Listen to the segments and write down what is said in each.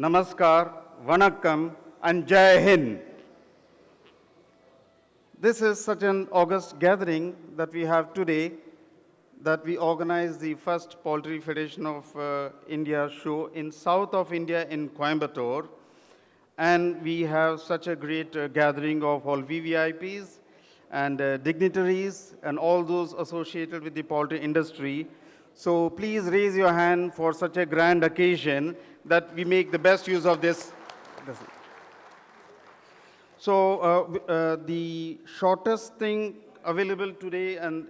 Namaskar, Vanakkam, and Jai Hind. This is such an august gathering that we have today, that we organize the first Poultry Federation of India show in south of India in Coimbatore. And we have such a great gathering of all VVIPs and dignitaries and all those associated with the poultry industry. So please raise your hand for such a grand occasion that we make the best use of this. So the shortest thing available today and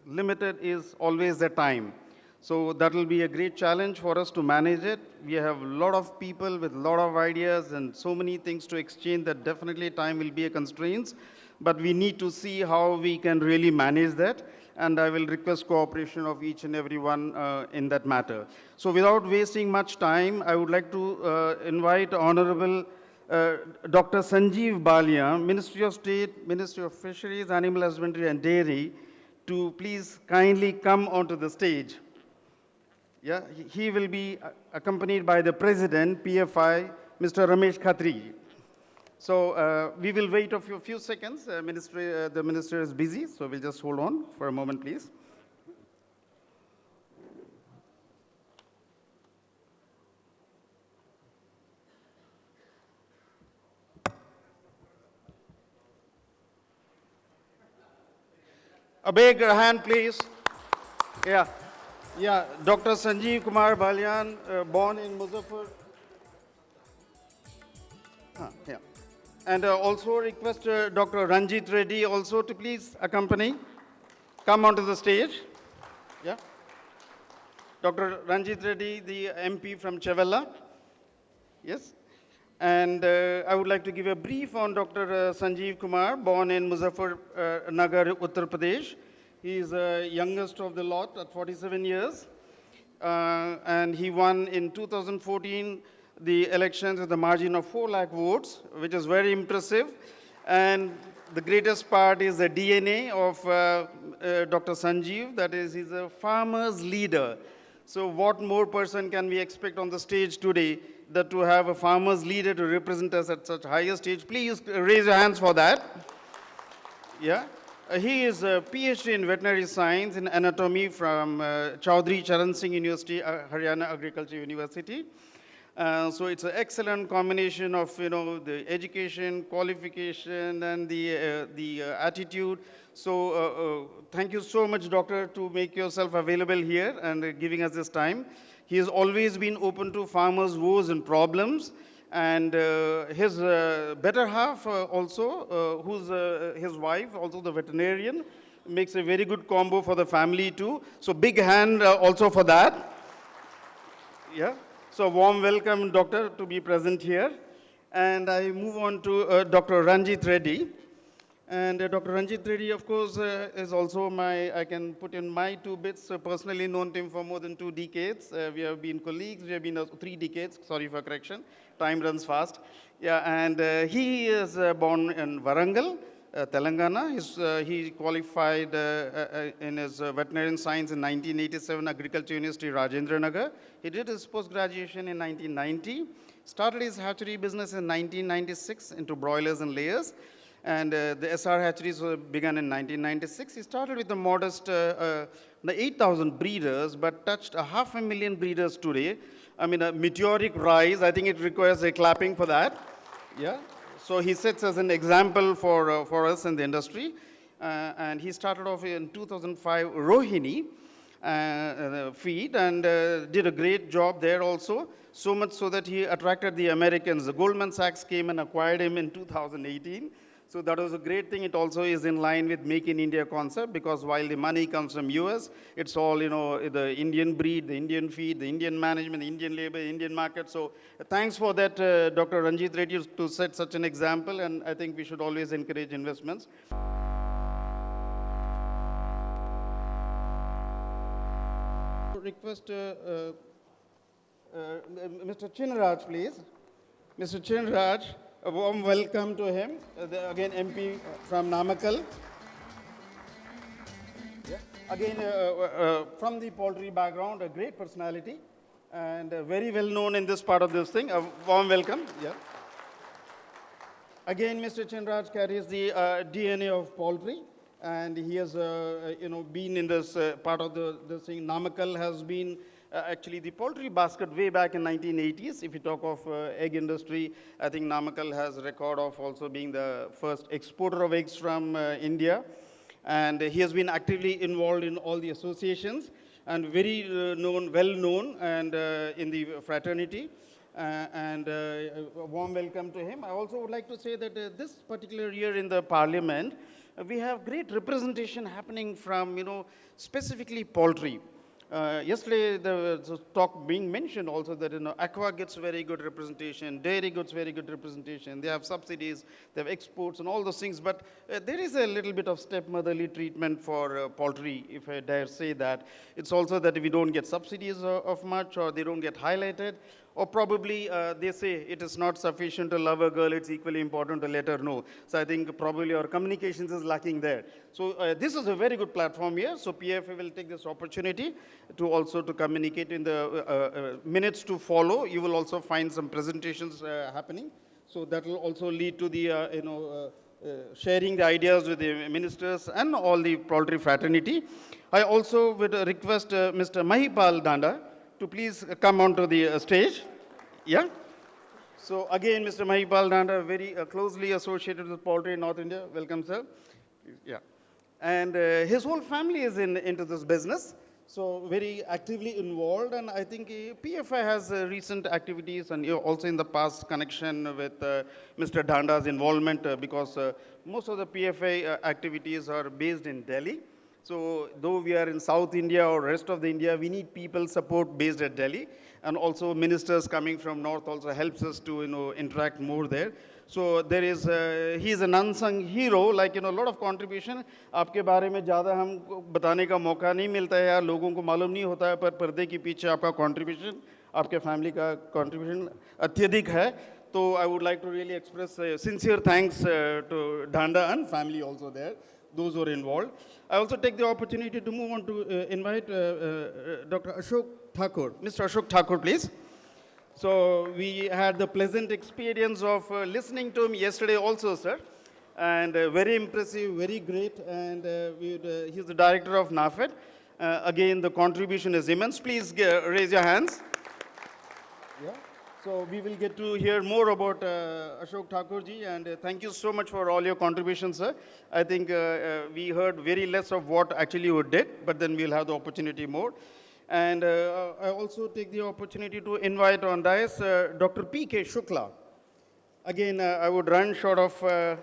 limited is always the time. So that will be a great challenge for us to manage it. We have a lot of people with a lot of ideas and so many things to exchange that definitely time will be a constraint. But we need to see how we can really manage that. And I will request cooperation of each and everyone in that matter. So without wasting much time, I would like to invite Honorable Dr. Sanjeev Balian, Ministry of State, Ministry of Fisheries, Animal Husbandry and Dairy, to please kindly come onto the stage. Yeah, he will be accompanied by the President, PFI, Mr. Ramesh Khatri. So we will wait a few seconds. The minister is busy, so we'll just hold on for a moment, please. A big hand, please. Yeah. Yeah, Dr. Sanjeev Kumar Balian, born in Muzaffar. Yeah. And also request Dr. Ranjit Reddy also to please accompany, come onto the stage. Yeah. Dr. Ranjit Reddy, the MP from Chevella. Yes. And I would like to give a brief on Dr. Sanjeev Kumar, born in Muzaffar Nagar, Uttar Pradesh. He is the youngest of the lot at 47 years. And he won in 2014 the elections with a margin of 4 lakh votes, which is very impressive. And the greatest part is the DNA of Dr. Sanjeev, that is, he's a farmer's leader. So what more person can we expect on the stage today than to have a farmer's leader to represent us at such higher stage? Please raise your hands for that. Yeah. He is a PhD in veterinary science in anatomy from Chaudhry Charan Singh University, Haryana Agriculture University. So it's an excellent combination of, the education, qualification, and the attitude. So thank you so much, doctor, to make yourself available here and giving us this time. He has always been open to farmers' woes and problems. And his better half also, who's his wife, also the veterinarian, makes a very good combo for the family too. So big hand also for that. Yeah. So warm welcome, doctor, to be present here. And I move on to Dr. Ranjit Reddy. And Dr. Ranjit Reddy, of course, is also I can put in my 2 bits, personally known to him for more than 2 decades. We have been colleagues, we have been 3 decades, sorry for correction, time runs fast. Yeah, and he is born in Warangal, Telangana. He qualified in his veterinarian science in 1987, Agriculture University, Rajendra Nagar. He did his post-graduation in 1990, started his hatchery business in 1996 into broilers and layers. And the SR hatcheries began in 1996. He started with a modest 8,000 breeders, but touched 500,000 breeders today. I mean, a meteoric rise. I think it requires a clapping for that. Yeah. So he sets as an example for us in the industry. And he started off in 2005 Rohini feed and did a great job there also. So much so that he attracted the Americans. The Goldman Sachs came and acquired him in 2018. So that was a great thing. It also is in line with Make in India concept, because while the money comes from US, it's all, the Indian breed, the Indian feed, the Indian management, the Indian labor, the Indian market. So thanks for that, Dr. Ranjit Reddy, to set such an example. And I think we should always encourage investments. Request Mr. Chinraj, please. Mr. Chinraj. A warm welcome to him, again MP from Namakkal. Yeah. Again, from the poultry background, a great personality. and very well known in this part of this thing. A warm welcome. Yeah. Again, Mr. Chinraj carries the DNA of poultry, and he has, been in this part of this thing. Namakkal has been actually the poultry basket way back in 1980s. If you talk of egg industry, I think Namakkal has a record of also being the first exporter of eggs from India. And he has been actively involved in all the associations and very well known and in the fraternity. A warm welcome to him. I also would like to say that this particular year in the parliament, we have great representation happening from, specifically poultry. Yesterday, there was a talk being mentioned also that aqua gets very good representation, dairy gets very good representation. They have subsidies, they have exports, and all those things. But there is a little bit of stepmotherly treatment for poultry, if I dare say that. It's also that we don't get subsidies of much, or they don't get highlighted. Or probably they say it is not sufficient to love a girl, it's equally important to let her know. So I think probably our communications is lacking there. So this is a very good platform here. So PFA will take this opportunity to also to communicate in the minutes to follow. You will also find some presentations happening. So that will also lead to the, sharing the ideas with the ministers and all the poultry fraternity. I also would request Mr. Mahipal Danda to please come onto the stage. Yeah. So again, Mr. Mahipal Danda, very closely associated with poultry in North India. Welcome, sir. Yeah. And his whole family is into this business. So very actively involved. And I think PFI has recent activities and also in the past connection with Mr. Danda's involvement because most of the PFI activities are based in Delhi. So though we are in South India or rest of the India, we need people support based at Delhi. And also ministers coming from North also helps us to, interact more there. So there is, he is an unsung hero, like, a lot of contribution. आपके बारे में ज़्यादा हम बताने का मौका नहीं मिलता है या लोगों को मालूम नहीं होता है पर पर्दे के पीछे आपका contribution, आपके family का contribution अत्यधिक है. So I would like to really express sincere thanks to Dhanda and family also there, those who are involved. I also take the opportunity to move on to invite Dr. Ashok Thakur. Mr. Ashok Thakur, please. So we had the pleasant experience of listening to him yesterday also, sir. And very impressive, very great. And he's the director of NAFED. Again, the contribution is immense. Please raise your hands. Yeah. So we will get to hear more about Ashok Thakur ji, and thank you so much for all your contributions, sir. I think we heard very less of what actually you did, but then we'll have the opportunity more. And I also take the opportunity to invite on dais Dr. P.K. Shukla. Again, I would run short of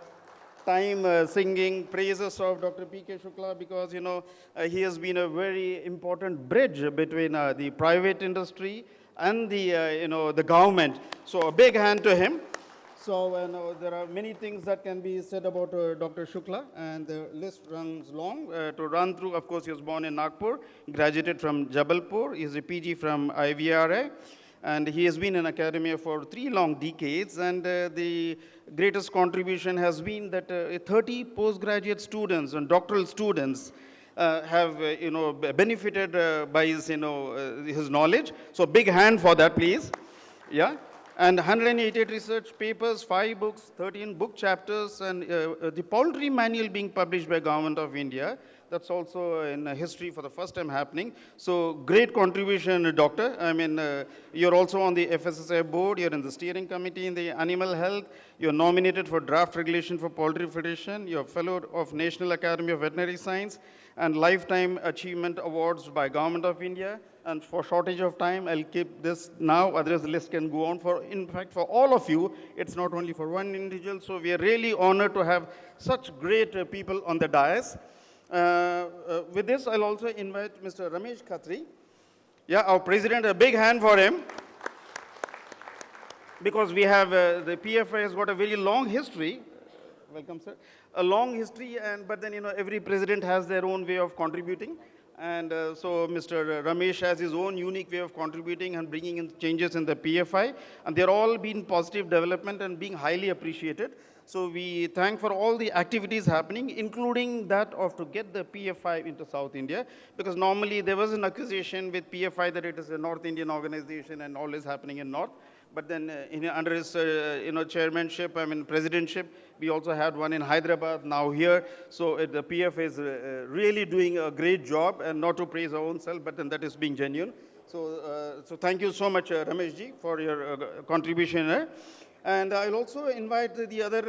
time singing praises of Dr. P.K. Shukla because, he has been a very important bridge between the private industry and the government. So a big hand to him. So there are many things that can be said about Dr. Shukla, and the list runs long. To run through, of course, he was born in Nagpur, graduated from Jabalpur. He is a PG from IVRA, and he has been in academia for 3 long decades. And the greatest contribution has been that 30 postgraduate students and doctoral students have benefited by his knowledge. So big hand for that, please. Yeah. And 188 research papers, 5 books, 13 book chapters, and the poultry manual being published by Government of India. That's also in history for the first time happening. So great contribution, doctor. I mean, you're also on the FSSAI board. You're in the steering committee in the animal health. You're nominated for draft regulation for Poultry Federation. You're fellow of National Academy of Veterinary Science and Lifetime Achievement Awards by Government of India. And for shortage of time, I'll keep this now, otherwise the list can go on. In fact, for all of you, it's not only for one individual. So we are really honored to have such great people on the dais. With this, I'll also invite Mr. Ramesh Khatri. Yeah, our president, a big hand for him. Because we have, the PFI has got a very long history. Welcome, sir. A long history, but then, every president has their own way of contributing. And so Mr. Ramesh has his own unique way of contributing and bringing in changes in the PFI. And they're all been positive development and being highly appreciated. So we thank for all the activities happening, including that of to get the PFI into South India, because normally there was an accusation with PFI that it is a North Indian organization and all is happening in North. But then under his chairmanship, presidentship, we also had one in Hyderabad, now here. So the PFA is really doing a great job, and not to praise our own self, but then that is being genuine. So, so thank you so much, Rameshji, for your contribution. And I'll also invite the other,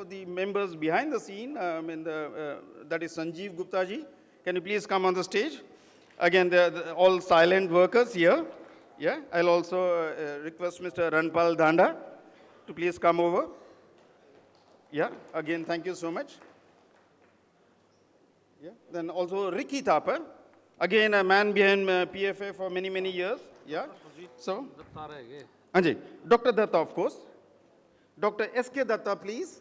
the members behind the scene. That is Sanjeev Gupta ji. Can you please come on the stage? Again, they're all silent workers here. Yeah, I'll also request Mr. Ranpal Danda to please come over. Yeah, again, thank you so much. Yeah, then also Ricky Thapar, again a man behind PFA for many, many years. Yeah, so, Anjay, Dr. Datta, of course. Dr. S.K. Datta, please.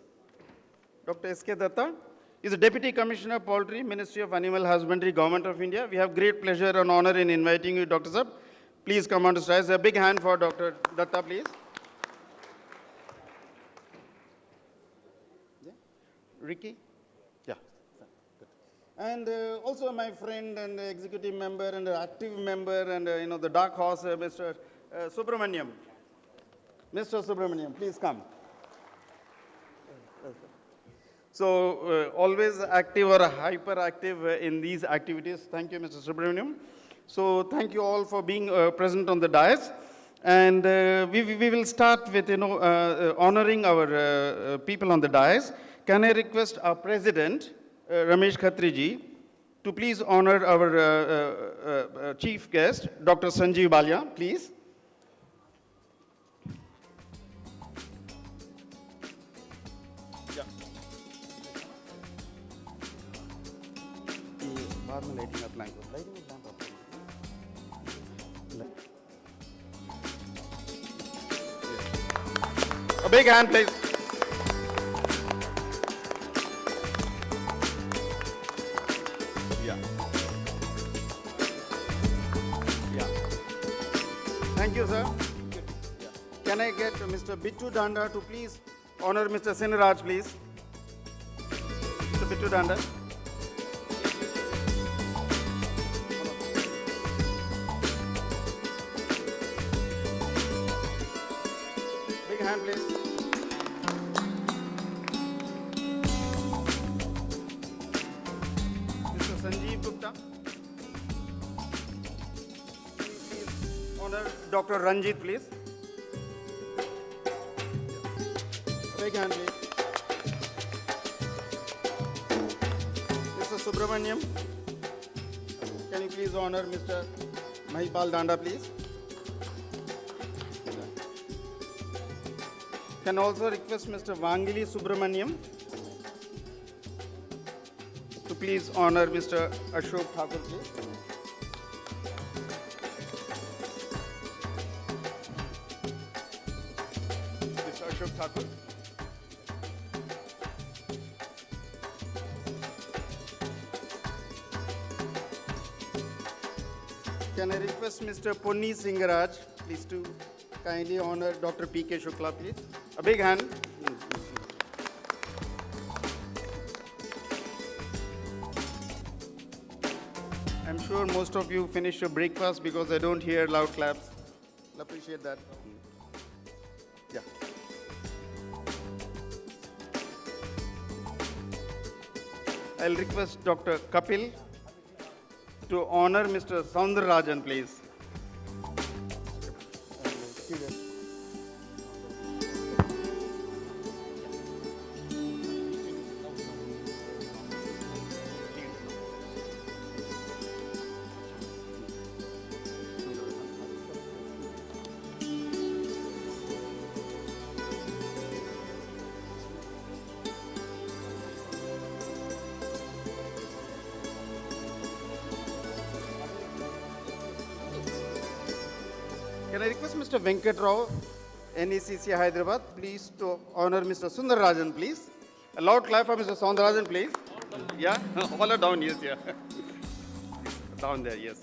Dr. S.K. Datta is the Deputy Commissioner, Poultry, Ministry of Animal Husbandry, Government of India. We have great pleasure and honor in inviting you, Dr. Sab. Please come on to stage. A big hand for Dr. Datta, please. Yeah. Ricky? Yeah. Good. And also my friend and executive member and active member and the dark horse, Mr. Subramaniam. Mr. Subramaniam, please come. So always active or hyperactive in these activities. Thank you, Mr. Subramaniam. So thank you all for being present on the dais. And we will start with, honoring our people on the dais. Can I request our president, Ramesh Khatriji, to please honor our chief guest, Dr. Sanjeev Balia, please. A big hand, please. Yeah. Yeah. Thank you, sir. Yeah. Can I get Mr. Bittu Danda to please honor Mr. Sinaraj, please? Mr. Bittu Danda. Big hand, please. Mr. Sanjeev Gupta. Please honor Dr. Ranjit, please. Big hand, please. Mr. Subramaniam. Can you please honor Mr. Mahipal Danda, please? Can also request Mr. Vangili Subramaniam to please honor Mr. Ashok Thakur, please. Mr. Ashok Thakur. Can I request Mr. Ponni Singaraj, please to kindly honor Dr. P.K. Shukla, please. A big hand. I'm sure most of you finished your breakfast because I don't hear loud claps. I'll appreciate that. Yeah. I'll request Dr. Kapil to honor Mr. Soundararajan, please. Can I request Mr. Venkat Rao, NECC Hyderabad, please to honor Mr. Sundararajan, please. A loud clap for Mr. Sundararajan, please. Yeah, all are down, yes, yeah. Down there, yes.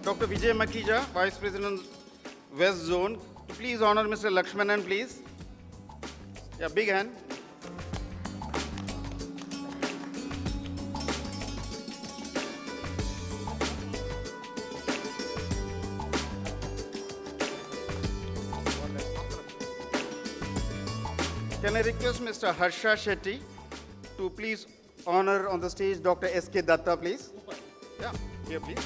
Dr. Vijay Makija, Vice President, West Zone, to please honor Mr. Lakshmanan, please. Yeah, big hand. Can I request Mr. Harsha Shetty to please honor on the stage Dr. S.K. Datta, please? Yeah, here, please.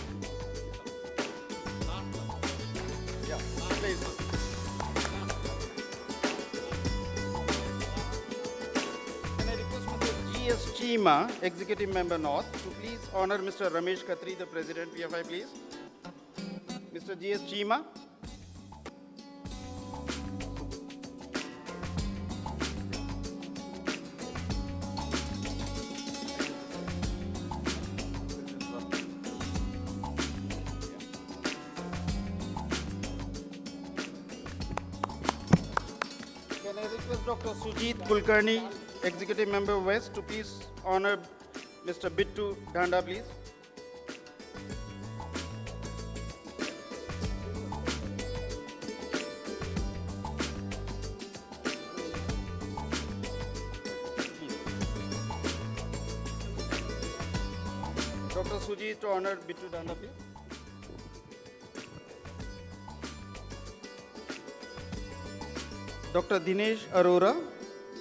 Yeah, please. Can I request Mr. G.S. Chima, Executive Member North, to please honor Mr. Ramesh Khatri, the President, PFI, please? Mr. G.S. Chima. Can I request Dr. Sujit Kulkarni, Executive Member West, to please honor Mr. Bittu Dhanda, please? Dr. Sujit to honor Bittu Dhanda, please. Dr. Dinesh Arora,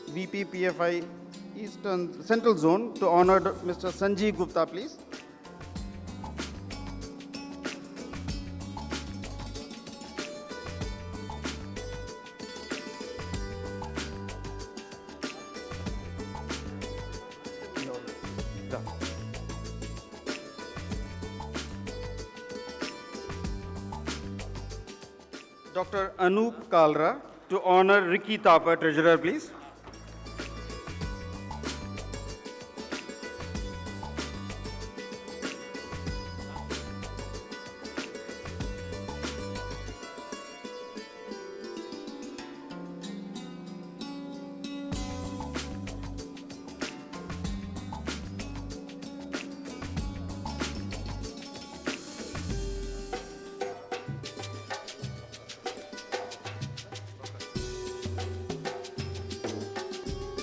VP PFI Eastern Central Zone, to honor Mr. Sanjeev Gupta, please. Dr. Anup Kalra, to honor Ricky Thapa, Treasurer, please.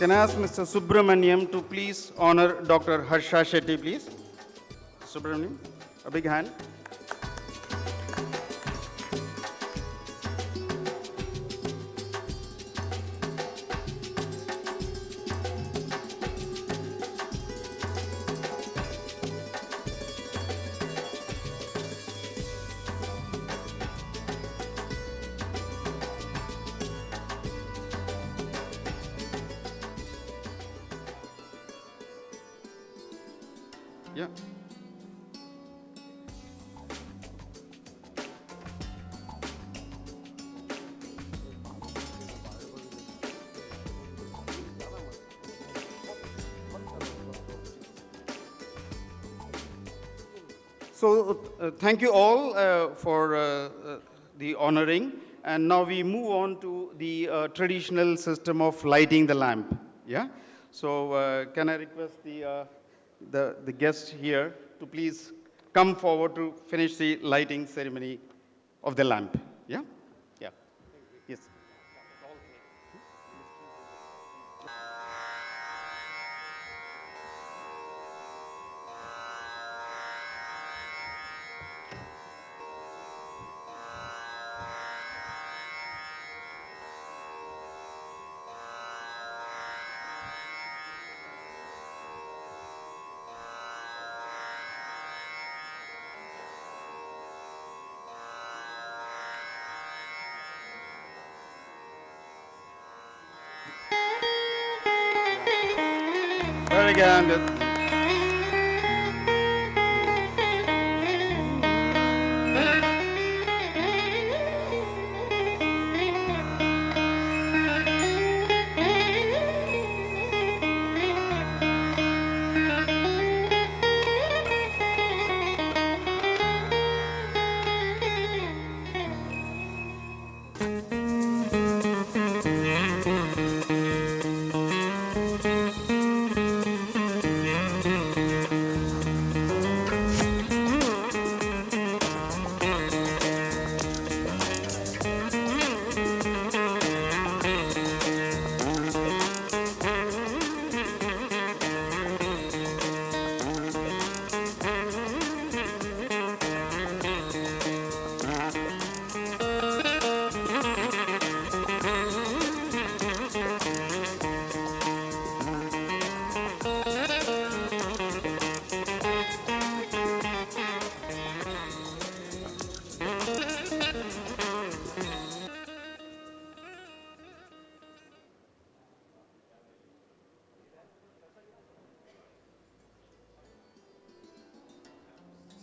Can I ask Mr. Subramaniam to please honor Dr. Harsha Shetty, please? Subramaniam, a big hand. Yeah. So thank you all for the honoring, and now we move on to the traditional system of lighting the lamp. Yeah. So can I request the guests here to please come forward to finish the lighting ceremony of the lamp. Yeah? Yeah. Yes. Very good.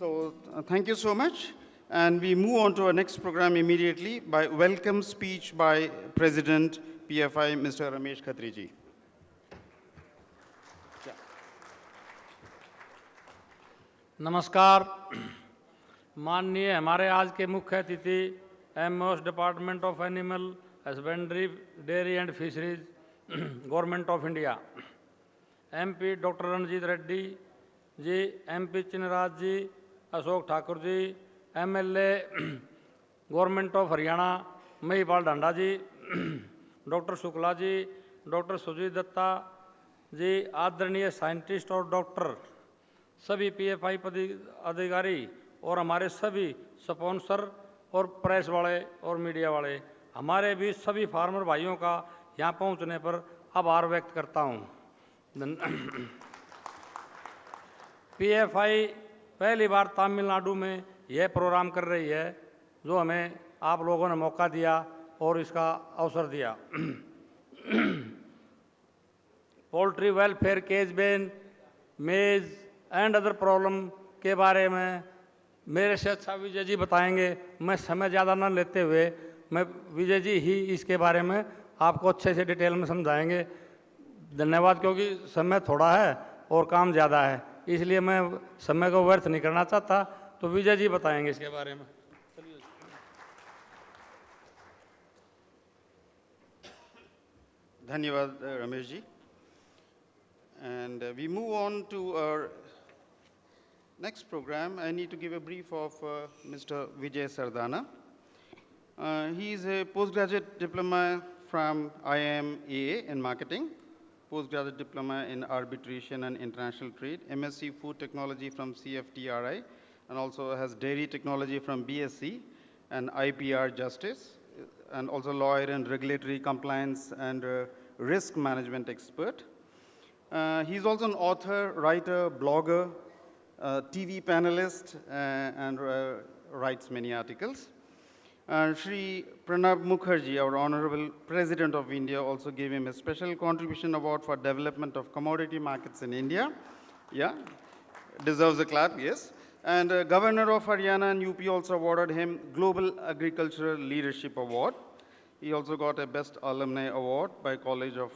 So thank you so much. And we move on to our next program immediately by welcome speech by President PFI, Mr. Ramesh Khatri ji. नमस्कार। माननीय हमारे आज के मुख्य अतिथि MoS department of animal husbandry dairy and fisheries government of India, MP doctor Ranjit Reddy ji, MP Chinraj ji, Ashok Thakur ji, MLA government of Haryana Mahipal Dhanda ji, doctor Shukla ji, doctor Sujit Datta ji, आदरणीय scientist और doctor, सभी पीएफआई अधिकारी और हमारे सभी स्पॉन्सर और प्रेस वाले और मीडिया वाले, हमारे भी सभी फार्मर भाइयों का यहाँ पहुँचने पर आभार व्यक्त करता हूँ। पीएफआई पहली बार तमिलनाडु में यह प्रोग्राम कर रही है, जो हमें आप लोगों ने मौका दिया और इसका अवसर दिया। पोल्ट्री वेलफेयर केज बेन मेज एंड अदर प्रॉब्लम के बारे में मेरे से अच्छा विजय जी बताएंगे। मैं समय ज़्यादा न लेते हुए मैं विजय जी ही इसके बारे में आपको अच्छे से डिटेल में समझाएंगे। धन्यवाद, क्योंकि समय थोड़ा है और काम ज़्यादा है, इसलिए मैं समय को व्यर्थ नहीं करना चाहता। तो विजय जी बताएंगे इसके बारे में। धन्यवाद Ramesh ji. And we move on to our next program. I need to give a brief of Mr. Vijay Sardana. He is a postgraduate diploma from IMAA in marketing, postgraduate diploma in arbitration and international trade, MSc food technology from CFTRI, and also has dairy technology from BSc, and IPR justice, and also lawyer and regulatory compliance and risk management expert. He's also an author, writer, blogger, TV panelist, and writes many articles. Shri Pranab Mukherjee, our Honorable President of India, also gave him a special contribution award for development of commodity markets in India. Yeah, deserves a clap, yes. And Governor of Haryana and UP also awarded him Global Agricultural Leadership Award. He also got a Best Alumni Award by College of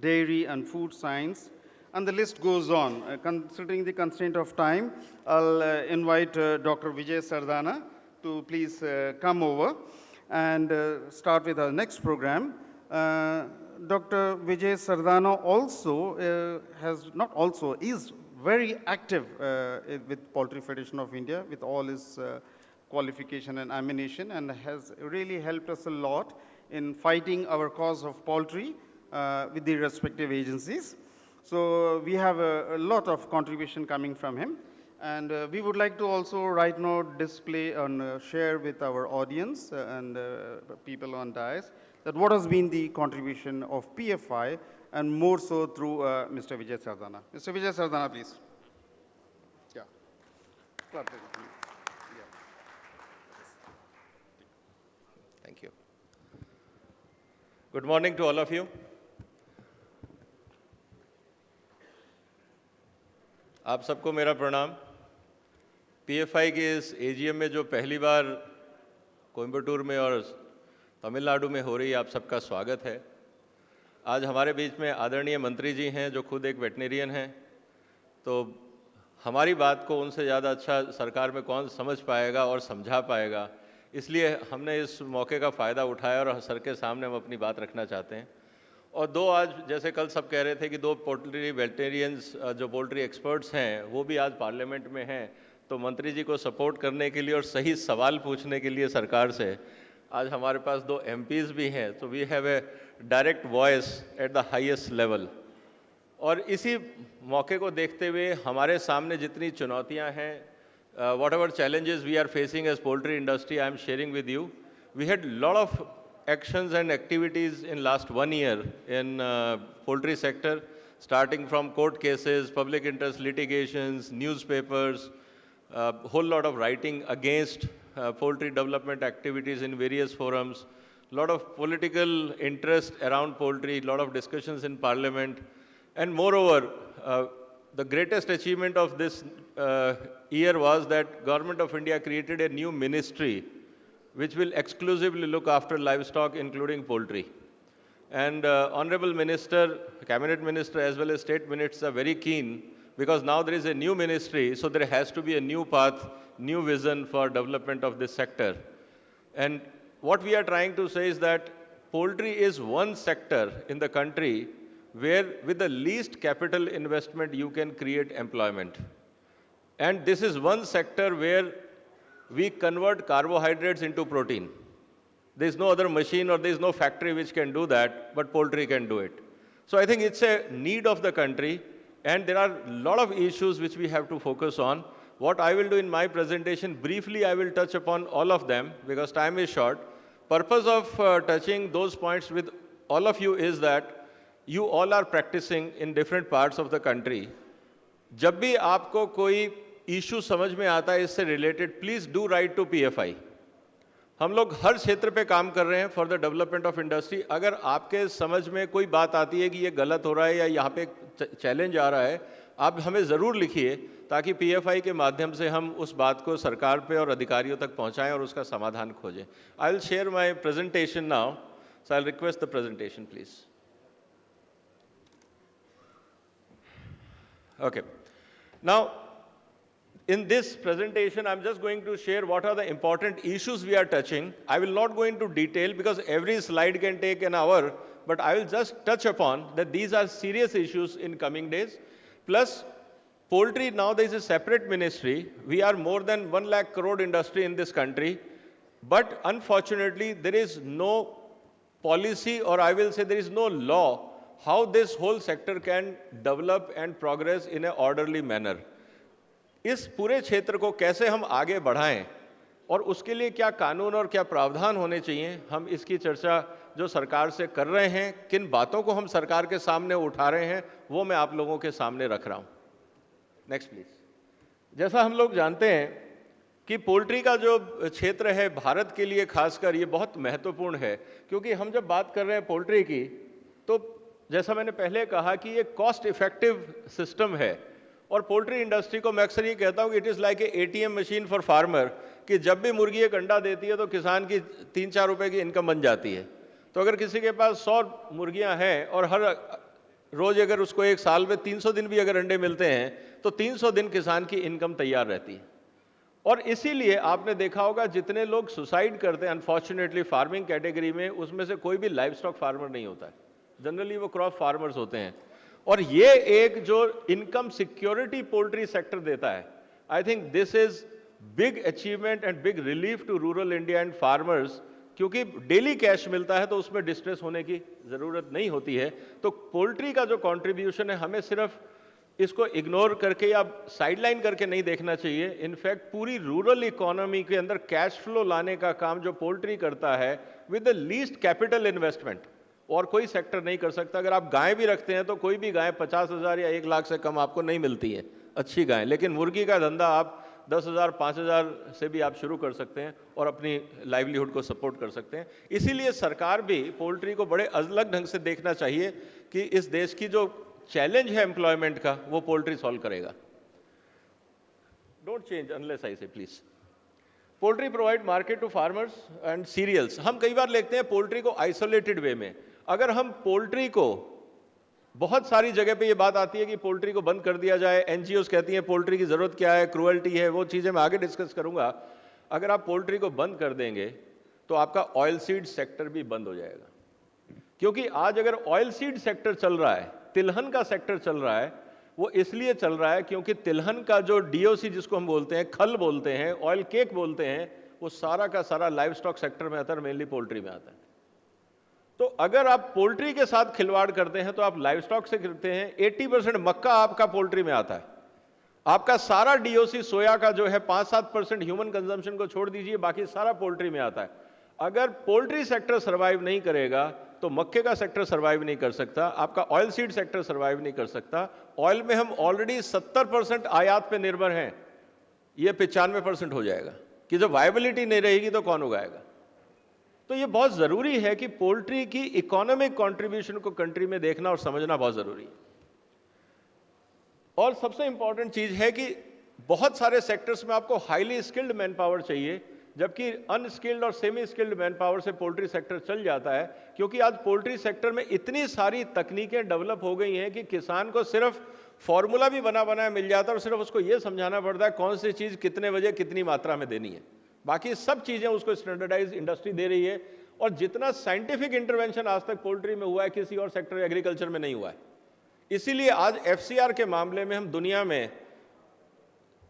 Dairy and Food Science, and the list goes on. Considering the constraint of time, I'll invite Dr. Vijay Sardana to please come over and start with our next program. Dr. Vijay Sardana also is very active with Poultry Federation of India with all his qualification and ammunition, and has really helped us a lot in fighting our cause of poultry with the respective agencies. So we have a lot of contribution coming from him, and we would like to also right now display and share with our audience and people on dais that what has been the contribution of PFI, and more so through Mr. Vijay Sardana. Mr. Vijay Sardana, please. Yeah. Thank you. Good morning to all of you. आप सबको मेरा प्रणाम। PFI के इस AGM में जो पहली बार कोयम्बटूर में और तमिलनाडु में हो रही है, आप सबका स्वागत है। आज हमारे बीच में आदरणीय मंत्री जी हैं जो खुद एक वेटनेरियन हैं, तो हमारी बात को उनसे ज़्यादा अच्छा सरकार में कौन समझ पाएगा और समझा पाएगा, इसलिए हमने इस मौके का फ़ायदा उठाया और सर के सामने हम अपनी बात रखना चाहते हैं। और दो आज जैसे कल सब कह रहे थे कि दो पोल्ट्री वेटनेरियंस जो पोल्ट्री एक्सपर्ट्स हैं वो भी आज पार्लियामेंट में हैं, तो मंत्री जी को सपोर्ट करने के लिए और सही सवाल पूछने के लिए सरकार से आज हमारे पास दो एमपीज़ भी हैं, तो we have a direct voice at the highest level. और इसी मौके को देखते हुए हमारे सामने जितनी चुनौतियां हैं, whatever challenges we are facing as poultry industry, I am sharing with you. We had lot of actions and activities in last 1 year in poultry sector, starting from court cases, public interest litigations, newspapers, whole lot of writing against poultry development activities in various forums, lot of political interest around poultry, lot of discussions in parliament, and moreover, the greatest achievement of this year was that Government of India created a new ministry which will exclusively look after livestock, including poultry. And Honorable Minister, Cabinet Minister, as well as State Ministers are very keen, because now there is a new ministry, so there has to be a new path, new vision for development of this sector. And what we are trying to say is that poultry is one sector in the country where with the least capital investment you can create employment. And this is one sector where we convert carbohydrates into protein. There is no other machine or there is no factory which can do that, but poultry can do it. So I think it's a need of the country, and there are a lot of issues which we have to focus on. What I will do in my presentation, briefly I will touch upon all of them because time is short. Purpose of touching those points with all of you is that you all are practicing in different parts of the country. जब भी आपको कोई issue समझ में आता है इससे related, please do write to PFI. हम लोग हर क्षेत्र पे काम कर रहे हैं for the development of industry. अगर आपके समझ में कोई बात आती है कि ये गलत हो रहा है या यहाँ पे चैलेंज आ रहा है, आप हमें ज़रूर लिखिए ताकि पीएफआई के माध्यम से हम उस बात को सरकार पे और अधिकारियों तक पहुँचाएं और उसका समाधान खोजें। I will share my presentation now, so I will request the presentation please. Okay. Now, in this presentation, I'm just going to share what are the important issues we are touching. I will not go into detail because every slide can take an hour, but I will just touch upon that these are serious issues in coming days. Plus, poultry, now there is a separate ministry. We are more than 1 lakh crore industry in this country, but unfortunately, there is no policy, or I will say there is no law how this whole sector can develop and progress in a orderly manner. इस पूरे क्षेत्र को कैसे हम आगे बढ़ाएं और उसके लिए क्या कानून और क्या प्रावधान होने चाहिए, हम इसकी चर्चा जो सरकार से कर रहे हैं, किन बातों को हम सरकार के सामने उठा रहे हैं, वो मैं आप लोगों के सामने रख रहा हूं। Next please. जैसा हम लोग जानते हैं कि पोल्ट्री का जो क्षेत्र है भारत के लिए खासकर ये बहुत महत्वपूर्ण है, क्योंकि हम जब बात कर रहे हैं पोल्ट्री की, तो जैसा मैंने पहले कहा कि ये कॉस्ट इफेक्टिव सिस्टम है। और पोल्ट्री इंडस्ट्री को मैं अक्सर ये कहता हूँ कि it is like a ATM machine for farmer, कि जब भी मुर्गी एक अंडा देती है तो किसान की 3-4 रुपए की इनकम बन जाती है। तो अगर किसी के पास 100 मुर्गियाँ हैं और हर रोज़ अगर उसको एक साल में 300 दिन भी अगर अंडे मिलते हैं तो 300 दिन किसान की इनकम तैयार रहती है। और इसीलिए आपने देखा होगा जितने लोग सुसाइड करते हैं अनफॉर्चुनेटली फार्मिंग कैटेगरी में, उसमें से कोई भी लाइव स्टॉक फार्मर नहीं होता है, जनरली वो क्रॉप फार्मर्स होते हैं। और ये एक जो इनकम सिक्योरिटी पोल्ट्री सेक्टर देता है, I think this is big achievement and big relief to rural India and farmers, क्योंकि डेली कैश मिलता है तो उसमें डिस्ट्रेस होने की ज़रूरत नहीं होती है। तो पोल्ट्री का जो कंट्रीब्यूशन है, हमें सिर्फ इसको इग्नोर करके या साइडलाइन करके नहीं देखना चाहिए। इनफैक्ट पूरी रूरल इकोनॉमी के अंदर कैश फ्लो लाने का काम जो पोल्ट्री करता है with the least capital investment, और कोई सेक्टर नहीं कर सकता। अगर आप गाय भी रखते हैं तो कोई भी गाय 50,000 या 1 लाख से कम आपको नहीं मिलती है अच्छी गाय, लेकिन मुर्गी का धंधा आप 10,000 5,000 से भी आप शुरू कर सकते हैं और अपनी लाइवलीहुड को सपोर्ट कर सकते हैं। इसीलिए सरकार भी पोल्ट्री को बड़े अलग ढंग से देखना चाहिए कि इस देश की जो चैलेंज है एम्प्लॉयमेंट का, वो पोल्ट्री सॉल्व करेगा। Don't change unless I say please. Poultry provide market to farmers and cereals. हम कई बार देखते हैं पोल्ट्री को आइसोलेटेड वे में। अगर हम पोल्ट्री को, बहुत सारी जगह पे ये बात आती है कि पोल्ट्री को बंद कर दिया जाए, एनजीओस कहती हैं पोल्ट्री की ज़रूरत क्या है, क्रूअल्टी है, वो चीज़ें मैं आगे डिस्कस करूंगा। अगर आप पोल्ट्री को बंद कर देंगे तो आपका ऑयल सीड सेक्टर भी बंद हो जाएगा, क्योंकि आज अगर ऑयल सीड सेक्टर चल रहा है, तिलहन का सेक्टर चल रहा है, वो इसलिए चल रहा है क्योंकि तिलहन का जो डीओसी जिसको हम बोलते हैं, खल बोलते हैं, ऑयल केक बोलते हैं, वो सारा का सारा लाइव स्टॉक सेक्टर में आता है, मेनली पोल्ट्री में आता है। तो अगर आप पोल्ट्री के साथ खिलवाड़ करते हैं तो आप लाइव स्टॉक से करते हैं। 80% मक्का आपका पोल्ट्री में आता है। आपका सारा डीओसी सोया का जो है 5-7% ह्यूमन कंजम्पशन को छोड़ दीजिए, बाकी सारा पोल्ट्री में आता है। अगर पोल्ट्री सेक्टर सर्वाइव नहीं करेगा तो मक्के का सेक्टर सर्वाइव नहीं कर सकता, आपका ऑयल सीड सेक्टर सर्वाइव नहीं कर सकता। ऑयल में हम ऑलरेडी 70% आयात पे निर्भर हैं, ये 95% हो जाएगा कि जब वायबिलिटी नहीं रहेगी तो कौन उगाएगा। तो ये बहुत ज़रूरी है कि पोल्ट्री की इकोनॉमिक कंट्रीब्यूशन को कंट्री में देखना और समझना बहुत ज़रूरी है। और सबसे इंपॉर्टेंट चीज है कि बहुत सारे सेक्टर्स में आपको हाईली स्किल्ड मैन पावर चाहिए, जबकि अनस्किल्ड और सेमी स्किल्ड मैन पावर से पोल्ट्री सेक्टर चल जाता है, क्योंकि आज पोल्ट्री सेक्टर में इतनी सारी तकनीकें डेवलप हो गई हैं कि किसान को सिर्फ फॉर्मूला भी बना बनाया मिल जाता है और सिर्फ उसको ये समझाना पड़ता है कौन सी चीज़ कितने बजे कितनी मात्रा में देनी है। बाकी सब चीज़ें उसको स्टैंडर्डाइज इंडस्ट्री दे रही है, और जितना साइंटिफिक इंटरवेंशन आज तक पोल्ट्री में हुआ है किसी और सेक्टर एग्रीकल्चर में नहीं हुआ है। इसीलिए आज FCR के मामले में हम दुनिया में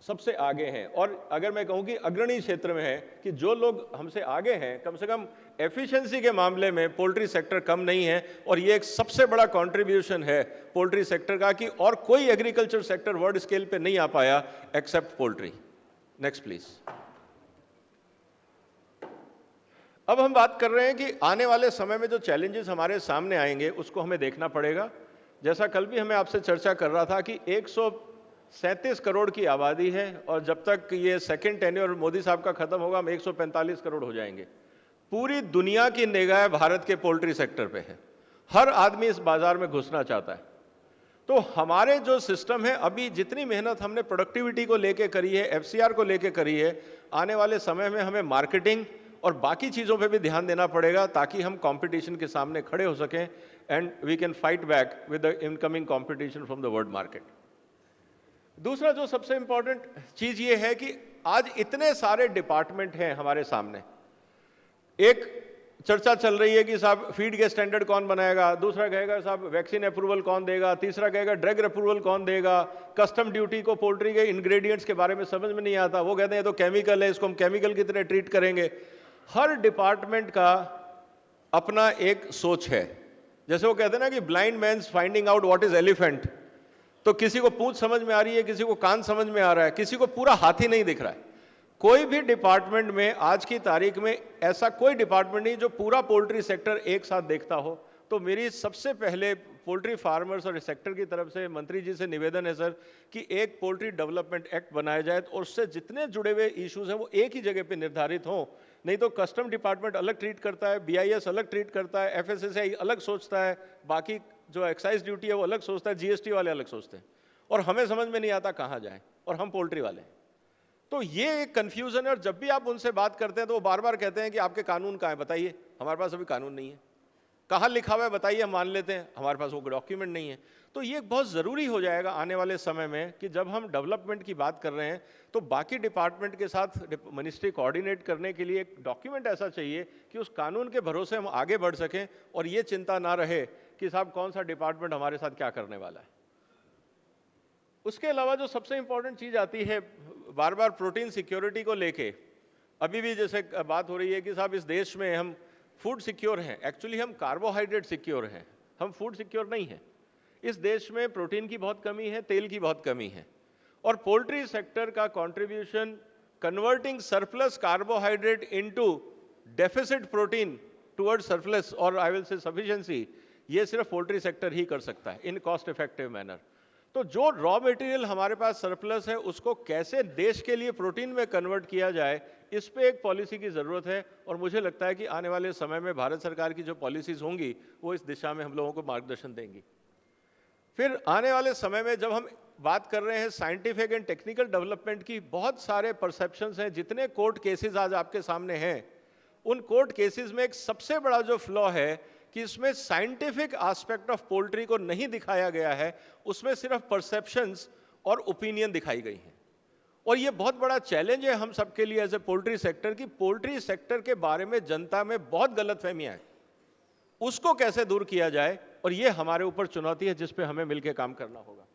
सबसे आगे हैं, और अगर मैं कहूं कि अग्रणी क्षेत्र में है कि जो लोग हमसे आगे हैं, कम से कम एफिशिएंसी के मामले में पोल्ट्री सेक्टर कम नहीं है, और ये एक सबसे बड़ा कंट्रीब्यूशन है पोल्ट्री सेक्टर का कि और कोई एग्रीकल्चर सेक्टर वर्ल्ड स्केल पे नहीं आ पाया एक्सेप्ट पोल्ट्री। Next please. अब हम बात कर रहे हैं कि आने वाले समय में जो चैलेंजेस हमारे सामने आएंगे उसको हमें देखना पड़ेगा। जैसा कल भी हमें आपसे चर्चा कर रहा था कि 137 करोड़ की आबादी है, और जब तक ये सेकंड टेन्योर मोदी साहब का खत्म होगा हम 145 करोड़ हो जाएंगे। पूरी दुनिया की निगाह भारत के पोल्ट्री सेक्टर पे है, हर आदमी इस बाजार में घुसना चाहता है। तो हमारे जो सिस्टम है, अभी जितनी मेहनत हमने प्रोडक्टिविटी को लेके करी है, FCR को लेके करी है, आने वाले समय में हमें मार्केटिंग और बाकी चीज़ों पे भी ध्यान देना पड़ेगा ताकि हम कंपटीशन के सामने खड़े हो सकें, and we can fight back with the incoming competition from the world market. दूसरा जो सबसे इंपॉर्टेंट चीज़ ये है कि आज इतने सारे डिपार्टमेंट हैं हमारे सामने। एक चर्चा चल रही है कि साहब फीड के स्टैंडर्ड कौन बनाएगा, दूसरा कहेगा साहब वैक्सीन अप्रूवल कौन देगा, तीसरा कहेगा ड्रग अप्रूवल कौन देगा, कस्टम ड्यूटी को पोल्ट्री के इंग्रेडिएंट्स के बारे में समझ में नहीं आता, वो कहते हैं ये तो केमिकल है, इसको हम केमिकल की तरह ट्रीट करेंगे। हर डिपार्टमेंट का अपना एक सोच है। जैसे वो कहते हैं ना कि blind man's finding out what is elephant, तो किसी को पूंछ समझ में आ रही है, किसी को कान समझ में आ रहा है, किसी को पूरा हाथी नहीं दिख रहा है। कोई भी डिपार्टमेंट में आज की तारीख में ऐसा कोई डिपार्टमेंट नहीं जो पूरा पोल्ट्री सेक्टर एक साथ देखता हो। तो मेरी सबसे पहले पोल्ट्री फार्मर्स और इस सेक्टर की तरफ से मंत्री जी से निवेदन है सर कि एक पोल्ट्री डेवलपमेंट एक्ट बनाया जाए और उससे जितने जुड़े हुए इश्यूज हैं वो एक ही जगह पे निर्धारित हों। नहीं तो कस्टम डिपार्टमेंट अलग ट्रीट करता है, BIS अलग ट्रीट करता है, FSSAI अलग सोचता है, बाकी जो एक्साइज ड्यूटी है वो अलग सोचता है, GST वाले अलग सोचते हैं, और हमें समझ में नहीं आता कहाँ जाए, और हम पोल्ट्री वाले हैं। तो ये एक कन्फ्यूजन है, और जब भी आप उनसे बात करते हैं तो वो बार बार कहते हैं कि आपके कानून कहाँ है, बताइए। हमारे पास अभी कानून नहीं है। कहाँ लिखा हुआ है बताइए, हम मान लेते हैं, हमारे पास वो डॉक्यूमेंट नहीं है। तो ये बहुत ज़रूरी हो जाएगा आने वाले समय में कि जब हम डेवलपमेंट की बात कर रहे हैं तो बाकी डिपार्टमेंट के साथ मिनिस्ट्री कोऑर्डिनेट करने के लिए एक डॉक्यूमेंट ऐसा चाहिए कि उस कानून के भरोसे हम आगे बढ़ सकें, और ये चिंता ना रहे कि साहब कौन सा डिपार्टमेंट हमारे साथ क्या करने वाला है। उसके अलावा जो सबसे इंपॉर्टेंट चीज़ आती है, बार बार प्रोटीन सिक्योरिटी को लेके अभी भी जैसे बात हो रही है कि साहब इस देश में हम फूड सिक्योर हैं, एक्चुअली हम कार्बोहाइड्रेट सिक्योर हैं, हम फूड सिक्योर नहीं हैं। इस देश में प्रोटीन की बहुत कमी है, तेल की बहुत कमी है, और पोल्ट्री सेक्टर का contribution converting surplus carbohydrate into deficit protein toward surplus और आई विल से सफिशिएंसी, ये सिर्फ पोल्ट्री सेक्टर ही कर सकता है इन कॉस्ट इफेक्टिव मैनर। तो जो रॉ मटेरियल हमारे पास सरप्लस है उसको कैसे देश के लिए प्रोटीन में कन्वर्ट किया जाए, इस पे एक पॉलिसी की ज़रूरत है, और मुझे लगता है कि आने वाले समय में भारत सरकार की जो पॉलिसीज़ होंगी वो इस दिशा में हम लोगों को मार्गदर्शन देंगी। फिर आने वाले समय में जब हम बात कर रहे हैं साइंटिफिक एंड टेक्निकल डेवलपमेंट की, बहुत सारे परसेप्शंस हैं। जितने कोर्ट केसेस आज आपके सामने हैं, उन कोर्ट केसेस में एक सबसे बड़ा जो फ्लॉ है कि इसमें साइंटिफिक एस्पेक्ट ऑफ पोल्ट्री को नहीं दिखाया गया है, उसमें सिर्फ परसेप्शंस और ओपिनियन दिखाई गई हैं। और ये बहुत बड़ा चैलेंज है हम सबके लिए एज ए पोल्ट्री सेक्टर की पोल्ट्री सेक्टर के बारे में जनता में बहुत गलतफहमियां हैं, उसको कैसे दूर किया जाए, और ये हमारे ऊपर चुनौती है जिस पे हमें मिलकर काम करना होगा।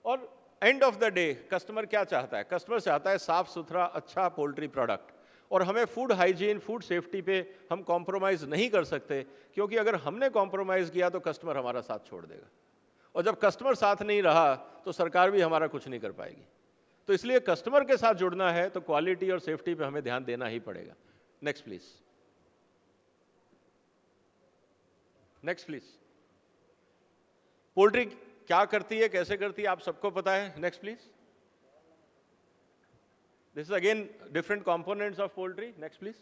और end of the day customer क्या चाहता है? कस्टमर चाहता है साफ सुथरा अच्छा पोल्ट्री प्रोडक्ट, और हमें फूड हाइजीन फूड सेफ्टी पे हम कॉम्प्रोमाइज़ नहीं कर सकते, क्योंकि अगर हमने कॉम्प्रोमाइज़ किया तो कस्टमर हमारा साथ छोड़ देगा, और जब कस्टमर साथ नहीं रहा तो सरकार भी हमारा कुछ नहीं कर पाएगी। तो इसलिए कस्टमर के साथ जुड़ना है तो क्वालिटी और सेफ्टी पे हमें ध्यान देना ही पड़ेगा। Next please, next please. Poultry क्या करती है, कैसे करती है, आप सबको पता है। Next please. This is again different components of poultry. Next please.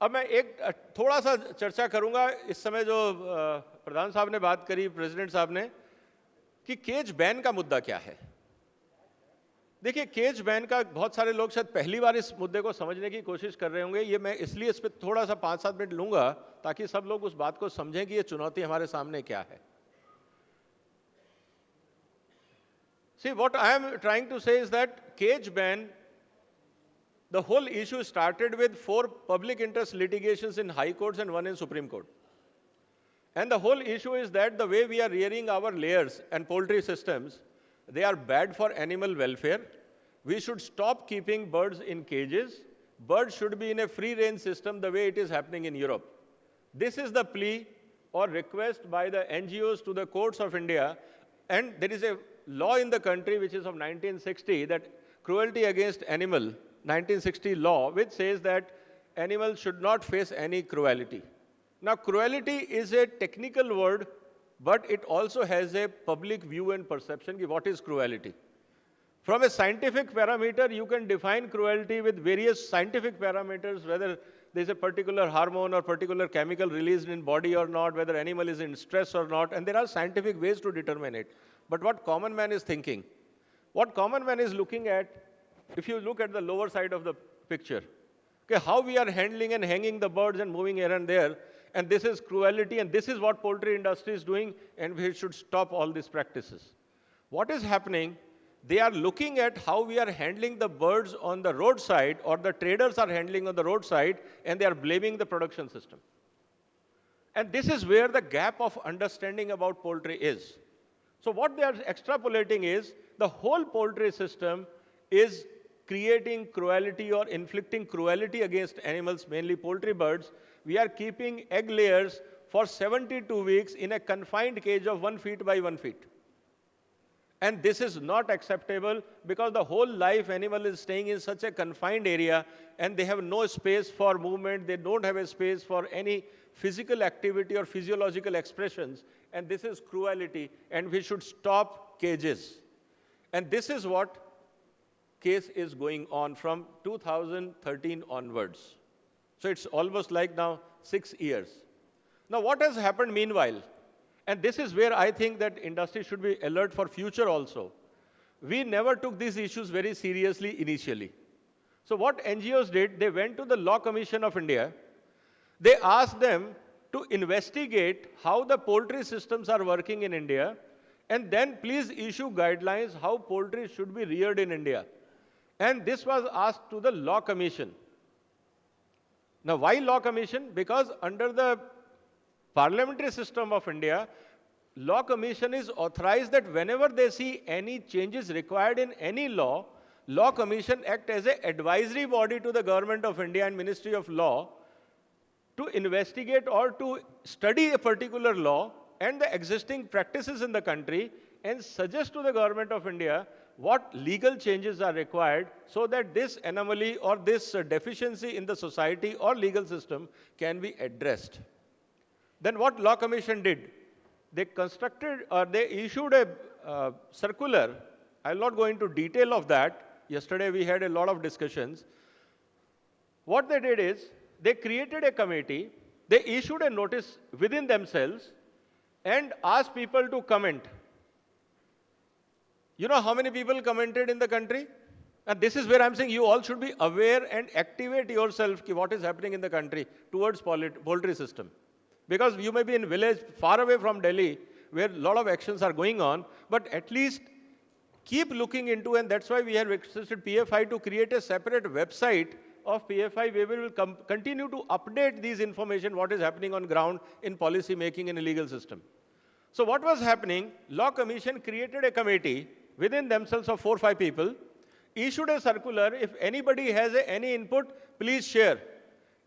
अब मैं एक थोड़ा सा चर्चा करूंगा। इस समय जो प्रधान साहब ने बात करी, प्रेसिडेंट साहब ने, कि केज बैन का मुद्दा क्या है। देखिए, केज बैन का बहुत सारे लोग शायद पहली बार इस मुद्दे को समझने की कोशिश कर रहे होंगे। ये मैं इसलिए इस पर थोड़ा सा 5-7 मिनट लूंगा ताकि सब लोग उस बात को समझें कि ये चुनौती हमारे सामने क्या है। See, what I am trying to say is that cage ban, the whole issue started with 4 public interest litigations in high courts and 1 in Supreme Court. And the whole issue is that the way we are rearing our layers and poultry systems, they are bad for animal welfare. We should stop keeping birds in cages. Birds should be in a free-range system the way it is happening in Europe. This is the plea or request by the NGOs to the courts of India. And there is a law in the country which is of 1960, that cruelty against animal, 1960 law, which says that animals should not face any cruelty. Now, cruelty is a technical word, but it also has a public view and perception of what is cruelty. From a scientific parameter, you can define cruelty with various scientific parameters, whether there's a particular hormone or particular chemical released in body or not, whether animal is in stress or not, and there are scientific ways to determine it. But what common man is thinking, what common man is looking at, if you look at the lower side of the picture, okay, how we are handling and hanging the birds and moving here and there, and this is cruelty, and this is what poultry industry is doing, and we should stop all these practices. What is happening? They are looking at how we are handling the birds on the roadside, or the traders are handling on the roadside, and they are blaming the production system. And this is where the gap of understanding about poultry is. So what they are extrapolating is the whole poultry system is creating cruelty or inflicting cruelty against animals, mainly poultry birds. We are keeping egg layers for 72 weeks in a confined cage of 1 feet by 1 feet. And this is not acceptable because the whole life animal is staying in such a confined area and they have no space for movement, they don't have a space for any physical activity or physiological expressions, and this is cruelty, and we should stop cages. And this is what case is going on from 2013 onwards. So it's almost like now 6 years. Now what has happened meanwhile? And this is where I think that industry should be alert for future also. We never took these issues very seriously initially. So what NGOs did, they went to the Law Commission of India. They asked them to investigate how the poultry systems are working in India, and then please issue guidelines how poultry should be reared in India. And this was asked to the Law Commission. Now why Law Commission? Because under the parliamentary system of India, Law Commission is authorized that whenever they see any changes required in any law, Law Commission act as an advisory body to the Government of India and Ministry of Law to investigate or to study a particular law and the existing practices in the country and suggest to the Government of India what legal changes are required so that this anomaly or this deficiency in the society or legal system can be addressed. Then what Law Commission did? They constructed or they issued a circular. I'll not go into detail of that. Yesterday we had a lot of discussions. What they did is they created a committee, they issued a notice within themselves and asked people to comment. You know how many people commented in the country? And this is where I'm saying you all should be aware and activate yourself ki what is happening in the country towards poultry system. Because you may be in village far away from Delhi where a lot of actions are going on, but at least keep looking into, and that's why we have requested PFI to create a separate website of PFI where we will continue to update these information, what is happening on ground in policy making in a legal system. So what was happening, Law Commission created a committee within themselves of 4 or 5 people, issued a circular, if anybody has any input, please share.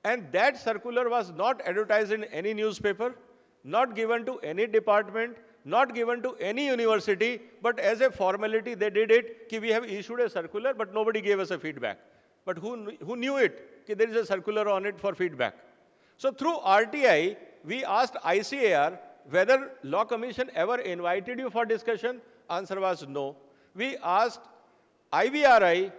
And that circular was not advertised in any newspaper, not given to any department, not given to any university, but as a formality they did it, ki we have issued a circular, but nobody gave us a feedback. But who knew it, ki there is a circular on it for feedback. So through RTI, we asked ICAR whether Law Commission ever invited you for discussion. Answer was no. We asked IVRI,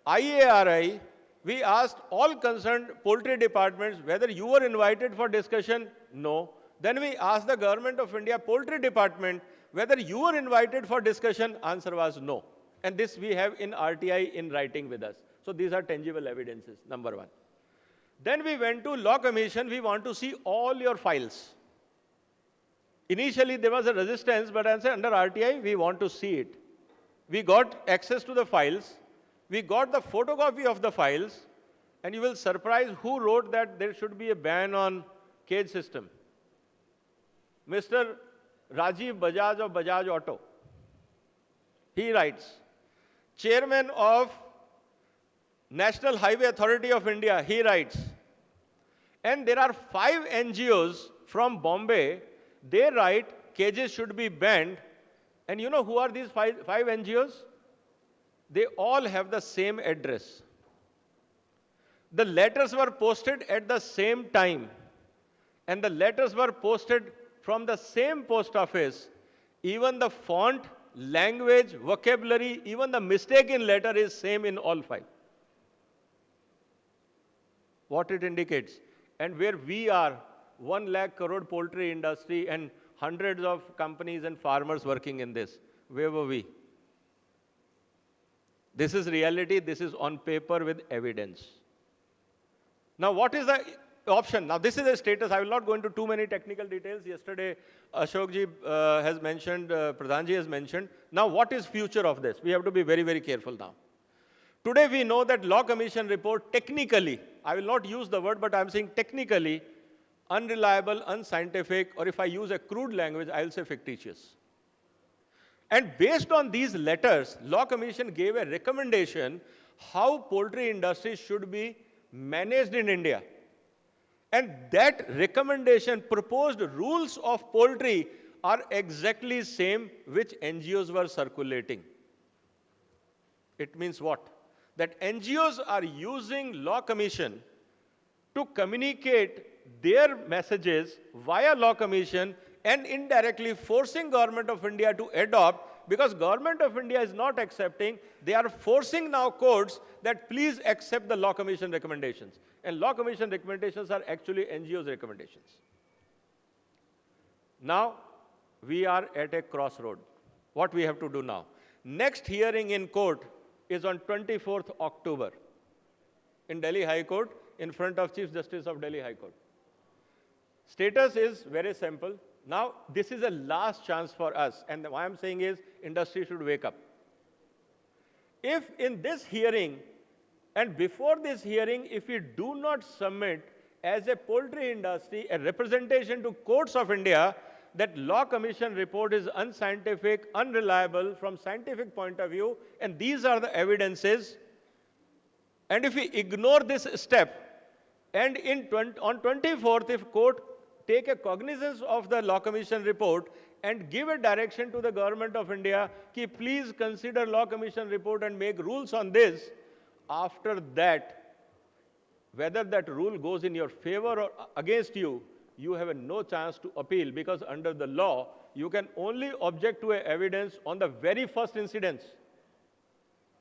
IARI, we asked all concerned poultry departments whether you were invited for discussion. No. Then we asked the Government of India Poultry Department whether you were invited for discussion, answer was no. And this we have in RTI in writing with us. So these are tangible evidences, number one. Then we went to Law Commission, we want to see all your files. Initially there was a resistance, but I said under RTI, we want to see it. We got access to the files, we got the photocopy of the files, and you will surprise who wrote that there should be a ban on cage system. Mr. Rajiv Bajaj of Bajaj Auto. He writes, Chairman of National Highway Authority of India, he writes, and there are 5 NGOs from Bombay, they write cages should be banned. And you know who are these five NGOs? They all have the same address. The letters were posted at the same time, and the letters were posted from the same post office. Even the font, language, vocabulary, even the mistake in letter is same in all 5. What it indicates. And where we are, 1 lakh crore poultry industry and hundreds of companies and farmers working in this. Where were we? This is reality. This is on paper with evidence. Now, what is the option? Now, this is a status. I will not go into too many technical details. Yesterday, Ashokji has mentioned, Pradhanji has mentioned. Now, what is future of this? We have to be very, very careful now. Today, we know that Law Commission report technically, I will not use the word, but I'm saying technically, unreliable, unscientific, or if I use a crude language, I'll say fictitious. And based on these letters, Law Commission gave a recommendation how poultry industry should be managed in India. And that recommendation, proposed rules of poultry are exactly same which NGOs were circulating. It means what? That NGOs are using Law Commission to communicate their messages via Law Commission and indirectly forcing Government of India to adopt, because Government of India is not accepting. They are forcing now courts that please accept the Law Commission recommendations. And Law Commission recommendations are actually NGOs recommendations. Now, we are at a crossroad. What we have to do now? Next hearing in court is on 24th October in Delhi High Court in front of Chief Justice of Delhi High Court. Status is very simple. Now, this is a last chance for us. And what I'm saying is industry should wake up. If in this hearing and before this hearing, if we do not submit as a poultry industry a representation to courts of India that Law Commission report is unscientific, unreliable from scientific point of view, and these are the evidences, and if we ignore this step, and on 24th, if court take a cognizance of the Law Commission report and give a direction to the Government of India, ki please consider Law Commission report and make rules on this, after that, whether that rule goes in your favor or against you, you have no chance to appeal, because under the law, you can only object to evidence on the very first incidence.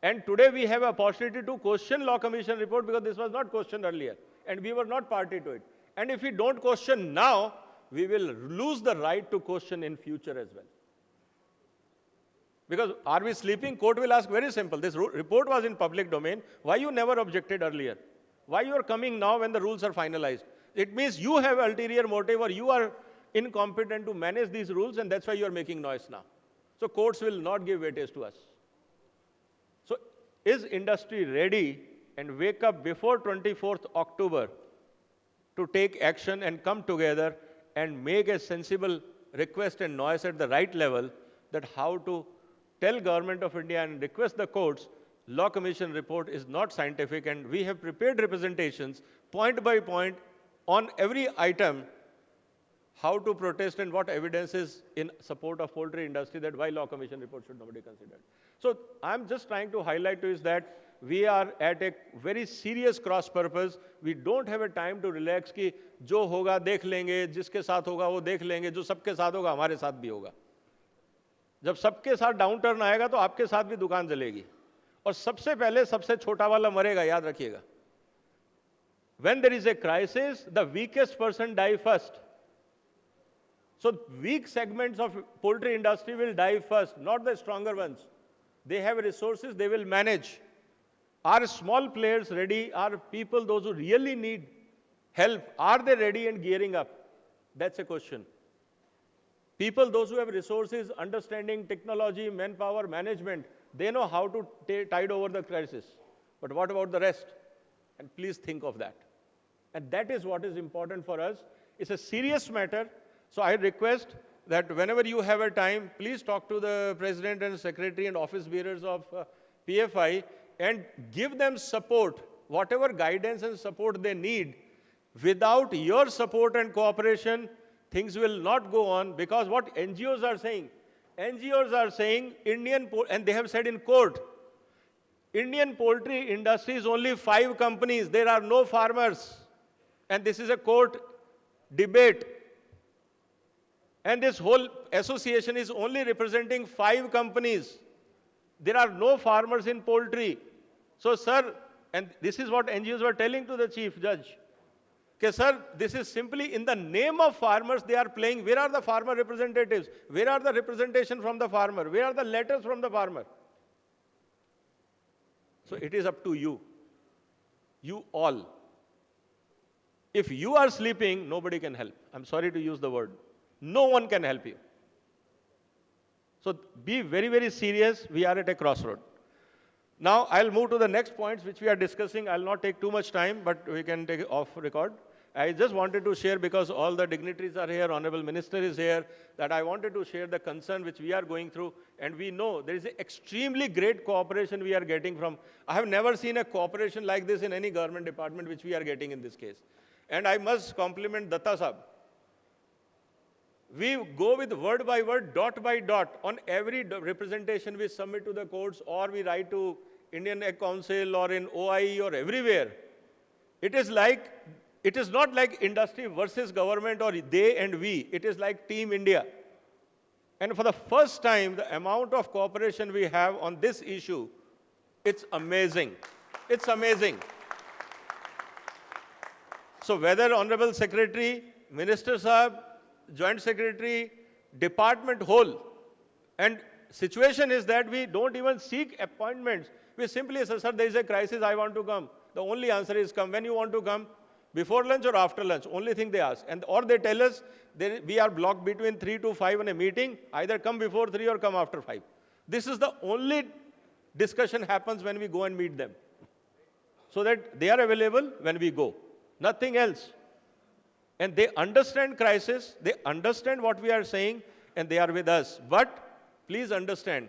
And today we have an opportunity to question Law Commission report, because this was not questioned earlier, and we were not party to it. And if we don't question now, we will lose the right to question in future as well. Because are we sleeping? Court will ask very simple. This report was in public domain. Why you never objected earlier? Why you are coming now when the rules are finalized? It means you have ulterior motive, or you are incompetent to manage these rules, and that's why you are making noise now. So courts will not give weightage to us. So is industry ready and wake up before 24th October to take action and come together and make a sensible request and noise at the right level that how to tell Government of India and request the courts, Law Commission report is not scientific, and we have prepared representations point by point on every item, how to protest and what evidence is in support of poultry industry, that why Law Commission report should not be considered. So I'm just trying to highlight to is that we are at a very serious cross purpose. We don't have a time to relax कि जो होगा देख लेंगे, जिसके साथ होगा वो देख लेंगे, जो सबके साथ होगा हमारे साथ भी होगा. जब सबके साथ डाउन टर्न आएगा तो आपके साथ भी दुकान जलेगी, और सबसे पहले सबसे छोटा वाला मरेगा, याद रखिएगा. When there is a crisis, the weakest person die first. So weak segments of poultry industry will die first, not the stronger ones. They have resources, they will manage. Are small players ready? Are people, those who really need help, are they ready and gearing up? That's a question. People, those who have resources, understanding, technology, manpower, management, they know how to tide over the crisis. But what about the rest? And please think of that. And that is what is important for us. It's a serious matter. So I request that whenever you have a time, please talk to the President and Secretary and office bearers of PFI and give them support, whatever guidance and support they need. Without your support and cooperation, things will not go on, because what NGOs are saying and they have said in court, Indian poultry industry is only 5 companies. There are no farmers. And this is a court debate. And this whole association is only representing 5 companies. There are no farmers in poultry. So, sir, and this is what NGOs were telling to the Chief Judge. Okay, sir, this is simply in the name of farmers they are playing. Where are the farmer representatives? Where are the representation from the farmer? Where are the letters from the farmer? So it is up to you. You all. If you are sleeping, nobody can help. I'm sorry to use the word. No one can help you. So be very, very serious. We are at a crossroad. Now, I'll move to the next points which we are discussing. I'll not take too much time, but we can take it off record. I just wanted to share, because all the dignitaries are here, Honorable Minister is here, that I wanted to share the concern which we are going through. And we know there is extremely great cooperation we are getting from. I have never seen a cooperation like this in any government department which we are getting in this case. And I must compliment Datta Sahab. We go with word by word, dot by dot, on every representation we submit to the courts, or we write to Indian Egg Council or in OIE or everywhere. It is not like industry versus government or they and we. It is like Team India. And for the first time, the amount of cooperation we have on this issue, it's amazing. It's amazing. So whether Honorable Secretary, Minister Sahab, Joint Secretary, department whole, and situation is that we don't even seek appointments. We simply say, sir, there is a crisis, I want to come. The only answer is come. When you want to come? Before lunch or after lunch? Only thing they ask. Or they tell us we are blocked between 3 to 5 in a meeting. Either come before 3 or come after 5. This is the only discussion happens when we go and meet them. So that they are available when we go. Nothing else. And they understand crisis, they understand what we are saying, and they are with us. But please understand,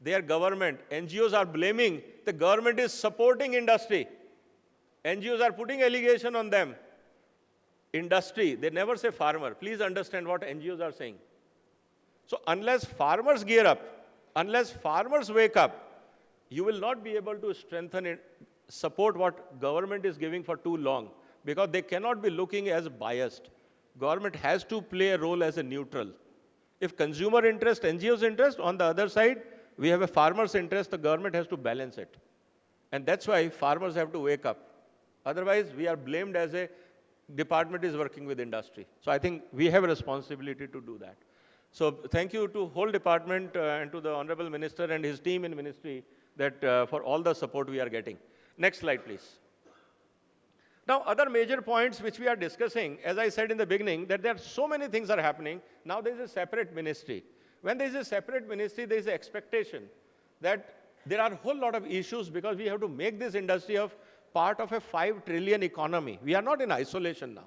their government, NGOs are blaming, the government is supporting industry. NGOs are putting allegation on them. Industry, they never say farmer. Please understand what NGOs are saying. So unless farmers gear up, unless farmers wake up, you will not be able to strengthen it, support what government is giving for too long. Because they cannot be looking as biased. Government has to play a role as a neutral. If consumer interest, NGO's interest, on the other side, we have a farmer's interest, the government has to balance it. And that's why farmers have to wake up. Otherwise, we are blamed as a department is working with industry. So I think we have a responsibility to do that. So thank you to whole department and to the Honorable Minister and his team in ministry that for all the support we are getting. Next slide, please. Now, other major points which we are discussing, as I said in the beginning, that there are so many things are happening. Now there is a separate ministry. When there is a separate ministry, there is an expectation that there are a whole lot of issues because we have to make this industry of part of a 5 trillion economy. We are not in isolation now.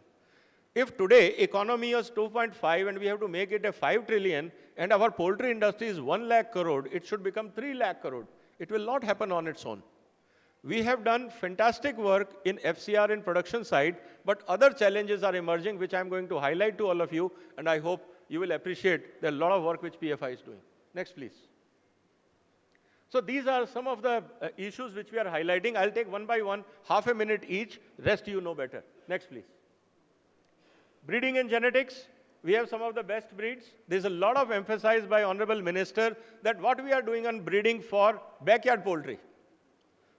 If today economy is 2.5 and we have to make it a 5 trillion and our poultry industry is 1 lakh crore, it should become 3 lakh crore. It will not happen on its own. We have done fantastic work in FCR in production side, but other challenges are emerging, which I'm going to highlight to all of you, and I hope you will appreciate the lot of work which PFI is doing. Next, please. So these are some of the issues which we are highlighting. I'll take one by one, half a minute each. Rest you know better. Next, please. Breeding and genetics. We have some of the best breeds. There's a lot of emphasis by Honorable Minister that what we are doing on breeding for backyard poultry.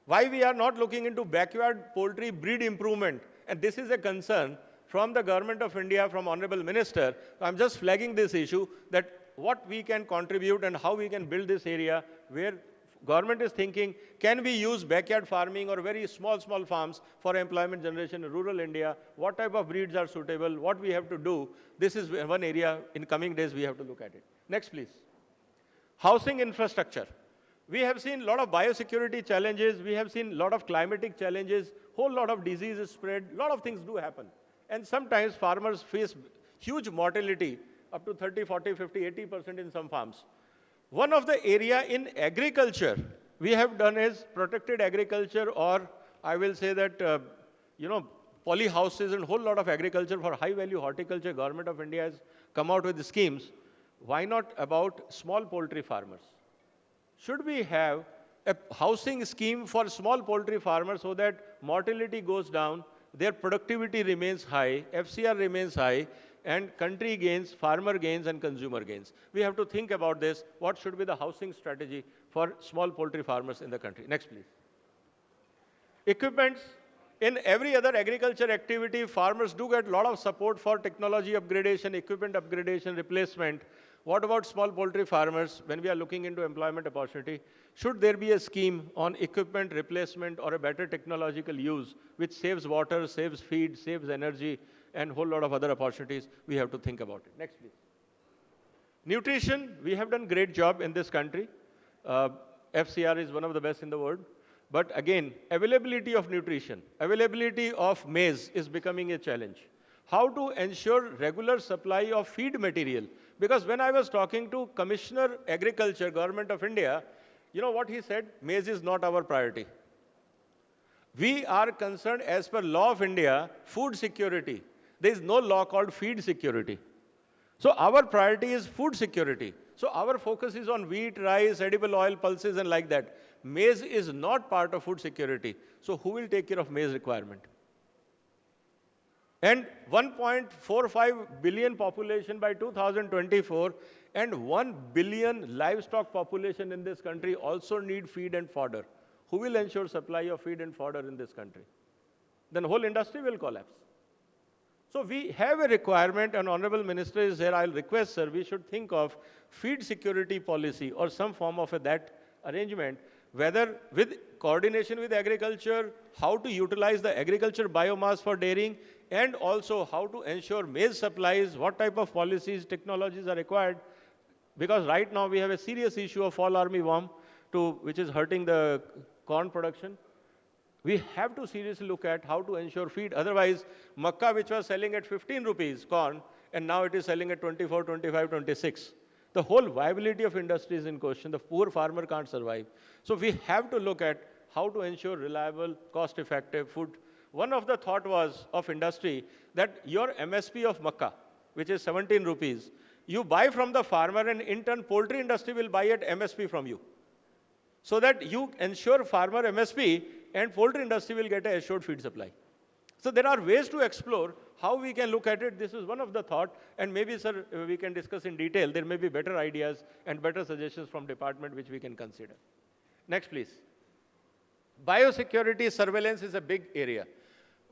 Why we are not looking into backyard poultry breed improvement? And this is a concern from the Government of India, from Honorable Minister. I'm just flagging this issue that what we can contribute and how we can build this area where government is thinking, can we use backyard farming or very small farms for employment generation in rural India? What type of breeds are suitable? What we have to do? This is one area in coming days we have to look at it. Next, please. Housing infrastructure. We have seen a lot of biosecurity challenges. We have seen a lot of climatic challenges. Whole lot of diseases spread. A lot of things do happen. And sometimes farmers face huge mortality, up to 30, 40, 50, 80% in some farms. One of the area in agriculture we have done is protected agriculture, or I will say that, poly houses and whole lot of agriculture for high value horticulture. Government of India has come out with the schemes. Why not about small poultry farmers? Should we have a housing scheme for small poultry farmers so that mortality goes down, their productivity remains high, FCR remains high, and country gains, farmer gains, and consumer gains? We have to think about this. What should be the housing strategy for small poultry farmers in the country? Next, please. Equipments. In every other agriculture activity, farmers do get a lot of support for technology upgradation, equipment upgradation, replacement. What about small poultry farmers when we are looking into employment opportunity? Should there be a scheme on equipment replacement or a better technological use which saves water, saves feed, saves energy, and a whole lot of other opportunities? We have to think about it. Next, please. Nutrition, we have done great job in this country. FCR is one of the best in the world. But again, availability of nutrition, availability of maize is becoming a challenge. How to ensure regular supply of feed material? Because when I was talking to Commissioner Agriculture, Government of India, you know what he said? Maize is not our priority. We are concerned as per law of India, food security. There is no law called feed security. So our priority is food security. So our focus is on wheat, rice, edible oil, pulses, and like that. Maize is not part of food security. So who will take care of maize requirement? And 1.45 billion population by 2024 and 1 billion livestock population in this country also need feed and fodder. Who will ensure supply of feed and fodder in this country? Then the whole industry will collapse. So we have a requirement, and Honorable Minister is here. I'll request, sir, we should think of feed security policy or some form of that arrangement, whether with coordination with agriculture, how to utilize the agriculture biomass for dairying, and also how to ensure maize supplies, what type of policies, technologies are required. Because right now we have a serious issue of fall armyworm, which is hurting the corn production. We have to seriously look at how to ensure feed. Otherwise, Makkah, which was selling at 15 rupees corn, and now it is selling at 24, 25, 26. The whole viability of industry is in question. The poor farmer can't survive. So we have to look at how to ensure reliable, cost-effective food. One of the thought was of industry that your MSP of Makkah, which is 17 rupees, you buy from the farmer, and in turn, poultry industry will buy at MSP from you. So that you ensure farmer MSP and poultry industry will get an assured feed supply. So there are ways to explore how we can look at it. This is one of the thought, and maybe, sir, we can discuss in detail. There may be better ideas and better suggestions from department which we can consider. Next, please. Biosecurity surveillance is a big area.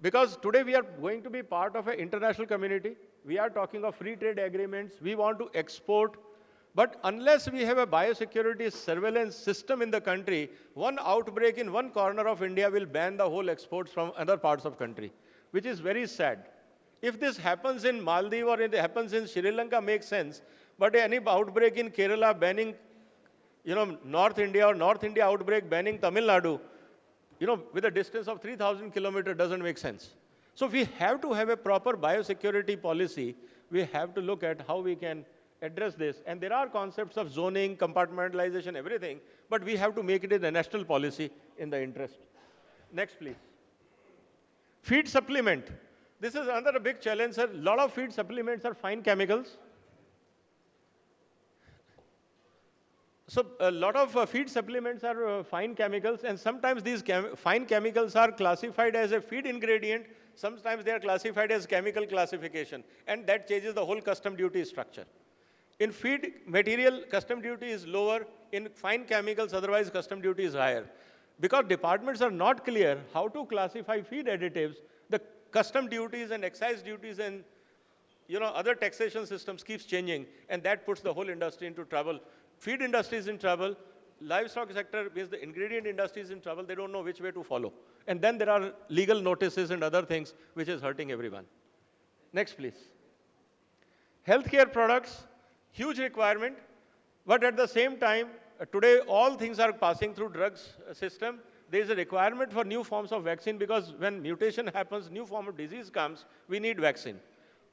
Because today we are going to be part of an international community. We are talking of free trade agreements. We want to export. But unless we have a biosecurity surveillance system in the country, one outbreak in one corner of India will ban the whole exports from other parts of country, which is very sad. If this happens in Maldives or it happens in Sri Lanka, makes sense. But any outbreak in Kerala banning, North India, or North India outbreak banning Tamil Nadu, with a distance of 3,000 kilometers doesn't make sense. So we have to have a proper biosecurity policy. We have to look at how we can address this. And there are concepts of zoning, compartmentalization, everything, but we have to make it a national policy in the interest. Next, please. Feed supplement. This is another big challenge, sir. A lot of feed supplements are fine chemicals. So a lot of feed supplements are fine chemicals, and sometimes these fine chemicals are classified as a feed ingredient. Sometimes they are classified as chemical classification, and that changes the whole custom duty structure. In feed material, custom duty is lower. In fine chemicals, otherwise custom duty is higher. Because departments are not clear how to classify feed additives, the custom duties and excise duties and other taxation systems keeps changing, and that puts the whole industry into trouble. Feed industry is in trouble. Livestock sector, because the ingredient industry is in trouble, they don't know which way to follow. And then there are legal notices and other things which is hurting everyone. Next, please. Healthcare products, huge requirement, but at the same time, today all things are passing through drugs system. There is a requirement for new forms of vaccine, because when mutation happens, new form of disease comes, we need vaccine.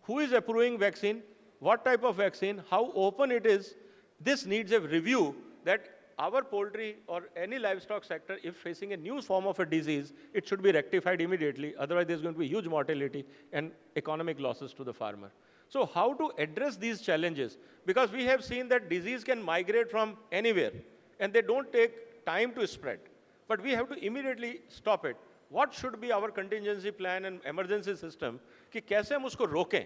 Who is approving vaccine? What type of vaccine? How open it is? This needs a review, that our poultry or any livestock sector, if facing a new form of a disease, it should be rectified immediately. Otherwise, there's going to be huge mortality and economic losses to the farmer. So how to address these challenges? Because we have seen that disease can migrate from anywhere, and they don't take time to spread. But we have to immediately stop it. What should be our contingency plan and emergency system कि कैसे हम उसको रोकें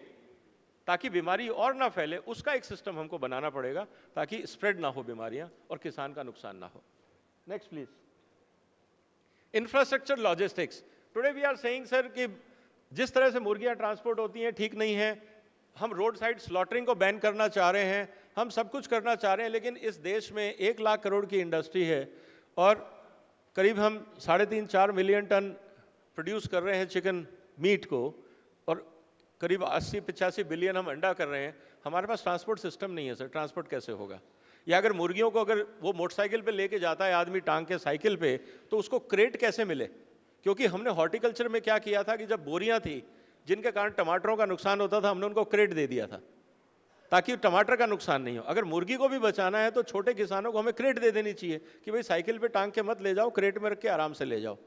ताकि बीमारी और ना फैले, उसका एक सिस्टम हमको बनाना पड़ेगा ताकि स्प्रेड ना हो बीमारियां और किसान का नुकसान ना हो. Next please. Infrastructure logistics. Today we are saying sir कि जिस तरह से मुर्गियां ट्रांसपोर्ट होती हैं ठीक नहीं है. हम रोड साइड स्लॉटरिंग को बैन करना चाह रहे हैं, हम सब कुछ करना चाह रहे हैं, लेकिन इस देश में 1 लाख करोड़ की इंडस्ट्री है और करीब हम 3.5-4 मिलियन टन प्रोड्यूस कर रहे हैं चिकन मीट को, और करीब 80-85 बिलियन हम अंडा कर रहे हैं. हमारे पास ट्रांसपोर्ट सिस्टम नहीं है सर. ट्रांसपोर्ट कैसे होगा? या अगर मुर्गियों को अगर वो मोटरसाइकिल पे लेके जाता है आदमी टांग के साइकिल पे, तो उसको क्रेट कैसे मिले? क्योंकि हमने हॉर्टिकल्चर में क्या किया था कि जब बोरियां थी जिनके कारण टमाटरों का नुकसान होता था, हमने उनको क्रेट दे दिया था ताकि टमाटर का नुकसान नहीं हो. अगर मुर्गी को भी बचाना है तो छोटे किसानों को हमें क्रेट दे देनी चाहिए कि भाई साइकिल पे टांग के मत ले जाओ, क्रेट में रख के आराम से ले जाओ.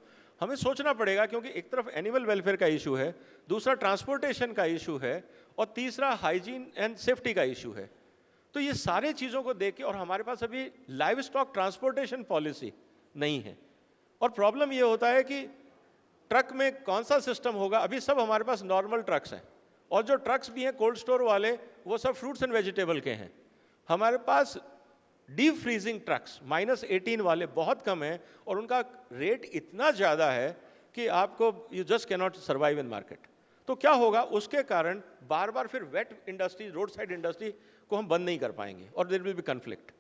हमें सोचना पड़ेगा, क्योंकि एक तरफ एनिमल वेलफेयर का इशू है, दूसरा ट्रांसपोर्टेशन का इशू है, और तीसरा हाइजीन एंड सेफ्टी का इशू है. तो ये सारे चीज़ों को देख के, और हमारे पास अभी लाइव स्टॉक ट्रांसपोर्टेशन पॉलिसी नहीं है. और प्रॉब्लम ये होता है कि ट्रक में कौन सा सिस्टम होगा. अभी सब हमारे पास नॉर्मल ट्रक्स हैं, और जो ट्रक्स भी हैं कोल्ड स्टोर वाले, वो सब फ्रूट्स एंड वेजिटेबल के हैं. हमारे पास डीप फ्रीजिंग ट्रक्स -18 वाले बहुत कम हैं, और उनका रेट इतना ज़्यादा है कि आपको you just cannot survive in market. तो क्या होगा? उसके कारण बार बार फिर wet industry, road side industry को हम बंद नहीं कर पाएंगे, और देयर विल बी कन्फ्लिक्ट.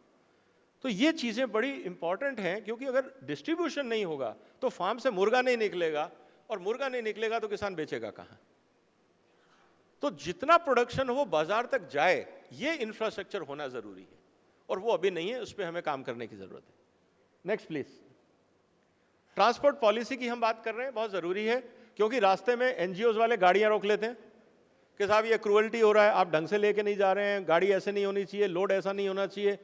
तो ये चीज़ें बड़ी इंपॉर्टेंट हैं, क्योंकि अगर डिस्ट्रीब्यूशन नहीं होगा तो फार्म से मुर्गा नहीं निकलेगा, और मुर्गा नहीं निकलेगा तो किसान बेचेगा कहाँ? तो जितना प्रोडक्शन हो बाजार तक जाए, ये इंफ्रास्ट्रक्चर होना जरूरी है, और वो अभी नहीं है. उस पर हमें काम करने की जरूरत है. Next please. ट्रांसपोर्ट पॉलिसी की हम बात कर रहे हैं, बहुत जरूरी है, क्योंकि रास्ते में एनजीओज वाले गाड़ियां रोक लेते हैं कि साहब ये क्रूअल्टी हो रहा है, आप ढंग से लेके नहीं जा रहे हैं, गाड़ी ऐसे नहीं होनी चाहिए, लोड ऐसा नहीं होना चाहिए.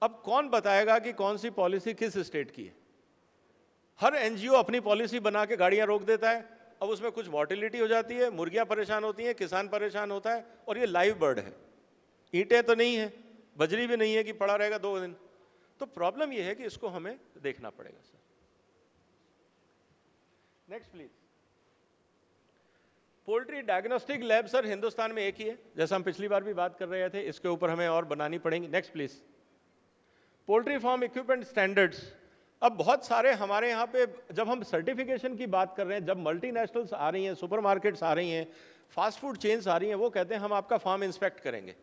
अब कौन बताएगा कि कौन सी पॉलिसी किस स्टेट की है? हर एनजीओ अपनी पॉलिसी बना के गाड़ियां रोक देता है. अब उसमें कुछ मॉर्टिलिटी हो जाती है, मुर्गियां परेशान होती हैं, किसान परेशान होता है, और ये लाइव बर्ड है. ईंटें तो नहीं है, बजरी भी नहीं है कि पड़ा रहेगा 2 दिन. तो प्रॉब्लम ये है कि इसको हमें देखना पड़ेगा sir. Next please. Poultry diagnostic lab sir Hindustan में एक ही है, जैसा हम पिछली बार भी बात कर रहे थे. इसके ऊपर हमें और बनानी पड़ेंगी. Next please. Poultry farm equipment standards. अब बहुत सारे हमारे यहाँ पे जब हम सर्टिफिकेशन की बात कर रहे हैं, जब मल्टीनेशनल्स आ रही हैं, सुपरमार्केट्स आ रही हैं, फास्ट फूड चेन्स आ रही हैं, वो कहते हैं हम आपका फार्म इंस्पेक्ट करेंगे.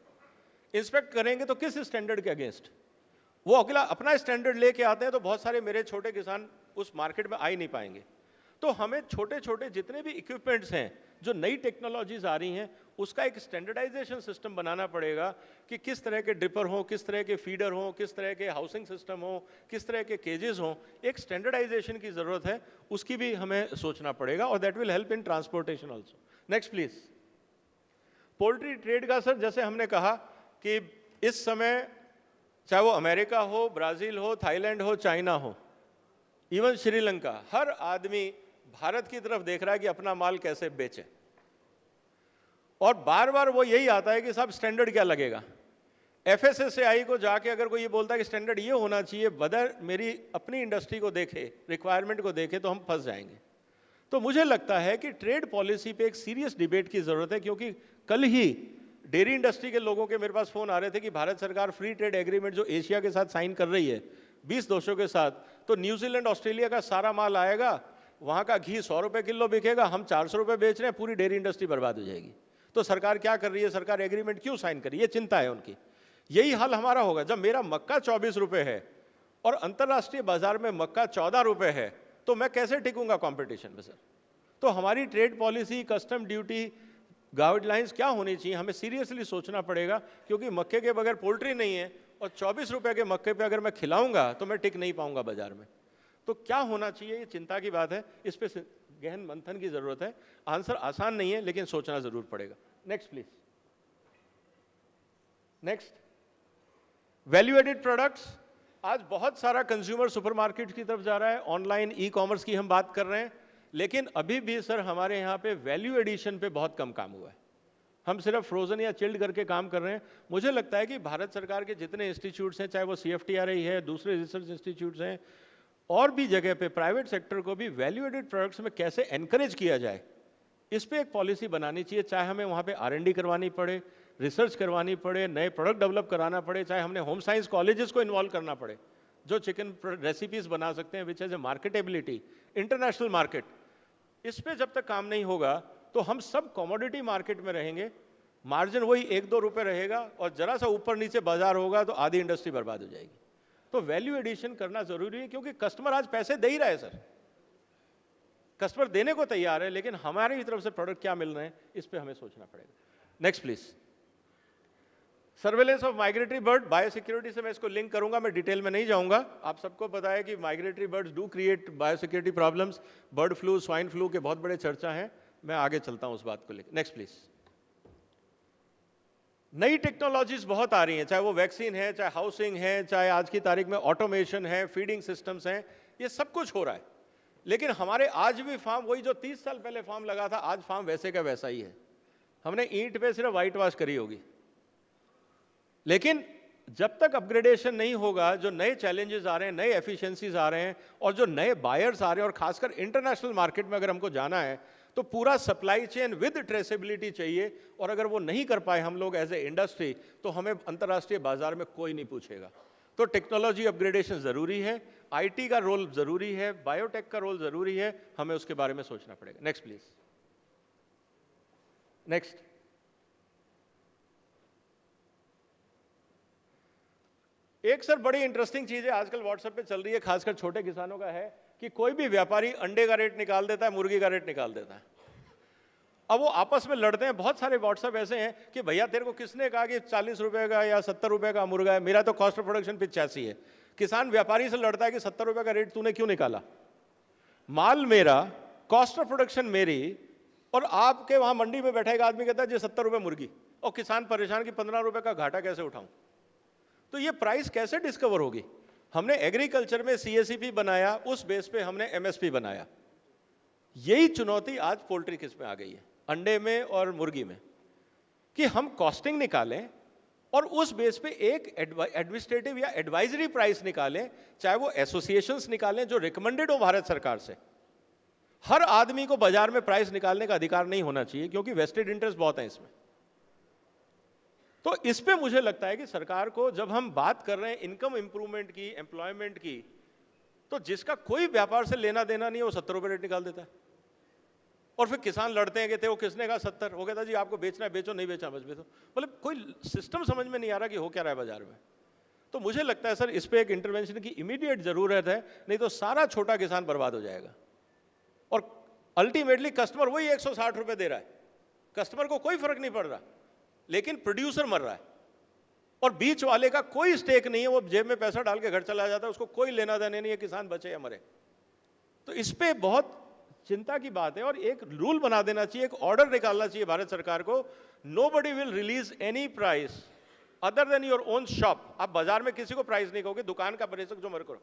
इंस्पेक्ट करेंगे तो किस स्टैंडर्ड के अगेंस्ट? वो अगला अपना स्टैंडर्ड लेके आते हैं, तो बहुत सारे मेरे छोटे किसान उस मार्केट में आ ही नहीं पाएंगे. तो हमें छोटे छोटे जितने भी इक्विपमेंट्स हैं, जो नई टेक्नोलॉजीज आ रही हैं, उसका एक स्टैंडर्डाइजेशन सिस्टम बनाना पड़ेगा कि किस तरह के ड्रिपर हों, किस तरह के फीडर हों, किस तरह के हाउसिंग सिस्टम हों, किस तरह के केजेस हों. एक स्टैंडर्डाइजेशन की ज़रूरत है, उसकी भी हमें सोचना पड़ेगा, और that will help in transportation also. Next please. Poultry trade का सर, जैसे हमने कहा कि इस समय चाहे वो अमेरिका हो, ब्राज़ील हो, थाईलैंड हो, चाइना हो, इवन श्रीलंका, हर आदमी भारत की तरफ देख रहा है कि अपना माल कैसे बेचे. और बार बार वो यही आता है कि साहब स्टैंडर्ड क्या लगेगा. एफएसएसएआई को जाके अगर कोई ये बोलता है कि स्टैंडर्ड ये होना चाहिए, बदर मेरी अपनी इंडस्ट्री को देखे, रिक्वायरमेंट को देखे, तो हम फंस जाएंगे. तो मुझे लगता है कि ट्रेड पॉलिसी पे एक सीरियस डिबेट की जरूरत है, क्योंकि कल ही डेयरी इंडस्ट्री के लोगों के मेरे पास फोन आ रहे थे कि भारत सरकार फ्री ट्रेड एग्रीमेंट जो एशिया के साथ साइन कर रही है 20 देशों के साथ, तो न्यूजीलैंड ऑस्ट्रेलिया का सारा माल आएगा, वहाँ का घी 100 रुपये किलो बिकेगा, हम 400 रुपये बेच रहे हैं, पूरी डेयरी इंडस्ट्री बर्बाद हो जाएगी। तो सरकार क्या कर रही है? सरकार एग्रीमेंट क्यों साइन कर रही है? ये चिंता है उनकी। यही हाल हमारा होगा। जब मेरा मक्का 24 रुपये है और अंतर्राष्ट्रीय बाजार में मक्का 14 रुपये है, तो मैं कैसे टिकूंगा कंपटीशन में सर? तो हमारी trade policy, custom duty, guidelines क्या होनी चाहिए, हमें सीरियसली सोचना पड़ेगा, क्योंकि मक्के के बगैर पोल्ट्री नहीं है, और 24 रुपये के मक्के पे अगर मैं खिलाऊंगा तो मैं टिक नहीं पाऊंगा बाजार में। तो क्या होना चाहिए, ये चिंता की बात है, इस पे गहन मंथन की जरूरत है। आंसर आसान नहीं है, लेकिन सोचना जरूर पड़ेगा। Next please. Next, value added products. आज बहुत सारा कंज्यूमर सुपरमार्केट की तरफ जा रहा है, ऑनलाइन ई कॉमर्स की हम बात कर रहे हैं, लेकिन अभी भी सर हमारे यहाँ पे वैल्यू एडिशन पे बहुत कम काम हुआ है। हम सिर्फ फ्रोजन या चिल्ड करके काम कर रहे हैं। मुझे लगता है कि भारत सरकार के जितने इंस्टीट्यूट्स हैं, चाहे वो CFTRI है, दूसरे रिसर्च इंस्टीट्यूट्स हैं, और भी जगह पे प्राइवेट सेक्टर को भी वैल्यू एडेड प्रोडक्ट्स में कैसे एनकरेज किया जाए, इस पे एक पॉलिसी बनानी चाहिए। चाहे हमें वहाँ पे R&D करवानी पड़े, रिसर्च करवानी पड़े, नए प्रोडक्ट डेवलप कराना पड़े, चाहे हमने होम साइंस कॉलेजेस को इन्वॉल्व करना पड़े, जो चिकन रेसिपीज बना सकते हैं which has a marketability, international market. इस पे जब तक काम नहीं होगा तो हम सब कमोडिटी मार्केट में रहेंगे, मार्जिन वही 1-2 रुपए रहेगा, और जरा सा ऊपर नीचे बाजार होगा तो आधी इंडस्ट्री बर्बाद हो जाएगी। तो वैल्यू एडिशन करना जरूरी है, क्योंकि कस्टमर आज पैसे दे ही रहा है सर, कस्टमर देने को तैयार है, लेकिन हमारी तरफ से प्रोडक्ट क्या मिल रहे हैं, इस पे हमें सोचना पड़ेगा। Next please. Surveillance of migratory bird, biosecurity से मैं इसको लिंक करूंगा, मैं डिटेल में नहीं जाऊंगा। आप सबको पता है कि migratory birds do create biosecurity problems, bird flu, swine flu के बहुत बड़े चर्चा हैं, मैं आगे चलता हूं उस बात को लेकर। Next please. नई टेक्नोलॉजीज बहुत आ रही हैं, चाहे वो वैक्सीन है, चाहे हाउसिंग है, चाहे आज की तारीख में ऑटोमेशन है, फीडिंग सिस्टम्स हैं, ये सब कुछ हो रहा है। लेकिन हमारे आज भी फार्म वही जो 30 साल पहले फार्म लगा था, आज फार्म वैसे का वैसा ही है। हमने ईंट पे सिर्फ व्हाइट वॉश करी होगी, लेकिन जब तक अपग्रेडेशन नहीं होगा, जो नए चैलेंजेस आ रहे हैं, नए एफिशिएंसीज आ रहे हैं, और जो नए बायर्स आ रहे हैं, और खासकर इंटरनेशनल मार्केट में अगर हमको जाना है, तो पूरा सप्लाई चेन विद ट्रेसेबिलिटी चाहिए। और अगर वो नहीं कर पाए हम लोग एज ए इंडस्ट्री, तो हमें अंतर्राष्ट्रीय बाजार में कोई नहीं पूछेगा। तो टेक्नोलॉजी अपग्रेडेशन जरूरी है, IT का रोल जरूरी है, बायोटेक का रोल जरूरी है, हमें उसके बारे में सोचना पड़ेगा। Next please. नेक्स्ट, एक सर बड़ी इंटरेस्टिंग चीज है आजकल व्हाट्सएप पे चल रही है, खासकर छोटे किसानों का है, कि कोई भी व्यापारी अंडे का रेट निकाल देता है, मुर्गी का रेट निकाल देता है। अब वो आपस में लड़ते हैं। बहुत सारे व्हाट्सएप ऐसे हैं कि भैया तेरे को किसने कहा कि 40 रुपए का या 70 रुपए का मुर्गा है, मेरा तो कॉस्ट ऑफ प्रोडक्शन 85 है। किसान व्यापारी से लड़ता है कि 70 रुपए का रेट तूने क्यों निकाला, माल मेरा, कॉस्ट ऑफ प्रोडक्शन मेरी, और आपके वहां मंडी में बैठा एक आदमी कहता है जी 70 रुपए मुर्गी, और किसान परेशान कि 15 रुपए का घाटा कैसे उठाऊं। तो ये प्राइस कैसे डिस्कवर होगी? हमने एग्रीकल्चर में CACP बनाया, उस बेस पे हमने MSP बनाया। यही चुनौती आज पोल्ट्री किस में आ गई है, अंडे में और मुर्गी में, कि हम कॉस्टिंग निकालें और उस बेस पे एक एडमिनिस्ट्रेटिव या एडवाइजरी प्राइस निकालें, चाहे वो एसोसिएशंस निकालें जो रिकमेंडेड हो भारत सरकार से। हर आदमी को बाजार में प्राइस निकालने का अधिकार नहीं होना चाहिए, क्योंकि वेस्टेड इंटरेस्ट बहुत है इसमें। तो इस पे मुझे लगता है कि सरकार को, जब हम बात कर रहे हैं इनकम इंप्रूवमेंट की, एम्प्लॉयमेंट की, तो जिसका कोई व्यापार से लेना देना नहीं है वो 70 रुपए रेट निकाल देता है, और फिर किसान लड़ते हैं कि वो किसने कहा 70, वो कहता जी आपको बेचना है बेचो, नहीं बेचना बच बेचो। मतलब कोई सिस्टम समझ में नहीं आ रहा कि हो क्या रहा है बाजार में। तो मुझे लगता है सर इस पे एक इंटरवेंशन की इमीडिएट जरूरत है, नहीं तो सारा छोटा किसान बर्बाद हो जाएगा, और अल्टीमेटली कस्टमर वही 160 रुपए दे रहा है, कस्टमर को कोई फर्क नहीं पड़ रहा, लेकिन प्रोड्यूसर मर रहा है, और बीच वाले का कोई स्टेक नहीं है, वो जेब में पैसा डाल के घर चला जाता है, उसको कोई लेना देना नहीं है किसान बचे या मरे। तो इस पे बहुत चिंता की बात है, और एक रूल बना देना चाहिए, एक ऑर्डर निकालना चाहिए भारत सरकार को, nobody will release any price other than your own shop. आप बाजार में किसी को प्राइस नहीं कहोगे, दुकान का बेशक जो मर करो,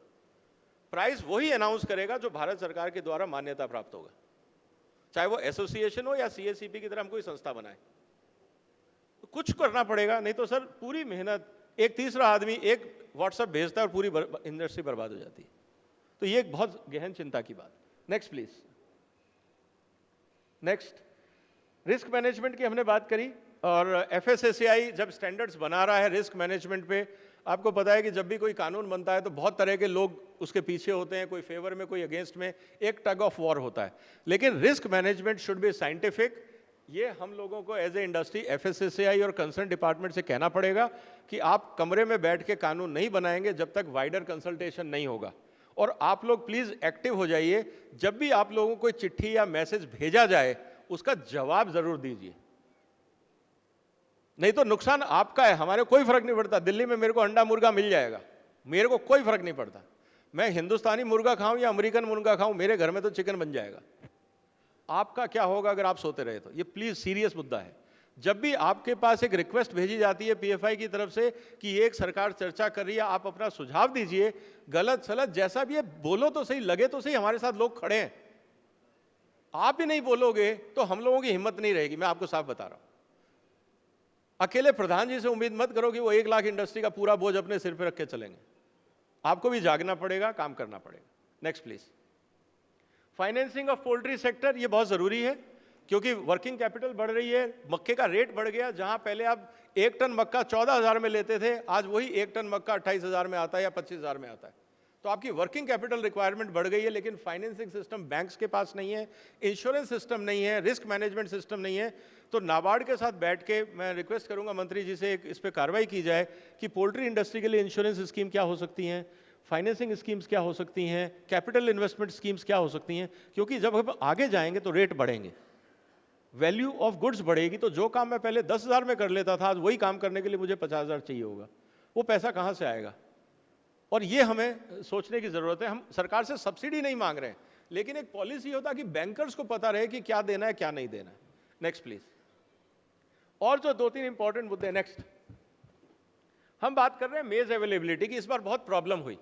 प्राइस वही अनाउंस करेगा जो भारत सरकार के द्वारा मान्यता प्राप्त होगा, चाहे वो एसोसिएशन हो या CACP की तरह हम कोई संस्था बनाए। तो कुछ करना पड़ेगा, नहीं तो सर पूरी मेहनत, एक तीसरा आदमी एक व्हाट्सएप भेजता है और पूरी इंडस्ट्री बर्बाद हो जाती है। तो ये एक बहुत गहन चिंता की बात। Next please. Next, risk management की हमने बात करी, और FSSAI जब स्टैंडर्ड्स बना रहा है रिस्क मैनेजमेंट पे, आपको पता है कि जब भी कोई कानून बनता है तो बहुत तरह के लोग उसके पीछे होते हैं, कोई फेवर में, कोई अगेंस्ट में, एक टग ऑफ वॉर होता है। लेकिन risk management should be scientific. ये हम लोगों को एज ए इंडस्ट्री FSSAI और कंसर्न डिपार्टमेंट से कहना पड़ेगा कि आप कमरे में बैठ के कानून नहीं बनाएंगे जब तक वाइडर कंसल्टेशन नहीं होगा। और आप लोग प्लीज एक्टिव हो जाइए, जब भी आप लोगों को कोई चिट्ठी या मैसेज भेजा जाए उसका जवाब जरूर दीजिए, नहीं तो नुकसान आपका है, हमारे कोई फर्क नहीं पड़ता। दिल्ली में मेरे को अंडा मुर्गा मिल जाएगा, मेरे को कोई फर्क नहीं पड़ता। मैं हिंदुस्तानी मुर्गा खाऊं या अमेरिकन मुर्गा खाऊं, मेरे घर में तो चिकन बन जाएगा। आपका क्या होगा अगर आप सोते रहे तो? ये प्लीज सीरियस मुद्दा है। जब भी आपके पास एक रिक्वेस्ट भेजी जाती है PFI की तरफ से कि एक सरकार चर्चा कर रही है, आप अपना सुझाव दीजिए, गलत सलत जैसा भी है बोलो तो सही, लगे तो सही, हमारे साथ लोग खड़े हैं। आप ही नहीं बोलोगे तो हम लोगों की हिम्मत नहीं रहेगी, मैं आपको साफ बता रहा हूं। अकेले प्रधान जी से उम्मीद मत करो कि वो 1 लाख इंडस्ट्री का पूरा बोझ अपने सिर पे रख के चलेंगे। आपको भी जागना पड़ेगा, काम करना पड़ेगा। Next please. Financing of poultry sector, ये बहुत जरूरी है क्योंकि वर्किंग कैपिटल बढ़ रही है, मक्के का रेट बढ़ गया। जहां पहले आप 1 टन मक्का 14,000 में लेते थे, आज वही 1 टन मक्का 28,000 में आता है या 25,000 में आता है। तो आपकी वर्किंग कैपिटल रिक्वायरमेंट बढ़ गई है, लेकिन फाइनेंसिंग सिस्टम बैंक्स के पास नहीं है, इंश्योरेंस सिस्टम नहीं है, रिस्क मैनेजमेंट सिस्टम नहीं है। तो नाबार्ड के साथ बैठ के मैं रिक्वेस्ट करूंगा मंत्री जी से इस पे कार्रवाई की जाए कि पोल्ट्री इंडस्ट्री के लिए इंश्योरेंस स्कीम क्या हो सकती हैं, फाइनेंसिंग स्कीम्स क्या हो सकती हैं, कैपिटल इन्वेस्टमेंट स्कीम्स क्या हो सकती हैं। क्योंकि जब हम आगे जाएंगे तो रेट बढ़ेंगे, वैल्यू ऑफ गुड्स बढ़ेगी। तो जो काम मैं पहले 10,000 में कर लेता था, आज वही काम करने के लिए मुझे 50,000 चाहिए होगा। वो पैसा कहाँ से आएगा? और ये हमें सोचने की जरूरत है। हम सरकार से सब्सिडी नहीं मांग रहे हैं, लेकिन एक पॉलिसी होता कि बैंकर्स को पता रहे कि क्या देना है क्या नहीं देना है। Next please. और जो 2-3 इंपॉर्टेंट मुद्दे। नेक्स्ट, हम बात कर रहे हैं मेज अवेलेबिलिटी की। इस बार बहुत प्रॉब्लम हुई।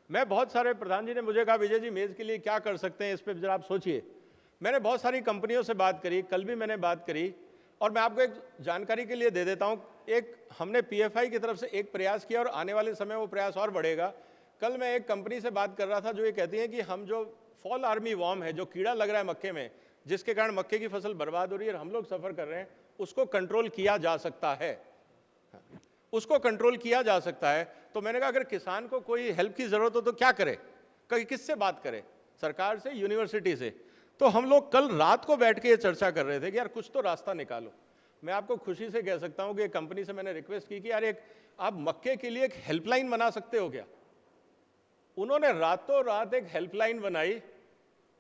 मैं बहुत सारे, प्रधान जी ने मुझे कहा विजय जी मेज के लिए क्या कर सकते हैं, इस पर जरा आप सोचिए। मैंने बहुत सारी कंपनियों से बात करी, कल भी मैंने बात करी, और मैं आपको एक जानकारी के लिए दे देता हूं। एक हमने PFI की तरफ से एक प्रयास किया और आने वाले समय वो प्रयास और बढ़ेगा। कल मैं एक कंपनी से बात कर रहा था जो ये कहती है कि हम जो फॉल आर्मी वॉर्म है, जो कीड़ा लग रहा है मक्के में, जिसके कारण मक्के की फसल बर्बाद हो रही है और हम लोग सफर कर रहे हैं, उसको कंट्रोल किया जा सकता है, उसको कंट्रोल किया जा सकता है। तो मैंने कहा अगर किसान को कोई हेल्प की जरूरत हो तो क्या करे, किससे बात करे? सरकार से, यूनिवर्सिटी से। तो हम लोग कल रात को बैठ के ये चर्चा कर रहे थे कि यार कुछ तो रास्ता निकालो। मैं आपको खुशी से कह सकता हूं कि एक कंपनी से मैंने रिक्वेस्ट की कि यार एक आप मक्के के लिए एक हेल्पलाइन बना सकते हो क्या? उन्होंने रातों रात एक हेल्पलाइन बनाई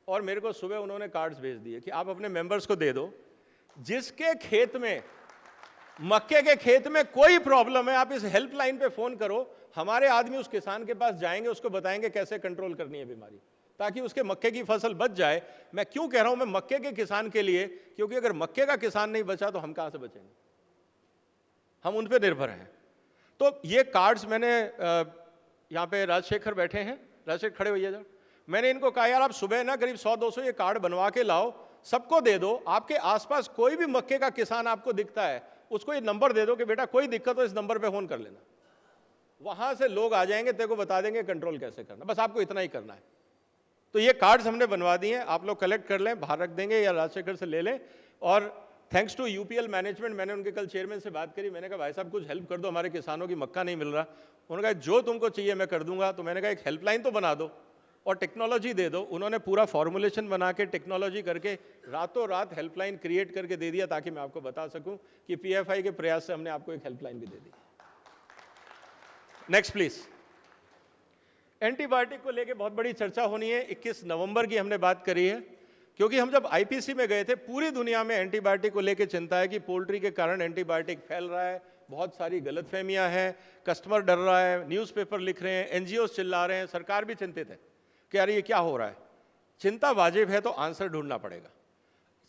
और मेरे को सुबह उन्होंने कार्ड्स भेज दिए कि आप अपने मेंबर्स को दे दो, जिसके खेत में, मक्के के खेत में कोई प्रॉब्लम है, आप इस हेल्पलाइन पे फोन करो, हमारे आदमी उस किसान के पास जाएंगे, उसको बताएंगे कैसे कंट्रोल करनी है बीमारी, ताकि उसके मक्के की फसल बच जाए। मैं क्यों कह रहा हूं मैं मक्के के किसान के लिए? क्योंकि अगर मक्के का किसान नहीं बचा तो हम कहां से बचेंगे? हम उन पे निर्भर हैं। तो ये कार्ड्स मैंने यहां पे राजशेखर बैठे हैं, राजशेखर खड़े होइए जरा। मैंने इनको कहा यार आप सुबह ना करीब 100-200 ये कार्ड बनवा के लाओ, सबको दे दो। आपके आसपास कोई भी मक्के का किसान आपको दिखता है, उसको ये नंबर दे दो कि बेटा कोई दिक्कत हो इस नंबर पे फोन कर लेना। वहां से लोग आ जाएंगे, तेरे को बता देंगे कंट्रोल कैसे करना। बस आपको इतना ही करना है। तो ये कार्ड्स हमने बनवा दिए हैं, आप लोग कलेक्ट कर लें, बाहर रख देंगे या राजशेखर से ले लें। और थैंक्स टू UPL मैनेजमेंट, मैंने उनके कल चेयरमैन से बात करी। मैंने कहा भाई साहब कुछ हेल्प कर दो, हमारे किसानों की मक्का नहीं मिल रहा। उन्होंने कहा जो तुमको चाहिए मैं कर दूंगा। तो मैंने कहा एक हेल्पलाइन तो बना दो और टेक्नोलॉजी दे दो। उन्होंने पूरा फॉर्मुलेशन बना के टेक्नोलॉजी करके रातों रात हेल्पलाइन क्रिएट करके दे दिया, ताकि मैं आपको बता सकूं कि PFI के प्रयास से हमने आपको एक हेल्पलाइन भी दे दी। Next please. एंटीबायोटिक को लेके बहुत बड़ी चर्चा होनी है। 21 नवंबर की हमने बात करी है, क्योंकि हम जब IPC में गए थे, पूरी दुनिया में एंटीबायोटिक को लेके चिंता है कि पोल्ट्री के कारण एंटीबायोटिक फैल रहा है, बहुत सारी गलतफहमियां हैं, कस्टमर डर रहा है, न्यूज़पेपर लिख रहे हैं, NGOs चिल्ला रहे हैं, सरकार भी चिंतित है कि यार ये क्या हो रहा है। चिंता वाजिब है तो आंसर ढूंढना पड़ेगा।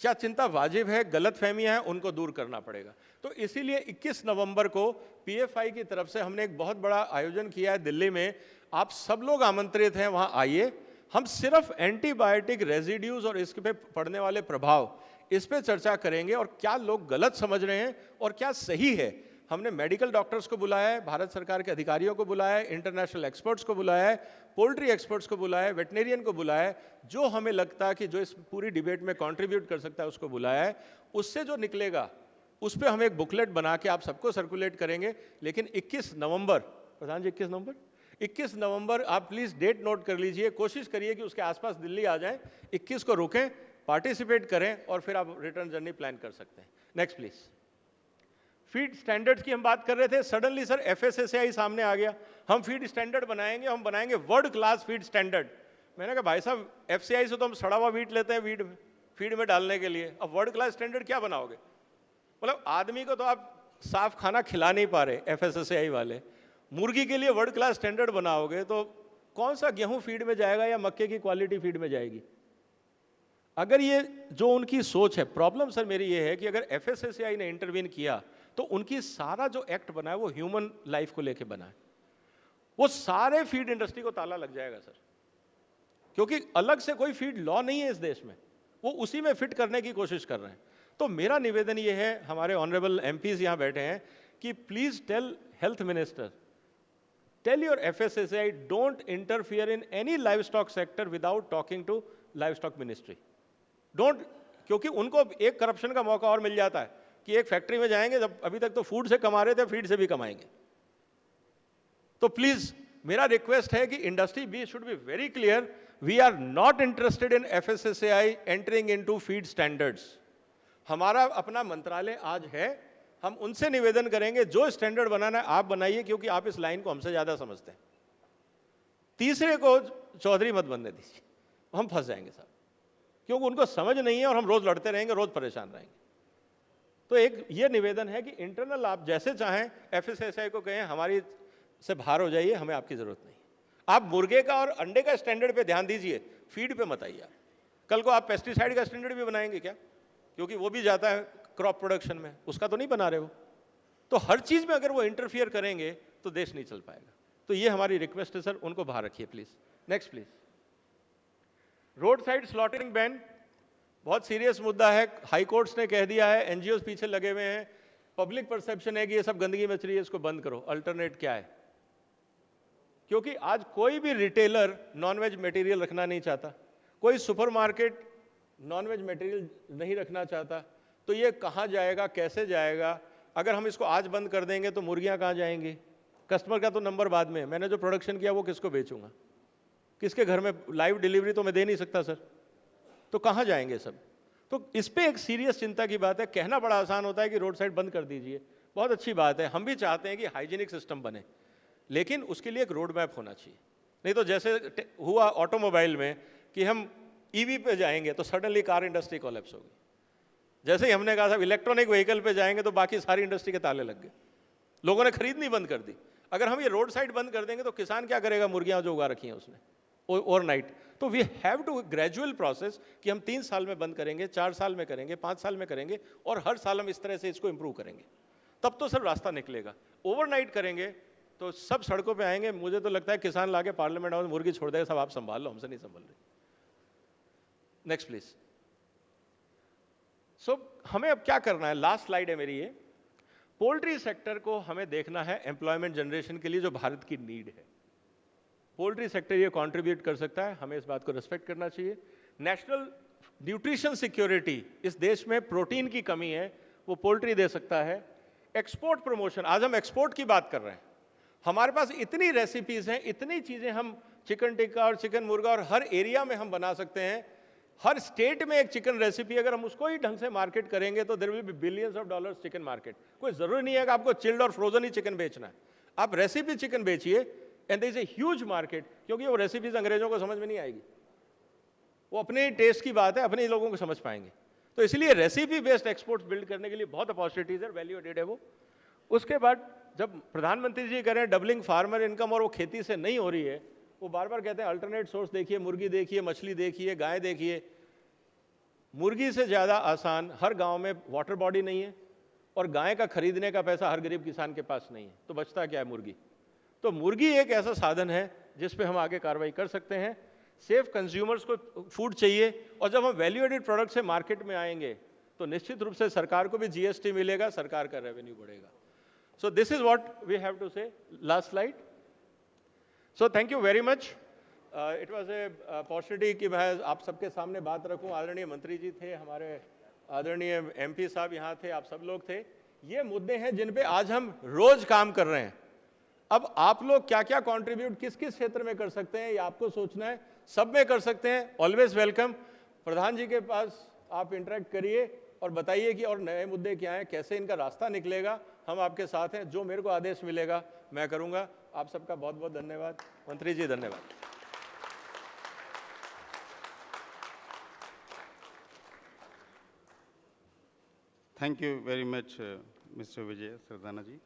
क्या चिंता वाजिब है, गलतफहमियां हैं, उनको दूर करना पड़ेगा। तो इसीलिए 21 नवंबर को PFI की तरफ से हमने एक बहुत बड़ा आयोजन किया है दिल्ली में। आप सब लोग आमंत्रित हैं, वहां आइए। हम सिर्फ एंटीबायोटिक रेजिड्यूज और इसके पे पड़ने वाले प्रभाव, इस पे चर्चा करेंगे और क्या लोग गलत समझ रहे हैं और क्या सही है। हमने मेडिकल डॉक्टर्स को बुलाया है, भारत सरकार के अधिकारियों को बुलाया है, इंटरनेशनल एक्सपर्ट्स को बुलाया है, पोल्ट्री एक्सपर्ट्स को बुलाया है, वेटनेरियन को बुलाया है। जो हमें लगता है कि जो इस पूरी डिबेट में कंट्रीब्यूट कर सकता है उसको बुलाया है। उससे जो निकलेगा उस पर हम एक बुकलेट बना के आप सबको सर्कुलेट करेंगे। लेकिन 21 नवंबर प्रधान जी 21 नवंबर, 21 नवंबर आप प्लीज डेट नोट कर लीजिए, कोशिश करिए कि उसके आसपास दिल्ली आ जाएं, 21 को रुकें, पार्टिसिपेट करें और फिर आप रिटर्न जर्नी प्लान कर सकते हैं। Next please. फीड स्टैंडर्ड्स की हम बात कर रहे थे, सडनली सर FSSAI सामने आ गया, हम फीड स्टैंडर्ड बनाएंगे, हम बनाएंगे वर्ल्ड क्लास फीड स्टैंडर्ड। मैंने कहा भाई साहब FCI से तो हम सड़ा हुआ वीट लेते हैं फीड में डालने के लिए, अब वर्ल्ड क्लास स्टैंडर्ड क्या बनाओगे? मतलब आदमी को तो आप साफ खाना खिला नहीं पा रहे FSSAI वाले, मुर्गी के लिए वर्ल्ड क्लास स्टैंडर्ड बनाओगे तो कौन सा गेहूं फीड में जाएगा या मक्के की क्वालिटी फीड में जाएगी? अगर ये जो उनकी सोच है, प्रॉब्लम सर मेरी ये है कि अगर FSSAI ने इंटरवीन किया तो उनकी सारा जो एक्ट बना है वो ह्यूमन लाइफ को लेके बना है, वो सारे फीड इंडस्ट्री को ताला लग जाएगा सर, क्योंकि अलग से कोई फीड लॉ नहीं है इस देश में, वो उसी में फिट करने की कोशिश कर रहे हैं। तो मेरा निवेदन ये है, हमारे ऑनरेबल MPs यहाँ बैठे हैं, कि please tell health minister, tell your FSSAI don't interfere in any livestock sector without talking to livestock ministry. Don't, क्योंकि उनको एक करप्शन का मौका और मिल जाता है कि एक फैक्ट्री में जाएंगे, जब अभी तक तो फूड से कमा रहे थे, फीड से भी कमाएंगे। तो प्लीज मेरा रिक्वेस्ट है कि industry be should be very clear, we are not interested in FSSAI entering into feed standards. हमारा अपना मंत्रालय आज है, हम उनसे निवेदन करेंगे जो स्टैंडर्ड बनाना है आप बनाइए, क्योंकि आप इस लाइन को हमसे ज्यादा समझते हैं। तीसरे को चौधरी मत बनने दीजिए, हम फंस जाएंगे साहब, क्योंकि उनको समझ नहीं है और हम रोज लड़ते रहेंगे, रोज परेशान रहेंगे। तो एक ये निवेदन है कि इंटरनल आप जैसे चाहें FSSAI को कहें हमारी से बाहर हो जाइए, हमें आपकी जरूरत नहीं। आप मुर्गे का और अंडे का स्टैंडर्ड पे ध्यान दीजिए, फीड पे मत आइए। कल को आप पेस्टिसाइड का स्टैंडर्ड भी बनाएंगे क्या? क्योंकि वो भी जाता है क्रॉप प्रोडक्शन में, उसका तो नहीं बना रहे हो। तो हर चीज में अगर वो इंटरफियर करेंगे तो देश नहीं चल पाएगा। तो ये हमारी रिक्वेस्ट है सर, उनको बाहर रखिए please. Next please. Road side slaughtering ban बहुत सीरियस मुद्दा है, हाई कोर्ट्स ने कह दिया है, NGOs पीछे लगे हुए हैं, पब्लिक परसेप्शन है कि ये सब गंदगी मच रही है, इसको बंद करो। अल्टरनेट क्या है? क्योंकि आज कोई भी रिटेलर नॉनवेज मटेरियल रखना नहीं चाहता, कोई सुपरमार्केट नॉनवेज मटेरियल नहीं रखना चाहता, तो ये कहाँ जाएगा, कैसे जाएगा? अगर हम इसको आज बंद कर देंगे तो मुर्गियाँ कहाँ जाएंगी? कस्टमर का तो नंबर बाद में, मैंने जो प्रोडक्शन किया वो किसको बेचूंगा? किसके घर में? लाइव डिलीवरी तो मैं दे नहीं सकता सर, तो कहाँ जाएंगे सब? तो इस पे एक सीरियस चिंता की बात है। कहना बड़ा आसान होता है कि रोड साइड बंद कर दीजिए, बहुत अच्छी बात है, हम भी चाहते हैं कि हाइजीनिक सिस्टम बने, लेकिन उसके लिए एक रोड मैप होना चाहिए। नहीं तो जैसे हुआ ऑटोमोबाइल में कि हम EV पे जाएंगे तो सडनली कार इंडस्ट्री कोलैप्स होगी। जैसे ही हमने कहा साहब इलेक्ट्रॉनिक व्हीकल पे जाएंगे तो बाकी सारी इंडस्ट्री के ताले लग गए, लोगों ने खरीदनी बंद कर दी। अगर हम ये रोड साइड बंद कर देंगे तो किसान क्या करेगा? मुर्गियां जो उगा रखी हैं उसने ओवरनाइट। तो we have to gradual process कि हम 3 साल में बंद करेंगे, 4 साल में करेंगे, 5 साल में करेंगे, और हर साल हम इस तरह से इसको इंप्रूव करेंगे, तब तो सर रास्ता निकलेगा। ओवरनाइट करेंगे तो सब सड़कों पे आएंगे। मुझे तो लगता है किसान लाके पार्लियामेंट हाउस मुर्गी छोड़ देगा, सब आप संभाल लो, हमसे नहीं संभाल रहे। Next please. सो हमें अब क्या करना है? लास्ट स्लाइड है मेरी ये। पोल्ट्री सेक्टर को हमें देखना है एम्प्लॉयमेंट जनरेशन के लिए जो भारत की नीड है। पोल्ट्री सेक्टर ये कंट्रीब्यूट कर सकता है, हमें इस बात को रिस्पेक्ट करना चाहिए। नेशनल न्यूट्रिशन सिक्योरिटी, इस देश में प्रोटीन की कमी है, वो पोल्ट्री दे सकता है। एक्सपोर्ट प्रमोशन, आज हम एक्सपोर्ट की बात कर रहे हैं, हमारे पास इतनी रेसिपीज हैं, इतनी चीजें हम चिकन टिक्का और चिकन मुर्गा और हर एरिया में हम बना सकते हैं। हर स्टेट में एक चिकन रेसिपी, अगर हम उसको ही ढंग से मार्केट करेंगे तो there will be billions of dollars chicken market. कोई जरूरी नहीं है कि आपको चिल्ड और फ्रोजन ही चिकन बेचना है, आप रेसिपी चिकन बेचिए and there is a huge market. क्योंकि वो रेसिपीज अंग्रेजों को समझ में नहीं आएगी, वो अपने टेस्ट की बात है, अपने ही लोगों को समझ पाएंगे। तो इसलिए रेसिपी बेस्ड एक्सपोर्ट्स बिल्ड करने के लिए बहुत अपॉर्चुनिटीज है, वैल्यू एडेड है वो। उसके बाद जब प्रधानमंत्री जी कह रहे हैं डबलिंग फार्मर इनकम और वो खेती से नहीं हो रही है, वो बार बार कहते हैं अल्टरनेट सोर्स देखिए, मुर्गी देखिए, मछली देखिए, गाय देखिए। मुर्गी से ज़्यादा आसान, हर गांव में वाटर बॉडी नहीं है और गाय का खरीदने का पैसा हर गरीब किसान के पास नहीं है, तो बचता क्या है? मुर्गी। तो मुर्गी एक ऐसा साधन है जिस पे हम आगे कार्रवाई कर सकते हैं। सेफ कंज्यूमर्स को फूड चाहिए, और जब हम वैल्यू एडेड प्रोडक्ट से मार्केट में आएंगे तो निश्चित रूप से सरकार को भी GST मिलेगा, सरकार का रेवेन्यू बढ़ेगा। So this is what we have to say. Last slide. So thank you very much. It was a opportunity कि मैं आप सबके सामने बात रखूं। आदरणीय मंत्री जी थे, हमारे आदरणीय MP साहब यहाँ थे, आप सब लोग थे। ये मुद्दे हैं जिन पे आज हम रोज काम कर रहे हैं। अब आप लोग क्या क्या कंट्रीब्यूट किस किस क्षेत्र में कर सकते हैं ये आपको सोचना है, सब में कर सकते हैं, ऑलवेज वेलकम। प्रधान जी के पास आप इंटरेक्ट करिए और बताइए कि और नए मुद्दे क्या हैं, कैसे इनका रास्ता निकलेगा, हम आपके साथ हैं, जो मेरे को आदेश मिलेगा मैं करूंगा। आप सबका बहुत बहुत धन्यवाद। मंत्री जी धन्यवाद। Thank you very much, Mr. Vijay Sardana ji.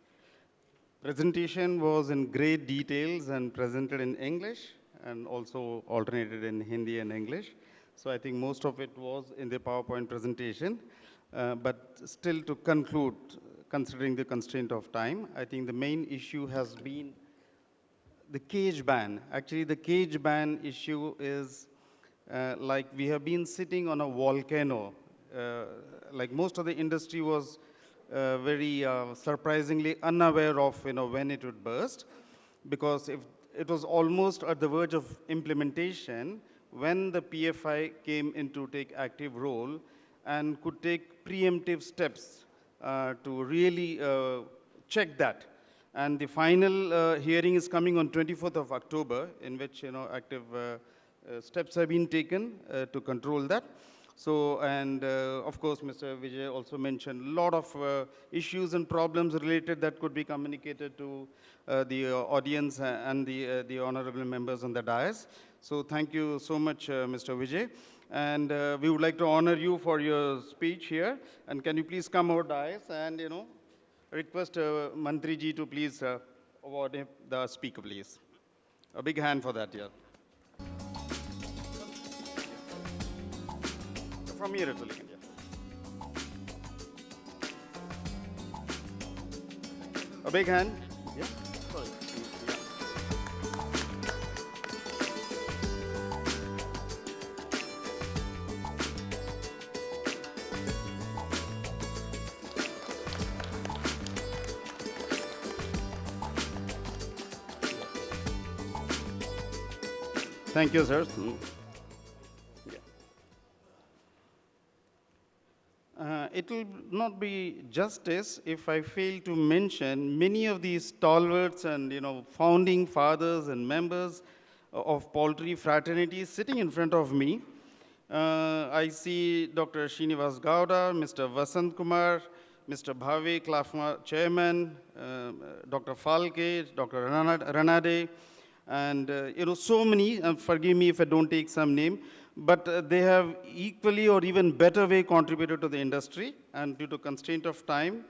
Presentation was in great details and presented in English and also alternated in Hindi and English. So I think most of it was in the PowerPoint presentation. But still to conclude, considering the constraint of time, I think the main issue has been the cage ban. Actually, the cage ban issue is like we have been sitting on a volcano. Like most of the industry was very surprisingly unaware of when it would burst, because if it was almost at the verge of implementation when the PFI came in to take active role and could take preemptive steps to really check that. And the final hearing is coming on 24th of October, in which active steps have been taken to control that. So, and of course, Mr. Vijay also mentioned a lot of issues and problems related that could be communicated to the audience and the honorable members on the dais. So thank you so much, Mr. Vijay. And we would like to honor you for your speech here. And can you please come over dais and, request Mantri ji to please award the speaker, please. A big hand for that, yeah. From here to India. A big hand. Yeah. Sorry. Yeah. Thank you, sir. It will not be justice if I fail to mention many of these stalwarts and founding fathers and members of poultry fraternities sitting in front of me. I see Dr. Srinivas Gowda, Mr. Vasant Kumar, Mr. Bhave, CLAFMA chairman, Dr. Falke, Dr. Ranade, and so many. Forgive me if I don't take some name. But they have equally or even better way contributed to the industry, and due to constraint of time,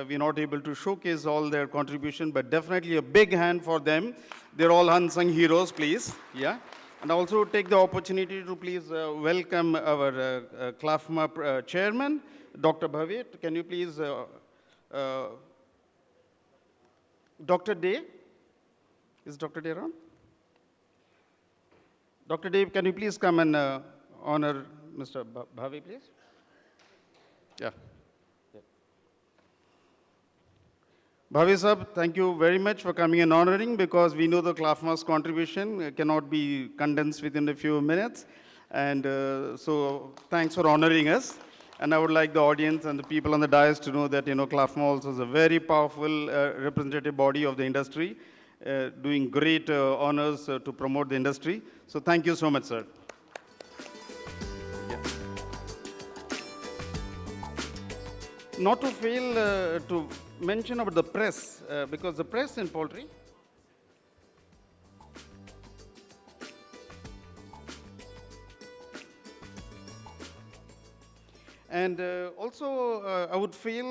we're not able to showcase all their contribution, but definitely a big hand for them. They're all unsung heroes, please. Yeah. And also take the opportunity to please welcome our CLAFMA chairman, Dr. Bhavit. Can you please, Dr. Day? Is Dr. Day around? Dr. Dave, can you please come and honor Mr. Bhavi, please? Yeah. Bhavi Sahab, thank you very much for coming and honoring, because we know the CLAFMA's contribution cannot be condensed within a few minutes. And so thanks for honoring us. And I would like the audience and the people on the dais to know that CLAFMA also is a very powerful representative body of the industry, doing great honors to promote the industry. So thank you so much, sir. Yeah. Not to fail to mention about the press, because the press in poultry, and also I would fail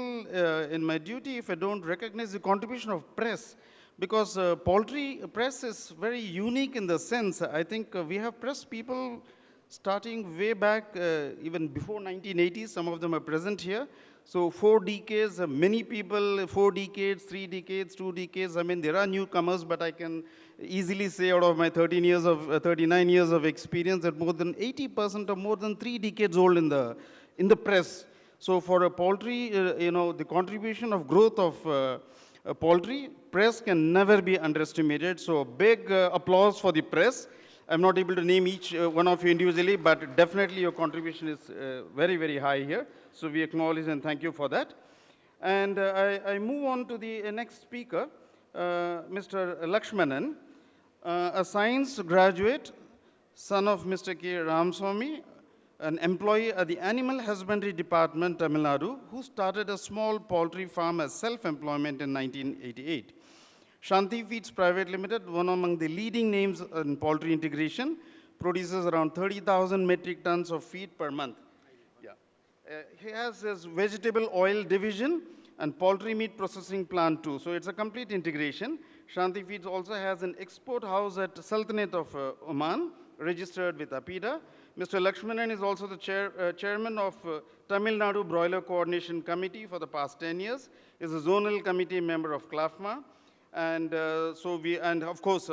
in my duty if I don't recognize the contribution of press. Because poultry press is very unique in the sense, I think we have press people starting way back, even before 1980s, some of them are present here. So 4 decades, many people, 4 decades, 3 decades, 2 decades, I mean, there are newcomers, but I can easily say out of my 39 years of experience that more than 80% are more than 3 decades old in the press. So for a poultry, the contribution of growth of poultry, press can never be underestimated. So big applause for the press. I'm not able to name each one of you individually, but definitely your contribution is very, very high here. So we acknowledge and thank you for that. And I move on to the next speaker. Mr. Lakshmanan, a science graduate, son of Mr. K. Ramaswamy, an employee at the Animal Husbandry Department, Tamil Nadu, who started a small poultry farm as self-employment in 1988. Shanti Feeds Private Limited, one among the leading names in poultry integration, produces around 30,000 metric tons of feed per month. Yeah. He has his vegetable oil division and poultry meat processing plant too. So it's a complete integration. Shanti Feeds also has an export house at Sultanate of Oman, registered with APIDA. Mr. Lakshmanan is also the chairman of Tamil Nadu Broiler Coordination Committee for the past 10 years. Is a zonal committee member of CLAFMA. And and of course,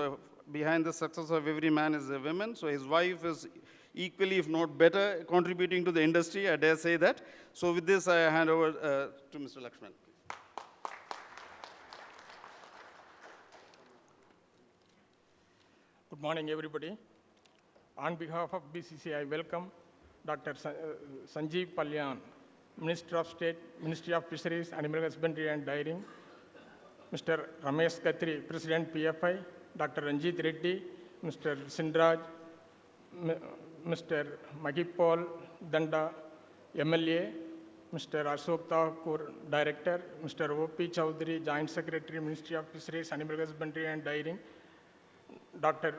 behind the success of every man is a woman. So his wife is equally, if not better, contributing to the industry, I dare say that. So with this, I hand over to Mr. Lakshman. Good morning, everybody. On behalf of BCC, I welcome Dr. Sanjeev Palyan, Minister of State, Ministry of Fisheries, Animal Husbandry and Dairying, Mr. Ramesh Khatri, President PFI, Dr. Ranjit Reddy, Mr. Sindraj, Mr. Magipal Danda, MLA, Mr. Ashok Thakur, Director, Mr. O.P. Chowdhury, Joint Secretary, Ministry of Fisheries, Animal Husbandry and Dairying, Dr.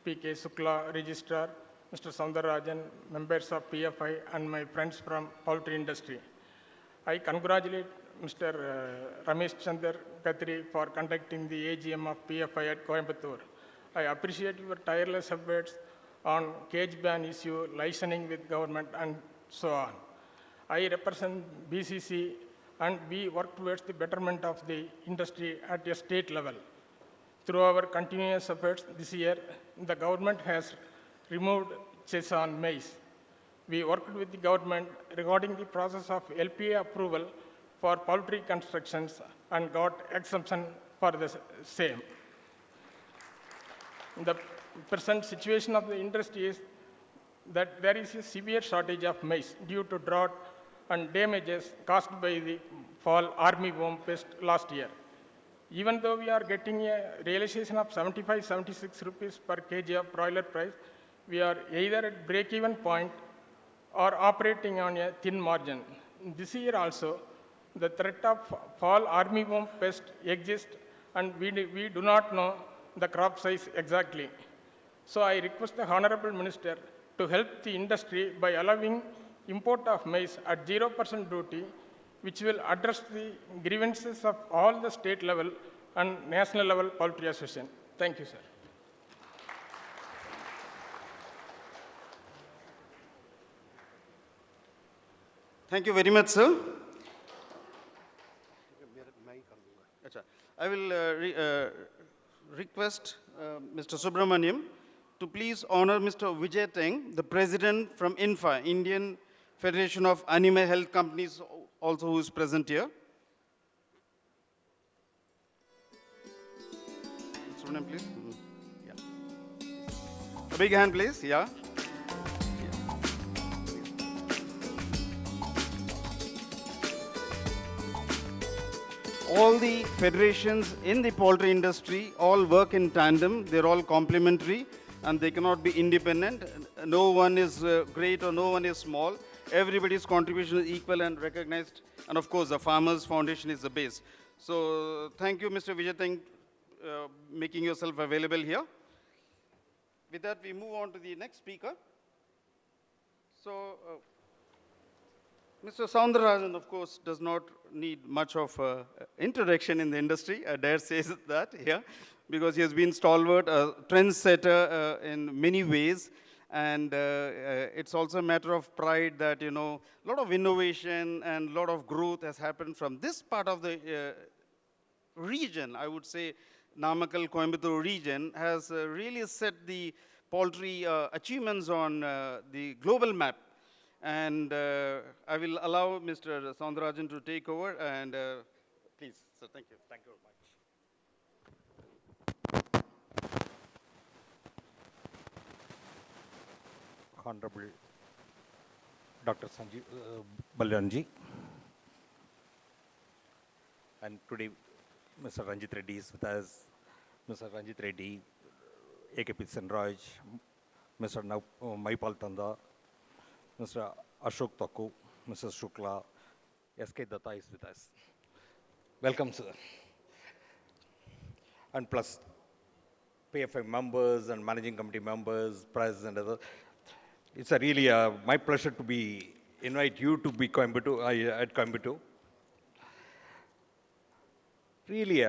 P.K. Sukla, Registrar, Mr. Soundarajan, members of PFI, and my friends from poultry industry. I congratulate Mr. Ramesh Chandra Khatri for conducting the AGM of PFI at Coimbatore. I appreciate your tireless efforts on cage ban issue, licensing with government, and so on. I represent BCC, and we work towards the betterment of the industry at a state level. Through our continuous efforts this year, the government has removed cess on maize. We worked with the government regarding the process of LPA approval for poultry constructions and got exemption for the same. The present situation of the industry is that there is a severe shortage of maize due to drought and damages caused by the fall armyworm pest last year. Even though we are getting a realization of 75-76 rupees per kg of broiler price, we are either at break-even point or operating on a thin margin. This year also, the threat of fall armyworm pest exists, and we do not know the crop size exactly. So I request the Honorable Minister to help the industry by allowing import of maize at 0% duty, which will address the grievances of all the state level and national level poultry association. Thank you, sir. Thank you very much, sir. I will request Mr. Subramaniam to please honor Mr. Vijay Teng, the president from INFA, Indian Federation of Animal Health Companies, also who is present here. Subramaniam, please. Yeah. A big hand, please. Yeah. All the federations in the poultry industry all work in tandem. They're all complementary and they cannot be independent. No one is great or no one is small. Everybody's contribution is equal and recognized. And of course, the Farmers Foundation is the base. So thank you, Mr. Vijay Teng, making yourself available here. With that, we move on to the next speaker. So, Mr. Soundarajan, of course, does not need much of introduction in the industry, I dare say that here, because he has been stalwart, a trendsetter in many ways, and it's also a matter of pride that, you know, a lot of innovation and a lot of growth has happened from this part of the region. I would say Namakkal, Coimbatore region has really set the poultry achievements on the global map. And I will allow Mr. Soundarajan to take over, and please, sir, thank you. Thank you very much. Honorable Dr. Sanjeev Balyanji, and today Mr. Ranjit Reddy is with us. Mr. Ranjit Reddy, AKP Senraj, Mr. Maipal Tanda, Mr. Ashok Taku, Mr. Shukla, SK Datta is with us. Welcome, sir. And plus, PFI members and managing committee members, press and others. It's a really my pleasure to invite you to be Coimbatore, at Coimbatore. Really,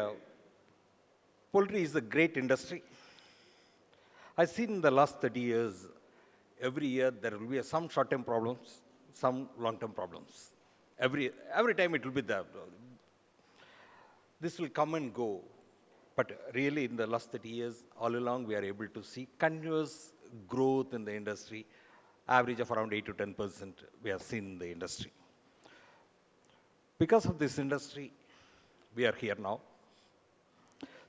poultry is a great industry. I've seen in the last 30 years, every year there will be some short-term problems, some long-term problems. Every time it will be there. This will come and go. But really, in the last 30 years, all along, we are able to see continuous growth in the industry, average of around 8 to 10% we have seen in the industry. Because of this industry, we are here now.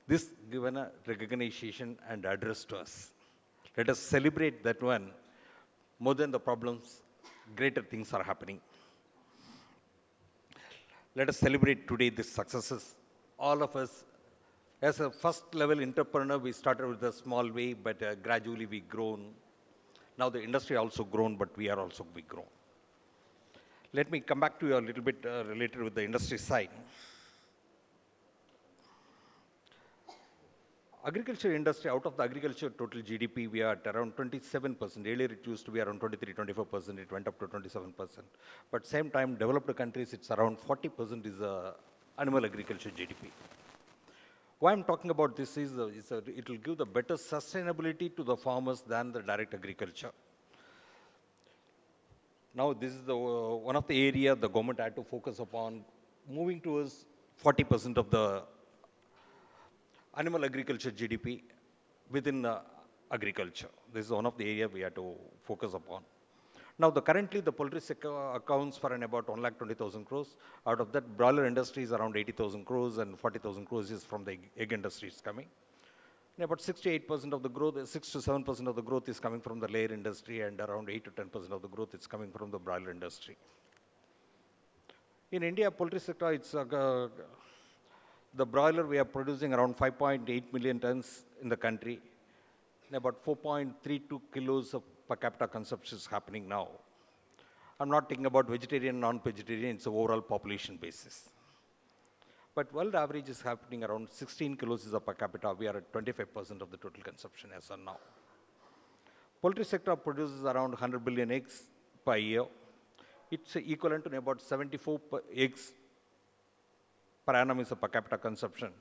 This given a recognition and address to us. Let us celebrate that one. More than the problems, greater things are happening. Let us celebrate today these successes. All of us, as a first level entrepreneur, we started with a small way, but gradually we grown. Now the industry also grown, but we are also grown. Let me come back to you a little bit related with the industry side. Agriculture industry, out of the agriculture total GDP, we are at around 27%. Earlier it used to be around 23-24%. It went up to 27%. But same time, developed countries, it's around 40% is animal agriculture GDP. Why I'm talking about this is it will give the better sustainability to the farmers than the direct agriculture. Now this is the one of the area the government had to focus upon, moving towards 40% of the animal agriculture GDP within agriculture. This is one of the areas we have to focus upon. Now, currently the poultry sector accounts for about 1,20,000 crores. Out of that, broiler industry is around 80,000 crores and 40,000 crores is from the egg industry is coming. And about 6 to 8% of the growth, 6 to 7% of the growth is coming from the layer industry, and around 8 to 10% of the growth is coming from the broiler industry. In India, poultry sector, it's the broiler we are producing around 5.8 million tons in the country, and about 4.32 kilos of per capita consumption is happening now. I'm not thinking about vegetarian, non-vegetarian, it's an overall population basis. But world average is happening around 16 kilos is a per capita. We are at 25% of the total consumption as of now. Poultry sector produces around 100 billion eggs per year. It's equivalent to about 74 eggs per annum is a per capita consumption.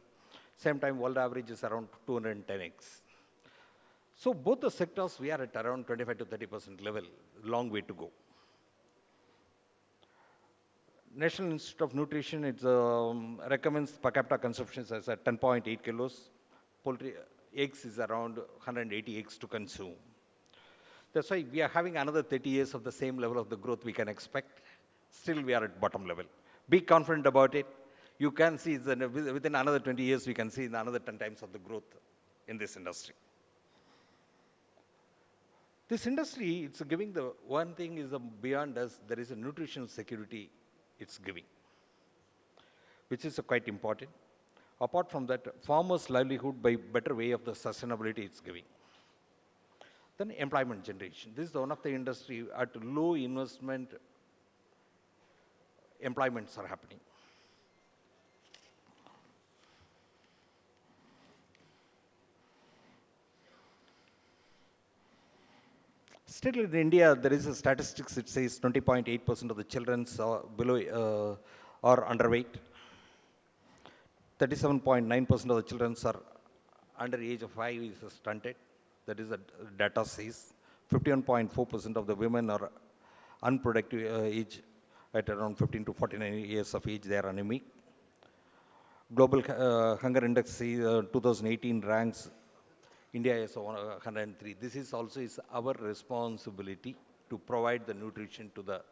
Same time, world average is around 210 eggs. So both the sectors, we are at around 25 to 30% level, long way to go. National Institute of Nutrition, it recommends per capita consumption as at 10.8 kilos. Poultry eggs is around 180 eggs to consume. That's why we are having another 30 years of the same level of the growth we can expect. Still, we are at bottom level. Be confident about it. You can see within another 20 years, we can see another 10 times of the growth in this industry. This industry, it's giving the one thing is beyond us, there is a nutritional security it's giving, which is quite important. Apart from that, farmers' livelihood by better way of the sustainability it's giving. Then employment generation. This is one of the industry at low investment, employments are happening. Still in India, there is a statistics, it says 20.8% of the children are underweight. 37.9% of the children are under age of 5 is stunted. That is the data says. 51.4% of the women are unproductive age at around 15 to 49 years of age, they are anemic. Global Hunger Index 2018 ranks India is 103. This is also our responsibility to provide the nutrition to the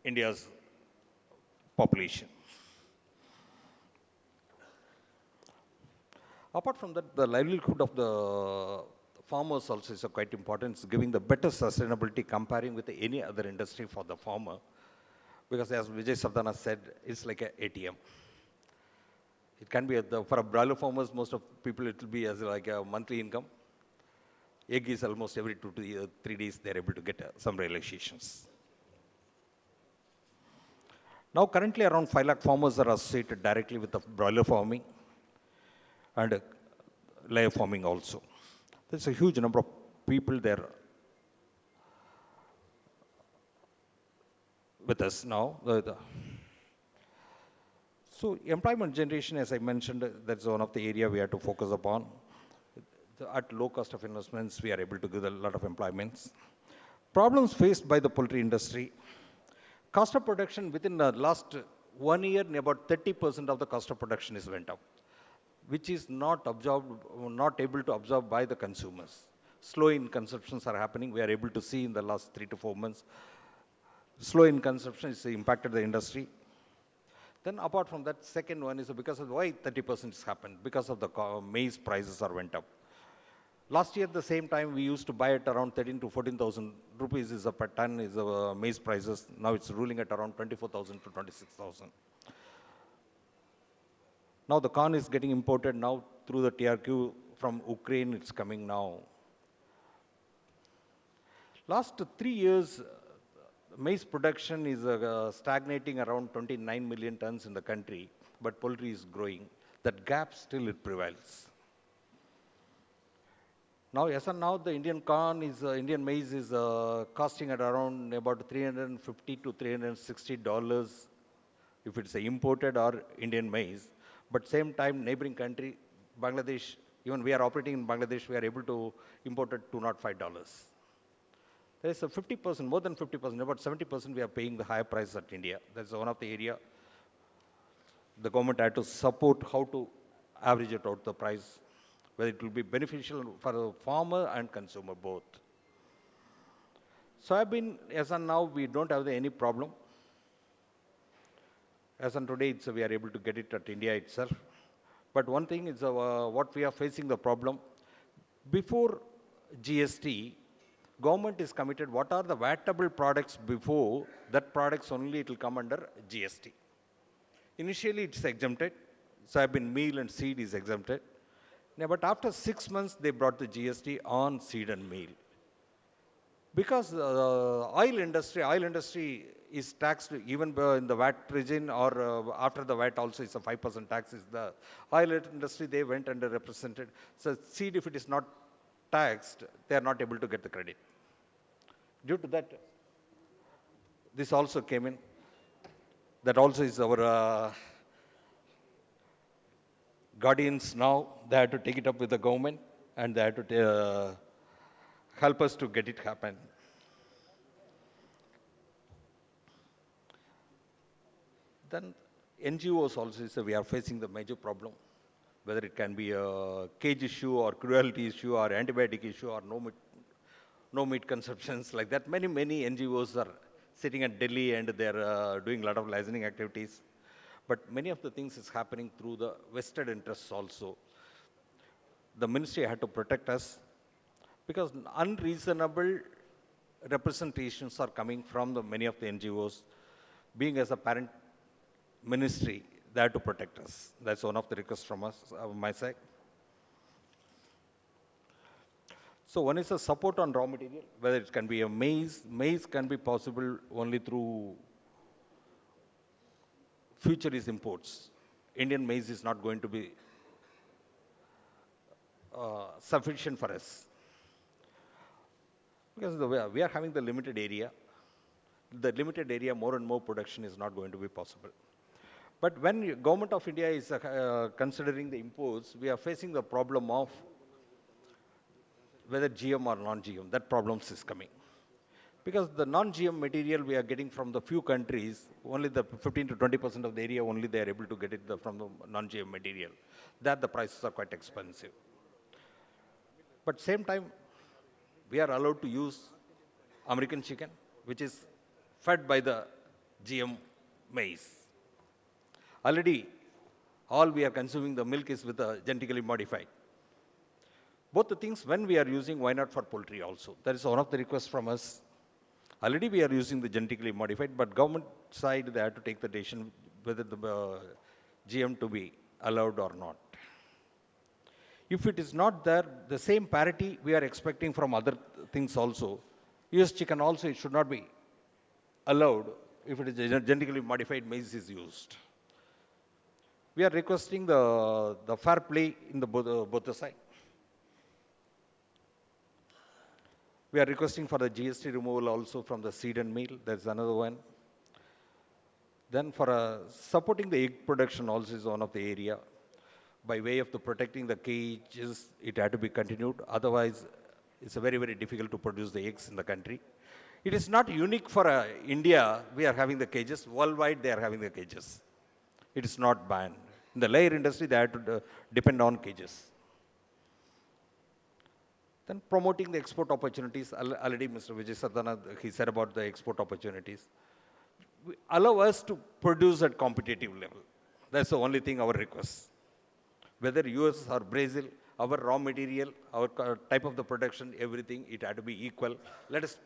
India's population. Apart from that, the livelihood of the farmers also is quite important. It's giving the better sustainability comparing with any other industry for the farmer. Because as Vijay Savdana said, it's like an ATM. It can be, for a broiler farmers, most of people, it will be as like a monthly income. Egg is almost every 2 to 3 days, they're able to get some realizations. Now, currently, around 5 lakh farmers are associated directly with the broiler farming and layer farming also. There's a huge number of people there with us now. So employment generation, as I mentioned, that's one of the area we have to focus upon. At low cost of investments, we are able to give a lot of employments. Problems faced by the poultry industry. Cost of production within the last 1 year, about 30% of the cost of production is went up, which is not able to absorb by the consumers. Slow in consumptions are happening. We are able to see in the last 3 to 4 months. Slow in consumption has impacted the industry. Then apart from that, second one is because of why 30% has happened, because of the maize prices are went up. Last year, the same time, we used to buy it around 13 to 14,000 rupees is a per ton is a maize prices. Now it's ruling at around 24,000 to 26,000. Now the corn is getting imported now through the TRQ from Ukraine. It's coming now. Last 3 years, maize production is stagnating around 29 million tons in the country, but poultry is growing. That gap still it prevails. Now, yes and now, the Indian corn is, Indian maize is costing at around about $350 to $360 if it's imported or Indian maize. But same time, neighboring country, Bangladesh, even we are operating in Bangladesh, we are able to import at $205. There is a 50%, more than 50%, about 70% we are paying the higher price at India. That's one of the area the government had to support how to average it out the price, whether it will be beneficial for the farmer and consumer both. Soybean, as on now, we don't have any problem. As on today, we are able to get it at India itself. But one thing is what we are facing the problem. Before GST, government is committed what are the VATable products before that products only it will come under GST. Initially, it's exempted. Soybean meal and seed is exempted. Now, but after 6 months, they brought the GST on seed and meal. Because oil industry is taxed even in the VAT region or after the VAT also is a 5% tax is the oil industry, they went underrepresented. So seed, if it is not taxed, they are not able to get the credit. Due to that, this also came in. That also is our guardians now. They have to take it up with the government and they have to help us to get it happen. Then NGOs also say we are facing the major problem, whether it can be a cage issue or cruelty issue or antibiotic issue or no meat consumptions like that. Many NGOs are sitting at Delhi and they're doing a lot of licensing activities. But many of the things is happening through the vested interests also. The ministry had to protect us because unreasonable representations are coming from many of the NGOs. Being as a parent ministry, they have to protect us. That's one of the requests from us, my side. So one is a support on raw material, whether it can be a maize. Maize can be possible only through future is imports. Indian maize is not going to be sufficient for us. Because we are having the limited area. The limited area, more and more production is not going to be possible. But when government of India is considering the imports, we are facing the problem of whether GM or non-GM, that problems is coming. Because the non-GM material we are getting from the few countries, only the 15 to 20% of the area only they are able to get it from the non-GM material. That the prices are quite expensive. But same time, we are allowed to use American chicken, which is fed by the GM maize. Already, all we are consuming the milk is with the genetically modified. Both the things when we are using, why not for poultry also? That is one of the requests from us. Already we are using the genetically modified, but government side they have to take the decision whether the GM to be allowed or not. If it is not there, the same parity we are expecting from other things also. US chicken also, it should not be allowed if it is genetically modified maize is used. We are requesting the fair play in the both the side. We are requesting for the GST removal also from the seed and meal. That's another one. Then for supporting the egg production also is one of the area. By way of the protecting the cages, it had to be continued. Otherwise, it's very, very difficult to produce the eggs in the country. It is not unique for India, we are having the cages. Worldwide, they are having the cages. It is not banned. In the layer industry, they have to depend on cages. Then promoting the export opportunities. Already Mr. Vijay Sardana, he said about the export opportunities. Allow us to produce at competitive level. That's the only thing our request. Whether US or Brazil, our raw material, our type of the production, everything, it had to be equal. Let us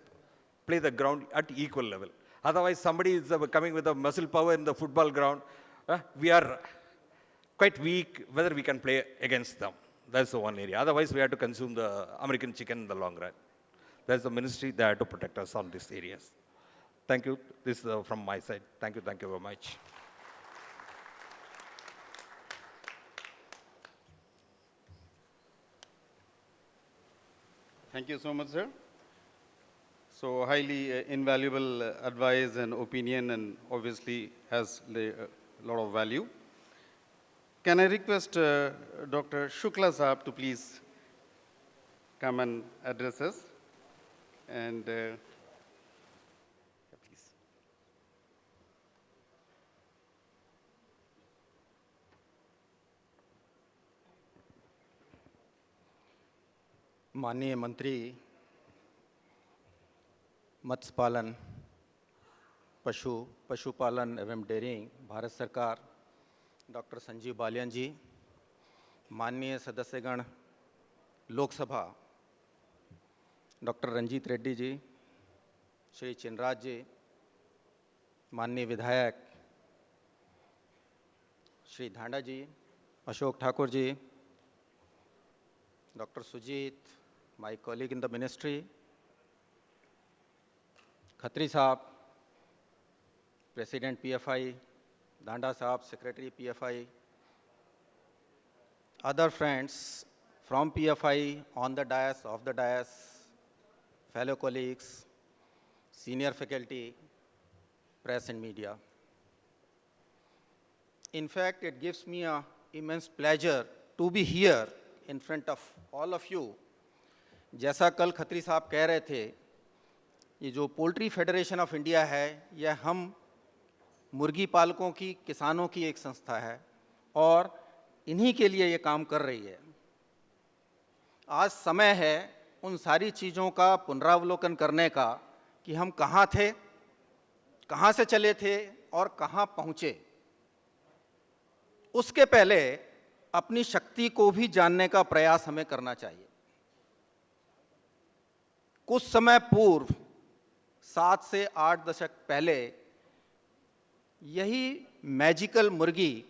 play the ground at equal level. Otherwise, somebody is coming with a muscle power in the football ground. We are quite weak whether we can play against them. That's the one area. Otherwise, we have to consume the American chicken in the long run. That's the ministry that have to protect us on these areas. Thank you. This is from my side. Thank you very much. Thank you so much, sir. So highly invaluable advice and opinion, and obviously has a lot of value. Can I request Dr. Shukla Saab to please come and address us? And please. माननीय मंत्री मत्स्य पालन, पशुपालन एवं dairying, Bharat सरकार, doctor Sanjeev Balyan ji, माननीय सदस्यगण Lok Sabha, doctor Ranjit Reddy ji, Shri Chinraj ji, माननीय विधायक Shri Dhanda ji, Ashok Thakur ji, doctor Sujit, my colleague in the ministry, Khatri Saab, President PFI, Dhanda Saab, Secretary PFI, other friends from PFI on the dais, off the dais, fellow colleagues, senior faculty, press and media. In fact, it gives me an immense pleasure to be here in front of all of you. जैसा कल खत्री साहब कह रहे थे, ये जो poultry federation of India है, यह हम मुर्गी पालकों की, किसानों की एक संस्था है और इन्हीं के लिए ये काम कर रही है। आज समय है उन सारी चीज़ों का पुनरावलोकन करने का कि हम कहाँ थे, कहाँ से चले थे और कहाँ पहुँचे। उसके पहले अपनी शक्ति को भी जानने का प्रयास हमें करना चाहिए। कुछ समय पूर्व 7 से 8 दशक पहले यही मैजिकल मुर्गी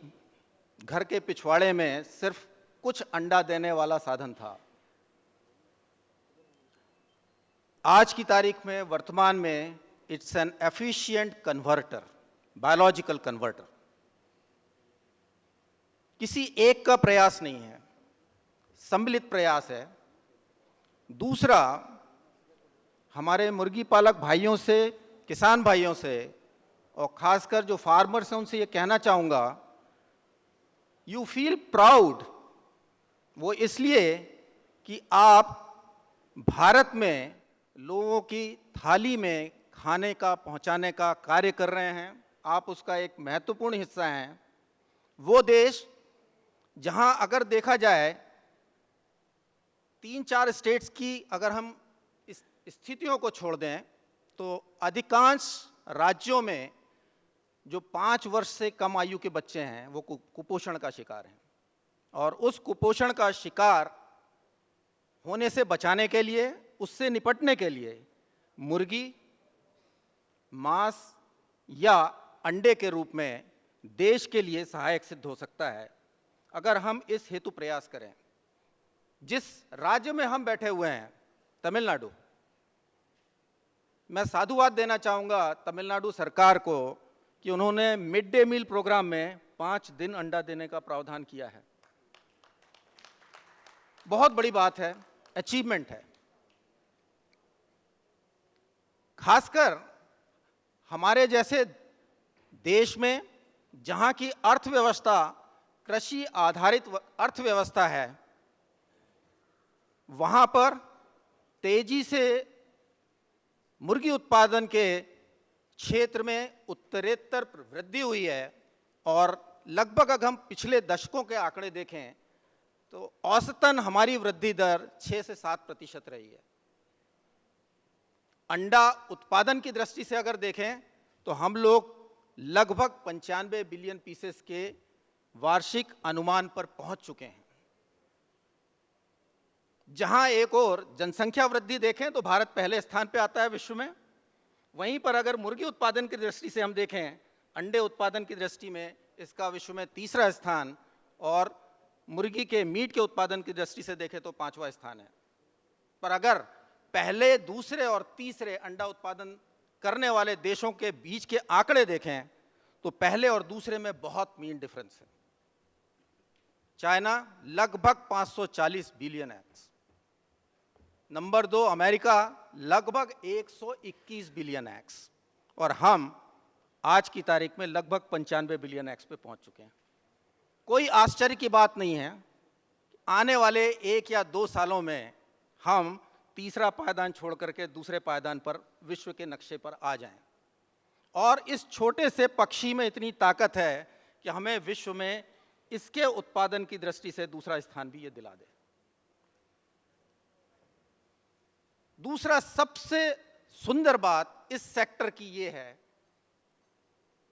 घर के पिछवाड़े में सिर्फ कुछ अंडा देने वाला साधन था। आज की तारीख में, वर्तमान में, it's an efficient converter, biological converter. किसी एक का प्रयास नहीं है, सम्मिलित प्रयास है। दूसरा, हमारे मुर्गी पालक भाइयों से, किसान भाइयों से और खासकर जो फार्मर्स हैं उनसे ये कहना चाहूँगा, यू फील प्राउड। वो इसलिए कि आप भारत में लोगों की थाली में खाने का पहुँचाने का कार्य कर रहे हैं। आप उसका एक महत्वपूर्ण हिस्सा हैं। वो देश जहाँ अगर देखा जाए 3-4 स्टेट्स की अगर हम स्थितियों को छोड़ दें तो अधिकांश राज्यों में जो 5 वर्ष से कम आयु के बच्चे हैं वो कुपोषण का शिकार हैं। और उस कुपोषण का शिकार होने से बचाने के लिए, उससे निपटने के लिए मुर्गी मांस या अंडे के रूप में देश के लिए सहायक सिद्ध हो सकता है। अगर हम इस हेतु प्रयास करें। जिस राज्य में हम बैठे हुए हैं, तमिलनाडु, मैं साधुवाद देना चाहूंगा तमिलनाडु सरकार को कि उन्होंने मिड डे मील प्रोग्राम में 5 दिन अंडा देने का प्रावधान किया है। बहुत बड़ी बात है, अचीवमेंट है। खासकर हमारे जैसे देश में जहां की अर्थव्यवस्था कृषि आधारित अर्थव्यवस्था है, वहां पर तेजी से मुर्गी उत्पादन के क्षेत्र में उत्तरोत्तर वृद्धि हुई है और लगभग अगर हम पिछले दशकों के आंकड़े देखें तो औसतन हमारी वृद्धि दर 6 से 7% रही है। अंडा उत्पादन की दृष्टि से अगर देखें तो हम लोग लगभग 95 बिलियन पीसेस के वार्षिक अनुमान पर पहुंच चुके हैं। जहां एक और जनसंख्या वृद्धि देखें तो भारत पहले स्थान पे आता है विश्व में, वहीं पर अगर मुर्गी उत्पादन की दृष्टि से हम देखें, अंडे उत्पादन की दृष्टि में इसका विश्व में 3रा स्थान और मुर्गी के मीट के उत्पादन की दृष्टि से देखें तो 5वां स्थान है। पर अगर पहले, दूसरे और तीसरे अंडा उत्पादन करने वाले देशों के बीच के आंकड़े देखें तो पहले और दूसरे में बहुत मीन डिफरेंस है। चाइना लगभग 540 बिलियन एग्स, नंबर 2 अमेरिका लगभग 121 बिलियन एग्स, और हम आज की तारीख में लगभग 95 बिलियन एग्स पे पहुंच चुके हैं। कोई आश्चर्य की बात नहीं है, आने वाले 1 या 2 सालों में हम 3रा पायदान छोड़ करके 2रे पायदान पर विश्व के नक्शे पर आ जाएं। और इस छोटे से पक्षी में इतनी ताकत है कि हमें विश्व में इसके उत्पादन की दृष्टि से 2रा स्थान भी ये दिला दे। दूसरा सबसे सुंदर बात इस सेक्टर की ये है,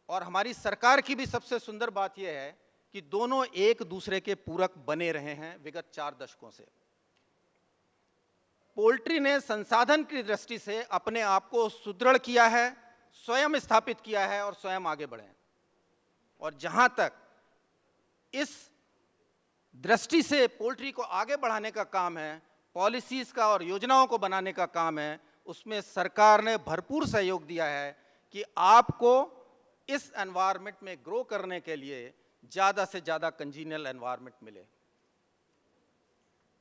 और हमारी सरकार की भी सबसे सुंदर बात यह है कि दोनों एक दूसरे के पूरक बने रहे हैं विगत 4 दशकों से। पोल्ट्री ने संसाधन की दृष्टि से अपने आप को सुदृढ़ किया है, स्वयं स्थापित किया है और स्वयं आगे बढ़े। और जहां तक इस दृष्टि से पोल्ट्री को आगे बढ़ाने का काम है, पॉलिसीज का और योजनाओं को बनाने का काम है, उसमें सरकार ने भरपूर सहयोग दिया है कि आपको इस एनवायरनमेंट में ग्रो करने के लिए ज़्यादा से ज़्यादा कंजीनियल एनवायरनमेंट मिले।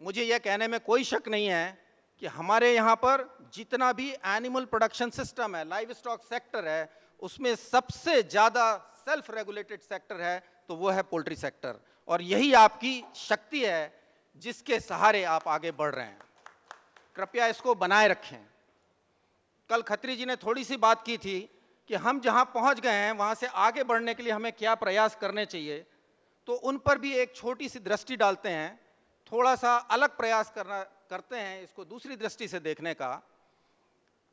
मुझे यह कहने में कोई शक नहीं है कि हमारे यहाँ पर जितना भी एनिमल प्रोडक्शन सिस्टम है, लाइव स्टॉक सेक्टर है, उसमें सबसे ज़्यादा सेल्फ रेगुलेटेड सेक्टर है तो वो है पोल्ट्री सेक्टर। और यही आपकी शक्ति है जिसके सहारे आप आगे बढ़ रहे हैं। कृपया इसको बनाए रखें। कल खत्री जी ने थोड़ी सी बात की थी कि हम जहां पहुंच गए हैं वहां से आगे बढ़ने के लिए हमें क्या प्रयास करने चाहिए, तो उन पर भी एक छोटी सी दृष्टि डालते हैं, थोड़ा सा अलग प्रयास करते हैं इसको दूसरी दृष्टि से देखने का।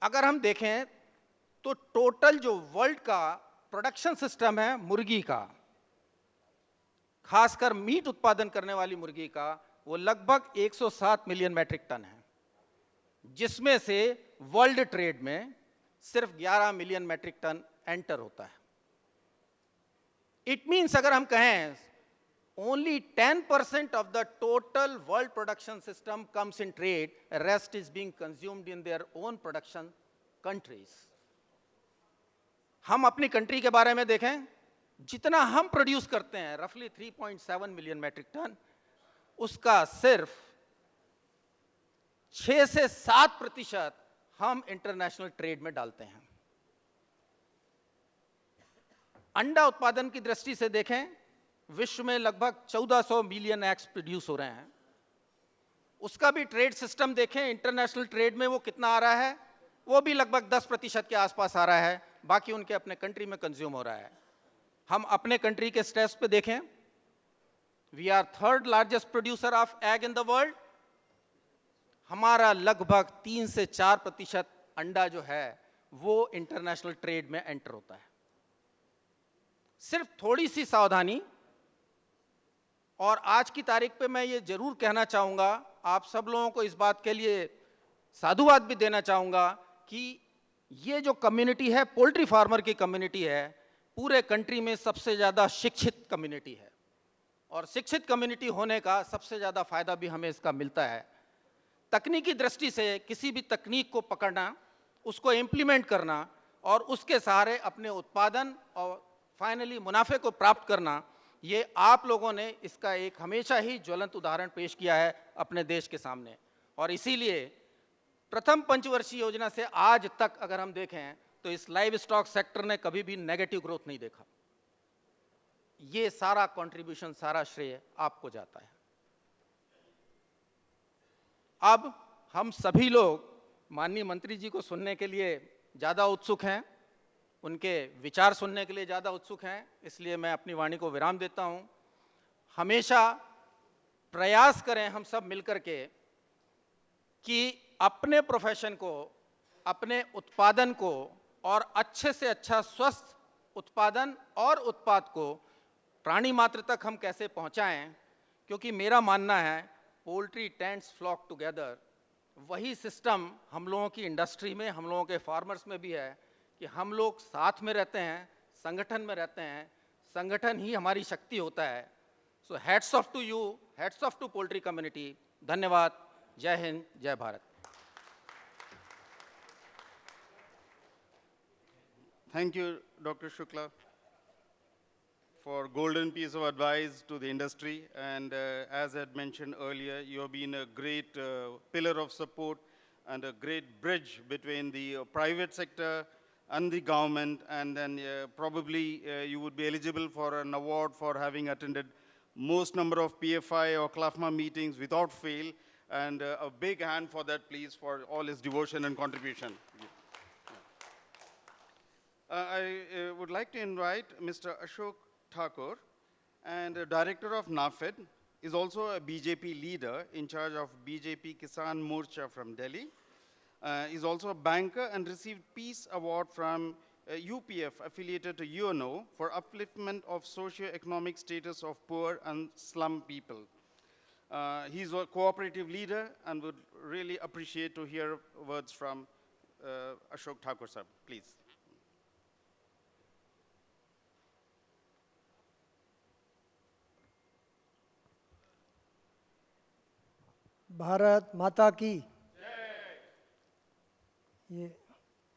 अगर हम देखें तो टोटल जो वर्ल्ड का प्रोडक्शन सिस्टम है मुर्गी का, खासकर मीट उत्पादन करने वाली मुर्गी का, वो लगभग 107 मिलियन मैट्रिक टन है, जिसमें से वर्ल्ड ट्रेड में सिर्फ 11 मिलियन मैट्रिक टन एंटर होता है। इट मीन्स अगर हम कहें only 10% of the total world production system comes in trade, rest is being consumed in their own production countries. हम अपनी कंट्री के बारे में देखें, जितना हम प्रोड्यूस करते हैं रफली 3.7 मिलियन मैट्रिक टन, उसका सिर्फ 6 से 7% हम इंटरनेशनल ट्रेड में डालते हैं। अंडा उत्पादन की दृष्टि से देखें, विश्व में लगभग 1400 मिलियन एग्स प्रोड्यूस हो रहे हैं। उसका भी ट्रेड सिस्टम देखें, इंटरनेशनल ट्रेड में वो कितना आ रहा है, वो भी लगभग 10% के आसपास आ रहा है, बाकी उनके अपने कंट्री में कंज्यूम हो रहा है। हम अपने कंट्री के स्टेट्स पे देखें, we are 3rd largest producer of egg in the world. हमारा लगभग 3 से 4% अंडा जो है वो इंटरनेशनल ट्रेड में एंटर होता है। सिर्फ थोड़ी सी सावधानी, और आज की तारीख पे मैं ये जरूर कहना चाहूँगा, आप सब लोगों को इस बात के लिए साधुवाद भी देना चाहूँगा कि ये जो कम्युनिटी है, पोल्ट्री फार्मर की कम्युनिटी है, पूरे कंट्री में सबसे ज़्यादा शिक्षित कम्युनिटी है। और शिक्षित कम्युनिटी होने का सबसे ज़्यादा फायदा भी हमें इसका मिलता है। तकनीकी दृष्टि से किसी भी तकनीक को पकड़ना, उसको इम्प्लीमेंट करना और उसके सहारे अपने उत्पादन और फाइनली मुनाफे को प्राप्त करना, ये आप लोगों ने इसका एक हमेशा ही ज्वलंत उदाहरण पेश किया है अपने देश के सामने। और इसीलिए प्रथम पंचवर्षीय योजना से आज तक अगर हम देखें तो इस लाइव स्टॉक सेक्टर ने कभी भी नेगेटिव ग्रोथ नहीं देखा। ये सारा कंट्रीब्यूशन, सारा श्रेय आपको जाता है। अब हम सभी लोग माननीय मंत्री जी को सुनने के लिए ज़्यादा उत्सुक हैं, उनके विचार सुनने के लिए ज़्यादा उत्सुक हैं, इसलिए मैं अपनी वाणी को विराम देता हूं। हमेशा प्रयास करें हम सब मिलकर के कि अपने प्रोफेशन को, अपने उत्पादन को और अच्छे से अच्छा स्वस्थ उत्पादन और उत्पाद को प्राणी मात्र तक हम कैसे पहुंचाएं, क्योंकि मेरा मानना है पोल्ट्री टेंट्स फ्लॉक टुगेदर, वही सिस्टम हम लोगों की इंडस्ट्री में, हम लोगों के फार्मर्स में भी है कि हम लोग साथ में रहते हैं, संगठन में रहते हैं, संगठन ही हमारी शक्ति होता है। So hats off to you, hats off to poultry community. धन्यवाद। जय हिंद, जय Bharat. Thank you, Dr. Shukla, for golden piece of advice to the industry. And as I had mentioned earlier, you have been a great pillar of support and a great bridge between the private sector and the government. And then probably you would be eligible for an award for having attended most number of PFI or CLAFMA meetings without fail. And a big hand for that, please, for all his devotion and contribution. I would like to invite Mr. Ashok Thakur, and Director of NAFED, is also a BJP leader in charge of BJP Kisan Morcha from Delhi. Is also a banker and received Peace Award from UPF, affiliated to UNO, for upliftment of socio-economic status of poor and slum people. He's a cooperative leader and would really appreciate to hear words from Ashok Thakur sir, please. Bharat माता की। ये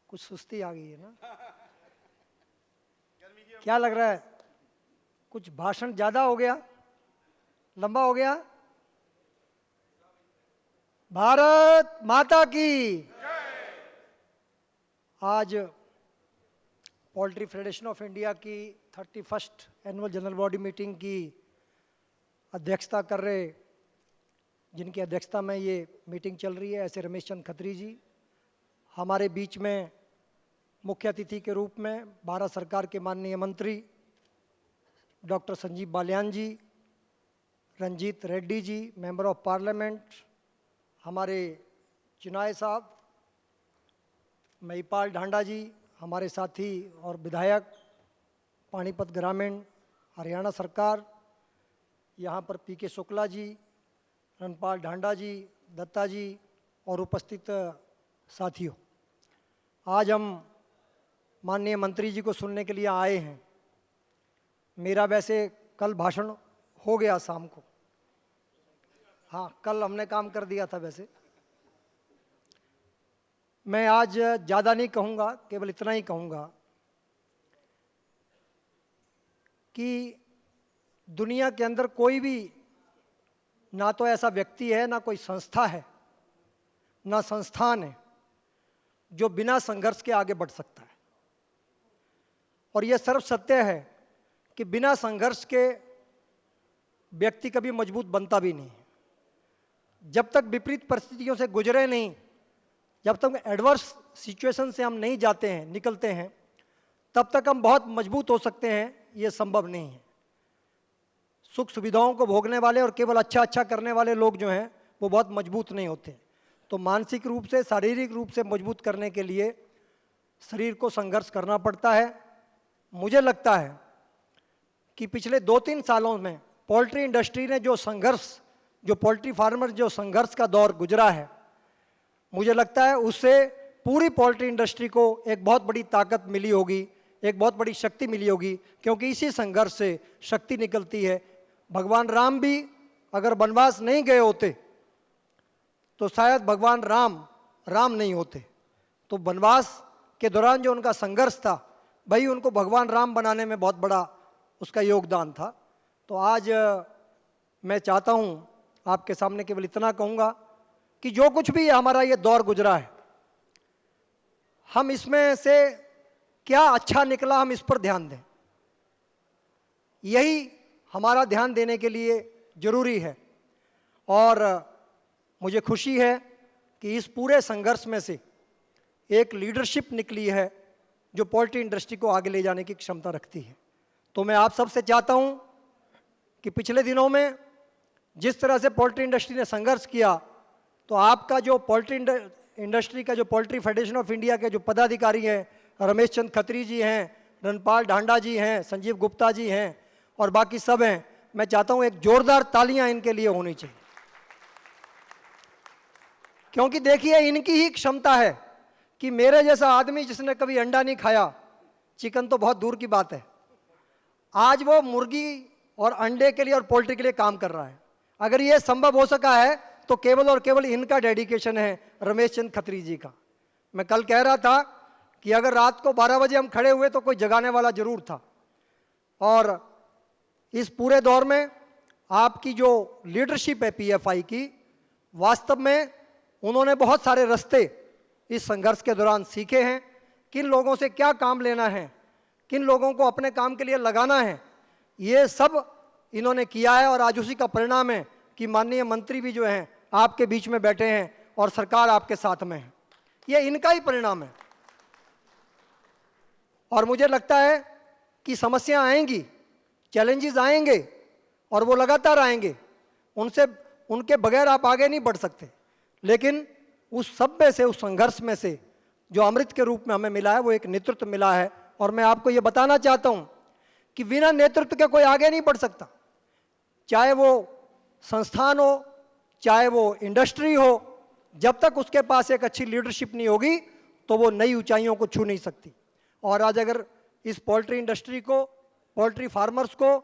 कुछ सुस्ती आ गई है ना? क्या लग रहा है? कुछ भाषण ज्यादा हो गया, लंबा हो गया? भारत माता की। आज पोल्ट्री फेडरेशन ऑफ इंडिया की 31st annual general body meeting की अध्यक्षता कर रहे, जिनकी अध्यक्षता में ये मीटिंग चल रही है, ऐसे रमेश चंद खत्री जी, हमारे बीच में मुख्य अतिथि के रूप में भारत सरकार के माननीय मंत्री doctor Sanjeev Balyan ji, Ranjit Reddy ji, member of parliament, हमारे चिनाय साहब, महिपाल ढांडा जी, हमारे साथी और विधायक पानीपत ग्रामीण हरियाणा सरकार, यहाँ पर पीके शुक्ला जी, रनपाल ढांडा जी, दत्ता जी और उपस्थित साथियों, आज हम माननीय मंत्री जी को सुनने के लिए आए हैं। मेरा वैसे कल भाषण हो गया शाम को, हाँ कल हमने काम कर दिया था। वैसे मैं आज ज़्यादा नहीं कहूँगा, केवल इतना ही कहूँगा कि दुनिया के अंदर कोई भी ना तो ऐसा व्यक्ति है, ना कोई संस्था है, ना संस्थान है जो बिना संघर्ष के आगे बढ़ सकता है। और यह सर्व सत्य है कि बिना संघर्ष के व्यक्ति कभी मजबूत बनता भी नहीं है। जब तक विपरीत परिस्थितियों से गुजरे नहीं, जब तक एडवर्स सिचुएशन से हम नहीं जाते हैं, निकलते हैं, तब तक हम बहुत मजबूत हो सकते हैं, ये संभव नहीं है। सुख सुविधाओं को भोगने वाले और केवल अच्छा करने वाले लोग जो हैं वो बहुत मजबूत नहीं होते। तो मानसिक रूप से, शारीरिक रूप से मजबूत करने के लिए शरीर को संघर्ष करना पड़ता है। मुझे लगता है कि पिछले 2-3 सालों में पोल्ट्री इंडस्ट्री ने जो संघर्ष, जो पोल्ट्री फार्मर जो संघर्ष का दौर गुजरा है, मुझे लगता है उससे पूरी पोल्ट्री इंडस्ट्री को एक बहुत बड़ी ताकत मिली होगी, एक बहुत बड़ी शक्ति मिली होगी, क्योंकि इसी संघर्ष से शक्ति निकलती है। भगवान राम भी अगर वनवास नहीं गए होते तो शायद भगवान राम नहीं होते। तो वनवास के दौरान जो उनका संघर्ष था वही उनको भगवान राम बनाने में बहुत बड़ा उसका योगदान था। तो आज मैं चाहता हूँ आपके सामने केवल इतना कहूँगा कि जो कुछ भी हमारा ये दौर गुजरा है, हम इसमें से क्या अच्छा निकला हम इस पर ध्यान दें, यही हमारा ध्यान देने के लिए ज़रूरी है। और मुझे खुशी है कि इस पूरे संघर्ष में से एक लीडरशिप निकली है जो पोल्ट्री इंडस्ट्री को आगे ले जाने की क्षमता रखती है। तो मैं आप सबसे चाहता हूं कि पिछले दिनों में जिस तरह से पोल्ट्री इंडस्ट्री ने संघर्ष किया, तो आपका जो पोल्ट्री इंडस्ट्री का जो पोल्ट्री फेडरेशन ऑफ इंडिया के जो पदाधिकारी हैं, रमेश चंद खत्री जी हैं, रणपाल ढांडा जी हैं, संजीव गुप्ता जी हैं और बाकी सब हैं, मैं चाहता हूं एक जोरदार तालियां इनके लिए होनी चाहिए। क्योंकि देखिए इनकी ही क्षमता है कि मेरे जैसा आदमी जिसने कभी अंडा नहीं खाया, चिकन तो बहुत दूर की बात है, आज वो मुर्गी और अंडे के लिए और पोल्ट्री के लिए काम कर रहा है। अगर ये संभव हो सका है तो केवल और केवल इनका डेडिकेशन है, रमेश चंद खत्री जी का। मैं कल कह रहा था कि अगर रात को 12 बजे हम खड़े हुए तो कोई जगाने वाला जरूर था। और इस पूरे दौर में आपकी जो लीडरशिप है पीएफआई की, वास्तव में उन्होंने बहुत सारे रास्ते इस संघर्ष के दौरान सीखे हैं, किन लोगों से क्या काम लेना है, किन लोगों को अपने काम के लिए लगाना है, ये सब इन्होंने किया है। और आज उसी का परिणाम है कि माननीय मंत्री भी जो हैं आपके बीच में बैठे हैं और सरकार आपके साथ में है, ये इनका ही परिणाम है। और मुझे लगता है कि समस्या आएंगी, चैलेंजेस आएंगे और वो लगातार आएंगे, उनके बगैर आप आगे नहीं बढ़ सकते। लेकिन उस सब में से, उस संघर्ष में से जो अमृत के रूप में हमें मिला है वो एक नेतृत्व मिला है। और मैं आपको ये बताना चाहता हूँ कि बिना नेतृत्व के कोई आगे नहीं बढ़ सकता, चाहे वो संस्थान हो, चाहे वो इंडस्ट्री हो। जब तक उसके पास एक अच्छी लीडरशिप नहीं होगी तो वो नई ऊंचाइयों को छू नहीं सकती। और आज अगर इस पोल्ट्री इंडस्ट्री को, पोल्ट्री फार्मर्स को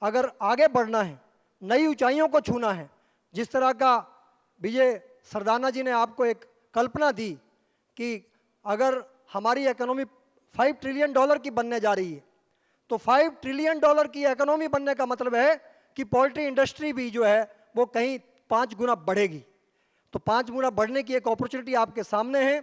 अगर आगे बढ़ना है, नई ऊंचाइयों को छूना है, जिस तरह का विजय सरदाना जी ने आपको एक कल्पना दी कि अगर हमारी इकोनॉमी $5 ट्रिलियन की बनने जा रही है, तो $5 ट्रिलियन की इकोनॉमी बनने का मतलब है कि पोल्ट्री इंडस्ट्री भी जो है वो कहीं 5 गुना बढ़ेगी। तो 5 गुना बढ़ने की एक अपॉर्चुनिटी आपके सामने है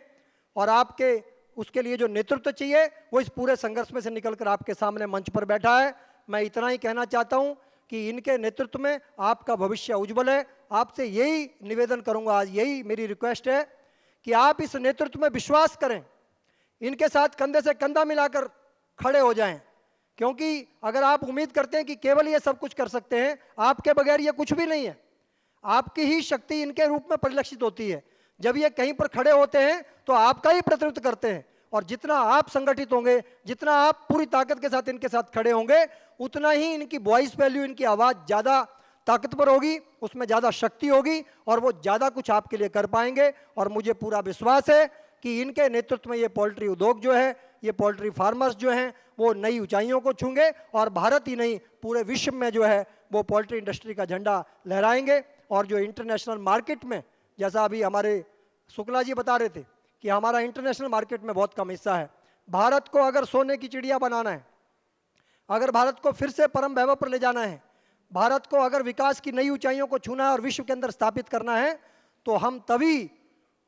और आपके उसके लिए जो नेतृत्व चाहिए वो इस पूरे संघर्ष में से निकलकर आपके सामने मंच पर बैठा है। मैं इतना ही कहना चाहता हूं कि इनके नेतृत्व में आपका भविष्य उज्जवल है। आपसे यही निवेदन करूंगा, आज यही मेरी रिक्वेस्ट है कि आप इस नेतृत्व में विश्वास करें, इनके साथ कंधे से कंधा मिलाकर खड़े हो जाएं। क्योंकि अगर आप उम्मीद करते हैं कि केवल ये सब कुछ कर सकते हैं, आपके बगैर ये कुछ भी नहीं है। आपकी ही शक्ति इनके रूप में परिलक्षित होती है। जब ये कहीं पर खड़े होते हैं तो आपका ही प्रतिनिधित्व करते हैं, और जितना आप संगठित होंगे, जितना आप पूरी ताकत के साथ इनके साथ खड़े होंगे, उतना ही इनकी वॉइस वैल्यू, इनकी आवाज़ ज़्यादा ताकतवर होगी, उसमें ज़्यादा शक्ति होगी और वो ज़्यादा कुछ आपके लिए कर पाएंगे। और मुझे पूरा विश्वास है कि इनके नेतृत्व में ये पोल्ट्री उद्योग जो है, ये पोल्ट्री फार्मर्स जो हैं, वो नई ऊंचाइयों को छूंगे और भारत ही नहीं पूरे विश्व में जो है वो पोल्ट्री इंडस्ट्री का झंडा लहराएंगे। और जो इंटरनेशनल मार्केट में, जैसा अभी हमारे शुक्ला जी बता रहे थे कि हमारा इंटरनेशनल मार्केट में बहुत कम हिस्सा है। भारत को अगर सोने की चिड़िया बनाना है, अगर भारत को फिर से परम वैभव पर ले जाना है, भारत को अगर विकास की नई ऊंचाइयों को छूना है और विश्व के अंदर स्थापित करना है, तो हम तभी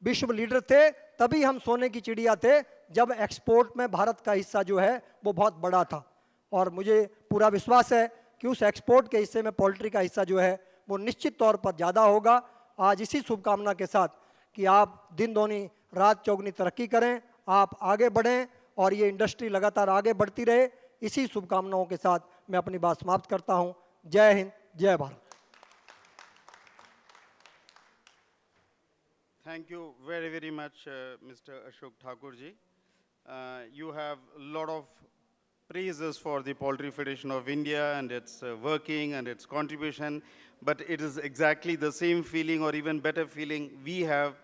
विश्व लीडर थे, तभी हम सोने की चिड़िया थे जब एक्सपोर्ट में भारत का हिस्सा जो है वो बहुत बड़ा था। और मुझे पूरा विश्वास है कि उस एक्सपोर्ट के हिस्से में पोल्ट्री का हिस्सा जो है वो निश्चित तौर पर ज़्यादा होगा। आज इसी शुभकामना के साथ कि आप दिन दोनी रात चौगुनी तरक्की करें, आप आगे बढ़ें और ये इंडस्ट्री लगातार आगे बढ़ती रहे, इसी शुभकामनाओं के साथ मैं अपनी बात समाप्त करता हूँ। जय हिंद, जय Bharat. Thank you very, very much, Mr. Ashok Thakur ji. You have a lot of praises for the Poultry Federation of India and its working and its contribution, but it is exactly the same feeling or even better feeling we have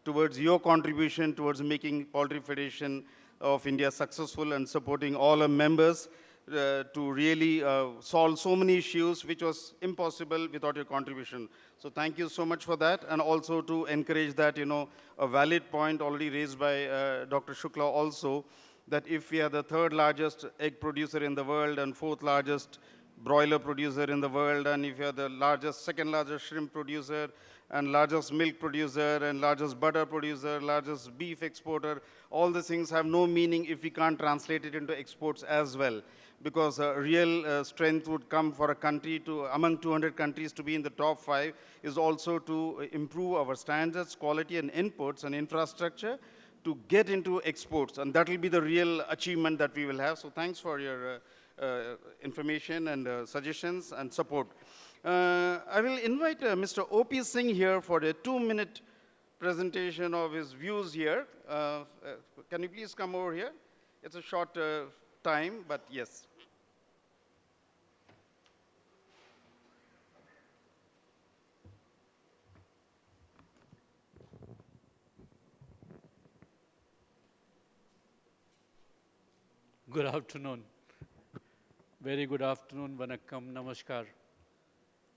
towards your contribution towards making Poultry Federation of India successful and supporting all our members. to really solve so many issues which was impossible without your contribution. So thank you so much for that, and also to encourage that, a valid point already raised by Dr. Shukla also, that if we are the third largest egg producer in the world and fourth largest broiler producer in the world, and if you are the second largest shrimp producer, and largest milk producer, and largest butter producer, largest beef exporter, all these things have no meaning if we can't translate it into exports as well. Because real strength would come for a country among 200 countries to be in the top 5 is also to improve our standards, quality, and inputs and infrastructure to get into exports, and that will be the real achievement that we will have. So thanks for your information and suggestions and support. I will invite Mr. O.P. Singh here for a 2-minute presentation of his views here. Can you please come over here? It's a short time, but yes. Good afternoon. Very good afternoon. Vanakkam, namaskar.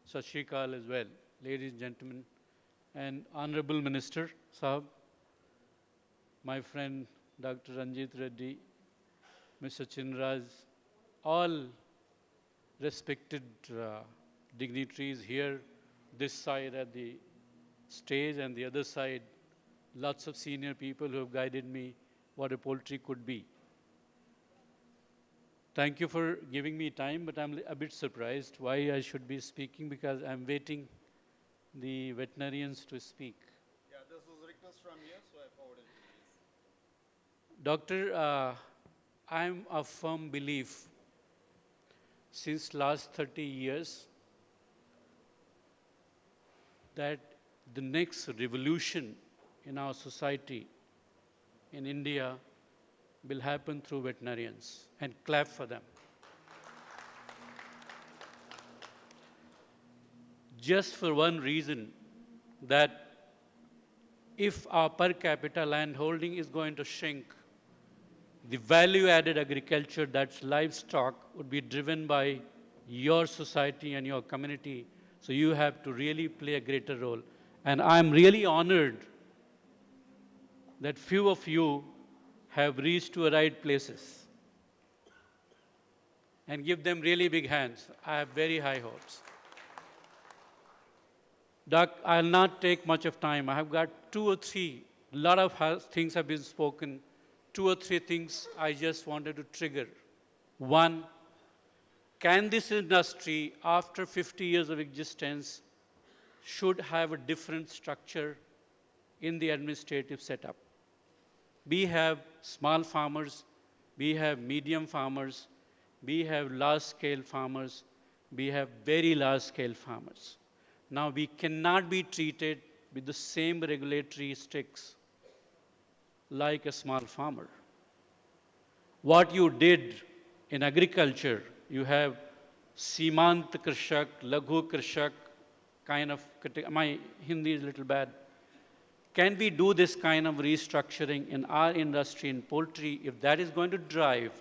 Sat Shri Akal as well. Ladies and gentlemen, and Honorable Minister Sahab, my friend Dr. Ranjit Reddy, Mr. Chinraj, all respected dignitaries here, this side at the stage and the other side, lots of senior people who have guided me what a poultry could be. Thank you for giving me time, but I'm a bit surprised why I should be speaking, because I'm waiting the veterinarians to speak. Yeah, this was a request from here, so I forwarded it. Doctor, I'm of firm belief since last 30 years that the next revolution in our society in India will happen through veterinarians, and clap for them. Just for one reason, that if our per capita land holding is going to shrink, the value-added agriculture, that's livestock, would be driven by your society and your community. So you have to really play a greater role. And I'm really honored that few of you have reached to the right places. And give them really big hands. I have very high hopes. Doc, I'll not take much of time. I have got 2 or 3, a lot of things have been spoken. 2 or 3 things I just wanted to trigger. One, can this industry, after 50 years of existence, should have a different structure in the administrative setup? We have small farmers, we have medium farmers, we have large-scale farmers, we have very large-scale farmers. Now, we cannot be treated with the same regulatory sticks like a small farmer. What you did in agriculture, you have Simant Krishak, Laghu Krishak, kind of, my Hindi is a little bad. Can we do this kind of restructuring in our industry in poultry if that is going to drive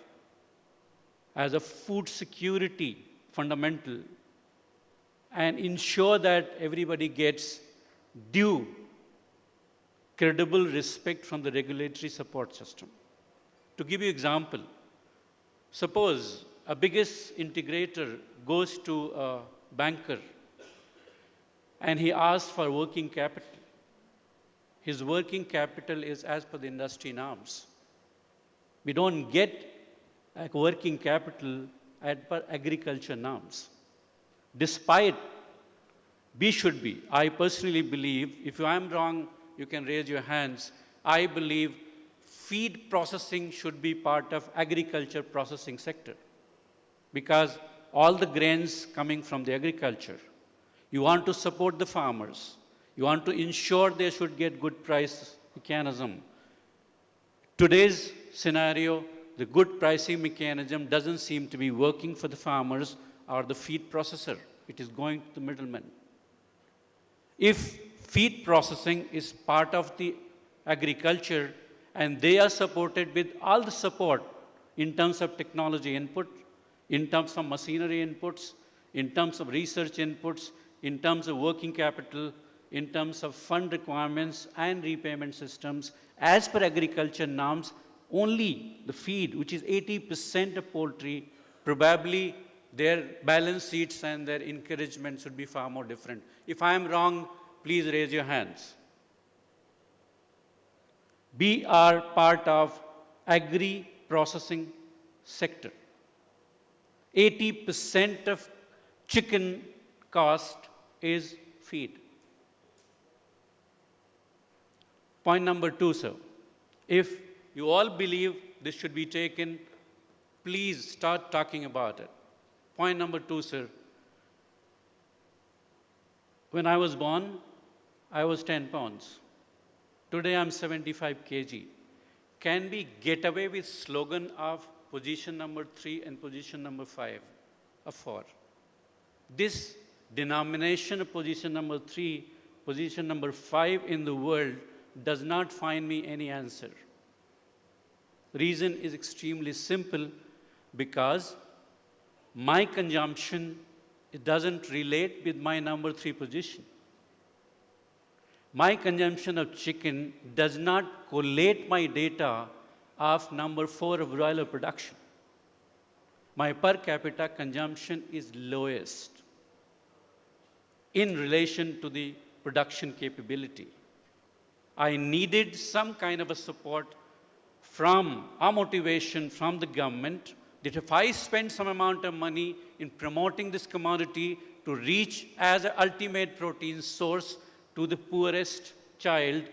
as a food security fundamental and ensure that everybody gets due credible respect from the regulatory support system? To give you an example, suppose a biggest integrator goes to a banker and he asks for working capital. His working capital is as per the industry norms. We don't get a working capital as per agriculture norms. Despite we should be, I personally believe, if I'm wrong, you can raise your hands. I believe feed processing should be part of agriculture processing sector, because all the grains coming from the agriculture, you want to support the farmers. You want to ensure they should get good price mechanism. Today's scenario, the good pricing mechanism doesn't seem to be working for the farmers or the feed processor. It is going to the middleman. If feed processing is part of the agriculture and they are supported with all the support in terms of technology input, in terms of machinery inputs, in terms of research inputs, in terms of working capital, in terms of fund requirements and repayment systems, as per agriculture norms, only the feed, which is 80% of poultry, probably their balance sheets and their encouragement should be far more different. If I am wrong, please raise your hands. We are part of agri-processing sector. 80% of chicken cost is feed. Point number 2, sir. If you all believe this should be taken, please start talking about it. Point number 2, sir. When I was born, I was 10 pounds. Today I'm 75 kg. Can we get away with slogan of position number 3 and position number 5 or 4? This denomination of position number 3, position number 5 in the world does not find me any answer. Reason is extremely simple, because my consumption, it doesn't relate with my number 3 position. My consumption of chicken does not collate my data of number 4 of broiler production. My per capita consumption is lowest in relation to the production capability. I needed some kind of a support from a motivation from the government that if I spend some amount of money in promoting this commodity to reach as an ultimate protein source to the poorest child,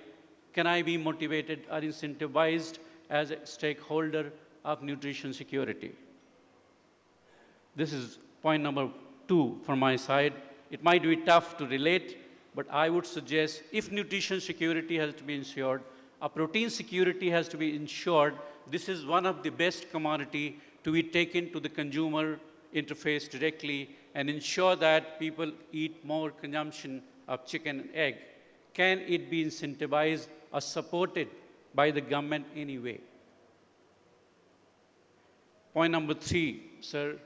can I be motivated or incentivized as a stakeholder of nutrition security? This is point number 2 from my side. It might be tough to relate, but I would suggest if nutrition security has to be ensured, a protein security has to be ensured, this is one of the best commodity to be taken to the consumer interface directly and ensure that people eat more consumption of chicken and egg. Can it be incentivized or supported by the government anyway? Point number 3, sir.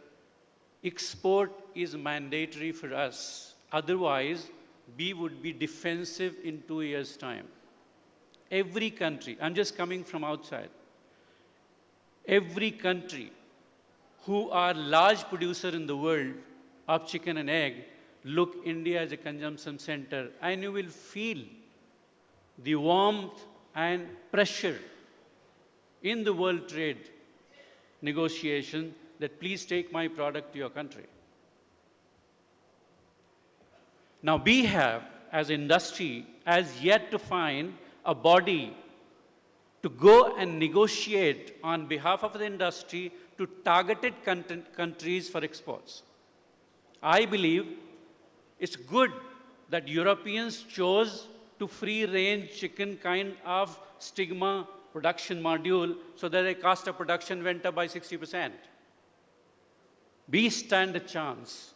Export is mandatory for us. Otherwise, we would be defensive in 2 years' time. Every country, I'm just coming from outside, every country who are large producer in the world of chicken and egg, look India as a consumption center, and you will feel the warmth and pressure in the world trade negotiation that please take my product to your country. Now we have, as industry, as yet to find a body to go and negotiate on behalf of the industry to targeted countries for exports. I believe it's good that Europeans chose to free-range chicken kind of stigma production module so that the cost of production went up by 60%. We stand a chance,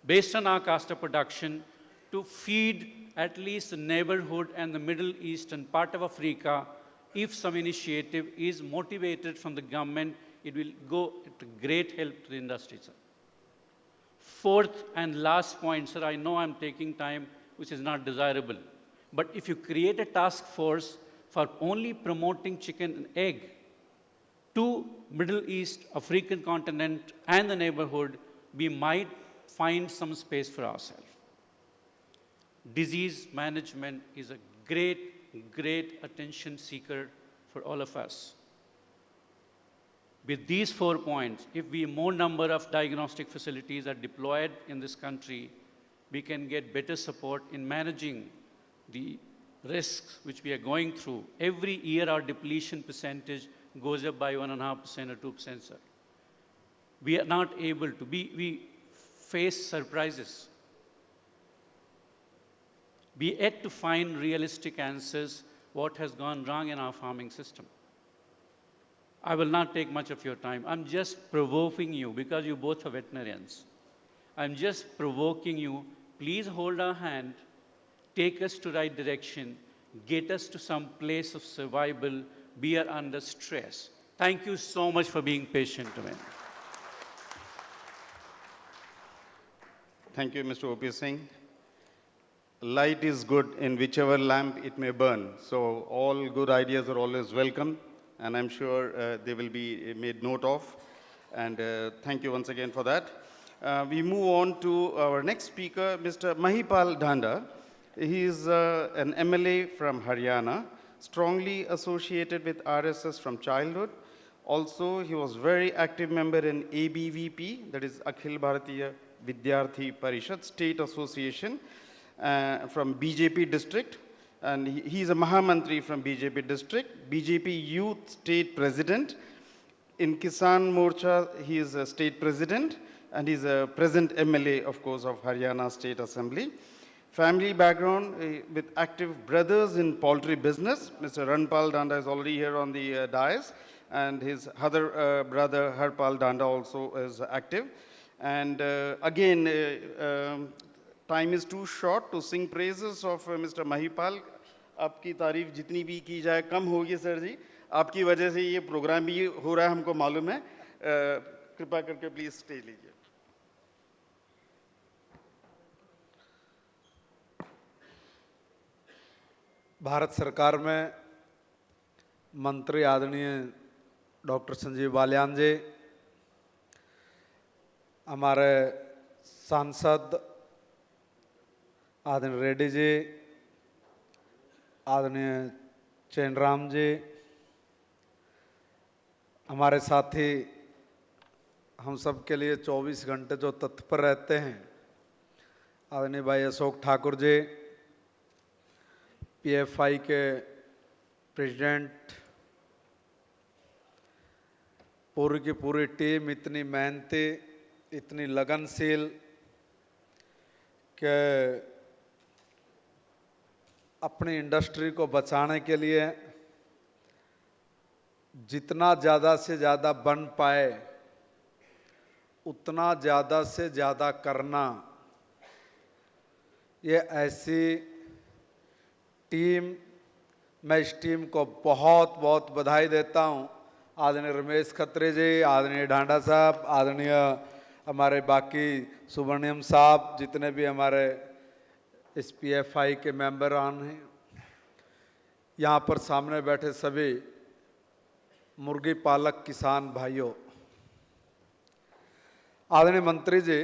based on our cost of production, to feed at least the neighborhood and the Middle East and part of Africa. If some initiative is motivated from the government, it will go to great help to the industry, sir. Fourth and last point, sir, I know I'm taking time, which is not desirable. But if you create a task force for only promoting chicken and egg to Middle East, African continent, and the neighborhood, we might find some space for ourselves. Disease management is a great attention seeker for all of us. With these 4 points, if more number of diagnostic facilities are deployed in this country, we can get better support in managing the risks which we are going through. Every year our depletion percentage goes up by 1.5% or 2%, sir. We are not able to, we face surprises. We yet to find realistic answers what has gone wrong in our farming system. I will not take much of your time. I'm just provoking you because you both are veterinarians. I'm just provoking you. Please hold our hand, take us to right direction, get us to some place of survival. We are under stress. Thank you so much for being patient to me. Thank you, Mr. O.P. Singh. Light is good in whichever lamp it may burn. So all good ideas are always welcome, and I'm sure they will be made note of. And thank you once again for that. We move on to our next speaker, Mr. Mahipal Dhanda. He is an MLA from Haryana, strongly associated with RSS from childhood. Also, he was very active member in ABVP, that is Akhil Bharatiya Vidyarthi Parishad State Association, from BJP district, and he is a Mahamantri from BJP district, BJP Youth State President. In Kisan Morcha, he is a state president, and he is a present MLA, of course, of Haryana State Assembly. Family background with active brothers in poultry business. Mr. Ranpal Dhanda is already here on the dais, and his other brother, Harpal Dhanda, also is active. And again, time is too short to sing praises of Mr. Mahipal. आपकी तारीफ जितनी भी की जाए कम होगी sir जी. आपकी वजह से ये प्रोग्राम भी हो रहा है, हमको मालूम है. कृपया करके प्लीज स्टेज लीजिए. भारत सरकार में मंत्री आदरणीय डॉक्टर संजीव बालियान जी, हमारे सांसद आदरणीय रेड्डी जी, आदरणीय चैनराम जी, हमारे साथी हम सब के लिए 24 घंटे जो तत्पर रहते हैं, आदरणीय भाई अशोक ठाकुर जी, PFI के प्रेसिडेंट, पूरी की पूरी टीम इतनी मेहनती, इतनी लगनशील कि अपनी इंडस्ट्री को बचाने के लिए जितना ज़्यादा से ज़्यादा बन पाए उतना ज़्यादा से ज़्यादा करना, ये ऐसी टीम, मैं इस टीम को बहुत बहुत बधाई देता हूँ. आदरणीय रमेश खत्री जी, आदरणीय ढांडा साहब, आदरणीय हमारे बाकी सुब्रमण्यम साहब, जितने भी हमारे इस PFI के मेंबरान हैं, यहाँ पर सामने बैठे सभी मुर्गी पालक किसान भाइयों, आदरणीय मंत्री जी,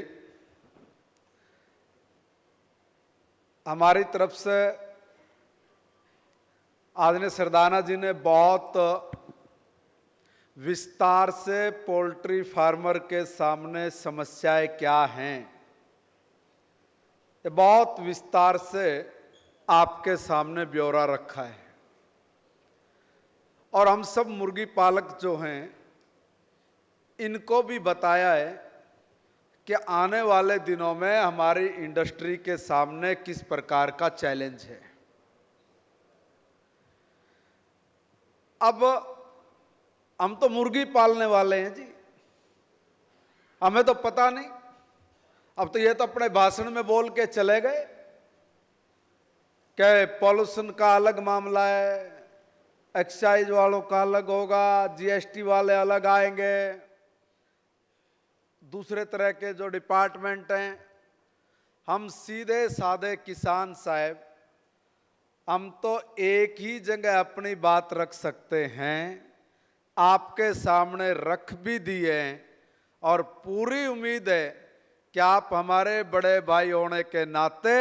हमारी तरफ से आदरणीय सरदाना जी ने बहुत विस्तार से पोल्ट्री फार्मर के सामने समस्याएं क्या हैं, ये बहुत विस्तार से आपके सामने ब्यौरा रखा है. और हम सब मुर्गी पालक जो हैं, इनको भी बताया है कि आने वाले दिनों में हमारी इंडस्ट्री के सामने किस प्रकार का चैलेंज है. अब हम तो मुर्गी पालने वाले हैं जी, हमें तो पता नहीं. अब तो ये तो अपने भाषण में बोल के चले गए कि पॉल्यूशन का अलग मामला है, एक्साइज वालों का अलग होगा, GST वाले अलग आएंगे, दूसरे तरह के जो डिपार्टमेंट हैं. हम सीधे साधे किसान साहब, हम तो एक ही जगह अपनी बात रख सकते हैं, आपके सामने रख भी दिए, और पूरी उम्मीद है कि आप हमारे बड़े भाई होने के नाते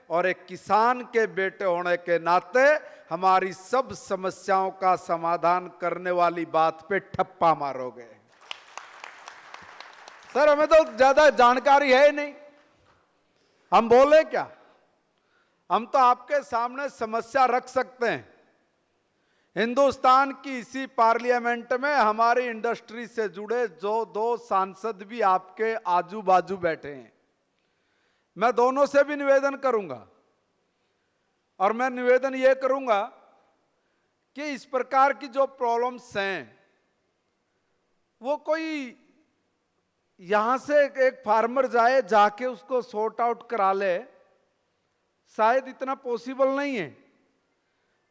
और एक किसान के बेटे होने के नाते हमारी सब समस्याओं का समाधान करने वाली बात पे ठप्पा मारोगे. सर, हमें तो ज्यादा जानकारी है ही नहीं, हम बोले क्या. हम तो आपके सामने समस्या रख सकते हैं. हिंदुस्तान की इसी पार्लियामेंट में हमारी इंडस्ट्री से जुड़े जो 2 सांसद भी आपके आजू बाजू बैठे हैं, मैं दोनों से भी निवेदन करूंगा, और मैं निवेदन ये करूंगा कि इस प्रकार की जो प्रॉब्लम्स हैं, वो कोई यहां से एक फार्मर जाए, जाके उसको सॉर्ट आउट करा ले, शायद इतना पॉसिबल नहीं है.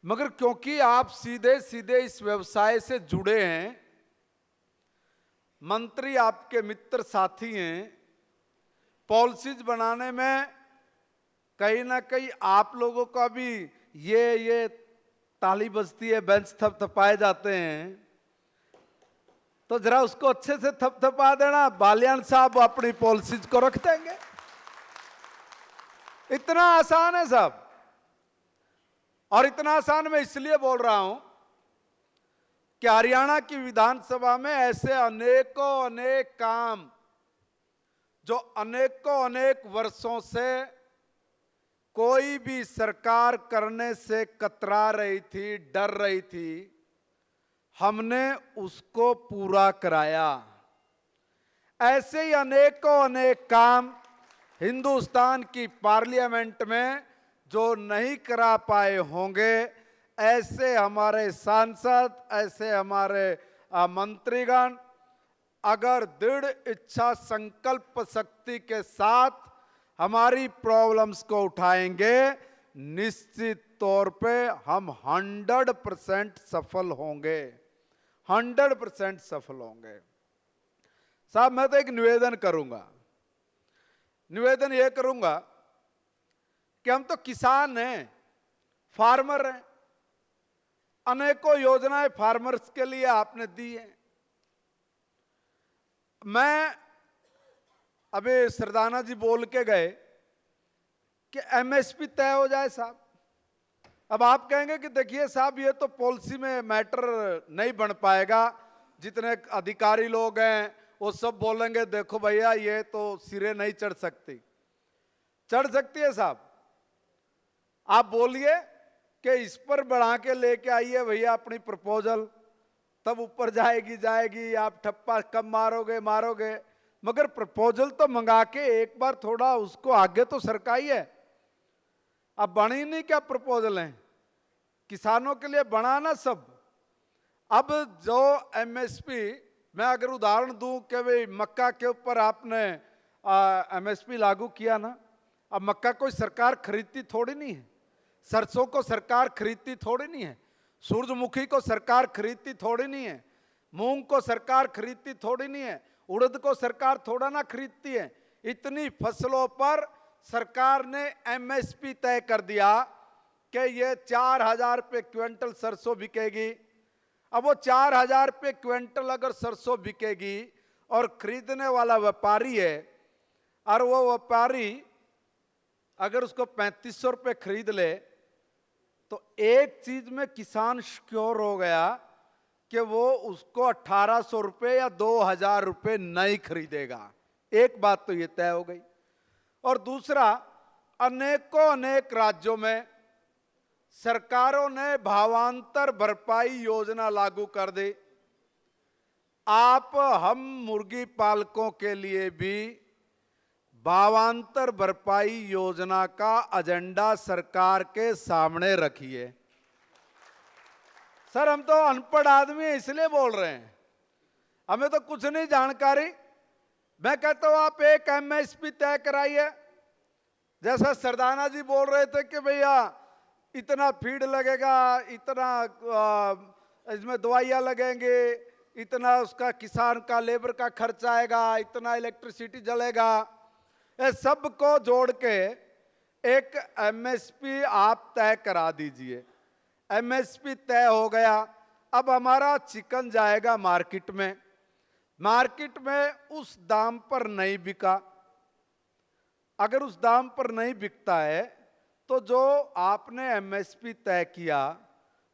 मगर क्योंकि आप सीधे सीधे इस व्यवसाय से जुड़े हैं, मंत्री आपके मित्र साथी हैं, पॉलिसीज बनाने में कहीं ना कहीं आप लोगों का भी ये ताली बजती है, बेंच थपथपाए जाते हैं, तो जरा उसको अच्छे से थपथपा देना, बालियान साहब अपनी पॉलिसीज को रख देंगे। इतना आसान है साहब। और इतना आसान मैं इसलिए बोल रहा हूं कि हरियाणा की विधानसभा में ऐसे अनेकों अनेक काम जो अनेकों अनेक वर्षों से कोई भी सरकार करने से कतरा रही थी, डर रही थी, हमने उसको पूरा कराया। ऐसे ही अनेकों अनेक काम हिंदुस्तान की पार्लियामेंट में जो नहीं करा पाए होंगे, ऐसे हमारे सांसद, ऐसे हमारे मंत्रीगण अगर दृढ़ इच्छा संकल्प शक्ति के साथ हमारी प्रॉब्लम्स को उठाएंगे, निश्चित तौर पे हम 100% सफल होंगे, 100% सफल होंगे। साहब मैं तो एक निवेदन करूंगा, निवेदन ये करूंगा कि हम तो किसान हैं, फार्मर हैं, अनेकों योजनाएं फार्मर्स के लिए आपने दी हैं। मैं अभी सरदाना जी बोल के गए कि एमएसपी तय हो जाए साहब। अब आप कहेंगे कि देखिए साहब ये तो पॉलिसी में मैटर नहीं बन पाएगा, जितने अधिकारी लोग हैं वो सब बोलेंगे देखो भैया ये तो सिरे नहीं चढ़ सकती। चढ़ सकती है साहब, आप बोलिए कि इस पर बढ़ा के लेके आइए भैया अपनी प्रपोजल, तब ऊपर जाएगी। आप ठप्पा कब मारोगे, मगर प्रपोजल तो मंगा के एक बार थोड़ा उसको आगे तो सरकाइए। अब बनी नहीं क्या प्रपोजल है किसानों के लिए, बनाना सब। अब जो एमएसपी, मैं अगर उदाहरण दूं कि भाई मक्का के ऊपर आपने एमएसपी लागू किया ना, अब मक्का कोई सरकार खरीदती थोड़ी नहीं है, सरसों को सरकार खरीदती थोड़ी नहीं है, सूरजमुखी को सरकार खरीदती थोड़ी नहीं है, मूंग को सरकार खरीदती थोड़ी नहीं है, उड़द को सरकार थोड़ा ना खरीदती है। इतनी फसलों पर सरकार ने एमएसपी तय कर दिया कि ये 4000 रुपये क्विंटल सरसों बिकेगी। अब वो 4000 रुपये क्विंटल अगर सरसों बिकेगी और खरीदने वाला व्यापारी है, और वो व्यापारी अगर उसको 3500 रुपये खरीद ले, तो एक चीज में किसान सिक्योर हो गया कि वो उसको 1800 रुपये या 2000 रुपये नहीं खरीदेगा। एक बात तो ये तय हो गई। और दूसरा, अनेकों अनेक राज्यों में सरकारों ने भावांतर भरपाई योजना लागू कर दी। आप हम मुर्गी पालकों के लिए भी भावांतर भरपाई योजना का एजेंडा सरकार के सामने रखिए। सर हम तो अनपढ़ आदमी हैं इसलिए बोल रहे हैं, हमें तो कुछ नहीं जानकारी। मैं कहता हूं आप एक एमएसपी तय कराइए। जैसा सरदाना जी बोल रहे थे कि भैया इतना फीड लगेगा, इतना इसमें दवाइयाँ लगेंगे, इतना उसका किसान का लेबर का खर्च आएगा, इतना इलेक्ट्रिसिटी जलेगा, ये सब को जोड़ के एक एमएसपी आप तय करा दीजिए। एमएसपी तय हो गया, अब हमारा चिकन जाएगा मार्केट में, मार्केट में उस दाम पर नहीं बिका। अगर उस दाम पर नहीं बिकता है तो जो आपने एमएसपी तय किया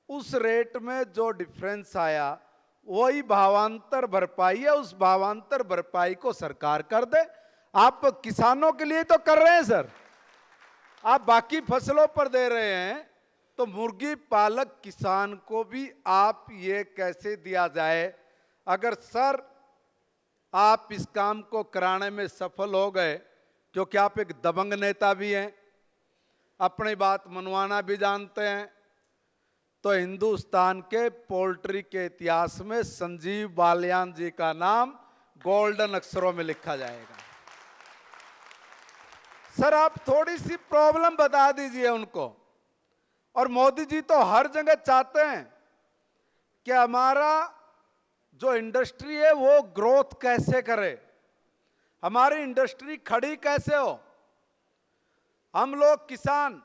उस रेट में जो डिफरेंस आया वही भावांतर भरपाई है, उस भावांतर भरपाई को सरकार कर दे। आप किसानों के लिए तो कर रहे हैं सर, आप बाकी फसलों पर दे रहे हैं, तो मुर्गी पालक किसान को भी आप ये कैसे दिया जाए। अगर सर आप इस काम को कराने में सफल हो गए, क्योंकि आप एक दबंग नेता भी हैं, अपनी बात मनवाना भी जानते हैं, तो हिंदुस्तान के पोल्ट्री के इतिहास में संजीव बालियान जी का नाम गोल्डन अक्षरों में लिखा जाएगा। सर आप थोड़ी सी प्रॉब्लम बता दीजिए उनको। और मोदी जी तो हर जगह चाहते हैं कि हमारा जो इंडस्ट्री है वो ग्रोथ कैसे करे, हमारी इंडस्ट्री खड़ी कैसे हो? हम लोग किसान,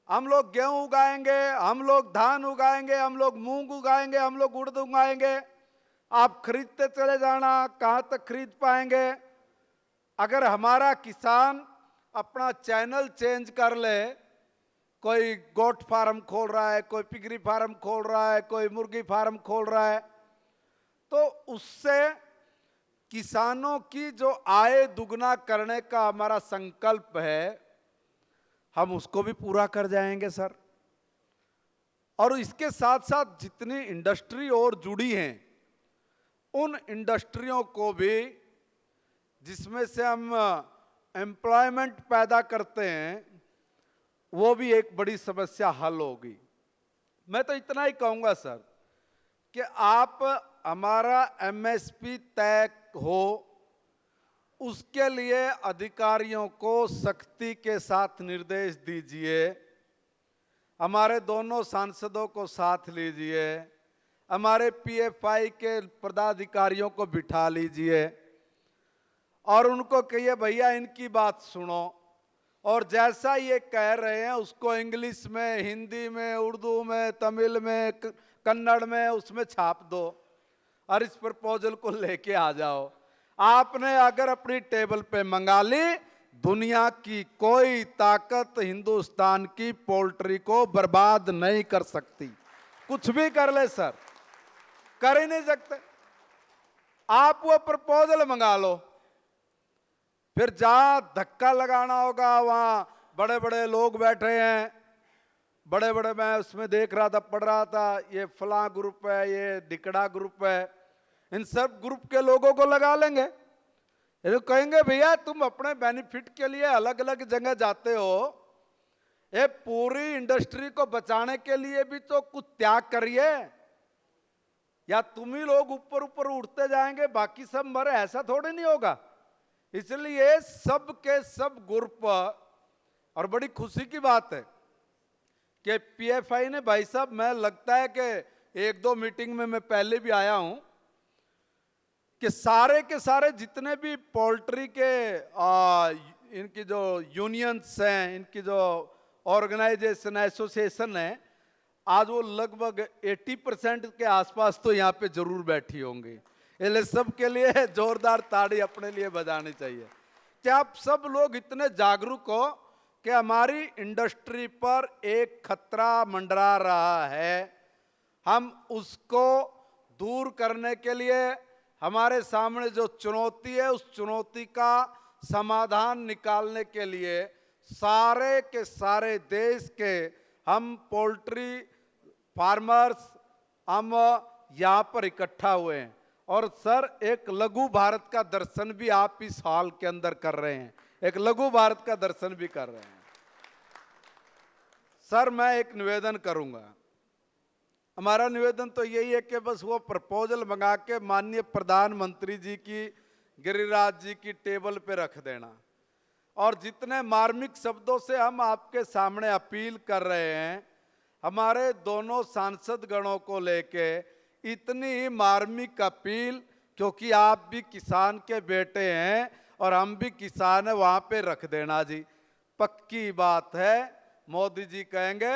हम लोग गेहूं उगाएंगे, हम लोग धान उगाएंगे, हम लोग मूंग उगाएंगे, हम लोग उड़द उगाएंगे। आप खरीदते चले जाना, कहां तक खरीद पाएंगे? अगर हमारा किसान अपना चैनल चेंज कर ले, कोई गोट फार्म खोल रहा है, कोई पिगरी फार्म खोल रहा है, कोई मुर्गी फार्म खोल रहा है, तो उससे किसानों की जो आय दुगना करने का हमारा संकल्प है, हम उसको भी पूरा कर जाएंगे सर। और इसके साथ साथ जितनी इंडस्ट्री और जुड़ी हैं, उन इंडस्ट्रियों को भी, जिसमें से हम एम्प्लॉयमेंट पैदा करते हैं, वो भी एक बड़ी समस्या हल होगी। मैं तो इतना ही कहूंगा सर कि आप हमारा एमएसपी तय हो, उसके लिए अधिकारियों को सख्ती के साथ निर्देश दीजिए। हमारे दोनों सांसदों को साथ लीजिए, हमारे पीएफआई के पदाधिकारियों को बिठा लीजिए और उनको कहिए भैया इनकी बात सुनो, और जैसा ये कह रहे हैं उसको इंग्लिश में, हिंदी में, उर्दू में, तमिल में, कन्नड़ में उसमें छाप दो और इस प्रपोजल को लेके आ जाओ। आपने अगर अपनी टेबल पे मंगा ली, दुनिया की कोई ताकत हिंदुस्तान की पोल्ट्री को बर्बाद नहीं कर सकती। कुछ भी कर ले सर, कर ही नहीं सकते। आप वो प्रपोजल मंगा लो, फिर जहां धक्का लगाना होगा वहां बड़े बड़े लोग बैठे हैं, बड़े बड़े, मैं उसमें देख रहा था, पढ़ रहा था, ये फलां ग्रुप है, ये डिकड़ा ग्रुप है, इन सब ग्रुप के लोगों को लगा लेंगे। ये लोग कहेंगे भैया तुम अपने बेनिफिट के लिए अलग अलग जगह जाते हो, ये पूरी इंडस्ट्री को बचाने के लिए भी तो कुछ त्याग करिए, या तुम ही लोग ऊपर ऊपर उड़ते जाएंगे बाकी सब मरे, ऐसा थोड़ी नहीं होगा। इसलिए सब के सब ग्रुप, और बड़ी खुशी की बात है कि पीएफआई ने, भाई साहब मैं लगता है कि एक दो मीटिंग में मैं पहले भी आया हूं, कि सारे के सारे जितने भी पोल्ट्री के इनकी जो यूनियंस हैं, इनकी जो ऑर्गेनाइजेशन एसोसिएशन है, आज वो लगभग 80% के आसपास तो यहाँ पे जरूर बैठी होंगी। इसलिए सबके लिए जोरदार ताड़ी अपने लिए बजानी चाहिए कि आप सब लोग इतने जागरूक हो कि हमारी इंडस्ट्री पर एक खतरा मंडरा रहा है। हम उसको दूर करने के लिए हमारे सामने जो चुनौती है, उस चुनौती का समाधान निकालने के लिए सारे के सारे देश के हम पोल्ट्री फार्मर्स हम यहाँ पर इकट्ठा हुए हैं। और सर एक लघु भारत का दर्शन भी आप इस हॉल के अंदर कर रहे हैं, एक लघु भारत का दर्शन भी कर रहे हैं। सर मैं एक निवेदन करूंगा, हमारा निवेदन तो यही है कि बस वो प्रपोजल मंगा के माननीय प्रधानमंत्री जी की, गिरिराज जी की टेबल पे रख देना, और जितने मार्मिक शब्दों से हम आपके सामने अपील कर रहे हैं, हमारे दोनों सांसद गणों को लेके इतनी ही मार्मिक अपील, क्योंकि आप भी किसान के बेटे हैं और हम भी किसान हैं, वहां पे रख देना जी। पक्की बात है, मोदी जी कहेंगे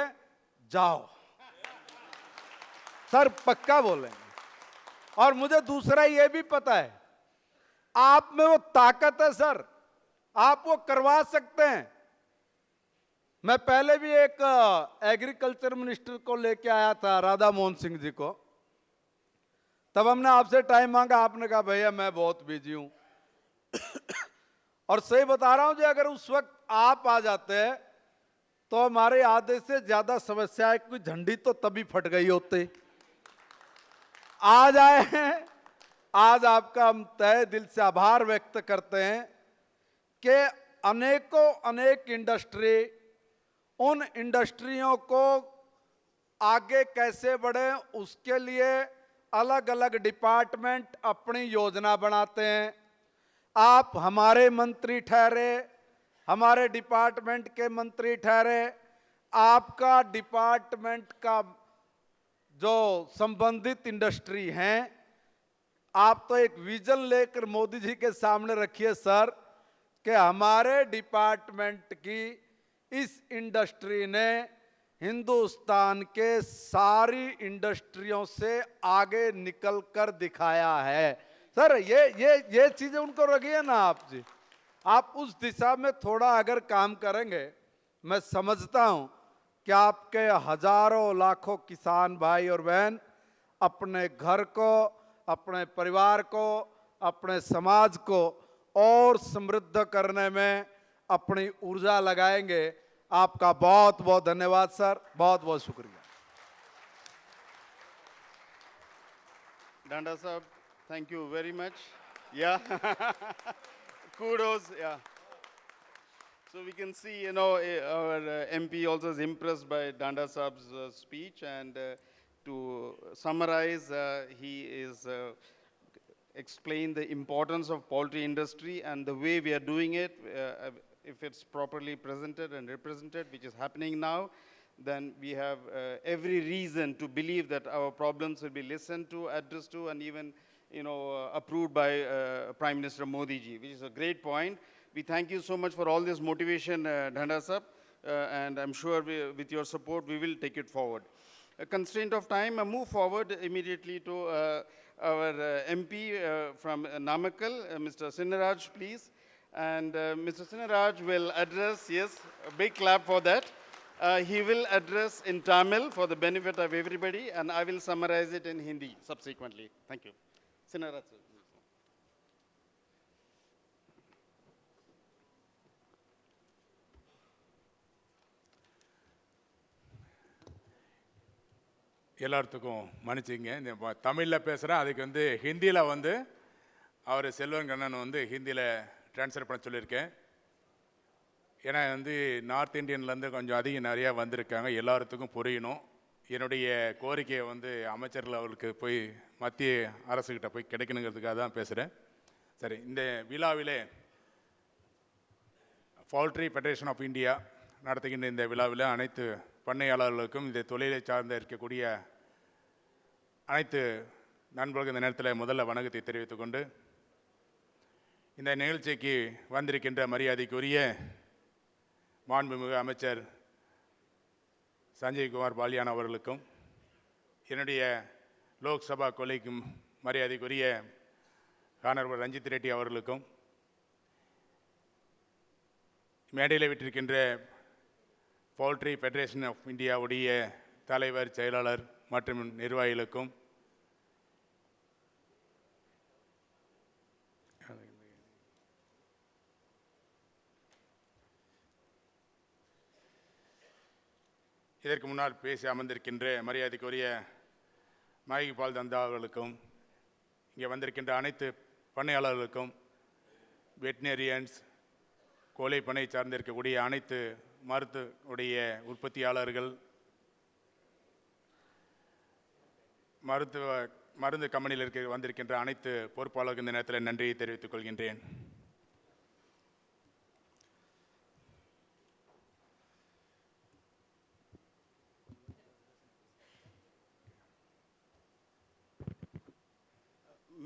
जाओ, सर पक्का बोलेंगे। और मुझे दूसरा ये भी पता है, आप में वो ताकत है सर, आप वो करवा सकते हैं। मैं पहले भी एक एग्रीकल्चर मिनिस्टर को लेके आया था, राधा मोहन सिंह जी को, तब हमने आपसे टाइम मांगा, आपने कहा भैया मैं बहुत बिजी हूं। और सही बता रहा हूं जी, अगर उस वक्त आप आ जाते तो हमारे आधे से ज्यादा समस्याएं, कोई झंडी तो तभी फट गई होती। आज आए हैं, आज आपका हम तहे दिल से आभार व्यक्त करते हैं कि अनेकों अनेक इंडस्ट्री, उन इंडस्ट्रियों को आगे कैसे बढ़े उसके लिए अलग अलग डिपार्टमेंट अपनी योजना बनाते हैं। आप हमारे मंत्री ठहरे, हमारे डिपार्टमेंट के मंत्री ठहरे, आपका डिपार्टमेंट का जो संबंधित इंडस्ट्री हैं, आप तो एक विजन लेकर मोदी जी के सामने रखिए सर कि हमारे डिपार्टमेंट की इस इंडस्ट्री ने हिंदुस्तान के सारी इंडस्ट्रियों से आगे निकल कर दिखाया है। सर ये चीजें उनको रखिए ना आप जी, आप उस दिशा में थोड़ा अगर काम करेंगे, मैं समझता हूं कि आपके हजारों लाखों किसान भाई और बहन अपने घर को, अपने परिवार को, अपने समाज को और समृद्ध करने में अपनी ऊर्जा लगाएंगे। आपका बहुत बहुत धन्यवाद सर, बहुत बहुत शुक्रिया। Danda Sahab, thank you very much. Yeah. Kudos. Yeah. So we can see, our MP also is impressed by Danda Sahab's speech, and to summarize, he is explained the importance of poultry industry and the way we are doing it. If it's properly presented and represented, which is happening now, then we have every reason to believe that our problems will be listened to, addressed to, and even approved by Prime Minister Modi ji, which is a great point. We thank you so much for all this motivation, Dhanda Sahab, and I'm sure with your support, we will take it forward. A constraint of time, I move forward immediately to our MP from Namakkal, Mr. Sinaraj, please. And Mr. Sinaraj will address, yes, a big clap for that. He will address in Tamil for the benefit of everybody, and I will summarize it in Hindi subsequently. Thank you. Sinaraj. எல்லாத்துக்கும் மன்னிச்சிங்க, இந்த தமிழில் பேசுகிறேன், அதுக்கு ஹிந்தியில் அவர் செல்வன் கண்ணன் ஹிந்தியில் transfer பண்ண சொல்லியிருக்கேன். ஏன்னா நார்த் இந்தியன்லேருந்து கொஞ்சம் அதிகம் நிறையா வந்திருக்காங்க, எல்லாத்துக்கும் புரியணும். என்னுடைய கோரிக்கையை அமைச்சர்கள் அவர்களுக்கு போய் மத்திய அரசுக்கிட்ட போய் கிடைக்கணுங்கிறதுக்காக தான் பேசுகிறேன். சரி, இந்த விழாவிலே பவுல்ட்ரி ஃபெடரேஷன் ஆஃப் இந்தியா நடத்துகின்ற இந்த விழாவில் அனைத்து பண்ணையாளர்களுக்கும் இந்த தொழிலை சார்ந்த இருக்கக்கூடிய அனைத்து நண்பர்களுக்கு இந்த நேரத்தில் முதல்ல வணக்கத்தை தெரிவித்துக் கொண்டு, இந்த நிகழ்ச்சிக்கு வந்திருக்கின்ற மரியாதைக்குரிய மாண்புமிகு அமைச்சர் சஞ்சய் குமார் பாலியான் அவர்களுக்கும், என்னுடைய லோக்சபா கொலைக்கும் மரியாதைக்குரிய ஹானரபிள் ரஞ்சித் ரெட்டி அவர்களுக்கும், மேடையில் விட்டிருக்கின்ற பவுல்ட்ரி ஃபெடரேஷன் ஆஃப் இந்தியாவுடைய தலைவர், செயலாளர் மற்றும் நிர்வாகிகளுக்கும், இதற்கு முன்னால் பேசி அமர்ந்திருக்கின்ற மரியாதைக்குரிய மகிபால் தந்தா அவர்களுக்கும், இங்கே வந்திருக்கின்ற அனைத்து பண்ணையாளர்களுக்கும், வெட்டினரியன்ஸ், கோழி பண்ணை சார்ந்திருக்கக்கூடிய அனைத்து மருத்துவடைய உற்பத்தியாளர்கள், மருந்து கம்பெனியில் வந்திருக்கின்ற அனைத்து பொறுப்பாளர்களுக்கு இந்த நேரத்தில் நன்றியை தெரிவித்துக் கொள்கின்றேன்.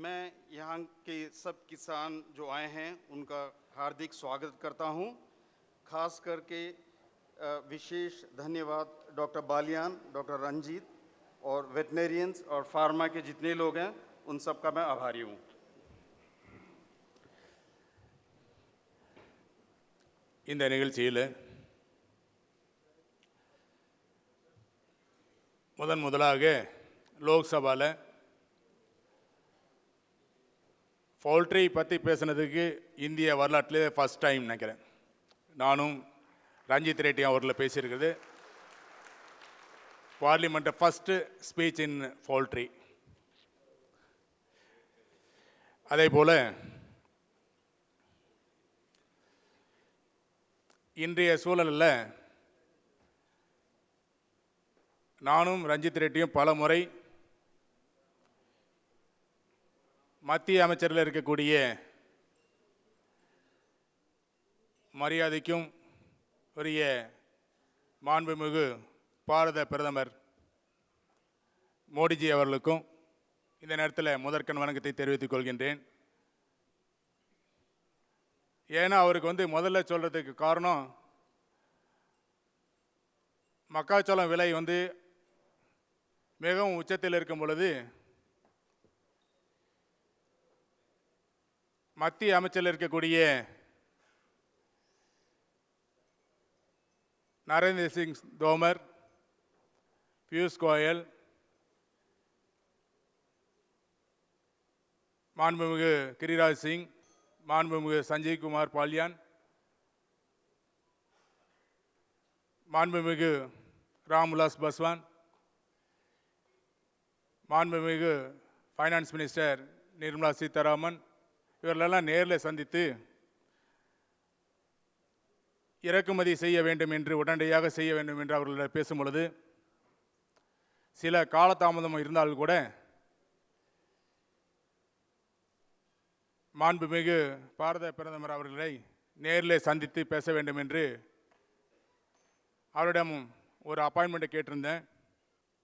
मैं यहाँ के सब किसान जो आए हैं उनका हार्दिक स्वागत करता हूँ। खास करके विशेष धन्यवाद डॉक्टर बालियान, डॉक्टर रंजीत और वेटनेरियंस और फार्मा के जितने लोग हैं उन सब का मैं आभारी हूँ। இந்த நிகழ்ச்சியில் முதலாக லோக்சபாவில் பவுல்ட்ரி பற்றி பேசுனதுக்கு இந்திய வரலாற்றிலே ஃபஸ்ட் டைம் நினைக்கிறேன். நானும் ரஞ்சித் ரெட்டி அவர்களில் பேசியிருக்கிறது parliament first speech in poultry. அதே போல் இன்றைய சூழலில் நானும் ரஞ்சித் ரெட்டியும் பல முறை மத்திய அமைச்சரில் இருக்கக்கூடிய மரியாதைக்கும் உரிய மாண்புமிகு பாரத பிரதமர் மோடிஜி அவர்களுக்கும், இந்த நேரத்தில் முதற்கண் வணக்கத்தை தெரிவித்துக் கொள்கின்றேன். ஏன்னா அவருக்கு முதல்ல சொல்கிறதுக்கு காரணம், மக்காச்சோளம் விலை மிகவும் உச்சத்தில் இருக்கும் பொழுது மத்திய அமைச்சரில் இருக்கக்கூடிய நரேந்திர சிங் தோமர், பியூஷ் கோயல், மாண்புமிகு கிரிராஜ் சிங், மாண்புமிகு சஞ்சய் குமார் பால்யான், மாண்புமிகு ராம்விலாஸ் பாஸ்வான், மாண்புமிகு ஃபைனான்ஸ் மினிஸ்டர் நிர்மலா சீதாராமன் இவர்களெல்லாம் நேரில் சந்தித்து இறக்குமதி செய்ய வேண்டும் என்று, உடனடியாக செய்ய வேண்டும் என்று அவர்களிடம் பேசும் பொழுது சில காலதாமதம் இருந்தால் கூட மாண்புமிகு பாரத பிரதமர் அவர்களை நேரில் சந்தித்து பேச வேண்டும் என்று அவரிடம் ஒரு அப்பாயின்மெண்ட்டை கேட்டிருந்தேன்.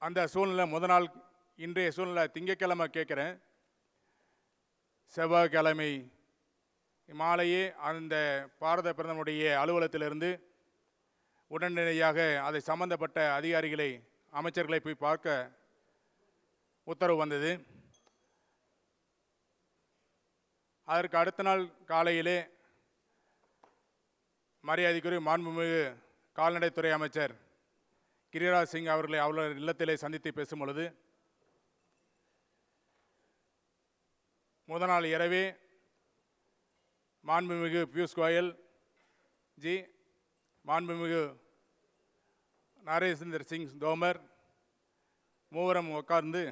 அந்த சூழ்நிலை முதல் நாள், இன்றைய சூழ்நிலை திங்கட்கிழமை கேட்குறேன். செவ்வாய்க்கிழமை மாலையே அந்த பாரத பிரதமருடைய அலுவலகத்திலிருந்து உடனடியாக அதை சம்பந்தப்பட்ட அதிகாரிகளை, அமைச்சர்களை போய் பார்க்க உத்தரவு வந்தது. அதற்கு அடுத்த நாள் காலையிலே மரியாதைக்குரிய மாண்புமிகு கால்நடைத்துறை அமைச்சர் கிரிராஜ் சிங் அவர்களை அவர்கள் இல்லத்திலே சந்தித்து பேசும் பொழுது முதல் நாள் இரவே மாண்புமிகு பியூஷ் கோயல் ஜி, மாண்புமிகு நரேந்திர சிங் தோமர் மூவரும் உட்கார்ந்து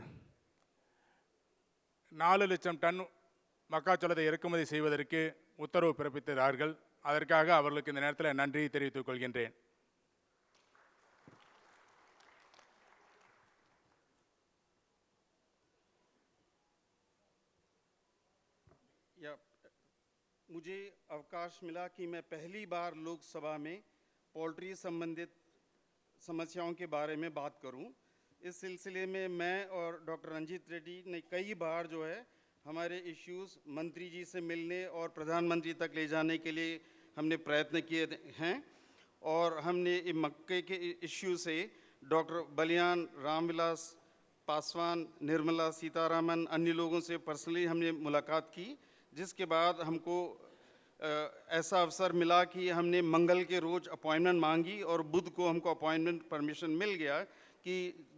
4 லட்சம் டன் மக்காச்சோளத்தை இறக்குமதி செய்வதற்கு உத்தரவு பிறப்பித்தார்கள். அதற்காக அவர்களுக்கு இந்த நேரத்தில் நன்றி தெரிவித்துக் கொள்கின்றேன். मुझे अवकाश मिला कि मैं पहली बार लोकसभा में पोल्ट्री संबंधित समस्याओं के बारे में बात करूं। इस सिलसिले में मैं और डॉक्टर रंजीत रेड्डी ने कई बार जो है हमारे इश्यूज़ मंत्री जी से मिलने और प्रधानमंत्री तक ले जाने के लिए हमने प्रयत्न किए हैं। और हमने मक्के के इश्यू से डॉक्टर बलियान, रामविलास पासवान, निर्मला सीतारामन, अन्य लोगों से पर्सनली हमने मुलाकात की, जिसके बाद हमको ऐसा अवसर मिला कि हमने मंगल के रोज़ अपॉइंटमेंट मांगी और बुध को हमको अपॉइंटमेंट परमिशन मिल गया कि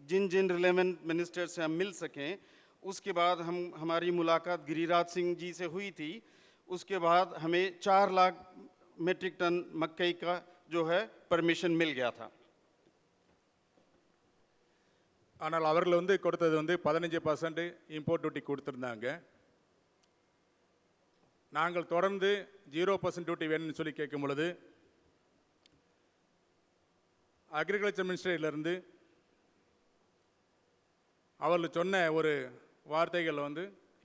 जिन जिन रिलेवेंट मिनिस्टर से हम मिल सकें। उसके बाद हमारी मुलाकात गिरिराज सिंह जी से हुई थी। उसके बाद हमें 4 लाख மெட்ரிக் டன் मकई का जो है परमिशन मिल गया था। ஆனால் அவர்கள் கொடுத்தது 15% இம்போர்ட் டியூட்டி கொடுத்துருந்தாங்க. நாங்கள் தொடர்ந்து 0% டியூட்டி வேணும்னு சொல்லி கேட்கும் பொழுது அக்ரிகல்ச்சர் மினிஸ்ட்ரியிலிருந்து அவர்கள் சொன்ன ஒரு வார்த்தைகள்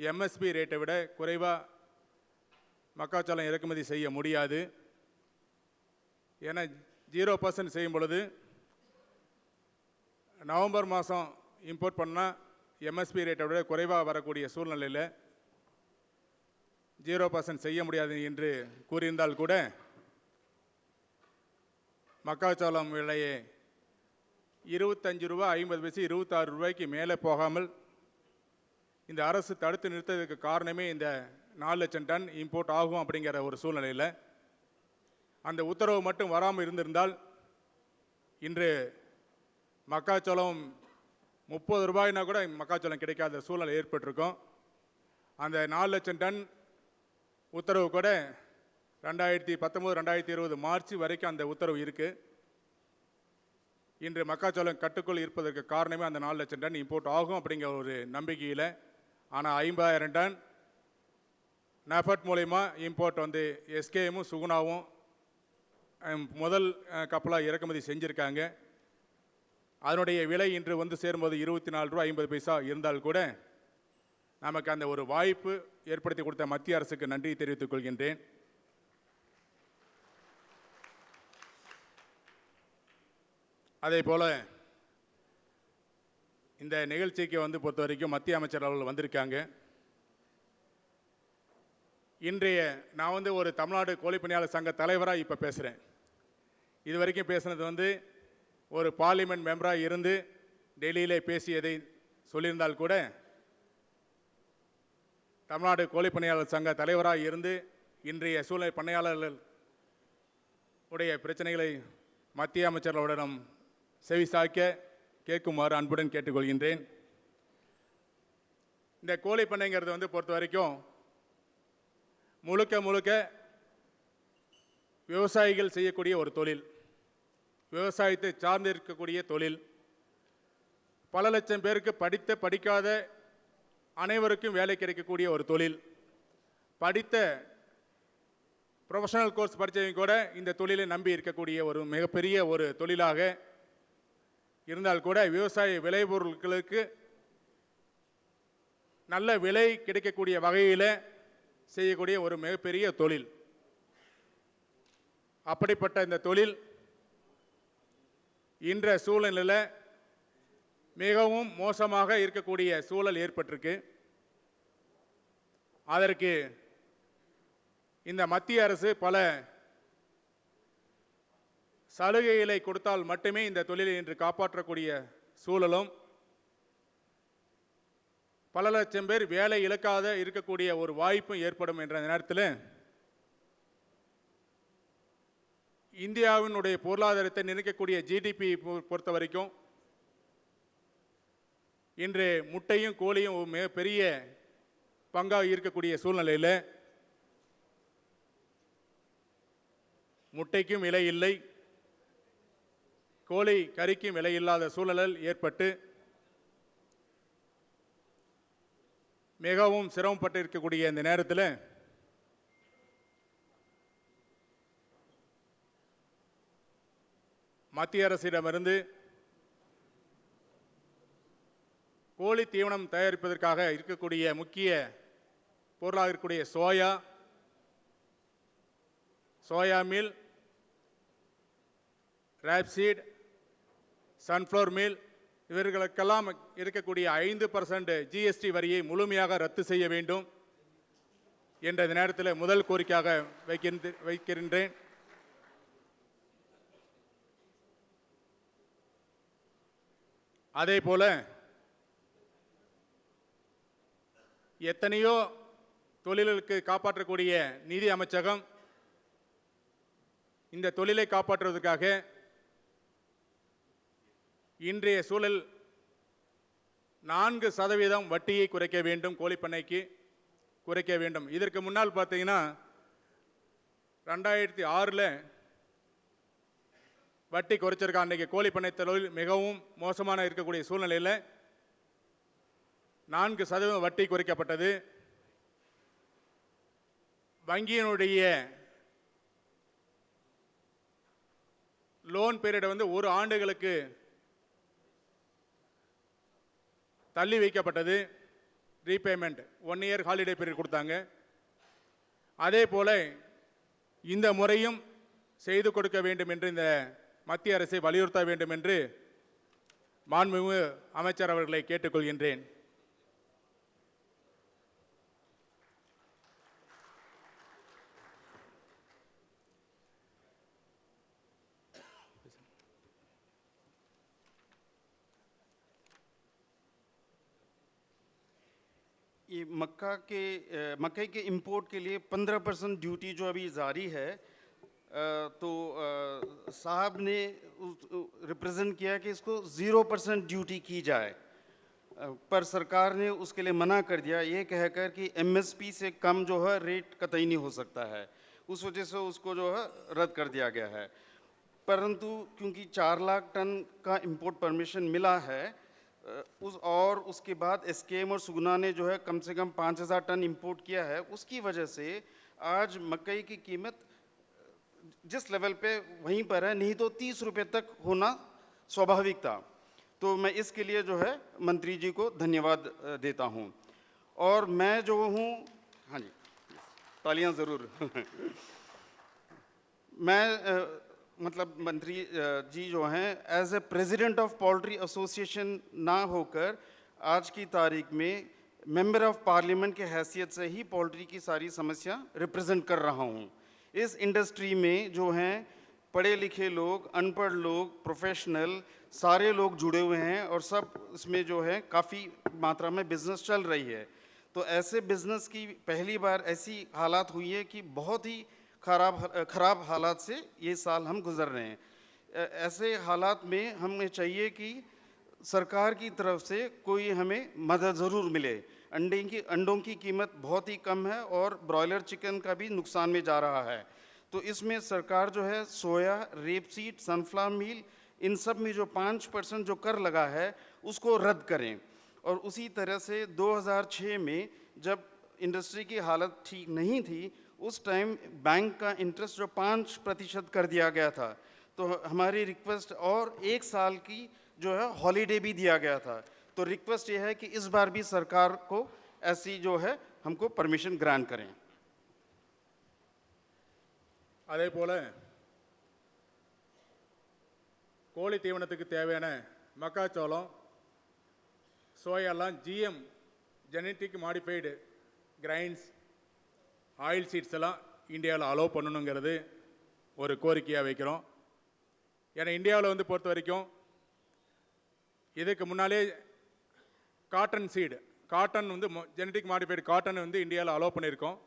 எம்எஸ்பி ரேட்டை விட குறைவாக மக்காச்சோளம் இறக்குமதி செய்ய முடியாது. ஏன்னா 0% செய்யும் பொழுது நவம்பர் மாதம் இம்போர்ட் பண்ணால் எம்எஸ்பி ரேட்டை விட குறைவாக வரக்கூடிய சூழ்நிலையில் 0% செய்ய முடியாது என்று கூறியிருந்தால் கூட மக்காச்சோளம் விலையை 25 ரூபா 50 பைசா 26 ரூபாய்க்கு மேலே போகாமல் இந்த அரசு தடுத்து நிறுத்ததுக்கு காரணமே இந்த 4 லட்சம் டன் இம்போர்ட் ஆகும் அப்படிங்கிற ஒரு சூழ்நிலையில் அந்த உத்தரவு மட்டும் வராமல் இருந்திருந்தால் இன்று மக்காச்சோளம் 30 ரூபாய்னா கூட மக்காச்சோளம் கிடைக்காத சூழ்நிலை ஏற்பட்டிருக்கும். அந்த 4 லட்சம் டன் உத்தரவு கூட 2019 2020 மார்ச் வரைக்கும் அந்த உத்தரவு இருக்குது. இன்று மக்காச்சோளம் கட்டுக்குள் இருப்பதற்கு காரணமே அந்த 4 லட்சம் டன் இம்போர்ட் ஆகும் அப்படிங்கிற ஒரு நம்பிக்கையில். ஆனால் 50,000 டன் நஃபட் மூலயமா இம்போர்ட் எஸ்கேஎம்மும் சுகுணாவும் முதல் கப்பலாக இறக்குமதி செஞ்சுருக்காங்க. அதனுடைய விலை இன்று சேரும்போது 24 ரூபா 50 பைசா இருந்தால் கூட நமக்கு அந்த ஒரு வாய்ப்பு ஏற்படுத்தி கொடுத்த மத்திய அரசுக்கு நன்றி தெரிவித்துக் கொள்கின்றேன். அதே போல் இந்த நிகழ்ச்சிக்கு வந்து பொறுத்த வரைக்கும் மத்திய அமைச்சர் அவர்கள் வந்திருக்காங்க. இன்றைய நான் வந்து ஒரு தமிழ்நாடு கோழிப்பணியாளர் சங்க தலைவராக இப்போ பேசுகிறேன். இது வரைக்கும் பேசுனது வந்து ஒரு பார்லிமெண்ட் மெம்பராக இருந்து டெல்லியிலே பேசியதை சொல்லியிருந்தால் கூட, தமிழ்நாடு கோழிப்பணியாளர் சங்க தலைவராக இருந்து இன்றைய சூழ்நிலை பண்ணையாளர்கள் உடைய பிரச்சனைகளை மத்திய அமைச்சர்களுடன் செவிசாய்க்க கேட்குமாறு அன்புடன் கேட்டுக்கொள்கின்றேன். இந்த கோழி பண்ணைங்கிறது வந்து பொறுத்த வரைக்கும் முழுக்க முழுக்க விவசாயிகள் செய்யக்கூடிய ஒரு தொழில், விவசாயத்தை சார்ந்து இருக்கக்கூடிய தொழில். பல லட்சம் பேருக்கு படித்த படிக்காத அனைவருக்கும் வேலை கிடைக்கக்கூடிய ஒரு தொழில். படித்த ப்ரொஃபஷனல் கோர்ஸ் படித்தவங்க கூட இந்த தொழிலை நம்பி இருக்கக்கூடிய ஒரு மிகப்பெரிய ஒரு தொழிலாக இருந்தால் கூட, விவசாய விளைபொருட்களுக்கு நல்ல விலை கிடைக்கக்கூடிய வகையில் செய்யக்கூடிய ஒரு மிகப்பெரிய தொழில். அப்படிப்பட்ட இந்த தொழில் இன்ற சூழ்நிலையில் மிகவும் மோசமாக இருக்கக்கூடிய சூழல் ஏற்பட்டிருக்கு. அதற்கு இந்த மத்திய அரசு பல சலுகைகளை கொடுத்தால் மட்டுமே இந்த தொழிலை இன்று காப்பாற்றக்கூடிய சூழலும், பல லட்சம் பேர் வேலை இழக்காத இருக்கக்கூடிய ஒரு வாய்ப்பும் ஏற்படும் என்ற நேரத்தில் இந்தியாவினுடைய பொருளாதாரத்தை நினைக்கக்கூடிய ஜிடிபி பொறுத்த வரைக்கும் இன்று முட்டையும் கோழியும் மிகப்பெரிய பங்காக இருக்கக்கூடிய சூழ்நிலையில் முட்டைக்கும் விலை இல்லை, கோழி கறிக்கும் விலை இல்லாத சூழல் ஏற்பட்டு மிகவும் சிரமப்பட்டு இருக்கக்கூடிய இந்த நேரத்தில் மத்திய அரசிடமிருந்து கோழி தீவனம் தயாரிப்பதற்காக இருக்கக்கூடிய முக்கிய பொருளாக இருக்கக்கூடிய soya meal, rapeseed, sunflower meal இவர்களுக்கெல்லாம் இருக்கக்கூடிய 5% ஜிஎஸ்டி வரியை முழுமையாக ரத்து செய்ய வேண்டும் என்ற நேரத்தில் முதல் கோரிக்கையாக வைக்கின்றேன். அதே போல எத்தனையோ தொழில்களுக்கு காப்பாற்றக்கூடிய நிதி அமைச்சகம் இந்த தொழிலை காப்பாற்றுவதற்காக இன்றைய சூழல் 4% வட்டியை குறைக்க வேண்டும், கோழிப்பண்ணைக்கு குறைக்க வேண்டும். இதற்கு முன்னால் பார்த்தீங்கன்னா 2006 வட்டி குறைச்சிருக்கா. அன்றைக்கு கோழிப்பண்ணை தொழில் மிகவும் மோசமான இருக்கக்கூடிய சூழ்நிலையில் 4% வட்டி குறைக்கப்பட்டது. வங்கியினுடைய லோன் பீரியட் வந்து 1 ஆண்டுகளுக்கு தள்ளி வைக்கப்பட்டது. ரீபேமெண்ட் 1 இயர் ஹாலிடே பீரியட் கொடுத்தாங்க. அதே போல இந்த முறையும் செய்து கொடுக்க வேண்டும் என்று இந்த மத்திய அரசை வலியுறுத்த வேண்டும் என்று மாண்புமிகு அமைச்சர் அவர்களை கேட்டுக்கொள்கின்றேன். ये मकई के इंपोर्ट के लिए 15% ड्यूटी जो अभी जारी है, तो साहब ने रिप्रेजेंट किया कि इसको 0% ड्यूटी की जाए, पर सरकार ने उसके लिए मना कर दिया, ये कहकर कि एमएसपी से कम जो है रेट कतई नहीं हो सकता है। उस वजह से उसको जो है रद्द कर दिया गया है। परंतु क्योंकि 4 लाख टन का इंपोर्ट परमिशन मिला है, और उसके बाद एसकेएम और सुगुना ने जो है कम से कम 5000 टन इंपोर्ट किया है, उसकी वजह से आज मकई की कीमत जिस लेवल पे वहीं पर है, नहीं तो 30 रुपये तक होना स्वाभाविक था। तो मैं इसके लिए जो है मंत्री जी को धन्यवाद देता हूं। और मैं जो हूं, हाँ जी, तालियां ज़रूर मैं मतलब मंत्री जी जो हैं as a president of poultry association ना होकर आज की तारीख में मेंबर ऑफ पार्लियामेंट के हैसियत से ही पोल्ट्री की सारी समस्या रिप्रेजेंट कर रहा हूँ। इस इंडस्ट्री में जो हैं पढ़े लिखे लोग, अनपढ़ लोग, प्रोफेशनल सारे लोग जुड़े हुए हैं और सब इसमें जो है काफ़ी मात्रा में बिजनेस चल रही है। तो ऐसे बिजनेस की पहली बार ऐसी हालात हुई है कि बहुत ही खराब हालात से ये साल हम गुजर रहे हैं। ऐसे हालात में हमें चाहिए कि सरकार की तरफ से कोई हमें मदद ज़रूर मिले। अंडों की कीमत बहुत ही कम है और ब्रॉयलर चिकन का भी नुकसान में जा रहा है। तो इसमें सरकार जो है सोया, रेपसीड, सनफ्लावर मील, इन सब में जो 5% जो कर लगा है उसको रद्द करें। और उसी तरह से 2006 में जब इंडस्ट्री की हालत ठीक नहीं थी उस टाइम बैंक का इंटरेस्ट जो 5% कर दिया गया था, तो हमारी रिक्वेस्ट और 1 साल की जो है हॉलीडे भी दिया गया था। तो रिक्वेस्ट ये है कि इस बार भी सरकार को ऐसी जो है हमको परमिशन ग्रांट करें। அதே போல் கோழி தீவனத்துக்கு தேவையான மக்காச்சோளம், சோயாலாம் GM genetic modified grains, oil seeds எல்லாம் இந்தியாவில் அலோவ் பண்ணணுங்கிறது ஒரு கோரிக்கையாக வைக்கிறோம். ஏன்னா இந்தியாவில் வந்து பொறுத்த வரைக்கும் இதுக்கு முன்னாலே காட்டன் சீடு, காட்டன் வந்து ஜெனட்டிக் மாடிஃபைடு காட்டன் வந்து இந்தியாவில் அலோவ் பண்ணியிருக்கோம்.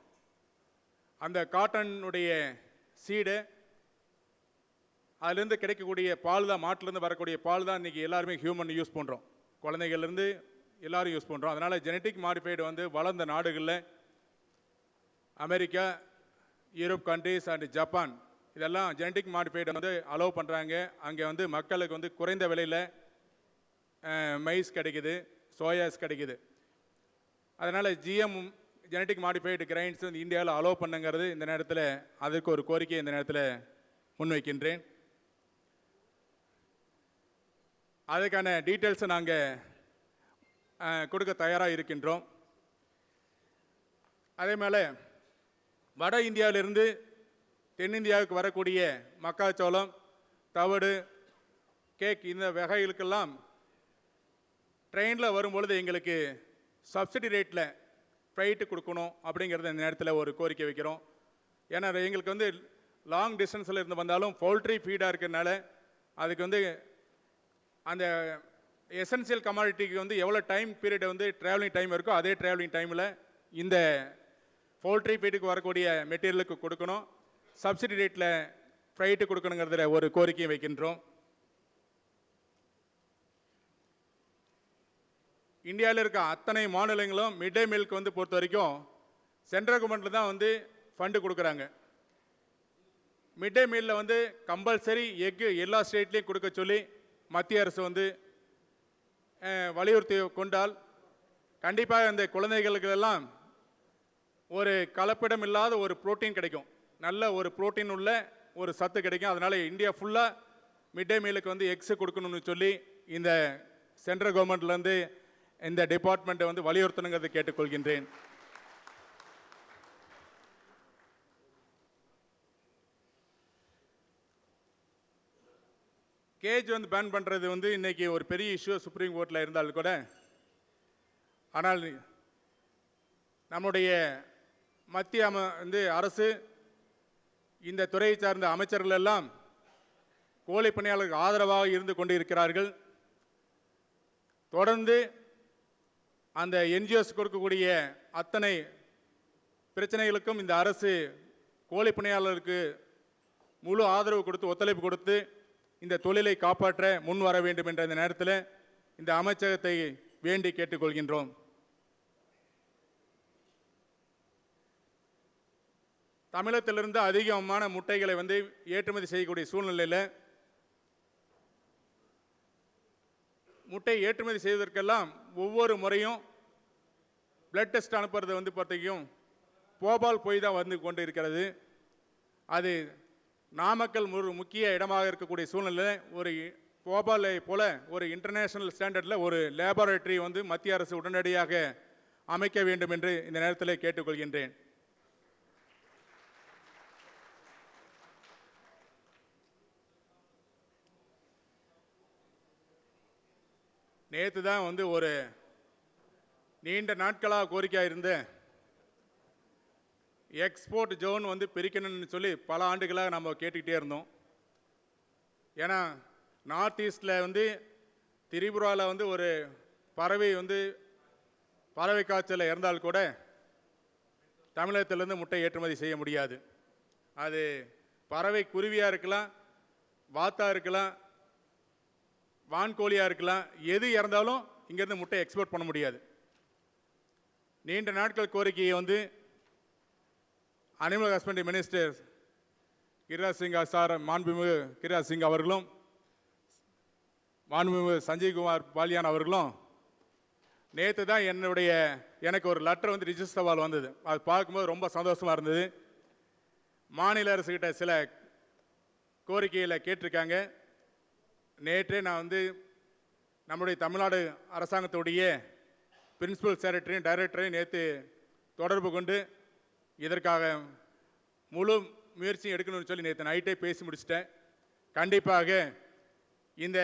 அந்த காட்டனுடைய சீடு அதுலேருந்து கிடைக்கக்கூடிய பால் தான், மாட்டிலேருந்து வரக்கூடிய பால் தான் இன்றைக்கி எல்லாருமே ஹியூமன் யூஸ் பண்ணுறோம், குழந்தைகள்லேருந்து எல்லோரும் யூஸ் பண்ணுறோம். அதனால் ஜெனட்டிக் மாடிஃபைடு வந்து வளர்ந்த நாடுகளில் America, Europe countries and Japan இதெல்லாம் ஜெனட்டிக் மாடிஃபைடு வந்து அலோவ் பண்ணுறாங்க. அங்கே வந்து மக்களுக்கு வந்து குறைந்த விலையில் மைஸ் கிடைக்குது, சோயாஸ் கிடைக்குது. அதனால் ஜிஎம் ஜெனட்டிக் மாடிஃபைடு கிரைன்ஸ் வந்து இந்தியாவில் அலோவ் பண்ணுங்கிறது இந்த நேரத்தில் அதுக்கு ஒரு கோரிக்கையை இந்த நேரத்தில் முன்வைக்கின்றேன். அதுக்கான டீட்டெயில்ஸை நாங்கள் கொடுக்க தயாராக இருக்கின்றோம். அதே மேலே வட இந்தியாவிலிருந்து தென்னிந்தியாவுக்கு வரக்கூடிய மக்காச்சோளம், தவிடு, கேக் இந்த வகைகளுக்கெல்லாம் ட்ரெயினில் வரும்பொழுது எங்களுக்கு சப்சிடி ரேட்டில் ஃப்ளைட்டு கொடுக்கணும் அப்படிங்கிறத இந்த நேரத்தில் ஒரு கோரிக்கை வைக்கிறோம். ஏன்னா எங்களுக்கு வந்து லாங் டிஸ்டன்ஸில் இருந்து வந்தாலும் பவுல்ட்ரி ஃபீடாக இருக்கிறதுனால அதுக்கு வந்து அந்த எசென்சியல் கமாடிட்டிக்கு வந்து எவ்வளோ டைம் பீரியட் வந்து ட்ராவலிங் டைம் இருக்கோ அதே ட்ராவலிங் டைமில் இந்த பவுல்ட்ரி ஃபீடுக்கு வரக்கூடிய மெட்டீரியலுக்கு கொடுக்கணும், சப்சிடி ரேட்டில் ஃப்ளைட்டு கொடுக்கணுங்கிறதுல ஒரு கோரிக்கையை வைக்கின்றோம். இந்தியாவில் இருக்க அத்தனை மாநிலங்களும் மிட் டே மீலுக்கு வந்து பொறுத்த வரைக்கும் சென்ட்ரல் கவர்மெண்ட்டில் தான் வந்து ஃபண்டு கொடுக்குறாங்க. மிட் டே மீலில் வந்து கம்பல்சரி எக்கு எல்லா ஸ்டேட்லேயும் கொடுக்க சொல்லி மத்திய அரசு வந்து வலியுறுத்தி கொண்டால் கண்டிப்பாக அந்த குழந்தைகளுக்கெல்லாம் ஒரு கலப்படம் இல்லாத ஒரு புரோட்டீன் கிடைக்கும், நல்ல ஒரு புரோட்டீன் உள்ள ஒரு சத்து கிடைக்கும். அதனால் இந்தியா ஃபுல்லாக மிட் டே மீலுக்கு வந்து எக்ஸு கொடுக்கணும்னு சொல்லி இந்த சென்ட்ரல் கவர்மெண்ட்லேருந்து இந்த டிபார்ட்மெண்ட்டை வந்து வலியுறுத்தணுங்கிறதை கேட்டுக்கொள்கின்றேன். கேஜ் வந்து பேன் பண்ணுறது வந்து இன்றைக்கி ஒரு பெரிய இஷ்யூ சுப்ரீம் கோர்ட்டில் இருந்தாலும் கூட, ஆனால் நம்முடைய மத்திய வந்து அரசு இந்த துறையை சார்ந்த அமைச்சர்கள் எல்லாம் கோழி பணியாளர்களுக்கு ஆதரவாக இருந்து கொண்டு இருக்கிறார்கள். தொடர்ந்து அந்த என்ஜிஓஸ் கொடுக்கக்கூடிய அத்தனை பிரச்சனைகளுக்கும் இந்த அரசு கோழி பணியாளருக்கு முழு ஆதரவு கொடுத்து ஒத்துழைப்பு கொடுத்து இந்த தொழிலை காப்பாற்ற முன் வர வேண்டும் என்ற இந்த நேரத்தில் இந்த அமைச்சகத்தை வேண்டி கேட்டுக்கொள்கின்றோம். தமிழகத்திலிருந்து அதிகமான முட்டைகளை வந்து ஏற்றுமதி செய்யக்கூடிய சூழ்நிலையில் முட்டை ஏற்றுமதி செய்வதற்கெல்லாம் ஒவ்வொரு முறையும் பிளட் டெஸ்ட் அனுப்புறது வந்து பார்த்திக்கும் போபால் போய் தான் வந்து கொண்டு இருக்கிறது. அது நாமக்கல் ஒரு முக்கிய இடமாக இருக்கக்கூடிய சூழ்நிலையில் ஒரு போபாலை போல ஒரு இன்டர்நேஷ்னல் ஸ்டாண்டர்டில் ஒரு லேபரேட்டரி வந்து மத்திய அரசு உடனடியாக அமைக்க வேண்டும் என்று இந்த நேரத்தில் கேட்டுக்கொள்கின்றேன். நேற்று தான் வந்து ஒரு நீண்ட நாட்களாக கோரிக்கையாக இருந்த எக்ஸ்போர்ட் ஜோன் வந்து பிரிக்கணும்னு சொல்லி பல ஆண்டுகளாக நம்ம கேட்டுக்கிட்டே இருந்தோம். ஏன்னா நார்த் ஈஸ்டில் வந்து திரிபுராவில் வந்து ஒரு பறவை வந்து பறவை காய்ச்சலில் இறந்தால் கூட தமிழகத்திலேருந்து முட்டை ஏற்றுமதி செய்ய முடியாது. அது பறவை குருவியாக இருக்கலாம், வாத்தா இருக்கலாம், வான்கோழியாக இருக்கலாம், எது இறந்தாலும் இங்கேருந்து முட்டை எக்ஸ்போர்ட் பண்ண முடியாது. நீண்ட நாட்கள் கோரிக்கையை வந்து animal husbandry minister Giriraj Singh sir, மாண்புமிகு கிரிராஜ் சிங் அவர்களும் மாண்புமிகு சஞ்சய்குமார் பாலியான் அவர்களும் நேற்று தான் எனக்கு ஒரு லெட்டர் வந்து ரிஜிஸ்டர்வால் வந்தது. அது பார்க்கும்போது ரொம்ப சந்தோஷமாக இருந்தது. மாநில அரசுக்கிட்ட சில கோரிக்கையில் கேட்டிருக்காங்க. நேற்றே நான் வந்து நம்முடைய தமிழ்நாடு அரசாங்கத்துடைய பிரின்சிபல் செக்ரட்டரியும் டைரக்டரையும் நேற்று தொடர்பு கொண்டு இதற்காக முழு முயற்சியும் எடுக்கணும்னு சொல்லி நேற்று நைட்டே பேசி முடிச்சிட்டேன். கண்டிப்பாக இந்த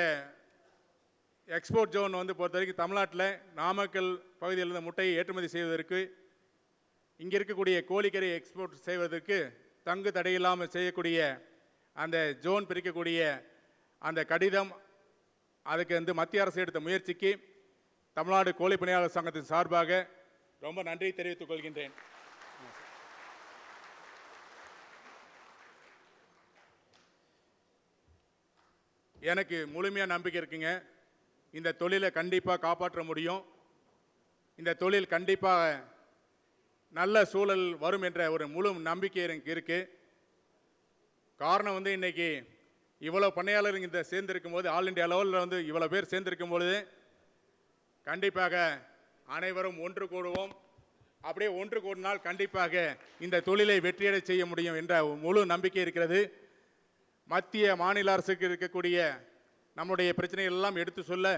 எக்ஸ்போர்ட் ஜோன் வந்து பொறுத்த வரைக்கும் தமிழ்நாட்டில் நாமக்கல் பகுதியில் இருந்த முட்டையை ஏற்றுமதி செய்வதற்கு, இங்கே இருக்கக்கூடிய கோழிக்கறி எக்ஸ்போர்ட் செய்வதற்கு தங்கு தடையில்லாமல் செய்யக்கூடிய அந்த ஜோன் பிரிக்கக்கூடிய அந்த கடிதம், அதுக்கு வந்து மத்திய அரசு எடுத்த முயற்சிக்கு தமிழ்நாடு கோழி பணியாளர் சங்கத்தின் சார்பாக ரொம்ப நன்றி தெரிவித்துக் கொள்கின்றேன். எனக்கு முழுமையாக நம்பிக்கை இருக்குங்க. இந்த தொழிலை கண்டிப்பாக காப்பாற்ற முடியும். இந்த தொழில் கண்டிப்பாக நல்ல சூழல் வரும் என்ற ஒரு முழு நம்பிக்கை எனக்கு இருக்குது. காரணம் வந்து இன்றைக்கி இவ்வளோ பண்ணையாளர் இங்கே சேர்ந்திருக்கும் போது, ஆல் இண்டியா லெவலில் வந்து இவ்வளோ பேர் சேர்ந்திருக்கும் பொழுது கண்டிப்பாக அனைவரும் ஒன்று கூடுவோம். அப்படியே ஒன்று கூடினால் கண்டிப்பாக இந்த தொழிலை வெற்றியடை செய்ய முடியும் என்ற முழு நம்பிக்கை இருக்கிறது. மத்திய மாநில அரசுக்கு இருக்கக்கூடிய நம்முடைய பிரச்சனைகள் எல்லாம் எடுத்து சொல்ல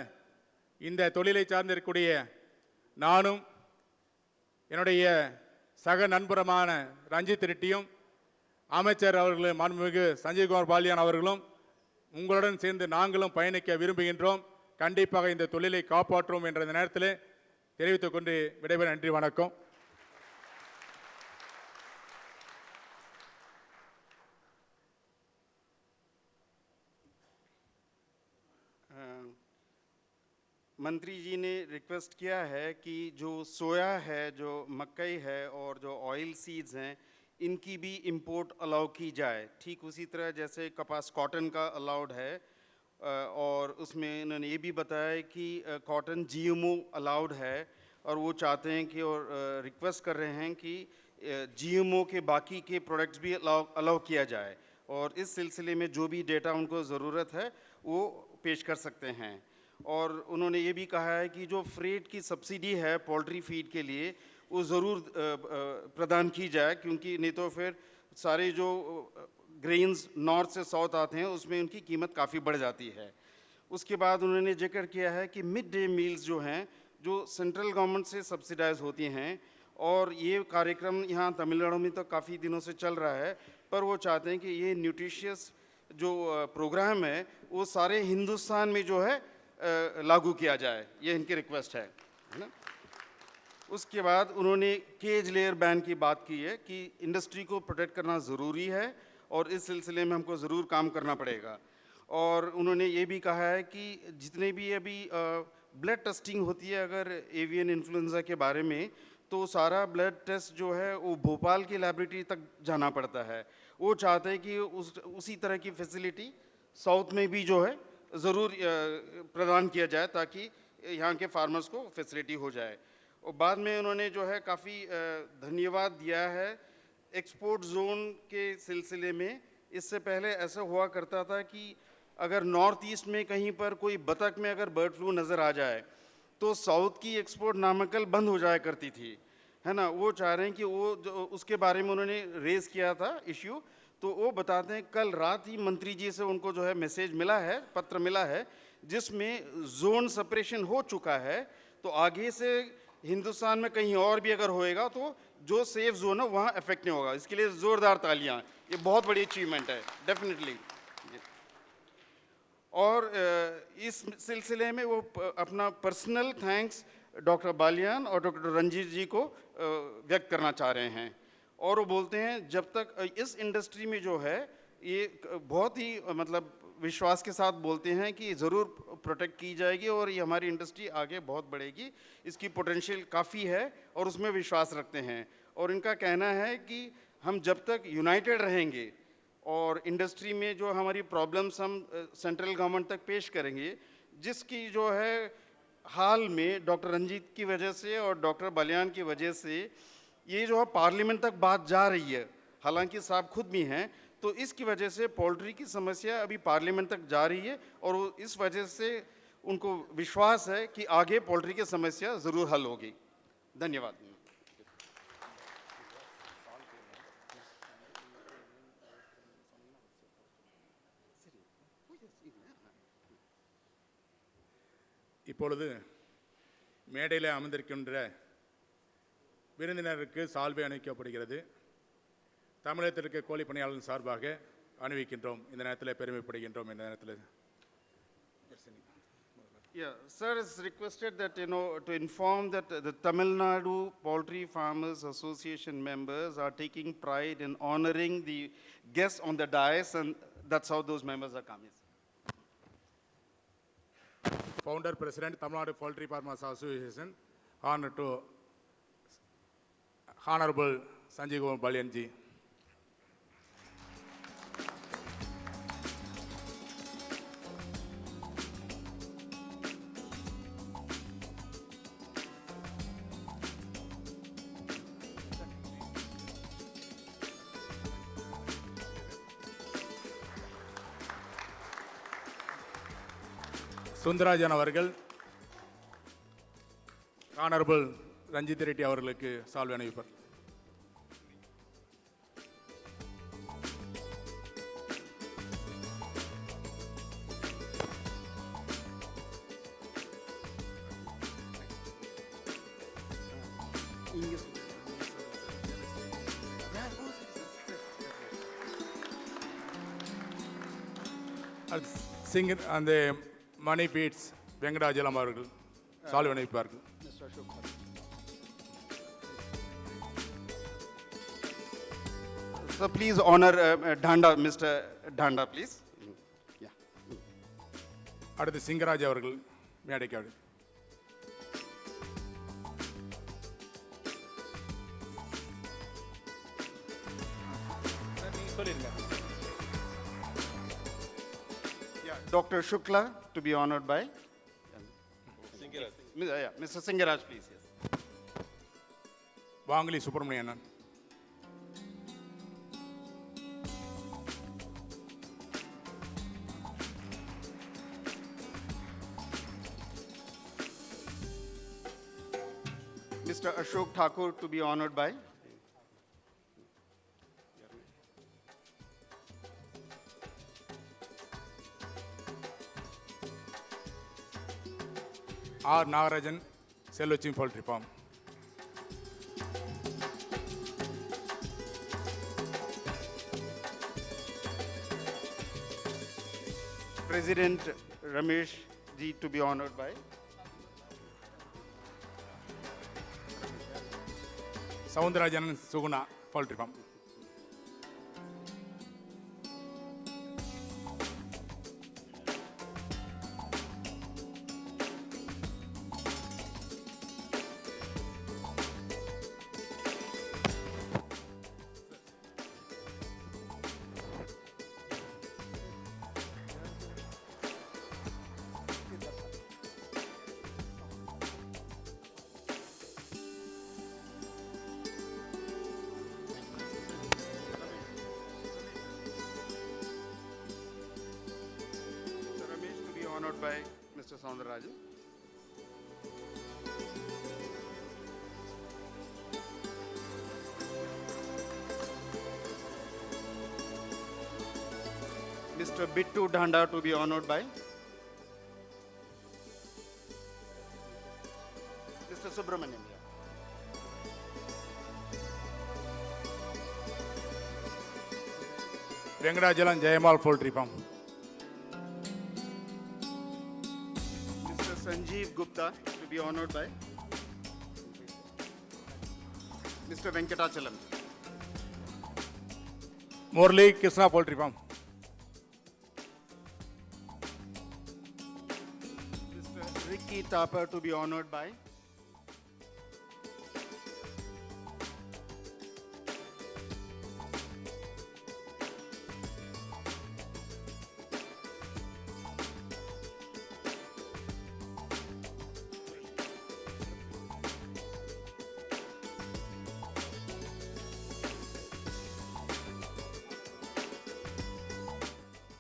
இந்த தொழிலை சார்ந்திருக்கக்கூடிய நானும் என்னுடைய சக நண்பருமான ரஞ்சித் ரெட்டியும் அமைச்சர் அவர்களும் மாண்புமிகு சஞ்சய்குமார் பாலியான் அவர்களும் உங்களுடன் சேர்ந்து நாங்களும் பயணிக்க விரும்புகின்றோம். கண்டிப்பாக இந்த தொழிலை காப்பாற்றுவோம் என்ற இந்த நேரத்தில் தெரிவித்துக் கொண்டு விடைபெற நன்றி, வணக்கம். मंत्री जी ने रिक्वेस्ट किया है कि जो सोया है, जो मकई है और जो ऑयल सीड्स हैं, इनकी भी इंपोर्ट अलाउ की जाए। ठीक उसी तरह जैसे कपास कॉटन का अलाउड है, और उसमें इन्होंने ये भी बताया कि कॉटन जीएमओ अलाउड है, और वो चाहते हैं कि और रिक्वेस्ट कर रहे हैं कि जीएमओ के बाकी के प्रोडक्ट्स भी अलाउ किया जाए, और इस सिलसिले में जो भी डेटा उनको ज़रूरत है वो पेश कर सकते हैं। और उन्होंने ये भी कहा है कि जो फ्रेट की सब्सिडी है पोल्ट्री फीड के लिए वो ज़रूर प्रदान की जाए, क्योंकि नहीं तो फिर सारे जो ग्रेन्स नॉर्थ से साउथ आते हैं उसमें उनकी कीमत काफ़ी बढ़ जाती है। उसके बाद उन्होंने जिक्र किया है कि मिड डे मील्स जो हैं, जो सेंट्रल गवर्नमेंट से सब्सिडाइज होती हैं, और ये कार्यक्रम यहाँ तमिलनाडु में तो काफ़ी दिनों से चल रहा है, पर वो चाहते हैं कि ये न्यूट्रिशियस जो प्रोग्राम है वो सारे हिंदुस्तान में जो है लागू किया जाए, ये इनकी रिक्वेस्ट है ना। उसके बाद उन्होंने केज लेयर बैन की बात की है कि इंडस्ट्री को प्रोटेक्ट करना ज़रूरी है, और इस सिलसिले में हमको ज़रूर काम करना पड़ेगा। और उन्होंने ये भी कहा है कि जितने भी अभी ब्लड टेस्टिंग होती है अगर एवियन इन्फ्लुएंजा के बारे में, तो सारा ब्लड टेस्ट जो है वो भोपाल की लैबोरेटरी तक जाना पड़ता है। वो चाहते हैं कि उसी तरह की फैसिलिटी साउथ में भी जो है ज़रूर प्रदान किया जाए, ताकि यहाँ के फार्मर्स को फैसिलिटी हो जाए। और बाद में उन्होंने जो है काफ़ी धन्यवाद दिया है एक्सपोर्ट जोन के सिलसिले में। इससे पहले ऐसा हुआ करता था कि अगर नॉर्थ ईस्ट में कहीं पर कोई बतख में अगर बर्ड फ्लू नज़र आ जाए तो साउथ की एक्सपोर्ट नामाकल बंद हो जाया करती थी, है ना। वो चाह रहे हैं कि वो उसके बारे में उन्होंने रेज़ किया था इश्यू, तो वो बताते हैं कल रात ही मंत्री जी से उनको जो है मैसेज मिला है, पत्र मिला है, जिसमें जोन सेपरेशन हो चुका है। तो आगे से हिंदुस्तान में कहीं और भी अगर होएगा तो जो सेफ जोन है वहाँ इफेक्ट नहीं होगा। इसके लिए ज़ोरदार तालियां, ये बहुत बड़ी अचीवमेंट है डेफिनेटली। और इस सिलसिले में वो अपना पर्सनल थैंक्स डॉक्टर बालियान और डॉक्टर रंजीत जी को व्यक्त करना चाह रहे हैं। और वो बोलते हैं जब तक इस इंडस्ट्री में जो है ये बहुत ही मतलब विश्वास के साथ बोलते हैं कि ज़रूर प्रोटेक्ट की जाएगी और ये हमारी इंडस्ट्री आगे बहुत बढ़ेगी, इसकी पोटेंशियल काफ़ी है और उसमें विश्वास रखते हैं। और इनका कहना है कि हम जब तक यूनाइटेड रहेंगे और इंडस्ट्री में जो हमारी प्रॉब्लम्स हम सेंट्रल गवर्नमेंट तक पेश करेंगे, जिसकी जो है हाल में डॉक्टर रंजीत की वजह से और डॉक्टर बलियान की वजह से ये जो है पार्लियामेंट तक बात जा रही है, हालांकि साहब खुद भी हैं, तो इसकी वजह से पोल्ट्री की समस्या अभी पार्लियामेंट तक जा रही है और इस वजह से उनको विश्वास है कि आगे पोल्ट्री की समस्या ज़रूर हल होगी। धन्यवाद। இப்பொழுது மேடையில் அமர்ந்திருக்கின்ற விருந்தினருக்கு சால்வை அணிவிக்கப்படுகிறது. தமிழகத்திற்கு கோழி பணியாளர்கள் சார்பாக அணிவிக்கின்றோம். இந்த நேரத்தில் பெருமைப்படுகின்றோம். இந்த நேரத்தில் Yeah, sir is requested that, to inform that the Tamil Nadu Poultry Farmers Association members are taking pride in honoring the guests on the dais, and that's how those members are coming. Founder President Tamil Nadu Poultry Farmers Association, honor to Honorable Sanjay Kumar Balyan ji. Sundarajan அவர்கள் honourable Ranjith Reddy அவர்களுக்கு சால்வை அணிவிப்பார். Singer அந்த மணி beads Venkatachalam அவர்கள் சால்வை அணிவிப்பார்கள். So please honor Dhanda, Mr. Dhanda, please. Yeah. அடுத்து சிங்கராஜ் அவர்கள் மேடைக்கு. Dr. Shukla to be honored by Mr. Singaraj, please. Yes. வாங்கலி Subramanian. Mr. Ashok Thakur to be honored by R. Nagarajan, Selvachi Poultry Farm. President Ramesh ji to be honored by Soundarajan Suguna Poultry Farm. honored by Mr. Soundarajan. Mr. Bittu Dhanda to be honored by Mr. Subramaniam. Venkatachalam Jayamal Poultry Farm. Sanjeev Gupta to be honored by Mr. Venkatachalam. Morley, Krishna Poultry Farm. Mr. Ricky Tapper to be honored by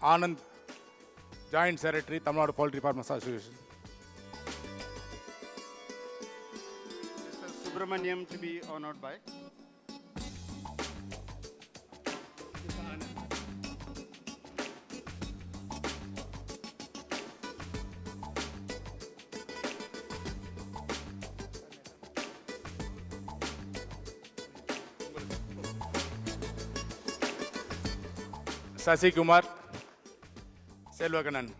Anand, Joint Secretary, Tamil Nadu Poultry Farmers Association. Mr. Subramaniam to be honored by Sasi Kumar, Selvakanan.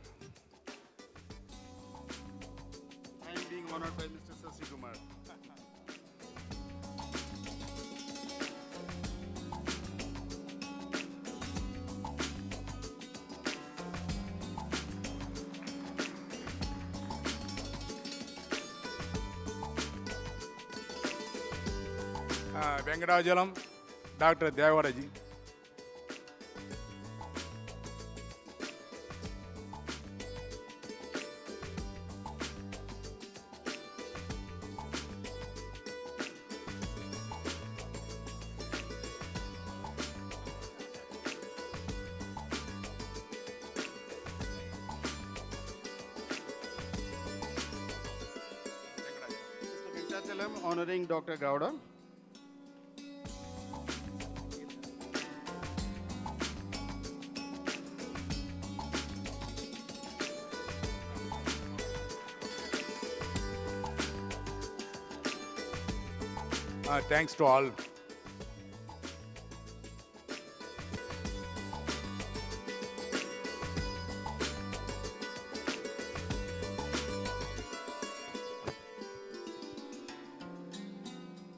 I am being honored by Mr. Sasi Kumar. Venkatachalam, Dr. Devaraji. Mr. Venkatachalam honoring Dr. Gowda. Thanks to all.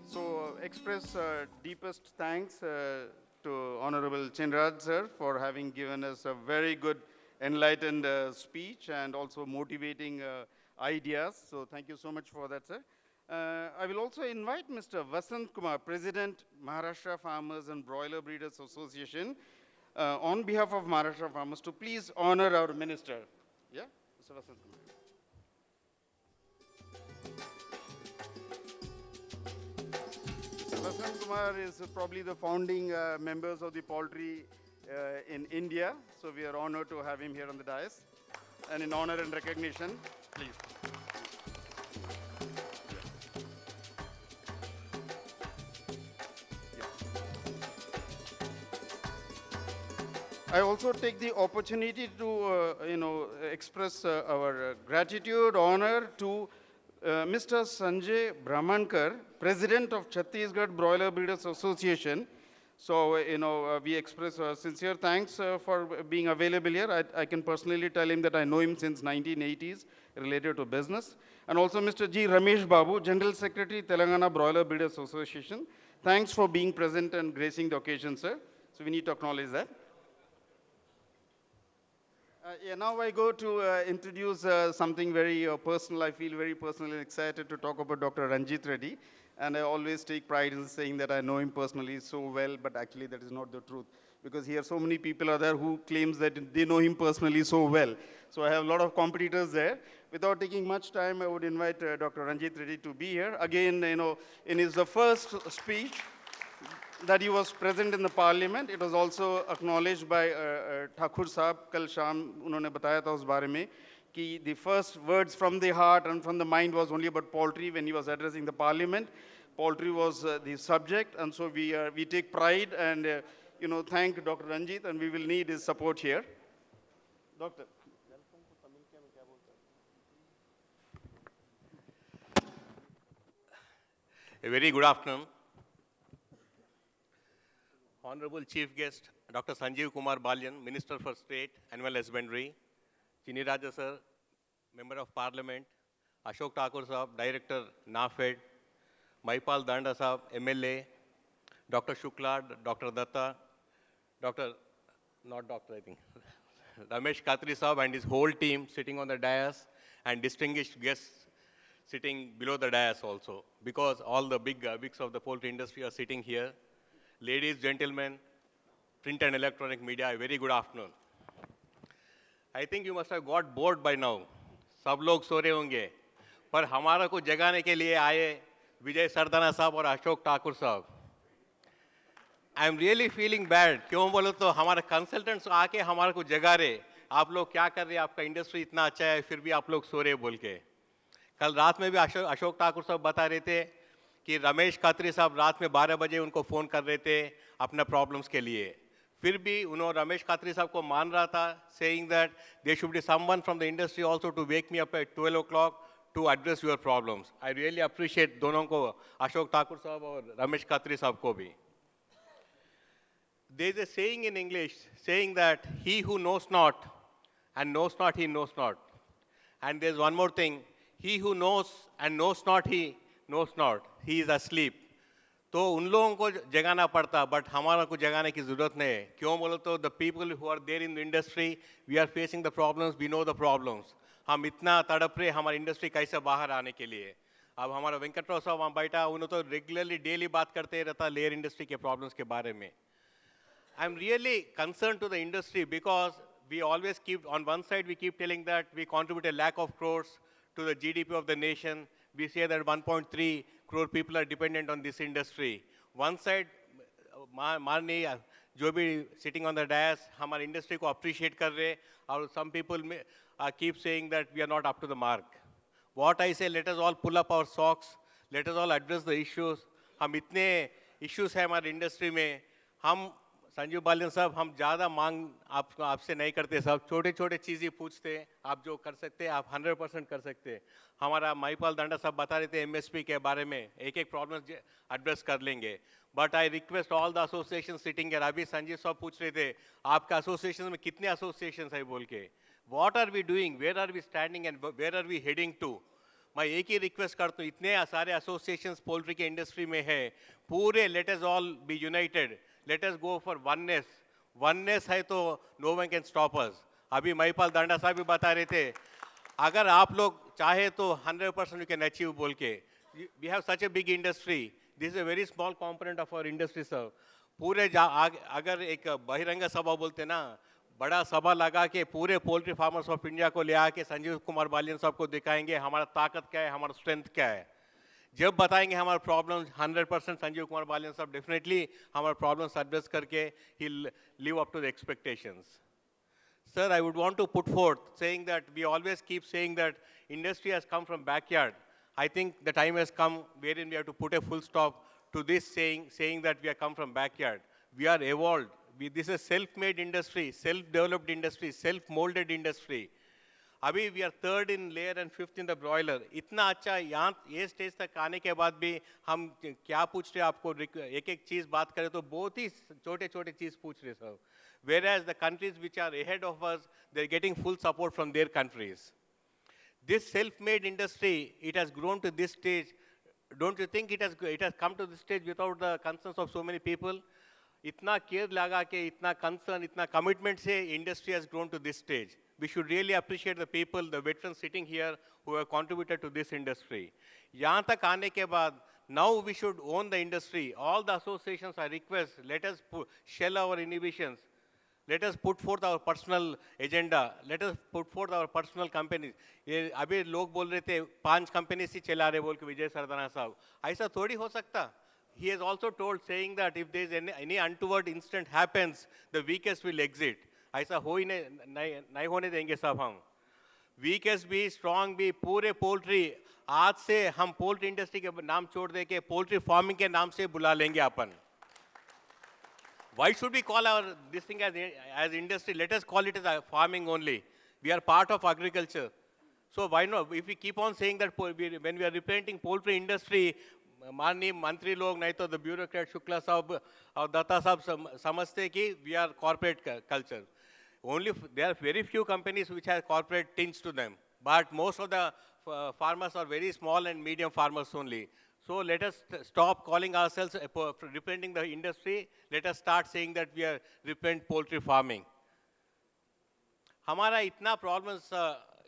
So express deepest thanks to Honorable Chinraj sir for having given us a very good enlightened speech and also motivating ideas. So thank you so much for that, sir. I will also invite Mr. Vasant Kumar, President, Maharashtra Farmers and Broiler Breeders Association, on behalf of Maharashtra Farmers to please honor our minister. Yeah, Mr. Vasant Kumar. Mr. Vasant Kumar is probably the founding members of the poultry in India. So we are honored to have him here on the dais. And in honor and recognition, please. I also take the opportunity to, express our gratitude, honor to Mr. Sanjay Brahmankar, President of Chhattisgarh Broiler Breeders Association. So, we express sincere thanks for being available here. I can personally tell him that I know him since 1980s, related to business. And also Mr. G. Ramesh Babu, General Secretary, Telangana Broiler Breeders Association. Thanks for being present and gracing the occasion, sir. So we need to acknowledge that. Now I go to introduce something very personal. I feel very personally excited to talk about Dr. Ranjit Reddy. And I always take pride in saying that I know him personally so well, but actually that is not the truth. Because here so many people are there who claims that they know him personally so well. So I have a lot of competitors there. Without taking much time, I would invite Dr. Ranjit Reddy to be here. Again, in his first speech, that he was present in the parliament. It was also acknowledged by Thakur Sahab. Kal sham unhone bataya tha us bare mein ki the first words from the heart and from the mind was only about poultry when he was addressing the parliament. Poultry was the subject, and so we take pride and thank Dr. Ranjit, and we will need his support here. Doctor. A very good afternoon. Honorable Chief Guest, Dr. Sanjeev Kumar Balyan, Minister for State, Animal Husbandry, Chini Raja Sir, Member of Parliament, Ashok Thakur Sahab, Director, NAFED, Maipal Danda Sahab, MLA, Dr. Shukla, Dr. Datta, not doctor, I think, Ramesh Khatri Sahab and his whole team sitting on the dais, and distinguished guests sitting below the dais also, because all the bigs of the poultry industry are sitting here. Ladies, gentlemen, print and electronic media, a very good afternoon. I think you must have got bored by now. सब लोग सो रहे होंगे, पर हमारा को जगाने के लिए आए विजय सरदाना साहब और अशोक ठाकुर साहब. I am really feeling bad. क्यों बोलो तो हमारे कंसल्टेंट्स आके हमारे को जगा रहे, आप लोग क्या कर रहे हैं, आपका इंडस्ट्री इतना अच्छा है, फिर भी आप लोग सो रहे बोल के. कल रात में भी अशोक ठाकुर साहब बता रहे थे कि रमेश खत्री साहब रात में 12 बजे उनको फ़ोन कर रहे थे अपने प्रॉब्लम्स के लिए. फिर भी उन्होंने रमेश खत्री साहब को मान रहा था, saying that there should be someone from the industry also to wake me up at 12 o'clock to address your problems. I really appreciate दोनों को, अशोक ठाकुर साहब और रमेश खत्री साहब को भी. There is a saying in English saying that he who knows not and knows not he knows not. And there's one more thing, he who knows and knows not he knows not. He is asleep. तो उन लोगों को जगाना पड़ता, but हमारा को जगाने की ज़रूरत नहीं है. क्यों बोलो तो the people who are there in the industry, we are facing the problems, we know the problems. हम इतना तड़प रहे हमारी इंडस्ट्री कैसे बाहर आने के लिए. अब हमारा वेंकटराव साहब वहाँ बैठा, उन्होंने तो रेगुलरली डेली बात करते रहता लेयर इंडस्ट्री के प्रॉब्लम्स के बारे में. I'm really concerned to the industry because we always keep, on one side we keep telling that we contribute a lakh of crores to the GDP of the nation. We say that 1.3 crore people are dependent on this industry. One side, माननीय जो भी sitting on the dais, हमारे industry को appreciate कर रहे, और some people keep saying that we are not up to the mark. What I say, let us all pull up our socks, let us all address the issues. हम इतने issues हैं हमारे industry में, हम संजीव बालियन साहब, हम ज़्यादा मांग आपसे नहीं करते साहब, छोटे छोटे चीज़ ही पूछते, आप जो कर सकते हैं आप 100% कर सकते हैं. हमारा माईपाल दंडा साहब बता रहे थे एमएसपी के बारे में, एक एक प्रॉब्लम एड्रेस कर लेंगे. But I request all the association sitting है. अभी संजीव साहब पूछ रहे थे आपका एसोसिएशन में कितने एसोसिएशन है बोल के. What are we doing, where are we standing and where are we heading to. मैं एक ही रिक्वेस्ट करता हूँ, इतने सारे एसोसिएशंस पोल्ट्री के इंडस्ट्री में है, पूरे let us all be united. Let us go for oneness. Oneness है तो no one can stop us. अभी महिपाल दंडा साहब भी बता रहे थे, अगर आप लोग चाहे तो 100% you can achieve बोल के. We have such a big industry. This is a very small component of our industry, sir. पूरे अगर एक बहिरंग सभा बोलते ना, बड़ा सभा लगा के पूरे पोल्ट्री फार्मर्स ऑफ इंडिया को ले आके संजीव कुमार बालियन साहब को दिखाएंगे हमारा ताकत क्या है, हमारा स्ट्रेंथ क्या है. जब बताएंगे हमारे प्रॉब्लम्स 100% संजीव कुमार बालियन साहब डेफिनेटली हमारे प्रॉब्लम्स एड्रेस करके ही live up to the expectations. Sir, I would want to put forth saying that we always keep saying that industry has come from backyard. I think the time has come where in we have to put a full stop to this saying that we have come from backyard. We are evolved. This is a self-made industry, self-developed industry, self-molded industry. अभी we are third in layer and fifth in the broiler. इतना अच्छा यहाँ ये stage तक आने के बाद भी हम क्या पूछ रहे आपको, एक एक चीज़ बात करें तो बहुत ही छोटे छोटे चीज़ पूछ रहे सब. Whereas the countries which are ahead of us, they are getting full support from their countries. This self-made industry, it has grown to this stage. Don't you think it has come to this stage without the concerns of so many people? इतना care लगा के, इतना concern, इतना commitment से industry has grown to this stage. We should really appreciate the people, the veterans sitting here who have contributed to this industry. यहाँ तक आने के बाद, now we should own the industry. All the associations, I request, let us shell our inhibitions. Let us put forth our personal agenda. Let us put forth our personal companies. ये अभी लोग बोल रहे थे 5 companies ही चला रहे बोल के विजय सरदाना साहब. ऐसा थोड़ी हो सकता. He has also told, saying that if there is any untoward incident happens, the weakest will exit. ऐसा हो ही नहीं होने देंगे साहब हम. Weakest भी, strong भी, पूरे पोल्ट्री आज से हम पोल्ट्री इंडस्ट्री के नाम छोड़ दे के पोल्ट्री फार्मिंग के नाम से बुला लेंगे अपन. Why should we call this thing as industry? Let us call it as farming only. We are part of agriculture. So why not? If we keep on saying that when we are representing poultry industry, माननीय मंत्री लोग नहीं तो the bureaucrat Shukla साहब और दत्ता साहब समझते कि we are corporate culture. Only there are very few companies which have corporate tinge to them. But most of the farmers are very small and medium farmers only. So let us stop calling ourselves representing the industry. Let us start saying that we are represent poultry farming. हमारा इतना problems,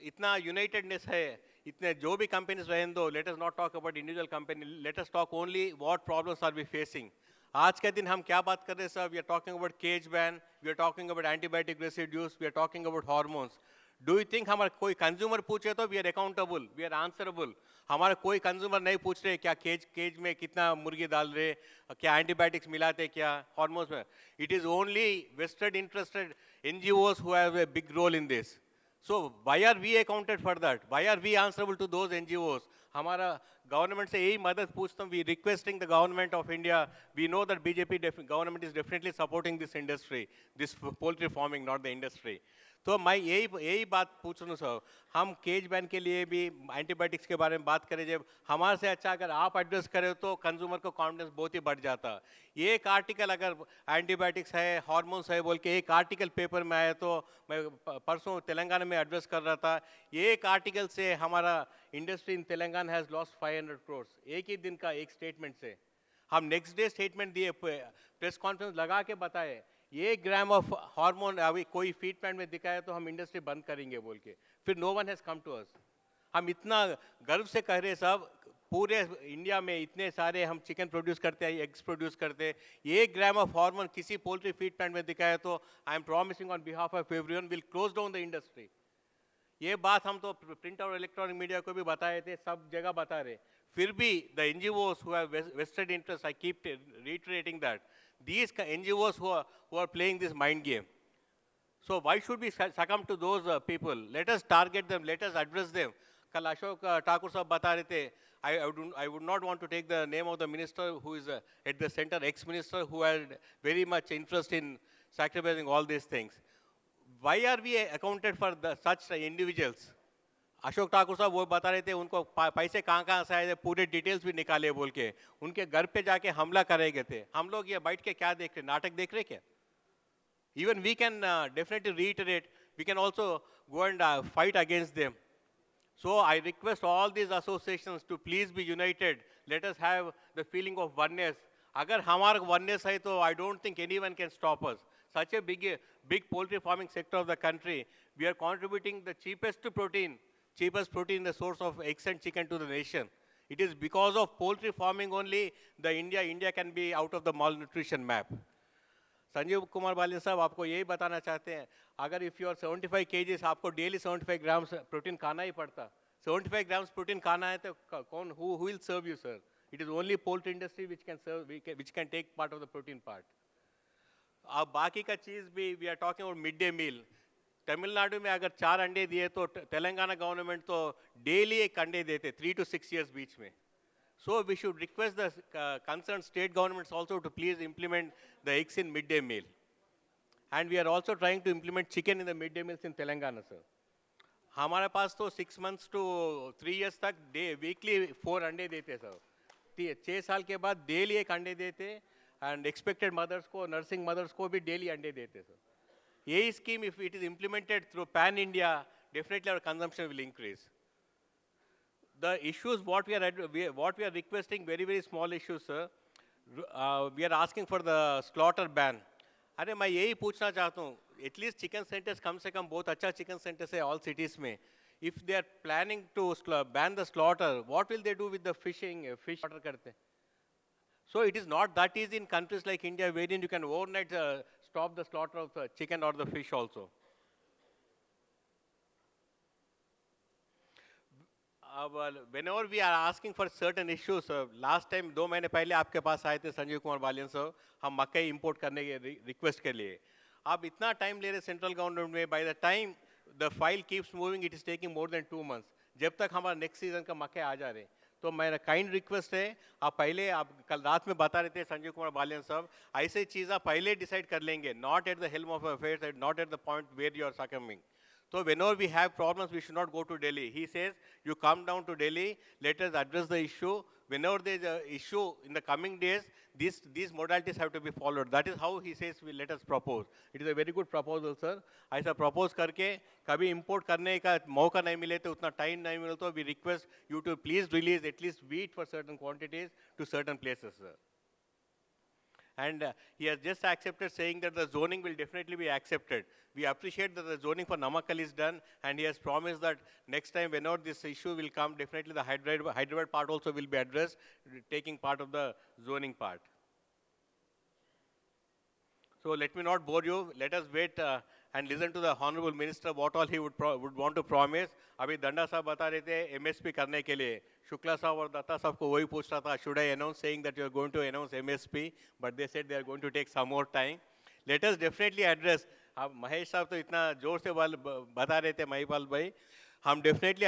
इतना unitedness है, इतने जो भी companies रहें दो, let us not talk about individual company, let us talk only what problems are we facing. आज के दिन हम क्या बात कर रहे हैं sir? We are talking about cage ban, we are talking about antibiotic residues, we are talking about hormones. Do you think हमारा कोई consumer पूछे तो we are accountable, we are answerable? हमारा कोई consumer नहीं पूछ रहे क्या केज में कितना मुर्गी डाल रहे, क्या antibiotics मिलाते क्या hormones में? It is only vested interested NGOs who have a big role in this. So why are we accounted for that? Why are we answerable to those NGOs? हमारा government से यही मदद पूछता हूँ. We requesting the government of India. We know that BJP government is definitely supporting this industry, this poultry farming, not the industry. तो मैं यही बात पूछ रहा हूँ सर. हम केज बैन के लिए भी एंटीबायोटिक्स के बारे में बात करें, जब हमारे से अच्छा अगर आप एड्रेस करें तो कंज्यूमर को कॉन्फिडेंस बहुत ही बढ़ जाता. ये एक आर्टिकल अगर एंटीबायोटिक्स है, हार्मोन्स है बोल के एक आर्टिकल पेपर में आया, तो मैं परसों तेलंगाना में एड्रेस कर रहा था. ये एक आर्टिकल से हमारा industry in Telangana has lost 500 crores. एक ही दिन का एक स्टेटमेंट से. हम नेक्स्ट डे स्टेटमेंट दिए, प्रेस कॉन्फ्रेंस लगा के बताए 1 ग्राम ऑफ हार्मोन अभी कोई फीड प्लांट में दिखाया तो हम इंडस्ट्री बंद करेंगे बोल के. फिर no one has come to us. हम इतना गर्व से कह रहे सब, पूरे इंडिया में इतने सारे हम चिकन प्रोड्यूस करते हैं, एग्स प्रोड्यूस करते हैं, 1 ग्राम ऑफ हार्मोन किसी पोल्ट्री फीड प्लांट में दिखाया तो I am promising on behalf of everyone will close down the industry. ये बात हम तो प्रिंट और इलेक्ट्रॉनिक मीडिया को भी बताए थे, सब जगह बता रहे. फिर भी the NGOs who have vested interest, I keep reiterating that these NGOs who are playing this mind game. So why should we succumb to those people? Let us target them, let us address them. कल अशोक ठाकुर साहब बता रहे थे, I would not want to take the name of the minister who is at the center, ex-minister who had very much interest in sacrificing all these things. Why are we accounted for such individuals? Ashok Thakur साहब वो बता रहे थे उनको पैसे कहाँ से आए थे, पूरे डिटेल्स भी निकाले बोल के, उनके घर पे जाके हमला करेंगे थे. हम लोग ये बैठ के क्या देख रहे, नाटक देख रहे क्या? Even we can definitely reiterate, we can also go and fight against them. So I request all these associations to please be united. Let us have the feeling of oneness. अगर हमारा oneness है तो I don't think anyone can stop us. Such a big poultry farming sector of the country, we are contributing the cheapest protein, the source of eggs and chicken to the nation. It is because of poultry farming only the India can be out of the malnutrition map. Sanjeev Kumar बालिन साहब आपको यही बताना चाहते हैं, अगर if you are 75 kgs आपको daily 75 grams protein खाना ही पड़ता. 75 grams प्रोटीन खाना है तो कौन who will serve you sir? It is only poultry industry which can serve, which can take part of the protein part. अब बाकी का चीज़ भी we are talking about midday meal. Tamil Nadu में अगर 4 अंडे दिए तो तेलंगाना गवर्नमेंट तो डेली 1 अंडे देते 3 to 6 years बीच में. So we should request the concerned state governments also to please implement the eggs in midday meal. And we are also trying to implement chicken in the midday meals in Telangana, sir. हमारे पास तो 6 months to 3 years तक weekly 4 अंडे देते sir. 6 साल के बाद daily 1 अंडे देते, and expected mothers को, nursing mothers को भी डेली अंडे देते सर. यही scheme if it is implemented through pan India, definitely our consumption will increase. The issues what we are requesting, very small issues sir. We are asking for the slaughter ban. अरे मैं यही पूछना चाहता हूँ, at least chicken centers कम से कम बहुत अच्छा chicken centers है all cities में. If they are planning to ban the slaughter, what will they do with the fish slaughter करते? So it is not that easy in countries like India wherein you can overnight stop the slaughter of the chicken or the fish also. Whenever we are asking for certain issues, last time 2 महीने पहले आपके पास आए थे संजीव कुमार बालियन साहब, हम मकई import करने के रिक्वेस्ट के लिए. आप इतना टाइम ले रहे सेंट्रल गवर्नमेंट में, by the time the file keeps moving, it is taking more than 2 months. जब तक हमारा नेक्स्ट सीजन का मकई आ जा रहे, तो मेरा काइंड रिक्वेस्ट है, आप कल रात में बता रहे थे संजीव कुमार बालियन साहब, ऐसे चीज़ आप पहले डिसाइड कर लेंगे, not at the helm of affairs, not at the point where you are succumbing. So whenever we have problems, we should not go to Delhi. He says, you come down to Delhi, let us address the issue. Whenever there is an issue in the coming days, these modalities have to be followed. That is how he says, let us propose. It is a very good proposal, sir. ऐसा propose करके कभी import करने का मौका नहीं मिले तो उतना time नहीं मिले तो we request you to please release at least wheat for certain quantities to certain places, sir. And he has just accepted saying that the zoning will definitely be accepted. We appreciate that the zoning for Namakkal is done, and he has promised that next time whenever this issue will come, definitely the Hyderabad part also will be addressed, taking part of the zoning part. So let me not bore you. Let us wait and listen to the Honorable Minister what all he would want to promise. अभी दंडा साहब बता रहे थे MSP करने के लिए. शुक्ला साहब और दत्ता साहब को वही पूछ रहा था, should I announce saying that you are going to announce MSP? But they said they are going to take some more time. Let us definitely address. अब महेश साहब तो इतना जोर से बता रहे थे महिपाल भाई. हम definitely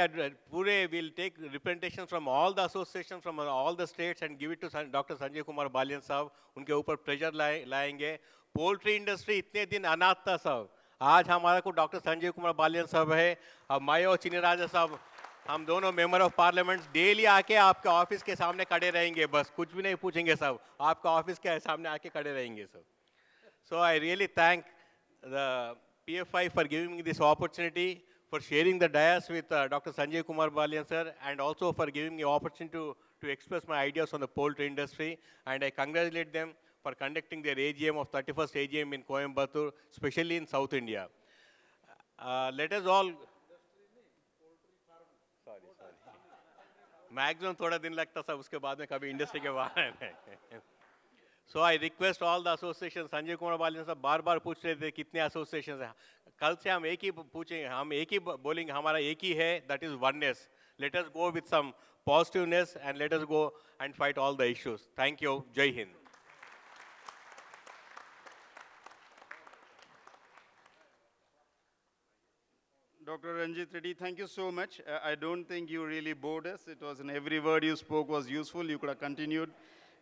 पूरे will take representation from all the associations from all the states and give it to Dr. Sanjay Kumar Balian साहब. उनके ऊपर pressure लाएंगे. पोल्ट्री इंडस्ट्री इतने दिन अनाथ था साहब. आज हमारा को डॉक्टर संजय कुमार बालियन साहब है, अब मैं और चिनीराजा साहब, हम दोनों मेंबर ऑफ पार्लियामेंट डेली आके आपके ऑफिस के सामने खड़े रहेंगे. बस कुछ भी नहीं पूछेंगे साहब, आपका ऑफिस के सामने आके खड़े रहेंगे साहब. So I really thank the PFI for giving me this opportunity, for sharing the dais with Dr. Sanjay Kumar Balian sir, and also for giving me opportunity to express my ideas on the poultry industry. And I congratulate them for conducting their AGM of 31st AGM in Coimbatore, especially in South India. Let us all... Sorry. Maximum थोड़ा दिन लगता था, उसके बाद में कभी industry के बारे में. So I request all the associations. Sanjay Kumar Balyan साहब बार-बार पूछ रहे थे कितने associations हैं. कल से हम एक ही पूछेंगे, हम एक ही बोलेंगे, हमारा एक ही है, that is oneness. Let us go with some positiveness and let us go and fight all the issues. Thank you. Jai Hind. Dr. Ranjit Reddy, thank you so much. I don't think you really bored us. It was in every word you spoke was useful. You could have continued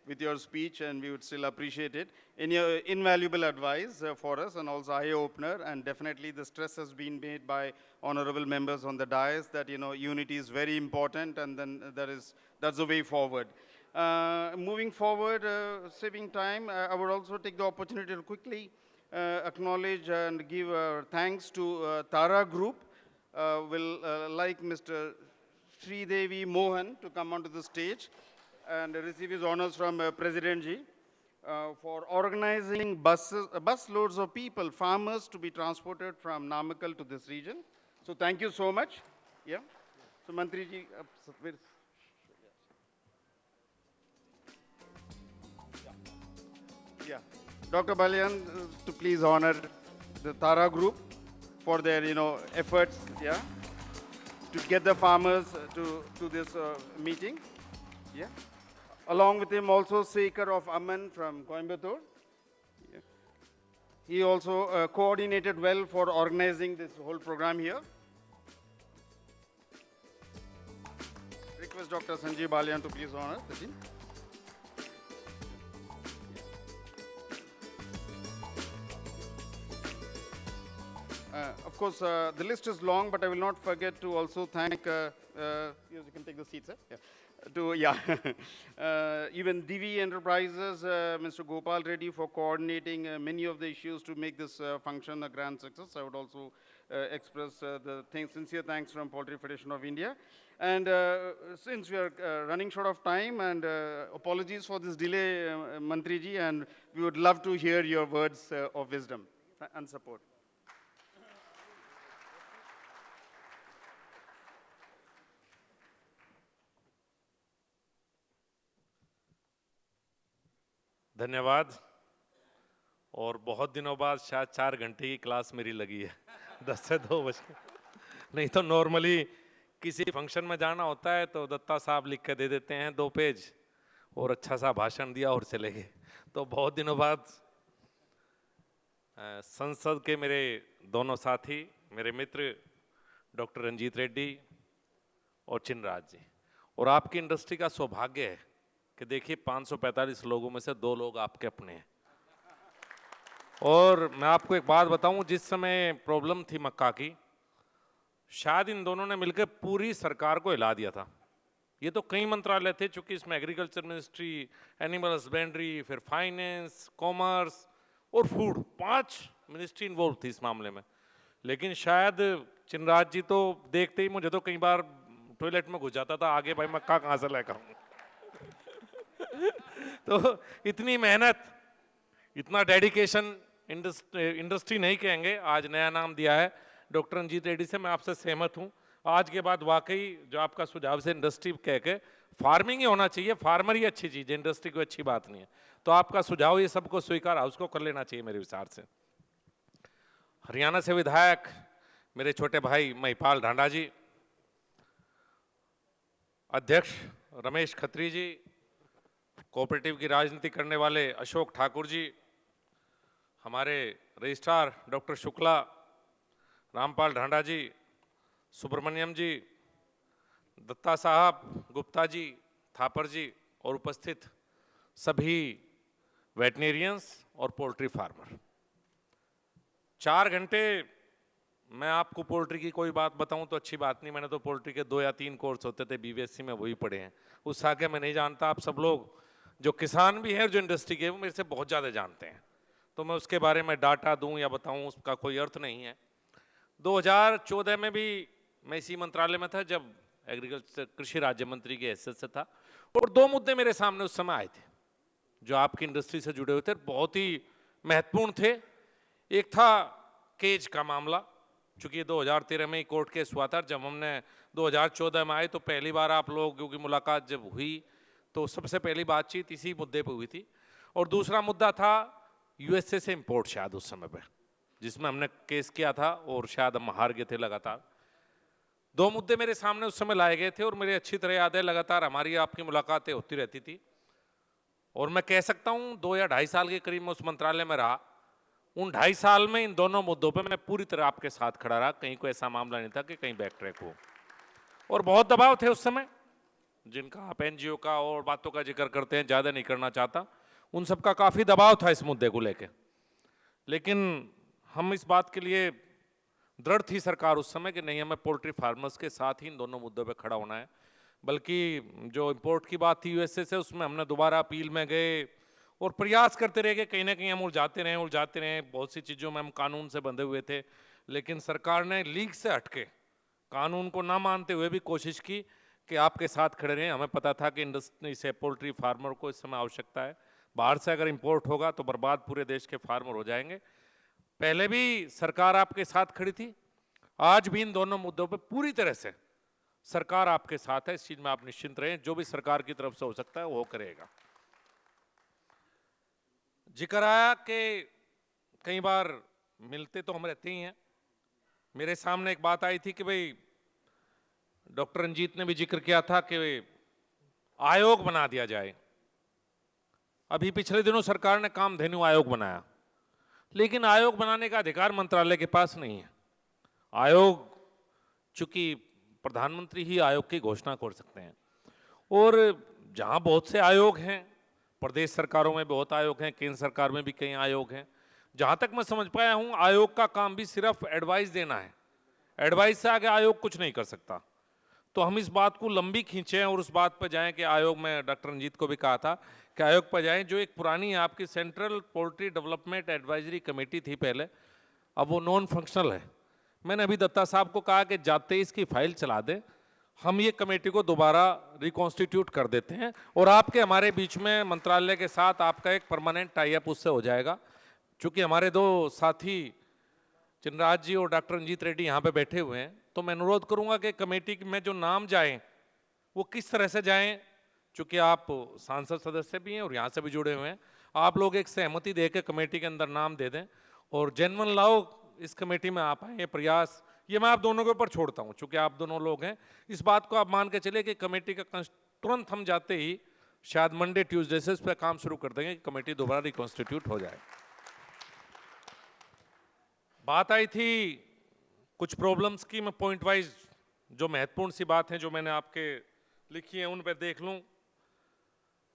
with your speech and we would still appreciate it. In your invaluable advice for us and also eye-opener, and definitely the stress has been made by honorable members on the dais that, you know, unity is very important and then that's the way forward. Moving forward, saving time, I would also take the opportunity to quickly acknowledge and give thanks to Tara Group. Will like Mr. Sridevi Mohan to come onto the stage and receive his honors from President Ji for organizing bus loads of people, farmers, to be transported from Namakkal to this region. So thank you so much. Yeah. So Mantri Ji, yeah. Dr. Balian, to please honor the Tara Group for their, efforts, yeah, to get the farmers to this meeting, yeah. Along with him also Sekhar of Amman from Coimbatore. Yeah. He also coordinated well for organizing this whole program here. Request Dr. Sanjay Balian to please honor the team. Of course, the list is long, but I will not forget to also thank, you can take the seat, sir. Yeah. Even Divi Enterprises, Mr. Gopal Reddy for coordinating many of the issues to make this function a grand success. I would also express the sincere thanks from Poultry Federation of India. And since we are running short of time, and apologies for this delay, Mantri ji, and we would love to hear your words of wisdom and support. धन्यवाद. और बहुत दिनों बाद शायद 4 घंटे की class मेरी लगी है 10 से 2 बजे. नहीं तो नॉर्मली किसी फंक्शन में जाना होता है तो दत्ता साहब लिख के दे देते हैं 2 पेज और अच्छा सा भाषण दिया और चले गए. तो बहुत दिनों बाद संसद के मेरे दोनों साथी, मेरे मित्र डॉक्टर रंजीत रेड्डी और चिनराज जी, और आपकी इंडस्ट्री का सौभाग्य है कि देखिए 545 लोगों में से 2 लोग आपके अपने हैं. और मैं आपको एक बात बताऊं, जिस समय प्रॉब्लम थी मक्का की शायद इन दोनों ने मिलकर पूरी सरकार को हिला दिया था। ये तो कई मंत्रालय थे, चूंकि इसमें एग्रीकल्चर मिनिस्ट्री, एनिमल हस्बेंड्री, फिर फाइनेंस, कॉमर्स और फूड, 5 मिनिस्ट्री इन्वॉल्व थी इस मामले में। लेकिन शायद चिनराज जी तो देखते ही मुझे तो कई बार टॉयलेट में घुस जाता था, आगे भाई मक्का कहाँ से लेकर आऊं। तो इतनी मेहनत, इतना डेडिकेशन इंडस्ट्री नहीं कहेंगे, आज नया नाम दिया है डॉक्टर रंजीत रेड्डी से, मैं आपसे सहमत हूं। आज के बाद वाकई जो आपका सुझाव से इंडस्ट्री कह के फार्मिंग ही होना चाहिए, फार्मर ही अच्छी चीज है, इंडस्ट्री कोई अच्छी बात नहीं है। तो आपका सुझाव ये सबको स्वीकार हाउस को कर लेना चाहिए मेरे विचार से। हरियाणा से विधायक मेरे छोटे भाई महिपाल ढांडा जी, अध्यक्ष रमेश खत्री जी, कोऑपरेटिव की राजनीति करने वाले अशोक ठाकुर जी, हमारे रजिस्ट्रार डॉक्टर शुक्ला, रामपाल ढांडा जी, सुब्रमण्यम जी, दत्ता साहब, गुप्ता जी, थापर जी और उपस्थित सभी वेटनेरियंस और पोल्ट्री फार्मर। 4 घंटे मैं आपको पोल्ट्री की कोई बात बताऊं तो अच्छी बात नहीं, मैंने तो पोल्ट्री के 2 या 3 कोर्स होते थे बीबीएससी में, वही पढ़े हैं, उससे आगे मैं नहीं जानता। आप सब लोग जो किसान भी हैं, जो इंडस्ट्री के, वो मेरे से बहुत ज़्यादा जानते हैं, तो मैं उसके बारे में डाटा दूं या बताऊं उसका कोई अर्थ नहीं है। 2014 में भी मैं इसी मंत्रालय में था जब एग्रीकल्चर कृषि राज्य मंत्री की हैसियत से था, और 2 मुद्दे मेरे सामने उस समय आए थे जो आपकी इंडस्ट्री से जुड़े हुए थे, बहुत ही महत्वपूर्ण थे। एक था केज का मामला, चूंकि 2013 में ही कोर्ट केस हुआ था, जब हमने 2014 में आए तो पहली बार आप लोगों की मुलाकात जब हुई तो सबसे पहली बातचीत इसी मुद्दे पर हुई थी। और दूसरा मुद्दा था यूएसए से इंपोर्ट, शायद उस समय पे जिसमें हमने केस किया था और शायद हम हार गए थे लगातार। 2 मुद्दे मेरे सामने उस समय लाए गए थे और मुझे अच्छी तरह याद है लगातार हमारी आपकी मुलाकातें होती रहती थी। और मैं कह सकता हूं 2 या 2.5 साल के करीब मैं उस मंत्रालय में रहा, उन 2.5 साल में इन दोनों मुद्दों पे मैं पूरी तरह आपके साथ खड़ा रहा, कहीं कोई ऐसा मामला नहीं था कि कहीं बैक ट्रैक हो। और बहुत दबाव थे उस समय, जिनका आप एनजीओ का और बातों का जिक्र करते हैं, ज़्यादा नहीं करना चाहता, उन सबका काफ़ी दबाव था इस मुद्दे को लेकर। लेकिन हम इस बात के लिए दृढ़ थी सरकार उस समय कि नहीं, हमें पोल्ट्री फार्मर्स के साथ ही इन दोनों मुद्दों पे खड़ा होना है। बल्कि जो इंपोर्ट की बात थी यूएसए से, उसमें हमने दोबारा अपील में गए और प्रयास करते रहे कि कहीं ना कहीं हम उलझाते रहे। बहुत सी चीज़ों में हम कानून से बंधे हुए थे, लेकिन सरकार ने लीग से हटके, कानून को ना मानते हुए भी कोशिश की कि आपके साथ खड़े रहें। हमें पता था कि इंडस्ट्री से पोल्ट्री फार्मर को इस समय आवश्यकता है, बाहर से अगर इंपोर्ट होगा तो बर्बाद पूरे देश के फार्मर हो जाएंगे। पहले भी सरकार आपके साथ खड़ी थी, आज भी इन दोनों मुद्दों पर पूरी तरह से सरकार आपके साथ है, इस चीज में आप निश्चिंत रहें। जो भी सरकार की तरफ से हो सकता है वो करेगा। जिक्र आया कि कई बार मिलते तो हम रहते ही हैं, मेरे सामने एक बात आई थी कि भाई डॉक्टर रंजीत ने भी जिक्र किया था कि आयोग बना दिया जाए। अभी पिछले दिनों सरकार ने कामधेनु आयोग बनाया, लेकिन आयोग बनाने का अधिकार मंत्रालय के पास नहीं है। आयोग, चूंकि प्रधानमंत्री ही आयोग की घोषणा कर सकते हैं, और जहां बहुत से आयोग हैं, प्रदेश सरकारों में बहुत आयोग हैं, केंद्र सरकार में भी कई आयोग हैं, जहां तक मैं समझ पाया हूं आयोग का काम भी सिर्फ एडवाइस देना है, एडवाइस से आगे आयोग कुछ नहीं कर सकता। तो हम इस बात को लंबी खींचें और उस बात पर जाएं कि आयोग में, डॉक्टर रंजीत को भी कहा था कि आयोग पर जाएं, जो एक पुरानी आपकी central poultry development advisory committee थी पहले, अब वो नॉन फंक्शनल है। मैंने अभी दत्ता साहब को कहा कि जाते इसकी फाइल चला दें, हम ये कमेटी को दोबारा रिकॉन्स्टिट्यूट कर देते हैं और आपके हमारे बीच में मंत्रालय के साथ आपका एक परमानेंट टाई अप उससे हो जाएगा। चूंकि हमारे 2 साथी चिनराज जी और डॉक्टर रंजीत रेड्डी यहाँ पे बैठे हुए हैं, तो मैं अनुरोध करूंगा कि कमेटी में जो नाम जाएं वो किस तरह से जाएं। चूंकि आप सांसद सदस्य भी हैं और यहाँ से भी जुड़े हुए हैं, आप लोग एक सहमति दे के कमेटी के अंदर नाम दे दें और जेन्युइन लाओ इस कमेटी में आप आए। ये प्रयास ये मैं आप दोनों के ऊपर छोड़ता हूँ, चूंकि आप दोनों लोग हैं। इस बात को आप मान के चले कि कमेटी का तुरंत हम जाते ही शायद मंडे ट्यूसडे से इस पर काम शुरू कर देंगे कि कमेटी दोबारा रिकॉन्स्टिट्यूट हो जाए। बात आई थी कुछ प्रॉब्लम्स की, मैं पॉइंट वाइज जो महत्वपूर्ण सी बात है जो मैंने आपके लिखी है उन पर देख लूं।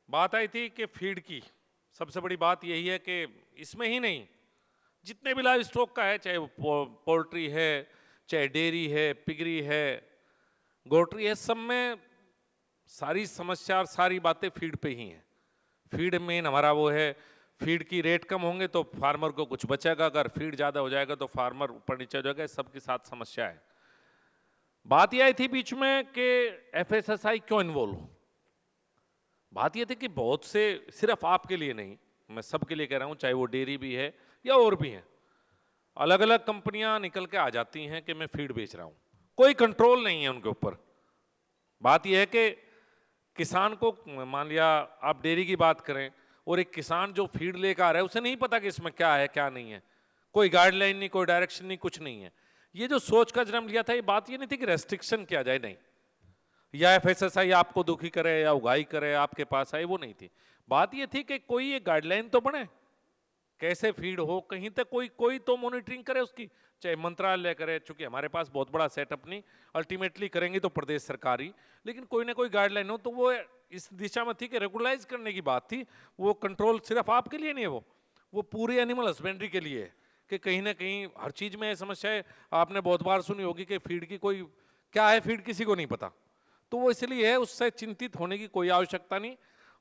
बात आई थी कि फीड की सबसे बड़ी बात यही है कि इसमें ही नहीं, जितने भी लाइव स्टॉक का है, चाहे वो पोल्ट्री है, चाहे डेयरी है, पिगरी है, गोट्री है, सब में सारी समस्या और सारी बातें फीड पे ही हैं। फीड मेन हमारा वो है, फीड की रेट कम होंगे तो फार्मर को कुछ बचेगा, अगर फीड ज़्यादा हो जाएगा तो फार्मर ऊपर नीचे हो जाएगा, सबके साथ समस्या है। बात यह आई थी बीच में कि एफएसएसआई क्यों इन्वॉल्व हो। बात यह थी कि बहुत से, सिर्फ आपके लिए नहीं, मैं सबके लिए कह रहा हूँ, चाहे वो डेयरी भी है या और भी हैं, अलग अलग कंपनियां निकल के आ जाती हैं कि मैं फीड बेच रहा हूँ, कोई कंट्रोल नहीं है उनके ऊपर। बात यह है कि किसान को, मान लिया आप डेयरी की बात करें, और एक किसान जो फीड लेकर आ रहा है उसे नहीं पता कि इसमें क्या है क्या नहीं है, कोई गाइडलाइन नहीं, कोई डायरेक्शन नहीं, कुछ नहीं है। ये जो सोच का जन्म लिया था, ये बात ये नहीं थी कि रेस्ट्रिक्शन किया जाए, नहीं, या एफएसएसआई आपको दुखी करे या उगाई करे आपके पास आए, वो नहीं थी। बात ये थी कि कोई ये गाइडलाइन तो बने, कैसे फीड हो, कहीं तक कोई तो मॉनिटरिंग करे उसकी, चाहे मंत्रालय करे, चूंकि हमारे पास बहुत बड़ा सेटअप नहीं, अल्टीमेटली करेंगे तो प्रदेश सरकार ही, लेकिन कोई ना कोई गाइडलाइन हो। तो वो इस दिशा में थी कि रेगुलराइज करने की बात थी। वो कंट्रोल सिर्फ आपके लिए नहीं है, वो पूरी एनिमल हस्बेंड्री के लिए है कि कहीं ना कहीं हर चीज में समस्या है। आपने बहुत बार सुनी होगी कि फीड की कोई क्या है, फीड किसी को नहीं पता, तो वो इसलिए है, उससे चिंतित होने की कोई आवश्यकता नहीं।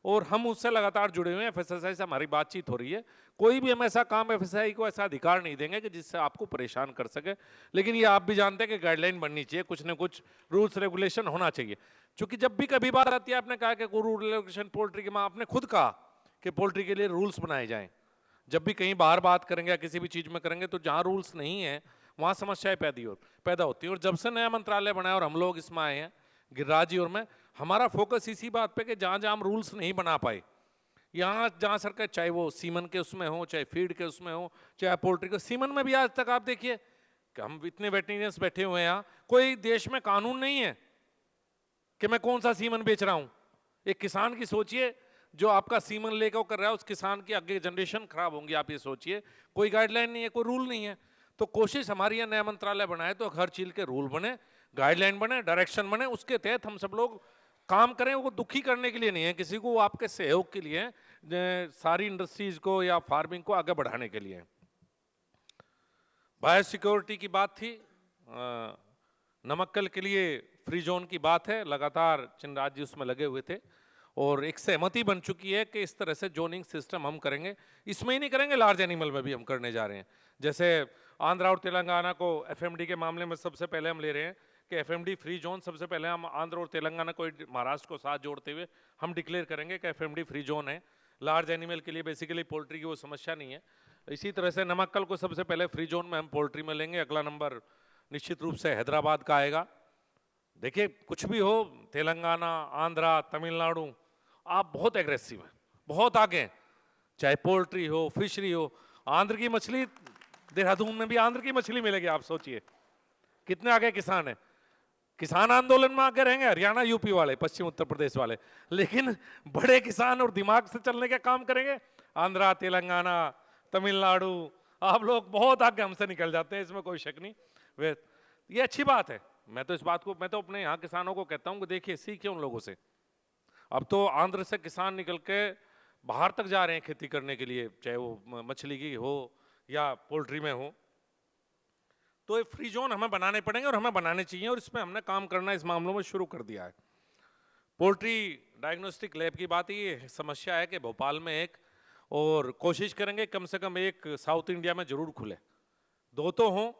और हम उससे लगातार जुड़े हुए हैं, एफएसएसआई से हमारी बातचीत हो रही है। कोई भी हम ऐसा काम एफएसएसआई को ऐसा अधिकार नहीं देंगे कि जिससे आपको परेशान कर सके, लेकिन ये आप भी जानते हैं कि गाइडलाइन बननी चाहिए, कुछ ना कुछ रूल्स रेगुलेशन होना चाहिए। क्योंकि जब भी कभी बात आती है, आपने कहा कि रूल रेगुलेशन पोल्ट्री के, आपने खुद कहा कि पोल्ट्री के लिए रूल्स बनाए जाएं। जब भी कहीं बाहर बात करेंगे या किसी भी चीज में करेंगे, तो जहां रूल्स नहीं है वहां समस्याएं पैदा होती है। और जब से नया मंत्रालय बना है और हम लोग इसमें आए हैं, गिरिराज जी और मैं, हमारा फोकस इसी बात पे कि जहां जहां हम रूल्स नहीं बना पाए, यहाँ जहां सरकार, चाहे वो सीमन के उसमें हो, चाहे फीड के उसमें हो, चाहे पोल्ट्री के, सीमन में भी आज तक आप देखिए कि हम इतने वेटरिनियंस बैठे हुए हैं यहाँ, कोई देश में कानून नहीं है कि मैं कौन सा सीमन बेच रहा हूं। एक किसान की सोचिए, जो आपका सीमन लेकर कर रहा है, उस किसान की आगे जनरेशन खराब होंगी, आप ये सोचिए। कोई गाइडलाइन नहीं है, कोई रूल नहीं है। तो कोशिश हमारी, यहाँ नया मंत्रालय बनाए तो हर चीज के रूल बने, गाइडलाइन बने, डायरेक्शन बने, उसके तहत हम सब लोग काम करें। वो दुखी करने के लिए नहीं है किसी को, वो आपके सहयोग के लिए है, सारी इंडस्ट्रीज को या फार्मिंग को आगे बढ़ाने के लिए। बायोसिक्योरिटी की बात थी, नमक्कल के लिए फ्री जोन की बात है, लगातार चिनराज जी उसमें लगे हुए थे और एक सहमति बन चुकी है कि इस तरह से जोनिंग सिस्टम हम करेंगे। इसमें ही नहीं करेंगे, लार्ज एनिमल में भी हम करने जा रहे हैं। जैसे आंध्रा और तेलंगाना को एफएमडी के मामले में सबसे पहले हम ले रहे हैं कि एफएमडी फ्री जोन, सबसे पहले हम आंध्र और तेलंगाना को, महाराष्ट्र को साथ जोड़ते हुए हम डिक्लेयर करेंगे कि एफएमडी फ्री जोन है। लार्ज एनिमल के लिए बेसिकली पोल्ट्री की वो समस्या नहीं है। इसी तरह से नमक्कल को सबसे पहले फ्री जोन में हम पोल्ट्री में लेंगे। अगला नंबर निश्चित रूप से हैदराबाद का आएगा। देखिए कुछ भी हो, तेलंगाना, आंध्रा, तमिलनाडु, आप बहुत एग्रेसिव हैं, बहुत आगे हैं, चाहे पोल्ट्री हो, फिशरी हो। आंध्र की मछली, देहरादून में भी आंध्र की मछली मिलेगी, आप सोचिए कितने आगे किसान हैं। किसान आंदोलन में आगे रहेंगे हरियाणा यूपी वाले, पश्चिम उत्तर प्रदेश वाले, लेकिन बड़े किसान और दिमाग से चलने का काम करेंगे आंध्रा, तेलंगाना, तमिलनाडु। आप लोग बहुत आगे हमसे निकल जाते हैं, इसमें कोई शक नहीं। ये अच्छी बात है। मैं तो इस बात को, मैं तो अपने यहाँ किसानों को कहता हूँ कि देखिए सीखिए उन लोगों से। अब तो आंध्र से किसान निकल के बाहर तक जा रहे हैं खेती करने के लिए, चाहे वो मछली की हो या पोल्ट्री में हो। तो ये फ्री जोन हमें बनाने पड़ेंगे और हमें बनाने चाहिए, और इसमें हमने काम करना इस मामलों में शुरू कर दिया है। पोल्ट्री डायग्नोस्टिक लैब की बात, ये समस्या है कि भोपाल में एक, और कोशिश करेंगे कम से कम एक साउथ इंडिया में जरूर खुले। 2 तो हों,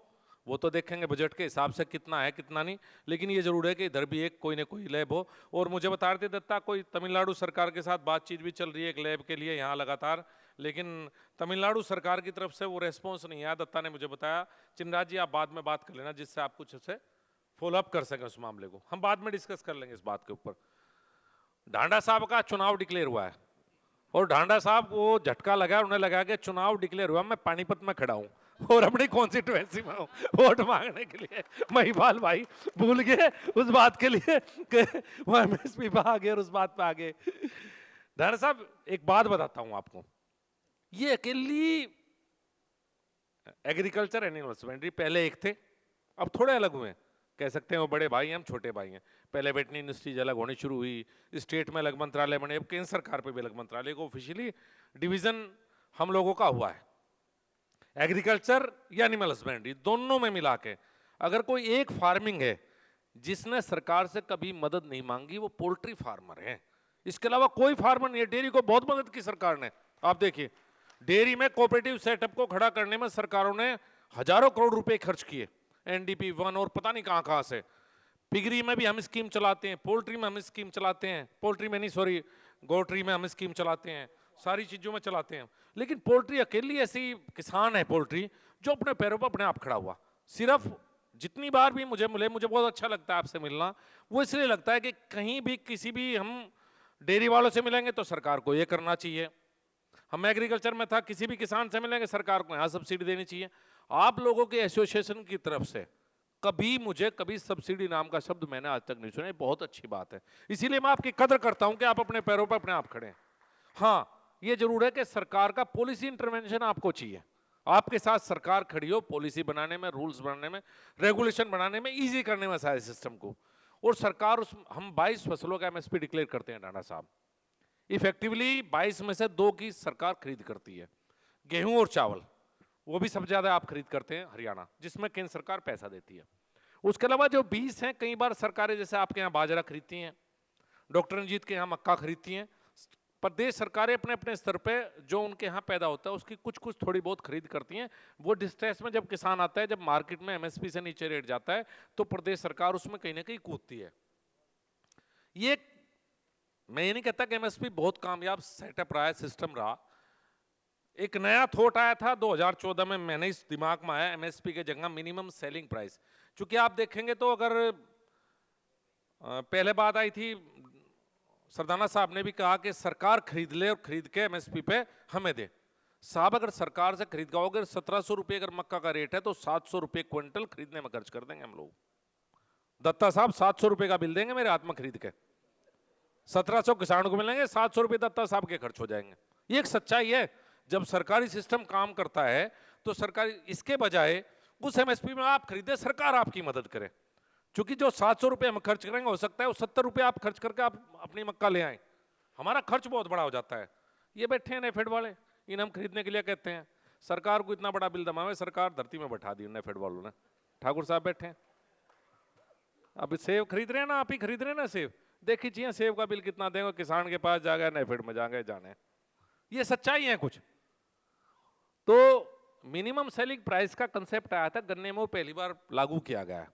वो तो देखेंगे बजट के हिसाब से कितना है कितना नहीं, लेकिन ये जरूर है कि इधर भी एक कोई ना कोई लैब हो। और मुझे बता रहे थे दत्ता, कोई तमिलनाडु सरकार के साथ बातचीत भी चल रही है एक लैब के लिए यहाँ लगातार, लेकिन तमिलनाडु सरकार की तरफ से वो रेस्पॉन्स नहीं आया। दत्ता ने मुझे बताया, चिनराज जी आप बाद में बात कर लेना, जिससे आप कुछ उसे फॉलोअप कर सकें उस मामले को। हम बाद में डिस्कस कर लेंगे इस बात के ऊपर। ढांडा साहब का चुनाव डिक्लेयर हुआ है, और ढांडा साहब को झटका लगा, उन्हें लगा कि चुनाव डिक्लेयर हुआ, मैं पानीपत में खड़ा हूँ और अपनी कॉन्स्टिट्यूएंसी में हूँ वोट मांगने के लिए। महिपाल भाई भूल गए उस बात के लिए कि वो एमएसपी पे आ गए और उस बात पे आ गए। ढांडा साहब एक बात बताता हूँ आपको, ये अकेली एग्रीकल्चर एनिमल हस्बेंड्री पहले एक थे, अब थोड़े अलग हुए हैं। कह सकते हैं वो बड़े भाई हैं, हम छोटे भाई हैं। पहले वेटरनरी इंडस्ट्रीज अलग होनी शुरू हुई, स्टेट में अलग मंत्रालय बने, अब केंद्र सरकार पे भी अलग मंत्रालय को ऑफिशियली डिवीजन हम लोगों का हुआ है। एग्रीकल्चर या एनिमल हस्बेंड्री दोनों में मिला के अगर कोई एक फार्मिंग है जिसने सरकार से कभी मदद नहीं मांगी, वो पोल्ट्री फार्मर है। इसके अलावा कोई फार्मर नहीं है। डेयरी को बहुत मदद की सरकार ने। आप देखिए, डेयरी में कोऑपरेटिव सेटअप को खड़ा करने में सरकारों ने हजारों करोड़ रुपए खर्च किए, एनडीपी 1 और पता नहीं कहां से। पिगरी में भी हम स्कीम चलाते हैं, पोल्ट्री में हम स्कीम चलाते हैं, पोल्ट्री में नहीं सॉरी गोट्री में हम स्कीम चलाते हैं, सारी चीजों में चलाते हैं। लेकिन पोल्ट्री अकेली ऐसी किसान है पोल्ट्री जो अपने पैरों पर अपने आप खड़ा हुआ। सिर्फ जितनी बार भी मुझे बहुत अच्छा लगता है आपसे मिलना, वो इसलिए लगता है कि कहीं भी किसी भी हम डेयरी वालों से मिलेंगे तो सरकार को ये करना चाहिए, हम एग्रीकल्चर में था किसी भी किसान से मिलेंगे सरकार को यहाँ सब्सिडी देनी चाहिए। आप लोगों के एसोसिएशन की तरफ से कभी सब्सिडी नाम का शब्द मैंने आज तक नहीं सुना। बहुत अच्छी बात है, इसीलिए मैं आपकी कदर करता हूं कि आप अपने पैरों पर अपने आप खड़े हैं। हाँ, ये जरूर है कि सरकार का पॉलिसी इंटरवेंशन आपको चाहिए, आपके साथ सरकार खड़ी हो पॉलिसी बनाने में, रूल्स बनाने में, रेगुलेशन बनाने में, इजी करने में सारे सिस्टम को। और सरकार हम 22 फसलों का एमएसपी डिक्लेयर करते हैं टाटा साहब। इफेक्टिवली 22 में से 2 की सरकार खरीद करती है, गेहूं और चावल, वो भी सबसे ज्यादा आप खरीद करते हैं हरियाणा, जिसमें केंद्र सरकार पैसा देती है। उसके अलावा जो 20 हैं, कई बार सरकारें जैसे आपके यहाँ बाजरा खरीदती हैं, डॉक्टर रंजीत के यहाँ मक्का खरीदती हैं। प्रदेश सरकारें अपने अपने स्तर पे जो उनके यहाँ पैदा होता है उसकी कुछ थोड़ी बहुत खरीद करती हैं। वो डिस्ट्रेस में जब किसान आता है, जब मार्केट में एमएसपी से नीचे रेट जाता है, तो प्रदेश सरकार उसमें कहीं ना कहीं कूदती है। ये मैं ये नहीं कहता कि एमएसपी बहुत कामयाब सेटअप रहा है, सिस्टम रहा। एक नया थॉट आया था 2014 में, मैंने इस दिमाग में आया, एमएसपी के जगह मिनिमम सेलिंग प्राइस। चूंकि आप देखेंगे तो अगर पहले बात आई थी, सरदाना साहब ने भी कहा कि सरकार खरीद ले और खरीद के एमएसपी पे हमें दे। साहब अगर सरकार से खरीद गाओगे, 1700 रुपये अगर मक्का का रेट है तो 700 रुपये क्विंटल खरीदने में खर्च कर देंगे हम लोग। दत्ता साहब 700 रुपये का बिल देंगे मेरे हाथ में खरीद के, 1700 किसानों को मिलेंगे, 700 रुपये दत्ता साहब के खर्च हो जाएंगे। ये एक सच्चाई है। जब सरकारी सिस्टम काम करता है तो सरकारी इसके बजाय उस एमएसपी में आप खरीदे, सरकार आपकी मदद करे। क्योंकि जो 700 रुपये हम खर्च करेंगे, हो सकता है वो 70 रुपये आप खर्च करके आप अपनी मक्का ले आए। हमारा खर्च बहुत बड़ा हो जाता है। ये बैठे हैं नेफेड वाले, इन हम खरीदने के लिए कहते हैं, सरकार को इतना बड़ा बिल दमावे, सरकार धरती में बैठा दी नेफेड वालों ने। ठाकुर साहब बैठे हैं, अब सेब खरीद रहे हैं ना, आप ही खरीद रहे हैं ना सेब। देखी चाहिए सेब का बिल कितना देंगे, किसान के पास जाएगा, नेफेड में जाएंगे, जाने। ये सच्चाई है कुछ। तो मिनिमम सेलिंग प्राइस का कंसेप्ट आया था गन्ने में, वो पहली बार लागू किया गया।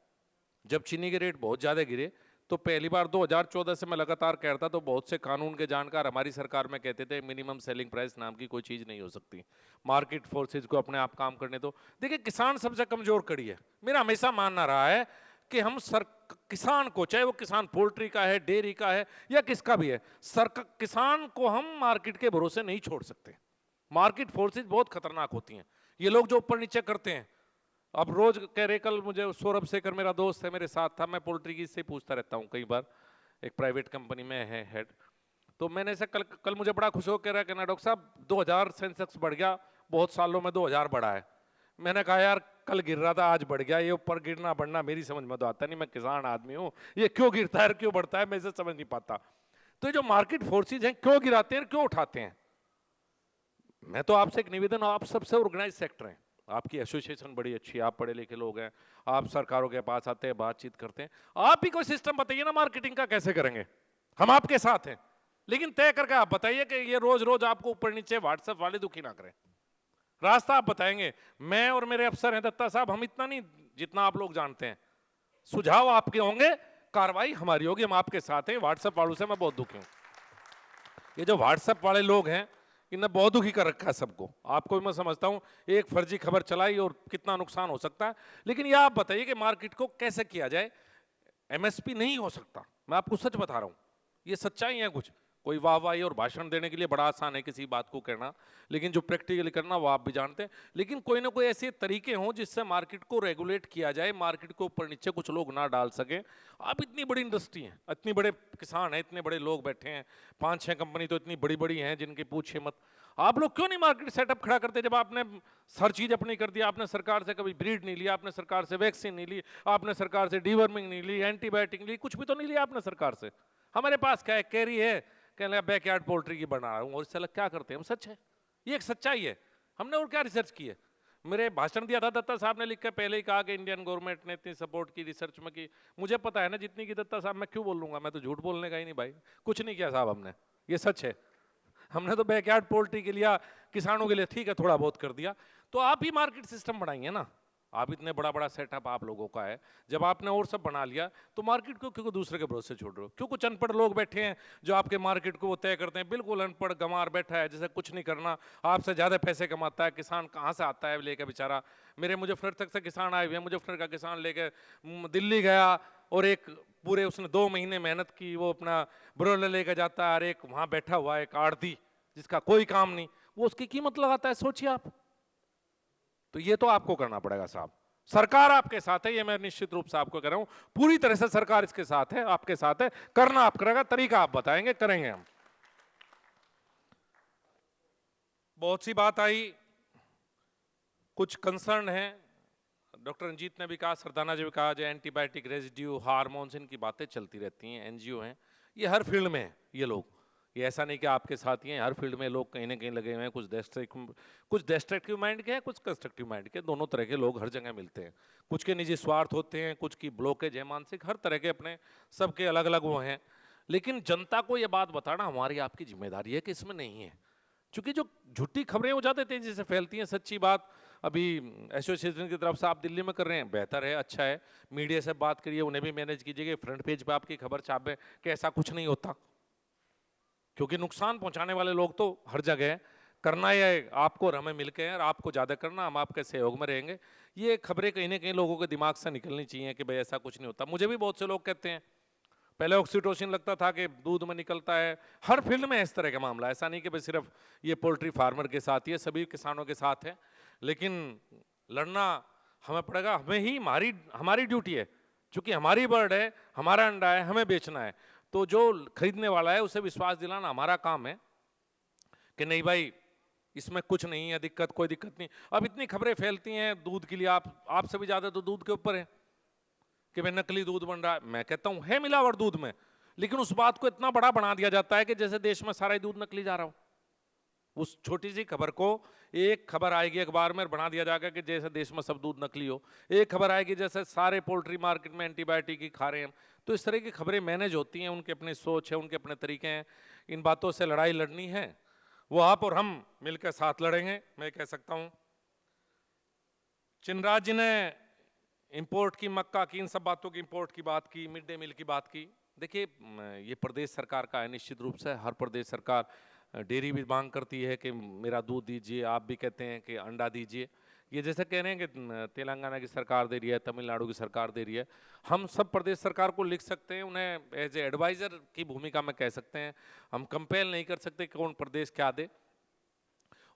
जब चीनी के रेट बहुत ज्यादा गिरे तो पहली बार 2014 से मैं लगातार कह रहा था, तो बहुत से कानून के जानकार हमारी सरकार में कहते थे मिनिमम सेलिंग प्राइस नाम की कोई चीज नहीं हो सकती, मार्केट फोर्सेज को अपने आप काम करने दो। देखिए, किसान सबसे कमजोर कड़ी है। मेरा हमेशा मानना रहा है कि हम किसान को, चाहे वो किसान पोल्ट्री का है, डेयरी का है या किसका भी है, किसान को हम मार्केट के भरोसे नहीं छोड़ सकते। मार्केट फोर्सेज बहुत खतरनाक होती हैं। ये लोग जो ऊपर नीचे करते हैं, अब रोज कह रहे, कल मुझे सौरभ शेखर मेरा दोस्त है, मेरे साथ था, मैं पोल्ट्री की इससे पूछता रहता हूँ कई बार, एक प्राइवेट कंपनी में है हेड। तो मैंने ऐसे कल मुझे बड़ा खुश हो कह रहा है कि ना डॉक्टर साहब 2000 सेंसेक्स बढ़ गया, बहुत सालों में 2000 बढ़ा है। मैंने कहा यार कल गिर रहा था, आज बढ़ गया। ये ऊपर गिरना बढ़ना मेरी समझ में तो आता नहीं, मैं किसान आदमी हूँ, ये क्यों गिरता है क्यों बढ़ता है मैं इसे समझ नहीं पाता। तो ये जो मार्केट फोर्सेज हैं, क्यों गिराते हैं, क्यों उठाते हैं। मैं तो आपसे एक निवेदन, आप सबसे ऑर्गेनाइज सेक्टर हैं, आपकी एसोसिएशन बड़ी अच्छी, आप पढ़े लिखे लोग हैं, आप सरकारों के पास आते हैं, बातचीत करते हैं, आप ही कोई सिस्टम बताइए ना मार्केटिंग का कैसे करेंगे। हम आपके साथ हैं, लेकिन तय करके आप बताइए कि ये रोज रोज आपको ऊपर नीचे व्हाट्सएप वाले दुखी ना करें। रास्ता आप बताएंगे। मैं और मेरे अफसर हैं दत्ता साहब, हम इतना नहीं जितना आप लोग जानते हैं। सुझाव आपके होंगे, कार्रवाई हमारी होगी, हम आपके साथ हैं। व्हाट्सएप वालों से मैं बहुत दुखी हूँ। ये जो व्हाट्सएप वाले लोग हैं, इन्हें बहुत दुखी कर रखा है सबको। आपको भी मैं समझता हूँ, एक फर्जी खबर चलाई और कितना नुकसान हो सकता है। लेकिन ये आप बताइए कि मार्केट को कैसे किया जाए। एमएसपी नहीं हो सकता, मैं आपको सच बता रहा हूँ, ये सच्चाई है। कुछ कोई वाहवाही और भाषण देने के लिए बड़ा आसान है किसी बात को कहना, लेकिन जो प्रैक्टिकली करना वो आप भी जानते हैं। लेकिन कोई ना कोई ऐसे तरीके हों जिससे मार्केट को रेगुलेट किया जाए, मार्केट को ऊपर नीचे कुछ लोग ना डाल सकें। आप इतनी बड़ी इंडस्ट्री है, इतने बड़े किसान हैं, इतने बड़े लोग बैठे हैं, 5-6 कंपनी तो इतनी बड़ी बड़ी हैं जिनकी पूछिए मत। आप लोग क्यों नहीं मार्केट सेटअप खड़ा करते? जब आपने हर चीज अपनी कर दी, आपने सरकार से कभी ब्रीड नहीं लिया, आपने सरकार से वैक्सीन नहीं ली, आपने सरकार से डीवर्मिंग नहीं ली, एंटीबायोटिक नहीं ली, कुछ भी तो नहीं लिया आपने सरकार से। हमारे पास क्या है, कैरी है, कहने लगा बैकयार्ड पोल्ट्री की बना रहा हूँ, और इससे अलग क्या करते हैं हम। सच है, ये एक सच्चाई है। हमने और क्या रिसर्च की है। मेरे भाषण दिया था दत्ता साहब ने लिख के पहले ही कहा कि इंडियन गवर्नमेंट ने इतनी सपोर्ट की रिसर्च में की। मुझे पता है ना जितनी की दत्ता साहब, मैं क्यों बोलूँगा, मैं तो झूठ बोलने का ही नहीं भाई। कुछ नहीं किया साहब हमने, ये सच है। हमने तो बैकयार्ड पोल्ट्री के लिए, किसानों के लिए ठीक है थोड़ा बहुत कर दिया। तो आप ही मार्केट सिस्टम बढ़ाइए ना। आप इतने बड़ा बड़ा सेटअप आप लोगों का है, जब आपने और सब बना लिया तो मार्केट को क्यों दूसरे के भरोसे छोड़ रहे हो? क्यों कुछ अनपढ़ लोग बैठे हैं जो आपके मार्केट को वो तय करते हैं? बिल्कुल अनपढ़ गंवार बैठा है जैसे कुछ नहीं करना, आपसे ज़्यादा पैसे कमाता है। किसान कहाँ से आता है लेके बेचारा? मेरे मुजफ्फर तक से किसान आए हुए हैं, मुजफ्फर का किसान लेके दिल्ली गया और एक पूरे उसने 2 महीने मेहनत की, वो अपना ब्रोलर लेके जाता है, और एक वहाँ बैठा हुआ है एक आड़ती जिसका कोई काम नहीं, वो उसकी कीमत लगाता है। सोचिए आप। तो ये तो आपको करना पड़ेगा साहब। सरकार आपके साथ है, ये मैं निश्चित रूप से आपको कह रहा हूं, पूरी तरह से सरकार इसके साथ है, आपके साथ है। करना आप करेगा, तरीका आप बताएंगे, करेंगे हम। बहुत सी बात आई, कुछ कंसर्न है, डॉक्टर रंजीत ने भी कहा, सरदाना जी भी कहा, जो एंटीबायोटिक रेजिड्यू, हार्मोन्स, इनकी बातें चलती रहती हैं। एनजीओ हैं, ये हर फील्ड में है ये लोग, ये ऐसा नहीं कि आपके साथ ही हैं, हर फील्ड में लोग कहीं ना कहीं लगे हुए हैं। कुछ डिस्ट्रक्टिव माइंड के हैं, कुछ कंस्ट्रक्टिव माइंड के, दोनों तरह के लोग हर जगह मिलते हैं। कुछ के निजी स्वार्थ होते हैं, कुछ की ब्लॉकेज है मानसिक, हर तरह के अपने सबके अलग अलग वो हैं। लेकिन जनता को ये बात बताना हमारी आपकी जिम्मेदारी है कि इसमें नहीं है, क्योंकि जो झूठी खबरें हो जाते तेजी से फैलती हैं। सच्ची बात अभी एसोसिएशन की तरफ से आप दिल्ली में कर रहे हैं, बेहतर है, अच्छा है। मीडिया से बात करिए, उन्हें भी मैनेज कीजिएगा, फ्रंट पेज पे आपकी खबर छापे कि ऐसा कुछ नहीं होता, क्योंकि नुकसान पहुंचाने वाले लोग तो हर जगह है। करना है आपको और हमें मिलकर है, और आपको ज़्यादा करना, हम आपके सहयोग में रहेंगे। ये खबरें कहीं ना कहीं लोगों के दिमाग से निकलनी चाहिए कि भाई ऐसा कुछ नहीं होता। मुझे भी बहुत से लोग कहते हैं, पहले ऑक्सीटोसिन लगता था कि दूध में निकलता है, हर फील्ड में इस तरह का मामला, ऐसा नहीं कि भाई सिर्फ ये पोल्ट्री फार्मर के साथ, ये सभी किसानों के साथ है। लेकिन लड़ना हमें पड़ेगा, हमें ही, हमारी ड्यूटी है, क्योंकि हमारी बर्ड है, हमारा अंडा है, हमें बेचना है। तो जो खरीदने वाला है उसे विश्वास दिलाना हमारा काम है कि नहीं भाई इसमें कुछ नहीं है, दिक्कत, कोई दिक्कत नहीं। अब इतनी खबरें फैलती हैं दूध के लिए, आपसे भी ज्यादा तो दूध के ऊपर है कि भाई नकली दूध बन रहा है। मैं कहता हूं है मिलावट दूध में, लेकिन उस बात को इतना बड़ा बना दिया जाता है कि जैसे देश में सारा दूध नकली जा रहा हो। उस छोटी सी खबर को, एक खबर आएगी अखबार में, बना दिया जाएगा कि जैसे देश में सब दूध नकली हो। एक खबर आएगी जैसे सारे पोल्ट्री मार्केट में एंटीबायोटिक ही खा रहे हैं। तो इस तरह की खबरें मैनेज होती हैं, उनके अपनी सोच है, उनके अपने तरीके हैं। इन बातों से लड़ाई लड़नी है, वो आप और हम मिलकर साथ लड़ेंगे। मैं कह सकता हूं चिनराज जी ने इंपोर्ट की, मक्का की, इन सब बातों की, इंपोर्ट की बात की, मिड डे मील की बात की। देखिए ये प्रदेश सरकार का है, निश्चित रूप से हर प्रदेश सरकार, डेयरी भी मांग करती है कि मेरा दूध दीजिए, आप भी कहते हैं कि अंडा दीजिए। ये जैसे कह रहे हैं कि तेलंगाना की सरकार दे रही है, तमिलनाडु की सरकार दे रही है, हम सब प्रदेश सरकार को लिख सकते हैं, उन्हें एज ए एडवाइज़र की भूमिका में कह सकते हैं। हम कंपेल नहीं कर सकते कि कौन प्रदेश क्या दे।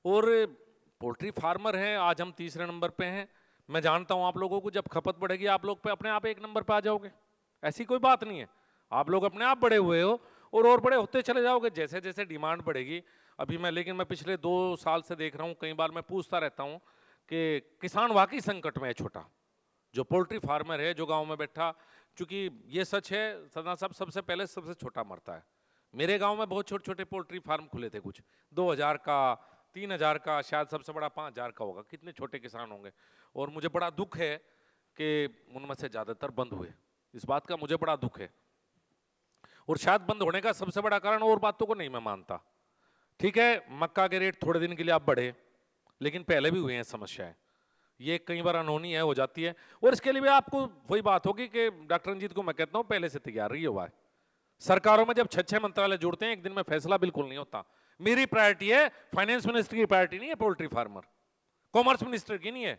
और पोल्ट्री फार्मर हैं, आज हम तीसरे नंबर पे हैं। मैं जानता हूँ आप लोगों को, जब खपत बढ़ेगी आप लोग पे अपने आप 1 नंबर पे आ जाओगे, ऐसी कोई बात नहीं है। आप लोग अपने आप बड़े हुए हो और बड़े होते चले जाओगे जैसे जैसे डिमांड बढ़ेगी। अभी लेकिन मैं पिछले 2 साल से देख रहा हूँ, कई बार मैं पूछता रहता हूँ कि किसान वाकई संकट में है, छोटा जो पोल्ट्री फार्मर है, जो गांव में बैठा। क्योंकि ये सच है सरदार साहब, सबसे पहले सबसे छोटा मरता है। मेरे गांव में बहुत छोटे छोटे पोल्ट्री फार्म खुले थे, कुछ 2000 का, 3000 का, शायद सबसे बड़ा 5000 का होगा। कितने छोटे किसान होंगे। और मुझे बड़ा दुख है कि उनमें से ज़्यादातर बंद हुए, इस बात का मुझे बड़ा दुख है। और शायद बंद होने का सबसे बड़ा कारण, और बातों को नहीं मैं मानता, ठीक है मक्का के रेट थोड़े दिन के लिए आप बढ़े, लेकिन पहले भी हुए हैं समस्याएं, ये कई बार अनहोनी है, हो जाती है। और इसके लिए भी आपको वही बात होगी कि डॉक्टर रंजीत को मैं कहता हूँ पहले से तैयार रही हुआ है। सरकारों में जब 6-6 मंत्रालय जुड़ते हैं, एक दिन में फैसला बिल्कुल नहीं होता। मेरी प्रायोरिटी है, फाइनेंस मिनिस्टर की प्रायोरिटी नहीं है पोल्ट्री फार्मर, कॉमर्स मिनिस्टर की नहीं है।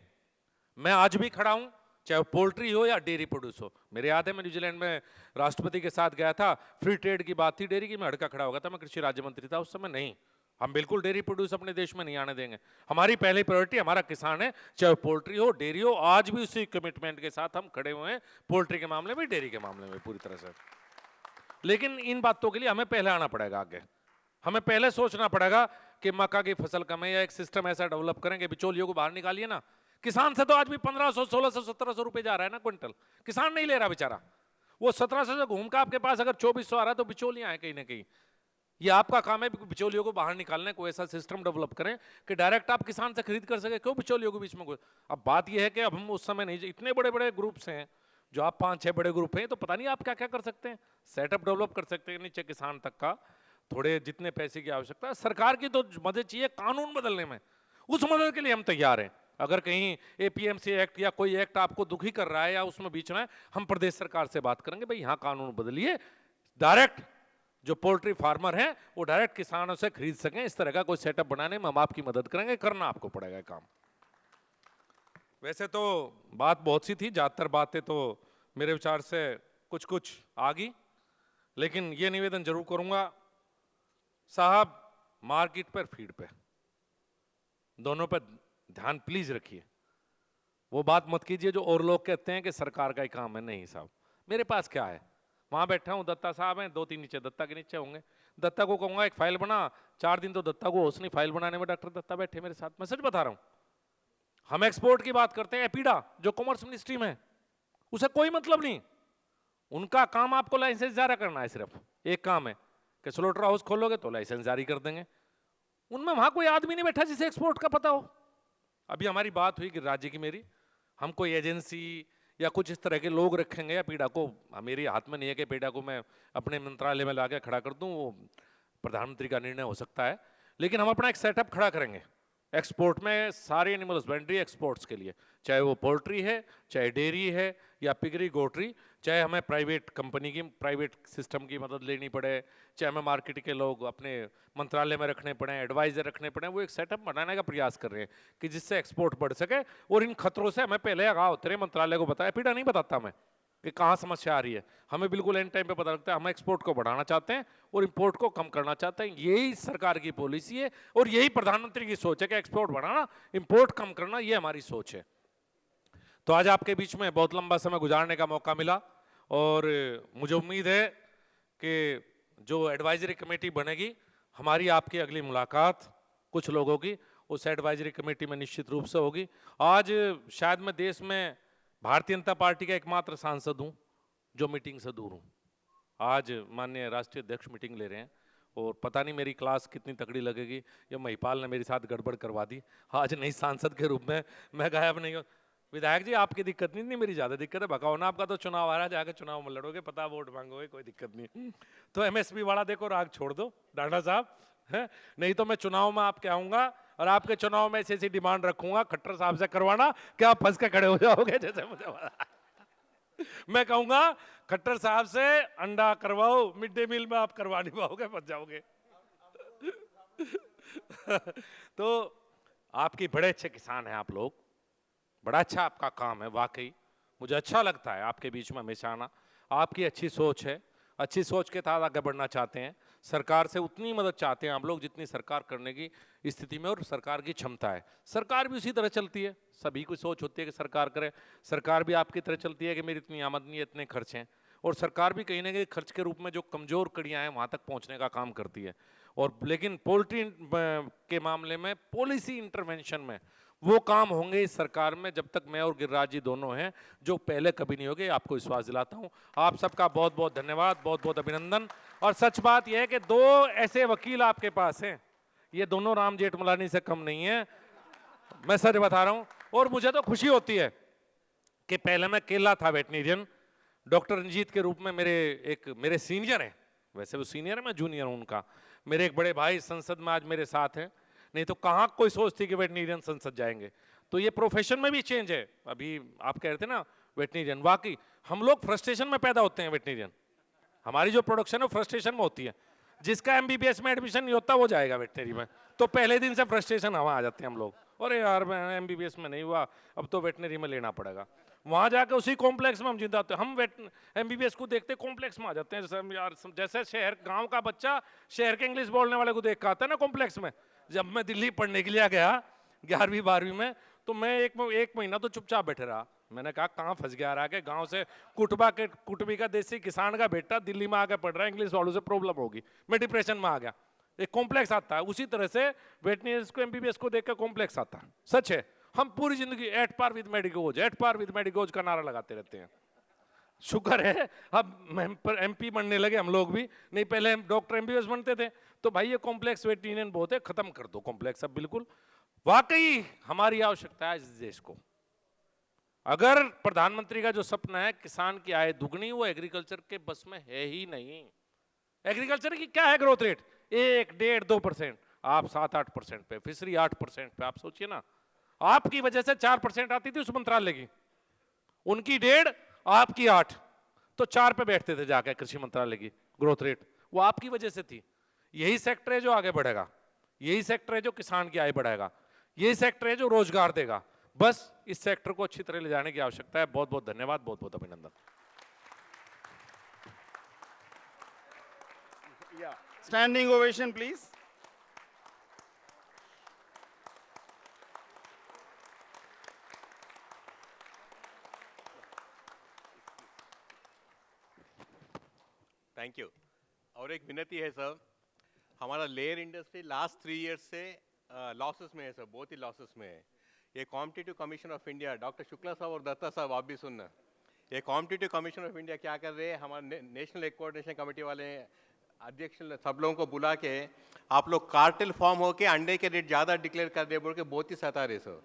मैं आज भी खड़ा हूं, चाहे पोल्ट्री हो या डेयरी प्रोड्यूस हो। मेरे याद है मैं न्यूजीलैंड में राष्ट्रपति के साथ गया था, फ्री ट्रेड की बात थी, डेयरी की, मैं अड़का खड़ा हो गया था, मैं कृषि राज्य मंत्री था उस समय। नहीं, हम बिल्कुल डेयरी प्रोड्यूस अपने देश में नहीं आने देंगे। हमारी पहली प्रायोरिटी हमारा किसान है, चाहे पोल्ट्री हो, डेयरी हो। आज भी उसी कमिटमेंट के साथ हम खड़े हुए हैं, पोल्ट्री के मामले में, डेयरी के मामले में पूरी तरह से। लेकिन इन बातों के लिए हमें पहले आना पड़ेगा आगे। हमें पहले सोचना पड़ेगा कि मक्का की फसल कम है, या एक सिस्टम ऐसा डेवलप करेंगे, बिचौलियों को बाहर निकालिए ना। किसान से तो आज भी 1500, 1600, 1700 रुपए जा रहा है ना क्विंटल, किसान नहीं ले रहा बेचारा। वो 1700 से घूम का आपके पास अगर 2400 आ रहा है तो बिचौलियां हैं कहीं ना कहीं। ये आपका काम है बिचौलियों को बाहर निकालने, कोई ऐसा सिस्टम डेवलप करें कि डायरेक्ट आप किसान से खरीद कर सके, क्यों बिचौलियों के बीच में कोई। अब बात यह है कि अब हम उस समय नहीं, इतने बड़े बड़े ग्रुप्स हैं, जो आप 5-6 बड़े ग्रुप हैं, तो पता नहीं आप क्या क्या कर सकते हैं, सेटअप डेवलप कर सकते हैं नीचे किसान तक का, थोड़े जितने पैसे की आवश्यकता है। सरकार की तो मदद चाहिए कानून बदलने में, उस मदद के लिए हम तैयार हैं। अगर कहीं APMC एक्ट या कोई एक्ट आपको दुखी कर रहा है या उसमें बीच में, हम प्रदेश सरकार से बात करेंगे, भाई यहाँ कानून बदलिए, डायरेक्ट जो पोल्ट्री फार्मर हैं वो डायरेक्ट किसानों से खरीद सकें। इस तरह का कोई सेटअप बनाने में हम आपकी मदद करेंगे, करना आपको पड़ेगा काम। वैसे तो बात बहुत सी थी, ज्यादातर बातें तो मेरे विचार से कुछ कुछ आ गई, लेकिन ये निवेदन जरूर करूंगा साहब, मार्केट पर फीड पे दोनों पर ध्यान प्लीज रखिए। वो बात मत कीजिए जो और लोग कहते हैं कि सरकार का ही काम है। नहीं साहब, मेरे पास क्या है, वहां बैठा हूं, दत्ता साहब हैं, 2-3 नीचे दत्ता के नीचे होंगे, दत्ता को कहूंगा एक फाइल बना, 4 दिन तो दत्ता को होश नहीं फाइल बनाने में, डॉक्टर दत्ता बैठे मेरे साथ। मैं सच बता रहा हूं, हम एक्सपोर्ट की बात करते हैं, एपीडा जो कॉमर्स मिनिस्ट्री में, उसे कोई मतलब नहीं, उनका काम आपको लाइसेंस जारी करना है, सिर्फ एक काम है कि स्लोटर हाउस खोलोगे तो लाइसेंस जारी कर देंगे। उनमें वहां कोई आदमी नहीं बैठा जिसे एक्सपोर्ट का पता हो। अभी हमारी बात हुई कि राज्य की मेरी, हम कोई एजेंसी या कुछ इस तरह के लोग रखेंगे, या पीड़ा को मेरे हाथ में नहीं है कि पीड़ा को मैं अपने मंत्रालय में लाके खड़ा कर दूं, वो प्रधानमंत्री का निर्णय हो सकता है, लेकिन हम अपना एक सेटअप खड़ा करेंगे एक्सपोर्ट में, सारे एनिमल हस्बेंड्री एक्सपोर्ट्स के लिए, चाहे वो पोल्ट्री है, चाहे डेयरी है या पिगरी गोट्री, चाहे हमें प्राइवेट कंपनी की, प्राइवेट सिस्टम की मदद लेनी पड़े, चाहे हमें मार्केट के लोग अपने मंत्रालय में रखने पड़े, एडवाइजर रखने पड़े, वो एक सेटअप बनाने का प्रयास कर रहे हैं कि जिससे एक्सपोर्ट बढ़ सके। और इन खतरों से हमें पहले आगाह होते रहे, मंत्रालय को बताया, पीड़ा नहीं बताता मैं कि कहाँ समस्या आ रही है, हमें बिल्कुल एंड टाइम पे पता लगता है। हम एक्सपोर्ट को बढ़ाना चाहते हैं और इंपोर्ट को कम करना चाहते हैं, यही सरकार की पॉलिसी है और यही प्रधानमंत्री की सोच है कि एक्सपोर्ट बढ़ाना, इंपोर्ट कम करना, ये हमारी सोच है। तो आज आपके बीच में बहुत लंबा समय गुजारने का मौका मिला और मुझे उम्मीद है कि जो एडवाइजरी कमेटी बनेगी, हमारी आपकी अगली मुलाकात कुछ लोगों की उस एडवाइजरी कमेटी में निश्चित रूप से होगी। आज शायद मैं देश में भारतीय जनता पार्टी का एकमात्र सांसद हूं जो मीटिंग से दूर हूं। आज माननीय राष्ट्रीय अध्यक्ष मीटिंग ले रहे हैं और पता नहीं मेरी क्लास कितनी तगड़ी लगेगी, या महिपाल ने मेरे साथ गड़बड़ करवा दी, आज नई सांसद के रूप में मैं गायब नहीं हूँ। विधायक जी आपकी दिक्कत नहीं, मेरी ज्यादा दिक्कत है, भगाओ ना, आपका तो चुनाव आ रहा है, जाकर चुनाव में लड़ोगे, पता वोट मांगोगे, कोई दिक्कत नहीं। तो MSP वाला देखो राग छोड़ दो डाटा साहब, है नहीं तो मैं चुनाव में आपके आऊंगा और आपके चुनाव में ऐसी डिमांड रखूंगा खट्टर साहब से करवाना कि आप फंस के खड़े हो जाओगे, जैसे मुझे मैं कहूंगा खट्टर साहब से अंडा करवाओ, मिड डे मील में आप करवा नहीं पाओगे, फंस जाओगे। तो आपकी बड़े अच्छे किसान हैं आप लोग, बड़ा अच्छा आपका काम है, वाकई मुझे अच्छा लगता है आपके बीच में हमेशा आना। आपकी अच्छी सोच है, अच्छी सोच के साथ आगे बढ़ना चाहते हैं, सरकार से उतनी मदद चाहते हैं आप लोग जितनी सरकार करने की स्थिति में और सरकार की क्षमता है। सरकार भी उसी तरह चलती है, सभी की सोच होती है कि सरकार करे, सरकार भी आपकी तरह चलती है कि मेरी इतनी आमदनी है, इतने खर्च हैं, और सरकार भी कहीं ना कहीं खर्च के रूप में जो कमजोर कड़ियाँ हैं वहाँ तक पहुँचने का काम करती है। और लेकिन पोल्ट्री के मामले में पॉलिसी इंटरवेंशन में वो काम होंगे इस सरकार में जब तक मैं और गिरिराज जी दोनों हैं, जो पहले कभी नहीं होंगे, आपको विश्वास दिलाता हूं। आप सबका बहुत बहुत धन्यवाद, बहुत बहुत अभिनंदन। और सच बात यह है कि 2 ऐसे वकील आपके पास हैं, ये दोनों राम जेठमलानी से कम नहीं है, मैं सच बता रहा हूं। और मुझे तो खुशी होती है कि पहले मैं अकेला था वेटनेरियन, डॉक्टर रंजीत के रूप में मेरे सीनियर हैं, वैसे वो सीनियर है, मैं जूनियर हूं उनका, मेरे एक बड़े भाई संसद में आज मेरे साथ हैं, नहीं तो कहाँ कोई सोचती कि वेटनेरियन संसद जाएंगे। तो ये प्रोफेशन में भी चेंज है। अभी आप कह रहे थे ना वेटनेरियन, वाकई हम लोग फ्रस्ट्रेशन में पैदा होते हैं वेटनेरियन, हमारी जो प्रोडक्शन है फ्रस्ट्रेशन में होती है। जिसका MBBS में एडमिशन नहीं होता वो जाएगा वेटनरी में, तो पहले दिन से फ्रस्ट्रेशन हवा आ जाते हैं हम लोग, अरे यार मैं MBBS में नहीं हुआ, अब तो वेटनरी में लेना पड़ेगा। वहाँ जाकर उसी कॉम्प्लेक्स में हम जिंदा होते हैं, हम MBBS को देखते कॉम्प्लेक्स में आ जाते हैं। जैसे यार, जैसे शहर गाँव का बच्चा शहर के इंग्लिश बोलने वाले को देख कर आता है ना कॉम्प्लेक्स में। जब मैं दिल्ली पढ़ने के लिए गया 11वीं 12वीं में, तो मैं एक महीना तो चुपचाप बैठे रहा। मैंने कहा कहाँ फंस गया रहा के गांव से कुटुबी का देसी किसान का बेटा दिल्ली में आकर पढ़ रहा है, इंग्लिश वालों से प्रॉब्लम होगी, मैं डिप्रेशन में आ गया। एक कॉम्प्लेक्स आता है, उसी तरह से वेटनरीज को MBBS को देख कर कॉम्प्लेक्स आता है। सच है, हम पूरी जिंदगी at par with medicos, at par with medicos का नारा लगाते रहते हैं। शुक्र है अब MP बनने लगे हम लोग भी, नहीं पहले हम डॉक्टर MBBS बनते थे तो भाई ये कॉम्प्लेक्स वेट यूनियन बहुत है, खत्म कर दो कॉम्प्लेक्स अब बिल्कुल। वाकई हमारी आवश्यकता है इस देश को। अगर प्रधानमंत्री का जो सपना है किसान की आय दुगनी, वो एग्रीकल्चर के बस में है ही नहीं। एग्रीकल्चर की क्या है ग्रोथ रेट? 1, 1.5, 2%, आप 7-8% पे, फिशरी 8% पे। आप सोचिए ना, आपकी वजह से 4% आती थी उस मंत्रालय की, उनकी 1.5, आपकी 8, तो 4 पे बैठते थे जाकर कृषि मंत्रालय की ग्रोथ रेट, वो आपकी वजह से थी। यही सेक्टर है जो आगे बढ़ेगा, यही सेक्टर है जो किसान की आय बढ़ाएगा, यही सेक्टर है जो रोजगार देगा। बस इस सेक्टर को अच्छी तरह ले जाने की आवश्यकता है। बहुत बहुत धन्यवाद, बहुत बहुत अभिनंदन। Standing ovation, please. Thank you. और एक विनती है सर, हमारा लेयर इंडस्ट्री लास्ट 3 इयर्स से लॉसेस में है सर, बहुत ही लॉसेस में है। ये competitive commission of India, doctor Shukla साहब और दत्ता साहब आप भी सुनना, ये कॉम्पिटिटिव कमीशन ऑफ इंडिया क्या कर रहे हैं, हमारे नेशनल कोऑर्डिनेशन कमेटी वाले अध्यक्ष सब लोगों को बुला के आप लोग कार्टेल फॉर्म होके अंडे के रेट ज़्यादा डिक्लेयर कर दे बोल के बहुत ही सता रहे सर।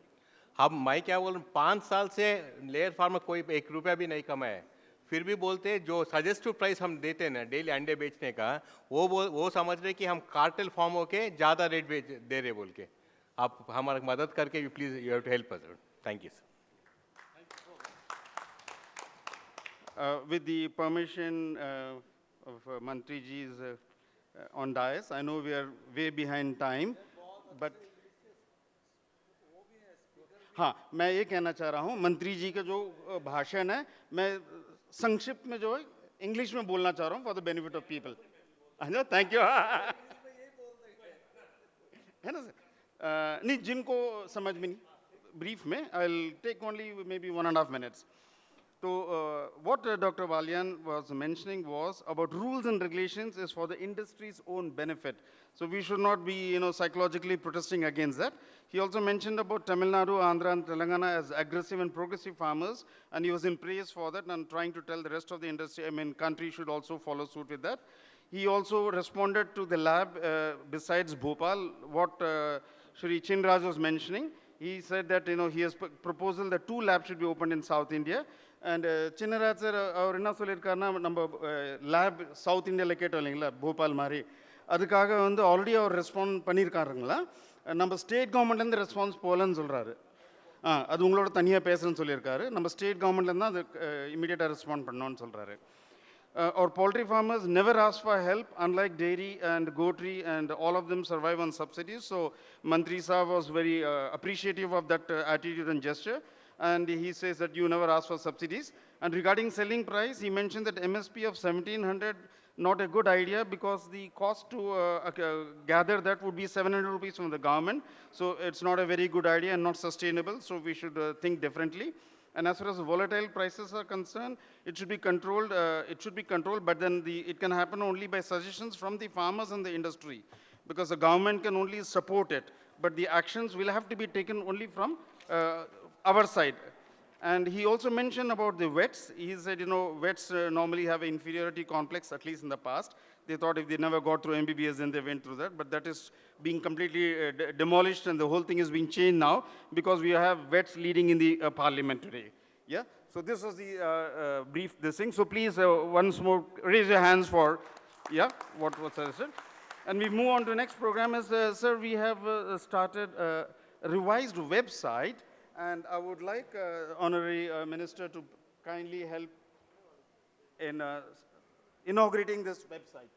हम मैं क्या बोल रहा हूँ, 5 साल से लेयर फार्म कोई 1 रुपया भी नहीं कमाए, फिर भी बोलते जो सजेस्टिव प्राइस हम देते हैं ना डेली अंडे बेचने का, वो समझ रहे कि हम कार्टेल फॉर्म होके ज़्यादा रेट दे रहे बोल के। आप हमारी मदद करके please you have to help us. Thank you sir. With the permission of Mantri ji's on dais, I know we are way behind time, but हाँ, मैं ये कहना चाह रहा हूँ, मंत्री जी का जो भाषण है, मैं संक्षिप्त में जो है इंग्लिश में बोलना चाह रहा हूँ for the benefit of people. Thank you. है ना सर? नहीं, जिनको समझ में नहीं, ब्रीफ में I will take only maybe 1.5 minutes. So what Dr. Balian was mentioning was about rules and regulations is for the industry's own benefit. So we should not be, psychologically protesting against that. He also mentioned about Tamil Nadu, Andhra and Telangana as aggressive and progressive farmers, and he was in praise for that and trying to tell the rest of the industry, country should also follow suit with that. He also responded to the lab besides Bhopal, what Shri Chinraj was mentioning. He said that, he has proposal that 2 labs should be opened in South India. And Chinraj sir, அவர் என்ன சொல்லியிருக்காருன்னா, நம்ம lab south இந்தியாவில் கேட்டோம் இல்லைங்களா, போபால் மாதிரி, அதுக்காக வந்து already அவர் respond பண்ணியிருக்காருங்களா, நம்ம ஸ்டேட் கவர்மெண்ட்லேருந்து ரெஸ்பான்ஸ் போகலன்னு சொல்கிறாரு. அது உங்களோட தனியாக பேசுகிறேன்னு சொல்லியிருக்காரு. நம்ம ஸ்டேட் கவர்மெண்ட்லேருந்து தான் அது இமீடியட்டாக ரெஸ்பாண்ட் பண்ணோன்னு சொல்கிறாரு. Our poultry farmers never ask for help, unlike dairy and goatry, and all of them survive on subsidies. So Mantri Saab was very appreciative of that attitude and gesture. And he says that you never ask for subsidies. And regarding selling price, he mentioned that MSP of 1700, not a good idea, because the cost to gather that would be 700 rupees from the government. So it's not a very good idea and not sustainable. So we should think differently. And as far as volatile prices are concerned, it should be controlled. But then it can happen only by suggestions from the farmers and the industry, because the government can only support it. But the actions will have to be taken only from our side. And he also mentioned about the vets. He said, vets normally have an inferiority complex, at least in the past. They thought if they never got through MBBS, then they went through that. But that is being completely demolished, and the whole thing is being changed now, because we have vets leading in the parliament today. Yeah? So this was the brief this thing. So please, once more, raise your hands for, what was suggested. And we move on to the next program. Sir, we have started a revised website. And I would like Honorary Minister to kindly help in inaugurating this website.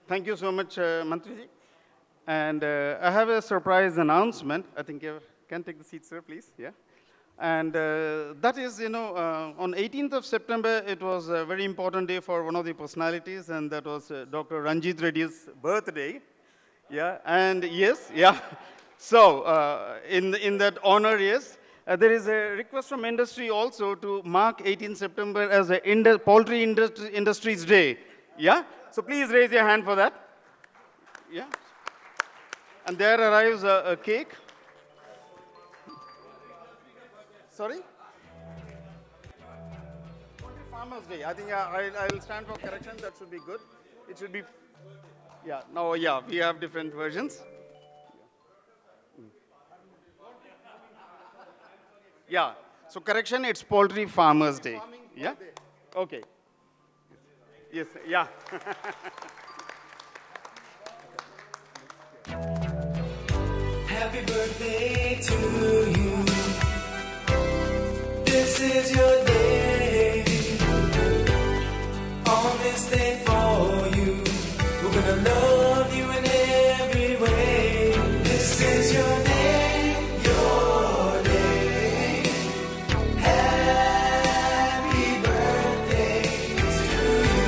Thank you so much, Mantriji. And I have a surprise announcement. I think you can take the seat, sir, please. Yeah. And that is, on 18th of September, it was a very important day for one of the personalities, and that was Dr. Ranjit Reddy's birthday. Yeah, and yes, yeah. So, in that honor, yes, there is a request from industry also to mark 18th September as a Poultry Industries Day. Yeah? So please raise your hand for that. Yeah. And there arrives a cake. Sorry? Poultry Farmers Day. I think I'll stand for correction. That should be good. It should be, yeah. No, yeah, we have different versions. Yeah. So correction, it's Poultry Farmers Day. Yeah? Okay. Yes, yeah. Happy birthday to you. This is your day. On this day for you, we're gonna love you in every way. This is your day, your day. Happy birthday to you,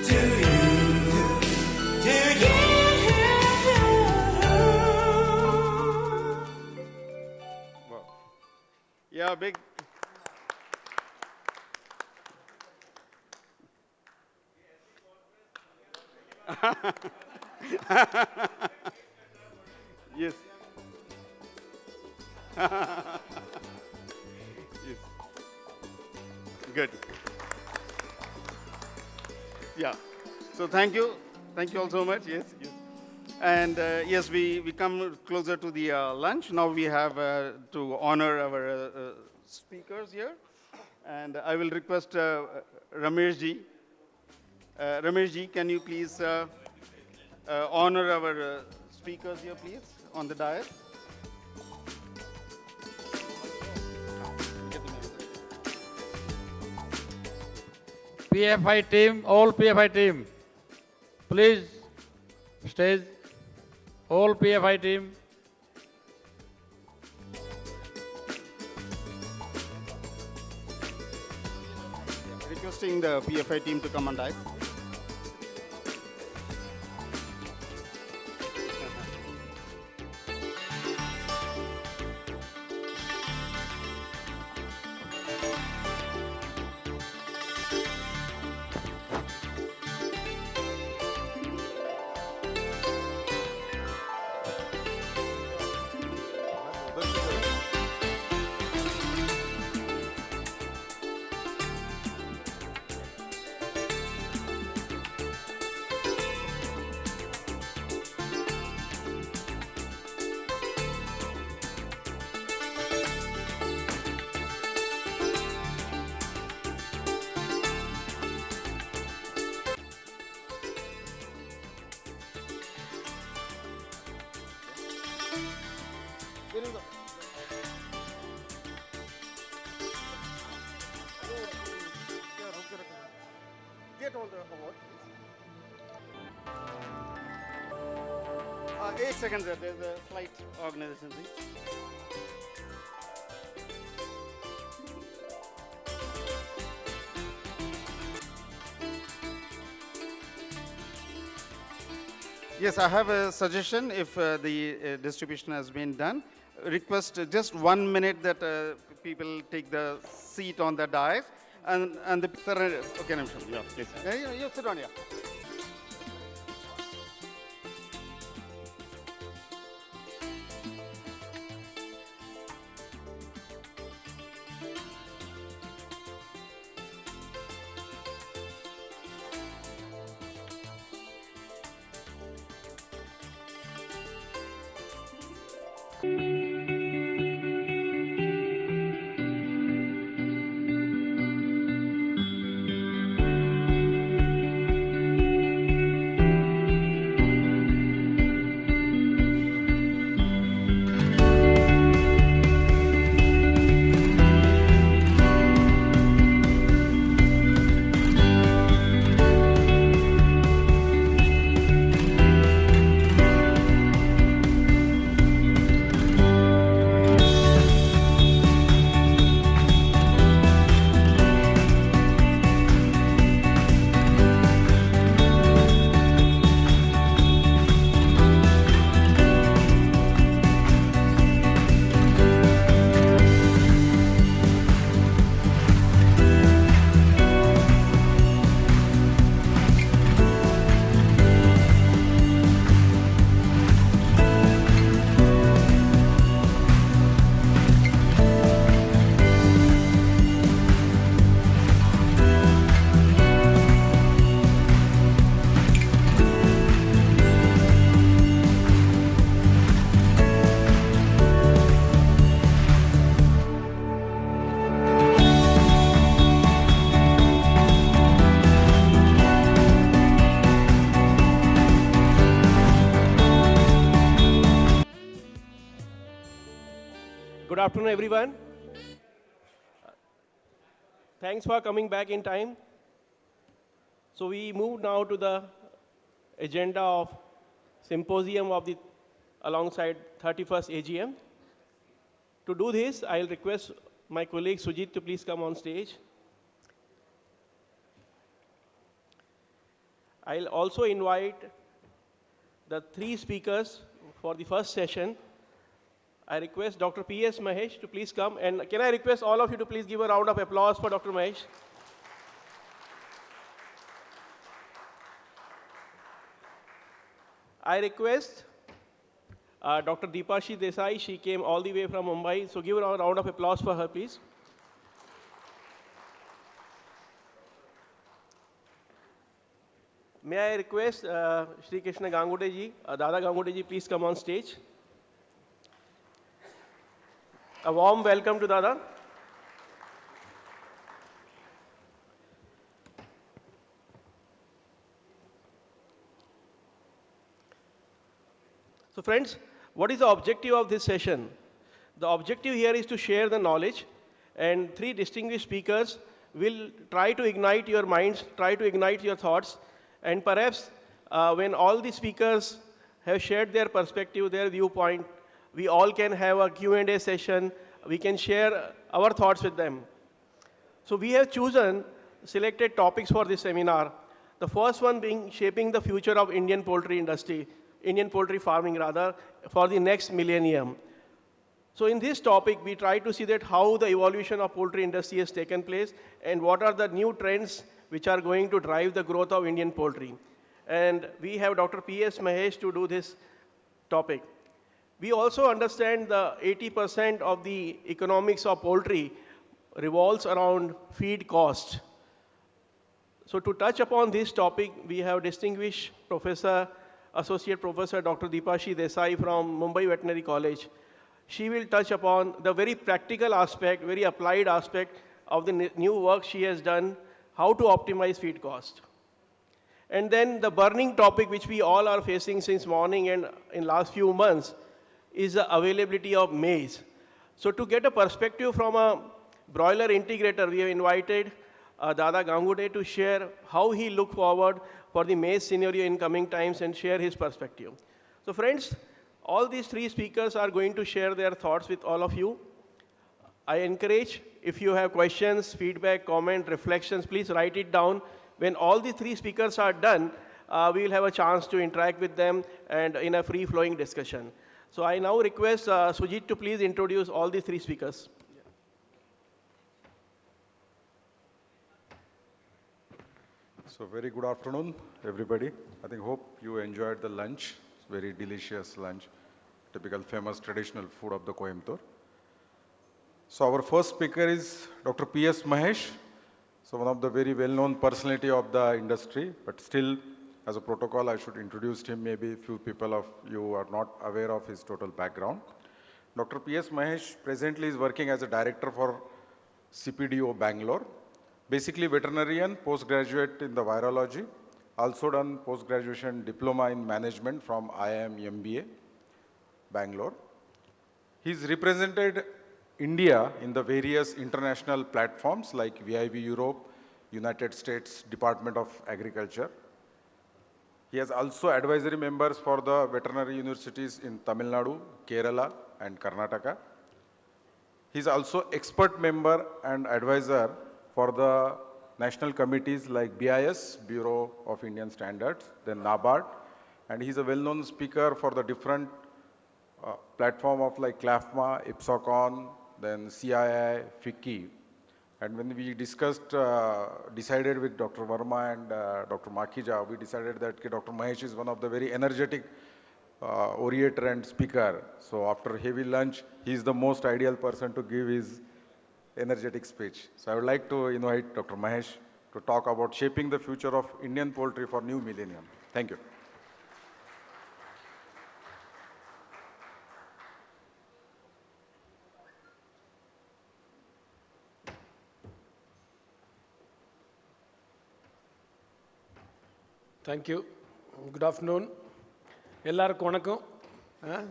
to you, to you. Yeah, big. Yes. Yes. Good. Yeah. So thank you. Thank you all so much. Yes. Yes. And yes, we come closer to the lunch. Now we have to honor our speakers here. And I will request Ramesh ji. Ramesh ji, can you please honor our speakers here, please, on the dais? PFI team, all PFI team, please, stage, all PFI team. Requesting the PFI team to come on dais. Get all the awards, please. 8 seconds, there's a slight organization thing. Yes, I have a suggestion. If the distribution has been done, request just 1 minute that people take the seat on the dais, and the okay, yeah, please. You sit down here. Good afternoon, everyone. Thanks for coming back in time. So we move now to the agenda of symposium of the alongside 31st AGM. To do this, I'll request my colleague Sujit to please come on stage. I'll also invite the three speakers for the first session. I request Dr. P.S. Mahesh to please come, and can I request all of you to please give a round of applause for Dr. Mahesh? I request Dr. Deepashi Desai, she came all the way from Mumbai, so give her a round of applause for her, please. May I request Shri Krishna Gangude ji, Dada Gangude ji, please come on stage. A warm welcome to Dada. So friends, what is the objective of this session? The objective here is to share the knowledge, and three distinguished speakers will try to ignite your minds, try to ignite your thoughts, and perhaps when all the speakers have shared their perspective, their viewpoint, we all can have a Q&A session, we can share our thoughts with them. So we have chosen selected topics for this seminar. The first one being shaping the future of Indian poultry industry, Indian poultry farming rather, for the next millennium. So in this topic, we try to see that how the evolution of poultry industry has taken place and what are the new trends which are going to drive the growth of Indian poultry. And we have Dr. P.S. Mahesh to do this topic. We also understand the 80% of the economics of poultry revolves around feed cost. So to touch upon this topic, we have distinguished Associate Professor Dr. Deepashi Desai from Mumbai Veterinary College. She will touch upon the very practical aspect, very applied aspect of the new work she has done, how to optimize feed cost. And then the burning topic which we all are facing since morning and in last few months is the availability of maize. So to get a perspective from a broiler integrator, we have invited Dada Gangude to share how he look forward for the maize scenario in coming times and share his perspective. So friends, all these three speakers are going to share their thoughts with all of you. I encourage, if you have questions, feedback, comment, reflections, please write it down. When all the three speakers are done, we will have a chance to interact with them and in a free-flowing discussion. So I now request Sujit to please introduce all the three speakers. So very good afternoon, everybody. I hope you enjoyed the lunch. It's very delicious lunch, typical famous traditional food of the Coimbatore. So our first speaker is Dr. P.S. Mahesh. So one of the very well-known personality of the industry, but still, as a protocol, I should introduce him. Maybe few people of you are not aware of his total background. Dr. P.S. Mahesh presently is working as a director for CPDO Bangalore. Basically veterinarian, postgraduate in the virology, also done post-graduation diploma in management from IIM MBA, Bangalore. He's represented India in the various international platforms like VIV Europe, United States Department of Agriculture. He has also advisory members for the veterinary universities in Tamil Nadu, Kerala, and Karnataka. He's also expert member and advisor for the national committees like BIS, Bureau of Indian Standards, then NABARD, and he's a well-known speaker for the different platform of like CLAFMA, IPSOCON, then CII, FICCI. And when we discussed, decided with Dr. Verma and Dr. Makhija, we decided that Dr. Mahesh is one of the very energetic orator and speaker. So after heavy lunch, he is the most ideal person to give his energetic speech. So I would like to invite Dr. Mahesh to talk about shaping the future of Indian poultry for new millennium. Thank you. Thank you. Good afternoon. எல்லாருக்கும் வணக்கம்.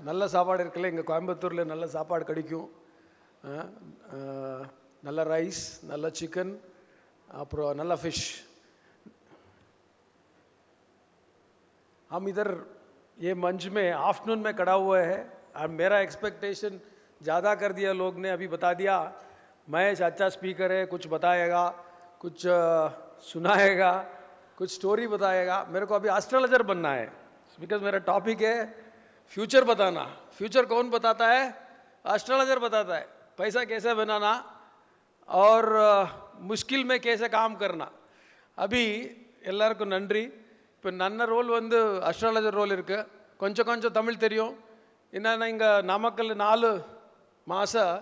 நல்ல சாப்பாடு இருக்குல்ல, இங்கே கோயம்புத்தூரில் நல்ல சாப்பாடு கிடைக்கும். நல்ல ரைஸ், நல்ல சிக்கன், அப்புறம் நல்ல फिश। हम इधर ये मंच में आफ्टरनून में खड़ा हुआ है और मेरा एक्सपेक्टेशन ज़्यादा कर दिया लोग ने, अभी बता दिया महेश अच्छा स्पीकर है, कुछ बताएगा, कुछ सुनाएगा, कुछ स्टोरी बताएगा। मेरे को अभी एस्ट्रोलॉजर बनना है, बिकॉज मेरा टॉपिक है फ्यूचर बताना। फ्यूचर कौन बताता है? एस्ट्रोलॉजर बताता है। पैसा कैसे बनाना और मुश्किल में कैसे काम करना। अभी எல்லாருக்கும் நன்றி। இப்போ ನನ್ನ ரோல் வந்து அஸ்ட்ராலஜர் ரோல் இருக்குது, கொஞ்சம் கொஞ்சம் தமிழ் தெரியும்। என்னென்னா இங்கே நாமக்கல் 4 மாதம்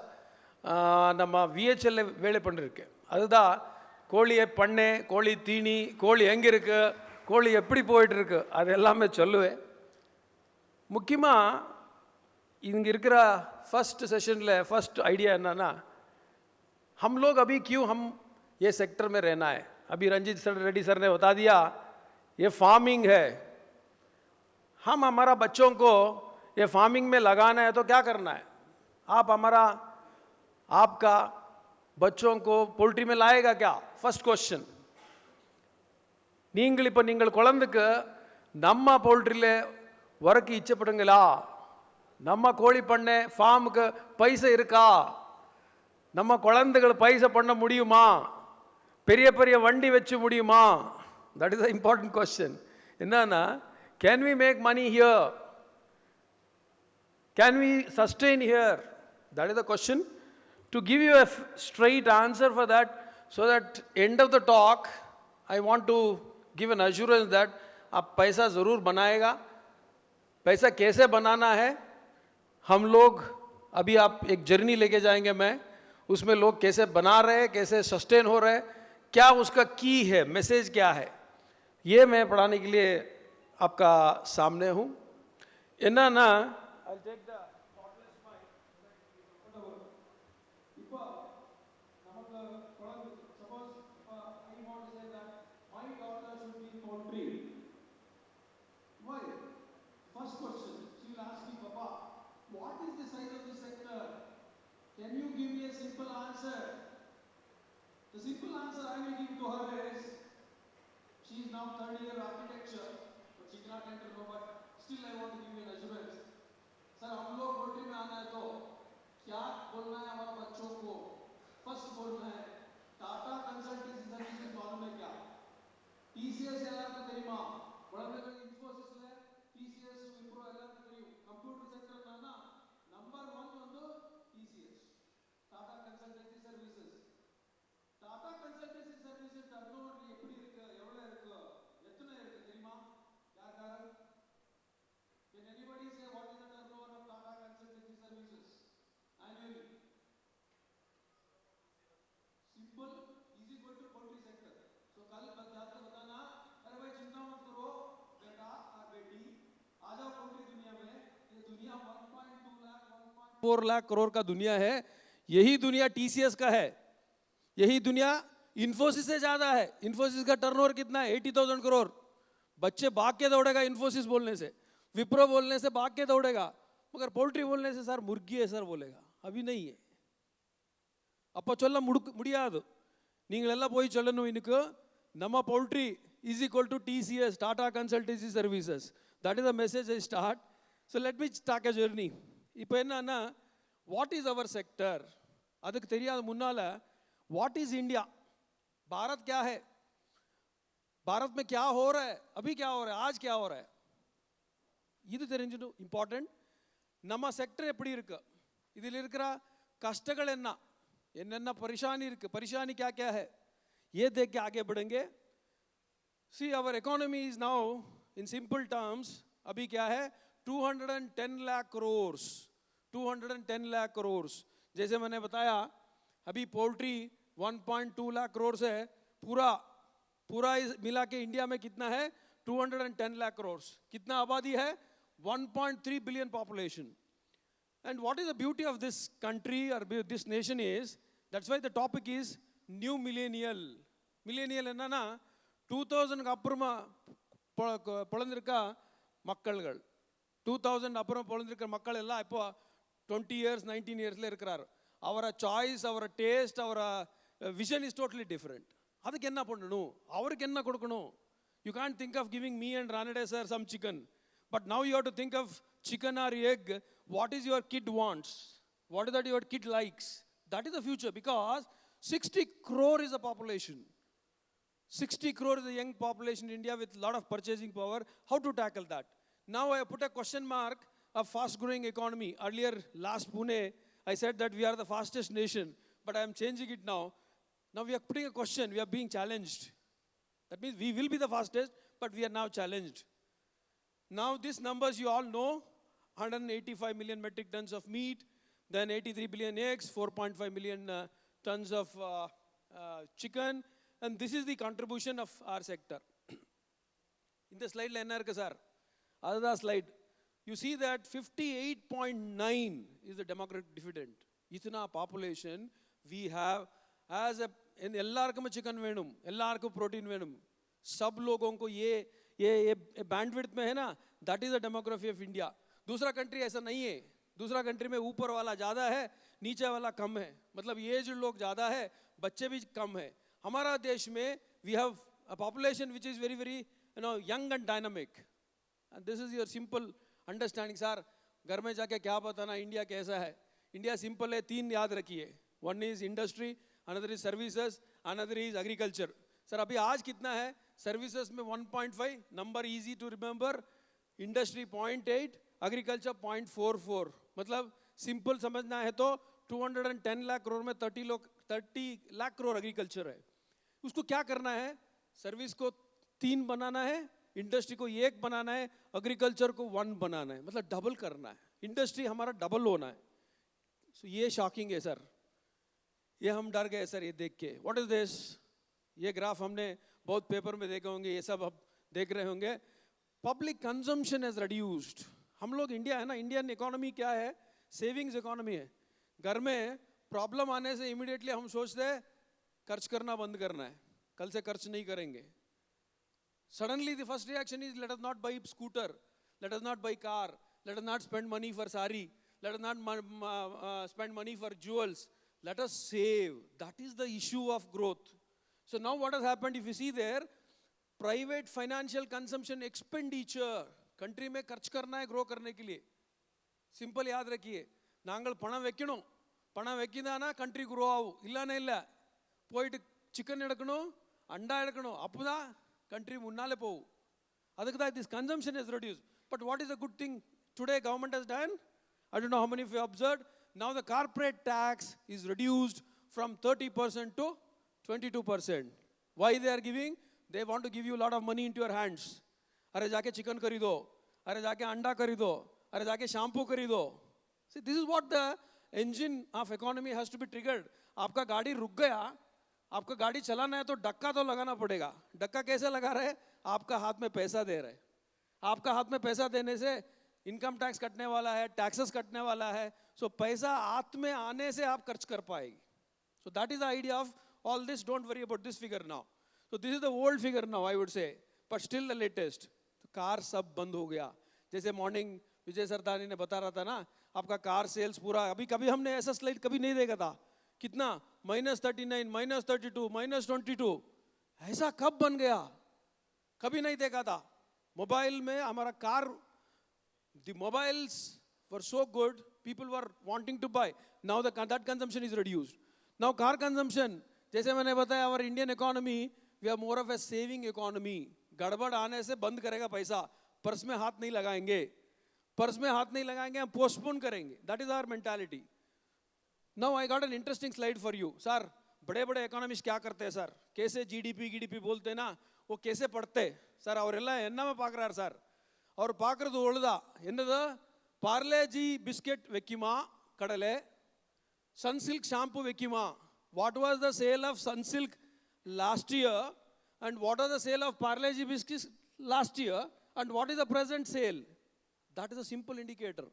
நம்ம விஹெச்எல்ல வேலை பண்ணிருக்கேன்। அதுதான் கோழியை பண்ணை, கோழி தீனி, கோழி எங்கே இருக்குது, கோழி எப்படி போயிட்டுருக்கு, அது எல்லாமே சொல்லுவேன்। முக்கியமாக இங்கே இருக்கிற फर्स्ट सेशन ले फर्स्ट आइडिया है ना, हम लोग अभी क्यों हम ये सेक्टर में रहना है। अभी रंजीत रेड्डी सर ने बता दिया ये फार्मिंग है। हम हमारा बच्चों को ये फार्मिंग में लगाना है तो क्या करना है? आप आपका बच्चों को पोल्ट्री में लाएगा क्या? First question. நீங்கள் இப்போ நீங்கள் குழந்தைக்கு நம்ம போல்ட்ரியில் வரக்கு இச்சப்படுங்களா? நம்ம கோழி பண்ணை ஃபார்முக்கு பைசா இருக்கா? நம்ம குழந்தைகள் பைசா பண்ண முடியுமா? பெரிய பெரிய வண்டி வச்சு முடியுமா? That is the important question. என்னன்னா, can we make money here? Can we sustain here? That is the question. To give you a straight answer for that, so that end of the talk I want to give an assurance that आप पैसा ज़रूर बनाएगा। पैसा कैसे बनाना है हम लोग अभी आप एक जर्नी लेके जाएंगे, मैं उसमें लोग कैसे बना रहे हैं, कैसे सस्टेन हो रहे हैं, क्या उसका की है, मैसेज क्या है, ये मैं पढ़ाने के लिए आपका सामने हूँ। इन्ना ना I'll take the thoughtless mic. Suppose I want to say that my daughter should be poultry. Why? First question, she will ask me, Papa, what is the size of the sector? Can you give me a simple answer? The simple answer I will give to her is, she is now third year architecture, but she cannot enter no, but still I want to give you an assurance. Sir, हम लोग poultry में आना है तो क्या बोलना है हमारे बच्चों को? फर्स्ट बोलना है टाटा कंसल्टेंसी सर्विसेज मालूम है क्या? TCS எல்லாருக்கும் தெரியுமா? உடனே இன்ஃபோசிஸ்ல TCS விப்ரோ எல்லாருக்கும் தெரியும். கம்ப்யூட்டர் செக்டர்னா நம்பர் 1 வந்து TCS, Tata consultancy services. Tata consultancy services turnover எப்படி இருக்கு, எவ்வளவு இருக்கு, எத்தனை இருக்கு தெரியுமா? யார்? Can anybody say what is the turnover of Tata Consultancy Services annually? Simple is equal to poultry sector. So कल जाकर बताना, अरे भाई चिंता मत करो बेटा और बेटी, आ जाओ पोल्ट्री दुनिया में। ये दुनिया 1.2 लाख 1.4 लाख करोड़ का दुनिया है। यही दुनिया TCS का है, यही दुनिया इन्फोसिस से ज्यादा है। इन्फोसिस का टर्नओवर कितना है? 80,000 करोड़। बच्चे भाग के दौड़ेगा इन्फोसिस बोलने से, विप्रो बोलने से भाग के दौड़ेगा, मगर पोल्ट्री बोलने से सर मुर्गी है सर बोलेगा। अभी नहीं है। அப்போ சொல்ல முடியாது। நீங்கள் எல்லாம் போய் சொல்லணும், இன்னைக்கு நம்ம poultry is equal to TCS, Tata Consultancy Services. That is the message I start. So let me start a journey. இப்போ என்னன்னா, what is our sector? அதுக்கு தெரியாத முன்னால what is India? भारत क्या है? भारत में क्या हो रहा है, अभी क्या हो रहा है, आज क्या हो रहा है, இது தெரிஞ்சிடும் இம்பார்ட்டன்ட்। நம்ம செக்டர் எப்படி இருக்கு, இதில் இருக்கிற கஷ்டங்கள் என்ன, என்னென்ன परेशानी இருக்கு, परेशानी क्या क्या है, ये देख के आगे बढ़ेंगे। See, our economy is now in simple terms अभी क्या है, 210 लाख करोड़, 210 लाख करोड़। जैसे मैंने बताया अभी पोल्ट्री 1.2 लाख करोड़ से पूरा मिला के इंडिया में कितना है, 210 लाख करोड़। कितना आबादी है, 1.3 billion population. And what is the beauty of this country or this nation is, that's why the topic is new millennial. Millennial என்னன்னா 2000 அப்புறமா பிறந்திருக்க மக்கள்கள், 2000 அப்புறம் பிறந்திருக்கிற மக்கள் எல்லாம் இப்போ 20 years 19 yearsல இருக்கிறார். our choice, our taste, our vision is totally different. Adukku enna pannanu, avarku enna kodukanu. You can't think of giving me and Ranade sir some chicken. But now you have to think of chicken or egg. What is your kid wants? What is that your kid likes? That is the future, because 60 crore is the population. 60 crore is a young population in India with a lot of purchasing power. How to tackle that? Now I put a question mark of fast growing economy. Earlier, last Pune, I said that we are the fastest nation, but I am changing it now. Now we are putting a question, we are being challenged. That means we will be the fastest, but we are now challenged. Now these numbers you all know, 185 million metric tons of meat, then 83 billion eggs, 4.5 million tons of chicken, and this is the contribution of our sector. In the slide, sir, other slide, you see that 58.9 is the demographic dividend. Itna population we have as a in ellarkum chicken venum, ellarkum protein venum. सब लोगों को ये bandwidth में है ना, that is the demography of India. दूसरा country ऐसा नहीं है. दूसरा country में ऊपर वाला ज़्यादा है, नीचे वाला कम है. मतलब ये जो लोग ज़्यादा है, बच्चे भी कम है. हमारा देश में we have a population which is very very young and dynamic. And this is your simple understanding, sir. घर में जाके क्या बताना इंडिया कैसा है? इंडिया सिंपल है, तीन याद रखिए. One is industry, another is services, another is agriculture. Sir अभी आज कितना है? Services में 1.5, number easy to remember. Industry 0.8, agriculture 0.44. मतलब simple समझना है तो 210 लाख करोड़ में 30 लाख करोड़ agriculture है. उसको क्या करना है? सर्विस को 3 बनाना है, इंडस्ट्री को 1 बनाना है, एग्रीकल्चर को 1 बनाना है. मतलब डबल करना है. इंडस्ट्री हमारा डबल होना है. So ये शॉकिंग है सर. ये हम डर गए सर ये देख के. What is this? ये ग्राफ हमने बहुत पेपर में देखे होंगे, ये सब अब देख रहे होंगे. Public consumption has reduced. हम लोग इंडिया है ना, इंडियन इकोनॉमी क्या है? सेविंग्स इकोनॉमी है. घर में प्रॉब्लम आने से इमीडिएटली हम सोचते हैं खर्च करना बंद करना है, कल से खर्च नहीं करेंगे. Suddenly the first reaction is let us not buy scooter, let us not buy car, let us not spend money for sari, let us not spend money for jewels, let us save. That is the issue of growth. So now what has happened, if you see there, private financial consumption expenditure, country में खर्च करना है grow करने के लिए. Simple याद रखिए, नांगल पणा वेक्किनो, पणा वेक्किदाना country grow आऊ, इल्लाने इल्ला, पोइट chicken एडकनो, अंडा एडकनो, अपुदा country मुन्नाले पोऊ. अदकदा this consumption is reduced. But what is the good thing today government has done? I don't know how many of you observed. Now the corporate tax is reduced from 30% to 22%. Why they are giving? They want to give you a lot of money into your hands. अरे जाके chicken खरीदो, अरे जाके अंडा खरीदो, अरे जाके shampoo खरीदो. See, this is what the engine of economy has to be triggered. आपका गाड़ी रुक गया, आपका गाड़ी चलाना है तो डक्का तो लगाना पड़ेगा. डक्का कैसे लगा रहे? आपका हाथ में पैसा दे रहे. आपका हाथ में पैसा देने से इनकम टैक्स कटने वाला है, टैक्सेस कटने वाला है. सो पैसा हाथ में आने से आप खर्च कर पाएगी. So that is the idea of all this. Don't worry about this figure now. So this is the old figure now I would say, but still the latest. Car सब बंद हो गया. जैसे मॉर्निंग विजय सरदानी ने बता रहा था ना, आपका कार सेल्स पूरा, अभी कभी हमने ऐसा स्लाइड कभी नहीं देखा था. कितना? -39, -32, -22. ऐसा कब बन गया? कभी नहीं देखा था. मोबाइल में हमारा car, the mobiles were so good, people were wanting to buy. Now that consumption is reduced. Now car consumption, जैसे मैंने बताया, our Indian economy, we are more of a saving economy. गड़बड़ आने से बंद करेगा पैसा, पर्स में हाथ नहीं लगाएंगे. पर्स में हाथ नहीं लगाएंगे, हम पोस्टपोन करेंगे. That is our mentality. Now I got an interesting slide for you. Sir, बड़े बड़े economists क्या करते हैं सर? कैसे GDP बोलते हैं ना, वो कैसे पढ़ते सर? ಅವರೆಲ್ಲ ಎನ್ನಮ ಪಾಕ್ರಾರ್ ಸರ್. ಅವ್ರು ಪಾಕ್ರದು ಉಳ್ದ ಎನ್ನದ ಪಾರ್ಲೆಜಿ ಬಿಸ್ಕೆಟ್ ವೆಕ್ಕಿಮಾ ಕಡಲೆ, ಸನ್ಸಿಲ್ಕ್ ಶಾಂಪೂ ವೆಕ್ಕಿಮಾ. What was the sale of Sunsilk last year and what are the sale of Parle-G biscuits last year and what is the present sale? That is a simple indicator.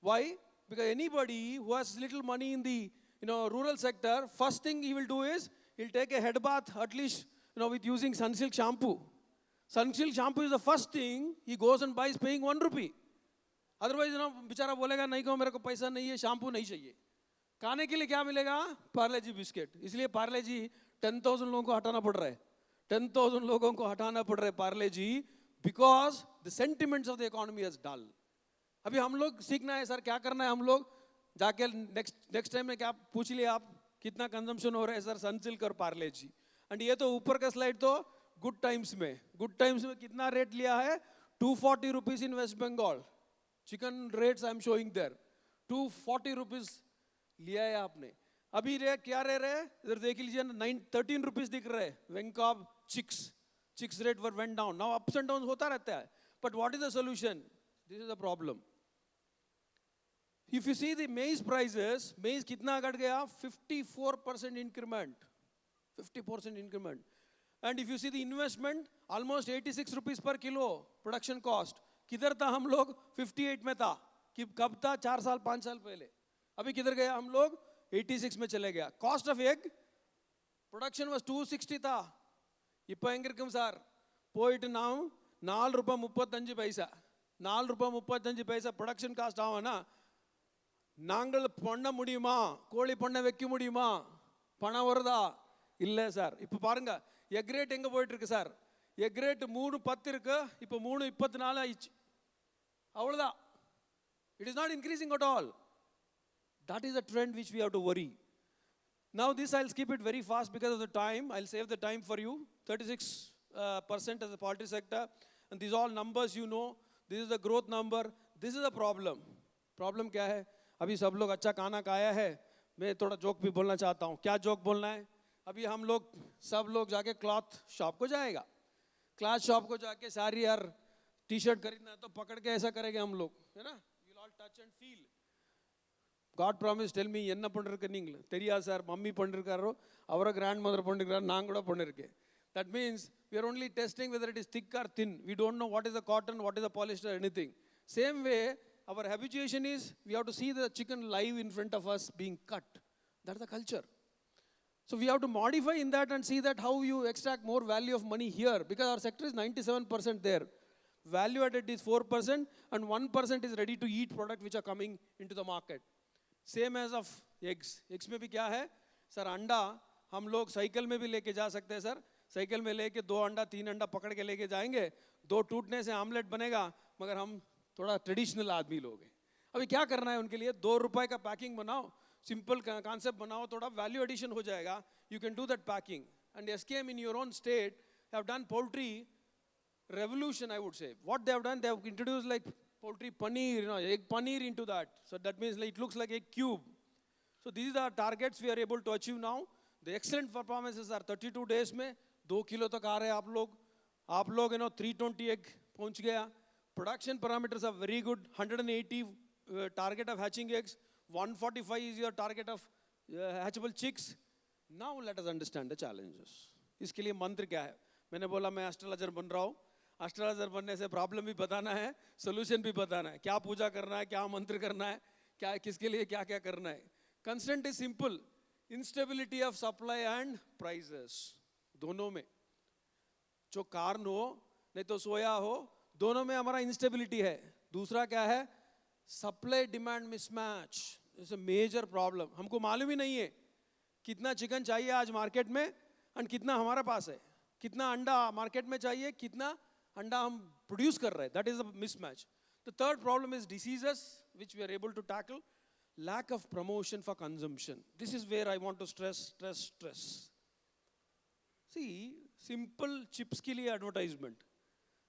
Why? Because anybody who has little money in the rural sector, first thing he will do is he'll take a head bath at least with using Sunsilk shampoo. Sunsilk shampoo is the first thing he goes and buys, paying 1 rupee. Otherwise बेचारा बोलेगा नहीं को मेरे को पैसा नहीं है, shampoo नहीं चाहिए. खाने के लिए क्या मिलेगा? पार्ले जी बिस्किट। इसलिए पार्ले जी 10,000 लोगों को हटाना पड़ रहा है, 10,000 लोगों को हटाना पड़ रहा है Parle G, because the sentiments of the economy is dull. अभी हम लोग सीखना है सर, क्या करना है हम लोग जाके नेक्स्ट टाइम में क्या पूछ लिया आप, कितना कंजम्पशन हो रहा है सर सनसिल्क और पार्ले जी। एंड ये तो ऊपर का स्लाइड तो गुड टाइम्स में कितना रेट लिया है? 240 rupees in West Bengal. Chicken rates I am showing there, 240 rupees लिया है आपने। अभी रेट क्या रहे? इधर देख लीजिए, 13 रुपीज दिख रहे हैं Venkob chicks rate were went down. Now ups and down होता रहता है, but what is the solution? This is the problem. If you see the maize prices, maize कितना घट गया? 54% increment, 50% increment. And if you see the investment, almost 86 rupees per kilo production cost. किधर था हम लोग? 58 में था। कब था? 4 साल 5 साल पहले। अभी किधर गया हम लोग? 86 में चले गया। Cost of egg production was 260 था। இப்போ எங்க இருக்கும் சார்? போயிட்டு நாம் 4 ரூபாய் 35 பைசா, 4 ரூபாய் 35 பைசா production cost ஆகும்னா நாங்கள் பண்ண முடியுமா? கோழி பண்ண வைக்க முடியுமா? பணம் வருதா? இல்லை சார். இப்போ பாருங்க எக் ரேட் எங்கே போயிட்டு இருக்கு சார்? எக் ரேட் 3.10 இருக்கு, இப்போ 3.24 ஆயிடுச்சு. அவ்வளோதான். It is not increasing at all. That is a trend which we have to worry. Now this I'll skip it very fast because of the time. I'll save the time for you. 36% as the poultry sector, and these all numbers you know. This is the growth number. This is the problem. Problem क्या है? अभी सब लोग अच्छा खाना खाया है, मैं थोड़ा जोक भी बोलना चाहता हूँ। क्या जोक बोलना है? अभी हम लोग सब लोग जाके क्लॉथ शॉप को जाएगा, क्लॉथ शॉप को जाके सारी यार टी शर्ट खरीदना है तो पकड़ के ऐसा करेंगे हम लोग, है ना? You'll all touch and feel. God promised, tell me என்ன பண்ணிருக்க நீங்கள் தெரியாது சார், மம்மி பண்ணிருக்காரோ, அவர கிராண்ட் மதர் பண்ணிருக்காரோ, நான் கூட பண்ணிருக்கேன். That means we are only testing whether it is thick or thin. We don't know what is the cotton, what is the polyester, anything. Same way, our habituation is we have to see the chicken live in front of us being cut. That's the culture. So we have to modify in that and see that how you extract more value of money here, because our sector is 97% there. Value added is 4% and 1% is ready to eat product which are coming into the market. Same as of eggs. Eggs में भी क्या है sir? अंडा हम लोग cycle में भी लेके जा सकते हैं सर। साइकिल में लेके 2 अंडा 3 अंडा पकड़ के लेके जाएंगे, 2 टूटने से आमलेट बनेगा, मगर हम थोड़ा ट्रेडिशनल आदमी लोग हैं। अभी क्या करना है उनके लिए? 2 रुपए का पैकिंग बनाओ, सिंपल कॉन्सेप्ट बनाओ, थोड़ा वैल्यू एडिशन हो जाएगा। You can do that packing. And SKM in your own state have done poultry revolution, I would say. What they have done, they have introduced like poultry paneer, egg paneer into that. So that means like it looks like a cube. So these are targets we are able to achieve now. The excellent performances are 32 days में 2 kilo तक आ रहे हैं आप लोग 320 egg पहुंच गया. Production parameters are very good. 180 target of hatching eggs. 145 is your target of hatchable chicks. Now let us understand the challenges. इसके लिए मंत्र क्या है? मैंने बोला मैं एस्ट्रोलॉजर बन रहा हूँ. एस्ट्रोलॉजर बनने से प्रॉब्लम भी बताना है, सोल्यूशन भी बताना है. क्या पूजा करना है, क्या मंत्र करना है, क्या किसके लिए क्या क्या करना है. Constant is simple. Instability of supply and prices. दोनों में जो कार्न हो नहीं तो सोया हो, दोनों में हमारा इंस्टेबिलिटी है. दूसरा क्या है? Supply demand mismatch is a major problem. हमको मालूम ही नहीं है कितना चिकन चाहिए आज मार्केट में एंड कितना हमारे पास है, कितना अंडा मार्केट में चाहिए, कितना अंडा हम प्रोड्यूस कर रहे हैं. That is a mismatch. The third problem is diseases which we are able to tackle. lack of promotion for consumption. This is where I want to stress. See, simple chips के लिए advertisement,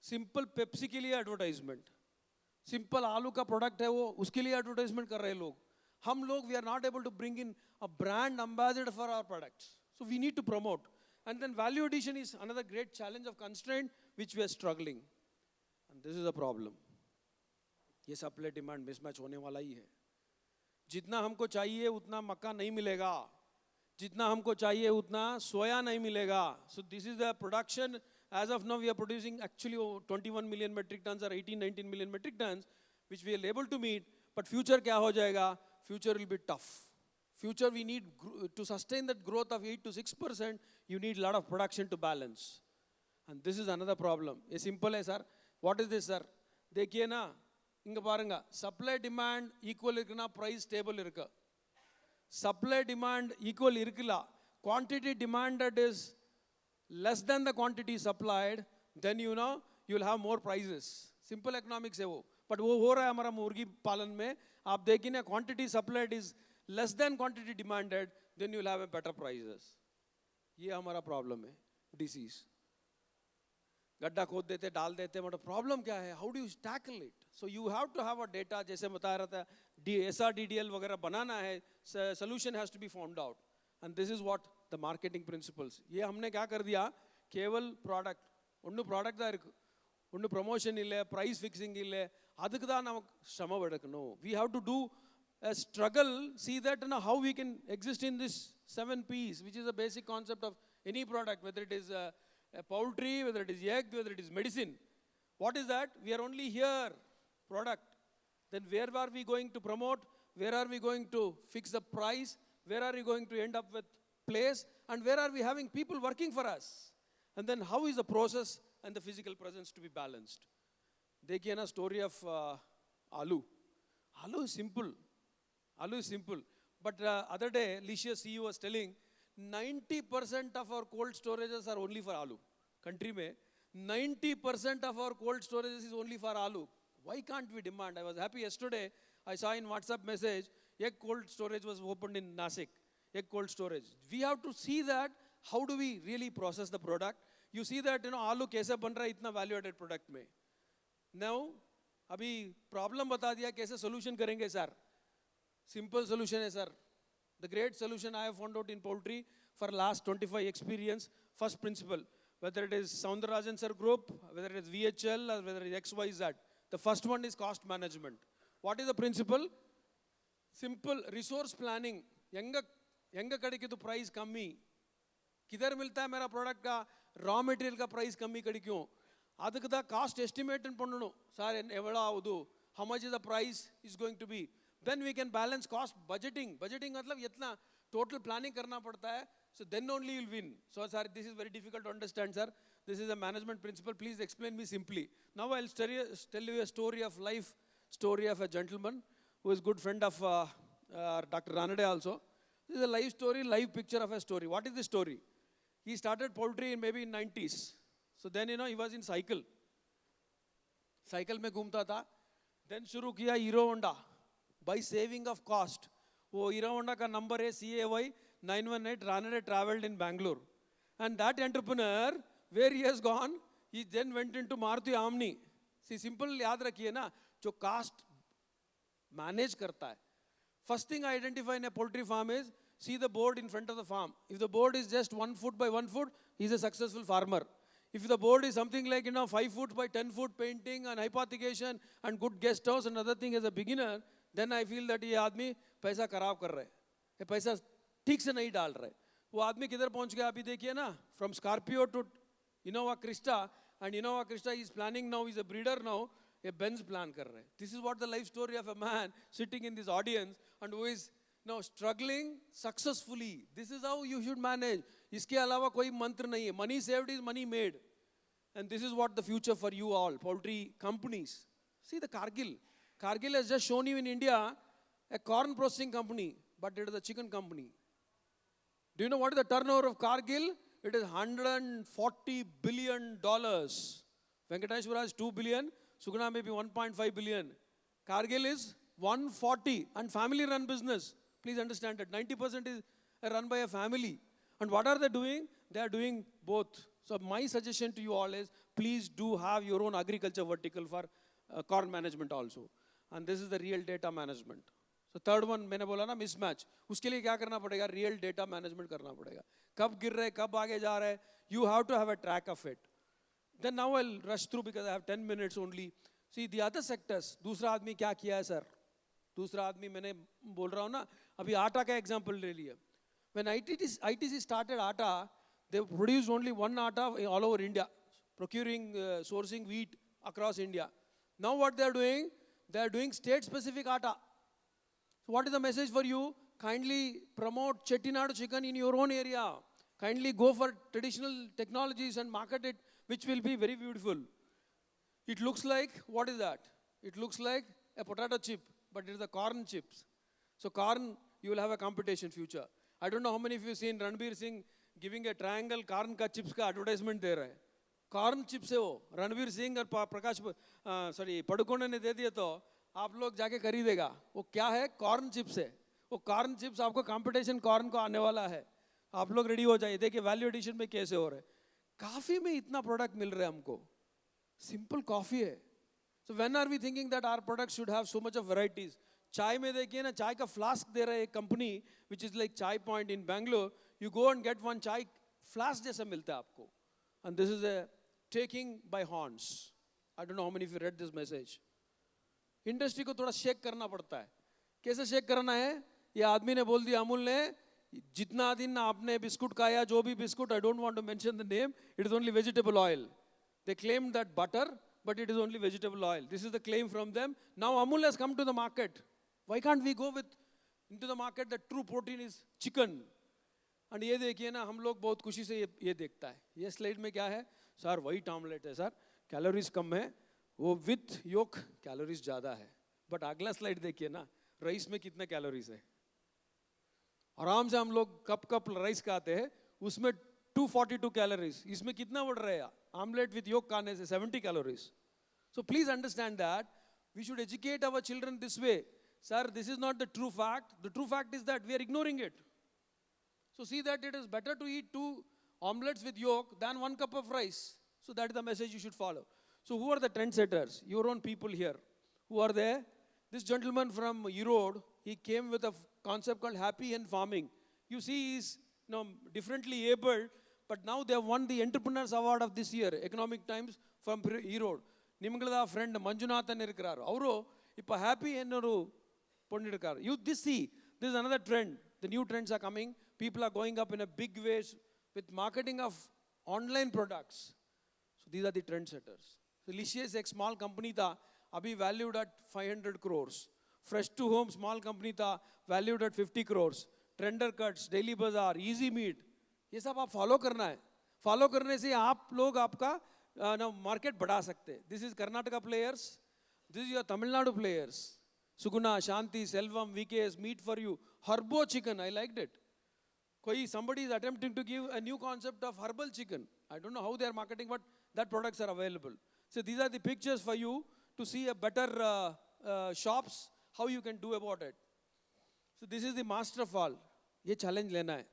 simple Pepsi के लिए advertisement, simple आलू का product है वो, उसके लिए advertisement कर रहे हैं लोग. हम लोग we are not able to bring in a brand ambassador for our products. So we need to promote. And then value addition is another great challenge of constraint which we are struggling. And this is a problem. ये supply demand mismatch होने वाला ही है. जितना हमको चाहिए उतना मक्का नहीं मिलेगा, जितना हमको चाहिए उतना सोया नहीं मिलेगा. So this is the production. As of now we are producing actually 21 million metric tons or 18-19 million metric tons which we are able to meet. But future क्या हो जाएगा? Future will be tough. Future we need to sustain that growth of 8 to 6%. You need a lot of production to balance. And this is another problem. ये simple है sir. What is this sir? देखिए ना, இங்க பாருங்க, supply demand equal இருக்குனா price stable இருக்கு. supply demand equal irkila, quantity demanded is less than the quantity supplied, then you'll have more prices. Simple economics है वो. But वो हो रहा है हमारा मुर्गी पालन में. आप देखिए ना, quantity supplied is less than quantity demanded, then you'll have a better prices. ये हमारा problem है, disease. गड्ढा खोद देते, डाल देते, मतलब problem क्या है? How do you tackle it? So you have to have a data, जैसे बता रहा था, SRDDL वगैरह बनाना है, solution has to be found out. And this is what the marketing principles. ये हमने क्या कर दिया? केवल product, उन्नु product दा इरुक्कु, उन्नु promotion इल्ले, price fixing इल्ले, ಅದಕ್ಕೆ दा ನಮಗೆ ಶ್ರಮ ಪಡಕನು. We have to do a struggle, see that how we can exist in this 7 P's, which is a basic concept of any product, whether it is a poultry, whether it is egg, whether it is medicine. What is that? We are only here, product. Then where are we going to promote? Where are we going to fix the price? Where are we going to end up with place? And where are we having people working for us? And then how is the process and the physical presence to be balanced? देखिए ना, story of aloo. Aloo is simple. Aloo is simple. But other day, Licia CEO was telling, 90% of our cold storages are only for aloo. Country mein, 90% of our cold storages is only for aloo. Why can't we demand? I was happy yesterday, I saw in WhatsApp message, egg cold storage was opened in Nasik. Egg cold storage. We have to see that, how do we really process the product? You see that, aloo kaise ban raha hai itna value added product mein. Now, अभी problem बता दिया, कैसे solution करेंगे sir? Simple solution है sir. The great solution I have found out in poultry for last 25 experience. First principle, whether it is Soundarajan sir group, whether it is VHL or whether it is XYZ. The first one is cost management. What is the principle? Simple resource planning. यंगा कड़ी की तो price कमी. किधर मिलता है मेरा product का raw material का price कमी कड़ी क्यों? ಅದಕ್ಕೆ ಕಾಸ್ಟ್ ಎಸ್ಟಿಮೇಟ್ ಪಣ್ಣನು ಸರ್ ಎವಳ ಹೌದು, how much is the price is going to be, then we can balance cost budgeting मतलब इतना total planning करना पड़ता है, so then only you'll win. So sir, this is very difficult to understand sir, this is a management principle, please explain me simply. Now I'll tell you a story of life, story of a gentleman who is good friend of Dr. Ranade also. This is a life story, live picture of a story. What is the story? He started poultry in maybe in 90s. So then, he was in cycle. Cycle में घूमता था. Then शुरू किया Hero Honda. By saving of cost. वो Hero Honda का number है CAY 918. Ranade traveled in Bangalore. And that entrepreneur, where he has gone, he then went into Maruti Omni. See, simple याद रखिए ना, जो cost manage करता है. First thing I identify in a poultry farm is, see the board in front of the farm. If the board is just 1 foot by 1 foot, he is a successful farmer. If the board is something like 5 foot by 10 foot painting and hypothecation and good guest house and other thing as a beginner, then I feel that ये आदमी पैसा खराब कर रहा है, ये पैसा ठीक से नहीं डाल रहा है. वो आदमी किधर पहुंच गया अभी देखिए ना, from Scorpio to Innova Krista, and Innova Krista is planning now, is a breeder now, a Benz plan कर रहा है. This is what the life story of a man sitting in this audience and who is now struggling successfully. This is how you should manage. इसके अलावा कोई मंत्र नहीं है. Money saved is money made. And this is what the future for you all, poultry companies. See the Cargill. Cargill has just shown you in India a corn processing company, but it is a chicken company. Do you know what is the turnover of Cargill? It is $140 billion. Venkateshwara is 2 billion. Sugna may be 1.5 billion. Cargill is 140 and family run business. Please understand that 90% is run by a family. And what are they doing? They are doing both. So my suggestion to you all is, please do have your own agriculture vertical for corn management also. And this is the real data management. So third one, मैंने बोला ना mismatch. उसके लिए क्या करना पड़ेगा? Real data management करना पड़ेगा. कब गिर रहे, कब आगे जा रहे? You have to have a track of it. Then now I'll rush through because I have 10 minutes only. See the other sectors. दूसरा आदमी क्या किया है sir? दूसरा आदमी मैंने बोल रहा हूँ ना, अभी आटा का example ले लिया. When ITC started Atta, they produced only one Atta all over India, procuring, sourcing wheat across India. Now what they are doing? They are doing state-specific Atta. So what is the message for you? Kindly promote Chettinad chicken in your own area. Kindly go for traditional technologies and market it, which will be very beautiful. It looks like, what is that? It looks like a potato chip, but it is the corn chips. So corn you will have a competition future. I don't know how many of you seen Ranbir Singh giving a triangle corn का chips का advertisement दे रहा है. Corn chips है वो. रणवीर सिंह और प्रकाश पडुकोणे ने दे दिया तो आप लोग जाके खरीदेगा. वो क्या है? कॉर्न चिप्स है. वो कॉर्न चिप्स आपको कंपटीशन कॉर्न को आने वाला है. आप लोग रेडी हो जाइए. देखिए वैल्यू एडिशन में कैसे हो रहा है. कॉफी में इतना प्रोडक्ट मिल रहा है हमको. सिंपल कॉफी है. So when are we thinking that our products should have so much of varieties? चाय में देखिए ना, चाय का फ्लास्क दे रहा है एक company which is like Chai Point in Bangalore. You go and get one chai flask जैसा मिलता है आपको. And this is a taking by horns. I don't know how many of you read this message. Industry को थोड़ा shake करना पड़ता है. कैसे शेक करना है? ये आदमी ने बोल दिया, अमूल ने, जितना दिन आपने बिस्कुट खाया, जो भी biscuit, I don't want to mention the name, it is only vegetable oil. They claimed that butter, but it is only vegetable oil. This is the claim from them. Now Amul has come to the market. Why can't we go into the market that true protein is chicken? And ये देखिए ना, हम लोग बहुत खुशी से ये देखता है. ये स्लाइड में क्या है? सर व्हाइट ऑमलेट है सर, कैलोरीज कम है. वो विथ योक कैलोरीज ज़्यादा है. बट अगला स्लाइड देखिए ना, राइस में कितने कैलोरीज है. आराम से हम लोग कप राइस खाते हैं, उसमें 242 कैलोरीज. इसमें कितना बढ़ रहा है? ऑमलेट विथ योक खाने से 70 calories. So please understand that we should educate our children this way. Sir, this is not the true fact. The true fact is that we are ignoring it. So see that it is better to eat 2 omelets with yolk than 1 cup of rice. So that is the message you should follow. So who are the trendsetters? Your own people here. Who are they? This gentleman from Erode, he came with a concept called happy and farming. You see, he's differently abled, but now they have won the Entrepreneurs Award of this year, Economic Times from Erode. ನಿಮ್ಗಳದ friend Manjunathan ಇರ್ಕ್ರಾರು, ಅವರು ಇಪ್ಪ happy ಎನ್ನೋರು ಪೊಂಡಿರ್ಕಾರು. You this see, this is another trend. The new trends are coming. People are going up in a big way with marketing of online products. So these are the trendsetters. So Licious, एक small company था, अभी valued at 500 crores. Fresh to Home small company था, valued at 50 crores. Trender Cuts, Daily Bazaar, Easy Meat, ये सब आप follow करना है. Follow करने से आप लोग आपका मार्केट बढ़ा सकते हैं. This is Karnataka players, this is your Tamil Nadu players. Suguna, Shanti, Selvam, VKS, meat for you, Herbo chicken, I liked it. कोई somebody is attempting to give a new concept of herbal chicken. I don't know how they are marketing, but that products are available. So these are the pictures for you to see a better shops, how you can do about it. So this is the master of all. ये challenge लेना है.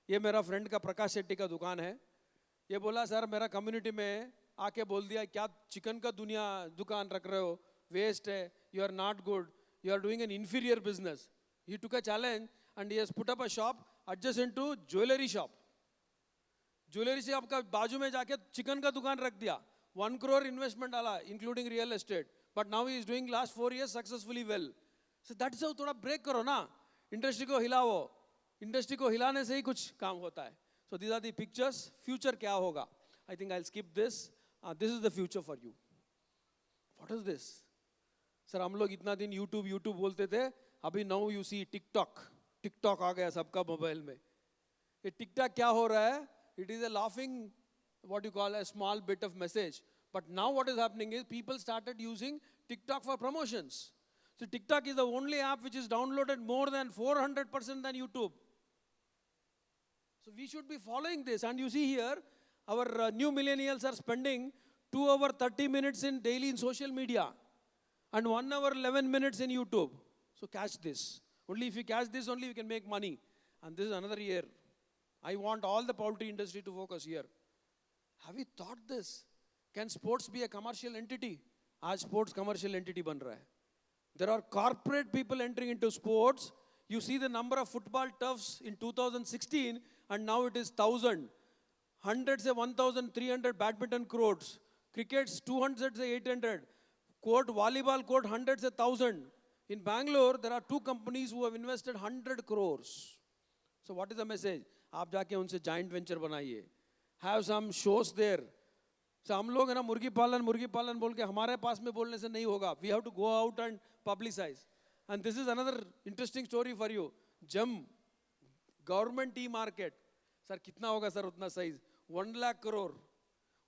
ये मेरा friend का प्रकाश शेट्टी का दुकान है. ये बोला सर मेरा कम्युनिटी में आके बोल दिया, क्या चिकन का दुकान रख रहे हो, वेस्ट है, you are not good, you are doing an inferior business. He took a challenge and he has put up a shop adjacent to jewellery shop. Jewellery shop का बाजू में जाके चिकन का दुकान रख दिया. 1 crore इन्वेस्टमेंट डाला including real estate, but now he is doing last 4 years successfully well. So that is थोड़ा ब्रेक करो ना, इंडस्ट्री को हिलाओ. इंडस्ट्री को हिलाने से ही कुछ काम होता है. So these are the pictures. Future क्या होगा? I think I'll skip this. This is the future for you. What is this? Sir, हम लोग इतना दिन YouTube बोलते थे. अभी now you see TikTok. TikTok आ गया सबका मोबाइल में. ये TikTok क्या हो रहा है? It is a laughing, what you call a small bit of message. But now what is happening is people started using TikTok for promotions. So TikTok is the only app which is downloaded more than 400% than YouTube. So we should be following this. And you see here, our new millennials are spending 2 hours 30 minutes in daily in social media and 1 hour 11 minutes in YouTube. So catch this. Only if you catch this, only you can make money. And this is another year. I want all the poultry industry to focus here. Have you thought this? Can sports be a commercial entity? आज sports commercial entity बन रहा है. There are corporate people entering into sports. You see the number of football turfs in 2016 and now it is 1,000. 100 से 1,300 badminton courts. Crickets 200 से 800. Court, volleyball court 100 से 1,000. In Bangalore, there are 2 companies who have invested 100 crores. So what is the message? आप जाके उनसे joint venture बनाइए. Have some shows there. So हम लोग है ना मुर्गी पालन बोल के हमारे पास में बोलने से नहीं होगा. We have to go out and publicize. And this is another interesting story for you. Gem, government tea market. Sir, कितना होगा sir उतना size? 1 lakh crore.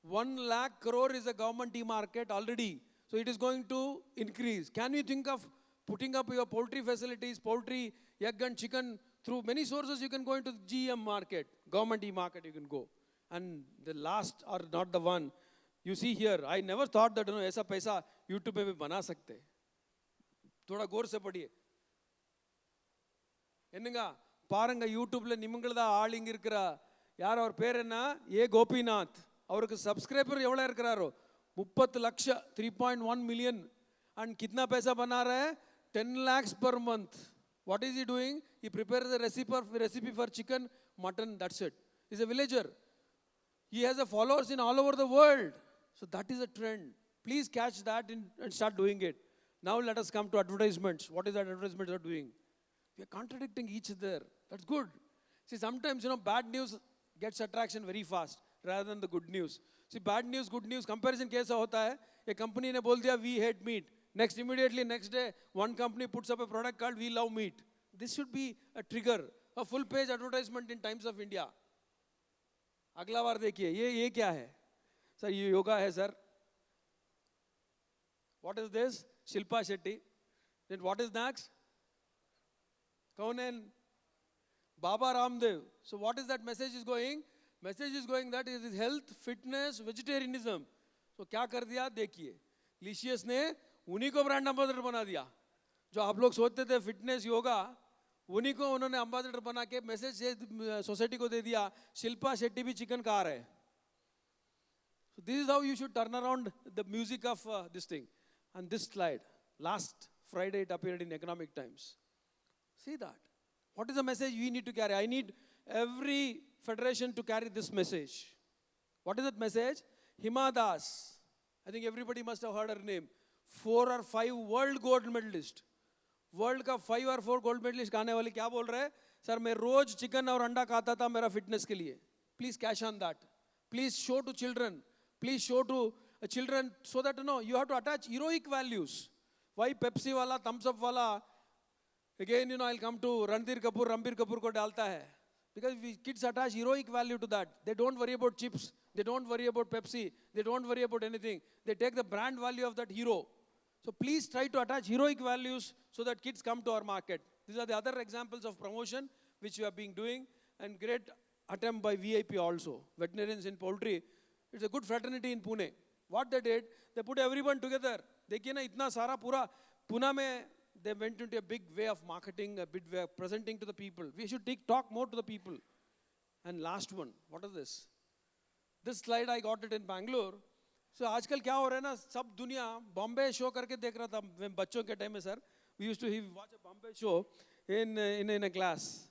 1 lakh crore is a government tea market already. So it is going to increase. Can you think of putting up your poultry facilities, poultry egg and chicken through many sources. You can go into the GM market, government e-market you can go. And the last or not the one, you see here, I never thought that, ऐसा पैसा YouTube पे भी बना सकते. थोड़ा गौर से पढ़िए. என்னங்க பாருங்க யூடியூப்ல நிமிங்களதா ஆள் இங்க இருக்கிறா யார் அவர் பேர் என்ன ஏ கோபிநாத் அவருக்கு சப்ஸ்கிரைபர் எவ்வளவு இருக்கிறாரோ 30 லட்சம் 3.1 million and कितना पैसा बना रहा है 10 lakhs per month. What is he doing? He prepares a recipe for chicken, mutton, that's it. He's a villager. He has a followers in all over the world. So that is a trend. Please catch that and start doing it. Now let us come to advertisements. What is that advertisements are doing? We are contradicting each other. That's good. See, sometimes, bad news gets attraction very fast rather than the good news. See, bad news, good news, comparison कैसा होता है? A company ने बोल दिया, we hate meat. Immediately, next day, one company puts up a product called we love meat. This should be a trigger, a full page advertisement in Times of India. अगला बार देखिए, ये क्या है? Sir, ये yoga है, sir. What is this? Shilpa Shetty. Then what is next? कौन है? Baba Ramdev. So what is that message is going? Message is going that it is health, fitness, vegetarianism. So क्या कर दिया? देखिए. Licious ने उन्हीं को ब्रांड एम्बेसडर बना दिया. जो आप लोग सोचते थे फिटनेस योगा, उन्हीं को उन्होंने एम्बेसडर बना के मैसेज सोसाइटी को दे दिया. शिल्पा शेट्टी भी चिकन खा रहे हैं. So this is how you should turn around the music of this thing. And this slide, last Friday it appeared in Economic Times. See that. What is the message we need to carry? I need every federation to carry this message. What is that message? Hima Das. I think everybody must have heard her name. 4 or 5 world gold medalist. World का 5 or 4 gold medallist खाने वाली क्या बोल रहे हैं? Sir मैं रोज chicken और अंडा खाता था मेरा फिटनेस के लिए. Please cash on that. Please show to children. Please show to children so that you have to attach heroic values. Why Pepsi वाला, Thumbs Up वाला, again I'll come to Ranbir Kapoor को डालता है. Because kids attach heroic value to that. They don't worry about chips. They don't worry about Pepsi. They don't worry about anything. They take the brand value of that hero. So please try to attach heroic values so that kids come to our market. These are the other examples of promotion which we have been doing, and great attempt by VIP also. Veterinarians in poultry. It's a good fraternity in Pune. What they did, they put everyone together. देखिए ना इतना सारा पूरा Pune में they went into a big way of marketing, a big way of presenting to the people. We should talk more to the people. And last one, what is this? This slide I got it in Bangalore. So आजकल क्या हो रहा है ना, सब दुनिया Bombay show करके देख रहा था बच्चों के टाइम में. Sir we used to watch a Bombay show in a class.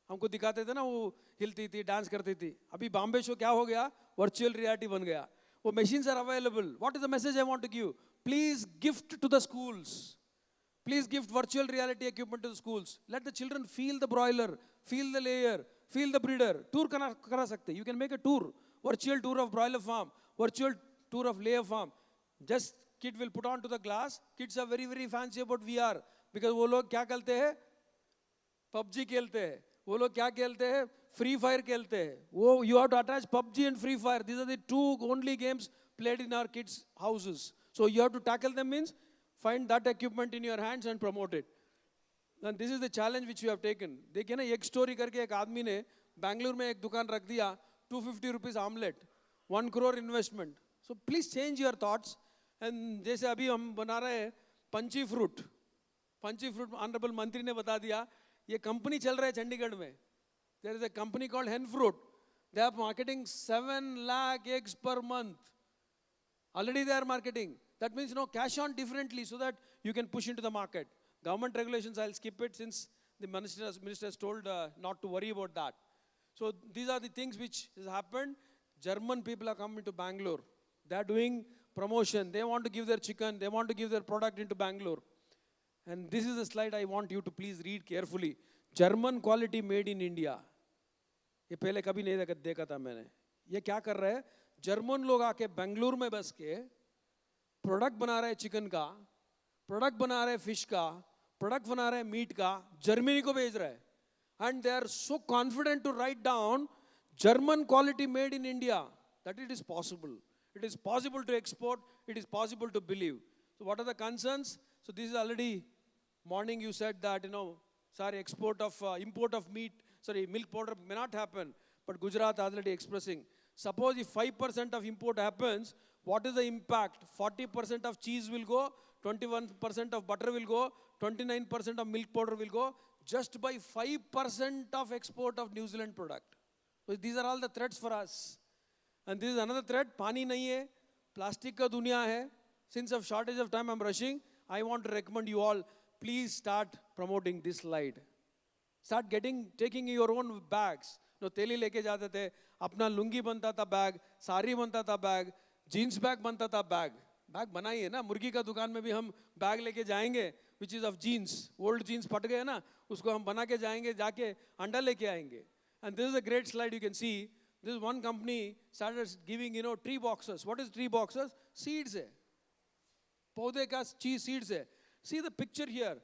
हमको दिखाते थे ना, वो हिलती थी, डांस करती थी. अभी बॉम्बे शो क्या हो गया? वर्चुअल रियलिटी बन गया. वो machines are available. What is the message I want to give? Please gift to the schools. Please gift virtual reality equipment to the schools. Let the children feel the broiler, feel the layer, feel the breeder. Tour करा सकते. You can make a tour, virtual tour of broiler farm, virtual tour of layer farm. Just kid will put on to the glass. Kids are very, very fancy about VR. Because वो लोग क्या खेलते हैं? PUBG खेलते हैं. वो लोग क्या खेलते हैं? Free Fire खेलते हैं. वो you have to attach PUBG and Free Fire. These are the 2 only games played in our kids' houses. So you have to tackle them means find that equipment in your hands and promote it. And this is the challenge which we have taken. देखिए ना, एक story करके एक आदमी ने बैंगलोर में एक दुकान रख दिया, 250 rupees omelette, 1 crore investment. So please change your thoughts. And जैसे अभी हम बना रहे हैं पंची फ्रूट. पंची फ्रूट ऑनरेबल मंत्री ने बता दिया, ये कंपनी चल रहा है चंडीगढ़ में. There is a company called Hen Fruit. They are marketing 7 lakh eggs per month. Already they are marketing. That means cash on differently so that you can push into the market. Government regulations, I'll skip it since the minister has told not to worry about that. So these are the things which has happened. German people are coming to Bangalore. They are doing promotion. They want to give their chicken. They want to give their product into Bangalore. And this is a slide I want you to please read carefully. German quality made in India. ये पहले कभी नहीं देखा था मैंने. ये क्या कर रहे हैं? जर्मन लोग आके बेंगलुरु में बस के प्रोडक्ट बना रहे हैं चिकन का, प्रोडक्ट बना रहे हैं फिश का, प्रोडक्ट बना रहे हैं मीट का, जर्मनी को भेज रहे हैं. And they are so confident to write down German quality made in India that it is possible. It is possible to export. It is possible to believe. So what are the concerns? So this is already morning you said that, Sorry, import of meat, sorry, milk powder may not happen, but Gujarat already expressing. Suppose if 5% of import happens, what is the impact? 40% of cheese will go, 21% of butter will go, 29% of milk powder will go, just by 5% of export of New Zealand product. So these are all the threats for us. And this is another threat, pani nahi hai, plastic ka duniya hai. Since of shortage of time, I'm rushing. I want to recommend you all, please start promoting this slide. Start taking your own bags. No, teli leke jate the, apna lungi banta tha bag, sari banta tha bag, jeans bag banta tha bag. Bag banaiye na, murgi ka dukaan mein bhi hum bag leke jayenge, which is of jeans. Old jeans phat gaye na, usko hum bana ke jayenge, jaake anda leke aayenge. And this is a great slide you can see. This is one company started giving, tree boxes. What is tree boxes? Seeds hai. पौधे का cheese seeds है. See the picture here.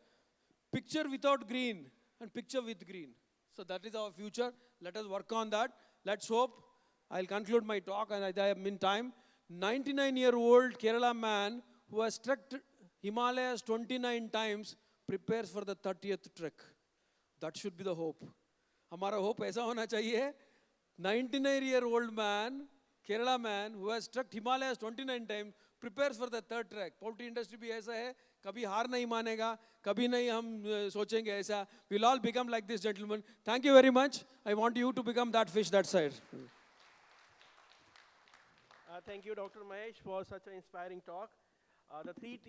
Picture without green and picture with green. So that is our future. Let us work on that. Let's hope. I'll conclude my talk and I am in time. 99-year-old Kerala man who has trekked Himalayas 29 times prepares for the 30th trek. That should be the hope. हमारा hope ऐसा होना चाहिए. 99-year-old man, Kerala man who has trekked Himalayas 29 times prepares for the third trek. Poultry industry भी ऐसा है, कभी हार नहीं मानेगा, कभी नहीं हम सोचेंगे ऐसा. We'll all become like this gentleman. Thank you very much. I want you to become that fish that side. Thank you, Dr. Mahesh, for such an inspiring talk. The three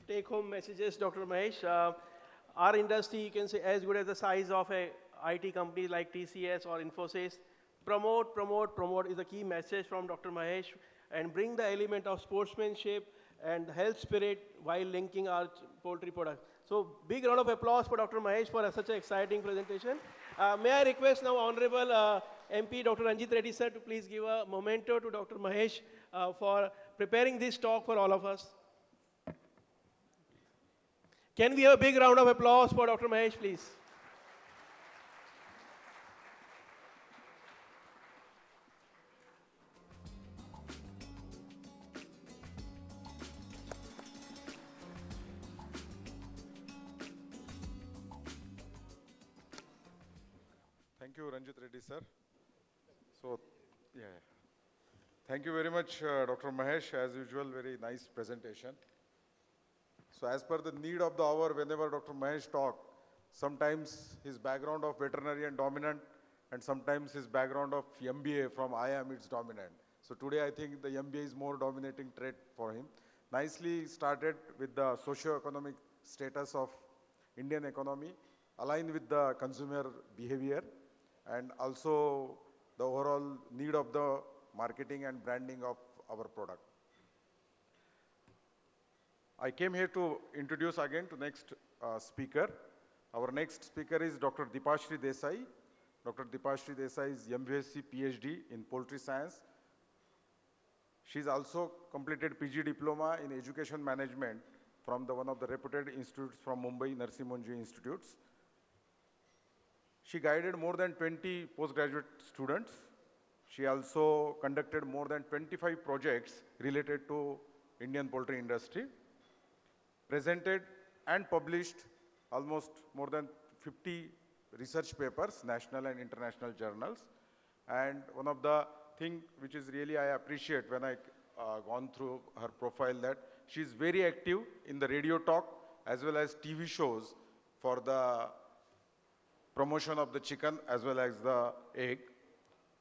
take-home messages, Dr. Mahesh. Our industry, you can say, as good as the size of a IT company like TCS or Infosys. Promote, promote, promote is the key message from Dr. Mahesh, and bring the element of sportsmanship and health spirit while linking our poultry products. So big round of applause for Dr. Mahesh for such an exciting presentation. May I request now Honorable MP Dr. Ranjit Reddy sir to please give a memento to Dr. Mahesh for preparing this talk for all of us. Can we have a big round of applause for Dr. Mahesh, please? Thank you, Ranjit Reddy, sir. So, yeah. Thank you very much, Dr. Mahesh. As usual, very nice presentation. So, as per the need of the hour, whenever Dr. Mahesh talk, sometimes his background of veterinarian dominant, and sometimes his background of MBA from IIM is dominant. So today I think the MBA is more dominating trait for him. Nicely started with the socio-economic status of Indian economy, aligned with the consumer behavior, and also the overall need of the marketing and branding of our product. I came here to introduce again to next speaker. Our next speaker is Dr. Deepashri Desai. Dr. Deepashri Desai is MVSc PhD in Poultry Science. She's also completed PG Diploma in Education Management from one of the reputed institutes from Mumbai, Narsi Monjee Institutes. She guided more than 20 postgraduate students. She also conducted more than 25 projects related to Indian poultry industry, presented and published almost more than 50 research papers, national and international journals. And one of the things which is really I appreciate when I gone through her profile, that she's very active in the radio talk as well as TV shows for the promotion of the chicken as well as the egg.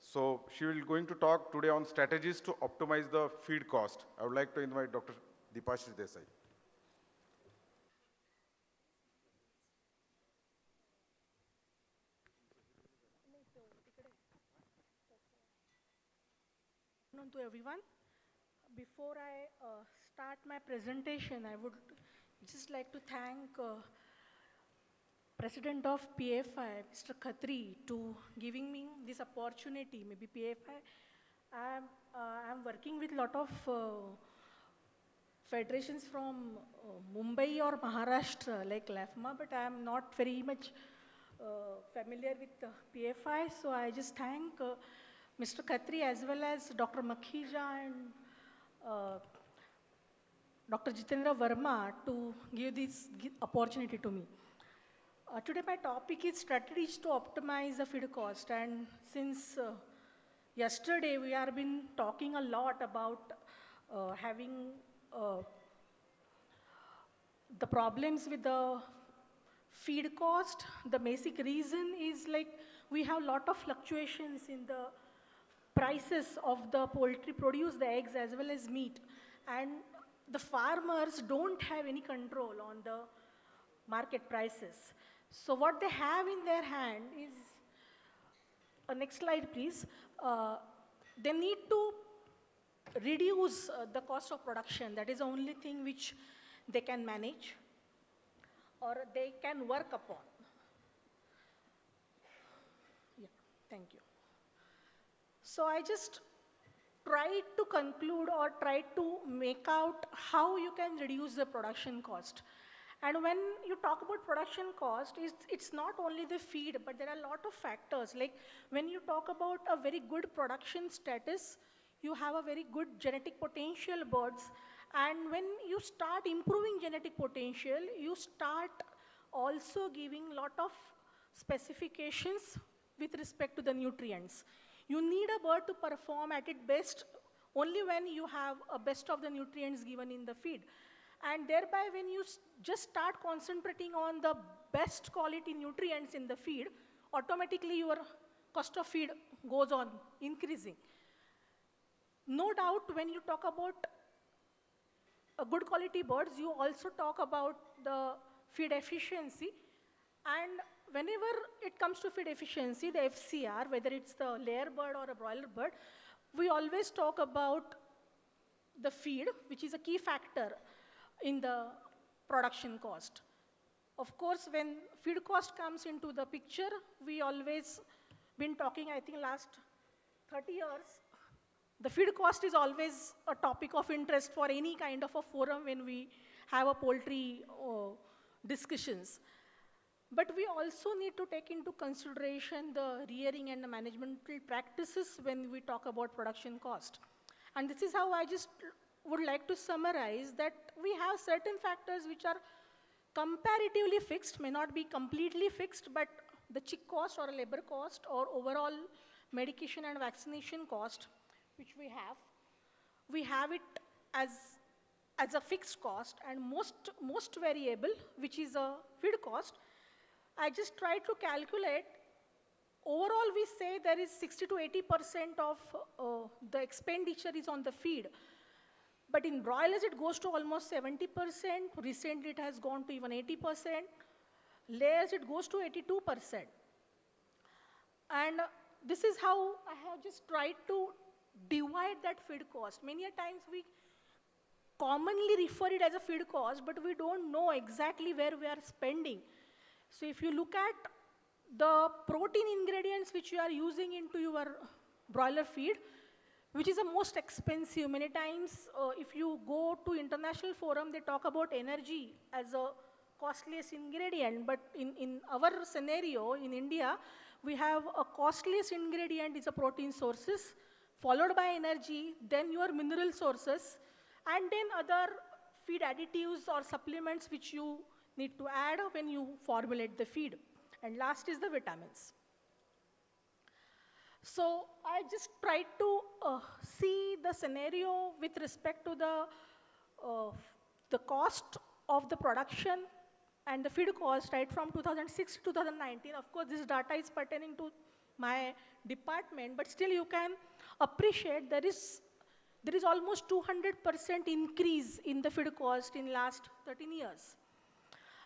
So she will going to talk today on strategies to optimize the feed cost. I would like to invite Dr. Deepashri Desai. Good afternoon to everyone. Before I start my presentation, I would just like to thank President of PFI, Mr. Khatri, to giving me this opportunity. Maybe PFI, I'm working with a lot of federations from Mumbai or Maharashtra, like LAFMA, but I'm not very much familiar with PFI, so I just thank Mr. Khatri as well as Dr. Makhija and Dr. Jitendra Verma to give this opportunity to me. Today my topic is strategies to optimize the feed cost, and since yesterday we have been talking a lot about having the problems with the feed cost. The basic reason is like we have lot of fluctuations in the prices of the poultry produce, the eggs as well as meat, and the farmers don't have any control on the market prices. So what they have in their hand is, next slide please, they need to reduce the cost of production. That is the only thing which they can manage or they can work upon. Yeah, thank you. So I just tried to conclude or tried to make out how you can reduce the production cost. And when you talk about production cost, it's not only the feed, but there are a lot of factors. Like when you talk about a very good production status, you have a very good genetic potential birds. And when you start improving genetic potential, you start also giving lot of specifications with respect to the nutrients. You need a bird to perform at its best only when you have a best of the nutrients given in the feed. And thereby, when you just start concentrating on the best quality nutrients in the feed, automatically your cost of feed goes on increasing. No doubt, when you talk about a good quality birds, you also talk about the feed efficiency. And whenever it comes to feed efficiency, the FCR, whether it's the layer bird or a broiler bird, we always talk about the feed, which is a key factor in the production cost. Of course, when feed cost comes into the picture, we always been talking, I think last 30 years, the feed cost is always a topic of interest for any kind of a forum when we have a poultry discussions. But we also need to take into consideration the rearing and the managemental practices when we talk about production cost. And this is how I just would like to summarize that we have certain factors which are comparatively fixed, may not be completely fixed, but the chick cost or labor cost or overall medication and vaccination cost, which we have it as a fixed cost, and most variable, which is a feed cost. I just tried to calculate. Overall, we say there is 60 to 80% of the expenditure is on the feed. But in broilers, it goes to almost 70%. Recently, it has gone to even 80%. Layers, it goes to 82%. And this is how I have just tried to divide that feed cost. Many a times we commonly refer it as a feed cost, but we don't know exactly where we are spending. So if you look at the protein ingredients which you are using into your broiler feed, which is the most expensive. Many times, if you go to international forum, they talk about energy as a costliest ingredient. But in our scenario, in India, we have a costliest ingredient is a protein sources, followed by energy, then your mineral sources, and then other feed additives or supplements which you need to add when you formulate the feed. And last is the vitamins. So I just tried to see the scenario with respect to the cost of the production and the feed cost right from 2006 to 2019. Of course, this data is pertaining to my department, but still you can appreciate there is almost 200% increase in the feed cost in last 13 years.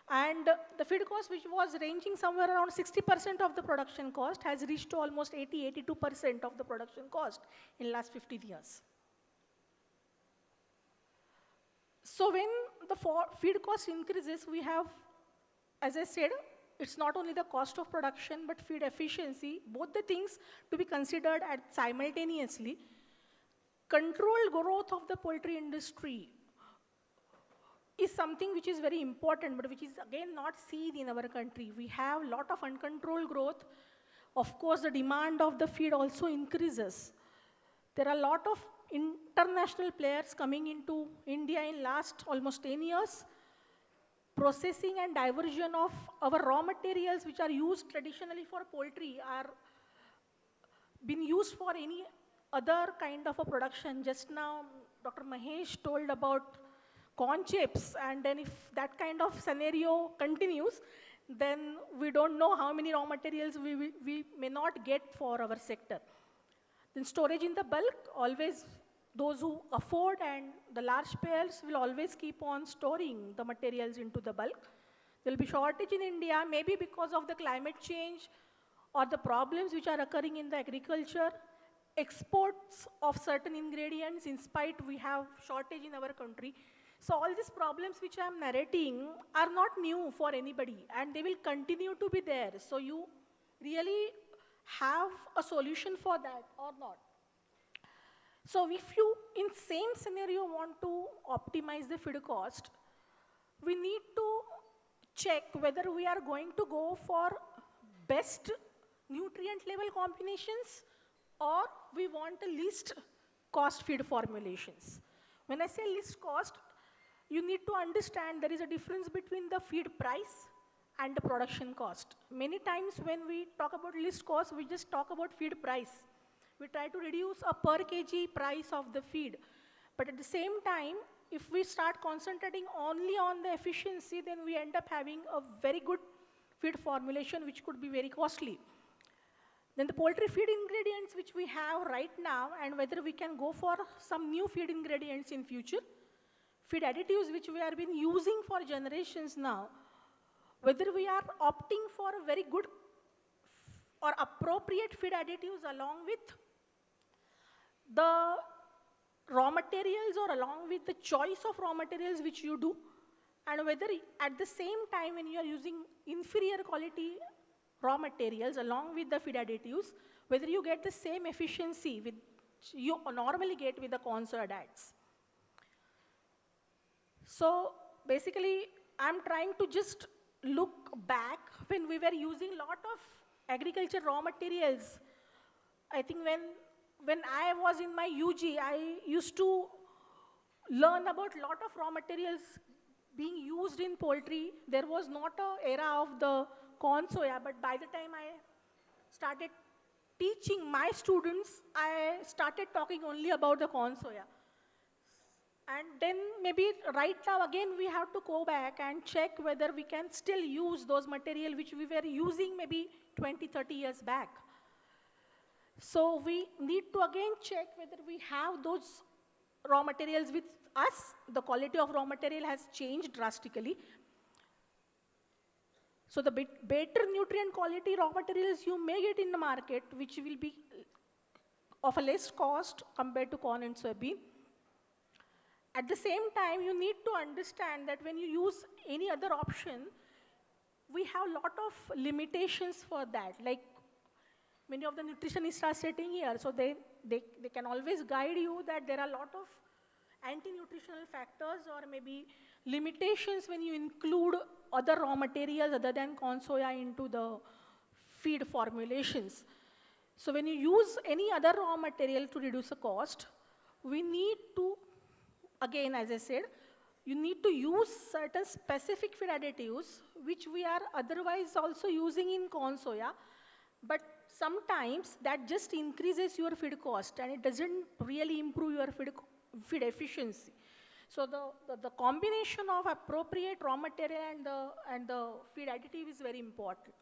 And the feed cost, which was ranging somewhere around 60% of the production cost, has reached to almost 82% of the production cost in last 15 years. So when the feed cost increases, we have, as I said, it's not only the cost of production, but feed efficiency, both the things to be considered simultaneously. Controlled growth of the poultry industry is something which is very important, but which is again not seen in our country. We have a lot of uncontrolled growth. Of course, the demand of the feed also increases. There are a lot of international players coming into India in last almost 10 years. processing and diversion of our raw materials which are used traditionally for poultry are been used for any other kind of a production. Just now, Dr. Mahesh told about corn chips, and then if that kind of scenario continues, then we don't know how many raw materials we may not get for our sector. Then storage in the bulk, always those who afford and the large players will always keep on storing the materials into the bulk. There will be shortage in India, maybe because of the climate change or the problems which are occurring in the agriculture, exports of certain ingredients, in spite we have shortage in our country. So all these problems which I am narrating are not new for anybody, and they will continue to be there. So you really have a solution for that or not. So if you, in same scenario, want to optimize the feed cost, we need to check whether we are going to go for best nutrient level combinations or we want a least cost feed formulations. When I say least cost, you need to understand there is a difference between the feed price and the production cost. Many times when we talk about least cost, we just talk about feed price. We try to reduce a per kg price of the feed. But at the same time, if we start concentrating only on the efficiency, then we end up having a very good feed formulation which could be very costly. Then the poultry feed ingredients which we have right now, and whether we can go for some new feed ingredients in future, feed additives which we have been using for generations now, whether we are opting for a very good or appropriate feed additives along with the raw materials or along with the choice of raw materials which you do, and whether at the same time when you are using inferior quality raw materials along with the feed additives, whether you get the same efficiency which you normally get with the corn soy additives. So basically, I'm trying to just look back when we were using a lot of agriculture raw materials. I think when I was in my UG, I used to learn about a lot of raw materials being used in poultry. There was not an era of the corn soya, but by the time I started teaching my students, I started talking only about the corn soya. And then maybe right now again we have to go back and check whether we can still use those material which we were using maybe 20, 30 years back. So we need to again check whether we have those raw materials with us. The quality of raw material has changed drastically. So the better nutrient quality raw materials you may get in the market, which will be of a less cost compared to corn and soybean. At the same time, you need to understand that when you use any other option, we have a lot of limitations for that. Like many of the nutritionists are sitting here, so they can always guide you that there are a lot of anti-nutritional factors or maybe limitations when you include other raw materials other than corn soya into the feed formulations. So when you use any other raw material to reduce the cost, we need to, again, as I said, you need to use certain specific feed additives which we are otherwise also using in corn soya, but sometimes that just increases your feed cost and it doesn't really improve your feed efficiency. So the combination of appropriate raw material and the feed additive is very important.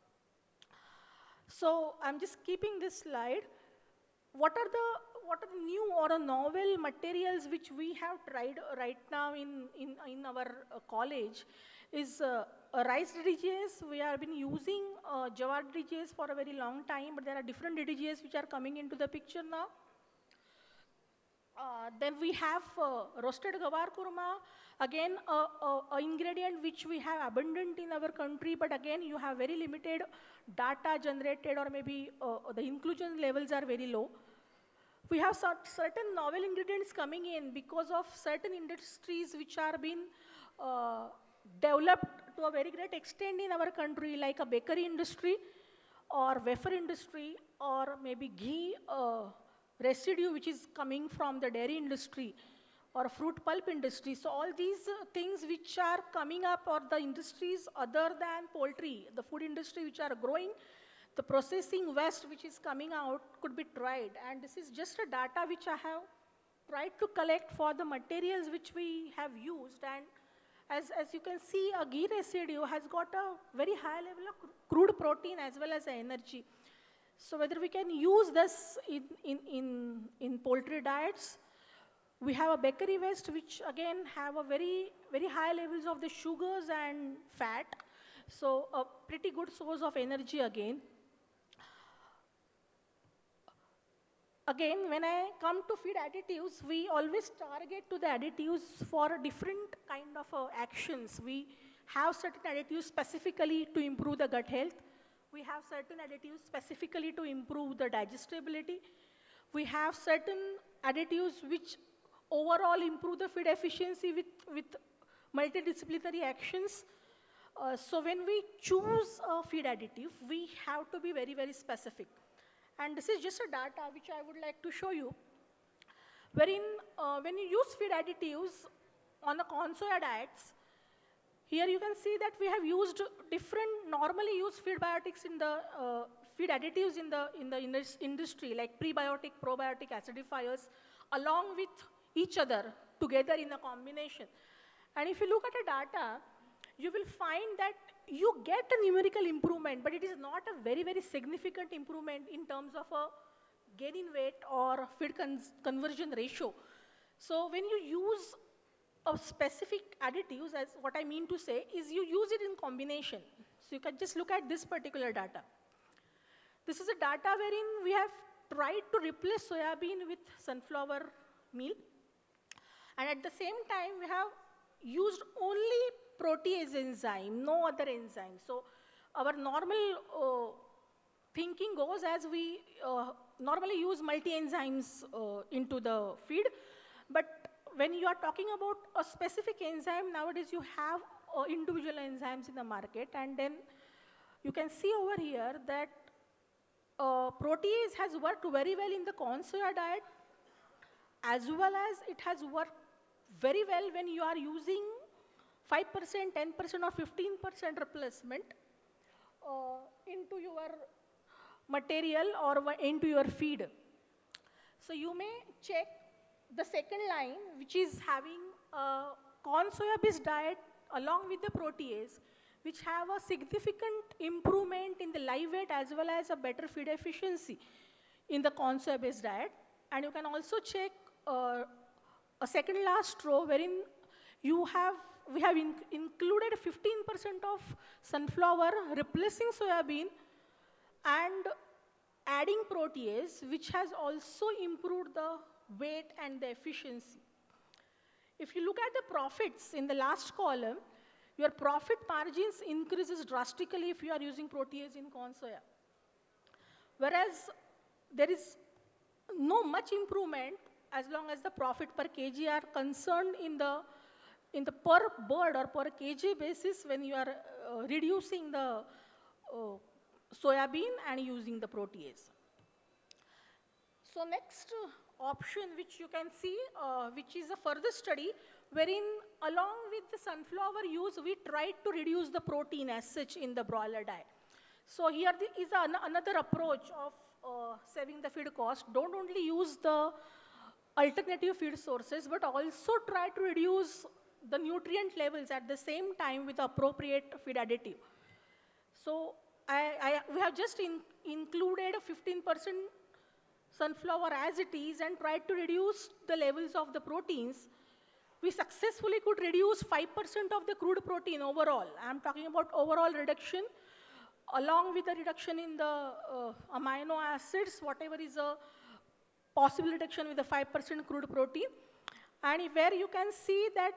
So I'm just keeping this slide. What are the new or novel materials which we have tried right now in our college is rice DDGs. We have been using jawar DDGs for a very long time, but there are different DDGs which are coming into the picture now. Then we have roasted gawar kurma, again a ingredient which we have abundant in our country, but again you have very limited data generated or maybe the inclusion levels are very low. We have certain novel ingredients coming in because of certain industries which are being developed to a very great extent in our country, like a bakery industry or wafer industry or maybe ghee residue which is coming from the dairy industry. or fruit pulp industry. So all these things which are coming up, or the industries other than poultry, the food industry which are growing, the processing waste which is coming out could be tried. And this is just a data which I have tried to collect for the materials which we have used. And as you can see, a ghee residue has got a very high level of crude protein as well as energy. So whether we can use this in poultry diets. We have a bakery waste which again have a very high levels of the sugars and fat. So a pretty good source of energy again. Again, when I come to feed additives, we always target to the additives for different kind of actions. We have certain additives specifically to improve the gut health. We have certain additives specifically to improve the digestibility. We have certain additives which overall improve the feed efficiency with multidisciplinary actions. So when we choose a feed additive, we have to be very specific. And this is just a data which I would like to show you, wherein when you use feed additives on the corn soya diets, here you can see that we have used different normally used feed biotics in the feed additives in the industry, like prebiotic, probiotic acidifiers, along with each other together in a combination. And if you look at the data, you will find that you get a numerical improvement, but it is not a very significant improvement in terms of a gain in weight or feed conversion ratio. So when you use a specific additives, as what I mean to say is you use it in combination. So you can just look at this particular data. This is a data wherein we have tried to replace soybean with sunflower meal. And at the same time, we have used only protease enzyme, no other enzyme. So our normal thinking goes as we normally use multi-enzymes into the feed. But when you are talking about a specific enzyme, nowadays you have individual enzymes in the market. And then you can see over here that protease has worked very well in the corn soya diet, as well as it has worked very well when you are using 5%, 10% or 15% replacement into your material or into your feed. So you may check the second line, which is having a corn soya based diet along with the protease, which have a significant improvement in the live weight as well as a better feed efficiency in the corn soya based diet. And you can also check a second last row wherein we have included 15% of sunflower replacing soybean and adding protease, which has also improved the weight and the efficiency. If you look at the profits in the last column, your profit margins increases drastically if you are using protease in corn soya. Whereas there is no much improvement as long as the profit per kg are concerned in the per bird or per kg basis when you are reducing the soybean and using the protease. So next option which you can see, which is a further study, wherein along with the sunflower use, we tried to reduce the protein as such in the broiler diet. So here is another approach of saving the feed cost. Don't only use the alternative feed sources, but also try to reduce the nutrient levels at the same time with appropriate feed additive. So we have just included 15% sunflower as it is and tried to reduce the levels of the proteins. We successfully could reduce 5% of the crude protein overall. I'm talking about overall reduction, along with the reduction in the amino acids, whatever is a possible reduction with the 5% crude protein. And where you can see that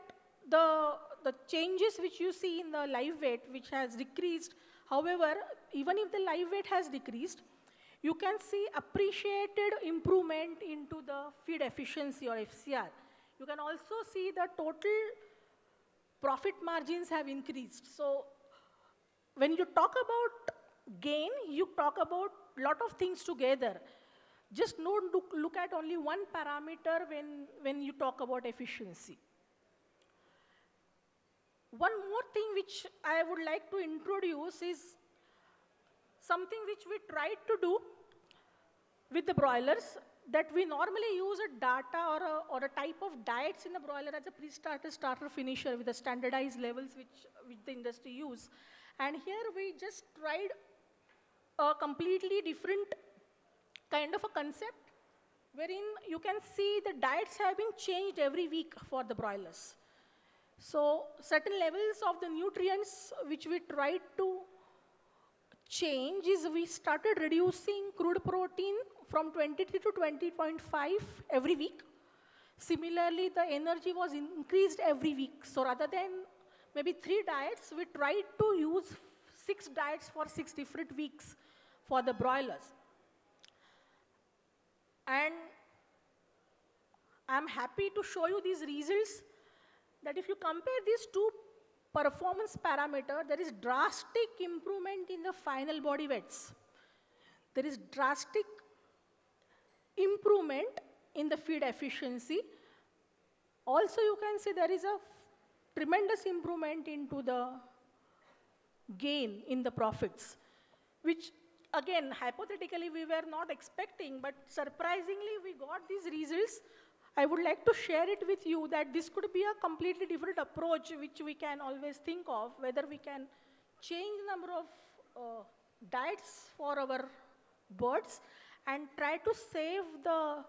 the changes which you see in the live weight, which has decreased. However, even if the live weight has decreased, you can see appreciated improvement into the feed efficiency or FCR. You can also see the total profit margins have increased. So when you talk about gain, you talk about lot of things together. just don't look at only one parameter when you talk about efficiency. One more thing which I would like to introduce is something which we tried to do with the broilers, that we normally use a data or a type of diets in the broiler as a pre-starter, starter, finisher with the standardized levels which the industry use. And here we just tried a completely different kind of a concept, wherein you can see the diets have been changed every week for the broilers. So certain levels of the nutrients which we tried to change is we started reducing crude protein from 23 to 20.5 every week. Similarly, the energy was increased every week. So rather than maybe 3 diets, we tried to use 6 diets for 6 different weeks for the broilers. And I'm happy to show you these results, that if you compare these 2 performance parameters, there is drastic improvement in the final body weights. There is drastic improvement in the feed efficiency. Also, you can see there is a tremendous improvement into the gain in the profits, which again, hypothetically, we were not expecting, but surprisingly, we got these results. I would like to share it with you that this could be a completely different approach which we can always think of, whether we can change the number of diets for our birds and try to save the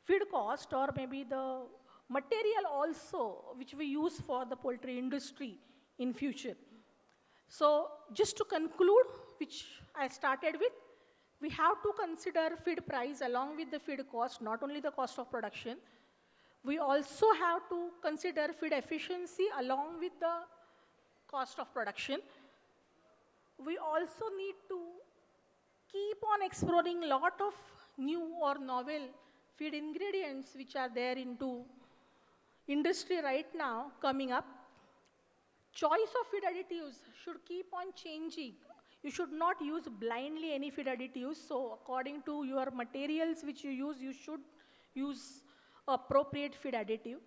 feed cost or maybe the material also which we use for the poultry industry in future. So just to conclude, which I started with, we have to consider feed price along with the feed cost, not only the cost of production. We also have to consider feed efficiency along with the cost of production. We also need to keep on exploring a lot of new or novel feed ingredients which are there into industry right now coming up. Choice of feed additives should keep on changing. You should not use blindly any feed additives. So according to your materials which you should use appropriate feed additive.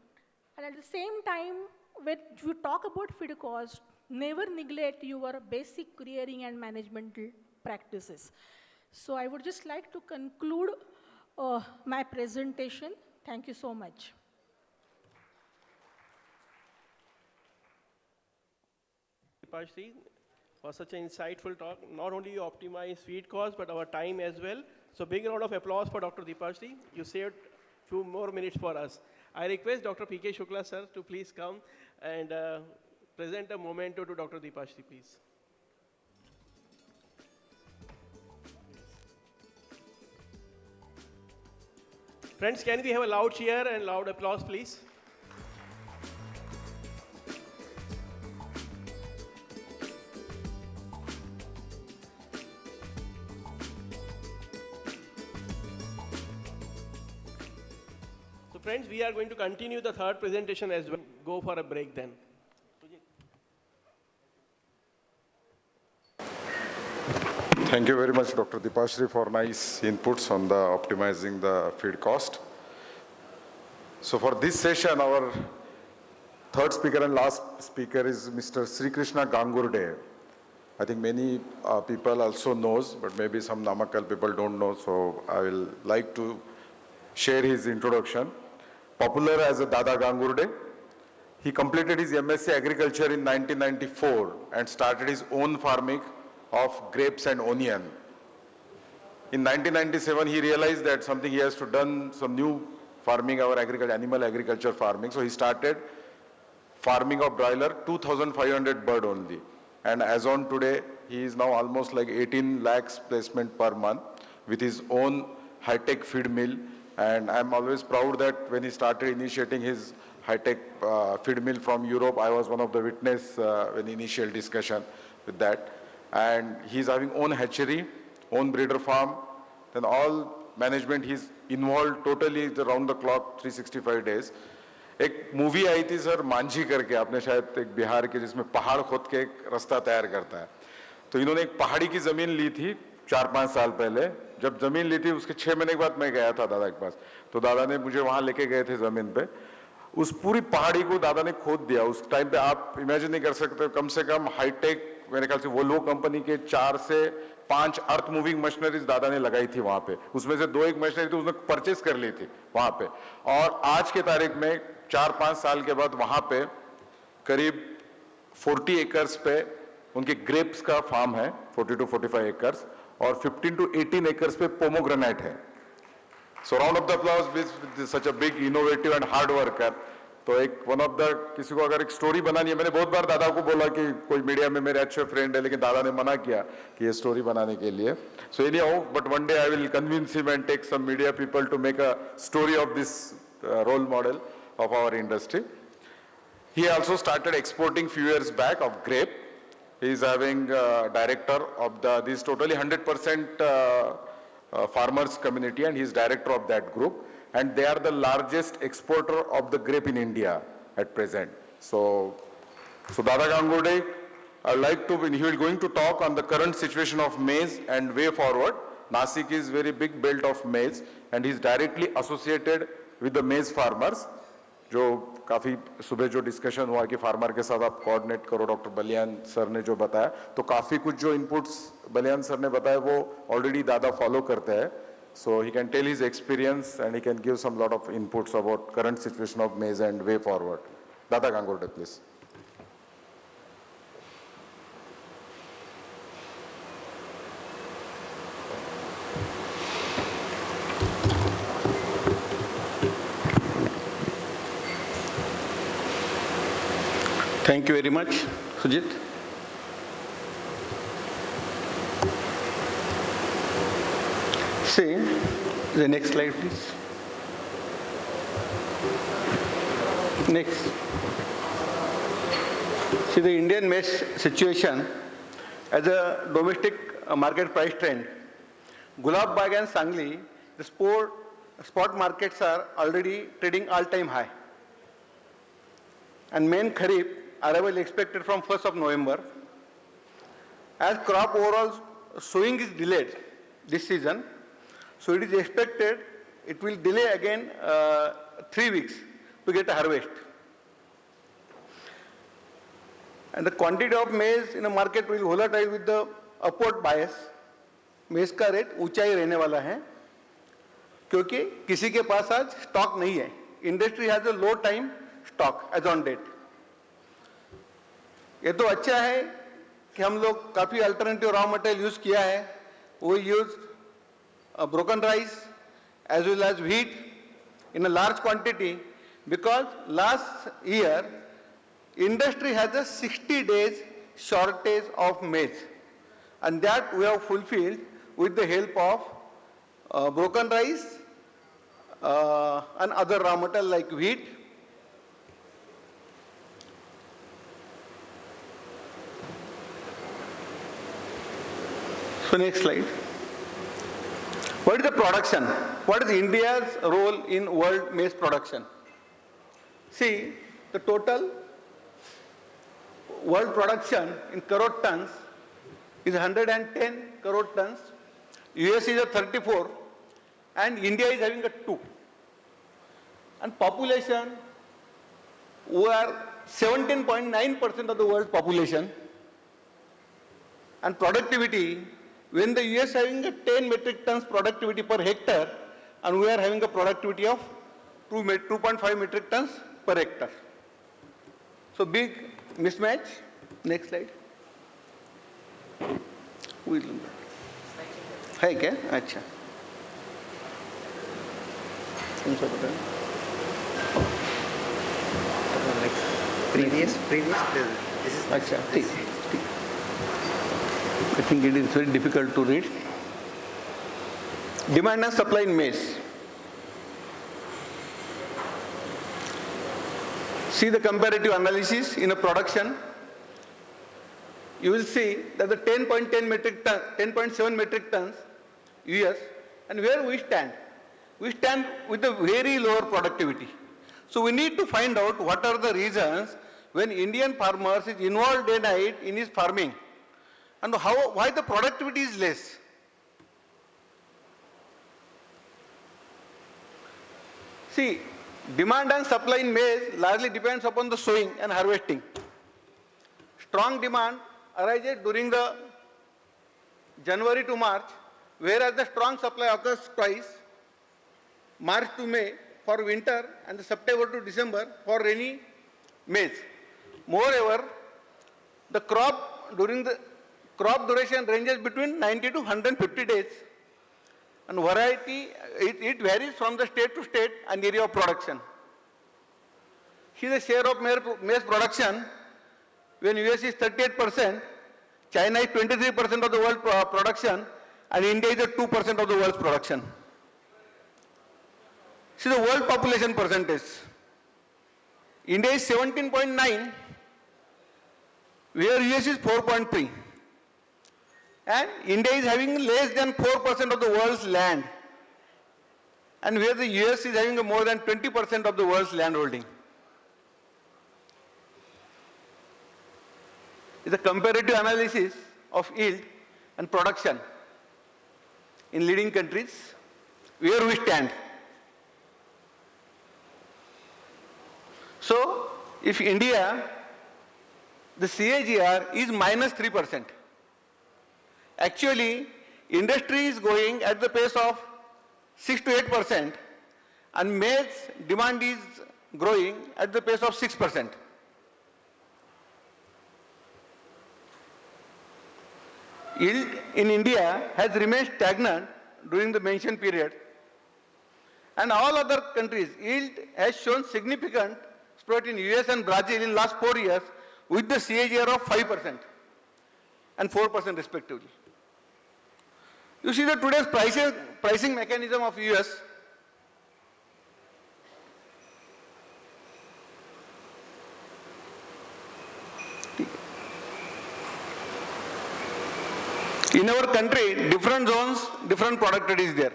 And at the same time, when you talk about feed cost, never neglect your basic rearing and management practices. So I would just like to conclude my presentation. Thank you so much. Dipashri, for such an insightful talk. Not only you optimize feed costs, but our time as well. So big round of applause for Dr. Dipashri. You saved a few more minutes for us. I request Dr. P.K. Shukla, sir, to please come and present a memento to Dr. Dipashri, please. Friends, can we have a loud cheer and loud applause, please? So friends, we are going to continue the third presentation as well. Go for a break then. Thank you very much, Dr. Dipashri, for nice inputs on the optimizing the feed cost. So for this session, our third speaker and last speaker is Mr. Sri Krishna Gangurde. I think many people also knows, but maybe some Namakkal people don't know, so I will like to share his introduction. Popular as a Dada Gangurde, he completed his MSc Agriculture in 1994 and started his own farming of grapes and onion. In 1997, he realized that something he has to done some new farming, our animal agriculture farming. So he started farming of broiler, 2,500 bird only. And as on today, he is now almost like 18 lakhs placement per month with his own high-tech feed mill. And I'm always proud that when he started initiating his high-tech feed mill from Europe, I was one of the witness in initial discussion with that. And he's having own hatchery, own breeder farm, then all management he's involved totally around the clock 365 days. एक movie आई थी sir Manjhi करके, आपने शायद एक बिहार के जिसमें पहाड़ खोद के एक रास्ता तैयार करता है, तो इन्होंने एक पहाड़ी की जमीन ली थी 4-5 साल पहले जब जमीन ली थी उसके 6 महीने के बाद मैं गया था दादा के पास, तो दादा ने मुझे वहां लेके गए थे जमीन पे। उस पूरी पहाड़ी को दादा ने खोद दिया। उस टाइम पे आप इमेजिन नहीं कर सकते, कम से कम हाईटेक मेरे ख्याल से वोल्वो कंपनी के 4 से 5 अर्थ मूविंग मशीनरीज दादा ने लगाई थी वहां पे। उसमें से 2 एक मशीनरी तो उसने परचेज कर ली थी वहां पे। और आज के तारीख में 4-5 साल के बाद वहां पे करीब 40 एकर्स पे उनके ग्रेप्स का फार्म है, 40 to 45 एकर्स, और 15 to 18 एकर्स पे पोमोग्रेनेट है। सो round of the applause with such a big innovative and hard worker. तो एक वन ऑफ द, किसी को अगर एक स्टोरी बनानी है, मैंने बहुत बार दादा को बोला कि कोई मीडिया में मेरे अच्छे फ्रेंड है, लेकिन दादा ने मना किया कि ये स्टोरी बनाने के लिए। So anyhow, but one day I will convince him and take some media people to make a story of this role model of our industry. He also started exporting few years back of grape. He is having director of this totally 100% farmers community, and he is director of that group. And they are the largest exporter of the grape in India at present. So Dada Gangurde, I would like to, he will going to talk on the current situation of maize and way forward. Nasik is very big belt of maize, and he is directly associated with the maize farmers. जो काफ़ी सुबह जो discussion हुआ कि farmer के साथ आप coordinate करो, डॉक्टर बलियान सर ने जो बताया, तो काफ़ी कुछ जो इनपुट्स बलियान सर ने बताया वो ऑलरेडी दादा फॉलो करते हैं. So he can tell his experience and he can give some lot of inputs about current situation of maize and way forward. Dada Gangurde please. Thank you very much, Sujit. See, the next slide, please. Next. See the Indian maize situation as a domestic market price trend. Gulab Bagh and Sangli, the spot markets are already trading all-time high. And main Kharif arrival expected from 1st of November. As crop overall sowing is delayed this season, so it is expected it will delay again 3 weeks to get a harvest. And the quantity of maize in the market will volatile with the upward bias. maize का rate ऊंचा ही रहने वाला है क्योंकि किसी के पास आज stock नहीं है. Industry has a low time stock as on date. ये तो अच्छा है कि हम लोग काफ़ी अल्टरनेटिव रॉ मटेरियल यूज़ किया है. We use broken rice as well as wheat in a large quantity because last year industry has a 60 days shortage of maize, and that we have fulfilled with the help of broken rice and other raw material like wheat. So next slide. What is the production? What is India's role in world maize production? See, the total world production in crore tons is 110 crore tons. US is a 34 and India is having a 2. And population, we are 17.9% of the world's population. And productivity, when the US having a 10 metric tons productivity per hectare, and we are having a productivity of 2.5 metric tons per hectare. So big mismatch. Next slide. है क्या? अच्छा. Previous. This is. अच्छा, ठीक. I think it is very difficult to read. Demand and supply in maize. See the comparative analysis in a production. You will see that the 10.7 metric tons US, and where we stand? We stand with a very lower productivity. So we need to find out what are the reasons when Indian farmers is involved day and night in his farming. And why the productivity is less. See, demand and supply in maize largely depends upon the sowing and harvesting. Strong demand arises during the January to March, whereas the strong supply occurs twice, March to May for winter and September to December for rainy maize. Moreover, the crop duration ranges between 90 to 150 days, and variety, it varies from the state to state and area of production. See the share of maize production, when US is 38%, China is 23% of the world production, and India is 2% of the world's production. See the world population percentage. India is 17.9, where US is 4.3. And India is having less than 4% of the world's land, and where the US is having more than 20% of the world's land holding. It's a comparative analysis of yield and production in leading countries, where we stand. So, if India, the CAGR is minus 3%. Actually, industry is going at the pace of 6 to 8%, and maize demand is growing at the pace of 6%. Yield in India has remained stagnant during the mentioned period, and all other countries, yield has shown significant spurt in US and Brazil in last 4 years with the CAGR of 5% and 4% respectively. You see that today's pricing mechanism of US, in our country, different zones, different productivity is there.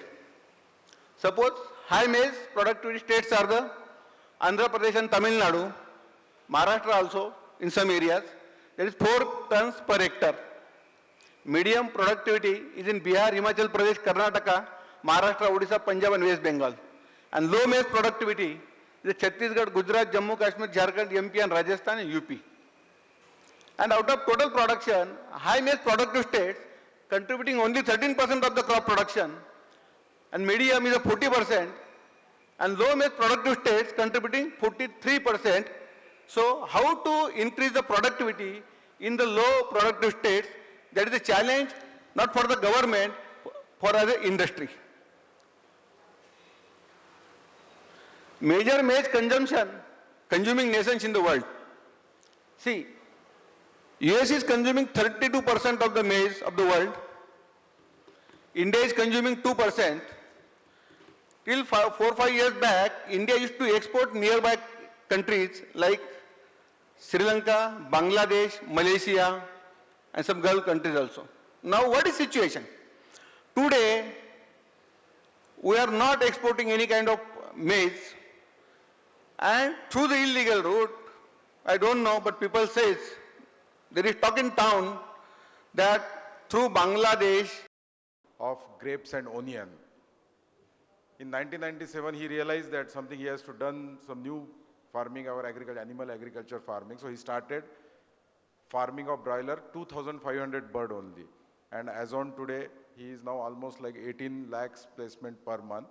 Suppose high maize productivity states are the Andhra Pradesh and Tamil Nadu, Maharashtra also in some areas, there is 4 tons per hectare. Medium productivity is in Bihar, Himachal Pradesh, Karnataka, Maharashtra, Odisha, Punjab and West Bengal. And low maize productivity is Chhattisgarh, Gujarat, Jammu, Kashmir, Jharkhand, MP and Rajasthan and UP. And out of total production, high maize productive states contributing only 13% of the crop production, and medium is 40%, and low maize productive states contributing 43%. So how to increase the productivity in the low productive states? That is a challenge not for the government, for as an industry. Major maize consuming nations in the world. See, US is consuming 32% of the maize of the world. India is consuming 2%. Till 4-5 years back, India used to export nearby countries like Sri Lanka, Bangladesh, Malaysia, and some Gulf countries also. Now what is situation? Today, we are not exporting any kind of maize, and through the illegal route, I don't know, but people say there is talk in town that through Bangladesh of grapes and onion. In 1997, he realized that something he has to done, some new farming, our agriculture, animal agriculture farming. So he started farming of broiler, 2,500 bird only. And as on today, he is now almost like 18 lakhs placement per month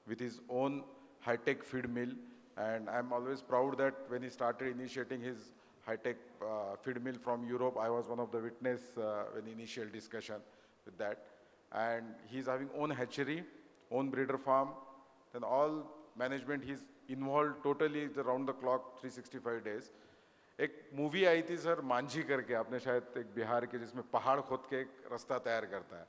with his own high-tech feed mill. And I'm always proud that when he started initiating his high-tech feed mill from Europe, I was one of the witness in initial discussion with that. And he's having own hatchery, own breeder farm, then all management he's involved totally around the clock 365 days. एक movie आई थी sir Manjhi करके, आपने शायद एक बिहार के जिसमें पहाड़ खोद के एक रास्ता तैयार करता है.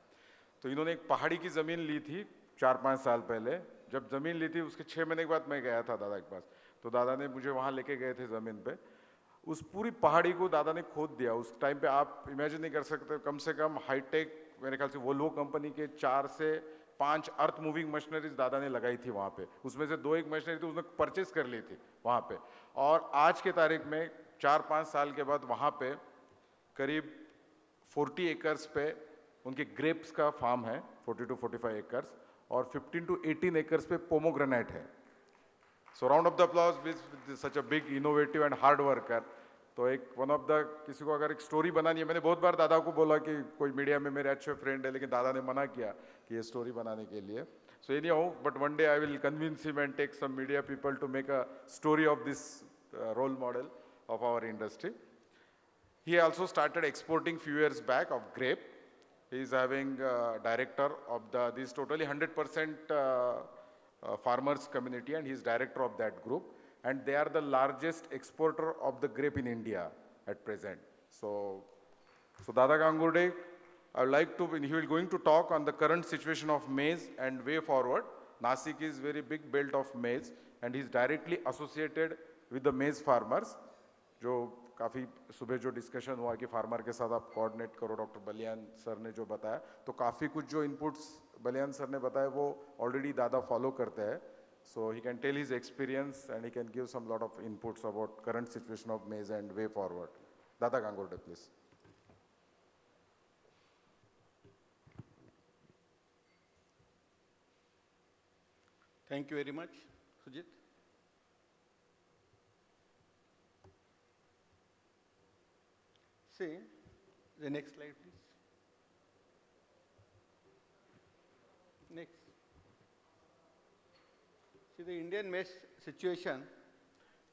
तो इन्होंने एक पहाड़ी की ज़मीन ली थी 4-5 साल पहले. जब ज़मीन ली थी उसके 6 महीने के बाद मैं गया था दादा के पास, तो दादा ने मुझे वहाँ लेके गए थे ज़मीन पे. उस पूरी पहाड़ी को दादा ने खोद दिया. उस टाइम पे आप इमेजिन नहीं कर सकते, कम से कम हाईटेक मेरे ख्याल से वोल्वो कंपनी के 4 से 5 अर्थ मूविंग मशीनरीज दादा ने लगाई थी वहाँ पे. उसमें से 2-1 मशीनरी तो उसने परचेज कर ली थी वहाँ पे. और आज के तारीख में 4-5 साल के बाद वहाँ पे करीब 40 एकर्स पे उनके ग्रेप्स का फार्म है, 40 to 45 एकर्स, और 15 to 18 एकर्स पे पोमोग्रेनेट है. So round of the applause with such a big innovative and hard worker. तो एक वन ऑफ द किसी को अगर एक स्टोरी बनानी है, मैंने बहुत बार दादा को बोला कि कोई मीडिया में मेरे अच्छे फ्रेंड है, लेकिन दादा ने मना किया कि ये स्टोरी बनाने के लिए. So anyhow, but one day I will convince him and take some media people to make a story of this role model of our industry. He also started exporting few years back of grape. He is having director of this totally 100% farmers community, and he is director of that group. And they are the largest exporter of the grape in India at present. So Dada Gangurde, I would like to, he will going to talk on the current situation of maize and way forward. Nasik is very big belt of maize, and he is directly associated with the maize farmers. जो काफ़ी सुबह जो discussion हुआ कि farmer के साथ आप coordinate करो, डॉक्टर बलियान सर ने जो बताया, तो काफ़ी कुछ जो इनपुट्स बलियान सर ने बताया वो ऑलरेडी दादा फॉलो करते हैं. So he can tell his experience and he can give some lot of inputs about current situation of maize and way forward. Dada Gangurde, please. Thank you very much, Sujit. See, the next slide, please. Next. See, the Indian maize situation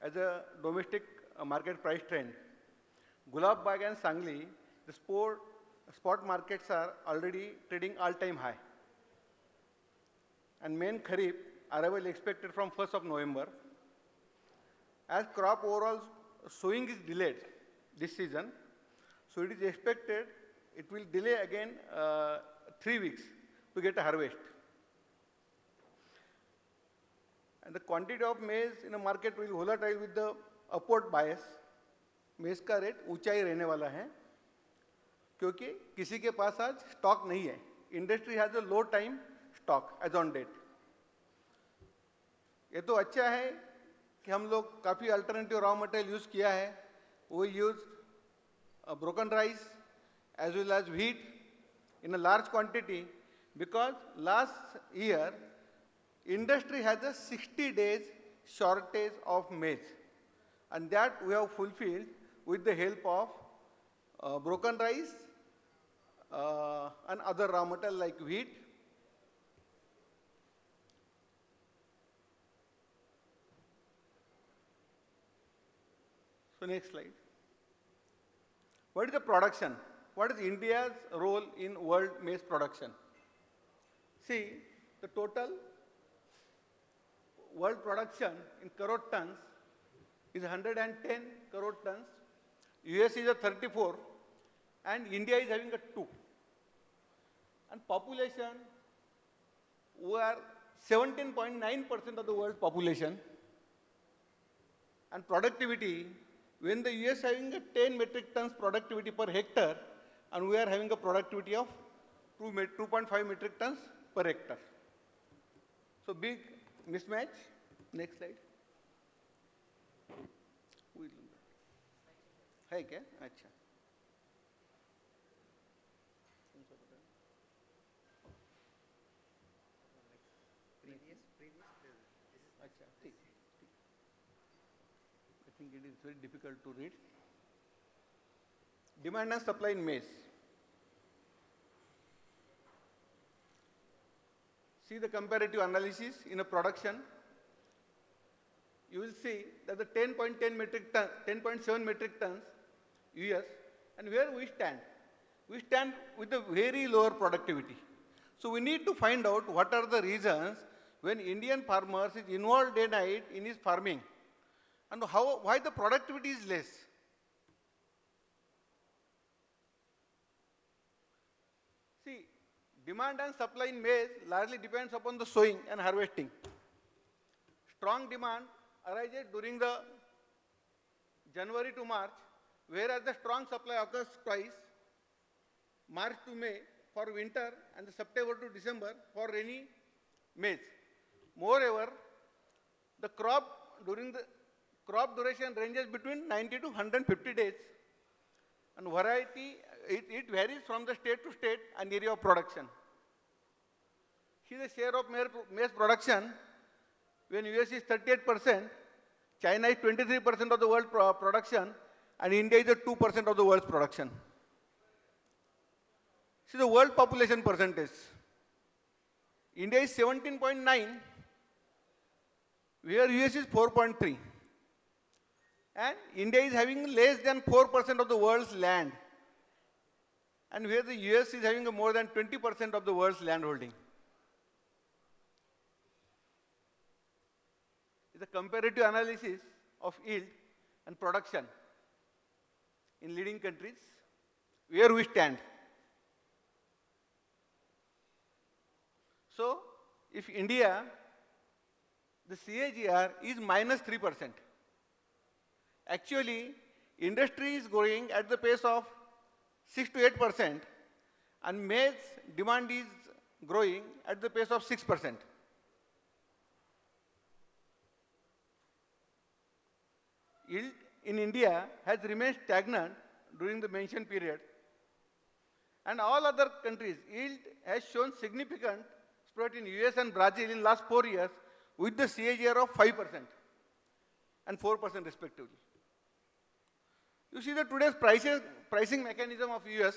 as a domestic market price trend. Gulab Bagh and Sangli, the spot markets are already trading all-time high. And main Kharif arrival expected from 1st of November. As crop overall sowing is delayed this season, so it is expected it will delay again 3 weeks to get a harvest. And the quantity of maize in the market will volatile with the upward bias. maize का rate ऊंचा ही रहने वाला है क्योंकि किसी के पास आज stock नहीं है. Industry has a low time stock as on date. ये तो अच्छा है कि हम लोग काफ़ी अल्टरनेटिव रॉ मटेरियल यूज़ किया है. वो use broken rice as well as wheat in a large quantity because last year industry has a 60 days shortage of maize, and that we have fulfilled with the help of broken rice and other raw material like wheat. So next slide. What is the production? What is India's role in world maize production? See, the total world production in crore tons is 110 crore tons. US is a 34 and India is having a 2. And population, we are 17.9% of the world population. And productivity, when the US having a 10 metric tons productivity per hectare, and we are having a productivity of 2.5 metric tons per hectare. So big mismatch. Next slide. है क्या? अच्छा. अच्छा, ठीक. I think it is very difficult to read. Demand and supply in maize. See the comparative analysis in a production. You will see that the 10.7 metric tons US, and where we stand? We stand with a very lower productivity. So we need to find out what are the reasons when Indian farmers is involved day and night in his farming, and why the productivity is less. See, demand and supply in maize largely depends upon the sowing and harvesting. Strong demand arises during the January to March, whereas the strong supply occurs twice, March to May for winter and the September to December for rainy maize. Moreover, the crop duration ranges between 90 to 150 days, and variety, it varies from the state to state and area of production. See the share of maize production, when US is 38%, China is 23% of the world production, and India is 2% of the world's production. See the world population percentage. India is 17.9, where US is 4.3. And India is having less than 4% of the world's land, and where the US is having more than 20% of the world's land holding. It's a comparative analysis of yield and production in leading countries, where we stand. So, if India, the CAGR is minus 3%. Actually, industry is growing at the pace of 6 to 8%, and maize demand is growing at the pace of 6%. Yield in India has remained stagnant during the mentioned period, and all other countries, yield has shown significant spurt in US and Brazil in last 4 years with the CAGR of 5% and 4% respectively. You see that today's pricing mechanism of US,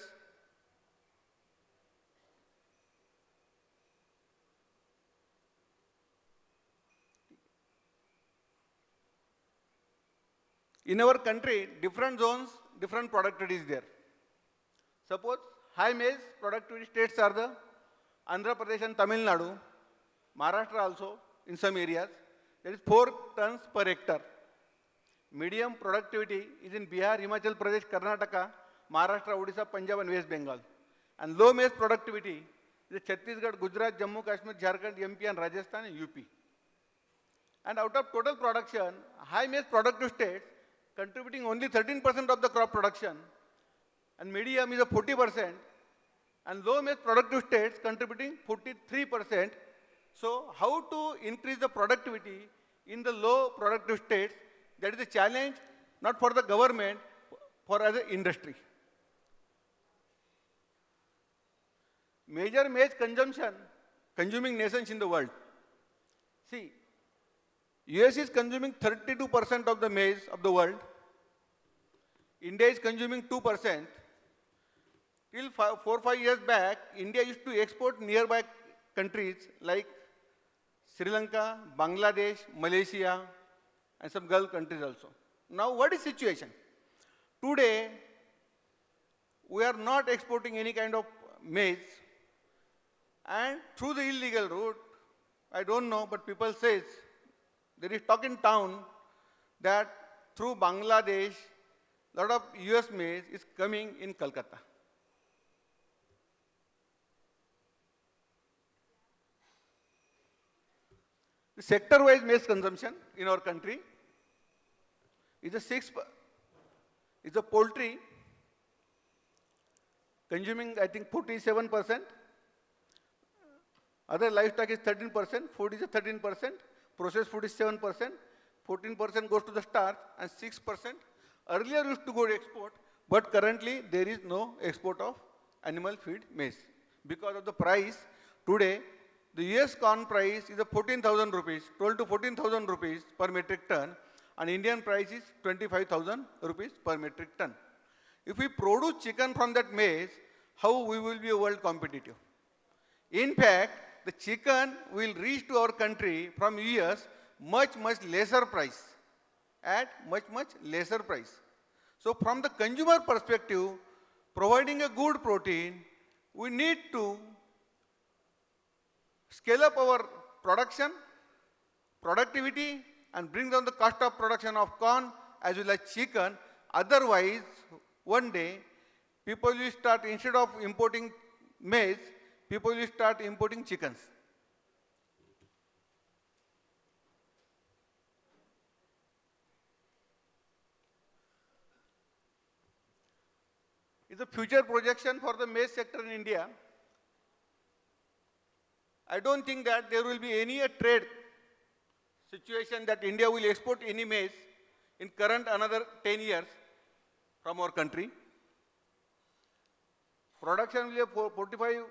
in our country, different zones, different productivity is there. Suppose high maize productivity states are the Andhra Pradesh and Tamil Nadu, Maharashtra also in some areas, there is 4 tons per hectare. Medium productivity is in Bihar, Himachal Pradesh, Karnataka, Maharashtra, Odisha, Punjab and West Bengal. And low maize productivity is Chhattisgarh, Gujarat, Jammu, Kashmir, Jharkhand, MP and Rajasthan and UP. And out of total production, high maize productive states contributing only 13% of the crop production, and medium is 40%, and low maize productive states contributing 43%. So how to increase the productivity in the low productive states? That is a challenge not for the government, for as an industry. Major maize consuming nations in the world. See, US is consuming 32% of the maize of the world. India is consuming 2%. Till 4-5 years back, India used to export nearby countries like Sri Lanka, Bangladesh, Malaysia, and some Gulf countries also. Now, what is the situation? Today, we are not exporting any kind of maize, and through the illegal route, I don't know, but people say there is talk in town that through Bangladesh, a lot of US maize is coming in Calcutta. The sector-wise maize consumption in our country is a poultry consuming, I think, 47%. Other livestock is 13%, food is 13%, processed food is 7%, 14% goes to the starch, and 6% earlier used to go to export, but currently there is no export of animal feed maize. Because of the price, today the US corn price is 14,000 rupees, 12 to 14,000 rupees per metric ton, and Indian price is 25,000 rupees per metric ton. If we produce chicken from that maize, how we will be world competitive? In fact, the chicken will reach to our country from US much lesser price, at much lesser price. So from the consumer perspective, providing a good protein, we need to scale up our production, productivity, and bring down the cost of production of corn as well as chicken. Otherwise, one day, people will start, instead of importing maize, people will start importing chickens. It's a future projection for the maize sector in India. I don't think that there will be any trade situation that India will export any maize in current another 10 years from our country. Production will be 45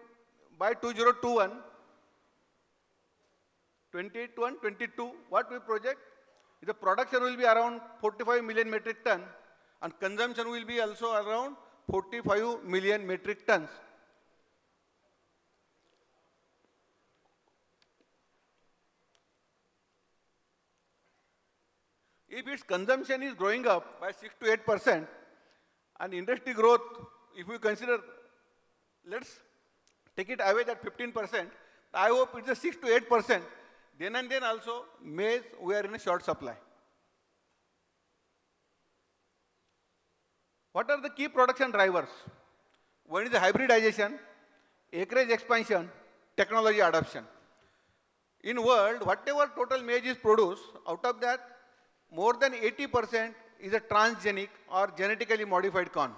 by 2021. 21, 22, what we project? The production will be around 45 million metric ton and consumption will be also around 45 million metric tons. If its consumption is growing up by 6 to 8% and industry growth, if we consider, let's take it away that 15%, I hope it's a 6 to 8%. Then and then also, maize, we are in a short supply. What are the key production drivers? One is the hybridization, acreage expansion, technology adoption. In world, whatever total maize is produced, out of that, more than 80% is a transgenic or genetically modified corn.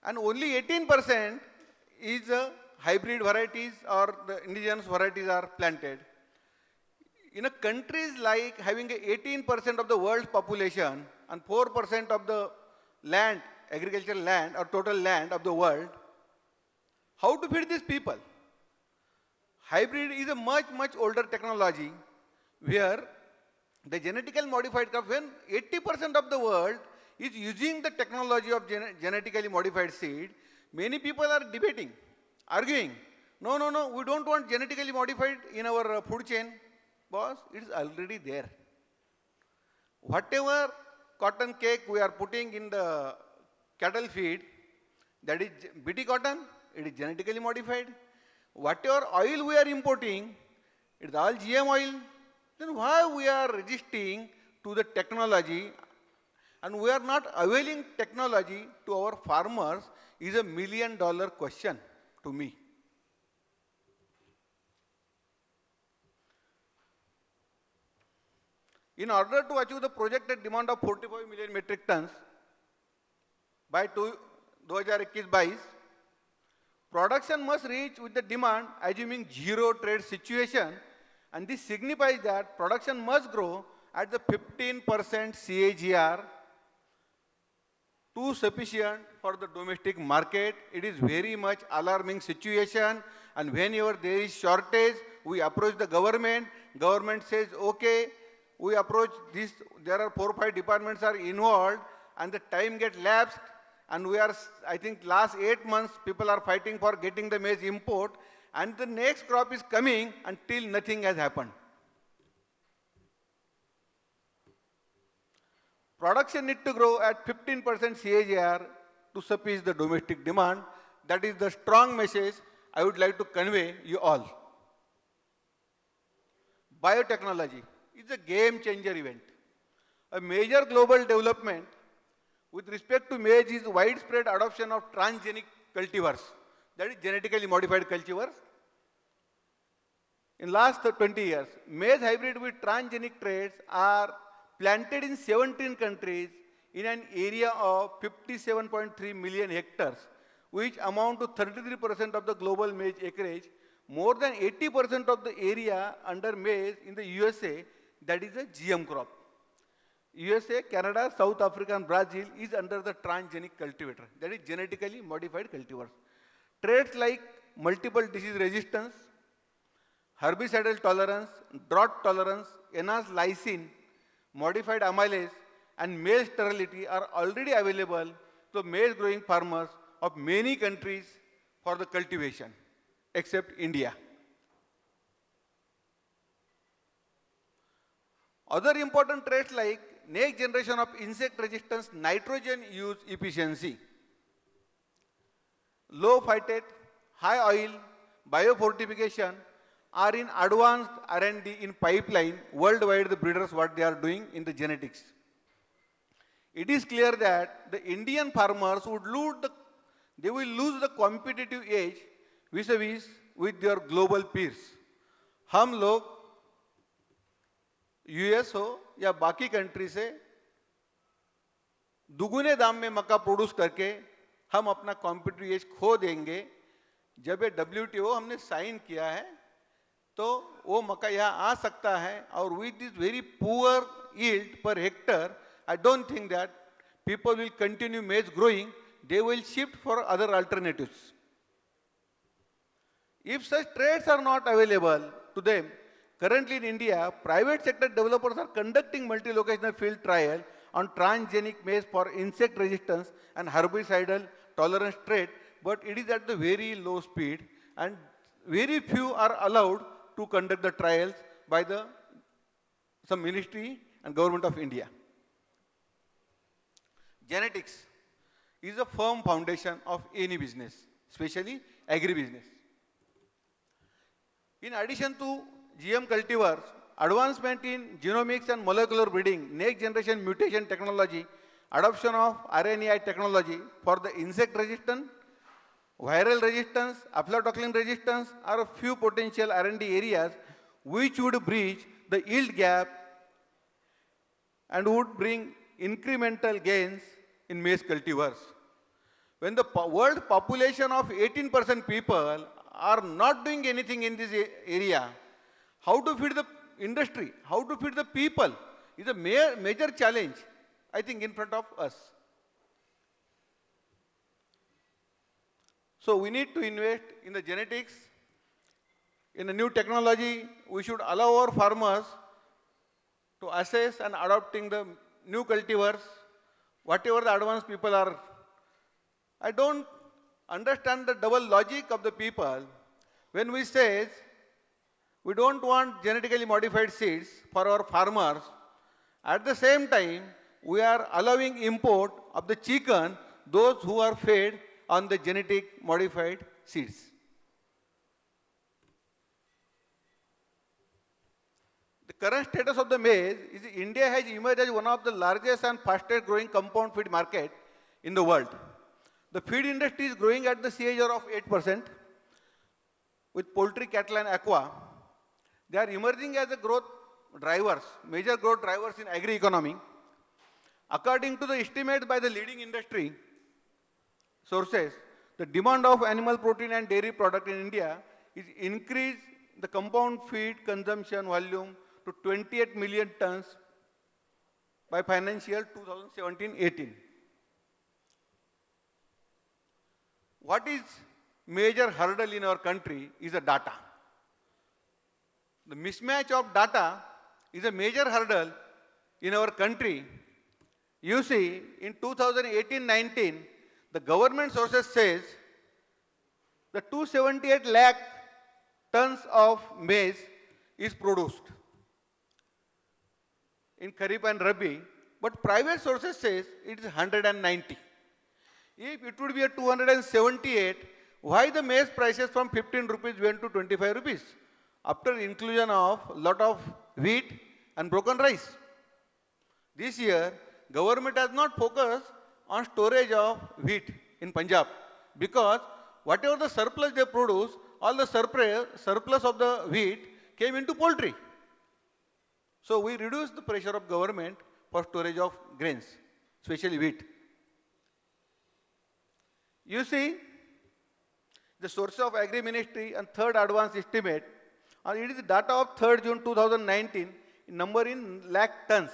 And only 18% is hybrid varieties or the indigenous varieties are planted. In a countries like having 18% of the world's population and 4% of the land, agricultural land or total land of the world, how to feed these people? Hybrid is a much, much older technology where the genetically modified crop, when 80% of the world is using the technology of genetically modified seed, many people are debating, arguing, no, no, no, we don't want genetically modified in our food chain. Boss, it is already there. Whatever cotton cake we are putting in the cattle feed, that is BT cotton, it is genetically modified. Whatever oil we are importing, it is all GM oil. Then why we are resisting to the technology and we are not availing technology to our farmers is $1 million question to me. In order to achieve the projected demand of 45 million metric tons by 2021-22, production must reach with the demand assuming zero trade situation, and this signifies that production must grow at the 15% CAGR too sufficient for the domestic market. It is very much alarming situation, and whenever there is shortage, we approach the government. Government says, okay, we approach this, there are 4 or 5 departments are involved, and the time gets lapsed, and we are, I think last 8 months, people are fighting for getting the maize import, and the next crop is coming until nothing has happened. Production need to grow at 15% CAGR to suffice the domestic demand. That is the strong message I would like to convey you all. Biotechnology is a game changer event. A major global development with respect to maize is widespread adoption of transgenic cultivars, that is genetically modified cultivars. In last 20 years, maize hybrid with transgenic traits are planted in 17 countries in an area of 57.3 million hectares, which amount to 33% of the global maize acreage. More than 80% of the area under maize in the USA, that is a GM crop. USA, Canada, South Africa and Brazil is under the transgenic cultivator, that is genetically modified cultivars. Traits like multiple disease resistance, herbicidal tolerance, drought tolerance, enhanced lysine, modified amylase and maize sterility are already available to maize growing farmers of many countries for the cultivation, except India. Other important traits like next generation of insect resistance, nitrogen use efficiency, low phytate, high oil, biofortification are in advanced R&D in pipeline worldwide. The breeders what they are doing in the genetics. It is clear that the Indian farmers would lose the competitive edge vis-a-vis with their global peers. हम लोग US हो या बाकी country से दुगुने दाम में मक्का produce करके हम अपना कॉम्पिटिटिव एज खो देंगे. जब ये WTO हमने साइन किया है तो वो मक्का यहाँ आ सकता है, और with this very poor yield per hectare, I don't think that people will continue maize growing. They will shift for other alternatives. If such traits are not available to them, Currently in India, private sector developers are conducting multi-locational field trial on transgenic maize for insect resistance and herbicidal tolerance trait, but it is at the very low speed and very few are allowed to conduct the trials by some ministry and government of India. Genetics is a firm foundation of any business, especially agri-business. In addition to GM cultivars, advancement in genomics and molecular breeding, next generation mutation technology, adoption of RNAi technology for the insect resistance, viral resistance, aflatoxin resistance are a few potential R&D areas which would bridge the yield gap and would bring incremental gains in maize cultivars. When the world population of 18% people are not doing anything in this area, how to feed the industry, how to feed the people is a major challenge, I think, in front of us. So we need to invest in the genetics, in the new technology. We should allow our farmers to assess and adopting the new cultivars, whatever the advanced people are. I don't understand the double logic of the people when we say we don't want genetically modified seeds for our farmers. At the same time, we are allowing import of the chicken, those who are fed on the genetic modified seeds. The current status of the maize is India has emerged as one of the largest and fastest growing compound feed market in the world. The feed industry is growing at the CAGR of 8% with poultry, cattle and aqua. They are emerging as the growth drivers, major growth drivers in agri-economy. According to the estimates by the leading industry sources, the demand of animal protein and dairy product in India is increased the compound feed consumption volume to 28 million tons by financial 2017-18. What is major hurdle in our country is the data. The mismatch of data is a major hurdle in our country. You see, in 2018-19, the government sources says the 278 lakh tons of maize is produced in Kharif and Rabi, but private sources says it is 190. If it would be a 278, why the maize prices from 15 rupees went to 25 rupees? After inclusion of lot of wheat and broken rice. This year, government has not focused on storage of wheat in Punjab because whatever the surplus they produce, all the surplus of the wheat came into poultry. So we reduced the pressure of government for storage of grains, especially wheat. You see, the source of Agri Ministry and third advance estimate, it is the data of 3rd June 2019, number in lakh tons.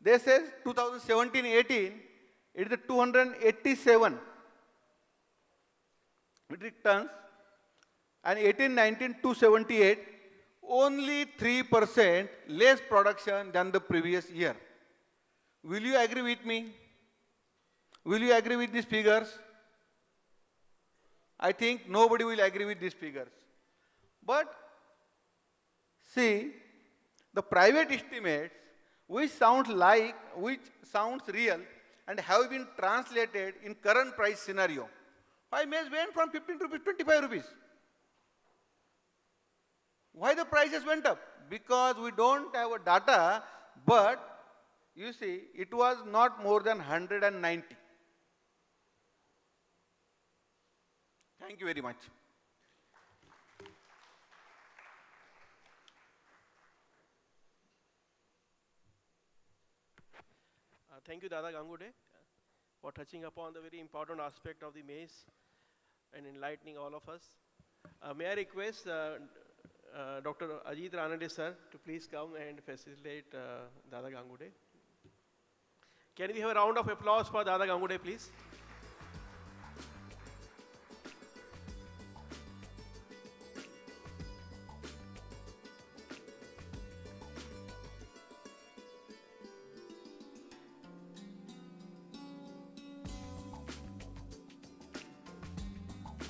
They says 2017-18, it is the 287 metric tons, and 18-19, 278, only 3% less production than the previous year. Will you agree with me? Will you agree with these figures? I think nobody will agree with these figures. But see, the private estimates, which sounds real and have been translated in current price scenario. Why maize went from 15 rupees to 25 rupees? Why the prices went up? Because we don't have a data, but you see, it was not more than 190. Thank you very much. Thank you, Dada Gangude, for touching upon the very important aspect of the maize and enlightening all of us. May I request Dr. Ajit Ranade sir to please come and facilitate Dada Gangude. Can we have a round of applause for Dada Gangude, please?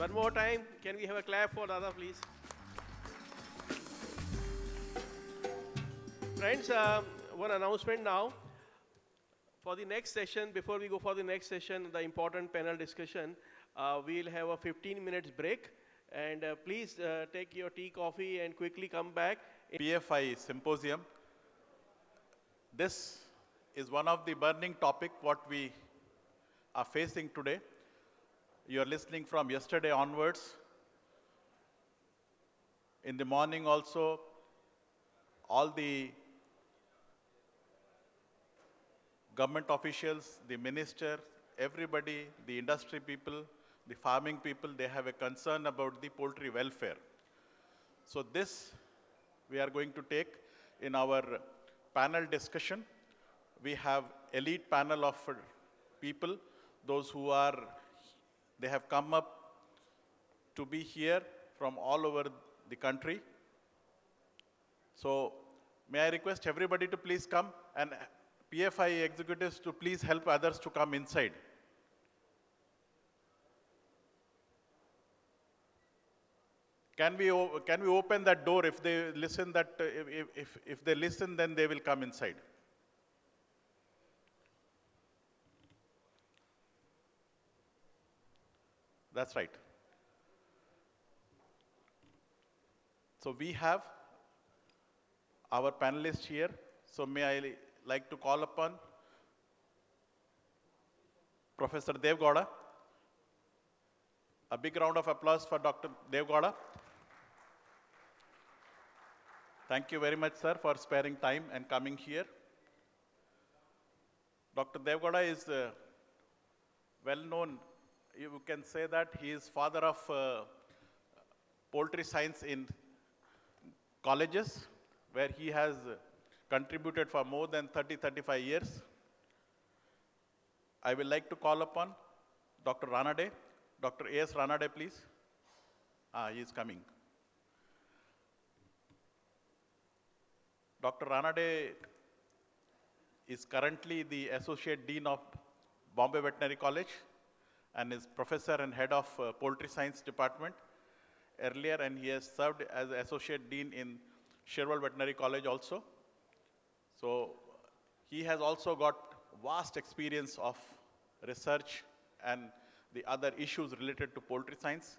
One more time, can we have a clap for Dada, please? Friends, one announcement now. For the next session, before we go for the next session, the important panel discussion, we'll have a 15 minutes break. And please take your tea, coffee, and quickly come back. PFI Symposium. This is one of the burning topic what we are facing today. You are listening from yesterday onwards. In the morning also, all the government officials, the minister, everybody, the industry people, the farming people, they have a concern about the poultry welfare. So this we are going to take in our panel discussion. We have elite panel of people, those who are, they have come up to be here from all over the country. So may I request everybody to please come, and PFI executives to please help others to come inside. Can we open that door? If they listen, that if they listen, then they will come inside. That's right. So we have our panelists here. So may I like to call upon Professor Dev Gowda. A big round of applause for Dr. Dev Gowda. Thank you very much, sir, for sparing time and coming here. Dr. Dev Gowda is well known. You can say that he is father of poultry science in colleges, where he has contributed for more than 35 years. I will like to call upon Dr. Ranade. Dr. A.S. Ranade, please. He is coming. Dr. Ranade is currently the Associate Dean of Bombay Veterinary College and is Professor and Head of Poultry Science Department earlier, and he has served as Associate Dean in Sherwell Veterinary College also. So he has also got vast experience of research and the other issues related to poultry science,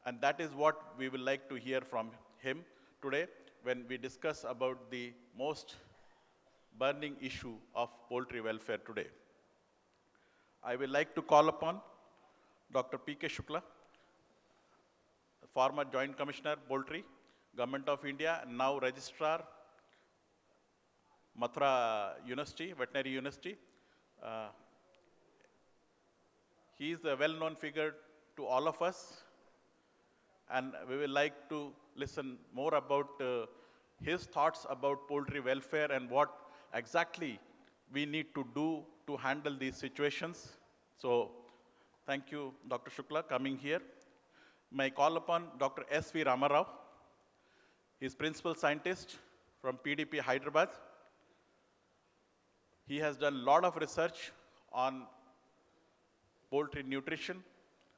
and that is what we will like to hear from him today when we discuss about the most burning issue of poultry welfare today. I will like to call upon Dr. P.K. Shukla, former Joint Commissioner, Poultry, Government of India, and now Registrar, Mathura University, Veterinary University. He is a well-known figure to all of us, and we will like to listen more about his thoughts about poultry welfare and what exactly we need to do to handle these situations. So thank you, Dr. Shukla, coming here. May I call upon Dr. S.V. Ramarao. He is Principal Scientist from PDP Hyderabad. He has done a lot of research on poultry nutrition,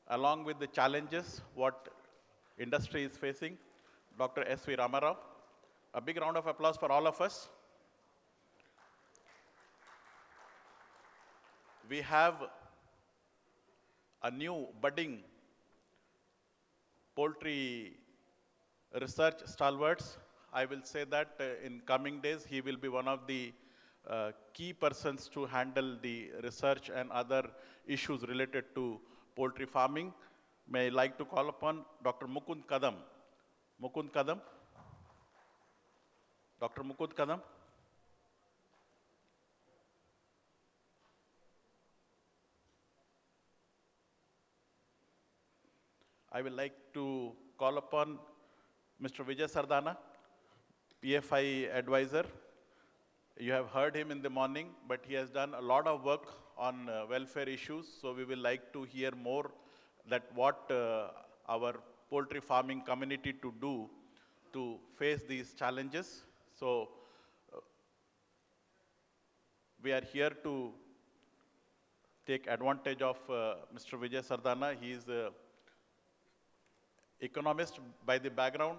along with the challenges what industry is facing. Dr. S.V. Ramarao. A big round of applause for all of us. We have a new budding poultry research stalwarts. I will say that in coming days, he will be one of the key persons to handle the research and other issues related to poultry farming. May I like to call upon Dr. Mukund Kadam. Mukund Kadam. Dr. Mukund Kadam. I will like to call upon Mr. Vijay Sardana, PFI advisor. You have heard him in the morning, but he has done a lot of work on welfare issues. So we will like to hear more that what our poultry farming community to do to face these challenges. So we are here to take advantage of Mr. Vijay Sardana. He is economist by the background,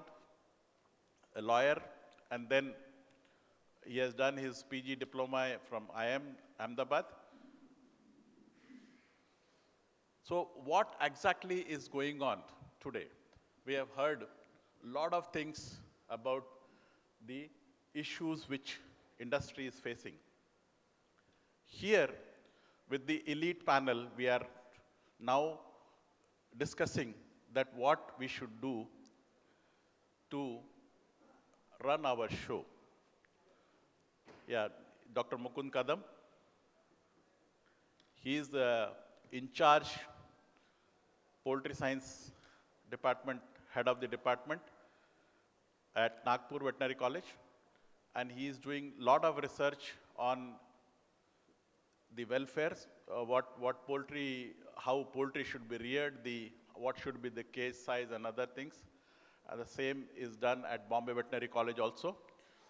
a lawyer, and then he has done his PG diploma from IIM Ahmedabad. So what exactly is going on today? We have heard a lot of things about the issues which industry is facing. Here, with the elite panel, we are now discussing that what we should do to run our show. Yeah, Dr. Mukund Kadam, he is the in charge Poultry Science Department, head of the department at Nagpur Veterinary College, and he is doing a lot of research on the welfare, what poultry, how poultry should be reared, what should be the cage size and other things. The same is done at Bombay Veterinary College also.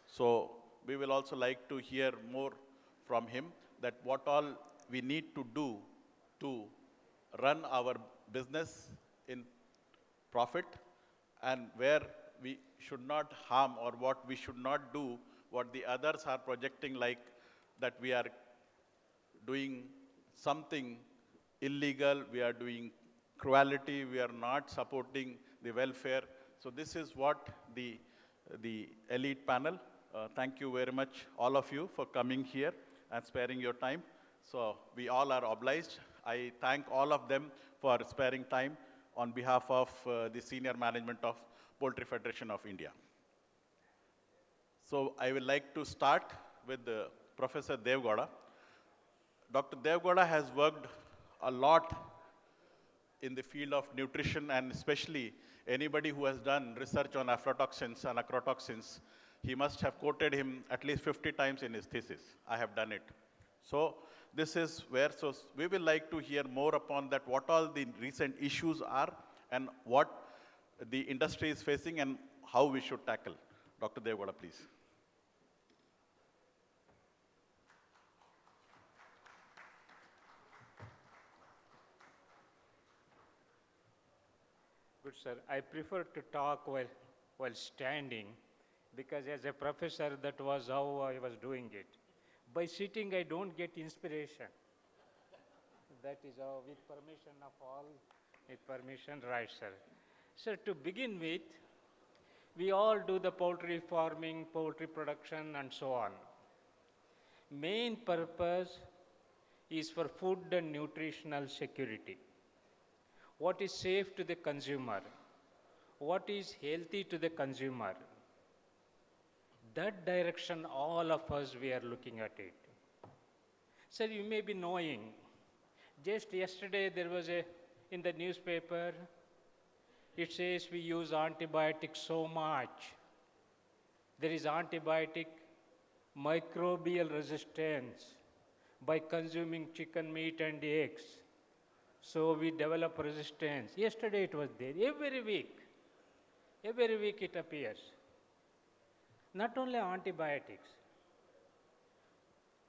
So we will also like to hear more from him that what all we need to do to run our business in profit and where we should not harm or what we should not do, what the others are projecting like that we are doing something illegal, we are doing cruelty, we are not supporting the welfare. So this is what the elite panel, thank you very much all of you for coming here and sparing your time. So we all are obliged. I thank all of them for sparing time on behalf of the senior management of Poultry Federation of India. So I would like to start with Professor Devgowda. Dr. Devgowda has worked a lot in the field of nutrition, and especially anybody who has done research on aflatoxins and acrotoxins, he must have quoted him at least 50 times in his thesis. I have done it. So this is where, so we will like to hear more upon that, what all the recent issues are and what the industry is facing and how we should tackle. Dr. Devgowda, please. Good, sir. I prefer to talk while standing because as a professor, that was how I was doing it. By sitting, I don't get inspiration. That is how, with permission of all, with permission, right, sir. Sir, to begin with, we all do the poultry farming, poultry production, and so on. Main purpose is for food and nutritional security. What is safe to the consumer? What is healthy to the consumer? That direction, all of us, we are looking at it. Sir, you may be knowing, just yesterday there was in the newspaper, it says we use antibiotics so much. There is antibiotic microbial resistance by consuming chicken meat and eggs. So we develop resistance. Yesterday it was there. Every week it appears. Not only antibiotics,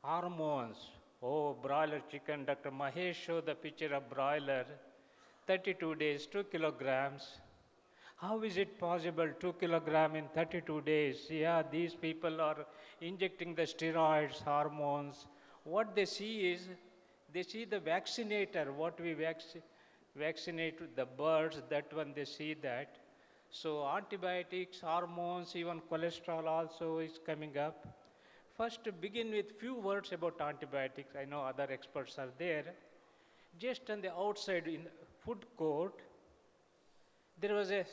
hormones. Oh, broiler chicken. Dr. Mahesh showed the picture of broiler, 32 days, 2 kilograms. How is it possible, 2 kilograms in 32 days? Yeah, these people are injecting the steroids, hormones. What they see is, they see the vaccinator, what we vaccinate the birds, that one they see that. So antibiotics, hormones, even cholesterol also is coming up. First, to begin with few words about antibiotics. I know other experts are there. Just on the outside in the food court, there was an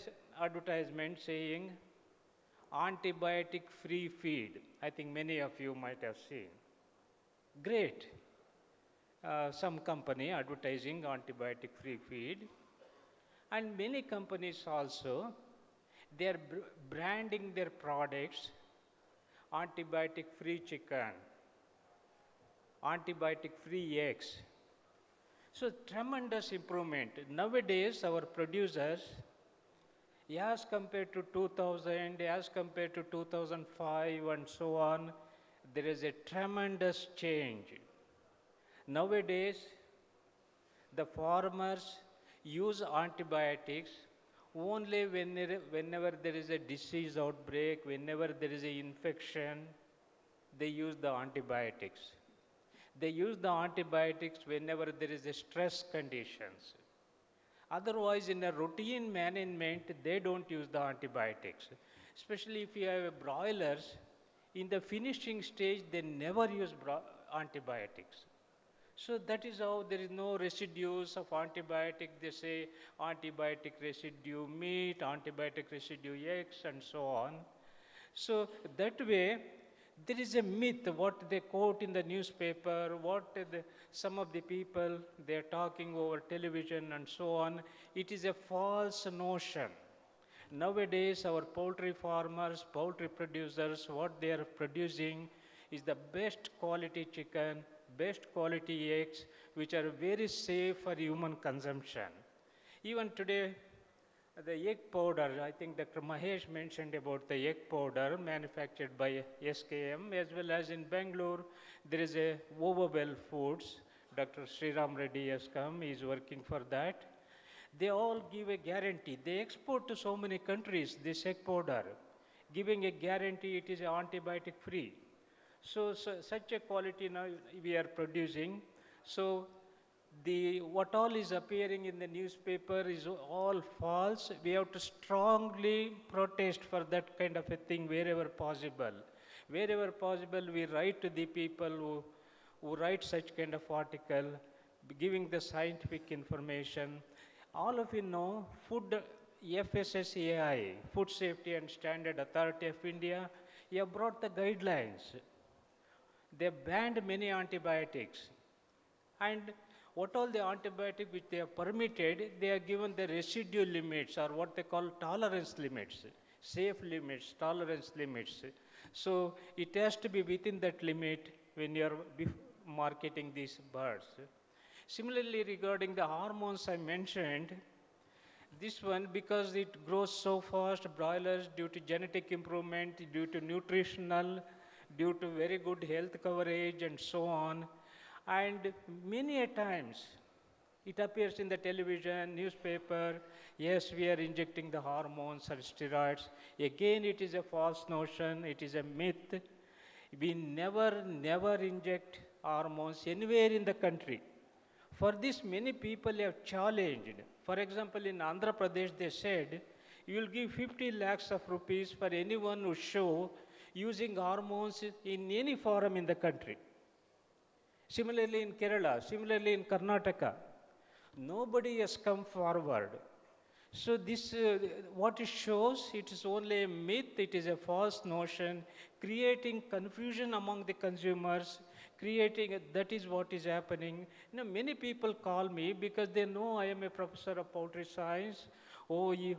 advertisement saying antibiotic-free feed. I think many of you might have seen. Great. Some company advertising antibiotic-free feed. And many companies also, they are branding their products antibiotic-free chicken, antibiotic-free eggs. So tremendous improvement. Nowadays, our producers, as compared to 2000, as compared to 2005 and so on, there is a tremendous change. Nowadays, the farmers use antibiotics Only whenever there is a disease outbreak, whenever there is an infection, they use the antibiotics. They use the antibiotics whenever there is a stress conditions. Otherwise, in a routine management, they don't use the antibiotics. Especially if you have broilers, in the finishing stage, they never use antibiotics. So that is how there is no residues of antibiotic. They say antibiotic residue meat, antibiotic residue eggs, and so on. So that way, there is a myth, what they quote in the newspaper, some of the people, they're talking over television and so on. It is a false notion. Nowadays, our poultry farmers, poultry producers, what they are producing is the best quality chicken, best quality eggs, which are very safe for human consumption. Even today, the egg powder, I think Dr. Mahesh mentioned about the egg powder manufactured by SKM, as well as in Bangalore, there is a Overwell Foods. Dr. Sriram Reddy has come, he is working for that. They all give a guarantee. They export to so many countries this egg powder, giving a guarantee it is antibiotic free. So such a quality now we are producing. So what all is appearing in the newspaper is all false. We have to strongly protest for that kind of a thing wherever possible. Wherever possible, we write to the people who write such kind of article, giving the scientific information. All of you know, FSSAI, Food Safety and Standard Authority of India, have brought the guidelines. They banned many antibiotics. And what all the antibiotics which they have permitted, they are given the residual limits, or what they call tolerance limits, safe limits, tolerance limits. So it has to be within that limit when you are marketing these birds. Similarly, regarding the hormones I mentioned, this one, because it grows so fast, broilers, due to genetic improvement, due to nutritional, due to very good health coverage and so on. And many a times, it appears in the television, newspaper, yes, we are injecting the hormones or steroids. Again, it is a false notion, it is a myth. We never inject hormones anywhere in the country. For this, many people have challenged. For example, in Andhra Pradesh, they said, you will give 50 lakhs of rupees for anyone who show using hormones in any forum in the country. Similarly in Kerala, similarly in Karnataka, nobody has come forward. So this, what it shows, it is only a myth, it is a false notion, creating confusion among the consumers, that is what is happening. You know, many people call me because they know I am a professor of poultry science. Oh, you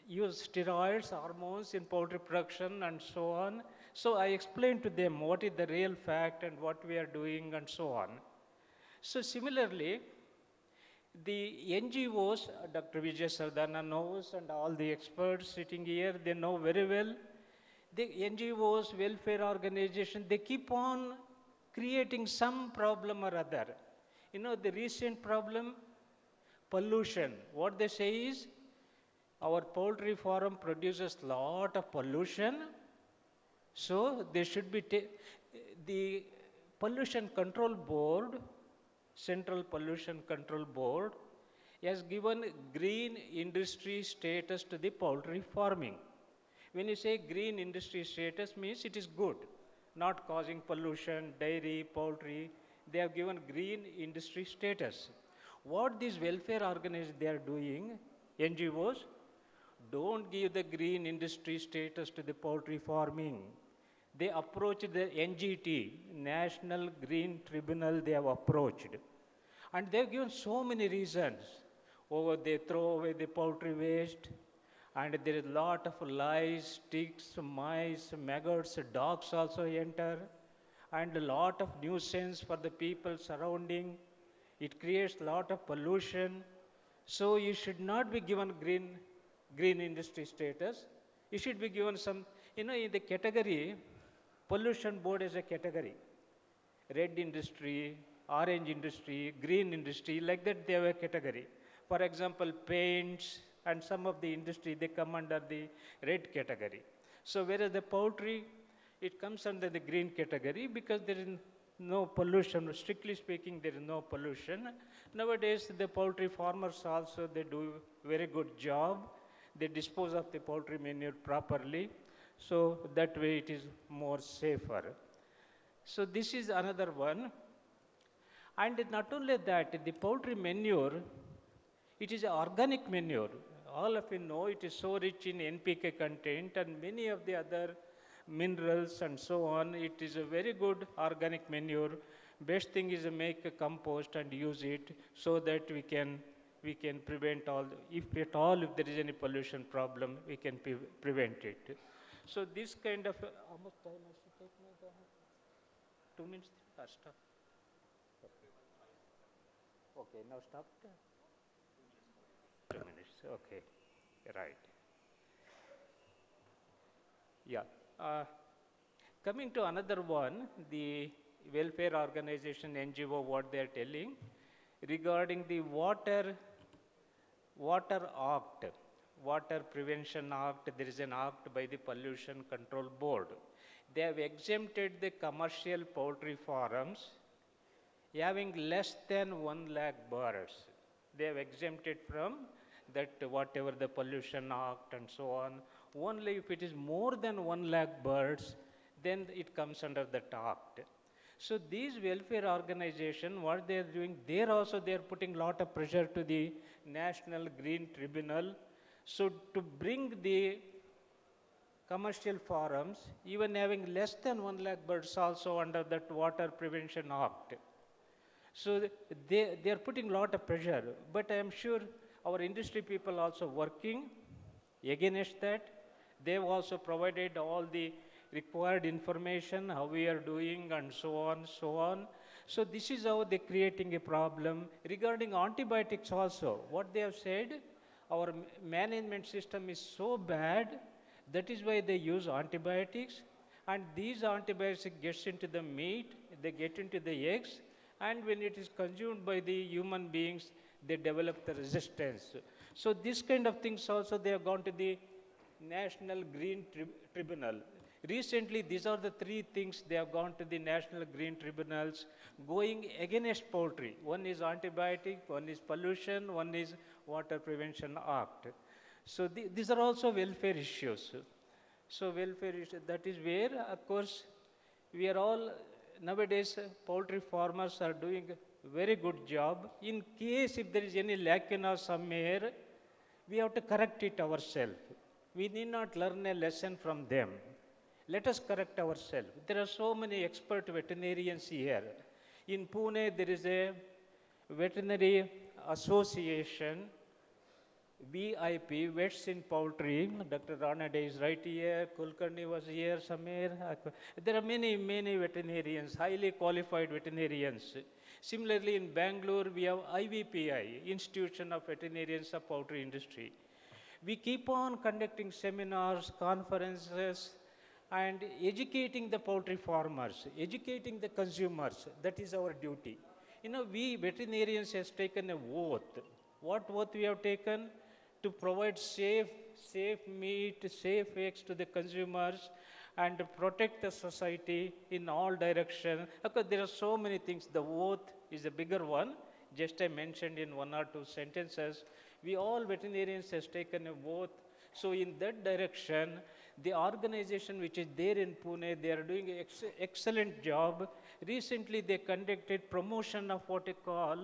use steroids, hormones in poultry production and so on. So I explain to them what is the real fact and what we are doing and so on. So similarly, the NGOs, Dr. Vijay Sardana knows, and all the experts sitting here, they know very well. The NGOs, welfare organizations, they keep on creating some problem or other. You know, the recent problem, pollution. What they say is, our poultry farm produces a lot of pollution, so they should be, the Pollution Control Board, Central Pollution Control Board, has given green industry status to the poultry farming. When you say green industry status, means it is good, not causing pollution, dairy, poultry, they have given green industry status. What these welfare organizations they are doing, NGOs, don't give the green industry status to the poultry farming. They approach the NGT, National Green Tribunal, they have approached. And they've given so many reasons. They throw away the poultry waste, and there is a lot of lice, ticks, mice, maggots, dogs also enter, and a lot of nuisance for the people surrounding. It creates a lot of pollution. So you should not be given green industry status. You should be given some, in the category, pollution board is a category. Red industry, orange industry, green industry, like that they have a category. For For example, paints and some of the industry, they come under the red category. So whereas the poultry, it comes under the green category because there is no pollution. Strictly speaking, there is no pollution. Nowadays, the poultry farmers also, they do very good job. They dispose of the poultry manure properly. So that way it is more safer. So this is another one. And not only that, the poultry manure, it is organic manure. All of you know it is so rich in NPK content and many of the other minerals and so on. It is a very good organic manure. Best thing is to make a compost and use it so that we can prevent all, if at all, if there is any pollution problem, we can prevent it. So this kind of, how much time I should take? 2 minutes? Stop. Okay, now stop. 2 minutes, okay, right. Yeah. Coming to another one, the welfare organization, NGO, what they are telling regarding the Water Act, Water Prevention Act, there is an act by the Pollution Control Board. They have exempted the commercial poultry farms having less than 1 lakh birds. They have exempted from that whatever the Pollution Act and so on. Only if it is more than 1 lakh birds, then it comes under that act. So these welfare organizations, what they are doing, they are putting a lot of pressure to the National Green Tribunal. So to bring the commercial farms, even having less than 1 lakh birds also under that Water Prevention Act. So they are putting a lot of pressure, but I am sure our industry people also working against that. They have also provided all the required information, how we are doing and so on, so on. So this is how they are creating a problem. Regarding antibiotics also, what they have said, our management system is so bad, that is why they use antibiotics, and these antibiotics gets into the meat, they get into the eggs, and when it is consumed by the human beings, they develop the resistance. So this kind of things also they have gone to the National Green Tribunal. Recently, these are the 3 things they have gone to the National Green Tribunals going against poultry. One is antibiotic, one is pollution, one is Water Prevention Act. So these are also welfare issues. So welfare issues, that is where, of course, we are all, nowadays, poultry farmers are doing a very good job. In case if there is any lacuna somewhere, we have to correct it ourselves. We need not learn a lesson from them. Let us correct ourselves. There are so many expert veterinarians here. In Pune, there is a veterinary association, VIP, Vets in Poultry. Dr. Ranade is right here, Kulkarni was here somewhere. There are many, many veterinarians, highly qualified veterinarians. Similarly, in Bangalore, we have IVPI, Institution of Veterinarians of Poultry Industry. We keep on conducting seminars, conferences, and educating the poultry farmers, educating the consumers. That is our duty. You know, we veterinarians has taken a oath. What oath we have taken? To provide safe meat, safe eggs to the consumers and protect the society in all directions. Because there are so many things. The oath is a bigger one. Just I mentioned in 1 or 2 sentences. We all veterinarians has taken a oath. So in that direction, the organization which is there in Pune, they are doing an excellent job. Recently, they conducted promotion of what they call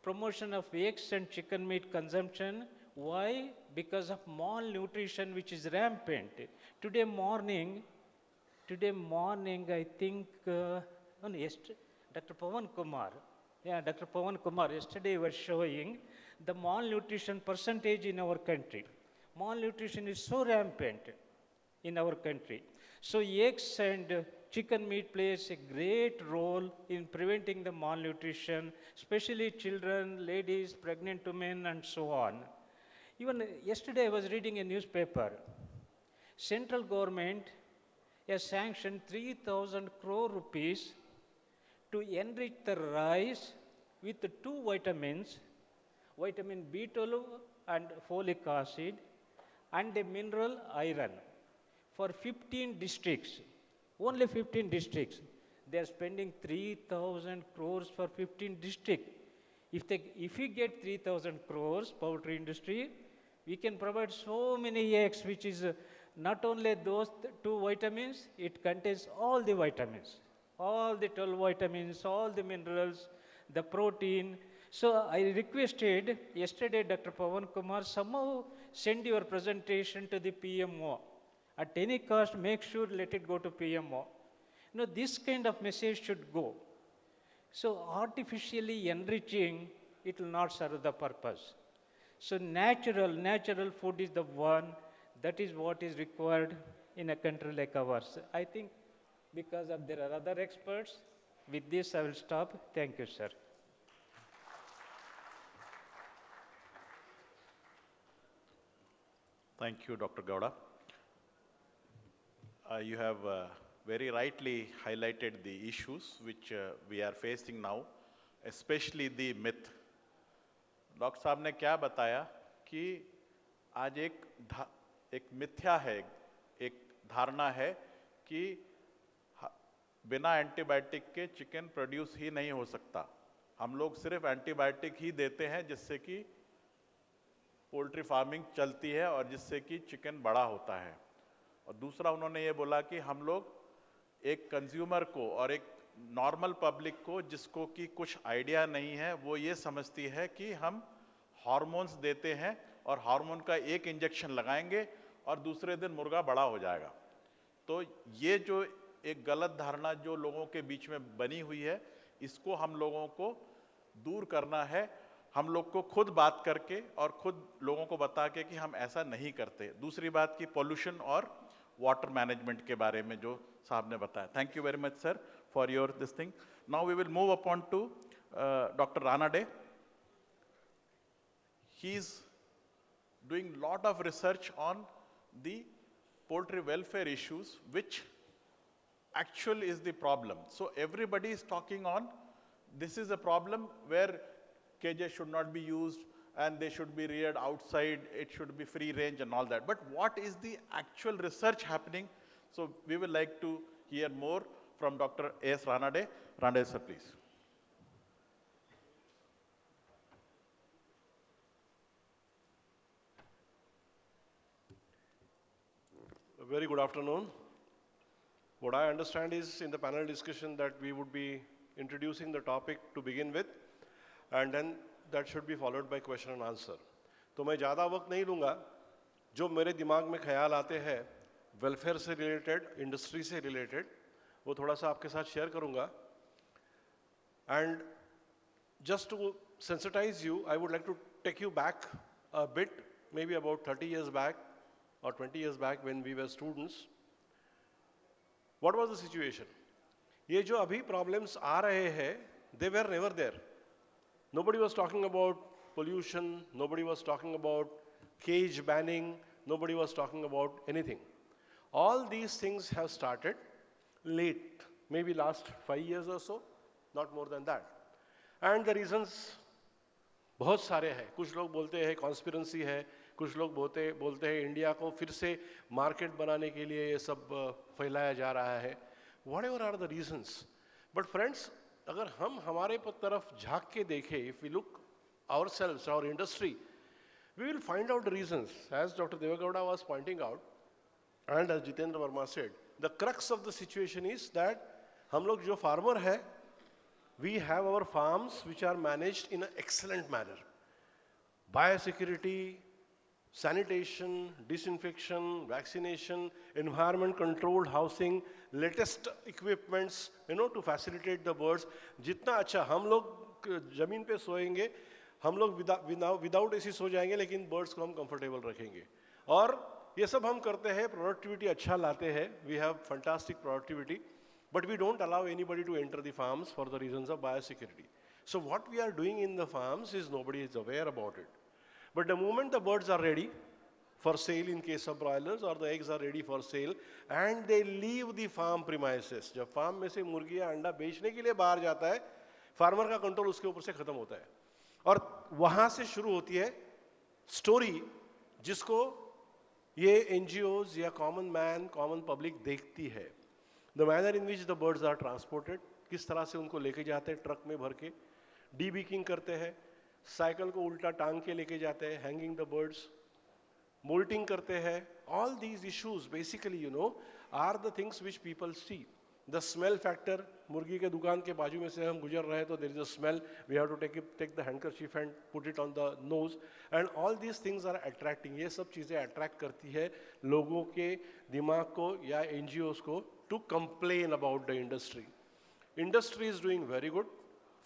promotion of eggs and chicken meat consumption. Why? Because of malnutrition, which is rampant. Today morning, I think, Dr. Pawan Kumar, Dr. Pawan Kumar, yesterday was showing the malnutrition percentage in our country. Malnutrition is so rampant in our country. So eggs and chicken meat plays a great role in preventing the malnutrition, especially children, ladies, pregnant women, and so on. Even yesterday I was reading a newspaper. Central government has sanctioned 3,000 crore rupees to enrich the rice with 2 vitamins, vitamin B12 and folic acid, and a mineral iron for 15 districts. Only 15 districts. They are spending 3,000 crores for 15 districts. If we get 3,000 crores, poultry industry, we can provide so many eggs, which is not only those two vitamins, it contains all the vitamins, all the 12 vitamins, all the minerals, the protein. So I requested yesterday, Dr. Pawan Kumar, somehow send your presentation to the PMO. At any cost, make sure let it go to PMO. This kind of message should go. So artificially enriching, it will not serve the purpose. So natural food is the one, that is what is required in a country like ours. I think because of there are other experts, with this I will stop. Thank you, sir. Thank you, Dr. Gowda. You have very rightly highlighted the issues which we are facing now, especially the myth. Doctor साहब ने क्या बताया कि आज एक मिथ्या है, एक धारणा है कि बिना एंटीबायोटिक के चिकन प्रोड्यूस ही नहीं हो सकता। हम लोग सिर्फ एंटीबायोटिक ही देते हैं जिससे कि पोल्ट्री फार्मिंग चलती है और जिससे कि चिकन बड़ा होता है। और दूसरा उन्होंने ये बोला कि हम लोग एक कंज्यूमर को और एक नॉर्मल पब्लिक को जिसको कि कुछ आइडिया नहीं है, वो ये समझती है कि हम हार्मोन्स देते हैं और हार्मोन का एक इंजेक्शन लगाएंगे और दूसरे दिन मुर्गा बड़ा हो जाएगा। तो ये जो एक गलत धारणा जो लोगों के बीच में बनी हुई है, इसको हम लोगों को दूर करना है। हम लोग को खुद बात करके और खुद लोगों को बता के कि हम ऐसा नहीं करते। दूसरी बात की पोल्यूशन और वाटर मैनेजमेंट के बारे में जो साहब ने बताया। Thank you very much sir for your this thing. Now we will move upon to doctor Ranade. He is doing lot of research on the poultry welfare issues which actually is the problem. So everybody is talking on this is a problem where cages should not be used and they should be reared outside, it should be free range and all that. But what is the actual research happening? So we would like to hear more from Dr. A.S. Ranade. Ranade sir, please. A very good afternoon. What I understand is in the panel discussion that we would be introducing the topic to begin with, and then that should be followed by question and answer. तो मैं ज़्यादा वक्त नहीं लूँगा। जो मेरे दिमाग में ख्याल आते हैं वेलफेयर से रिलेटेड, इंडस्ट्री से रिलेटेड, वो थोड़ा सा आपके साथ शेयर करूँगा। And just to sensitize you, I would like to take you back a bit, maybe about 30 years back or 20 years back when we were students. What was the situation? ये जो अभी problems आ रहे हैं, they were never there. Nobody was talking about pollution, nobody was talking about cage banning, nobody was talking about anything. All these things have started late, maybe last 5 years or so, not more than that. And the reasons बहुत सारे हैं। कुछ लोग बोलते हैं conspiracy है, कुछ लोग बोलते हैं इंडिया को फिर से मार्केट बनाने के लिए ये सब फैलाया जा रहा है। Whatever are the reasons. But friends, अगर हम हमारे तरफ झांक के देखें, if we look ourselves, our industry, we will find out the reasons. As Dr. Devagowda was pointing out, and as Jitendra Verma said, the crux of the situation is that हम लोग जो farmer है, we have our farms which are managed in an excellent manner. Biosecurity, sanitation, disinfection, vaccination, environment controlled housing, latest equipments, to facilitate the birds. जितना अच्छा हम लोग ज़मीन पे सोएंगे, हम लोग without AC सो जाएंगे, लेकिन birds को हम comfortable रखेंगे. और ये सब हम करते हैं, productivity अच्छा लाते हैं. We have fantastic productivity, but we don't allow anybody to enter the farms for the reasons of biosecurity. So what we are doing in the farms is nobody is aware about it. But the moment the birds are ready for sale in case of broilers or the eggs are ready for sale and they leave the farm premises, जब farm में से मुर्गियाँ अंडा बेचने के लिए बाहर जाता है, farmer का control उसके ऊपर से खत्म होता है. और वहाँ से शुरू होती है स्टोरी जिसको ये NGOs या कॉमन मैन, कॉमन पब्लिक देखती है। The manner in which the birds are transported, किस तरह से उनको लेके जाते हैं ट्रक में भर के, डीबीकिंग करते हैं, साइकिल को उल्टा टांग के लेके जाते हैं, हैंगिंग द बर्ड्स, मोल्टिंग करते हैं। All these issues basically you know are the things which people see. The smell factor, मुर्गी के दुकान के बाजू में से हम गुजर रहे हैं तो there is a smell, we have to take the handkerchief and put it on the nose, and all these things are attracting. ये सब चीज़ें अट्रैक्ट करती है लोगों के दिमाग को या NGOs को to complain about the industry. Industry is doing very good,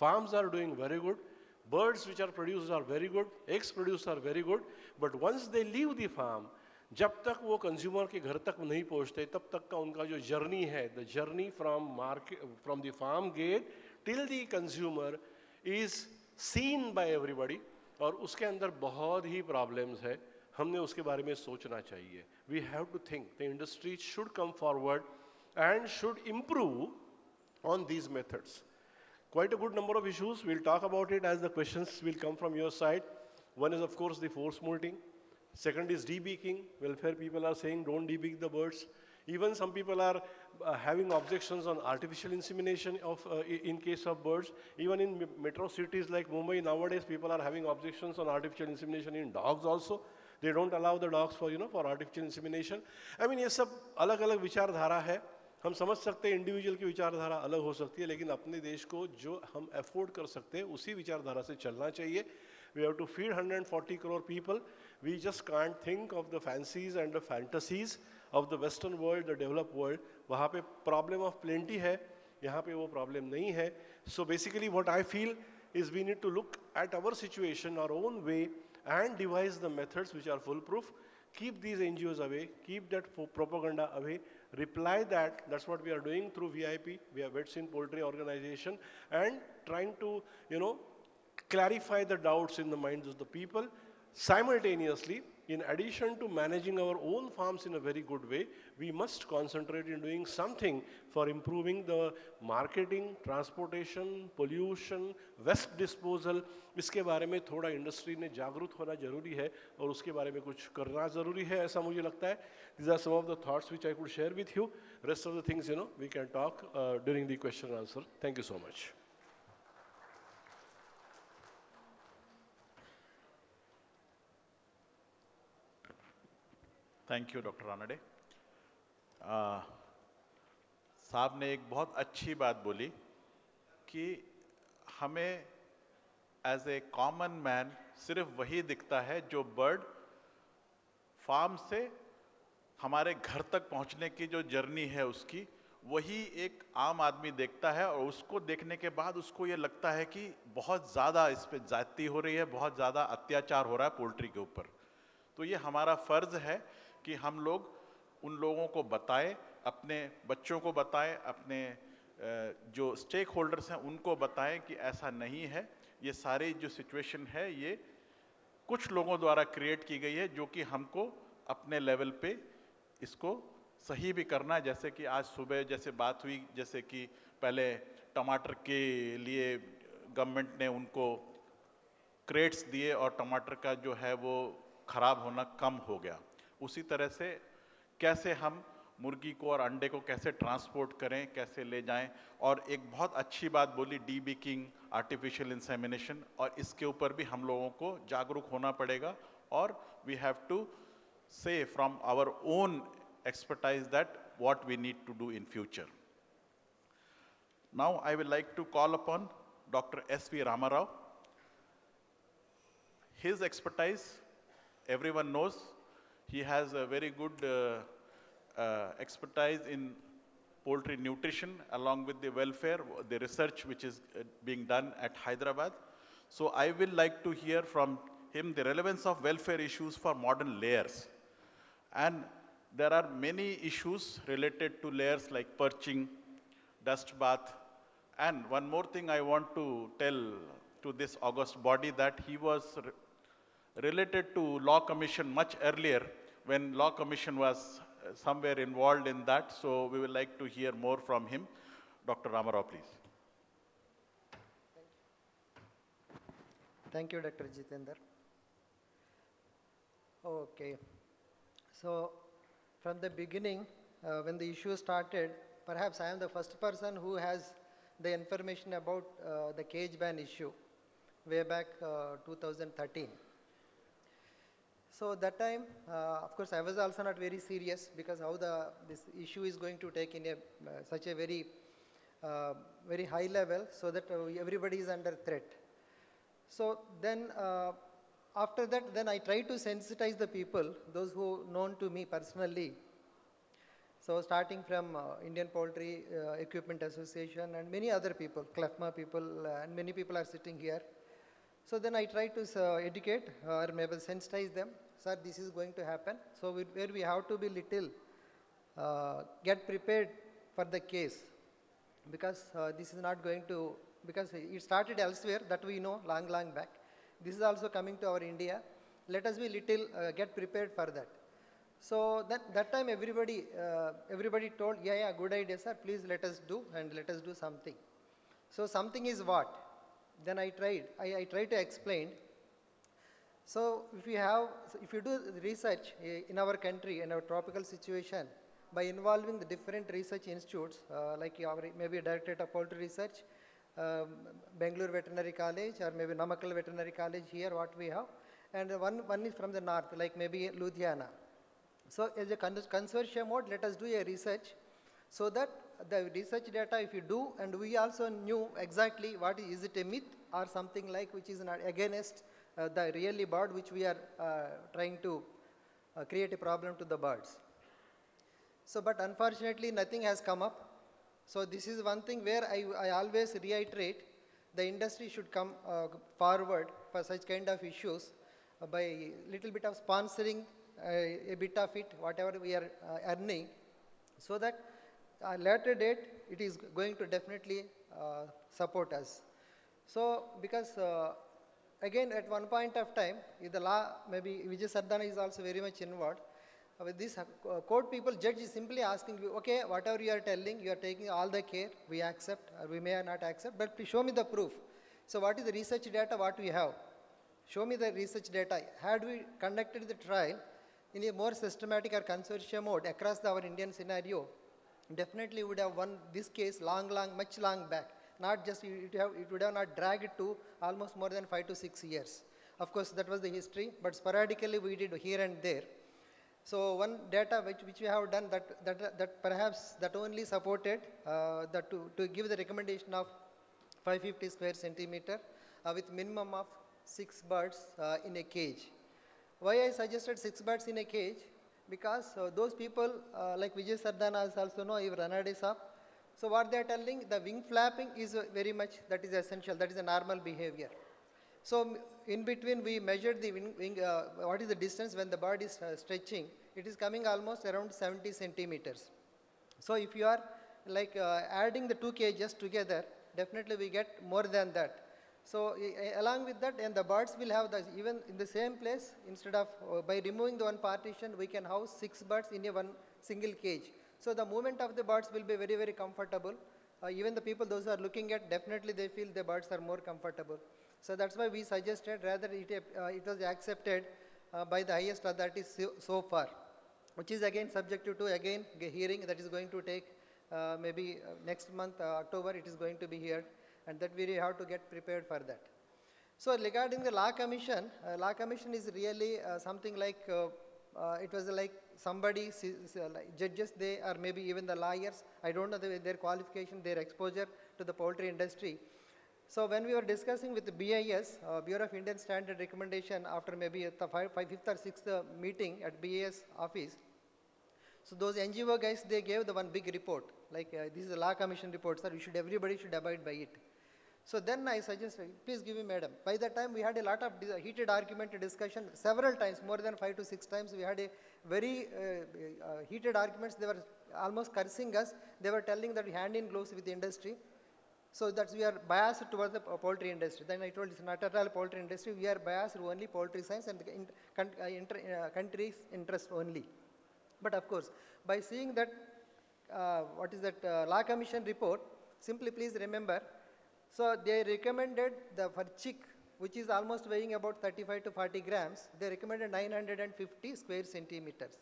farms are doing very good, birds which are produced are very good, eggs produced are very good, but once they leave the farm, जब तक वो consumer के घर तक नहीं पहुंचते तब तक का उनका जो जर्नी है, the journey from market, from the farm gate till the consumer is seen by everybody, और उसके अंदर बहुत ही प्रॉब्लम्स है। हमने उसके बारे में सोचना चाहिए। We have to think the industry should come forward and should improve on these methods. Quite a good number of issues. We'll talk about it as the questions will come from your side. One is of course the force molting. Second is debeaking. Welfare people are saying don't debeak the birds. Even some people are having objections on artificial insemination in case of birds. Even in metro cities like Mumbai nowadays, people are having objections on artificial insemination in dogs also. They don't allow the dogs for for artificial insemination. I mean, ये सब अलग-अलग विचारधारा है। हम समझ सकते हैं individual की विचारधारा अलग हो सकती है, लेकिन अपने देश को जो हम अफोर्ड कर सकते हैं उसी विचारधारा से चलना चाहिए। We have to feed 140 crore people. We just can't think of the fancies and the fantasies of the western world, the develop world. वहाँ पे प्रॉब्लम ऑफ प्लेंटी है, यहाँ पे वो प्रॉब्लम नहीं है। So basically what I feel is we need to look at our situation, our own way, and devise the methods which are foolproof. Keep these NGOs away, keep that propaganda away, reply that. That's what we are doing through VIP. We have Vets in Poultry organization, and trying to, clarify the doubts in the minds of the people. Simultaneously, in addition to managing our own farms in a very good way, we must concentrate in doing something for improving the marketing, transportation, pollution, waste disposal. इसके बारे में थोड़ा industry ने जागरूक होना जरूरी है और उसके बारे में कुछ करना जरूरी है, ऐसा मुझे लगता है। These are some of the thoughts which I could share with you. Rest of the things, we can talk during the question and answer. Thank you so much. Thank you doctor Ranade. साहब ने एक बहुत अच्छी बात बोली कि हमें as a common man सिर्फ वही दिखता है जो बर्ड फार्म से हमारे घर तक पहुंचने की जो जर्नी है उसकी, वही एक आम आदमी देखता है, और उसको देखने के बाद उसको ये लगता है कि बहुत ज़्यादा इस पर ज्यादती हो रही है, बहुत ज़्यादा अत्याचार हो रहा है पोल्ट्री के ऊपर। तो ये हमारा फ़र्ज़ है कि हम लोग उन लोगों को बताएं, अपने बच्चों को बताएं, अपने जो स्टेक होल्डर्स हैं उनको बताएं कि ऐसा नहीं है। ये सारी जो सिचुएशन है ये कुछ लोगों द्वारा क्रिएट की गई है, जो कि हमको अपने लेवल पे इसको सही भी करना है। जैसे कि आज सुबह जैसे बात हुई, जैसे कि पहले टमाटर के लिए गवर्नमेंट ने उनको क्रेट्स दिए और टमाटर का जो है वो ख़राब होना कम हो गया। उसी तरह से कैसे हम मुर्गी को और अंडे को कैसे ट्रांसपोर्ट करें, कैसे ले जाएं। और एक बहुत अच्छी बात बोली डीबीकिंग, आर्टिफिशियल इंसेमिनेशन, और इसके ऊपर भी हम लोगों को जागरूक होना पड़ेगा। और we have to say from our own expertise that what we need to do in future. Now I would like to call upon Dr. S.V. Ramarao. His expertise, everyone knows, he has a very good expertise in poultry nutrition along with the welfare, the research which is being done at Hyderabad. So I will like to hear from him the relevance of welfare issues for modern layers. And there are many issues related to layers like perching, dust bath. And one more thing I want to tell to this august body, that he was related to Law Commission much earlier, when Law Commission was somewhere involved in that. So we would like to hear more from him. Dr. Ramarao, please. Thank you, Dr. Jitender. Okay. So, from the beginning, when the issue started, perhaps I am the first person who has the information about the cage ban issue way back 2013. So that time, of course, I was also not very serious because how this issue is going to take in a such a very high level, so that everybody is under threat. So then, after that, then I try to sensitize the people, those who known to me personally. So starting from Indian Poultry Equipment Association and many other people, CLEFMA people, and many people are sitting here. So then I try to educate or maybe sensitize them. Sir, this is going to happen. So where we have to be little, get prepared for the case. Because this is not going to, because it started elsewhere, that we know long back. This is also coming to our India. Let us be little, get prepared for that. So that time everybody told, yeah, good idea, sir, please let us do and let us do something. So something is what? Then I tried to explain. So if you do research in our country, in our tropical situation, by involving the different research institutes, like maybe Directorate of Poultry Research, Bangalore Veterinary College, or maybe Namakkal Veterinary College here, what we have, and one is from the north, like maybe Ludhiana. So as a consortium mode, let us do a research, so that the research data, if you do, and we also knew exactly what is it a myth or something like which is not against the really bird, which we are trying to create a problem to the birds. So, but unfortunately, nothing has come up. So this is one thing where I always reiterate, the industry should come forward for such kind of issues by little bit of sponsoring a bit of it, whatever we are earning, so that at a later date, it is going to definitely support us. So, because again, at one point of time, if the law, maybe Vijay Sardana is also very much involved. With this court people, judge is simply asking you, okay, whatever you are telling, you are taking all the care, we accept, or we may not accept, but please show me the proof. So what is the research data, what we have? Show me the research data. Had we conducted the trial in a more systematic or consortium mode across our Indian scenario, definitely would have won this case much long back. Not just, it would have not dragged to almost more than 5 to 6 years. Of course, that was the history, but sporadically we did here and there. So one data which we have done that perhaps that only supported that to give the recommendation of 550 square centimeter with minimum of 6 birds in a cage. Why I suggested 6 birds in a cage? Because those people like Vijay Sardana also know, if Ranade Saab. So what they are telling, the wing flapping is very much, that is essential, that is a normal behavior. So in between we measured the wing what is the distance when the bird is stretching, it is coming almost around 70 centimeters. So if you are like adding the 2 cages together, definitely we get more than that. So along with that, and the birds will have even in the same place, instead of by removing the one partition, we can house 6 birds in a one single cage. So the movement of the birds will be very comfortable. Even the people, those who are looking at, definitely they feel the birds are more comfortable. So that's why we suggested, rather it was accepted by the highest authorities so far, which is again subject to again a hearing that is going to take maybe next month, October, it is going to be here, and that we have to get prepared for that. So regarding the law commission is really something like, it was like somebody, like judges, they or maybe even the lawyers, I don't know their qualification, their exposure to the poultry industry. So when we were discussing with the BIS, Bureau of Indian Standard Recommendation, after maybe the 5th or 6th meeting at BIS office, so those NGO guys, they gave the one big report, like this is the law commission report, sir, everybody should abide by it. So then I suggested, please give me, madam. By that time we had a lot of heated argument discussion several times, more than 5 to 6 times. We had a very heated arguments. They were almost cursing us. They were telling that we hand in gloves with the industry. So that we are biased towards the poultry industry. Then I told it's not at all poultry industry. We are biased only poultry science and the country's interest only. But of course, by seeing that, what is that law commission report, simply please remember, so they recommended for chick which is almost weighing about 35 to 40 grams, they recommended 950 square centimeters.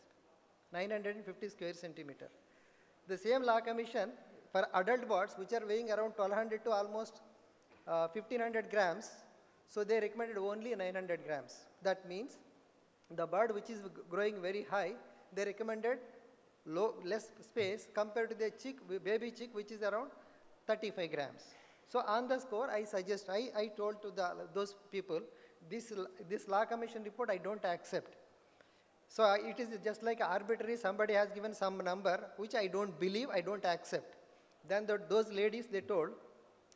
950 square centimeter. The same law commission for adult birds, which are weighing around 1200 to almost 1500 grams, so they recommended only 900 grams. That means the bird which is growing very high, they recommended less space compared to the baby chick, which is around 35 grams. So on the score, I told to those people, this law commission report I don't accept. So it is just like arbitrary, somebody has given some number, which I don't believe, I don't accept. Then those ladies, they told,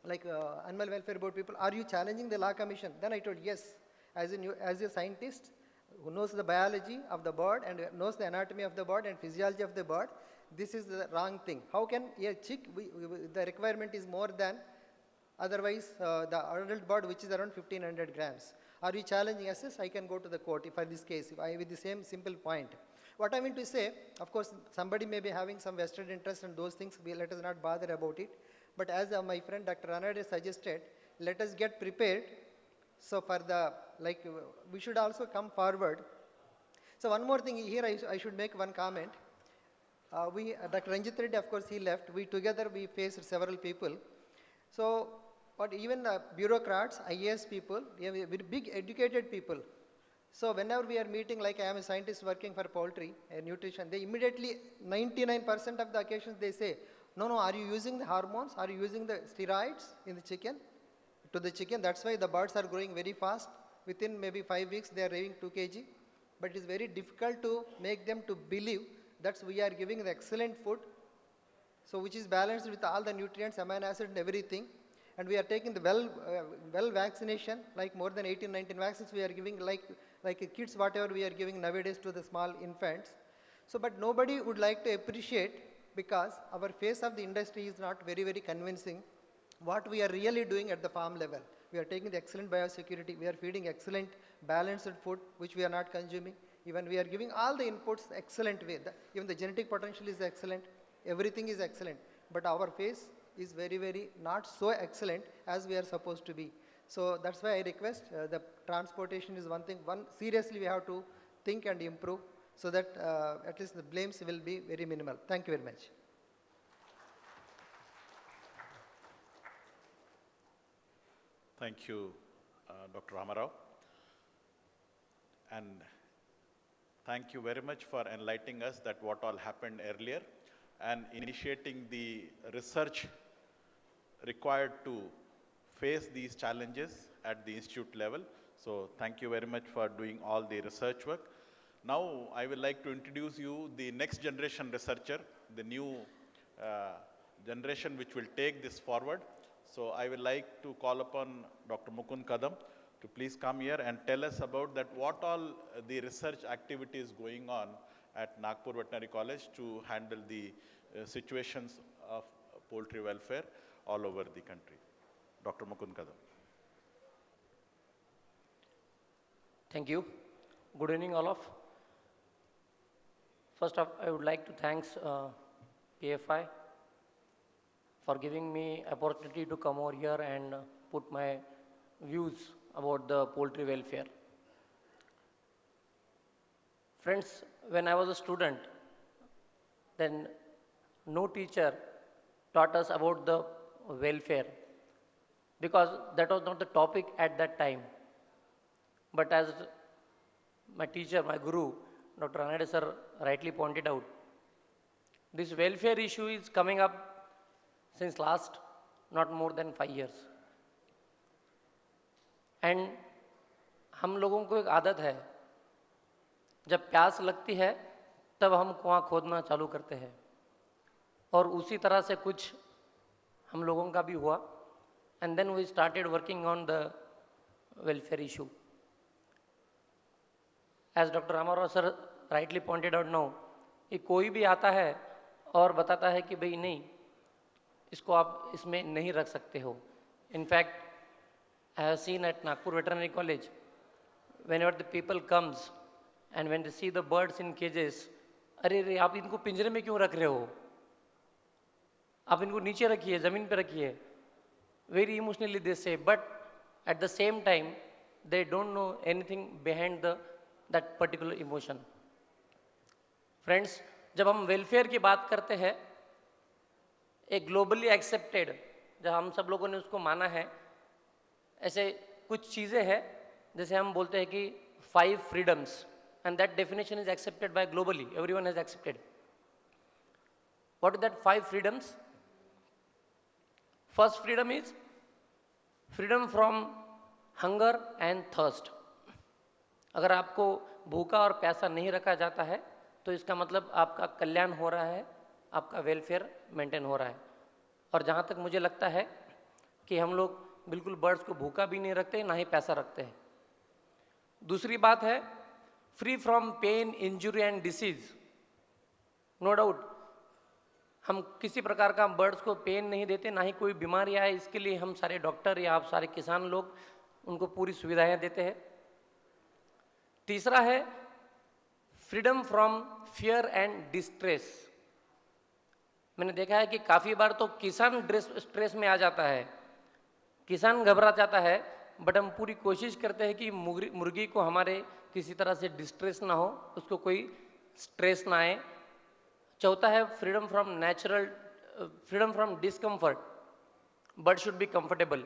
like Animal Welfare Board people, are you challenging the law commission? Then I told, yes, as a scientist who knows the biology of the bird and knows the anatomy of the bird and physiology of the bird, this is the wrong thing. How can a chick, the requirement is more than otherwise the adult bird, which is around 1500 grams. Are you challenging us? Yes, I can go to the court for this case with the same simple point. What I mean to say, of course, somebody may be having some vested interest in those things, let us not bother about it. But as my friend Dr. Ranade suggested, let us get prepared. So for we should also come forward. So one more thing here, I should make one comment. Dr. Ranjit Reddy, of course, he left. We faced several people. So, but even bureaucrats, IAS people, very big educated people. So whenever we are meeting, like I am a scientist working for poultry and nutrition, they immediately, 99% of the occasions they say, no, are you using the hormones? Are you using the steroids in the chicken? To the chicken, that's why the birds are growing very fast. Within maybe 5 weeks, they are weighing 2 kg. But it is very difficult to make them to believe that we are giving the excellent food, so which is balanced with all the nutrients, amino acid and everything. And we are taking the well vaccination, like more than 18, 19 vaccines we are giving, like kids, whatever we are giving nowadays to the small infants. So, but nobody would like to appreciate, because our face of the industry is not very, very convincing what we are really doing at the farm level. We are taking the excellent biosecurity, we are feeding excellent balanced food, which we are not consuming. Even we are giving all the inputs excellent way. Even the genetic potential is excellent, everything is excellent. But our face is very, very not so excellent as we are supposed to be. So that's why I request the transportation is one thing. Seriously we have to think and improve, so that at least the blames will be very minimal. Thank you very much. Thank you, Dr. Ramarao. And thank you very much for enlightening us that what all happened earlier and initiating the research required to face these challenges at the institute level. So thank you very much for doing all the research work. Now I would like to introduce you the next generation researcher, the new generation which will take this forward. So I would like to call upon Dr. Mukund Kadam to please come here and tell us about that what all the research activities going on at Nagpur Veterinary College to handle the situations of poultry welfare all over the country. Dr. Mukund Kadam. Thank you. Good evening, all of. First off, I would like to thank PFI for giving me opportunity to come over here and put my views about the poultry welfare. Friends, when I was a student, then no teacher taught us about the welfare, because that was not the topic at that time. But as my teacher, my guru, Dr. Ranade sir rightly pointed out, this welfare issue is coming up since last not more than 5 years. And हम लोगों को एक आदत है, जब प्यास लगती है तब हम कुआं खोदना चालू करते हैं, और उसी तरह से कुछ हम लोगों का भी हुआ. And then we started working on the welfare issue. As Dr. Ramarao sir rightly pointed out now, कि कोई भी आता है और बताता है कि भाई नहीं, इसको आप इसमें नहीं रख सकते हो. In fact, I have seen at Nagpur Veterinary College, whenever the people comes and when they see the birds in cages, अरे रे आप इनको पिंजरे में क्यों रख रहे हो, आप इनको नीचे रखिए, ज़मीन पे रखिए. Very emotionally they say, but at the same time they don't know anything behind that particular emotion. Friends, जब हम वेलफेयर की बात करते हैं, एक ग्लोबली एक्सेप्टेड, जब हम सब लोगों ने उसको माना है, ऐसे कुछ चीज़ें हैं जैसे हम बोलते हैं कि 5 freedoms, and that definition is accepted by globally, everyone has accepted. What is that 5 freedoms? First freedom is freedom from hunger and thirst. अगर आपको भूखा और प्यासा नहीं रखा जाता है तो इसका मतलब आपका कल्याण हो रहा है, आपका वेलफेयर मेंटेन हो रहा है. और जहाँ तक मुझे लगता है कि हम लोग बिल्कुल बर्ड्स को भूखा भी नहीं रखते, ना ही प्यासा रखते हैं. दूसरी बात है free from pain, injury and disease. No doubt हम किसी प्रकार का बर्ड्स को पेन नहीं देते, ना ही कोई बीमारी आए इसके लिए हम सारे डॉक्टर या आप सारे किसान लोग उनको पूरी सुविधाएं देते हैं. तीसरा है freedom from fear and distress. मैंने देखा है कि काफ़ी बार तो किसान स्ट्रेस में आ जाता है, किसान घबरा जाता है, बट हम पूरी कोशिश करते हैं कि मुर्गी को हमारे किसी तरह से डिस्ट्रेस ना हो, उसको कोई स्ट्रेस ना आए. चौथा है freedom from discomfort. Bird should be comfortable.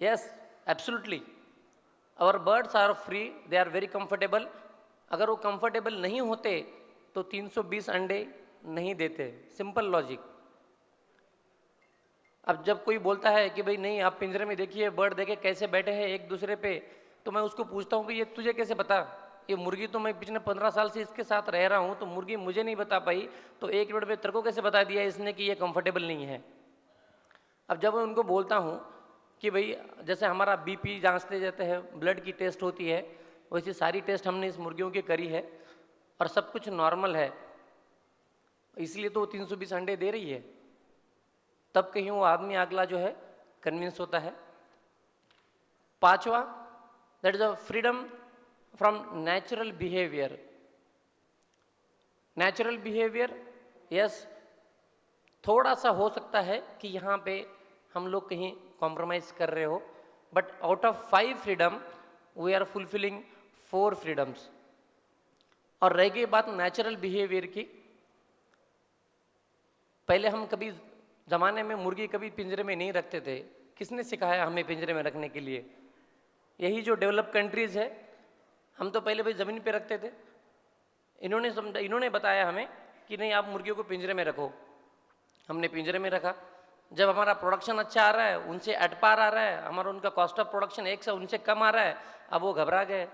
Yes, absolutely, our birds are free, they are very comfortable. अगर वो कंफर्टेबल नहीं होते तो 320 अंडे नहीं देते. Simple logic. अब जब कोई बोलता है कि भाई नहीं आप पिंजरे में देखिए बर्ड देखे कैसे बैठे हैं एक दूसरे पे, तो मैं उसको पूछता हूँ कि ये तुझे कैसे पता? ये मुर्गी तो मैं पिछले 15 साल से इसके साथ रह रहा हूँ, तो मुर्गी मुझे नहीं बता पाई, तो 1 मिनट में तेरे को कैसे बता दिया इसने कि ये कंफर्टेबल नहीं है? अब जब मैं उनको बोलता हूँ कि भाई जैसे हमारा बीपी जांचते जाते हैं, ब्लड की टेस्ट होती है, वैसी सारी टेस्ट हमने इस मुर्गियों की करी है और सब कुछ नॉर्मल है, इसलिए तो वो 320 अंडे दे रही है. तब कहीं वो आदमी अगला जो है कन्विंस होता है. पांचवा, that is a freedom from natural behaviour. Natural behaviour, yes, थोड़ा सा हो सकता है कि यहाँ पे हम लोग कहीं कॉम्प्रोमाइज कर रहे हो, but out of 5 freedom we are fulfilling 4 freedoms. और रह गई बात नेचुरल बिहेवियर की, पहले हम कभी ज़माने में मुर्गी कभी पिंजरे में नहीं रखते थे. किसने सिखाया हमें पिंजरे में रखने के लिए? यही जो डेवलप कंट्रीज़ है. हम तो पहले भाई ज़मीन पे रखते थे. इन्होंने बताया हमें कि नहीं आप मुर्गियों को पिंजरे में रखो. हमने पिंजरे में रखा. जब हमारा प्रोडक्शन अच्छा आ रहा है, उनसे एट पार आ रहा है, हमारा उनका कॉस्ट ऑफ प्रोडक्शन एक से उनसे कम आ रहा है, अब वो घबरा गए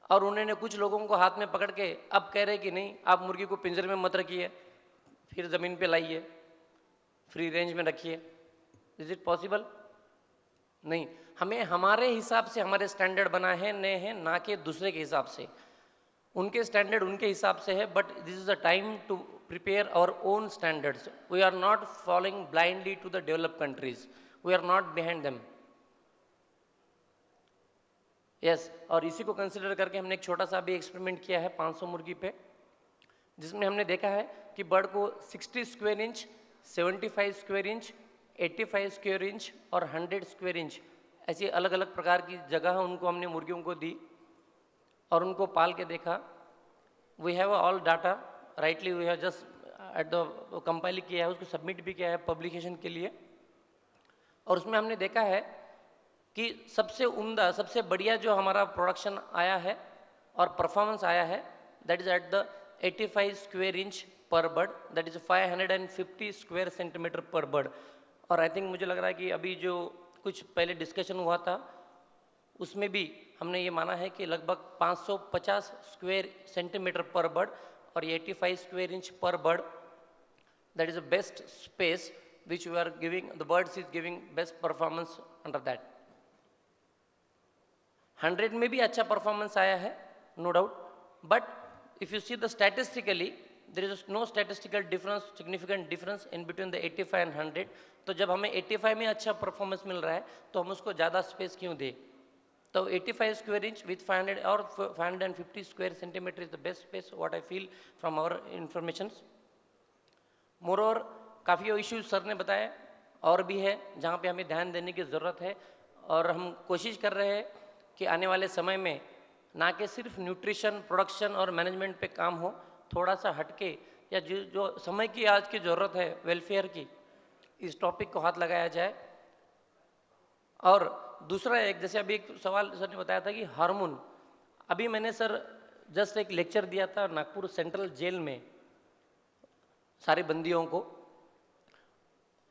और उन्होंने कुछ लोगों को हाथ में पकड़ के अब कह रहे कि नहीं आप मुर्गी को पिंजरे में मत रखिए, फिर ज़मीन पे लाइए, फ्री रेंज में रखिए. Is it possible? नहीं. हमें हमारे हिसाब से हमारे स्टैंडर्ड बनाए हैं नए हैं, ना कि दूसरे के हिसाब से. उनके स्टैंडर्ड उनके हिसाब से है, but this is a time to prepare our own standards. We are not following blindly to the developed countries. We are not behind them. Yes, और इसी को कंसिडर करके हमने एक छोटा सा भी एक्सपेरिमेंट किया है 500 मुर्गी पे, जिसमें हमने देखा है कि बर्ड को 60 square inch, 75 square inch, 85 square inch और 100 स्क्वायर इंच ऐसी अलग अलग प्रकार की जगह उनको हमने मुर्गियों को दी और उनको पाल के देखा. We have all data, rightly we have just at the compile किया है, उसको सबमिट भी किया है पब्लिकेशन के लिए. और उसमें हमने देखा है कि सबसे उम्दा, सबसे बढ़िया जो हमारा प्रोडक्शन आया है और परफॉर्मेंस आया है, that is at the 85 square inch per bird, that is 550 square centimetre per bird. और आई थिंक मुझे लग रहा है कि अभी जो कुछ पहले डिस्कशन हुआ था उसमें भी हमने ये माना है कि लगभग 550 स्क्वायर सेंटीमीटर पर बर्ड और 85 square inch per bird, that is the best space which we are giving, the birds is giving best performance under that. 100 में भी अच्छा परफॉर्मेंस आया है, no doubt, but if you see the statistically there is no statistical difference, significant difference in between the 85 and 100. तो जब हमें 85 में अच्छा परफॉर्मेंस मिल रहा है तो हम उसको ज़्यादा स्पेस क्यों दें? तो 85 स्क्वायर इंच विथ 500 और 550 square centimetre is the best space, what I feel from our informations. Moreover काफ़ी इश्यूज सर ने बताया और भी है जहाँ पे हमें ध्यान देने की ज़रूरत है, और हम कोशिश कर रहे हैं कि आने वाले समय में ना कि सिर्फ न्यूट्रिशन, प्रोडक्शन और मैनेजमेंट पे काम हो, थोड़ा सा हटके या जो समय की आज की ज़रूरत है वेलफेयर की, इस टॉपिक को हाथ लगाया जाए। और दूसरा एक, जैसे अभी एक सवाल सर ने बताया था कि हार्मोन, अभी मैंने सर जस्ट एक लेक्चर दिया था नागपुर सेंट्रल जेल में सारे बंदियों को,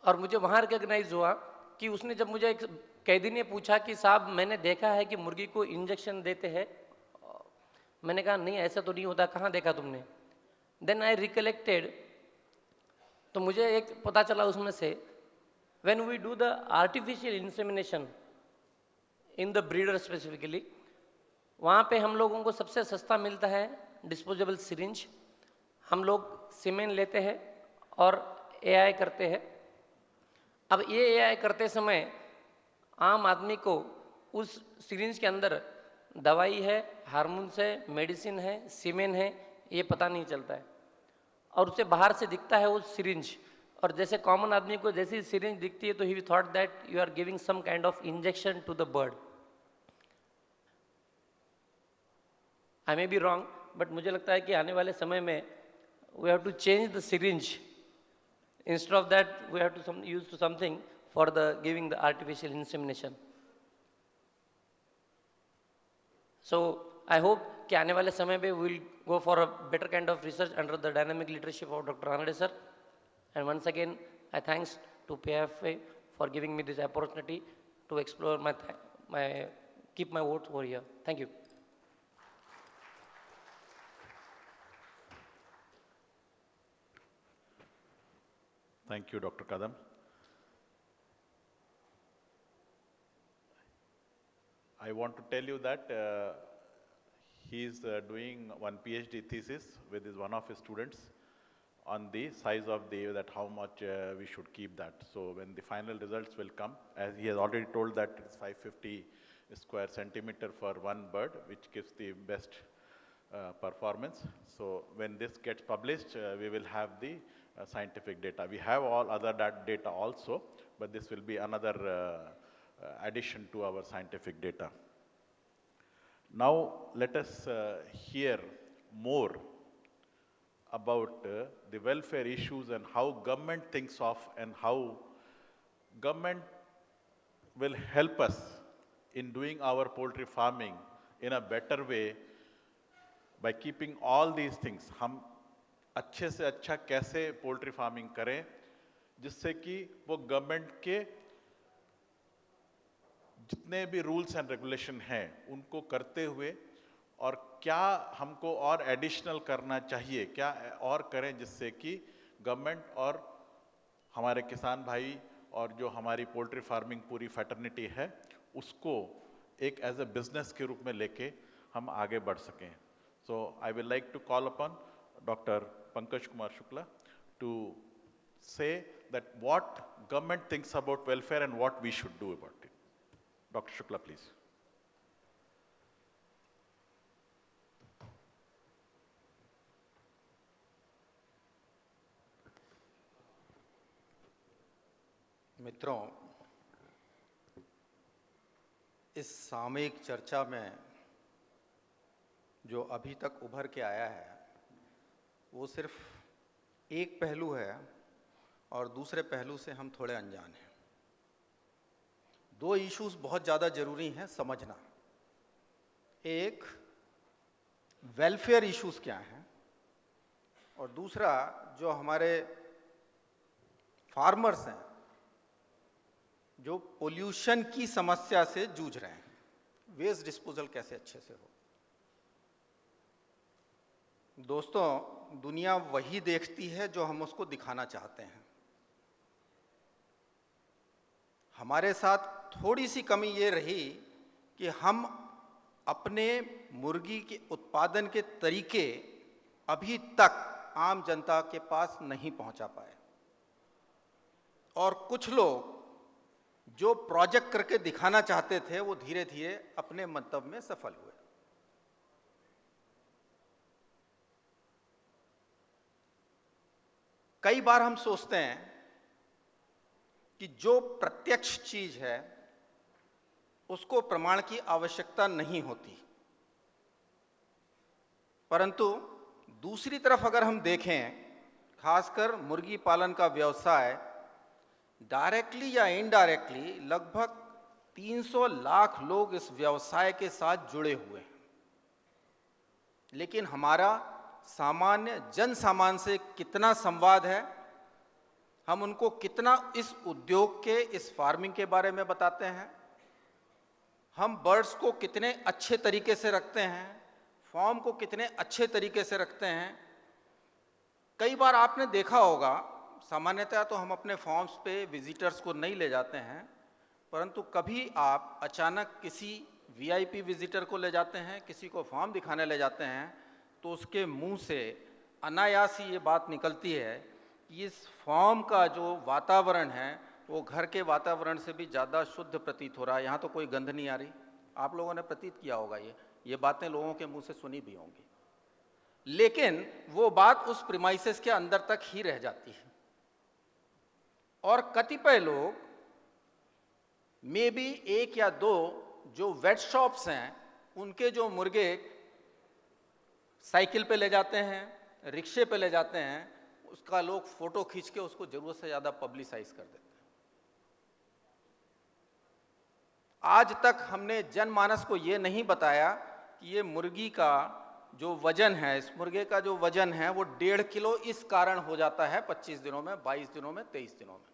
और मुझे वहाँ रिकग्नाइज हुआ कि उसने, जब मुझे एक कैदी ने पूछा कि साहब मैंने देखा है कि मुर्गी को इंजेक्शन देते हैं, मैंने कहा नहीं ऐसा तो नहीं होता, कहाँ देखा तुमने? देन आई रिकलेक्टेड, तो मुझे एक पता चला उसमें से, when we do the artificial insemination in the breeder specifically, वहाँ पे हम लोगों को सबसे सस्ता मिलता है डिस्पोजेबल सिरिंज। हम लोग सीमेन लेते हैं और एआई करते हैं। अब ये एआई करते समय आम आदमी को उस सिरिंज के अंदर दवाई है, हार्मोन्स है, मेडिसिन है, सीमेन है, ये पता नहीं चलता है, और उसे बाहर से दिखता है वो सिरिंज, और जैसे कॉमन आदमी को जैसी सिरिंज दिखती है तो he thought that you are giving some kind of injection to the bird. I may be wrong, but मुझे लगता है कि आने वाले समय में we have to change the syringe, instead of that we have to use to something for the giving the artificial insemination. So I hope कि आने वाले समय पे we will go for a better kind of research under the dynamic leadership of Dr. Ranade sir. And once again I thanks to PFI for giving me this opportunity to explore my keep my votes over here. Thank you. Thank you, Dr. Kadam. I want to tell you that he is doing one PhD thesis with one of his students on the size of that how much we should keep that. So when the final results will come, as he has already told that it's 550 square centimeter for one bird, which gives the best performance. So when this gets published, we will have the scientific data. We have all other data also, but this will be another addition to our scientific data. Now let us hear more about the welfare issues and how government thinks of and how government will help us in doing our poultry farming in a better way by keeping all these things. हम अच्छे से अच्छा कैसे poultry farming करें जिससे कि वो government के जितने भी रूल्स एंड रेगुलेशन हैं उनको करते हुए, और क्या हमको और एडिशनल करना चाहिए, क्या और करें जिससे कि गवर्नमेंट और हमारे किसान भाई और जो हमारी पोल्ट्री फार्मिंग पूरी फैटर्निटी है उसको एक एज ए बिजनेस के रूप में लेके हम आगे बढ़ सकें. So I will like to call upon Dr. Pankaj Kumar Shukla to say that what government thinks about welfare and what we should do about it. Dr. Shukla, please. मित्रों, इस सामयिक चर्चा में जो अभी तक उभर के आया है वो सिर्फ एक पहलू है और दूसरे पहलू से हम थोड़े अनजान हैं. दो इश्यूज बहुत ज़्यादा ज़रूरी हैं समझना. एक, वेलफेयर इश्यूज क्या हैं, और दूसरा जो हमारे फार्मर्स हैं जो पोल्यूशन की समस्या से जूझ रहे हैं, वेस्ट डिस्पोजल कैसे अच्छे से हो. दोस्तों, दुनिया वही देखती है जो हम उसको दिखाना चाहते हैं. हमारे साथ थोड़ी सी कमी ये रही कि हम अपने मुर्गी के उत्पादन के तरीके अभी तक आम जनता के पास नहीं पहुंचा पाए, और कुछ लोग जो प्रोजेक्ट करके दिखाना चाहते थे वो धीरे धीरे अपने मंतव्य में सफल हुए. कई बार हम सोचते हैं कि जो प्रत्यक्ष चीज है उसको प्रमाण की आवश्यकता नहीं होती। परंतु दूसरी तरफ अगर हम देखें, खासकर मुर्गी पालन का व्यवसाय डायरेक्टली या इनडायरेक्टली लगभग 300 लाख लोग इस व्यवसाय के साथ जुड़े हुए हैं। लेकिन हमारा सामान्य जन सामान्य से कितना संवाद है, हम उनको कितना इस उद्योग के, इस फार्मिंग के बारे में बताते हैं, हम बर्ड्स को कितने अच्छे तरीके से रखते हैं, फॉर्म को कितने अच्छे तरीके से रखते हैं। कई बार आपने देखा होगा, सामान्यतः तो हम अपने फॉर्म्स पे विजिटर्स को नहीं ले जाते हैं, परंतु कभी आप अचानक किसी वीआईपी विजिटर को ले जाते हैं, किसी को फॉर्म दिखाने ले जाते हैं, तो उसके मुंह से अनायास ही ये बात निकलती है कि इस फॉर्म का जो वातावरण है वो घर के वातावरण से भी ज़्यादा शुद्ध प्रतीत हो रहा है, यहाँ तो कोई गंध नहीं आ रही। आप लोगों ने प्रतीत किया होगा, ये बातें लोगों के मुंह से सुनी भी होंगी, लेकिन वो बात उस प्रीमाइसेस के अंदर तक ही रह जाती है। और कतिपय लोग मे बी एक या दो जो वेट शॉप्स हैं, उनके जो मुर्गे साइकिल पे ले जाते हैं, रिक्शे पे ले जाते हैं, उसका लोग फोटो खींच के उसको जरूरत से ज्यादा पब्लिसाइज कर देते हैं। आज तक हमने जनमानस को ये नहीं बताया कि ये मुर्गी का जो वजन है, इस मुर्गे का जो वजन है वो 1.5 किलो इस कारण हो जाता है 25 दिनों में, 22 दिनों में, 23 दिनों में।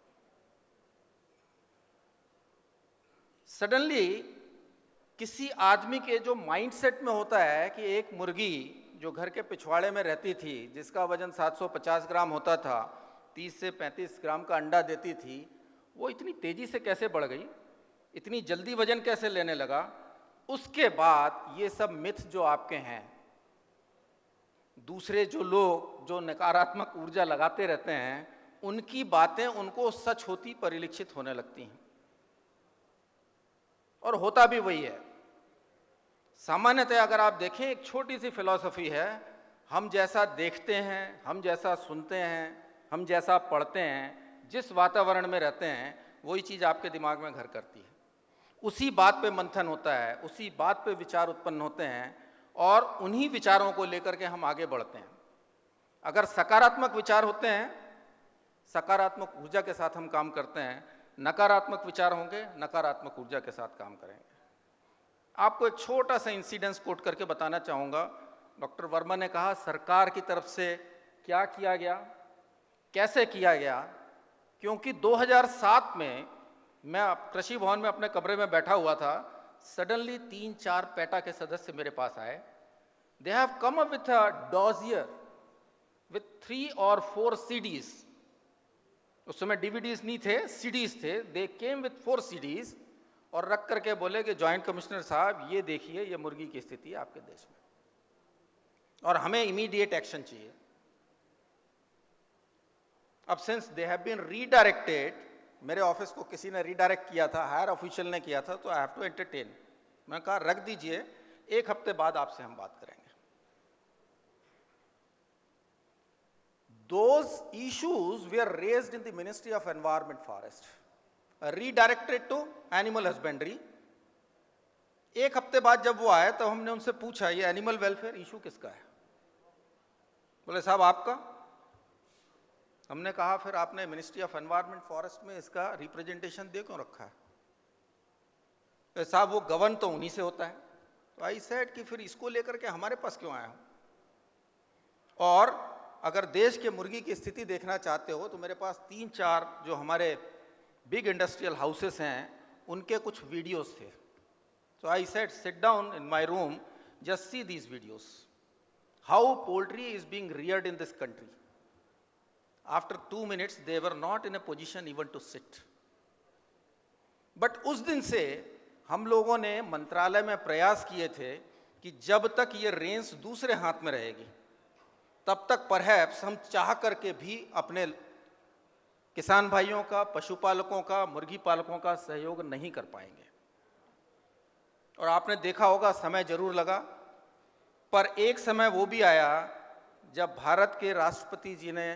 सडनली किसी आदमी के जो माइंडसेट में होता है कि एक मुर्गी जो घर के पिछवाड़े में रहती थी, जिसका वजन 750 ग्राम होता था, 30 से 35 ग्राम का अंडा देती थी, वो इतनी तेजी से कैसे बढ़ गई, इतनी जल्दी वजन कैसे लेने लगा। उसके बाद ये सब मिथ जो आपके हैं, दूसरे जो लोग जो नकारात्मक ऊर्जा लगाते रहते हैं, उनकी बातें उनको सच होती परिलक्षित होने लगती हैं, और होता भी वही है। सामान्यतः अगर आप देखें, एक छोटी सी फिलॉसफी है, हम जैसा देखते हैं, हम जैसा सुनते हैं, हम जैसा पढ़ते हैं, जिस वातावरण में रहते हैं, वही चीज़ आपके दिमाग में घर करती है। उसी बात पे मंथन होता है, उसी बात पे विचार उत्पन्न होते हैं, और उन्हीं विचारों को लेकर के हम आगे बढ़ते हैं। अगर सकारात्मक विचार होते हैं, सकारात्मक ऊर्जा के साथ हम काम करते हैं, नकारात्मक विचार होंगे, नकारात्मक ऊर्जा के साथ काम करेंगे। आपको एक छोटा सा इंसिडेंस कोट करके बताना चाहूँगा। डॉक्टर वर्मा ने कहा सरकार की तरफ से क्या किया गया, कैसे किया गया, क्योंकि 2007 में मैं कृषि भवन में अपने कमरे में बैठा हुआ था, सडनली 3-4 पेटा के सदस्य मेरे पास आए। They have come up with a dossier with 3 और 4 CDs। उस समय DVDs नहीं थे, CDs थे। दे केम विथ 4 CDs और रख करके बोले कि जॉइंट कमिश्नर साहब, ये देखिए, ये मुर्गी की स्थिति है आपके देश में, और हमें इमीडिएट एक्शन चाहिए। अब since they have been redirected, मेरे ऑफिस को किसी ने रीडायरेक्ट किया था, हायर ऑफिशियल ने किया था, तो आई हैव टू एंटरटेन। मैं कहा रख दीजिए, 1 हफ्ते बाद आपसे हम बात करेंगे। Those issues were raised in the Ministry of Environment Forest, redirected to Animal Husbandry। 1 हफ्ते बाद जब वो आए तो हमने उनसे पूछा ये एनिमल वेलफेयर इशू किसका है? बोले साहब आपका। हमने कहा फिर आपने मिनिस्ट्री ऑफ एनवायरनमेंट फॉरेस्ट में इसका रिप्रेजेंटेशन दे क्यों रखा है? तो साहब वो गवर्न तो उन्हीं से होता है। तो आई सेड कि फिर इसको लेकर के हमारे पास क्यों आया हूं? और अगर देश के मुर्गी की स्थिति देखना चाहते हो तो मेरे पास 3-4 जो हमारे बिग इंडस्ट्रियल हाउसेस हैं, उनके कुछ वीडियोस थे। So I said, sit down in my room, just see these videos. How poultry is being reared in this country. After 2 minutes, they were not in a position even to sit. But उस दिन से हम लोगों ने मंत्रालय में प्रयास किए थे कि जब तक ये रेंज दूसरे हाथ में रहेगी, तब तक परहैप्स हम चाह करके भी अपने किसान भाइयों का, पशुपालकों का, मुर्गी पालकों का सहयोग नहीं कर पाएंगे। और आपने देखा होगा समय जरूर लगा, पर एक समय वो भी आया जब भारत के राष्ट्रपति जी ने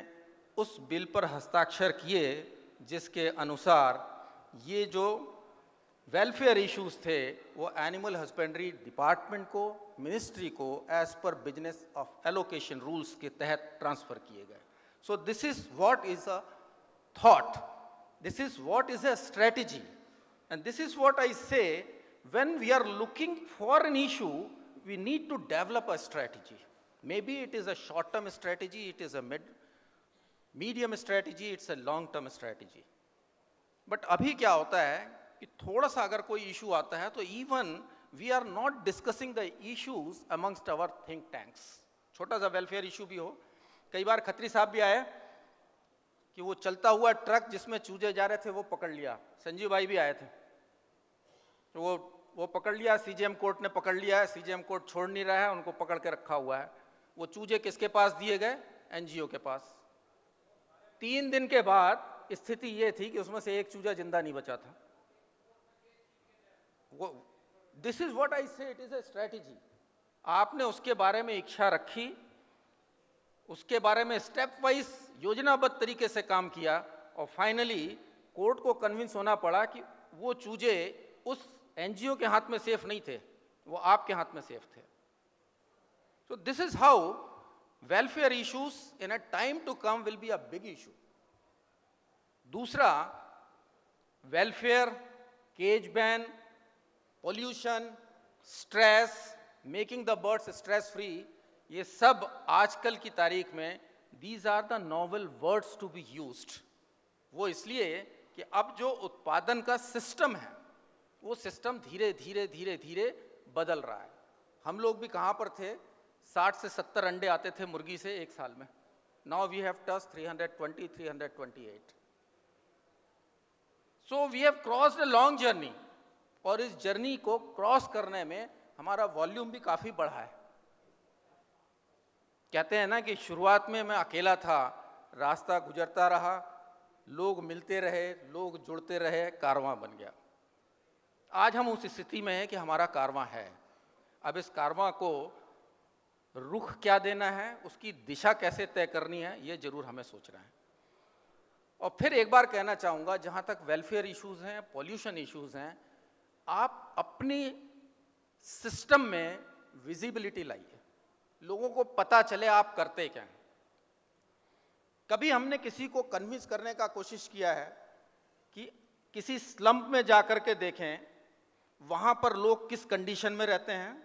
उस बिल पर हस्ताक्षर किए जिसके अनुसार ये जो वेलफेयर इश्यूज थे वो एनिमल हस्बेंड्री डिपार्टमेंट को, मिनिस्ट्री को as per business of allocation rules के तहत ट्रांसफर किए गए. So this is what is a thought, this is what is a strategy, and this is what I say when we are looking for an issue, we need to develop a strategy. Maybe it is a short-term strategy, it is a medium strategy, it's a long-term strategy. But अभी क्या होता है कि थोड़ा सा अगर कोई issue आता है तो even we are not discussing the issues amongst our think tanks. छोटा सा welfare issue भी हो, कई बार खत्री साहब भी आए कि वो चलता हुआ ट्रक जिसमें चूजे जा रहे थे वो पकड़ लिया, संजीव भाई भी आए थे, वो पकड़ लिया, सीजीएम कोर्ट ने पकड़ लिया है, सीजीएम कोर्ट छोड़ नहीं रहा है, उनको पकड़ के रखा हुआ है. वो चूजे किसके पास दिए गए? एनजीओ के पास. 3 दिन के बाद स्थिति ये थी कि उसमें से एक चूजा जिंदा नहीं बचा था. दिस इज व्हाट आई से, इट इज अ स्ट्रेटेजी. आपने उसके बारे में इच्छा रखी, उसके बारे में स्टेप वाइज योजनाबद्ध तरीके से काम किया, और फाइनली कोर्ट को कन्विंस होना पड़ा कि वो चूजे उस एनजीओ के हाथ में सेफ नहीं थे, वो आपके हाथ में सेफ थे. So this is how welfare issues in a time to come will be a big issue. दूसरा, welfare, cage ban, pollution, stress, making the birds stress free, ये सब आजकल की तारीख में these are the novel words to be used. वो इसलिए कि अब जो उत्पादन का सिस्टम है वो सिस्टम धीरे धीरे धीरे धीरे बदल रहा है. हम लोग भी कहाँ पर थे, 60 से 70 अंडे आते थे मुर्गी से एक साल में. Now we have touch 320, 328. So we have crossed a long journey, और इस जर्नी को क्रॉस करने में हमारा वॉल्यूम भी काफ़ी बढ़ा है. कहते हैं ना कि शुरुआत में मैं अकेला था, रास्ता गुजरता रहा, लोग मिलते रहे, लोग जुड़ते रहे, कारवां बन गया. आज हम उस स्थिति में हैं कि हमारा कारवां है. अब इस कारवां को रुख क्या देना है, उसकी दिशा कैसे तय करनी है, ये जरूर हमें सोचना है. और फिर एक बार कहना चाहूँगा, जहाँ तक वेलफेयर इश्यूज़ हैं, पॉल्यूशन इश्यूज़ हैं, आप अपनी सिस्टम में विजिबिलिटी लाइए, लोगों को पता चले आप करते क्या हैं. कभी हमने किसी को कन्विंस करने का कोशिश किया है कि किसी स्लम्प में जाकर के देखें वहाँ पर लोग किस कंडीशन में रहते हैं,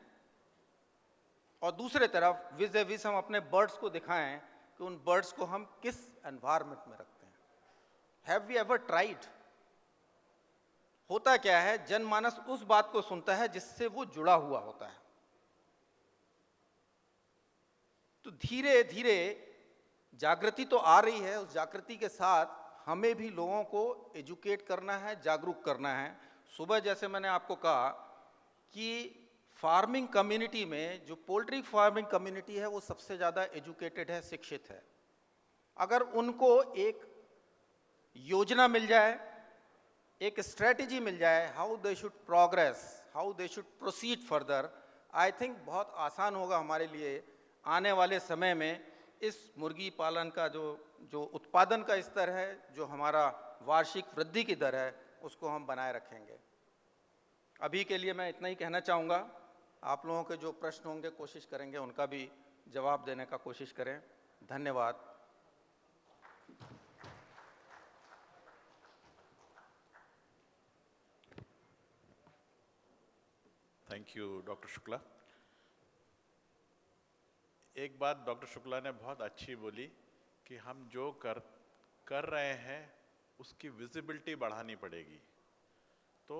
और दूसरे तरफ विज ए विज हम अपने बर्ड्स को दिखाएं कि उन बर्ड्स को हम किस एनवायरनमेंट में रखते हैं. Have we ever tried? होता क्या है, जनमानस उस बात को सुनता है जिससे वो जुड़ा हुआ होता है. तो धीरे धीरे जागृति तो आ रही है, उस जागृति के साथ हमें भी लोगों को एजुकेट करना है, जागरूक करना है. सुबह जैसे मैंने आपको कहा कि फार्मिंग कम्युनिटी में जो पोल्ट्री फार्मिंग कम्युनिटी है वो सबसे ज़्यादा एजुकेटेड है, शिक्षित है. अगर उनको एक योजना मिल जाए, एक स्ट्रेटजी मिल जाए, how they should progress, how they should proceed further, I think बहुत आसान होगा हमारे लिए आने वाले समय में इस मुर्गी पालन का जो उत्पादन का स्तर है, जो हमारा वार्षिक वृद्धि की दर है, उसको हम बनाए रखेंगे. अभी के लिए मैं इतना ही कहना चाहूँगा. आप लोगों के जो प्रश्न होंगे कोशिश करेंगे उनका भी जवाब देने का कोशिश करें. धन्यवाद. Thank you doctor Shukla. एक बात डॉक्टर शुक्ला ने बहुत अच्छी बोली कि हम जो कर रहे हैं उसकी विजिबिलिटी बढ़ानी पड़ेगी. तो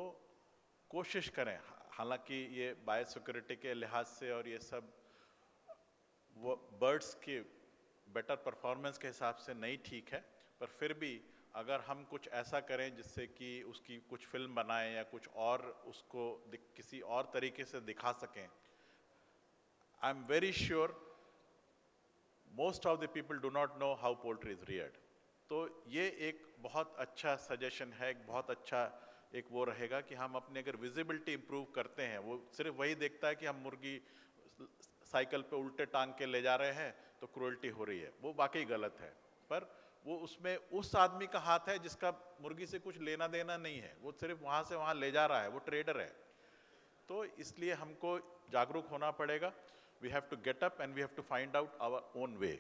कोशिश करें, हालांकि ये बायोसिक्योरिटी के लिहाज से और ये सब वो बर्ड्स के बेटर परफॉर्मेंस के हिसाब से नहीं ठीक है, पर फिर भी अगर हम कुछ ऐसा करें जिससे कि उसकी कुछ फिल्म बनाएं या कुछ और उसको किसी और तरीके से दिखा सकें, I am very sure most of the people do not know how poultry is Rudyard. तो ये एक बहुत अच्छा सजेशन है, एक बहुत अच्छा एक वो रहेगा कि हम अपने अगर विजिबिलिटी इंप्रूव करते हैं, वो सिर्फ वही देखता है कि हम मुर्गी साइकिल पे उल्टे टांग के ले जा रहे हैं तो क्रूएल्टी हो रही है, वो वाकई गलत है. पर वो उसमें उस आदमी का हाथ है जिसका मुर्गी से कुछ लेना देना नहीं है, वो सिर्फ वहाँ से वहाँ ले जा रहा है, वो ट्रेडर है। तो इसलिए हमको जागरूक होना पड़ेगा। We have to get up and we have to find out our own way.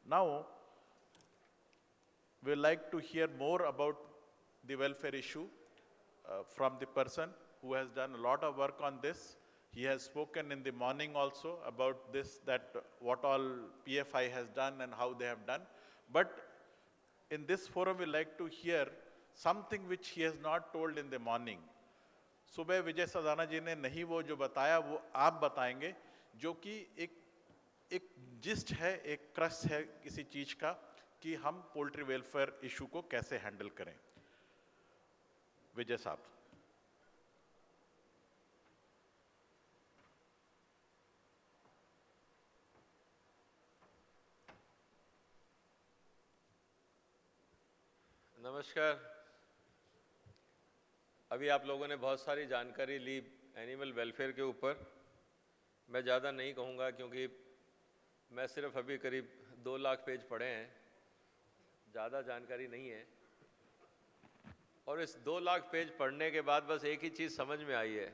Now, we would like to hear more about the welfare issue from the person who has done a lot of work on this. He has spoken in the morning also about this, that what all PFI has done and how they have done. But in this forum, we like to hear something which he has not told in the morning. सुबह विजय सदाना जी ने नहीं वो जो बताया वो आप बताएंगे, जो कि एक जिस्ट है, एक क्रस्ट है किसी चीज का, कि हम पोल्ट्री वेलफेयर इशू को कैसे हैंडल करें। विजय साहब। नमस्कार। अभी आप लोगों ने बहुत सारी जानकारी ली एनिमल वेलफेयर के ऊपर। मैं ज़्यादा नहीं कहूँगा क्योंकि मैं सिर्फ अभी करीब 2 लाख पेज पढ़े हैं, ज़्यादा जानकारी नहीं है। और इस 2 लाख पेज पढ़ने के बाद बस एक ही चीज़ समझ में आई है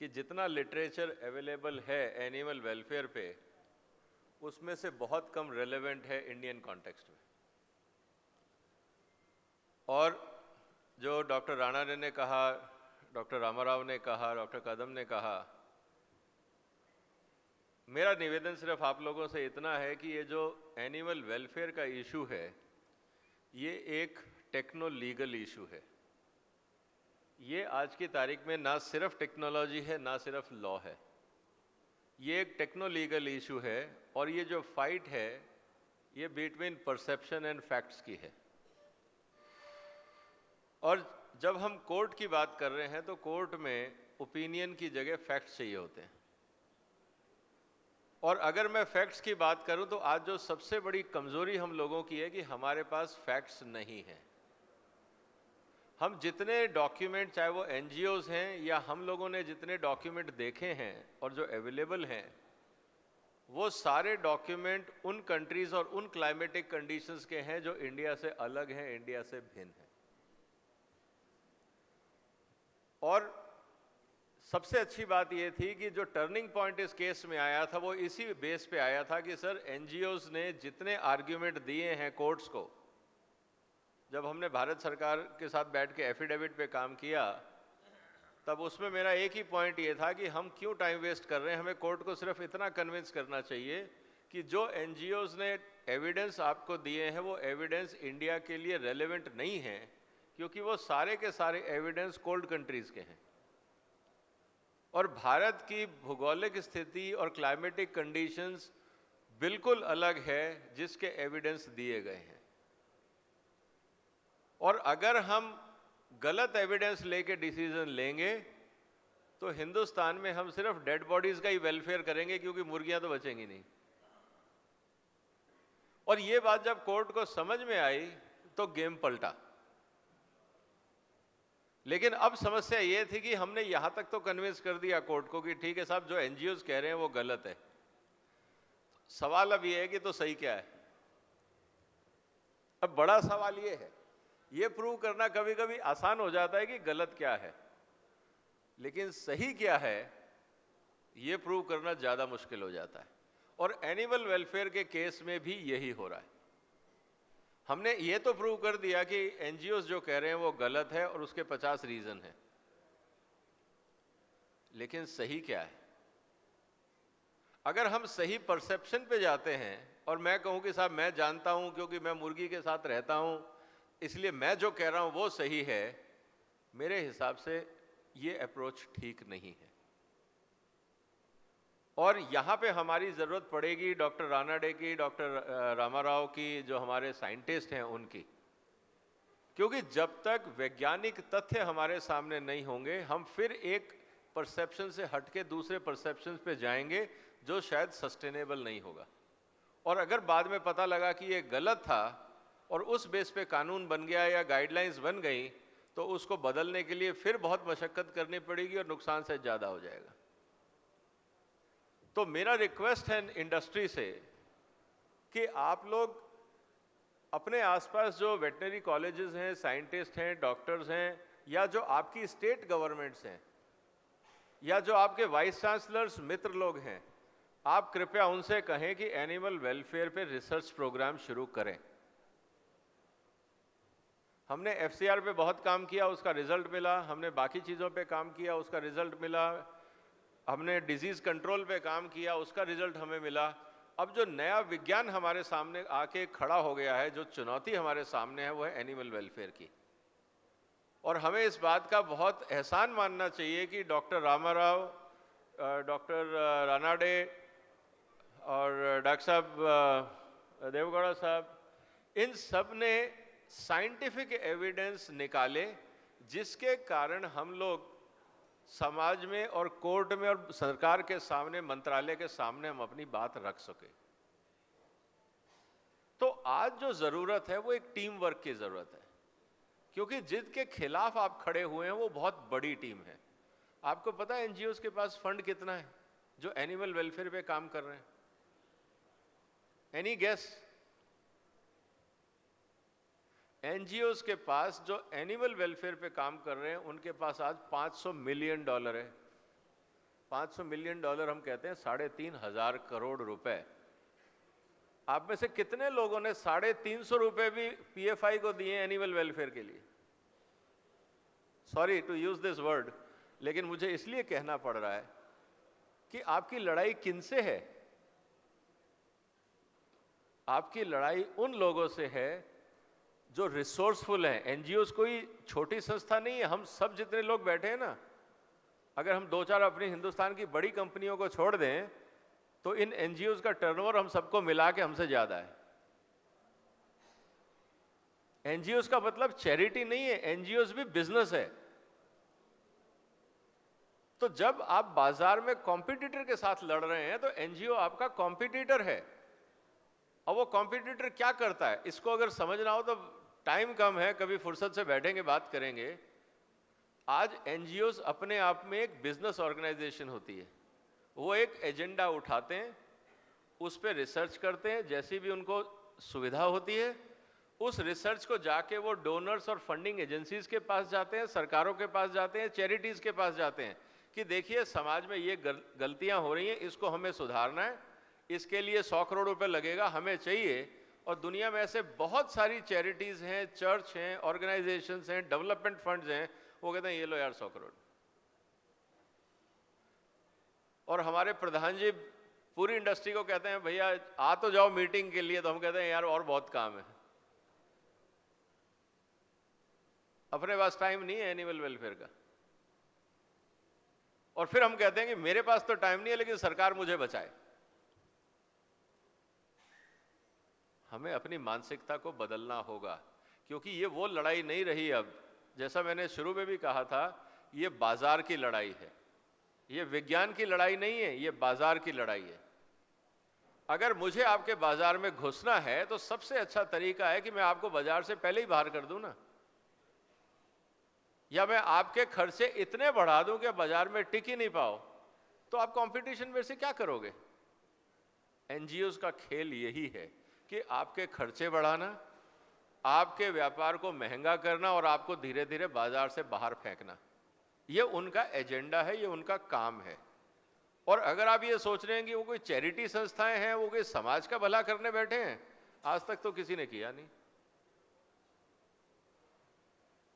कि जितना लिटरेचर अवेलेबल है एनिमल वेलफेयर पे, उसमें से बहुत कम रेलेवेंट है इंडियन कॉन्टेक्स्ट में। और जो डॉक्टर राणा ने कहा, डॉक्टर रामाराव ने कहा, डॉक्टर कदम ने कहा, मेरा निवेदन सिर्फ आप लोगों से इतना है कि ये जो एनिमल वेलफेयर का इशू है, ये एक टेक्नो लीगल इशू है। ये आज की तारीख में ना सिर्फ टेक्नोलॉजी है, ना सिर्फ लॉ है, ये एक टेक्नो लीगल इशू है। और ये जो फाइट है, ये बिटवीन परसेप्शन एंड फैक्ट्स की है। और जब हम कोर्ट की बात कर रहे हैं तो कोर्ट में ओपिनियन की जगह फैक्ट्स चाहिए होते हैं। और अगर मैं फैक्ट्स की बात करूं तो आज जो सबसे बड़ी कमजोरी हम लोगों की है कि हमारे पास फैक्ट्स नहीं हैं। हम जितने डॉक्यूमेंट, चाहे वो एनजीओज हैं या हम लोगों ने जितने डॉक्यूमेंट देखे हैं और जो अवेलेबल हैं, वो सारे डॉक्यूमेंट उन कंट्रीज और उन क्लाइमेटिक कंडीशंस के हैं जो इंडिया से अलग हैं, इंडिया से भिन्न हैं। और सबसे अच्छी बात ये थी कि जो टर्निंग पॉइंट इस केस में आया था वो इसी बेस पे आया था कि सर एनजीओज ने जितने आर्ग्यूमेंट दिए हैं कोर्ट्स को, जब हमने भारत सरकार के साथ बैठ के एफिडेविट पे काम किया, तब उसमें मेरा एक ही पॉइंट ये था कि हम क्यों टाइम वेस्ट कर रहे हैं। हमें कोर्ट को सिर्फ इतना कन्विंस करना चाहिए कि जो एनजीओज ने एविडेंस आपको दिए हैं वो एविडेंस इंडिया के लिए रेलेवेंट नहीं है, क्योंकि वो सारे के सारे एविडेंस कोल्ड कंट्रीज के हैं। और भारत की भूगोलिक स्थिति और क्लाइमेटिक कंडीशंस बिल्कुल अलग है जिसके एविडेंस दिए गए हैं। और अगर हम गलत एविडेंस लेके डिसीजन लेंगे तो हिंदुस्तान में हम सिर्फ डेड बॉडीज का ही वेलफेयर करेंगे, क्योंकि मुर्गियां तो बचेंगी नहीं। और ये बात जब कोर्ट को समझ में आई तो गेम पलटा। लेकिन अब समस्या ये थी कि हमने यहां तक तो कन्विंस कर दिया कोर्ट को कि ठीक है साहब, जो एनजीओज कह रहे हैं वो गलत है। सवाल अब ये है कि तो सही क्या है। अब बड़ा सवाल ये है, ये प्रूव करना कभी कभी आसान हो जाता है कि गलत क्या है, लेकिन सही क्या है ये प्रूव करना ज्यादा मुश्किल हो जाता है। और एनिमल वेलफेयर के केस में भी यही हो रहा है। हमने ये तो प्रूव कर दिया कि एनजीओज जो कह रहे हैं वो गलत है और उसके 50 रीजन हैं, लेकिन सही क्या है। अगर हम सही परसेप्शन पे जाते हैं और मैं कहूं कि साहब मैं जानता हूं क्योंकि मैं मुर्गी के साथ रहता हूं, इसलिए मैं जो कह रहा हूं वो सही है, मेरे हिसाब से ये अप्रोच ठीक नहीं है। और यहाँ पे हमारी ज़रूरत पड़ेगी डॉक्टर रानाडे की, डॉक्टर रामाराव की, जो हमारे साइंटिस्ट हैं उनकी, क्योंकि जब तक वैज्ञानिक तथ्य हमारे सामने नहीं होंगे हम फिर एक परसेप्शन से हटके दूसरे परसेप्शन पे जाएंगे जो शायद सस्टेनेबल नहीं होगा। और अगर बाद में पता लगा कि ये गलत था और उस बेस पे कानून बन गया या गाइडलाइंस बन गई, तो उसको बदलने के लिए फिर बहुत मशक्कत करनी पड़ेगी और नुकसान से ज़्यादा हो जाएगा। तो मेरा रिक्वेस्ट है इंडस्ट्री से कि आप लोग अपने आसपास जो वेटनरी कॉलेजेस हैं, साइंटिस्ट हैं, डॉक्टर्स हैं, या जो आपकी स्टेट गवर्नमेंट्स हैं, या जो आपके वाइस चांसलर्स मित्र लोग हैं, आप कृपया उनसे कहें कि एनिमल वेलफेयर पे रिसर्च प्रोग्राम शुरू करें। हमने एफसीआर पे बहुत काम किया, उसका रिजल्ट मिला। हमने बाकी चीज़ों पे काम किया, उसका रिजल्ट मिला। हमने डिजीज कंट्रोल पे काम किया, उसका रिजल्ट हमें मिला। अब जो नया विज्ञान हमारे सामने आके खड़ा हो गया है, जो चुनौती हमारे सामने है, वो है एनिमल वेलफेयर की। और हमें इस बात का बहुत एहसान मानना चाहिए कि डॉक्टर रामाराव, डॉक्टर रानाडे और डॉक्टर साहब देवगौड़ा साहब, इन सब ने साइंटिफिक एविडेंस निकाले, जिसके कारण हम लोग समाज में और कोर्ट में और सरकार के सामने, मंत्रालय के सामने हम अपनी बात रख सके। तो आज जो जरूरत है वो एक टीम वर्क की जरूरत है, क्योंकि जिसके खिलाफ आप खड़े हुए हैं वो बहुत बड़ी टीम है। आपको पता है एनजीओ के पास फंड कितना है जो एनिमल वेलफेयर पे काम कर रहे हैं? Any guess? एनजीओ के पास जो एनिमल वेलफेयर पे काम कर रहे हैं, उनके पास आज $500 मिलियन है। $500 मिलियन हम कहते हैं 3,500 करोड़ रुपए। आप में से कितने लोगों ने 350 रुपए भी पीएफआई को दिए एनिमल वेलफेयर के लिए? Sorry to use this word, लेकिन मुझे इसलिए कहना पड़ रहा है कि आपकी लड़ाई किनसे है? आपकी लड़ाई उन लोगों से है जो रिसोर्सफुल हैं। एनजीओ कोई छोटी संस्था नहीं है। हम सब जितने लोग बैठे हैं ना, अगर हम 2-4 अपनी हिंदुस्तान की बड़ी कंपनियों को छोड़ दें तो इन एनजीओ का टर्नओवर हम सबको मिला के हमसे ज्यादा है। एनजीओ का मतलब चैरिटी नहीं है, एनजीओ भी बिजनेस है। तो जब आप बाजार में कॉम्पिटिटर के साथ लड़ रहे हैं तो एनजीओ आपका कॉम्पिटिटर है। और वो कॉम्पिटिटर क्या करता है, इसको अगर समझना हो तो टाइम कम है, कभी फुर्सत से बैठेंगे, बात करेंगे। आज एनजीओ अपने आप में एक बिजनेस ऑर्गेनाइजेशन होती है। वो एक एजेंडा उठाते हैं, उस पर रिसर्च करते हैं, जैसी भी उनको सुविधा होती है उस रिसर्च को जाके वो डोनर्स और फंडिंग एजेंसीज के पास जाते हैं, सरकारों के पास जाते हैं, चैरिटीज के पास जाते हैं कि देखिए समाज में ये गलतियां हो रही हैं, इसको हमें सुधारना है, इसके लिए 100 करोड़ रुपए लगेगा, हमें चाहिए। और दुनिया में ऐसे बहुत सारी चैरिटीज हैं, चर्च हैं, ऑर्गेनाइजेशंस हैं, डेवलपमेंट फंड्स हैं, वो कहते हैं ये लो यार 100 करोड़। और हमारे प्रधान जी पूरी इंडस्ट्री को कहते हैं भैया आ तो जाओ मीटिंग के लिए, तो हम कहते हैं यार और बहुत काम है, अपने पास टाइम नहीं है एनिमल वेलफेयर का। और फिर हम कहते हैं कि मेरे पास तो टाइम नहीं है लेकिन सरकार मुझे बचाए। हमें अपनी मानसिकता को बदलना होगा, क्योंकि ये वो लड़ाई नहीं रही अब। जैसा मैंने शुरू में भी कहा था, ये बाजार की लड़ाई है, ये विज्ञान की लड़ाई नहीं है, ये बाजार की लड़ाई है। अगर मुझे आपके बाजार में घुसना है तो सबसे अच्छा तरीका है कि मैं आपको बाजार से पहले ही बाहर कर दूं ना, या मैं आपके खर्चे इतने बढ़ा दूं कि बाजार में टिक ही नहीं पाओ, तो आप कंपटीशन में से क्या करोगे? एनजीओज का खेल यही है कि आपके खर्चे बढ़ाना, आपके व्यापार को महंगा करना और आपको धीरे धीरे बाजार से बाहर फेंकना। ये उनका एजेंडा है, ये उनका काम है। और अगर आप ये सोच रहे हैं कि वो कोई चैरिटी संस्थाएं हैं, वो कोई समाज का भला करने बैठे हैं, आज तक तो किसी ने किया नहीं,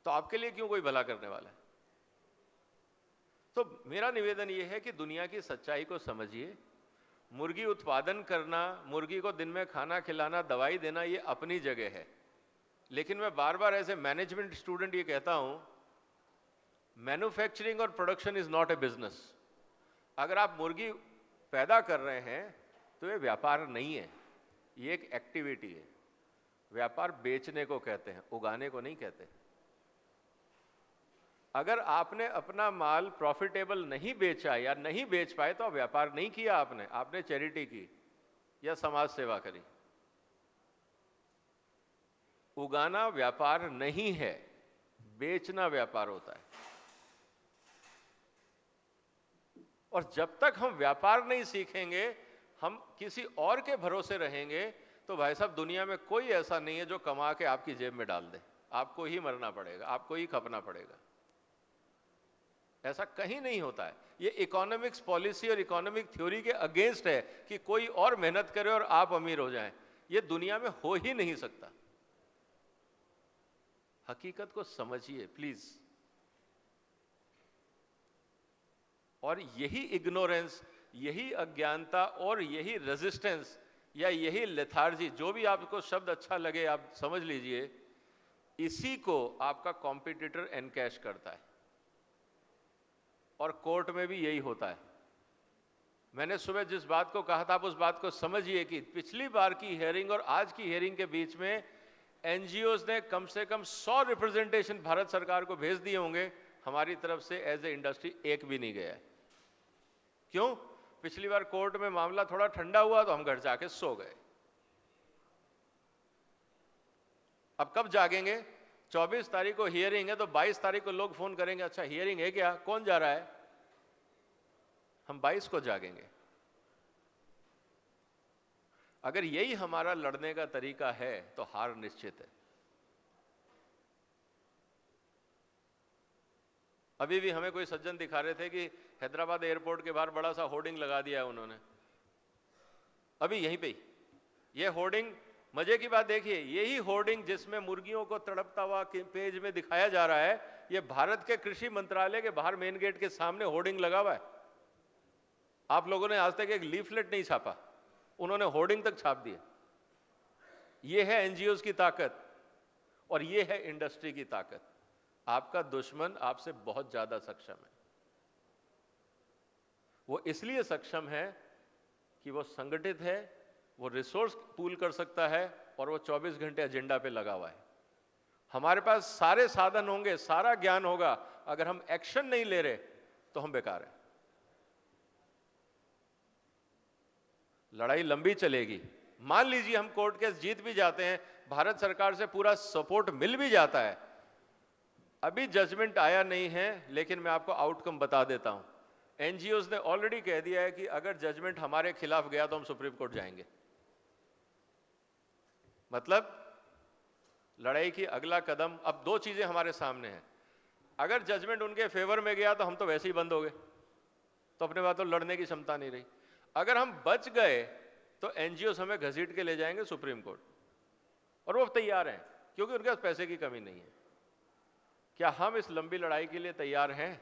तो आपके लिए क्यों कोई भला करने वाला है? तो मेरा निवेदन ये है कि दुनिया की सच्चाई को समझिए। मुर्गी उत्पादन करना, मुर्गी को दिन में खाना खिलाना, दवाई देना, ये अपनी जगह है। लेकिन मैं बार बार एज ए मैनेजमेंट स्टूडेंट ये कहता हूं, मैन्युफैक्चरिंग और production is not a business. अगर आप मुर्गी पैदा कर रहे हैं तो ये व्यापार नहीं है, ये एक एक्टिविटी है। व्यापार बेचने को कहते हैं, उगाने को नहीं कहते। अगर आपने अपना माल प्रॉफिटेबल नहीं बेचा या नहीं बेच पाए तो व्यापार नहीं किया आपने, आपने चैरिटी की या समाज सेवा करी। उगाना व्यापार नहीं है, बेचना व्यापार होता है। और जब तक हम व्यापार नहीं सीखेंगे, हम किसी और के भरोसे रहेंगे, तो भाई साहब दुनिया में कोई ऐसा नहीं है जो कमा के आपकी जेब में डाल दे। आपको ही मरना पड़ेगा, आपको ही खपना पड़ेगा। ऐसा कहीं नहीं होता है। ये इकोनॉमिक्स पॉलिसी और इकोनॉमिक थ्योरी के अगेंस्ट है कि कोई और मेहनत करे और आप अमीर हो जाएं। ये दुनिया में हो ही नहीं सकता। हकीकत को समझिए प्लीज। और यही इग्नोरेंस, यही अज्ञानता और यही रेजिस्टेंस या यही लेथार्जी, जो भी आपको शब्द अच्छा लगे आप समझ लीजिए, इसी को आपका कॉम्पिटिटर एनकैश करता है। और कोर्ट में भी यही होता है। मैंने सुबह जिस बात को कहा था आप उस बात को समझिए कि पिछली बार की हियरिंग और आज की हियरिंग के बीच में एनजीओज ने कम से कम 100 रिप्रेजेंटेशन भारत सरकार को भेज दिए होंगे। हमारी तरफ से एज ए इंडस्ट्री एक भी नहीं गया है। क्यों? पिछली बार कोर्ट में मामला थोड़ा ठंडा हुआ तो हम घर जाके सो गए। अब कब जागेंगे? 24 तारीख को हियरिंग है तो 22 तारीख को लोग फोन करेंगे, अच्छा हियरिंग है क्या, कौन जा रहा है? हम 22 को जागेंगे। अगर यही हमारा लड़ने का तरीका है तो हार निश्चित है। अभी भी हमें कोई सज्जन दिखा रहे थे कि हैदराबाद एयरपोर्ट के बाहर बड़ा सा होर्डिंग लगा दिया है उन्होंने, अभी यहीं पे ही। ये होर्डिंग, मजे की बात देखिए, यही होर्डिंग जिसमें मुर्गियों को तड़पता हुआ पेज में दिखाया जा रहा है, ये भारत के कृषि मंत्रालय के बाहर मेन गेट के सामने होर्डिंग लगा हुआ है। आप लोगों ने आज तक एक लीफलेट नहीं छापा, उन्होंने होर्डिंग तक छाप दिया। ये है एनजीओज की ताकत और ये है इंडस्ट्री की ताकत। आपका दुश्मन आपसे बहुत ज्यादा सक्षम है। वो इसलिए सक्षम है कि वो संगठित है, वो रिसोर्स पूल कर सकता है और वो 24 घंटे एजेंडा पे लगा हुआ है। हमारे पास सारे साधन होंगे, सारा ज्ञान होगा, अगर हम एक्शन नहीं ले रहे तो हम बेकार हैं। लड़ाई लंबी चलेगी। मान लीजिए हम कोर्ट केस जीत भी जाते हैं, भारत सरकार से पूरा सपोर्ट मिल भी जाता है, अभी जजमेंट आया नहीं है, लेकिन मैं आपको आउटकम बता देता हूं। एनजीओज ने ऑलरेडी कह दिया है कि अगर जजमेंट हमारे खिलाफ गया तो हम सुप्रीम कोर्ट जाएंगे। मतलब लड़ाई की अगला कदम, अब दो चीजें हमारे सामने हैं। अगर जजमेंट उनके फेवर में गया तो हम तो वैसे ही बंद हो गए, तो अपने बात तो लड़ने की क्षमता नहीं रही। अगर हम बच गए तो एनजीओज हमें घसीट के ले जाएंगे सुप्रीम कोर्ट, और वो तैयार हैं क्योंकि उनके पास पैसे की कमी नहीं है। क्या हम इस लंबी लड़ाई के लिए तैयार हैं?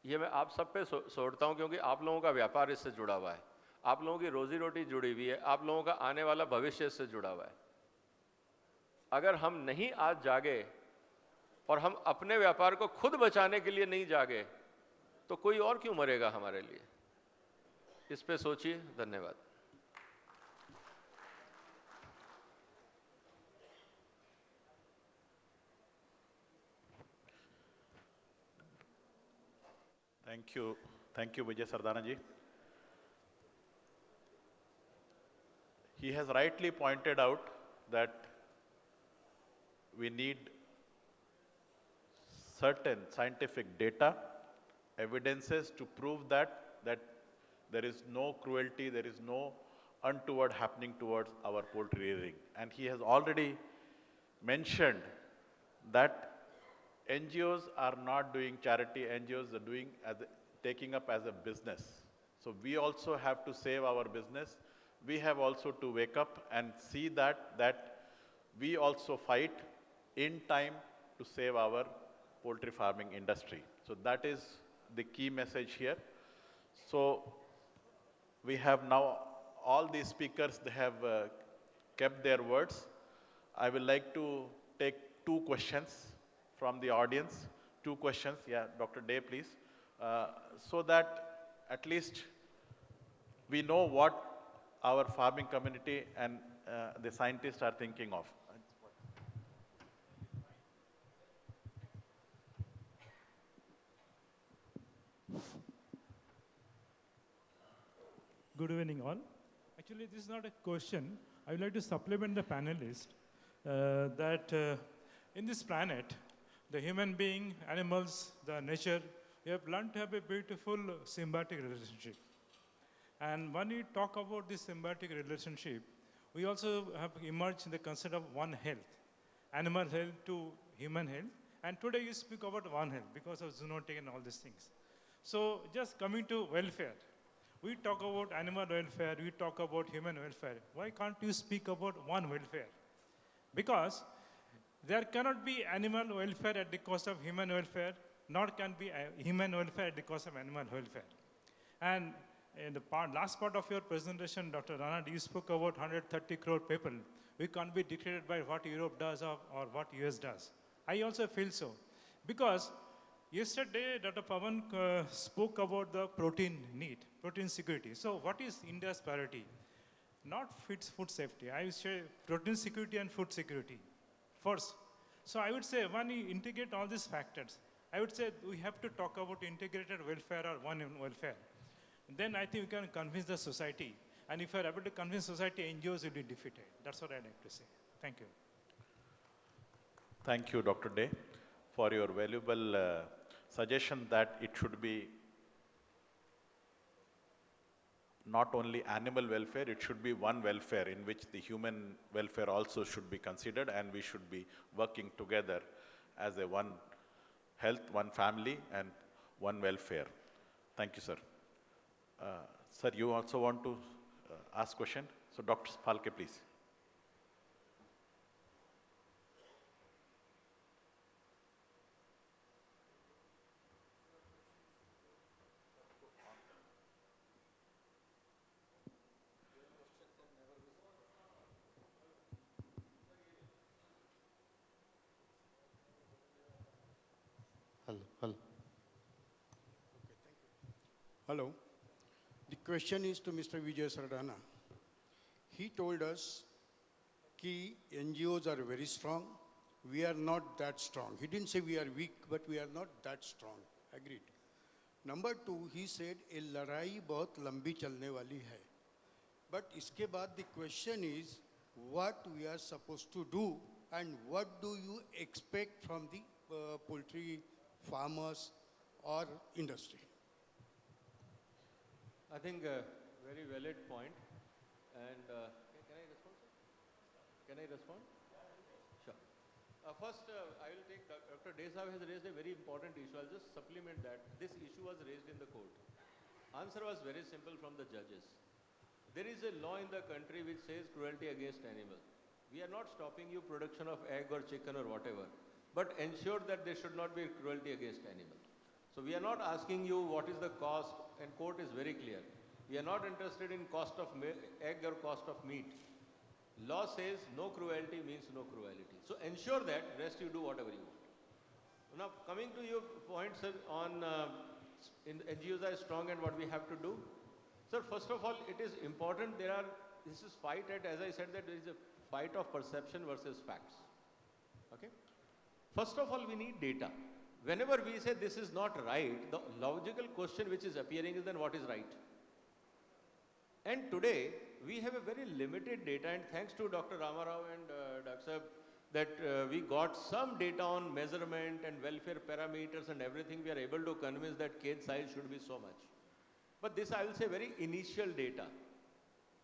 ये मैं आप सब पे छोड़ता हूं, क्योंकि आप लोगों का व्यापार इससे जुड़ा हुआ है, आप लोगों की रोजी रोटी जुड़ी हुई है, आप लोगों का आने वाला भविष्य इससे जुड़ा हुआ है। अगर हम नहीं आज जागे और हम अपने व्यापार को खुद बचाने के लिए नहीं जागे तो कोई और क्यों मरेगा हमारे लिए? इस पे सोचिए। धन्यवाद। Thank you, Vijay Sardana ji. He has rightly pointed out that we need certain scientific data, evidences to prove that there is no cruelty, there is no untoward happening towards our poultry rearing. And he has already mentioned that NGOs are not doing charity, NGOs are doing taking up as a business. So we also have to save our business. We have also to wake up and see that we also fight in time to save our poultry farming industry. So that is the key message here. So we have now all these speakers, they have kept their words. I would like to take 2 questions from the audience. 2 questions, yeah, Dr. Day, please. So that at least we know what our farming community and the scientists are thinking of. Good evening all. Actually, this is not a question. I would like to supplement the panelist that in this planet, the human being, animals, the nature, we have learned to have a beautiful symbiotic relationship. And when we talk about this symbiotic relationship, we also have emerged the concept of one health, animal health to human health. And today you speak about one health because of zoonotic and all these things. So just coming to welfare, we talk about animal welfare, we talk about human welfare. Why can't you speak about one welfare? Because there cannot be animal welfare at the cost of human welfare, nor can be human welfare at the cost of animal welfare. And in the last part of your presentation, Dr. Ranade, you spoke about 130 crore people. We can't be dictated by what Europe does or what US does. I also feel so. Because yesterday, Dr. Pavan spoke about the protein need, protein security. So what is India's priority? Not food safety. I would say protein security and food security first. So I would say when you integrate all these factors, I would say we have to talk about integrated welfare or one welfare. Then I think we can convince the society. And if you are able to convince society, NGOs will be defeated. That's what I'd like to say. Thank you. Thank you, Dr. Day, for your valuable suggestion that it should be not only animal welfare, it should be one welfare in which the human welfare also should be considered, and we should be working together as a one health, one family, and one welfare. Thank you, sir. Sir, you also want to ask question? So, Dr. Falke, please. Hello. Hello. The question is to Mr. Vijay Sardana. He told us that NGOs are very strong. We are not that strong. He didn't say we are weak, but we are not that strong. Agreed. Number two, he said, "A ladai bahut lambi chalne wali hai." But iske baad the question is, what we are supposed to do, and what do you expect from the poultry farmers or industry? I think a very valid point. And can I respond, sir? Can I respond? Sure. First, I will take Dr. Desai has raised a very important issue. I'll just supplement that. This issue was raised in the court. Answer was very simple from the judges. There is a law in the country which says cruelty against animal. We are not stopping you production of egg or chicken or whatever, but ensure that there should not be cruelty against animal. So we are not asking you what is the cost, and court is very clear. We are not interested in cost of egg or cost of meat. Law says no cruelty means no cruelty. So ensure that, rest you do whatever you want. Now coming to your point, sir, on NGOs are strong and what we have to do. Sir, first of all, it is important this is fight at, as I said, that there is a fight of perception versus facts. Okay? First of all, we need data. Whenever we say this is not right, the logical question which is appearing is then what is right? And today, we have a very limited data, and thanks to Dr. Ramarao and Dr. that we got some data on measurement and welfare parameters and everything, we are able to convince that cage size should be so much. But this, I will say, very initial data.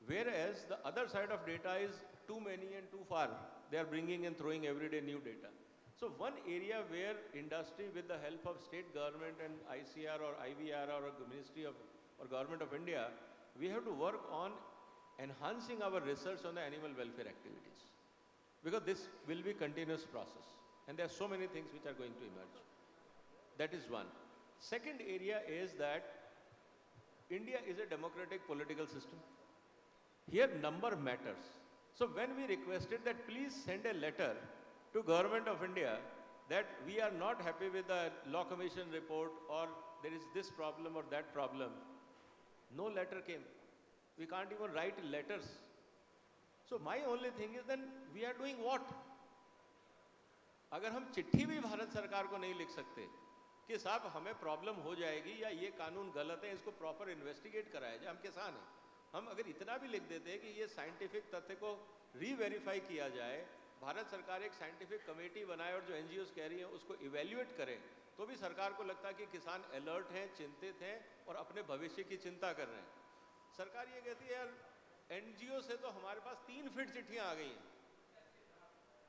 Whereas the other side of data is too many and too far. They are bringing and throwing every day new data. So one area where industry, with the help of state government and ICR or IVR or Ministry of or Government of India, we have to work on enhancing our research on the animal welfare activities. Because this will be a continuous process. And there are so many things which are going to emerge. That is one. Second area is that India is a democratic political system. Here number matters. So when we requested that please send a letter to Government of India that we are not happy with the Law Commission report or there is this problem or that problem, no letter came. We can't even write letters. So my only thing is then we are doing what? अगर हम चिट्ठी भी भारत सरकार को नहीं लिख सकते कि साहब हमें प्रॉब्लम हो जाएगी या ये कानून गलत है, इसको प्रॉपर इन्वेस्टिगेट कराया जाए, हम किसान हैं, हम अगर इतना भी लिख देते हैं कि ये साइंटिफिक तथ्य को रीवेरीफाई किया जाए, भारत सरकार एक साइंटिफिक कमेटी बनाए और जो एनजीओस कह रही हैं उसको इवेल्युएट करें, तो भी सरकार को लगता है कि किसान अलर्ट हैं, चिंतित हैं और अपने भविष्य की चिंता कर रहे हैं. सरकार ये कहती है यार एनजीओ से तो हमारे पास 3 फीट चिट्ठियां आ गई हैं,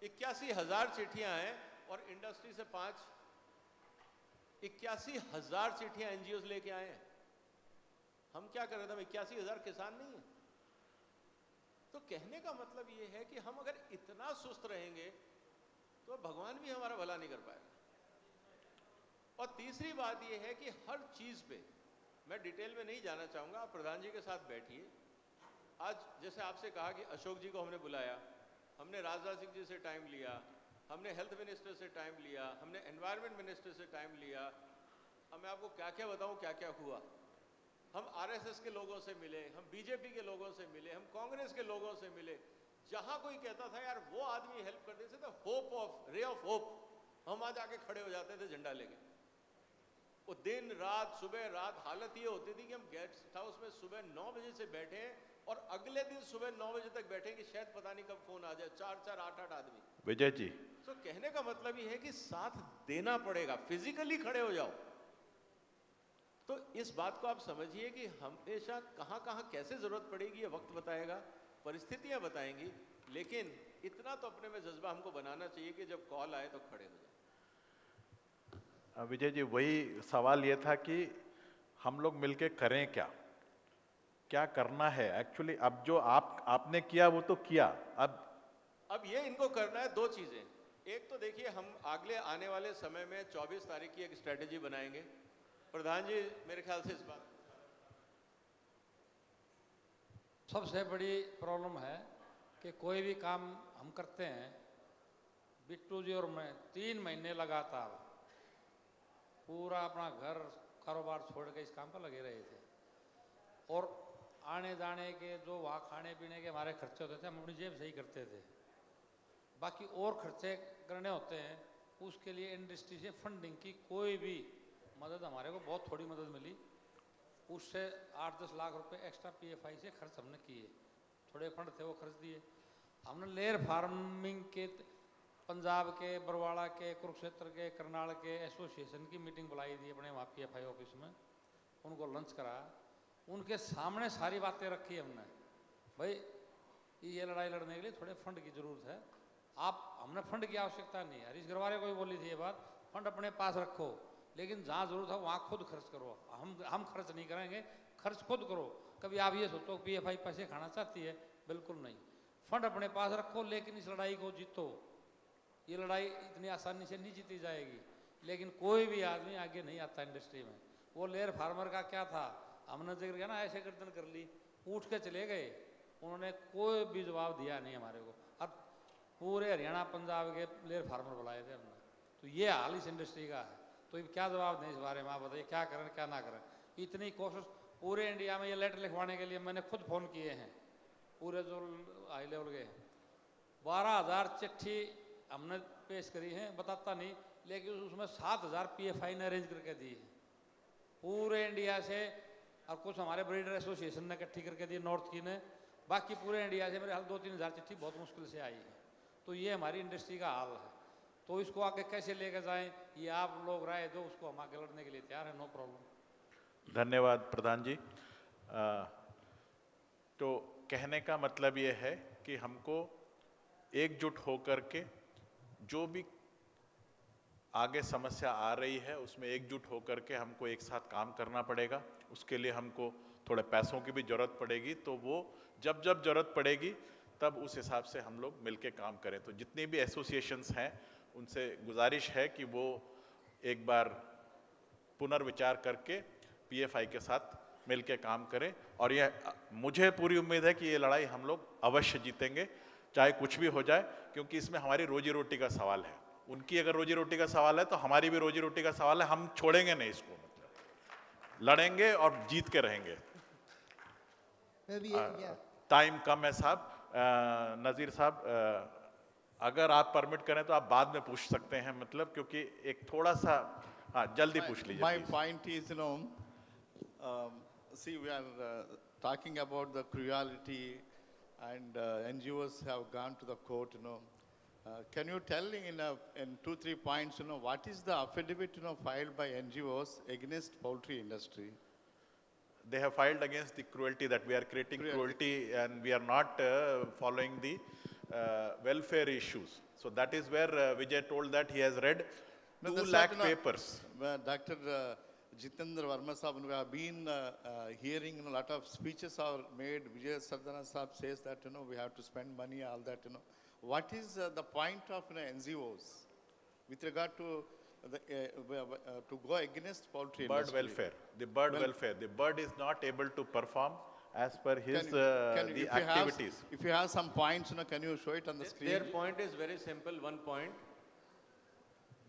81,000 चिट्ठियां हैं, और इंडस्ट्री से 5, 81,000 चिट्ठियां एनजीओ लेके आए हैं। हम क्या कर रहे थे? 81,000 किसान नहीं है। तो कहने का मतलब ये है कि हम अगर इतना सुस्त रहेंगे तो भगवान भी हमारा भला नहीं कर पाएगा। और तीसरी बात ये है कि हर चीज पे, मैं डिटेल में नहीं जाना चाहूंगा, आप प्रधान जी के साथ बैठिए। आज जैसे आपसे कहा कि अशोक जी को हमने बुलाया, हमने राजनाथ सिंह जी से टाइम लिया, हमने हेल्थ मिनिस्टर से टाइम लिया, हमने एनवायरमेंट मिनिस्टर से टाइम लिया। अब मैं आपको क्या क्या बताऊं क्या क्या हुआ। हम आरएसएस के लोगों से मिले, हम बीजेपी के लोगों से मिले, हम कांग्रेस के लोगों से मिले। जहां कोई कहता था यार वो आदमी हेल्प कर देते थे, hope of ray of hope, हम वहां जाके खड़े हो जाते थे झंडा लेके। वो दिन रात सुबह रात हालत ये होती थी कि हम गेस्ट हाउस में सुबह 9 बजे से बैठे और अगले दिन सुबह 9 बजे तक बैठे कि शायद पता नहीं कब फोन आ जाए। 4-4, 8-8 आदमी। विजय जी, तो कहने का मतलब ये है कि साथ देना पड़ेगा, फिजिकली खड़े हो जाओ। तो इस बात को आप समझिए कि हमेशा कहां कहां कैसे जरूरत पड़ेगी ये वक्त बताएगा, परिस्थितियां बताएंगी, लेकिन इतना तो अपने में जज्बा हमको बनाना चाहिए कि जब कॉल आए तो खड़े हो जाए। विजय जी, वही सवाल ये था कि हम लोग मिलके करें क्या, क्या करना है एक्चुअली। अब जो आपने किया वो तो किया, अब ये इनको करना है 2 चीजें। एक तो देखिए हम अगले आने वाले समय में 24 तारीख की एक स्ट्रेटेजी बनाएंगे। प्रधान जी मेरे ख्याल से इस बात सबसे बड़ी प्रॉब्लम है कि कोई भी काम हम करते हैं, बिट्टू जी और मैं 3 महीने लगातार पूरा अपना घर कारोबार छोड़ के इस काम पर लगे रहे थे। और आने जाने के जो वहाँ खाने पीने के हमारे खर्चे होते थे हम अपनी जेब से ही करते थे। बाकी और खर्चे करने होते हैं, उसके लिए इंडस्ट्री से फंडिंग की कोई भी मदद हमारे को बहुत थोड़ी मदद मिली। उससे 8-10 लाख रुपए एक्स्ट्रा पीएफआई से खर्च हमने किए, थोड़े फंड थे वो खर्च दिए। हमने लेयर फार्मिंग के पंजाब के, बरवाड़ा के, कुरुक्षेत्र के, करनाल के एसोसिएशन की मीटिंग बुलाई थी अपने वहाँ पीएफआई ऑफिस में, उनको लंच कराया, उनके सामने सारी बातें रखी हमने। भाई ये लड़ाई लड़ने के लिए थोड़े फंड की ज़रूरत है, हमने फंड की आवश्यकता नहीं है। हरीश गरवारे को भी बोली थी ये बात, फंड अपने पास रखो, लेकिन जहाँ ज़रूरत है वहाँ खुद खर्च करो। हम खर्च नहीं करेंगे, खर्च खुद करो। कभी आप ये सोचो पीएफआई पैसे खाना चाहती है, बिल्कुल नहीं। फंड अपने पास रखो, लेकिन इस लड़ाई को जीतो। ये लड़ाई इतनी आसानी से नहीं जीती जाएगी, लेकिन कोई भी आदमी आगे नहीं आता इंडस्ट्री में। वो लेयर फार्मर का क्या था, हमने जिक्र किया ना, ऐसे गर्दन कर ली, उठ के चले गए, उन्होंने कोई भी जवाब दिया नहीं हमारे को। अब पूरे हरियाणा पंजाब के लेयर फार्मर बुलाए थे हमने, तो ये हाल इस इंडस्ट्री का है। तो क्या जवाब दें इस बारे में, आप बताइए क्या करें क्या ना करें। इतनी कोशिश पूरे इंडिया में ये लेटर लिखवाने के लिए मैंने खुद फ़ोन किए हैं, पूरे जो हाई लेवल के 12,000 चिट्ठी हमने पेश करी है, बताता नहीं, लेकिन उसमें 7,000 पीएफआई ने अरेंज करके दी है पूरे इंडिया से। और कुछ हमारे ब्रीडर एसोसिएशन ने इकट्ठी करके दी नॉर्थ की ने, बाकी पूरे इंडिया से मेरे हाल 2-3 हज़ार चिट्ठी बहुत मुश्किल से आई है। तो ये हमारी इंडस्ट्री का हाल है। तो इसको आगे कैसे लेकर जाएं, ये आप लोग राय दो, उसको हम आगे लड़ने के लिए तैयार हैं, नो प्रॉब्लम। धन्यवाद प्रधान जी। तो कहने का मतलब ये है कि हमको एकजुट होकर के जो भी आगे समस्या आ रही है उसमें एकजुट होकर के हमको एक साथ काम करना पड़ेगा। उसके लिए हमको थोड़े पैसों की भी ज़रूरत पड़ेगी, तो वो जब ज़रूरत पड़ेगी तब उस हिसाब से हम लोग मिलके काम करें। तो जितने भी एसोसिएशंस हैं उनसे गुजारिश है कि वो एक बार पुनर्विचार करके पीएफआई के साथ मिलके काम करें। और यह मुझे पूरी उम्मीद है कि ये लड़ाई हम लोग अवश्य जीतेंगे, चाहे कुछ भी हो जाए, क्योंकि इसमें हमारी रोजी रोटी का सवाल है। उनकी अगर रोजी रोटी का सवाल है तो हमारी भी रोजी रोटी का सवाल है। हम छोड़ेंगे नहीं इसको, मतलब लड़ेंगे और जीत के रहेंगे। टाइम कम है साहब। नज़ीर साहब, अगर आप परमिट करें तो आप बाद में पूछ सकते हैं, मतलब क्योंकि एक थोड़ा सा जल्दी पूछ लीजिए। My point is, see, we are talking about the cruelty, and NGOs have gone to the court. Can you tell in 2-3 points, what is the affidavit, filed by NGOs against poultry industry? they have filed against the cruelty, that we are creating cruelty and we are not following the welfare issues. So that is where Vijay told that he has read 2 lakh papers. Dr. Jitendra Verma Sahab, we have been hearing a lot of speeches are made. Vijay Sardana Sahab says that, we have to spend money, all that, What is the point of NGOs with regard to to go against poultry bird industry? welfare, the bird welfare. The bird is not able to perform as per his the if activities. If you have some points, can you show it on the screen? Their point is very simple, one point.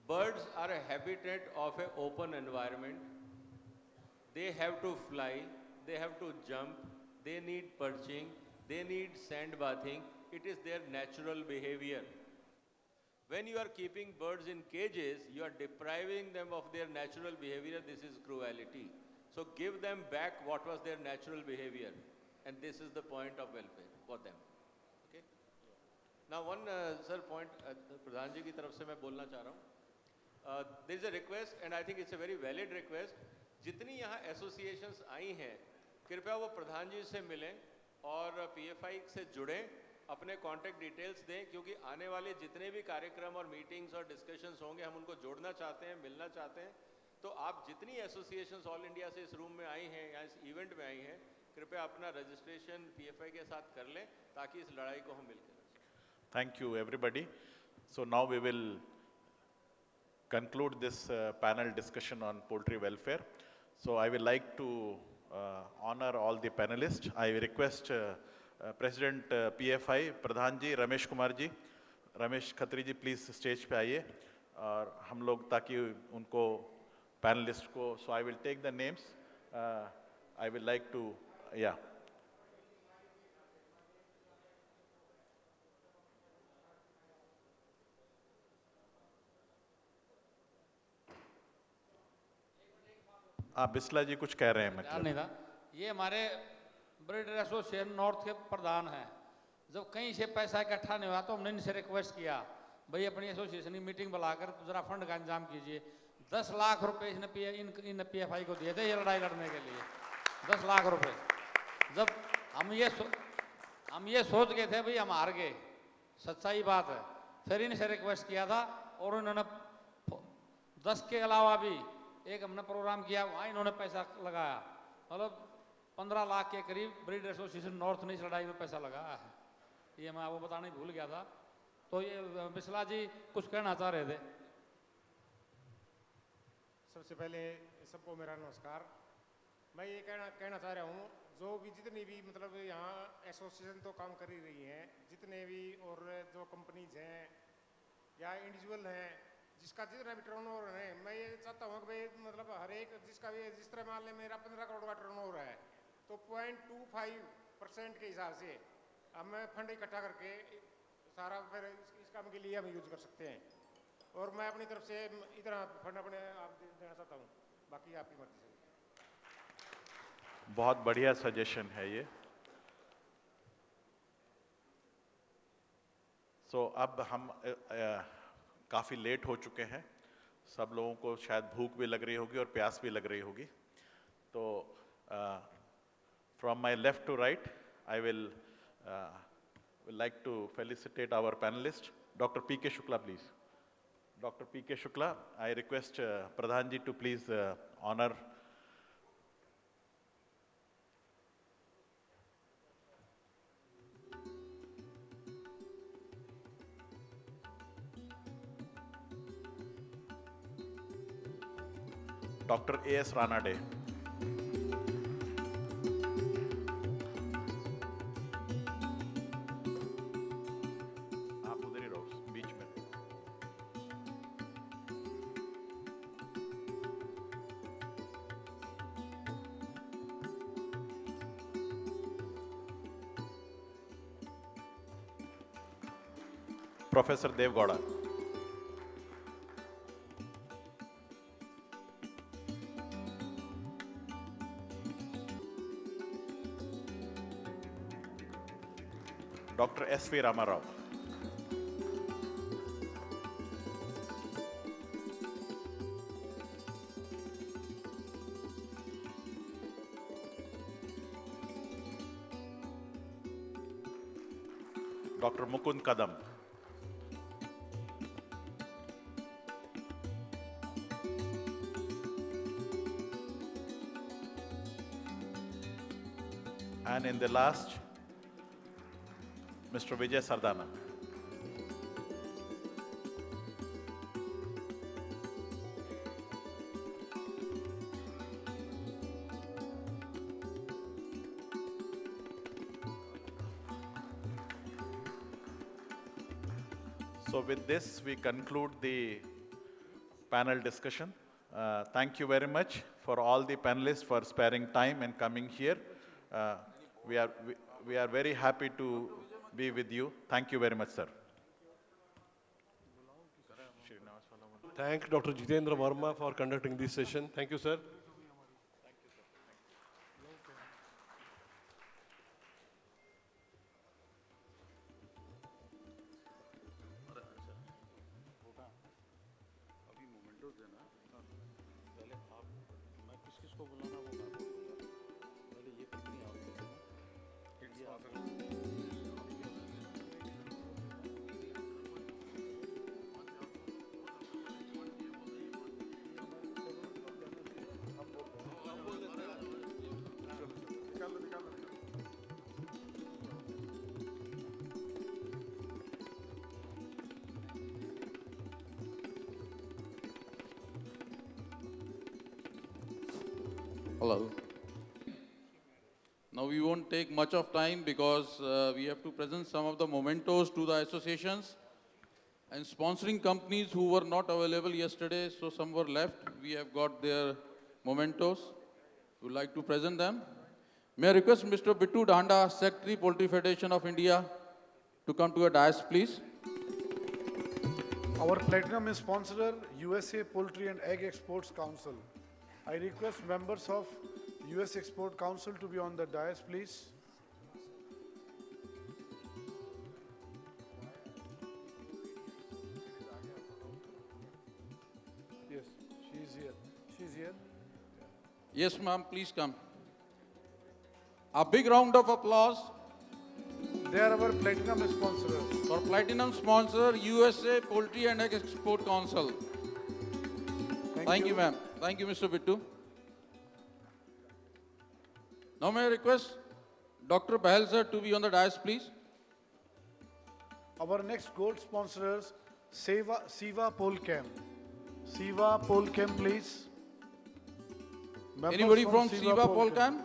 Birds are a habitat of an open environment. They have to fly, they have to jump, they need perching, they need sand bathing. It is their natural behavior. When you are keeping birds in cages, you are depriving them of their natural behavior. This is cruelty. So give them back what was their natural behavior. And this is the point of welfare for them. Okay? Now one, sir, point, Pradhan ji ki taraf se main bolna cha raha hu. There is a request and I think it's a very valid request. जितनी यहाँ associations आई हैं, कृपया वो प्रधान जी से मिलें और PFI से जुड़ें, अपने contact details दें, क्योंकि आने वाले जितने भी कार्यक्रम और meetings और discussions होंगे, हम उनको जोड़ना चाहते हैं, मिलना चाहते हैं. तो आप जितनी associations all India से इस room में आई हैं या इस event में आई हैं, कृपया अपना registration PFI के साथ कर लें, ताकि इस लड़ाई को हम मिलकर. Thank you, everybody. So now we will conclude this panel discussion on poultry welfare. So I would like to honor all the panelists. I request President PFI, Pradhan ji, Ramesh Kumar ji, Ramesh Khatri ji, please stage पे आइए और हम लोग ताकि उनको panelists को, so I will take the names. I would like to, yeah. आप बिस्ला जी कुछ कह रहे हैं मतलब? नहीं था, ये हमारे ब्रीडर एसोसिएशन नॉर्थ के प्रधान हैं. जब कहीं से पैसा इकट्ठा नहीं हुआ तो हमने इनसे रिक्वेस्ट किया, भाई अपनी एसोसिएशन की मीटिंग बुलाकर जरा फंड का इंतजाम कीजिए. 10 लाख रुपए इसने इन PFI को दिए थे ये लड़ाई लड़ने के लिए. 10 लाख रुपए. जब हम ये सोच गए थे भाई हम हार गए, सच्चाई बात है. फिर इनसे रिक्वेस्ट किया था और उन्होंने 10 के अलावा भी एक हमने प्रोग्राम किया, वहाँ इन्होंने पैसा लगाया. मतलब 15 लाख के करीब ब्रीड एसोसिएशन नॉर्थ ने इस लड़ाई में पैसा लगाया है. ये मैं आपको बताना ही भूल गया था. तो ये बिस्ला जी कुछ कहना चाह रहे थे. सबसे पहले सबको मेरा नमस्कार. मैं ये कहना चाह रहा हूँ, जो भी जितनी भी मतलब यहाँ एसोसिएशन तो काम कर ही रही हैं, जितने भी और जो कंपनीज हैं या इंडिविजुअल हैं, जिसका जितना भी टर्नओवर है, मैं ये चाहता हूँ कि भाई मतलब हर एक जिसका भी जिस तरह मान लें मेरा 15 करोड़ का टर्नओवर है, तो 0.25% के हिसाब से हम फंड इकट्ठा करके सारा फिर इस काम के लिए हम यूज कर सकते हैं. और मैं अपनी तरफ से इतना फंड अपने आप देना चाहता हूँ, बाकी आपकी मर्जी से. बहुत बढ़िया सजेशन है ये. सो अब हम काफ़ी लेट हो चुके हैं, सब लोगों को शायद भूख भी लग रही होगी और प्यास भी लग रही होगी. तो from my left to right I will like to felicitate our panelists. Dr. P.K. Shukla, please. Dr. P.K. Shukla, I request Pradhan ji to please honor. Dr. A.S. Ranade. आप उधर ही रहो बीच में. Professor Devegowda. Dr. S.V. Ramarao. Dr. Mukund Kadam. And in the last, Mr. Vijay Sardana. So with this, we conclude the panel discussion. Thank you very much for all the panelists for sparing time and coming here. We are very happy to be with you. Thank you very much, sir. Thank Dr. Jitendra Verma for conducting this session. Thank you, sir. Hello. Now we won't take much of time because we have to present some of the mementos to the associations and sponsoring companies who were not available yesterday, so some were left. We have got their mementos. We would like to present them. May I request Mr. Bittu Danda, Secretary, Poultry Federation of India, to come to a dais, please. Our platinum is sponsor USA Poultry and Egg Exports Council. I request members of US Export Council to be on the dais, please. Yes, she is here. She is here. Yes, ma'am, please come. A big round of applause. They are our platinum sponsors. For platinum sponsor, USA Poultry and Egg Export Council. Thank you, ma'am. Thank you, Mr. Bittu. Now may I request Dr. Bahal sir to be on the dais, please. Our next gold sponsors, Siva Polchem. Siva Polchem, please. Members Anybody from Siva Polchem?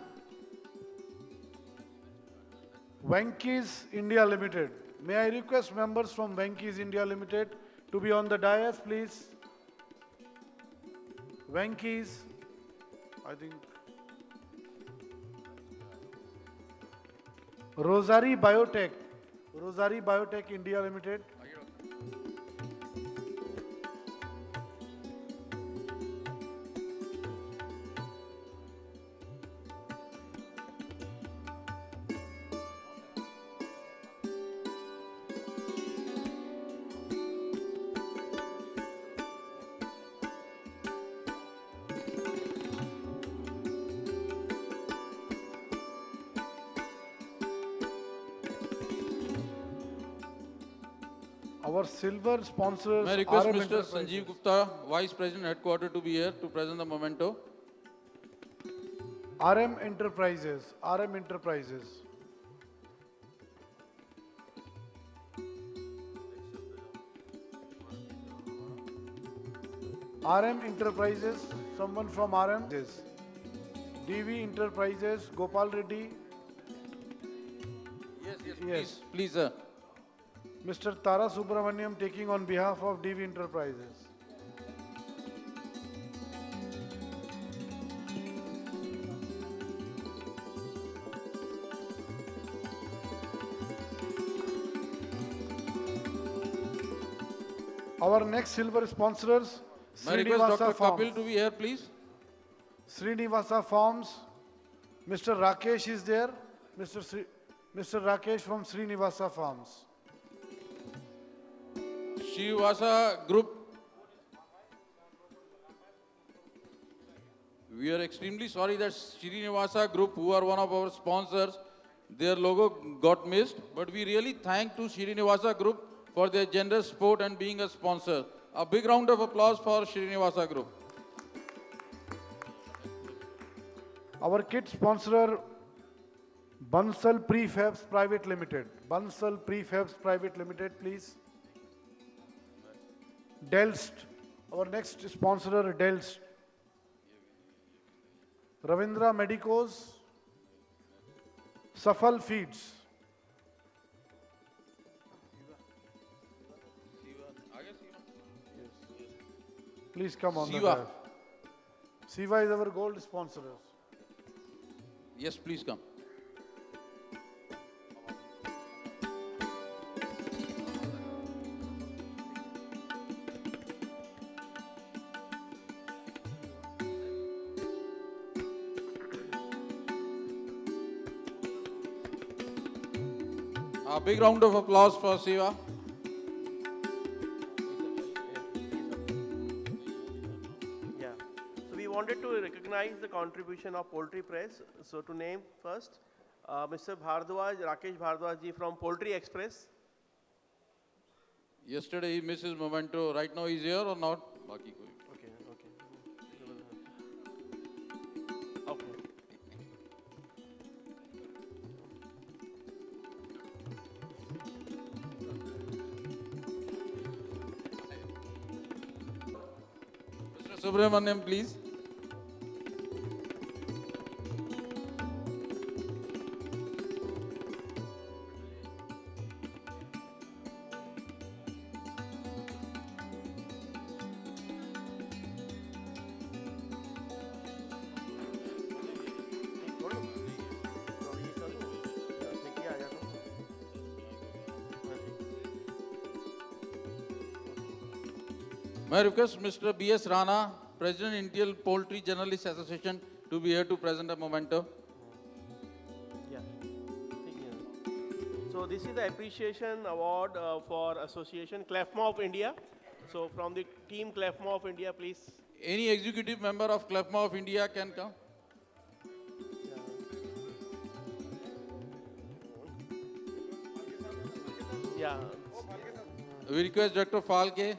Venky's India Limited. May I request members from Venky's India Limited to be on the dais, please? Venky's, I think. Rosary Biotech India Limited. Our silver sponsors. May I request Mr. Sanjeev Gupta, Vice President Headquarters, to be here to present the memento. RM Enterprises. RM Enterprises. RM Enterprises. Someone from RM. DV Enterprises. Gopal Reddy. Yes. Please, sir. Mr. Tara Subramaniam taking on behalf of DV Enterprises. Our next silver sponsors, May I request Dr. Farms. Kapil to be here, please. Srinivasa Farms. Mr. Rakesh is there. Mr. Rakesh from Srinivasa Farms. Srinivasa Group. We are extremely sorry that Srinivasa Group, who are one of our sponsors, Their logo got missed, but we really thank to Srinivasa Group for their generous support and being a sponsor. A big round of applause for Srinivasa Group. Our kit sponsor, Bansal Prefabs Private Limited. Bansal Prefabs Private Limited, please. Delst. Our next sponsor, Delst. Ravindra Medicos. Safal Feeds. Please come on the Siva. dial. Siva is our gold sponsor. Yes, please come. A big round of applause for Siva. Yeah. So we wanted to recognize the contribution of Poultry Press. So to name first, Mr. Bhardwaj, Rakesh Bhardwaj ji from Poultry Express. Yesterday he missed his memento. Right now he's here or not? Okay, okay. Okay. Mr. Subramaniam, please. May I request Mr. B.S. Rana, President Indian Poultry Journalists Association, to be here to present a memento. Yeah. So this is the appreciation award for Association Clefma of India. So from the team Clefma of India, please. Any executive member of Clefma of India can come. Yeah. We request Dr. Falke.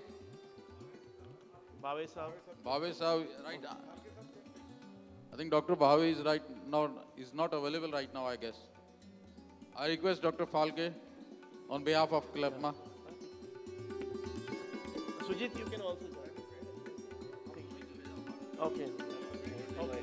Bhave sahab. Bhave sahab, right. I think Dr. Bhave is right now, is not available right now, I guess. I request Dr. Falke on behalf of Clefma. Sujit, you can also join. Okay. Okay.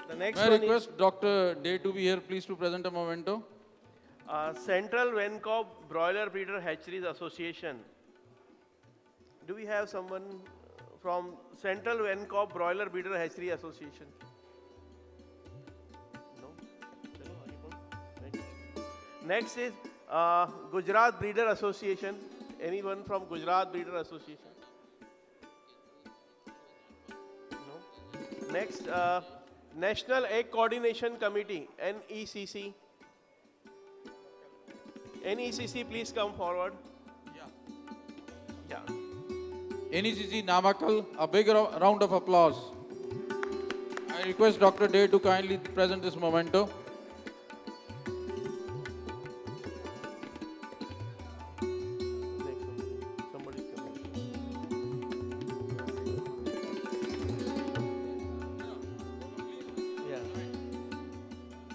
The next May I one request Dr. Day to be here, please, to present a memento. Central Vencob Broiler Breeder Hatcheries Association. Do we have someone from Central Vencob Broiler Breeder Hatchery Association? No? Next is Gujarat Breeder Association. Anyone from Gujarat Breeder Association? No? Next, National Egg Coordination Committee, NECC. NECC, please come forward. Yeah. NECC Namakal, a big round of applause. I request Dr. Day to kindly present this memento.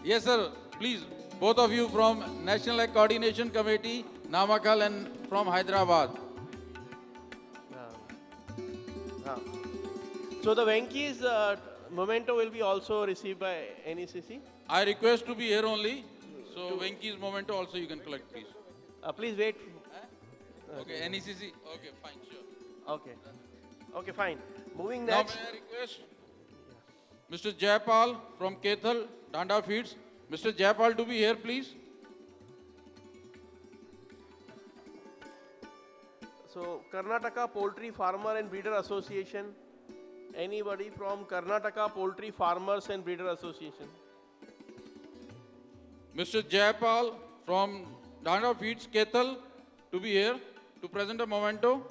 Yes, sir. Please, both of you from National Egg Coordination Committee, Namakal, and from Hyderabad. So the Venki's memento will be also received by NECC. I request to be here only. So Venki's memento also you can collect, please. Please wait. Okay, NECC. Okay, fine, sure. Okay. Okay, fine. Moving Now next. may I request Mr. Jayapal from Kethal, Danda Feeds, Mr. Jaipal to be here, please. So, Karnataka Poultry Farmer and Breeder Association. Anybody from Karnataka Poultry Farmers and Breeder Association? Mr. Jaipal from Dana Feeds Ketal to be here to present a memento.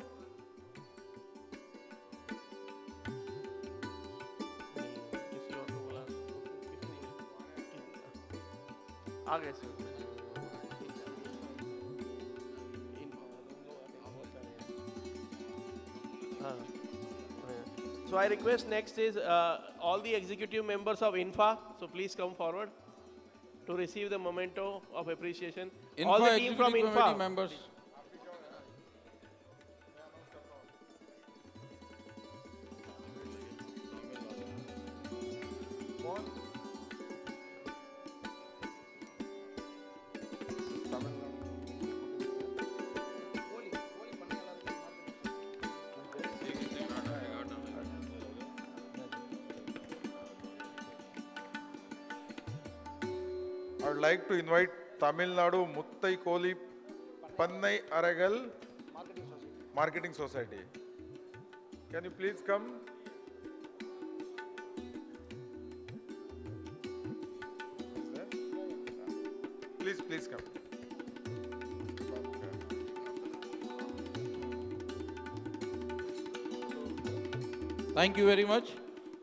आगे से So I request next is all the executive members of INFA, so please come forward to receive the memento of appreciation. All the team from Executive INFA. Committee members. I would like to invite Tamil Nadu Muttai Koli Pannai Aragal Marketing Society. Can you please come? Please come. Thank you very much.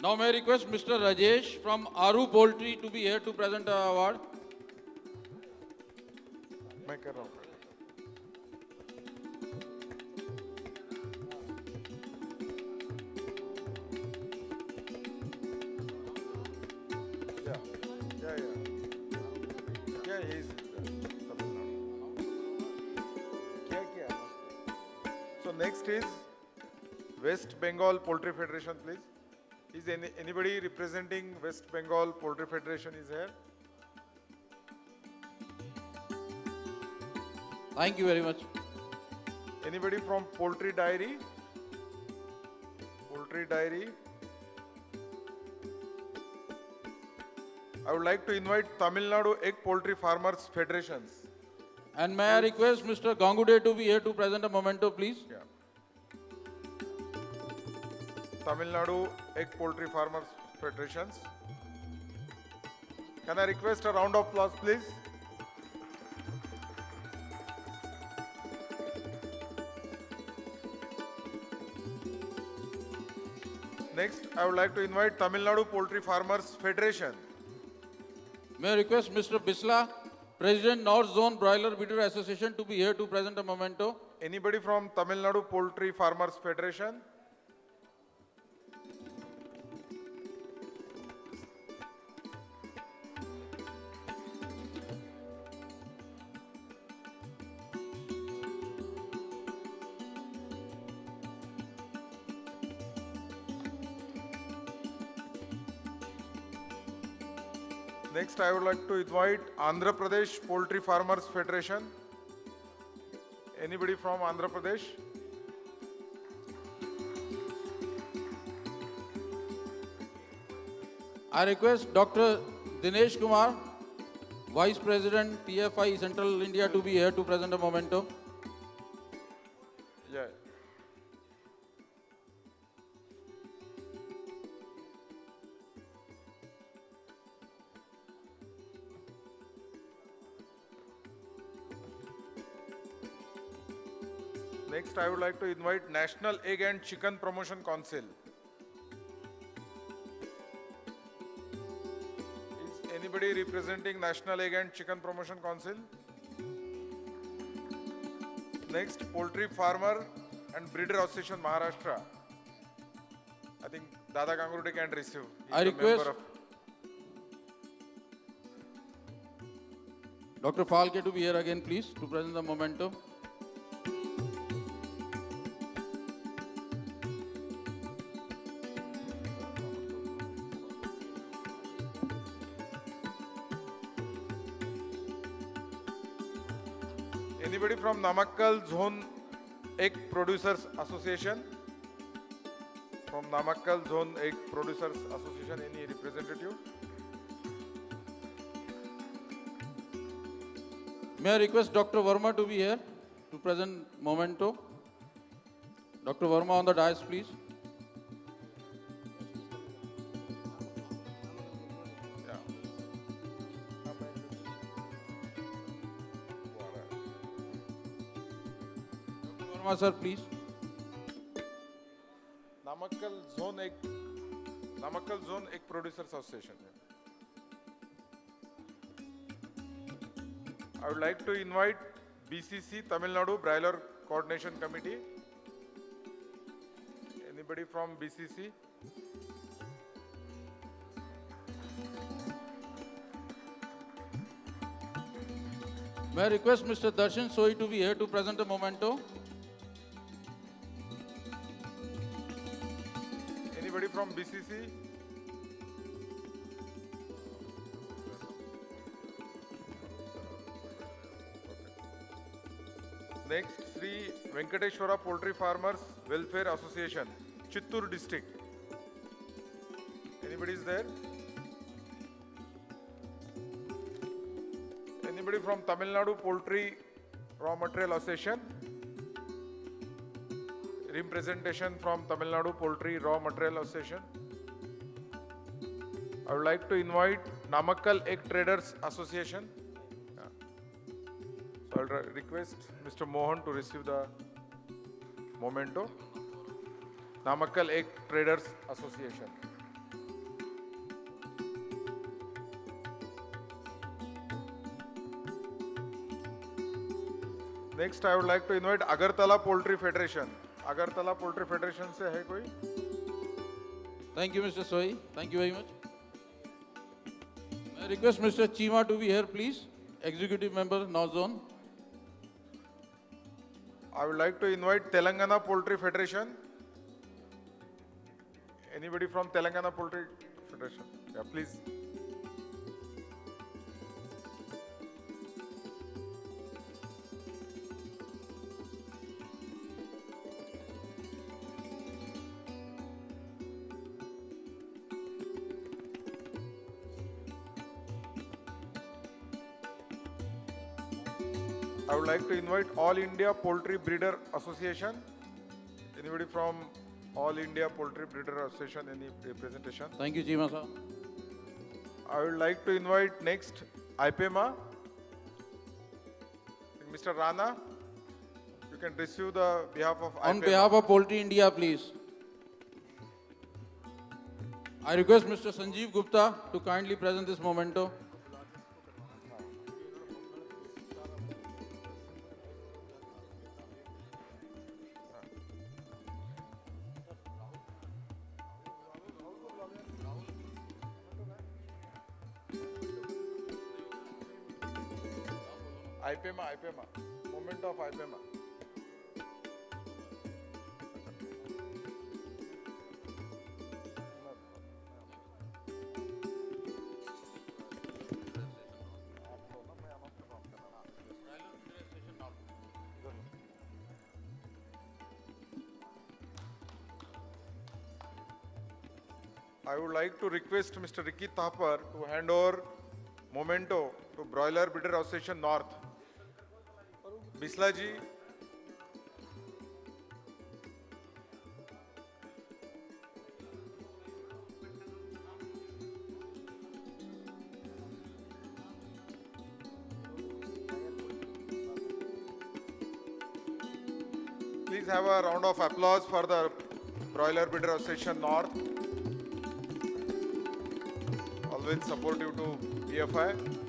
Now may I request Mr. Rajesh from Aru Poultry to be here to present the award. मैं कर रहा हूँ. Yeah, he's So next is West Bengal Poultry Federation, please. Is anybody representing West Bengal Poultry Federation is here? Thank you very much. Anybody from Poultry Dairy? Poultry Dairy. I would like to invite Tamil Nadu Egg Poultry Farmers Federations. And may I request Mr. Gangude to be here to present a memento, please? Yeah. Tamil Nadu Egg Poultry Farmers Federations. Can I request a round of applause, please? Next, I would like to invite Tamil Nadu Poultry Farmers Federation. May I request Mr. Bisla, President North Zone Broiler Breeder Association to be here to present a memento. Anybody from Tamil Nadu Poultry Farmers Federation? Next, I would like to invite Andhra Pradesh Poultry Farmers Federation. Anybody from Andhra Pradesh? I request Dr. Dinesh Kumar, Vice President PFI Central India to be here to present a memento. Yeah. Next, I would like to invite National Egg and Chicken Promotion Council. Is anybody representing National Egg and Chicken Promotion Council? Next, Poultry Farmer and Breeder Association Maharashtra. I think Dada Gangude can receive. He's I a request member of Dr. Falke to be here again, please, to present the memento. Anybody from Namakkal Zone Egg Producers Association? From Namakkal Zone Egg Producers Association, any representative? May I request Dr. Verma to be here to present memento? Dr. Verma on the dais, please. Dr. Verma, sir, please. Namakkal zone एक producers association है. I would like to invite BCC Tamil Nadu Broiler Coordination Committee. Anybody from BCC? May I request Mr. Darshan Soi to be here to present a memento? Anybody from BCC? Next, Sri Venkateshwara Poultry Farmers Welfare Association, Chittoor District. Anybody is there? Anybody from Tamil Nadu Poultry Raw Material Association? Representation from Tamil Nadu Poultry Raw Material Association. I would like to invite Namakkal Egg Traders Association. So I'll request Mr. Mohan to receive the memento. Namakkal Egg Traders Association. Next, I would like to invite Agartala Poultry Federation. Agartala Poultry Federation से है कोई? Thank you, Mr. Soi. Thank you very much. May I request Mr. Chima to be here, please? Executive Member, North Zone. I would like to invite Telangana Poultry Federation. Anybody from Telangana Poultry Federation? Yeah, please. I would like to invite All India Poultry Breeder Association. Anybody from All India Poultry Breeder Association, any representation? Thank you, Chima sir. I would like to invite next IPMA. Mr. Rana, you can receive the behalf of IPMA. On behalf of Poultry India, please. I request Mr. Sanjeev Gupta to kindly present this memento. IPMA, moment of IPMA. I would like to request Mr. Ricky Thapar to hand over memento to Broiler Breeder Association North. Bisla ji. Please have a round of applause for the Broiler Breeder Association North. Always supportive to PFI.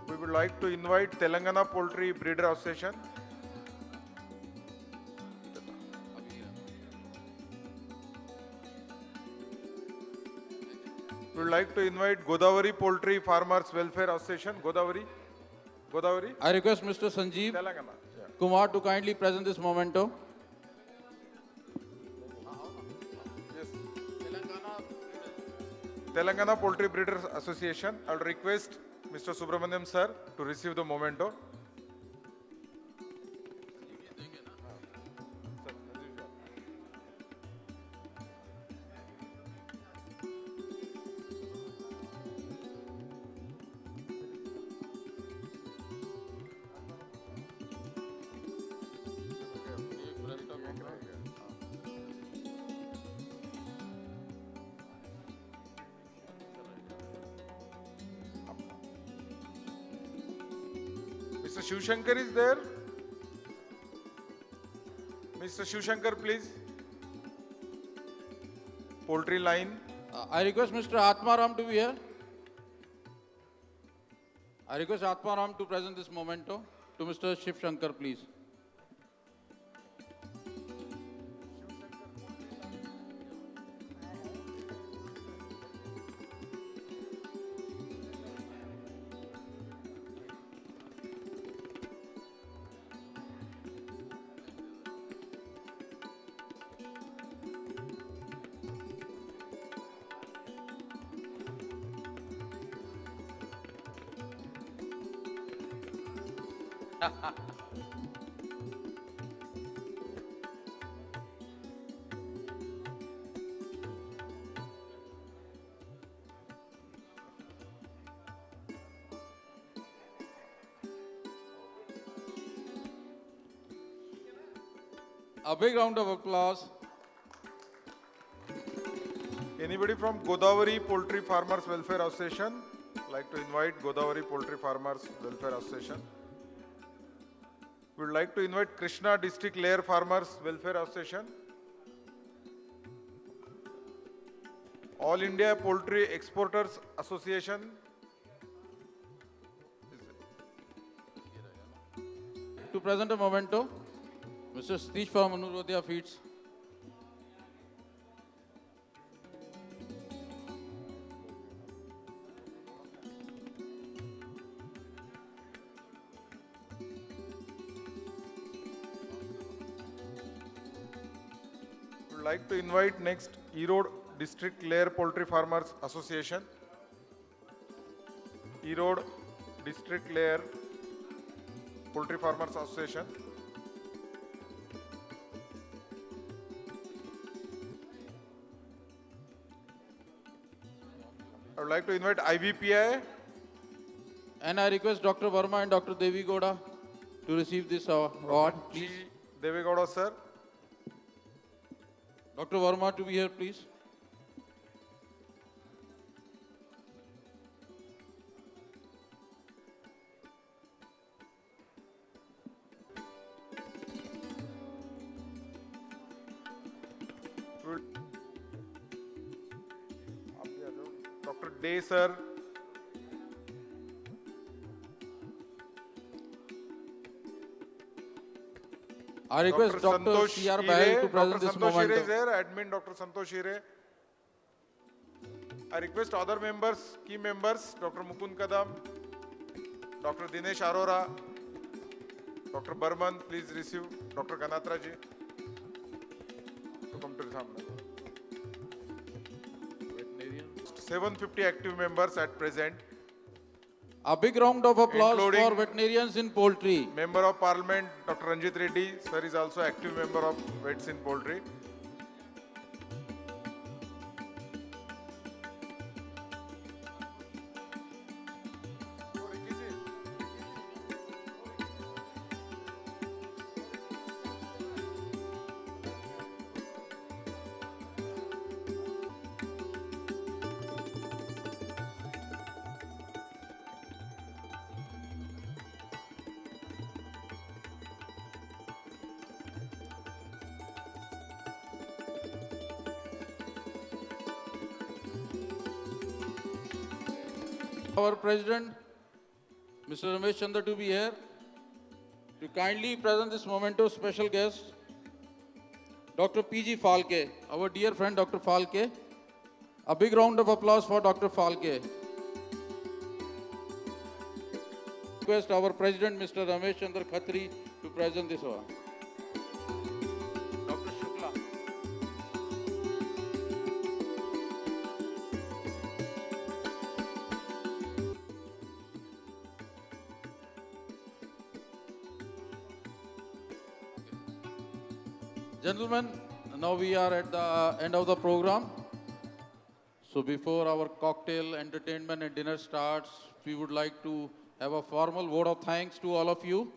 We would like to invite Telangana Poultry Breeder Association. We would like to invite Godavari Poultry Farmers Welfare Association. Godavari. I request Mr. Sanjeev Telangana. Kumar to kindly present this memento. Yes. Telangana Poultry Breeders Association. I will request Mr. Subramaniam sir to receive the memento. Mr. Shivshankar is there? Mr. Shivshankar, please. Poultry line. I request Mr. Atmaram to be here. I request Atmaram to present this memento to Mr. Shiv Shankar, please. A big round of applause. Anybody from Godavari Poultry Farmers Welfare Association? Like to invite Godavari Poultry Farmers Welfare Association. We would like to invite Krishna District Layer Farmers Welfare Association. All India Poultry Exporters Association. To present a memento, Mr. Satish from Anurodhya Feeds. We would like to invite next Erode District Layer Poultry Farmers Association. Erode District Layer Poultry Farmers Association. I would like to invite IVPI. And I request Dr. Verma and Dr. Devi Gowda to receive this award, please. Devi Gowda, sir. Dr. Verma to be here, please. Dr. Day, sir. I request Dr. C.R. Bahel to present this Santosh Hire is memento. here, admin Dr. Santosh Hire. I request other members, key members, Dr. Mukund Kadam, Dr. Dinesh Arora, Dr. Burman, please receive Dr. Ganatra ji to come to the samne. 750 active members at present. A big round of applause Including for veterinarians in poultry. Member of Parliament, Dr. Ranjit Reddy, sir is also active member of Vets in Poultry. Our President, Mr. Ramesh Chandra, to be here to kindly present this memento special guest, Dr. P.G. Falke, our dear friend Dr. Falke. A big round of applause for Dr. Falke. Request our President, Mr. Ramesh Chandra Khatri, to present this award. Gentlemen, now we are at the end of the program. So before our cocktail, entertainment and dinner starts, we would like to have a formal vote of thanks to all of you.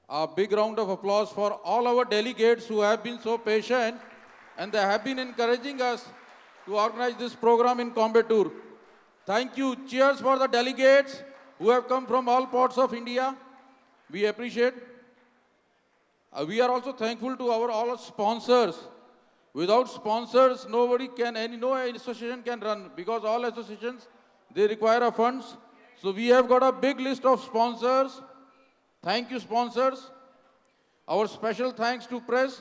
A big round of applause for all our delegates who have been so patient and they have been encouraging us to organize this program in Coimbatore. Thank you. Cheers for the delegates who have come from all parts of India. We appreciate. We are also thankful to all our sponsors. Without sponsors, no association can run, because all associations, they require funds. So we have got a big list of sponsors. Thank you, sponsors. Our special thanks to press.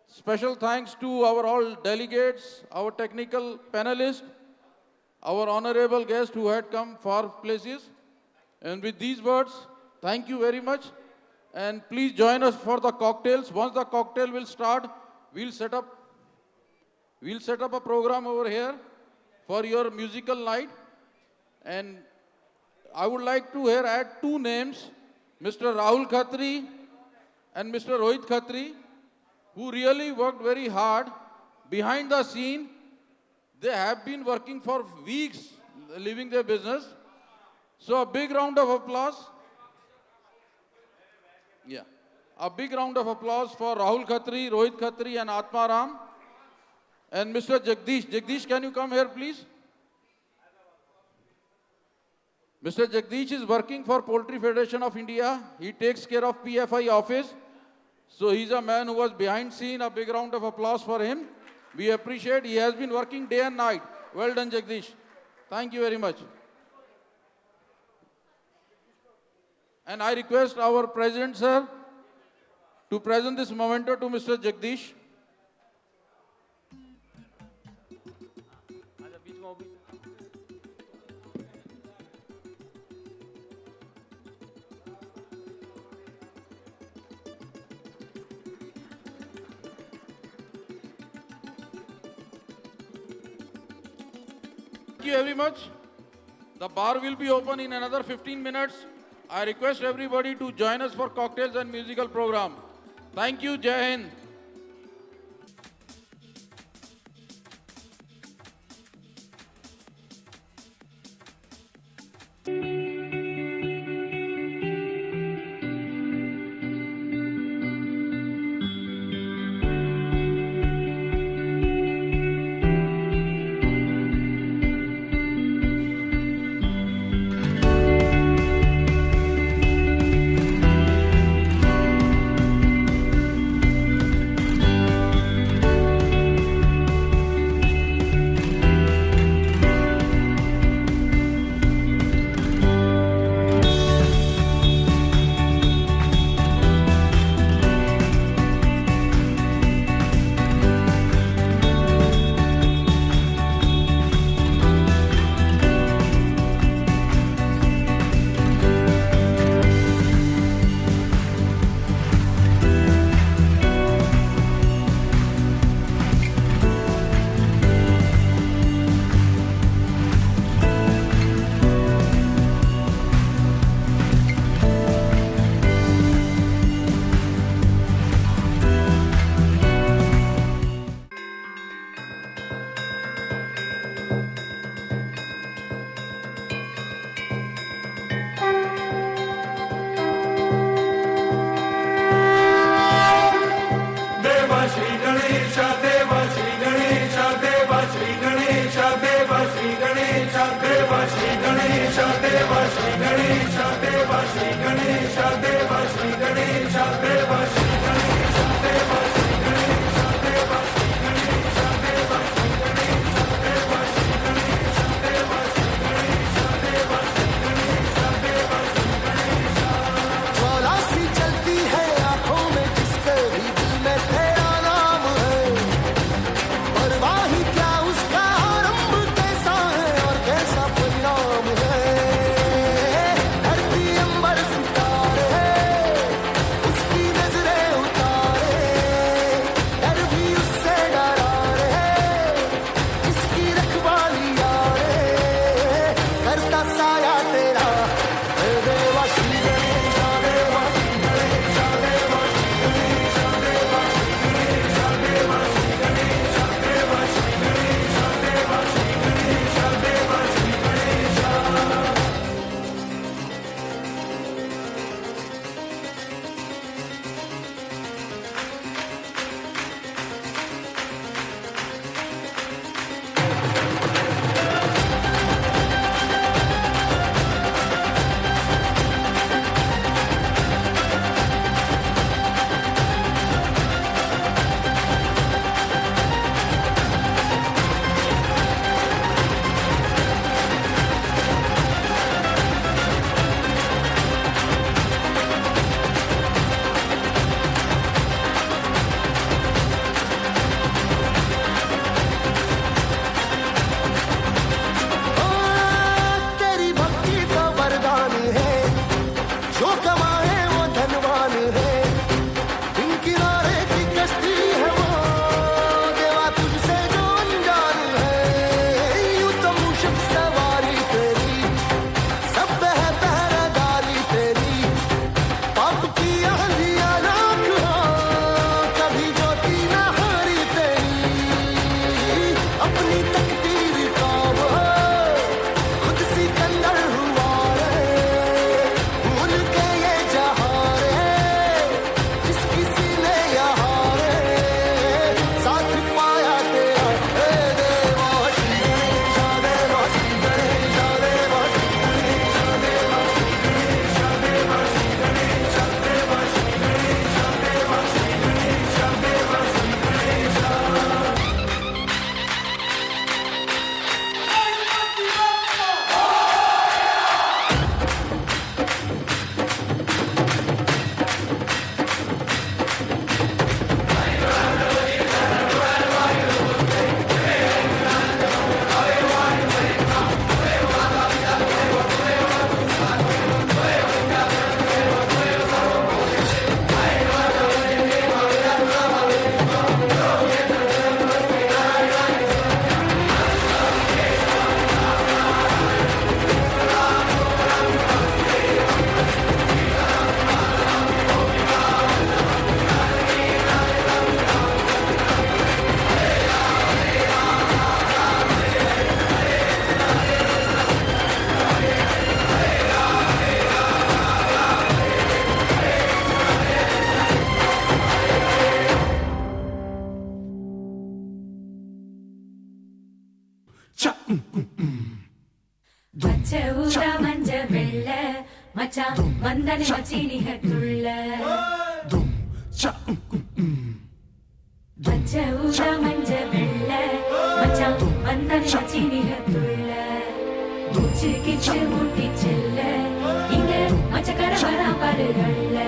Special thanks to our all delegates, our technical panelists, our honorable guests who had come far places. And with these words, thank you very much. And please join us for the cocktails. Once the cocktail will start, we'll set up a program over here for your musical night. And I would like to here add two names, Mr. Rahul Khatri and Mr. Rohit Khatri, who really worked very hard behind the scene. They have been working for weeks, leaving their business. So a big round of applause. Yeah. A big round of applause for Rahul Khatri, Rohit Khatri and Atma Ram. And Mr. Jagdish. Jagdish, can you come here, please? Mr. Jagdish is working for Poultry Federation of India. He takes care of PFI office. So he's a man who was behind scene. A big round of applause for him. We appreciate. He has been working day and night. Well done, Jagdish. Thank you very much. And I request our President, sir, to present this memento to Mr. Jagdish. Thank you very much. The bar will be open in another 15 minutes. I request everybody to join us for cocktails and musical program. Thank you. Jai Hind. பச்சை ஊதா மஞ்ச வெள்ள மச்சான் வந்தனே மச்சினிக துள்ள பச்சை ஊதா மஞ்ச வெள்ள மச்சான் வந்தனே மச்சினிக துள்ள மூச்சு கிச்சு மூட்டி செல்ல இங்க மச்சக்கர வரா பாருகள்ல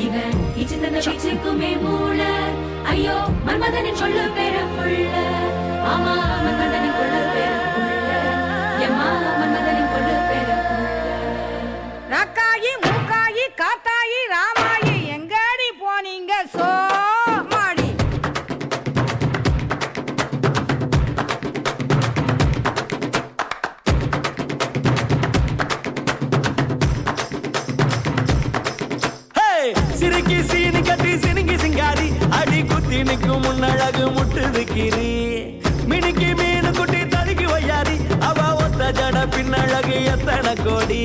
இவன் இச்சு தந்த பிச்சுக்குமே மூள ஐயோ மன்மதனின் கொள்ளு பேர புள்ள ஆமா மன்மதனின் கொள்ளு பேர புள்ள எம்மா மன்மதனின் கொள்ளு பேர புள்ள ராக்காயி மூக்காயி காத்தாயி ராமாயி எங்கடி போனீங்க சோமாடி சிரிக்கி சீனி கட்டி சினிங்கி சிங்காரி அடி குத்தி நிற்கும் முன்னழகு முட்டுது கீரி மினுக்கி மீனு குட்டி தடுக்கி வையாரி அவ ஒத்த ஜட பின்னழகு எத்தனை கோடி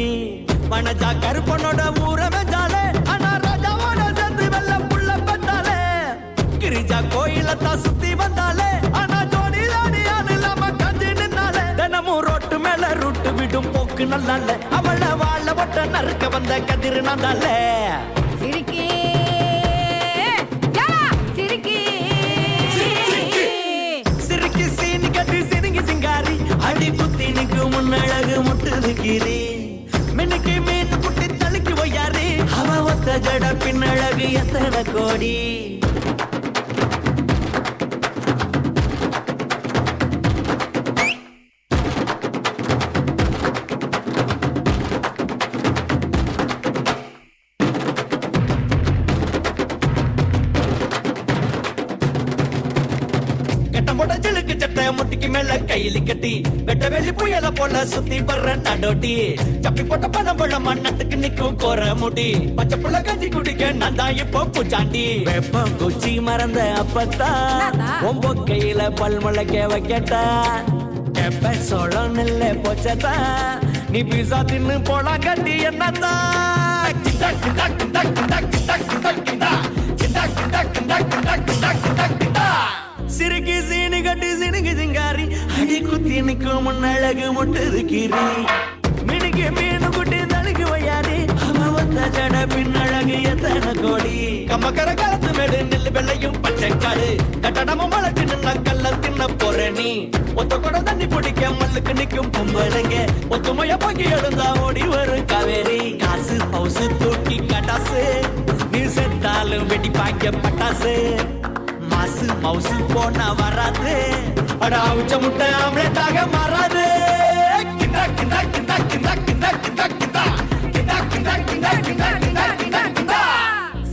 மனஜா கருப்பனோட ஊர வெஞ்சாலே ஆனா ராஜாவோட சேர்ந்து வெள்ள புள்ள பெற்றாலே கிரிஜா கோயிலத்தான் சுத்தி வந்தாலே ஆனா ஜோடி ஜோடி ஆள் இல்லாம கஞ்சி நின்னாலே தினமும் ரோட்டு மேல ரூட்டு விடும் போக்கு நல்லால அவளை வாழ ஒட்ட நறுக்க வந்த கதிர் நந்தாலே சிரிக்கி சிரிக்கி சீனி கட்டி சினிங்கி சிங்காரி அடி குத்தி நிற்கும் முன்னழகு முட்டுது கீரி மின்னுக்கு மீன் குட்டி தழுக்கி வையாரி அவ ஒத்த ஜட பின்னழகு எத்தனை கோடி முட்டிக்கு மேல கையில கட்டி வெட்ட வெளி புயல போல சுத்தி வர்ற நடோட்டி சப்பி போட்ட பணம் பழம் மண்ணத்துக்கு நிக்கும் கோர முடி பச்சை புள்ள கஞ்சி குடிக்க நான் தான் இப்போ பூச்சாண்டி வெப்பம் குச்சி மறந்த அப்பத்தா உங்க கையில பல் முளைக்க வைக்கட்டா எப்ப சோளம் நெல்ல போச்சதா நீ பீசா தின்னு போலாம் கட்டி என்னத்தா சிரிக்கி சீனி கட்டி சினிங்கி சிங்காரி அடி குத்தி நிற்கும் முன்னழகு முட்டுது கீரி மினுக்கு மீனு குட்டி தழுகி வையாரி அவ வந்த ஜட பின்னழகு எத்தனை கோடி கம்மக்கர காலத்து மேடு நெல்லு வெள்ளையும் பச்சைக்காடு கட்டடமும் வளர்ச்சி நின்ன கல்ல தின்ன போற நீ ஒத்த கூட தண்ணி பிடிக்க மல்லுக்கு நிற்கும் பொம்பளைங்க ஒத்துமைய போக்கி எழுந்தா ஓடி வரும் காவேரி காசு பவுசு தூக்கி கட்டாசு நீ செத்தாலும் வெடி பாங்க பட்டாசு மாசு மவுசு போனா வராது அட அவுச்ச முட்டை ஆம்லெட்டாக மாறாது கிண்டா கிண்டா கிண்டா கிண்டா கிண்டா கிண்டா கிண்டா கிண்டா கிண்டா கிண்டா கிண்டா கிண்டா கிண்டா கிண்டா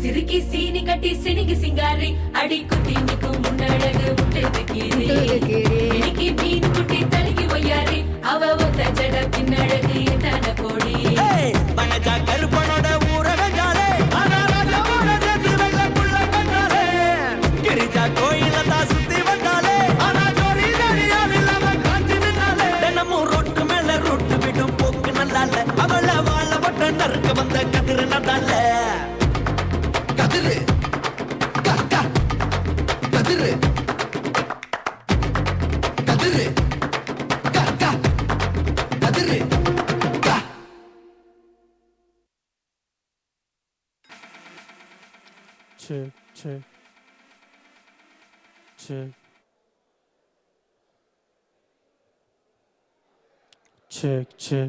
சிரிக்கி சீனி கட்டி சினிங்கி சிங்காரி அடி குத்தி நிற்கும் முன்னழகு முட்டுது கீரி இன்னைக்கு மீன் குட்டி தழுகி வையாரி அவ ஒத்த ஜட பின்னழகு எத்தனை கோடி மனஜா கருப்பனோட ஊர வெஞ்சாலே ஆனா ராஜாவோட சேர்ந்து வெள்ள புள்ள பெற்றாலே கிரிஜா கோயில தான் சுத்தி வந்தாலே ஆனா ஜோடி ஜோடியால் இல்லாம காஞ்சி நின்னாலே தினமும் ரோட்டு மேல ரோட்டு விடும் போக்கு நல்லால அவளை வாழ வட்ட நறுக்க வந்த கதிர் நந்தால கதிரு கதிரு கதிரு கதிரு கதிரு check, check, check, check, check,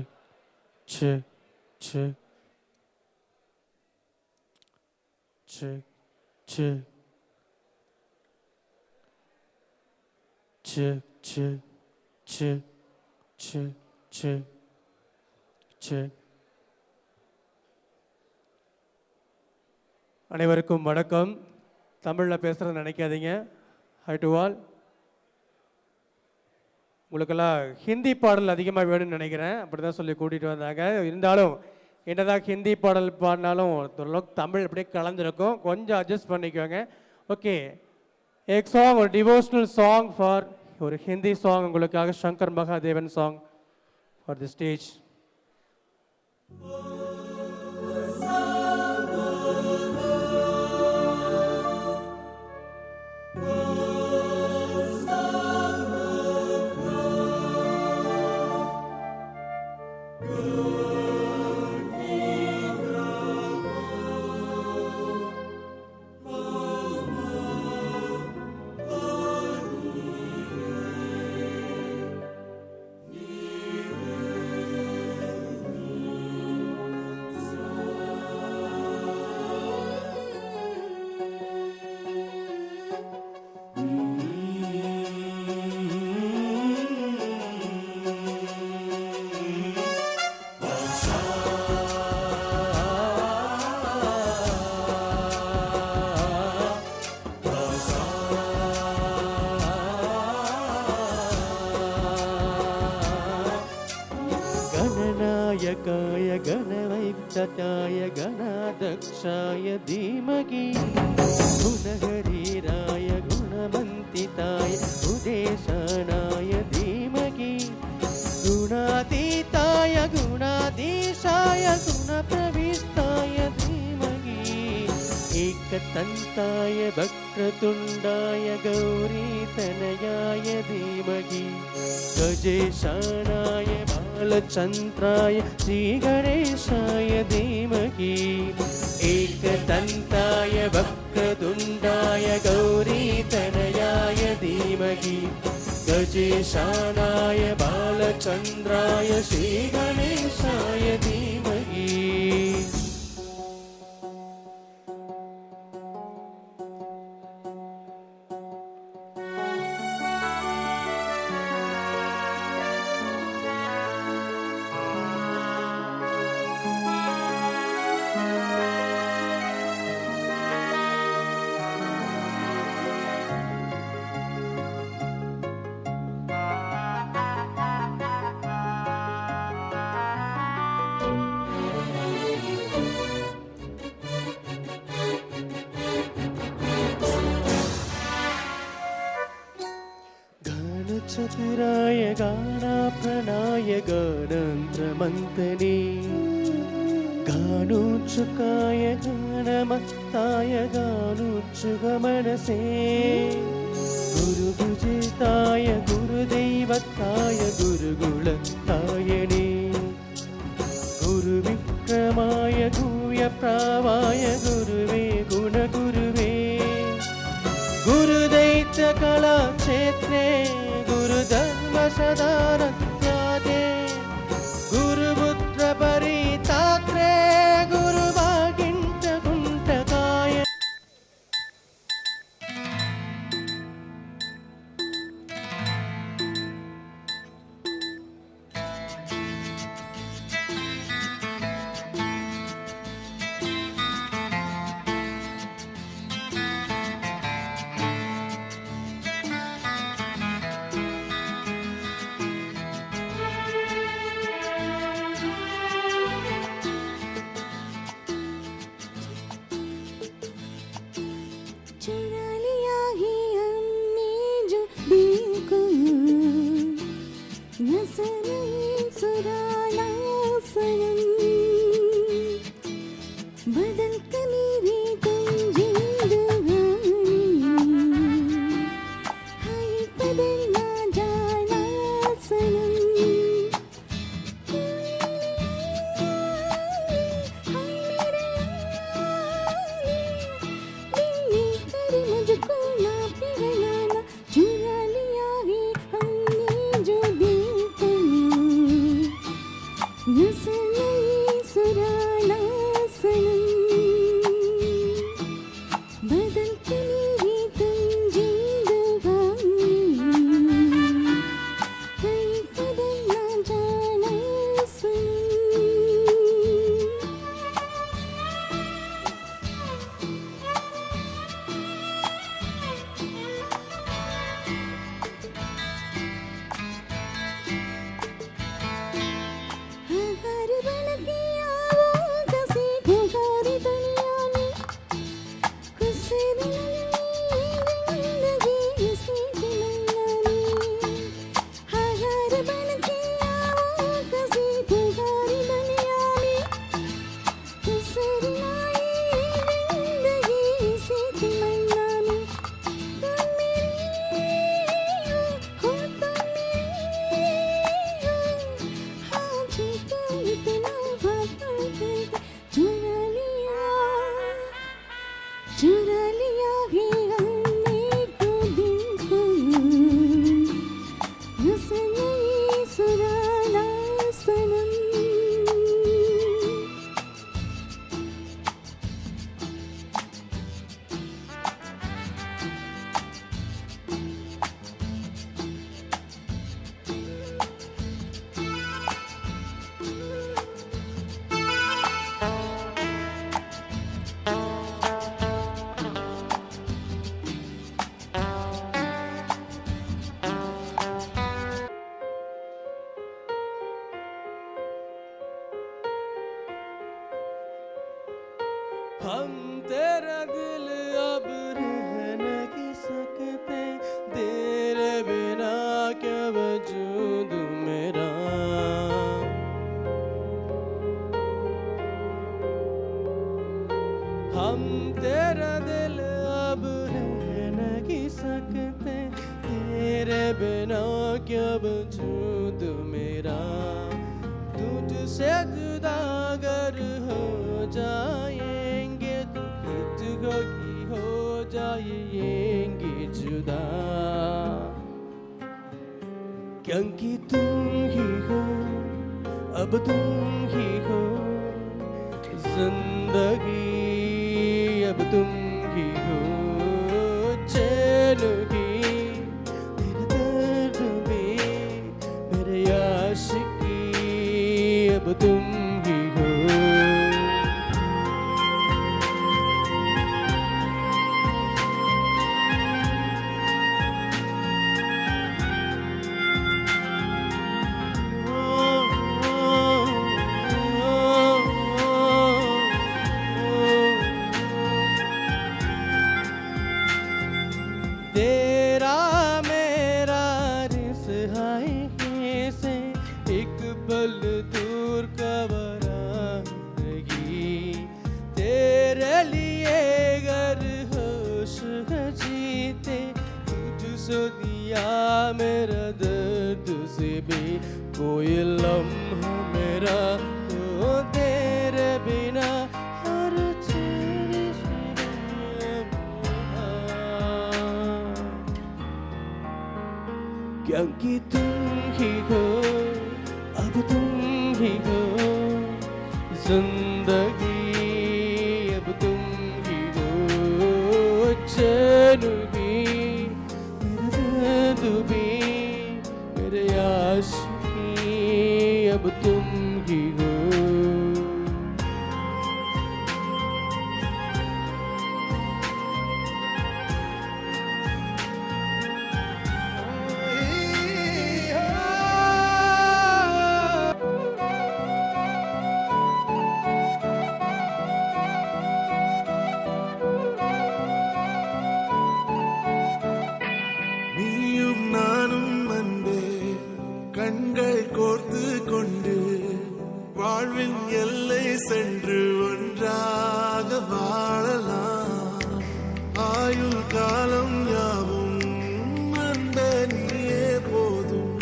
check, check, check, check, check, check, check, check, check, check. அனைவருக்கும் வணக்கம். தமிழில் பேசுகிறது நினைக்காதீங்க. High to all. உங்களுக்கெல்லாம் ஹிந்தி பாடல் அதிகமாக வேணும்னு நினைக்கிறேன். அப்படி தான் சொல்லி கூட்டிகிட்டு வந்தாங்க. இருந்தாலும் என்னதான் ஹிந்தி பாடல் பாடினாலும் ஓரளவுக்கு தமிழ் அப்படியே கலந்துருக்கும். கொஞ்சம் அட்ஜஸ்ட் பண்ணிக்கோங்க. ஓகே, एक सॉन्ग और डिवोशनल सॉन्ग फॉर और हिंदी सॉन्ग उங்களுக்காக Shankar Mahadevan song for the stage. सताय गणाध्यक्षाय धीमहि गुणहरीराय गुणमन्तिताय उदेशानाय धीमहि गुणातीताय गुणाधीशाय गुणप्रविष्टाय धीमहि एकदन्ताय वक्रतुण्डाय गौरीतनयाय धीमहि गजेशानाय बालचन्द्राय श्रीगणेशाय धीमहि एकदन्ताय वक्रतुण्डाय गौरीतनयाय धीमहि गजेशानाय बालचन्द्राय श्रीगणेशाय धीमहि चतुराय गानाप्रणाय गानन्द्रमन्तने गानोत्सुकाय गानमत्ताय गानोत्सुकमनसे गुरुभुजिताय गुरुदैवताय गुरुकुलतायने गुरुविक्रमाय गुह्यप्रावाय गुरुवे गुणगुरुवे गुरुदैत्यकलाक्षेत्रे गुरुधर्मसदानत्यादे गुरुपुत्रपरितात्रे गुरुभागिण्टकुण्टकाय चुरा लिया है हमने जो दिल को न सनम सुराना सनम बदल के मेरी तुम जिंदगानी हाय बदल ना जाना सनम मुझको ना पिघलाना चुरा लिया है हमने जो दिल को बिना क्या वजूद मेरा, तुझसे जुदा अगर हो जाएंगे तो ही हो जाएंगे जुदा, क्योंकि तुम ही हो, अब तुम ही हो जिंदगी, अब तुम ही हो चैन ही, मेरा दर्द भी मेरे आशिकी, अब तुम ही हो। तेरा मेरा रिसहाई से एक पल दूर कबरागी, तेरे लिए गर होश है जीते, तुझसे दिया मेरा दर्द से भी कोई लम्हा मेरा हो तेरे बिना, हर तेरे क्योंकि तुम ही हो, अब तुम ही हो जिंदगी, अब तुम ही हो चैन ही, मेरा दर्द भी मेरे आशिकी, अब तुम ही हो। நீயும் நானும் அன்பே கண்கள் கோர்த்து கொண்டு வாழ்வின் எல்லை சென்று ஒன்றாக வாழலாம், ஆயுள் காலம் யாவும் அன்பே நீயே போதும்,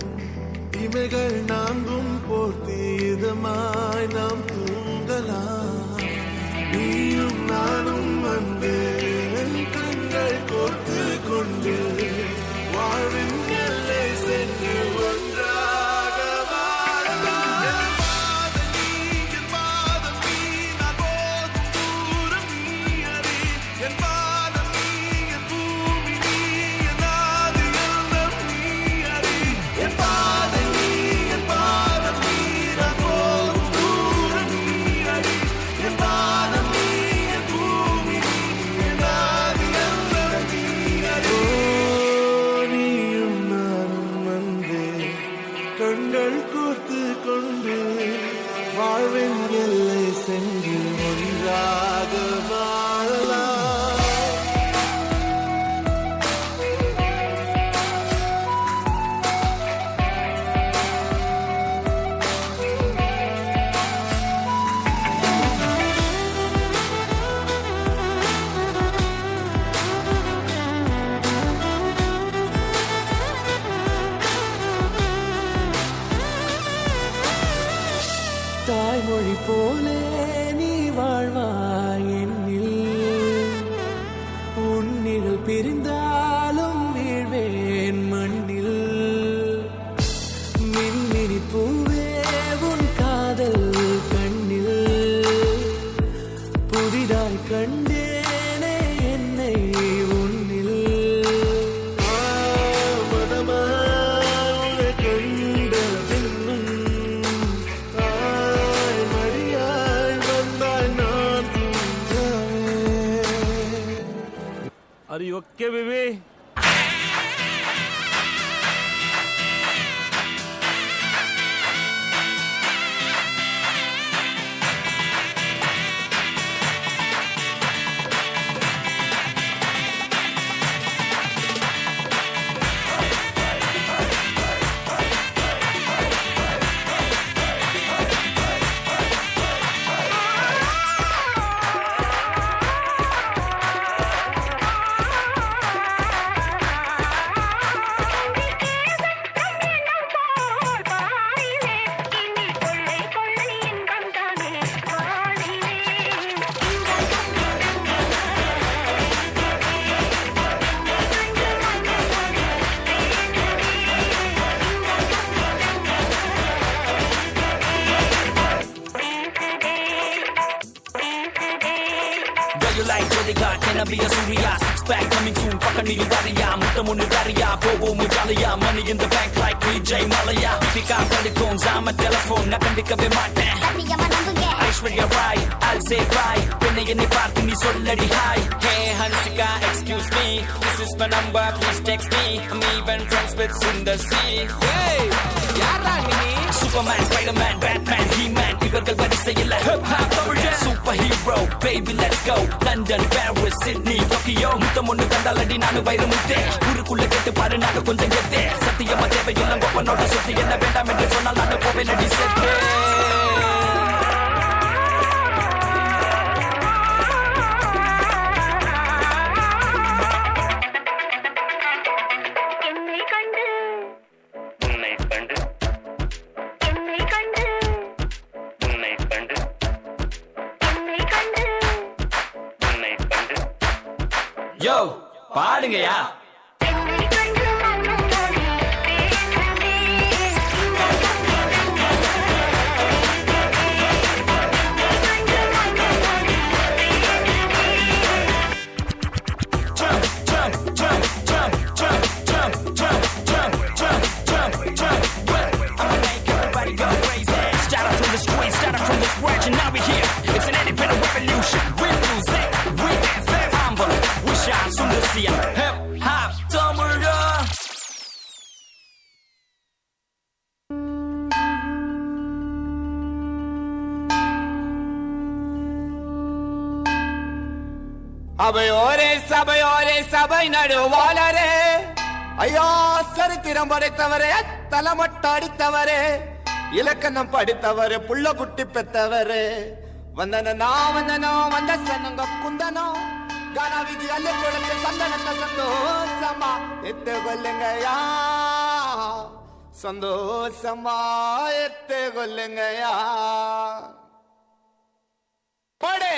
இமைகள் நான்கும் போர்த்தி இதமாய் நாம் தூங்கலாம், நீயும் நானும் அன்பே கண்கள் கோர்த்து கொண்டு வாழ்வின் எல்லை சென்று ஒன்றாக வாழலாம். என் பாதம் நீ, என் பாதம் நீ, நான் போகும் தூரம் நீ அறி, என் பாதம் நீ, என் பூமி நீ, என் ஆதி எல்லாம் நீ அறி, என் பாதம் நீ, என் பாதம் நீ, நான் போகும் தூரம் நீ அறி, என் பாதம் நீ, என் பூமி நீ, என் ஆதி எல்லாம் நீ அறி. நீயும் நானும் அன்பே கண்கள் கோர்த்து கொண்டு வாழ்வின் எல்லை சென்று ஒன்றாக வாழலாம். தாய்மொழி போலே நீ வாழ்வாய் என்னில், உன்னில் பிரிந்தாலும் வீழ்வேன் மண்ணில், மின்மினி பூவே உன் காதல் கண்ணில், புதிதாய் கண்டேனே என்னை உன்னில், மதமாய் கண்ட பின்னும் Are you okay, baby? be a Surya. Six pack coming soon, Pakani Varia, Mutamun Varia, Bobo Mujalia, money in the bank like Vijay Malaya. Pick up the phones, I'm a telephone, nothing to cover my Aishwarya Rai, I'll say bye. When I any party, me so lady high. Hey Hansika, excuse me, this is my number, please text me. I'm even friends with Sundar C. Hey, Yarani, Superman, Spider-Man, Batman, He-Man, இவர்கள் வரிசையில் hip hop superhero, baby let's go. London, Paris, Sydney, Tokyo. முத்தம் ஒண்ணு கண்டாலடி நானு வைரமுத்தே. ஊருக்குள்ள கேட்டு பாரு நானு கொஞ்சம் கெத்தே. சத்தியமா தேவையில்லை ஒப்பனோட சுத்தி என்ன வேண்டாம் என்று சொன்னால் நானு போவேனடி செத்தே. Yo, பாடுங்கயா. சபை நடுவாளரே, ஐயா சரித்திரம் படைத்தவரே, தலமட்டாடித்தவரே, இலக்கணம் படித்தவரே, புள்ள குட்டி பெத்தவரே, வந்தனோ வந்த சனங்க குந்தனோ, கானா விஜி அல்ல குழந்தை சந்தனத்த சந்தோஷமா எத்து கொல்லுங்கயா, சந்தோஷமா எத்து கொல்லுங்கயா. படே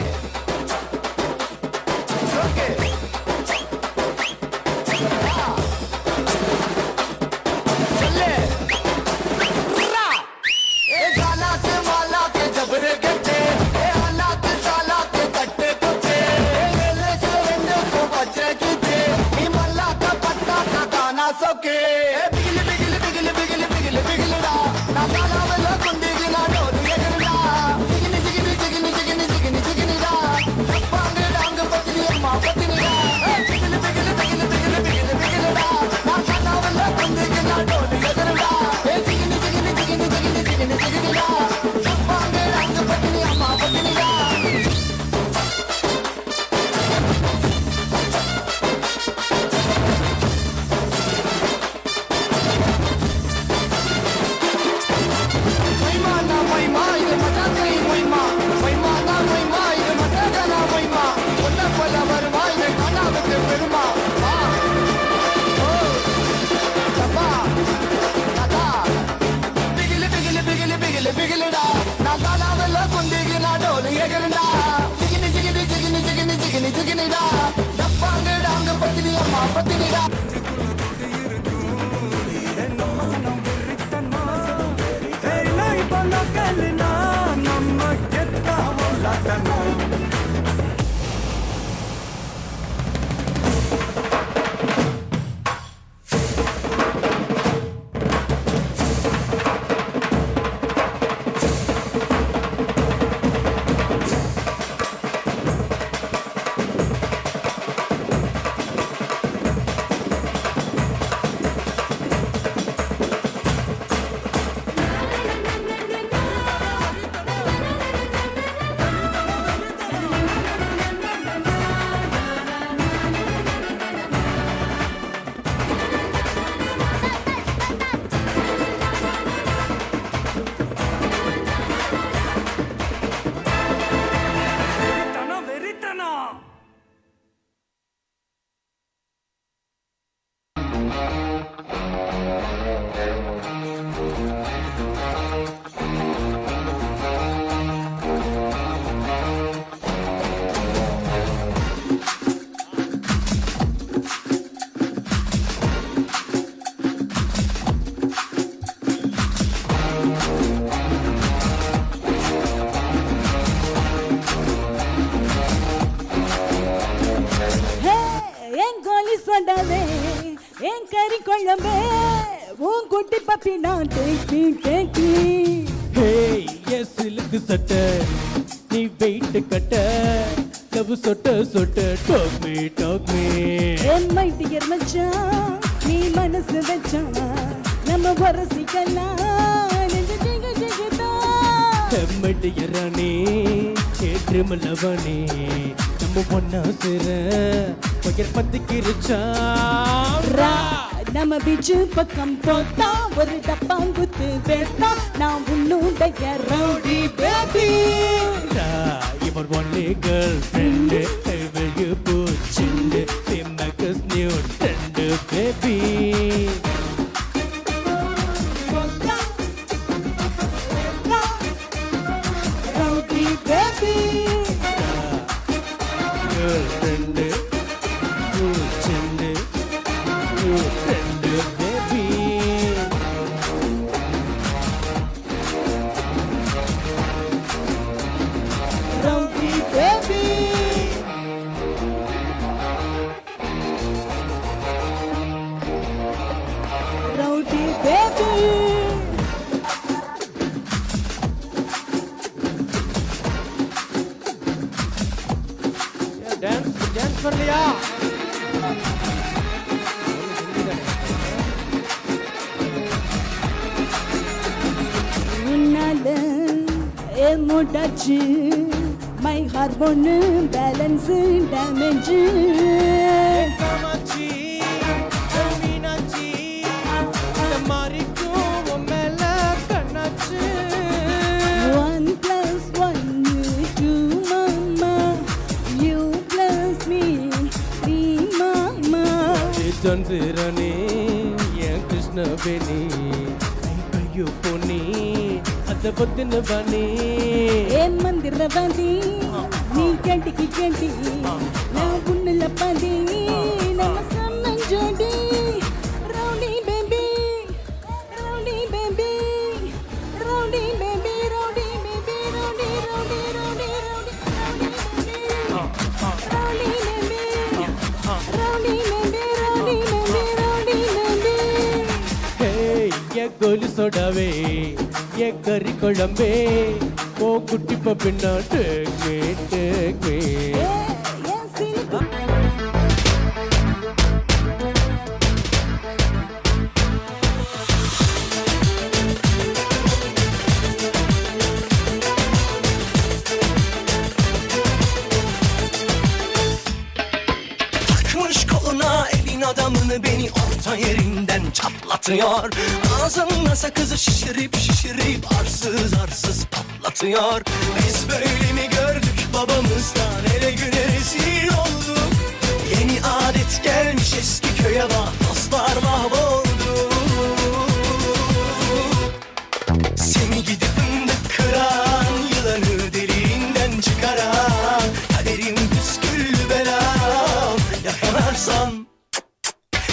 என் கறி குழம்பே உன் குட்டி பப்பி நான் டேக்கி ஹே எஸ் சிலுக்கு சட்டை நீ வெயிட் கட்ட லவ் சொட்ட சொட்ட டாக் மீ என் மை டியர் மச்சான் நீ மனசு வச்சா நம்ம வரசிக்கலாம் நெஞ்சு ஜிகு ஜிகுதா எம்மடிய ராணி கேட்டு மல்லவனே நம்ம பொண்ணா சிற பகர் பத்திக்கிருச்சா நம்ம பீச்சு பக்கம் போத்தா ஒரு டப்பாங்குத்து பேஸ்தா நான் உன்னுடைய ரவுடி பேபி இவர் ஒன்லி கேர்ள் ஃப்ரெண்டு ஐ பூச்சிண்டு திம்மக்கஸ் new trend baby rowdy baby girl friend பூச்சிண்டு new trend baby rowdy baby rowdy baby dance பண்ணலையா உன்னால முட்டாச்சு my hormone balance damage Kamatchi Meenatchi இந்த மாறிக்கும் உன் மேல கண்ணாச்சு 1 + 1 2 mama you plus me 3 mama சந்திரனே என் கிருஷ்ண வேணி கையோ பொன்னி அத பத்தின பாணி ஏ மந்திரவாதி நீ கேண்டி நான் உன்னில பாதி நம்ம சம்ம ஜோடி rowdy baby rowdy baby rowdy baby rowdy baby rowdy rowdy rowdy rowdy rowdy baby rowdy baby rowdy baby rowdy baby hey என் கோலி சோடாவே என் கறி குழம்பே ஓ குட்டி பப்பின்னா take me Takmış koluna elin adamını beni orta yerinden çatlatıyor. Ağzımla sakızı şişirip arsız arsız patlatıyor. Biz böyle mi gördük babamızdan, ele güne rezil olduk. Yeni adet gelmiş eski köye bak, dostlar mahvoldu. Seni gidip fındık kıran, yılanı deliğinden çıkaran, kaderim püsküllü belam yakalarsan.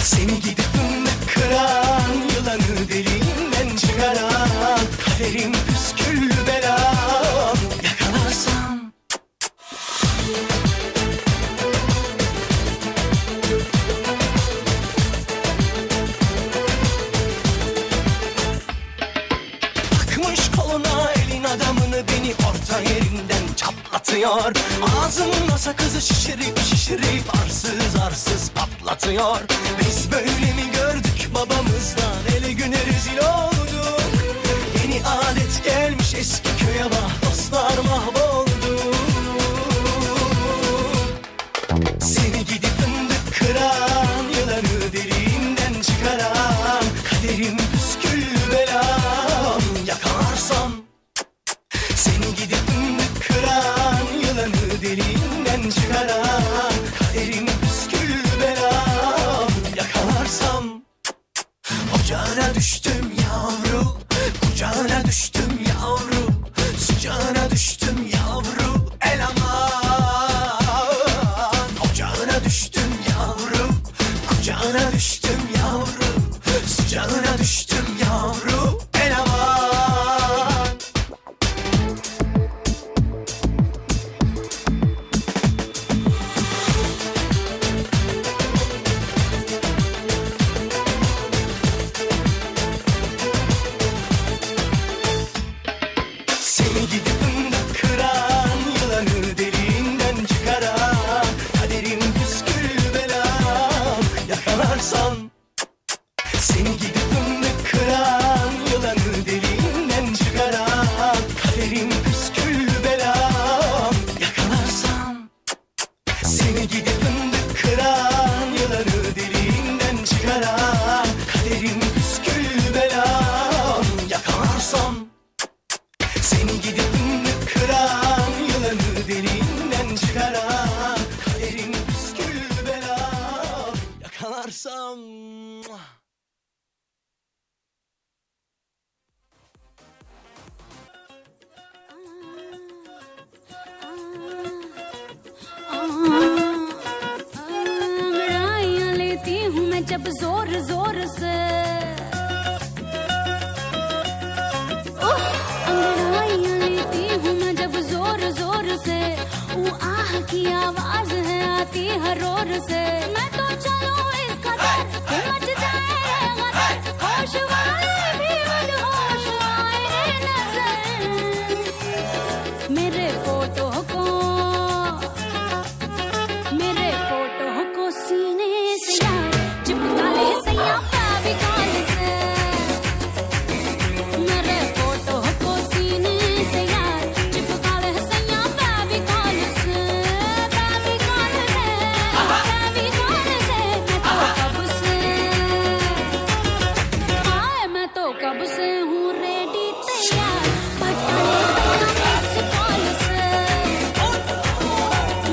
Seni gidip fındık kıran, yılanı deliğinden çıkaran, kaderim püsküllü belam yakalarsan. Takmış koluna elin adamını beni orta yerinden çatlatıyor. Ağzımla sakızı şişirip arsız arsız patlatıyor. Biz böyle mi gördük babamızdan, ele güne rezil olduk. Yeni adet gelmiş eski köye bak, dostlar mahvoldu. Seni gidip fındık kıran, yılanı deliğinden çıkaran, kaderim püsküllü belam yakalarsam. Seni gidip fındık kıran, yılanı deliğinden çıkaran, kaderim püsküllü belam yakalarsam. Ocağına düştüm yavru, kucağına düştüm yavru, sıcağına düştüm yavru, el aman. Ocağına düştüm yavru, kucağına düştüm yavru, sıcağına düştüm yavru, el aman. yakalarsan seni gidip fındık kıran, yılanı deliğinden çıkaran, kaderim püskül belam. Yakalarsam seni gidip fındık kıran, yılanı deliğinden çıkaran, kaderim püskül belam. Yakalarsam seni gidip fındık kıran, yılanı deliğinden çıkaran, kaderim püskül belam. Yakalarsam. अंगड़ाइयाँ लेती हूँ मैं जब जोर जोर से, अंगड़ाइयाँ लेती हूँ मैं जब जोर जोर से, वो आह की आवाज है आती हर ओर से। मैं तो चलूं इस कदर कि मच जाए गदर, होश वाले भी मदहोश आए नजर। मेरे फोटो को सीने से यार चिपका ले सैया फेविकॉल से। मेरे फोटो को सीने से यार चिपका ले सैया फेविकॉल से। फेविकॉल से, फेविकॉल से। मैं तो कब से हूँ रेडी तैयार, पटा ले सैया मिस कॉल से।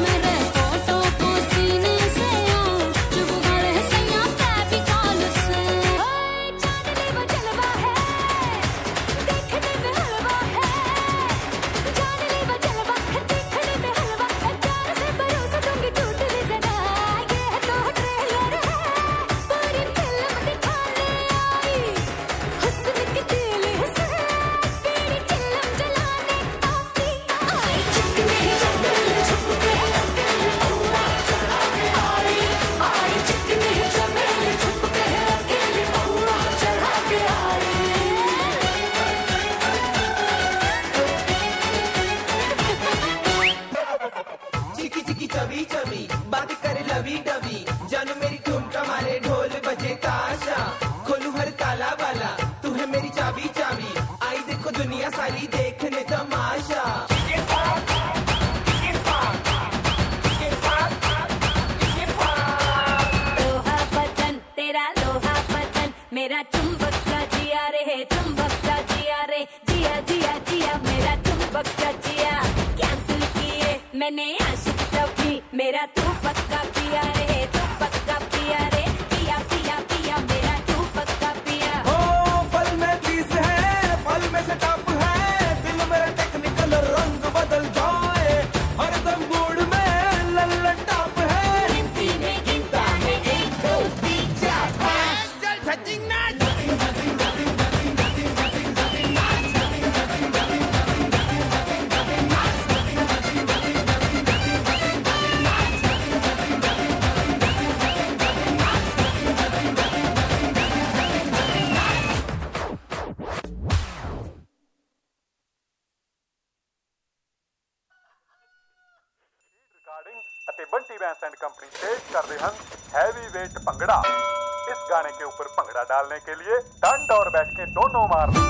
मेरे फोटो को सीने से यार चिपका ले सैया फेविकॉल से। चांदनी वो जलवा है, देखने में हलवा है। चांदनी वो जलवा है, देखने में हलवा है। प्यार से भरोसा दूंगी टूट भी जरा, ये तो ट्रेलर है, पूरी फिल्म दिखाने आई। हुस्न की दिल से पीड़ी चिल्लम जलाने आती आई। चिकने चंदन छुप के औरा चढ़ा के आई, आई। चिकने चंदन छुप के अकेले औरा चढ़ा के आई। चिकी चिकी चबी चबी बात करे लवी डबी, जानू मेरी ठुमका मारे ढोल बजे काशा। खोलू हर ताला वाला तू है मेरी चाबी चाबी, आई देखो दुनिया सारी देखने तमाशा। लोहा बदन तेरा लोहा बदन, मेरा चुंबक सा जिया रे, चुंबक सा जिया रे, जिया जिया जिया मेरा चुंबक सा जिया। कैंसिल किए मैंने आशिक सभी, मेरा तू पक्का पिया रे, तू पक्का पिया रे, पिया पिया पिया मेरा तू पक्का पिया। ओ पल में तीस है, पल में से टप है, दिल मेरा टेक्निकल रंग बदल जाए, हरदम मूड में लल्लन टप है। गिनती में गिनता है 1 2 3 4 5, चल धतिंग नाच। ਅਤੇ ਬੰਟੀ ਵੈਂਸ एंड कंपनी पेश कर रहे हैं हैवी वेट भंगड़ा। इस गाने के ऊपर भंगड़ा डालने के लिए डंड और बैठ के दोनों मारना।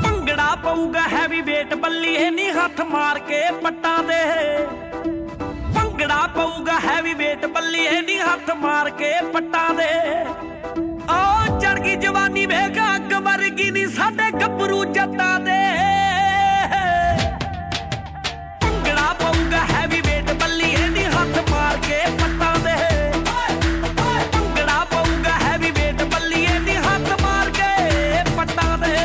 ਭੰਗੜਾ ਪਊਗਾ ਹੈਵੀ ਵੇਟ ਬੱਲੀਏ ਨੀ ਹੱਥ ਮਾਰ ਕੇ ਪੱਟਾਂ ਦੇ। ਭੰਗੜਾ ਪਊਗਾ ਹੈਵੀ ਵੇਟ ਬੱਲੀਏ ਨੀ ਹੱਥ ਮਾਰ ਕੇ ਪੱਟਾਂ ਦੇ। ਓ ਚੜ ਗਈ ਜਵਾਨੀ ਵੇਖ ਅੱਗ ਵਰਗੀ ਨੀ ਸਾਡੇ ਗੱਭਰੂ ਜੱਟਾਂ ਦੇ। ਭੰਗੜਾ ਪਊਗਾ ਹੈਵੀ ਵੇਟ ਬੱਲੀਏ ਨੀ ਹੱਥ ਮਾਰ ਕੇ ਪੱਟਾਂ ਦੇ। ਭੰਗੜਾ ਪਊਗਾ ਹੈਵੀ ਵੇਟ ਬੱਲੀਏ ਨੀ ਹੱਥ ਮਾਰ ਕੇ ਪੱਟਾਂ ਦੇ।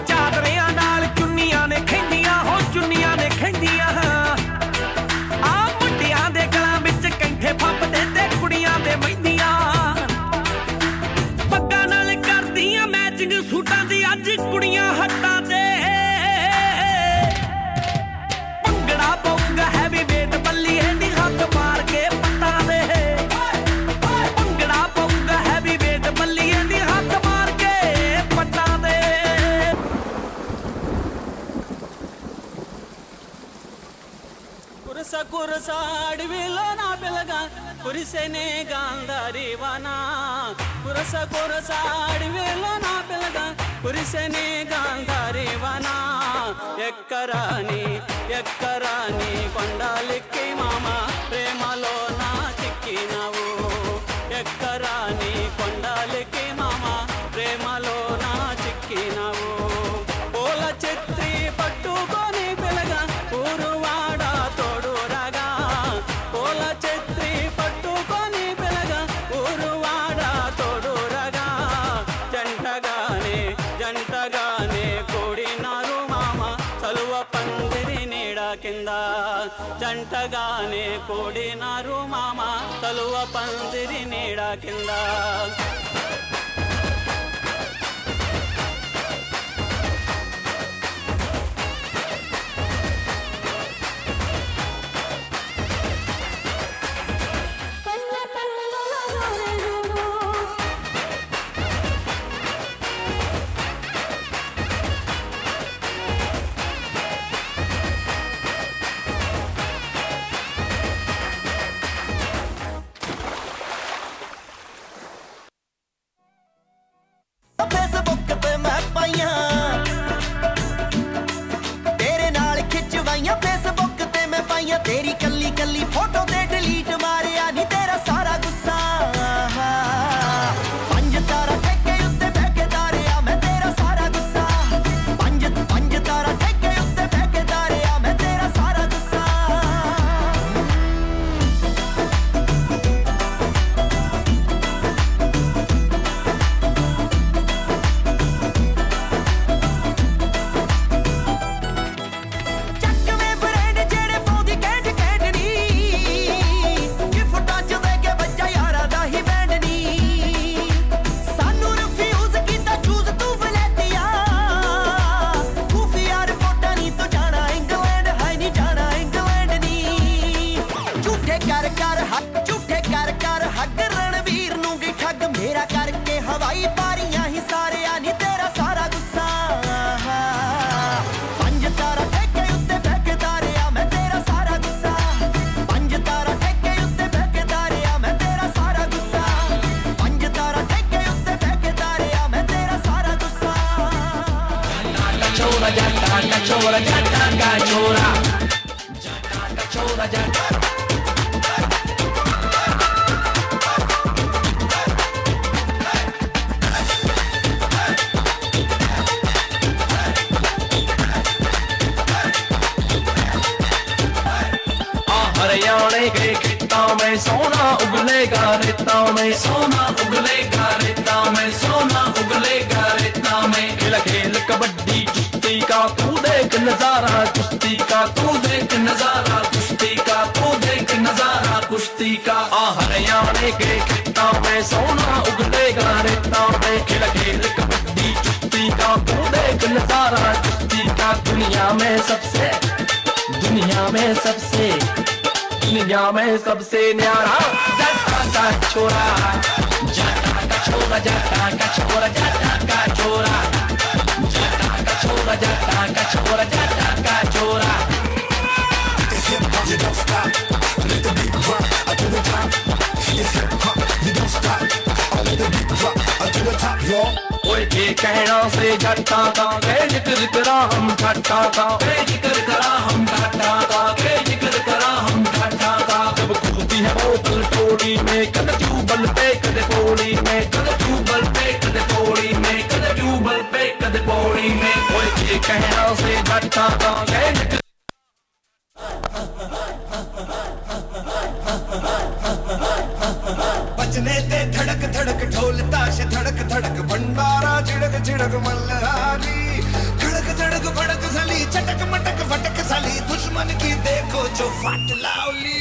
ਚਾਦਰਿਆਂ ਨਾਲ ਚੁੰਨੀਆਂ ਨੇ ਖੈਂਦੀਆਂ ਹੋ, ਚੁੰਨੀਆਂ ਨੇ ਖੈਂਦੀਆਂ। కురస అడవిలో నా పిల్లగా కురిసెనే గాంధారి వానా కురస అడవిలో నా పిల్లగా కురిసెనే గాంధారి వానా ఎక్కరాని కొండాలెక్కి మామ ప్రేమలో నా చిక్కినావు ఎక్కరాని కొండాలెక్కి మామ ప్రేమలో నా చిక్కినావు పూల చెత్రి పట్టుకొని పిల్లగా ఊరువాడ తోడు రాగా పూల చెత్రి పట్టుకొని పిల్లగా ఊరువాడ తోడు రాగా జంటగానే కూడినారు మామ చలువ పందిరి నీడ కింద జంటగానే కూడినారు మామ చలువ పందిరి నీడ కింద फेसबुक पे मैं पाइया तेरे नाल खिंचवाइया फेसबुक ते मैं पाइया तेरी कल्ली कल्ली फोटो ते डिलीट मारिया नी तेरा सारा गुस्सा पंज तारा ठेके उत्ते बैके तारिया मैं तेरा सारा गुस्सा पंज तारा ठेके उत्ते बैके तारिया मैं तेरा सारा गुस्सा मेरा करके हवाई पारियां ही सारे आनी तेरा सारा गुस्सा पंज तारा ठेके उत्ते बैके तारिया मैं तेरा सारा गुस्सा पंज तारा ठेके उत्ते बैके तारिया मैं तेरा सारा गुस्सा पंज तारा ठेके उत्ते बैके तारिया मैं तेरा सारा गुस्सा छोरा जाटा का छोरा जाटा का छोरा जाटा हरियाणे के खेतों में सोना उगलेगा रेता में सोना उगलेगा रेता में सोना उगलेगा रेता में खेल खेल कबड्डी कुश्ती का तू देख नजारा कुश्ती का तू देख नजारा कुश्ती का तू देख नजारा कुश्ती का हरियाणे के खेतों में सोना उगलेगा रेता में खेल खेल कबड्डी कुश्ती का तू देख नजारा कुश्ती का दुनिया में सबसे दुनिया में सबसे न्यारा जाटा का छोरा जाटा का छोरा जाटा का छोरा जाटा का छोरा जाटा का छोरा जाटा का छोरा जाटा का छोरा You don't stop, let the beat drop, to the top. It's hip hop, you don't stop, let the beat drop, to the top, yo. ओए के कहना से जट्टा का के जिक्र करा हम ठाठा का के जिक्र करा हम ठाठा का के जिक्र करा हम ठाठा का जब कूदती है बोतल टोली में कद ट्यूबल पे कद पौड़ी में कद ट्यूबल पे कद पौड़ी में कद ट्यूबल पे कद पौड़ी में ओए के कहना से जट्टा का के जिक्र बजने ते धड़क धड़क ढोल ताश धड़क धड़क भंडारा झिड़क झिड़क मल्हारी धड़क धड़क भड़क साली चटक मटक फटक साली दुश्मन की देखो जो फट लावली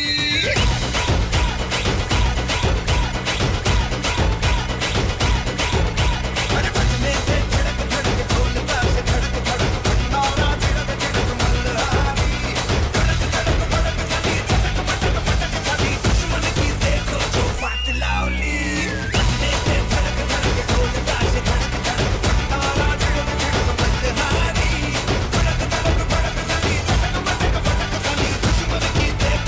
अरे बजने ते धड़क धड़क ढोल ताश धड़क धड़क भंडारा झिड़क झिड़क मल्हारी धड़क धड़क भड़क साली चटक मटक फटक साली दुश्मन की देखो जो फट लावली बजने ते धड़क धड़क ढोल ताश धड़क धड़क भंडारा झिड़क झिड़क मल्हारी धड़क धड़क भड़क साली चटक मटक फटक साली दुश्मन की देखो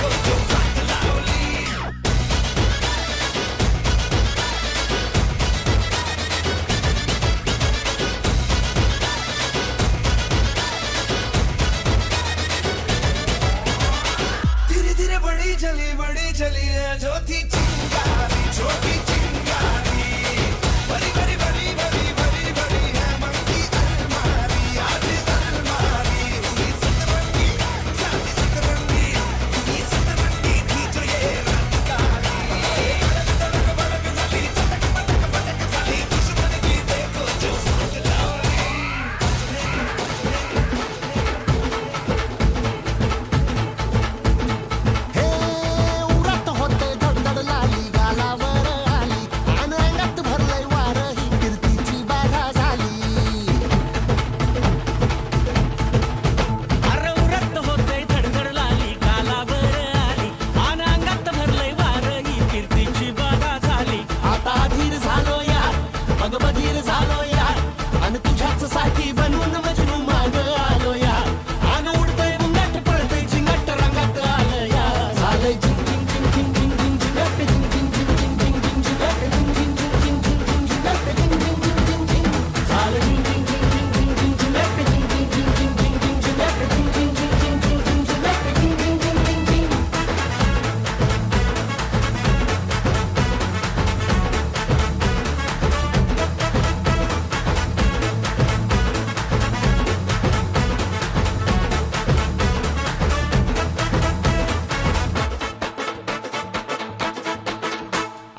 ज्योति चिंगारी छोटी चिंगारी बड़ी बड़ी बड़ी बड़ी बड़ी बड़ी है मन की अलमारी आज अलमारी हुई सतरंगी जाती सतरंगी हुई सतरंगी थी जो ये रात काली तड़क भड़क जली चटक पटक पटक जली दुश्मन की देखो जो साथ लाओ उरत होते धडधड लाली गालावर आली आणि अंगात भरलंय वार ही कीर्तीची बाधा झाली अरे उरत होते धडधड लाली गालावर आली आणि अंगात भरलंय वार ही कीर्तीची बाधा झाली आता धीर झालो यार मग बधीर झालो यार आणि तुझ्याच साठी बनून मजनू माग आलो यार आणि उडतंय बुंगाट पळतंय झिंगाट रंगात आलं यार झालंय झिंग झिंग झिंग झिंग झिंग झिंग झिंगाट झिंग झिंग झिंग झिंग झिंग झिंग झिंगाट झिंग झिंग झिंग झिंग झिंग झिंग झिंगाट झिंग झिंग झिंग झिंग झिंग झालं झिंग झिंग झिंग झिंग झिंग झिंग झिंगाट झिंग झिंग झिंग झिंग झिंग झिंग झिंगाट झिंग झिंग झिंग झिंग झिंग झिंग झिंग झिंग झिंग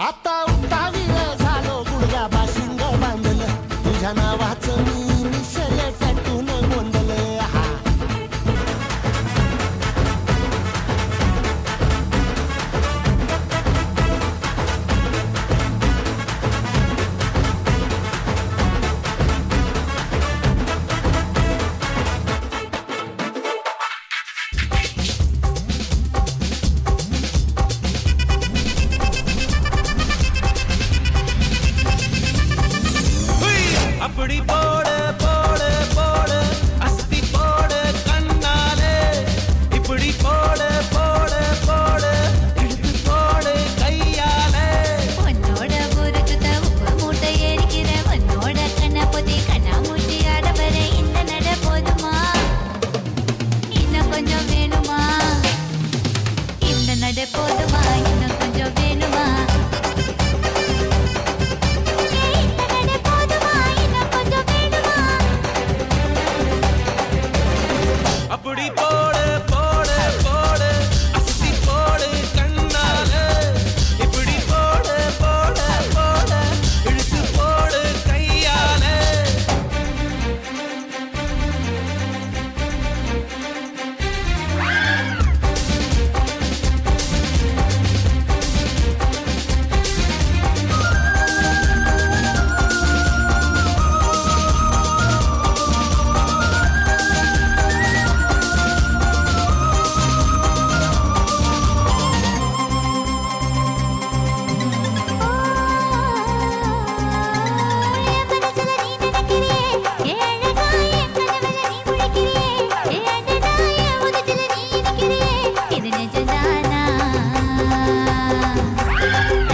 आता उतावीळ झालो गुडघ्या बाशिंग बांधलं तुझ्या नावाचं मी मिशल टॅटून गोंधलं हा அப்படி போடு போடு போடு அஸ்தி போடு கண்ணாலே இப்படி போடு போடு போடு இழுத்து போடு கையாலே உன்னோட ஊருக்குத்த உப்பு மூட்டை எரிக்கிற உன்னோட கண்ண பொதி கண்ணா மூட்டி ஆட வர இந்த நட போதுமா இன்னும் கொஞ்சம் வேணுமா இந்த நட போதுமா இன்னும் கொஞ்சம் வேணுமா அப்படி போடு போடு போடு அஸ்தி போடு கண்ணாலே இப்படி போடு போடு போடு இழுத்து போடு கையாலே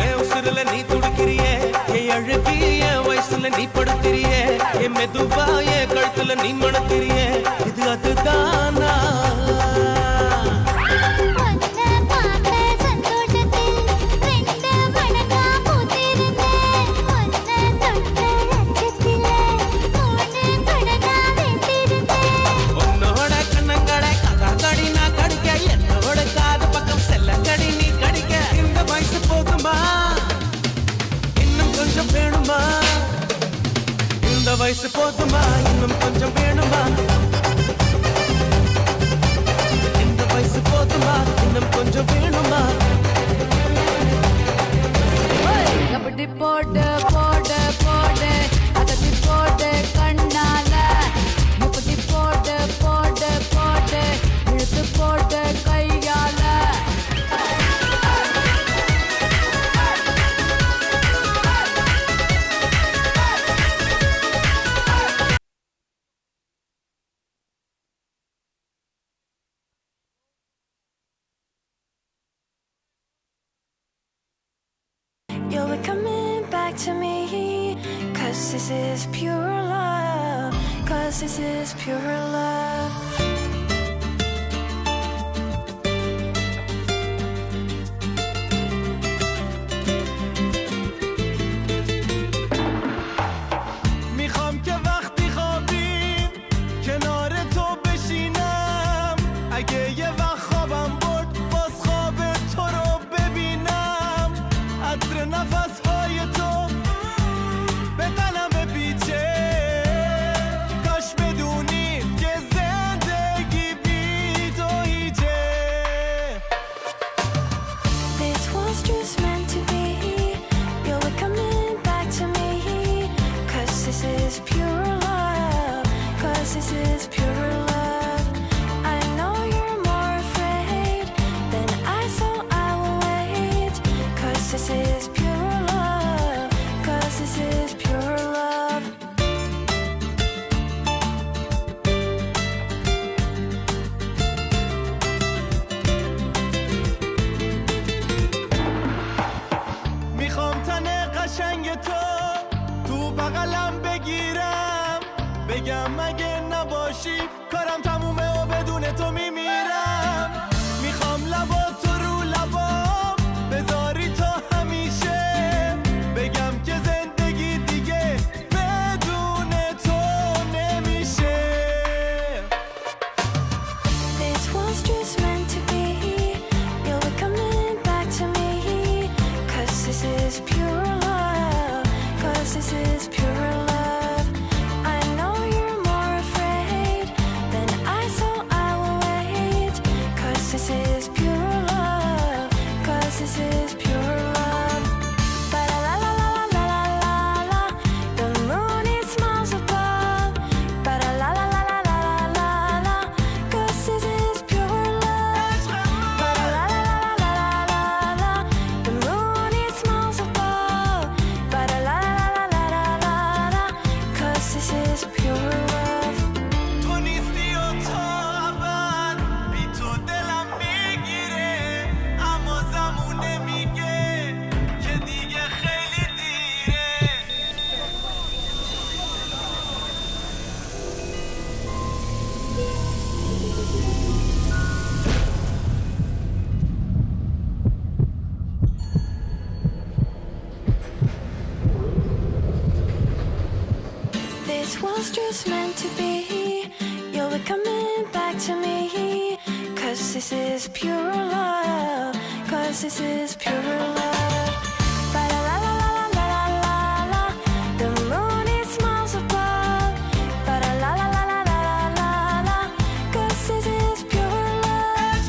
என் உசுருல நீ துடிக்கிறியே என் அழுகி என் வயசுல நீ படுத்திரியே என் மெதுவா என் கழுத்துல நீ மணத்திரியே இது அதுதானா உன்னோட கண்ணங்கடை கடி நான் கடிக்க என்னோட காது பக்கம் செல்லங்கடி நீ கடிக்க இந்த வயசு போதுமா இன்னும் கொஞ்சம் வேணுமா இந்த வயசு போதுமா இன்னும் கொஞ்சம் வேணுமா இந்த வயசு போதுமா இன்னும் கொஞ்சம் வேணுமா அப்படி போடு போடு போடு அதட்டி போடு கண்ணால இப்படி போடு போடு போடு இழுத்து போடு கையால You'll be coming back to me, 'cause this is pure love, 'cause this is pure love. بگم اگه نباشی کارم تمومه و بدون تو میمیرم میخوام لباتو رو لبام بذاری تا همیشه بگم که زندگی دیگه بدون تو نمیشه This was just meant to be. You're coming back to me. 'Cause this is pure love. 'Cause this is pure love. I know you're more afraid than I, so I will wait. 'Cause this is pure love. 'Cause this is pure love. Ba la la la la la la la la. The moon it smiles above. Ba la la la la la la la la. 'Cause this is pure love. Ba la la la la la la la. The moon it smiles above. Ba la la la la la la la. 'Cause this is pure love. تو نیستی و تا ابد بی تو دلم میگیره اما زمونه میگه که دیگه خیلی دیره This was just meant to be. You'll be coming back to me. 'Cause this is pure love. 'Cause this is pure love. Ba la la la la la la la la. The moon it smiles above. Ba la la la la la la la la. 'Cause this is pure love.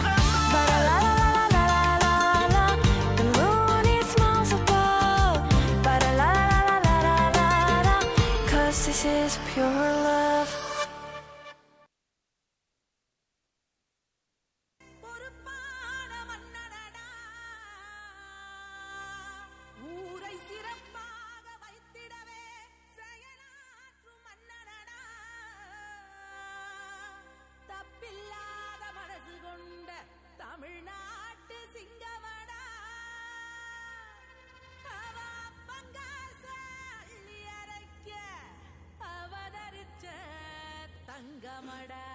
Ba la la la la la la la. The moon it smiles above. Ba la la la la la la la. 'Cause this is pure love. ஊரை சிறப்பாக வைத்திடவே செயலாற்றும் மன்னனடா தப்பில்லாத மனசு கொண்ட தமிழ்நாட்டு சிங்கமடா அவ பங்காச அள்ளி அரைக்க அவதரிச்ச தங்கமடா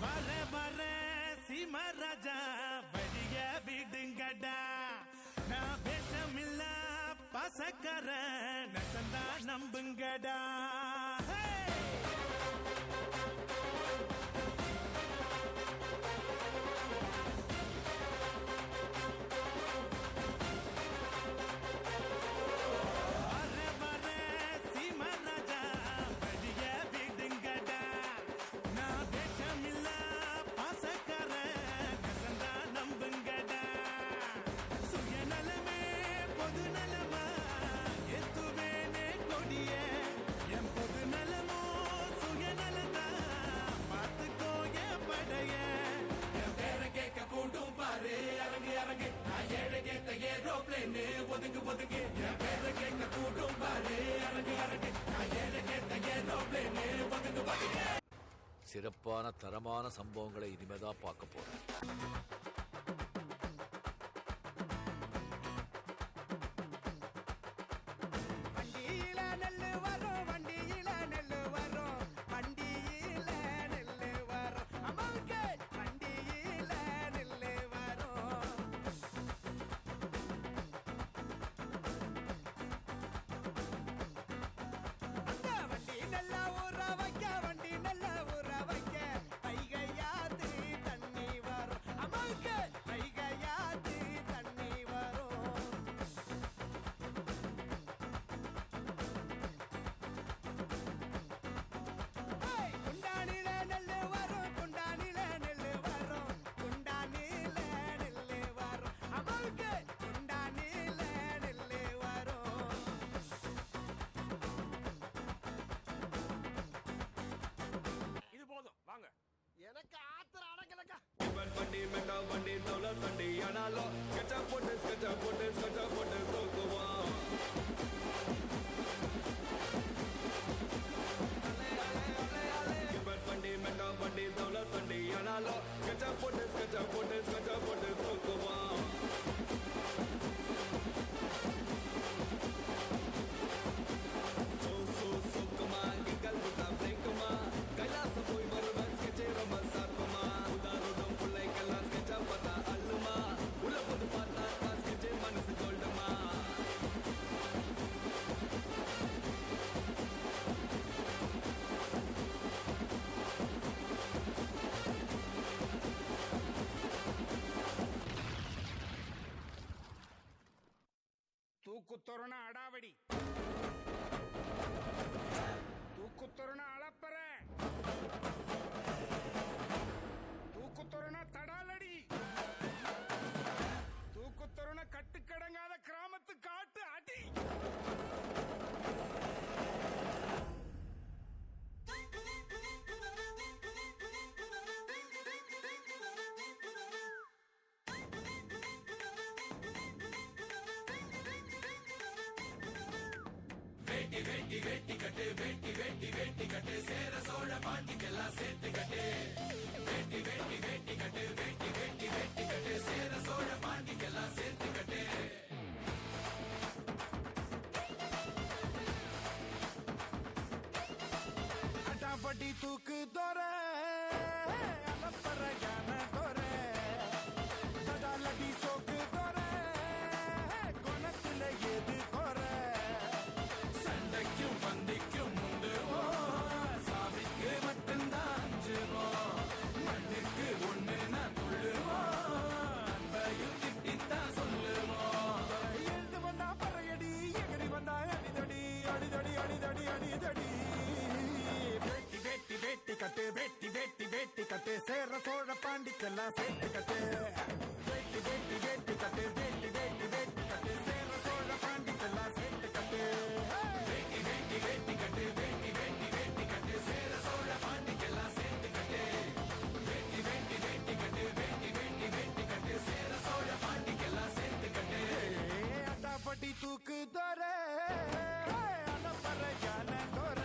வர வர சீமராஜா வழிய விடுங்கடா நான் பேசமில்ல பசக்கர நசந்தா நம்புங்கடா வர வர சீமராஜா வழிய விடுங்கடா நான் பேசமில்ல பசக்கர நசந்தா நம்புங்கடா சுயநலமே பொது நலமா எத்துவேனே கொடிய என் பொது நலமோ சுயநலதா பார்த்துக்கோ என் படைய என் பேரை கேட்க கூட்டும் பாரு அரங்கு அரங்கு நான் ஏழை கேட்ட ஏரோப்ளேனு ஒதுங்கு ஒதுங்கு என் பேரை கேட்க கூட்டும் பாரு அரங்கு அரங்கு நான் ஏழை கேட்ட ஏரோப்ளேனு ஒதுங்கு ஒதுங்கு சிறப்பான தரமான சம்பவங்களை இனிமேதான் பார்க்க போறேன். வண்டியில நெல்லு வரும் வண்டியில நெல்லு வரும் வண்டியில நெல்லு வரும் அம்மாவுக்கு வண்டியில நெல்லு வரும் அந்த வண்டி நல்லா ஊற வைக்க வண்டி நல்லா ஊற வைக்க வைகையாத்து தண்ணி வரும் அம்மாவுக்கு வண்டி மெட்டா வண்டி தௌலத் வண்டி ஆனாலும் ஸ்கெட்சா போட்டு தூக்குவோம் கிபட் வண்டி மெட்டா வண்டி தௌலத் வண்டி ஆனாலும் ஸ்கெட்சா போட்டு தூக்குவோம் சுக்குமா கிக்கல் புத்தா பிரேக்குமா கைலாசம் போய் வருவேன் ஸ்கெட்சே ரொம்ப சார்பமா உதாரணம் பிள்ளைக்கெல்லாம் ஸ்கெட்சா பார்த்தா அல்லுமா உள்ள போது பார்த்தா ஸ்கெட்சே மனசு கோல்டுமா தூக்குத்தொருண அடாவடி தூக்குத்தொருண அளப்பற தூக்குத்தொருண தடாலடி தூக்குத்தொருண கட்டுக்கடங்காத கிராமத்து காட்டு அடி வேட்டி கட்டு சேர சோழ பாண்டிக்கெல்லாம் சேர்த்து கட்டு வேட்டி கட்டு சேர சோழ பாண்டிக்கெல்லாம் சேர்த்து கட்டு அடாபடி தூக்கு தோற அலப்பற ஞான தோற தடாலடி சோக்கு தோற குணத்துல எது தோற சண்டைக்கும் பந்திக்கும் முந்துவோம் சாமிக்கு மட்டும்தான் அஞ்சுவோம் மண்ணுக்கு ஒண்ணு நான் துள்ளுவோம் அன்பையும் திட்டித்தான் சொல்லுவோம் எழுந்து வந்தா பறையடி எகரி வந்தா அடிதடி அடிதடி அடிதடி அடிதடி வேட்டி கட்டு சேர சோழ பாண்டிக்கெல்லாம் சேர்த்து கட்டு வேட்டி கட்டு சேர சோழ பாண்டிக்கெல்லாம் சேர்த்து கட்டு வேட்டி கட்டு சேர சோழ பாண்டிக்கெல்லாம் சேர்த்து கட்டு வேட்டி கட்டு சேர சோழ பாண்டிக்கெல்லாம் சேர்த்து கட்டு அடாபடி தூக்கு தோற அலப்பற ஞான தோற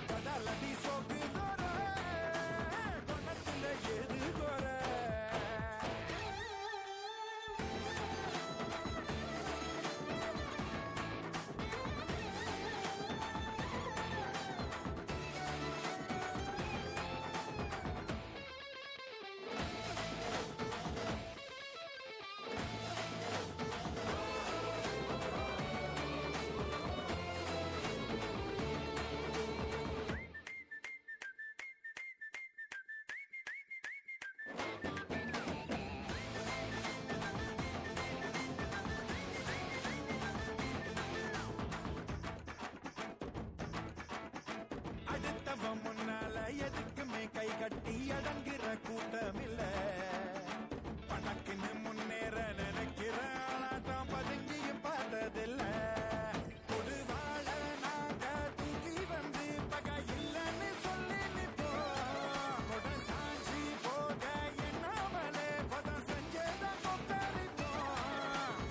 தடாலடி சோக்கு தோற குணத்துல எது தோற அடுத்தவன் முன்னால எதுக்குமே கை கட்டி அடங்குற கூட்டமில்ல பணக்குன்னு முன்னேற நினைக்கிற ஆளாட்டம் பதுங்கியும் பார்த்ததில்ல கொடுவாழ நாங்க தூக்கி வந்து பகை இல்லைன்னு சொல்லி நிற்போம் கொட சாஞ்சி போக எண்ணாமலே பதம் செஞ்சத கொக்கரிப்போம்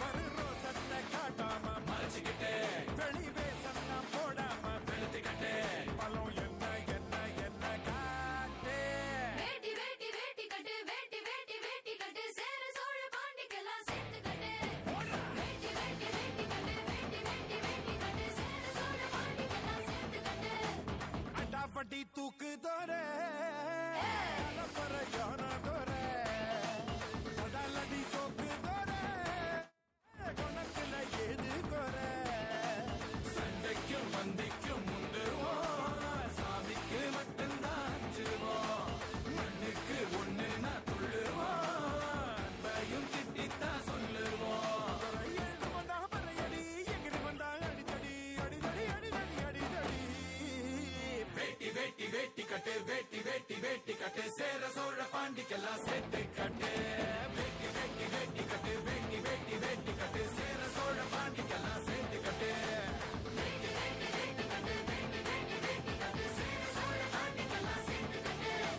வரு ரோசத்தை காட்டாம மறைச்சுக்கிட்டே வெளி வேசன்னா போடாம வெளுத்துக்கிட்டே பலம் என்ன காட்டு வேட்டி கட்டு சேர சோழ பாண்டிக்கெல்லாம் சேர்த்து கட்டு வேட்டி கட்டு சேர சோழ பாண்டிக்கெல்லாம் சேர்த்து கட்டு அடாபடி தூக்கு தோற அலப்பற யான தோற தடாலடி சோக்கு தோற குணத்துல எது தோற சண்டைக்கும் பந்திக்கும் முந்துவோம் சாமிக்கு மட்டும்தான் அஞ்சுவோம் மண்ணுக்கு ஒண்ணு நான் துள்ளுவோம் அன்பையும் திட்டித்தான் சொல்லுவோம் எழுந்து வந்தா பறையடி எகிரி வந்தா அடிதடி அடிதடி அடிதடி அடிதடி வேட்டி கட்டு சேர சோழ பாண்டிக்கெல்லாம் சேர்த்து கட்டு வேட்டி கட்டு சேர சோழ பாண்டிக்கெல்லாம் சேர்த்து கட்டு சேர சோழ பாண்டிக்கெல்லாம் சேர்த்து கட்டு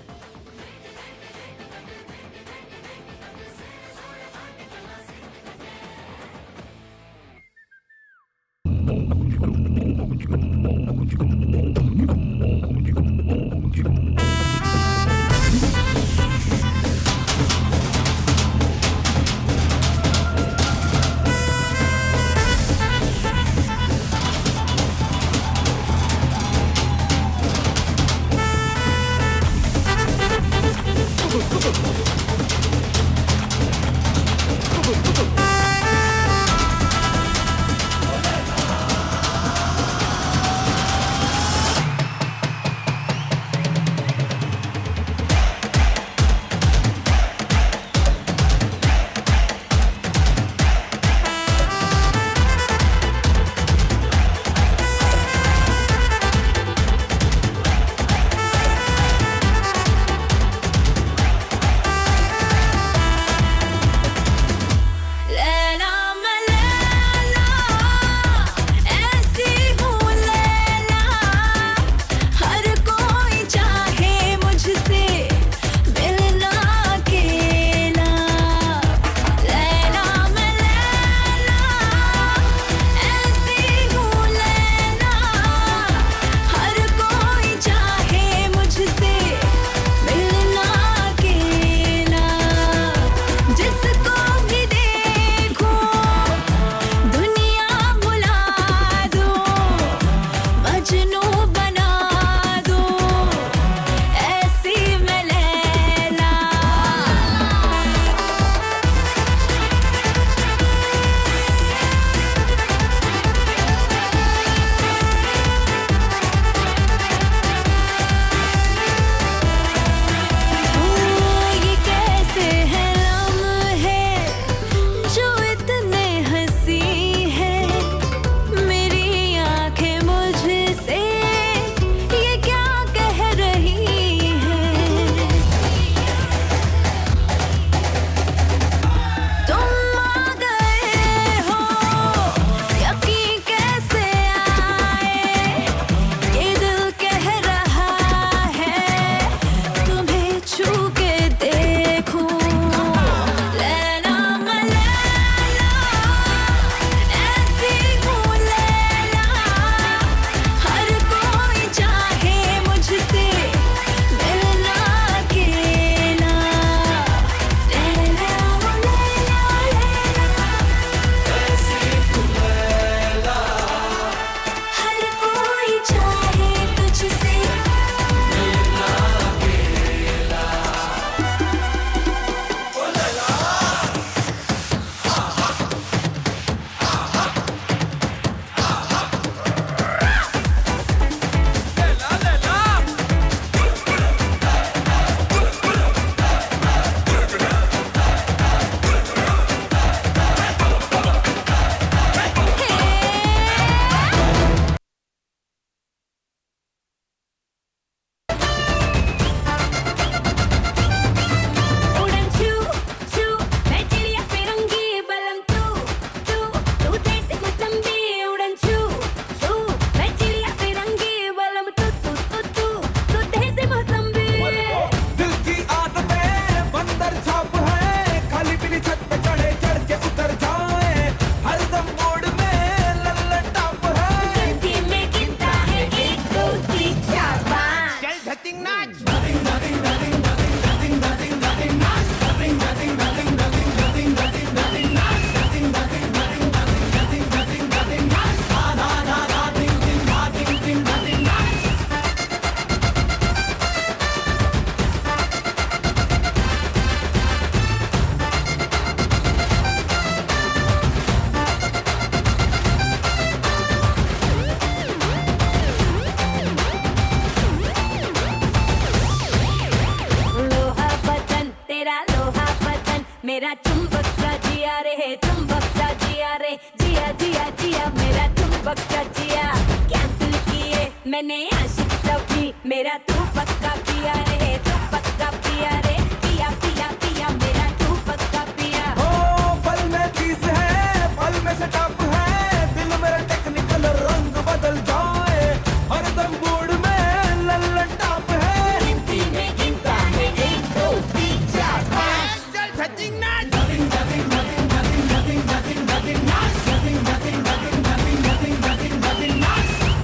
मेरा चुंबक सा जिया रे चुंबक सा जिया रे जिया जिया जिया मेरा चुंबक सा जिया कैंसिल किए मैंने आशिक सभी मेरा तू पक्का पिया रे तू पक्का पिया रे पिया पिया पिया मेरा तू पक्का पिया ओ पल में चीज है पल में सेटअप है दिल मेरा टेक्निकल रंग बदल जाए हरदम मूड में लल्लन टॉप है गिनती में गिनता है 1 2 3 4 5 चल धचिंग नाच nothing nothing nothing nothing nothing nothing nothing nothing nothing nothing nothing nothing nothing nothing nothing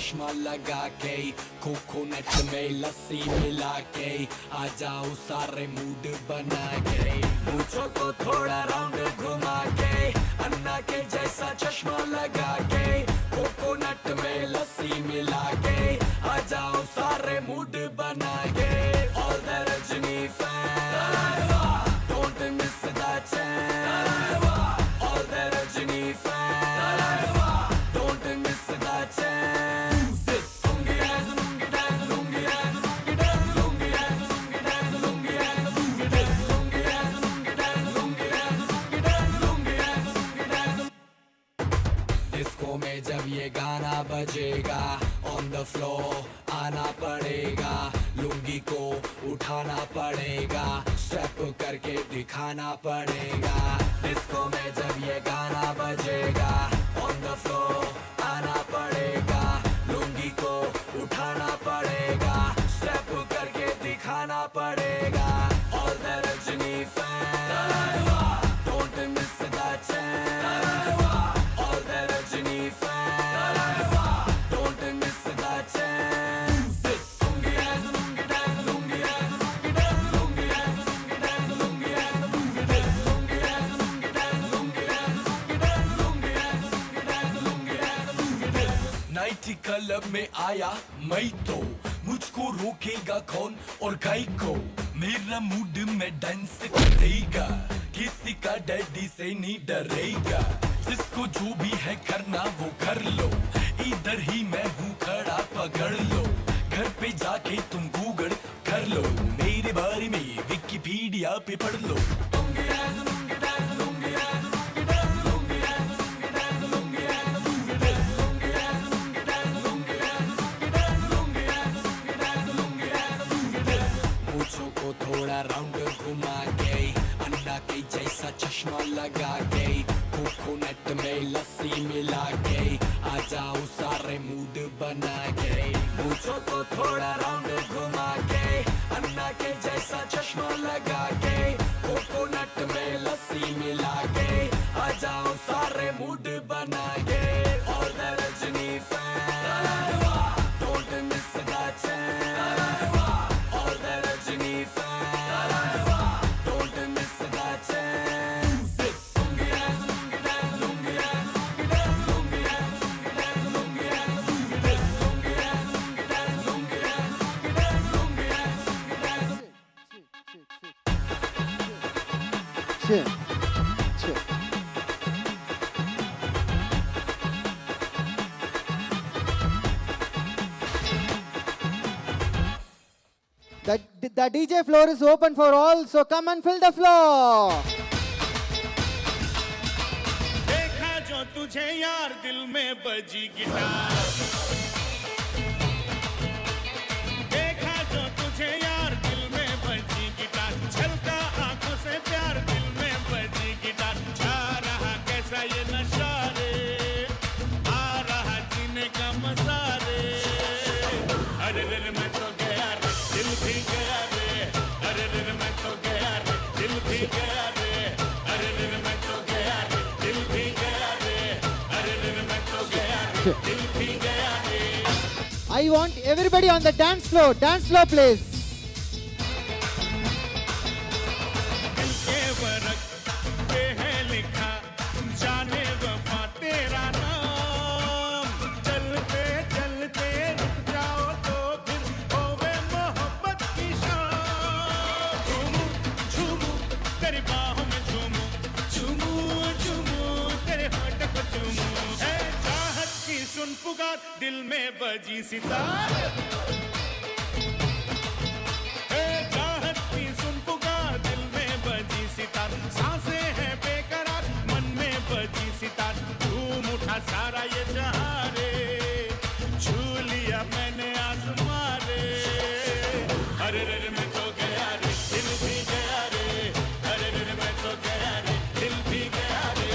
चश्मा लगा के कोकोनट में लस्सी मिला के आ जाओ सारे मूड बना के मुझको को थोड़ा राउंड घुमा के अन्ना के जैसा चश्मा लगा के कोकोनट में लस्सी मिला के आ जाओ सारे मूड बना के all the Rajni fans don't miss the chance all the Rajni fans don't miss the chance lungi dance lungi dance lungi dance lungi dance lungi dance lungi dance lungi dance lungi dance lungi dance lungi dance lungi dance lungi dance lungi dance disco में जब ये गाना बजेगा on the floor आना पड़ेगा लुंगी को उठाना पड़ेगा स्टेप करके दिखाना पड़ेगा डिस्को में जब ये गाना बजेगा ऑन द फ्लोर आना पड़ेगा लुंगी को उठाना पड़ेगा स्टेप करके दिखाना पड़ेगा all the Rajni fans don't miss the chance all the Rajni fans don't miss the chance lungi dance lungi dance lungi dance lungi dance lungi dance lungi dance lungi dance lungi dance lungi dance lungi dance lungi dance lungi dance lungi dance lungi dance lungi dance night club में आया मैं तो मुझको रोकेगा कौन और गाय को मेरा मूड में डांस करेगा किसी का डैडी से नहीं डरेगा जिसको जो भी है करना वो कर लो इधर ही मैं हूँ खड़ा पकड़ लो घर पे जाके तुम गूगल कर लो मेरे बारे में विकिपीडिया पे पढ़ लो मुझको को थोड़ा राउंड घुमा के अन्ना के जैसा चश्मा लगा के कोकोनट में लस्सी मिला के आ जाओ सारे मूड बना के मुझको को थोड़ा राउंड घुमा के अन्ना के जैसा चश्मा लगा के कोकोनट में लस्सी मिला के आ जाओ सारे मूड बना के all the Rajni fans don't miss the chance all the Rajni fans don't miss the chance lungi dance lungi dance lungi dance lungi dance lungi dance lungi dance lungi dance lungi dance lungi dance lungi dance lungi dance lungi dance The DJ floor is open for all, so come and fill the floor. देखा जो तुझे यार दिल में बजी guitar देखा जो तुझे यार दिल में बजी गिटार छलका आंखों से प्यार दिल में बजी गिटार छा रहा कैसा ये नशा रे आ रहा जीने का मजा रे अरे रे मैं तो गया रे दिल भी गया रे अरे रे मैं तो गया रे दिल भी गया रे अरे रे मैं तो गया रे दिल भी गया रे अरे रे मैं तो गया रे दिल भी गया रे I want everybody on the dance floor, please. दिल के वरक पे है लिखा जाने वफा तेरा नाम चलते चलते रुक जाओ तो फिर होवे मोहब्बत की शाम झूमू झूमू तेरी बाहों में झूमू झूमू झूमू तेरे होठ को झूमू है चाहत की सुन पुकार दिल में बजी सितार चाहत की सुन पुकार दिल में बजी सितार सांसें हैं बेकरार मन में बजी सितार झूम उठा सारा ये जहां रे छू लिया मैंने आसमां रे अरे रे मैं तो गया रे दिल भी गया रे अरे रे मैं तो गया रे दिल भी गया रे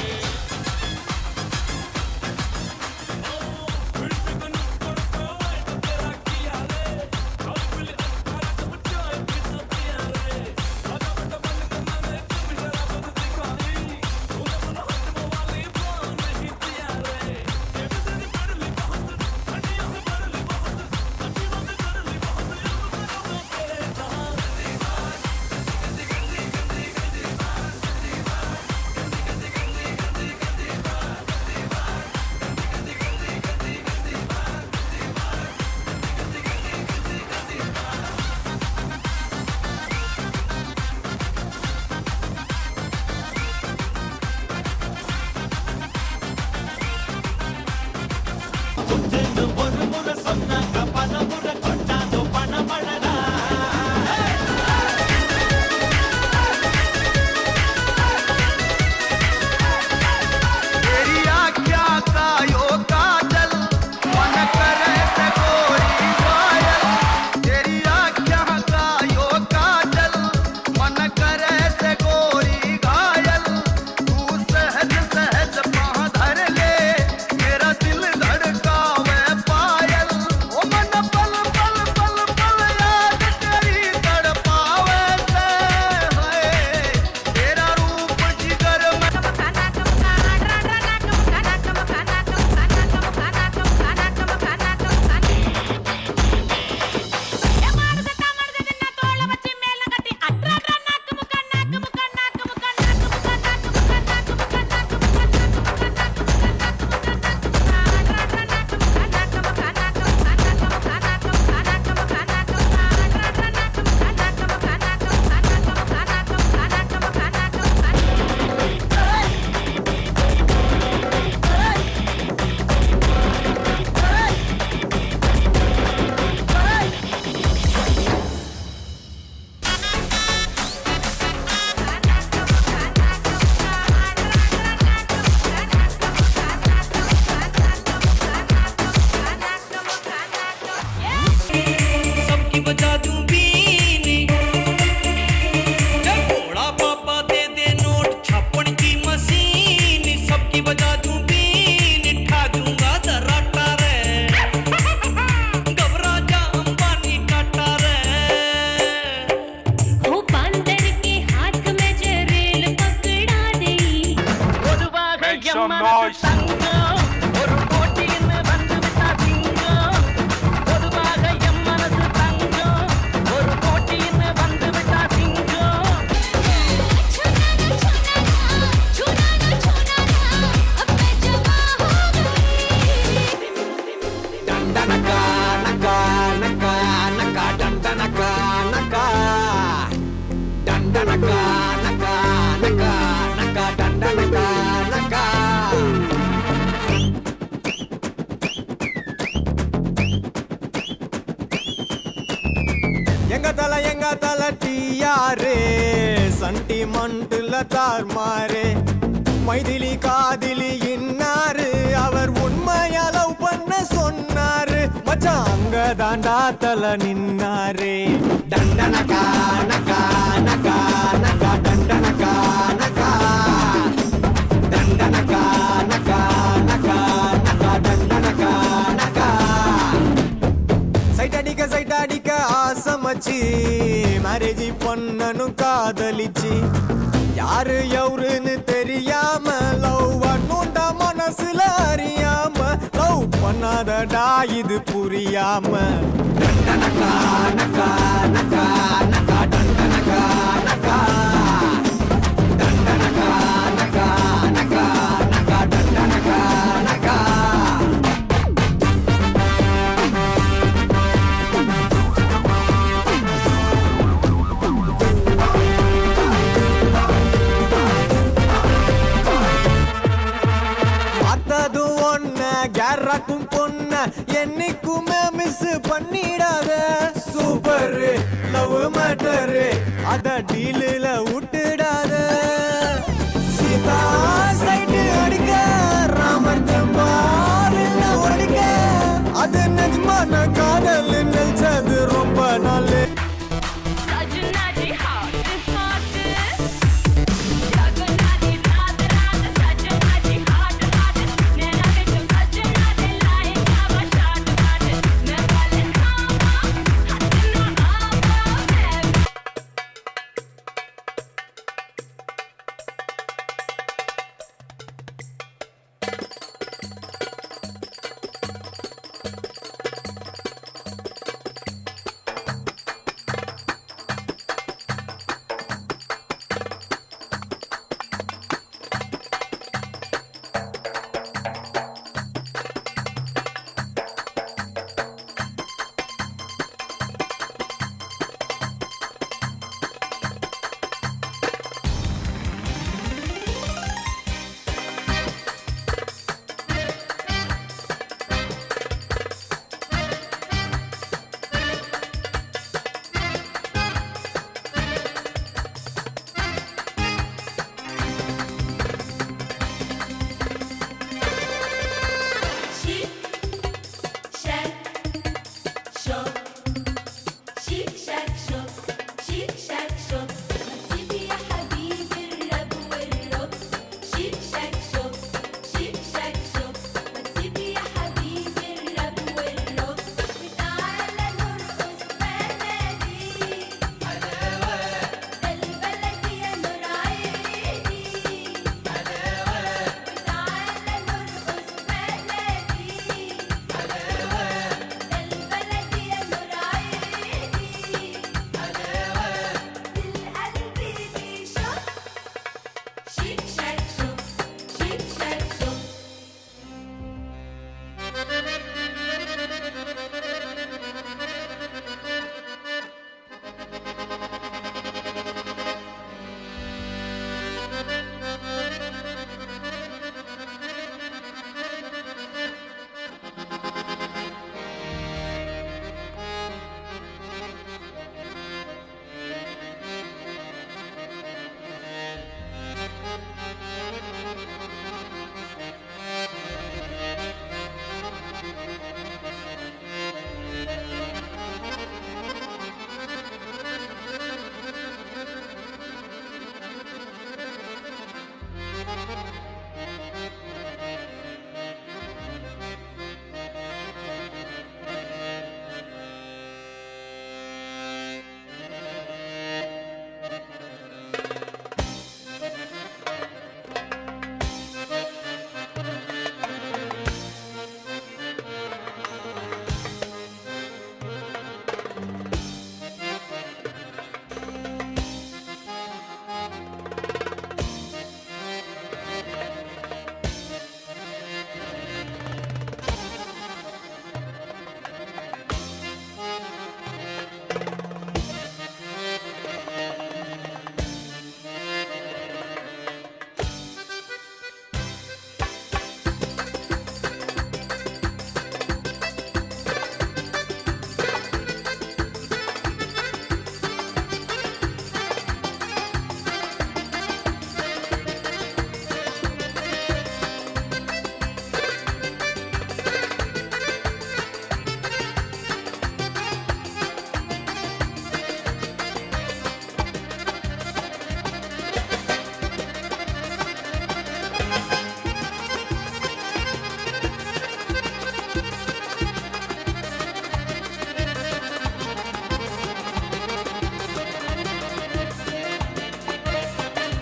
some noise. ஒரு போட்டின்னு வந்து விட்டா சிங்கம் பொதுவாக எம் மனசு தங்கம் ஒரு போட்டின்னு வந்து விட்டா சிங்கம் Dandanaka, naka, naka, naka, dandanaka, naka. Dandanaka, naka, naka, naka, dandanaka, naka. எங்க தல டியாரே சண்டிமண்டுல தார்மாரே மைதிலி காதிலி இன்னாரு அவர் உண்மையா லவ் பண்ண சொன்னாரு மச்சான் அங்க தாண்டா தல நின்னாரே Dandanaka, naka, naka, naka, dandanaka, naka. Dandanaka, naka, naka, naka, dandanaka, naka. Sight அடிக்க ஆசமச்சி மேரேஜ் பண்ணனும் காதலிச்சு யாரு எவருன்னு தெரியாம லவ் பண்ணுண்டா மனசுல அறியாம லவ் பண்ணாதடா இது புரியாம Dandanaka, naka, naka, naka, dandanaka, naka. Dandanaka, naka, naka, naka, dandanaka, naka. பார்த்தது ஒன்ன கேரக்கும் பொண்ண என்னைக்குமே மிஸ் பண்ணிடாத சூப்பர் லவ் மேட்டர் அத டீலில் விட்டுடாத சீதா சைடு அடிக்க ராமர் ஜம்பாவில் ஒடிக்க அது நிஜமான காதல் நினைச்சது ரொம்ப நாள் Shake, shake.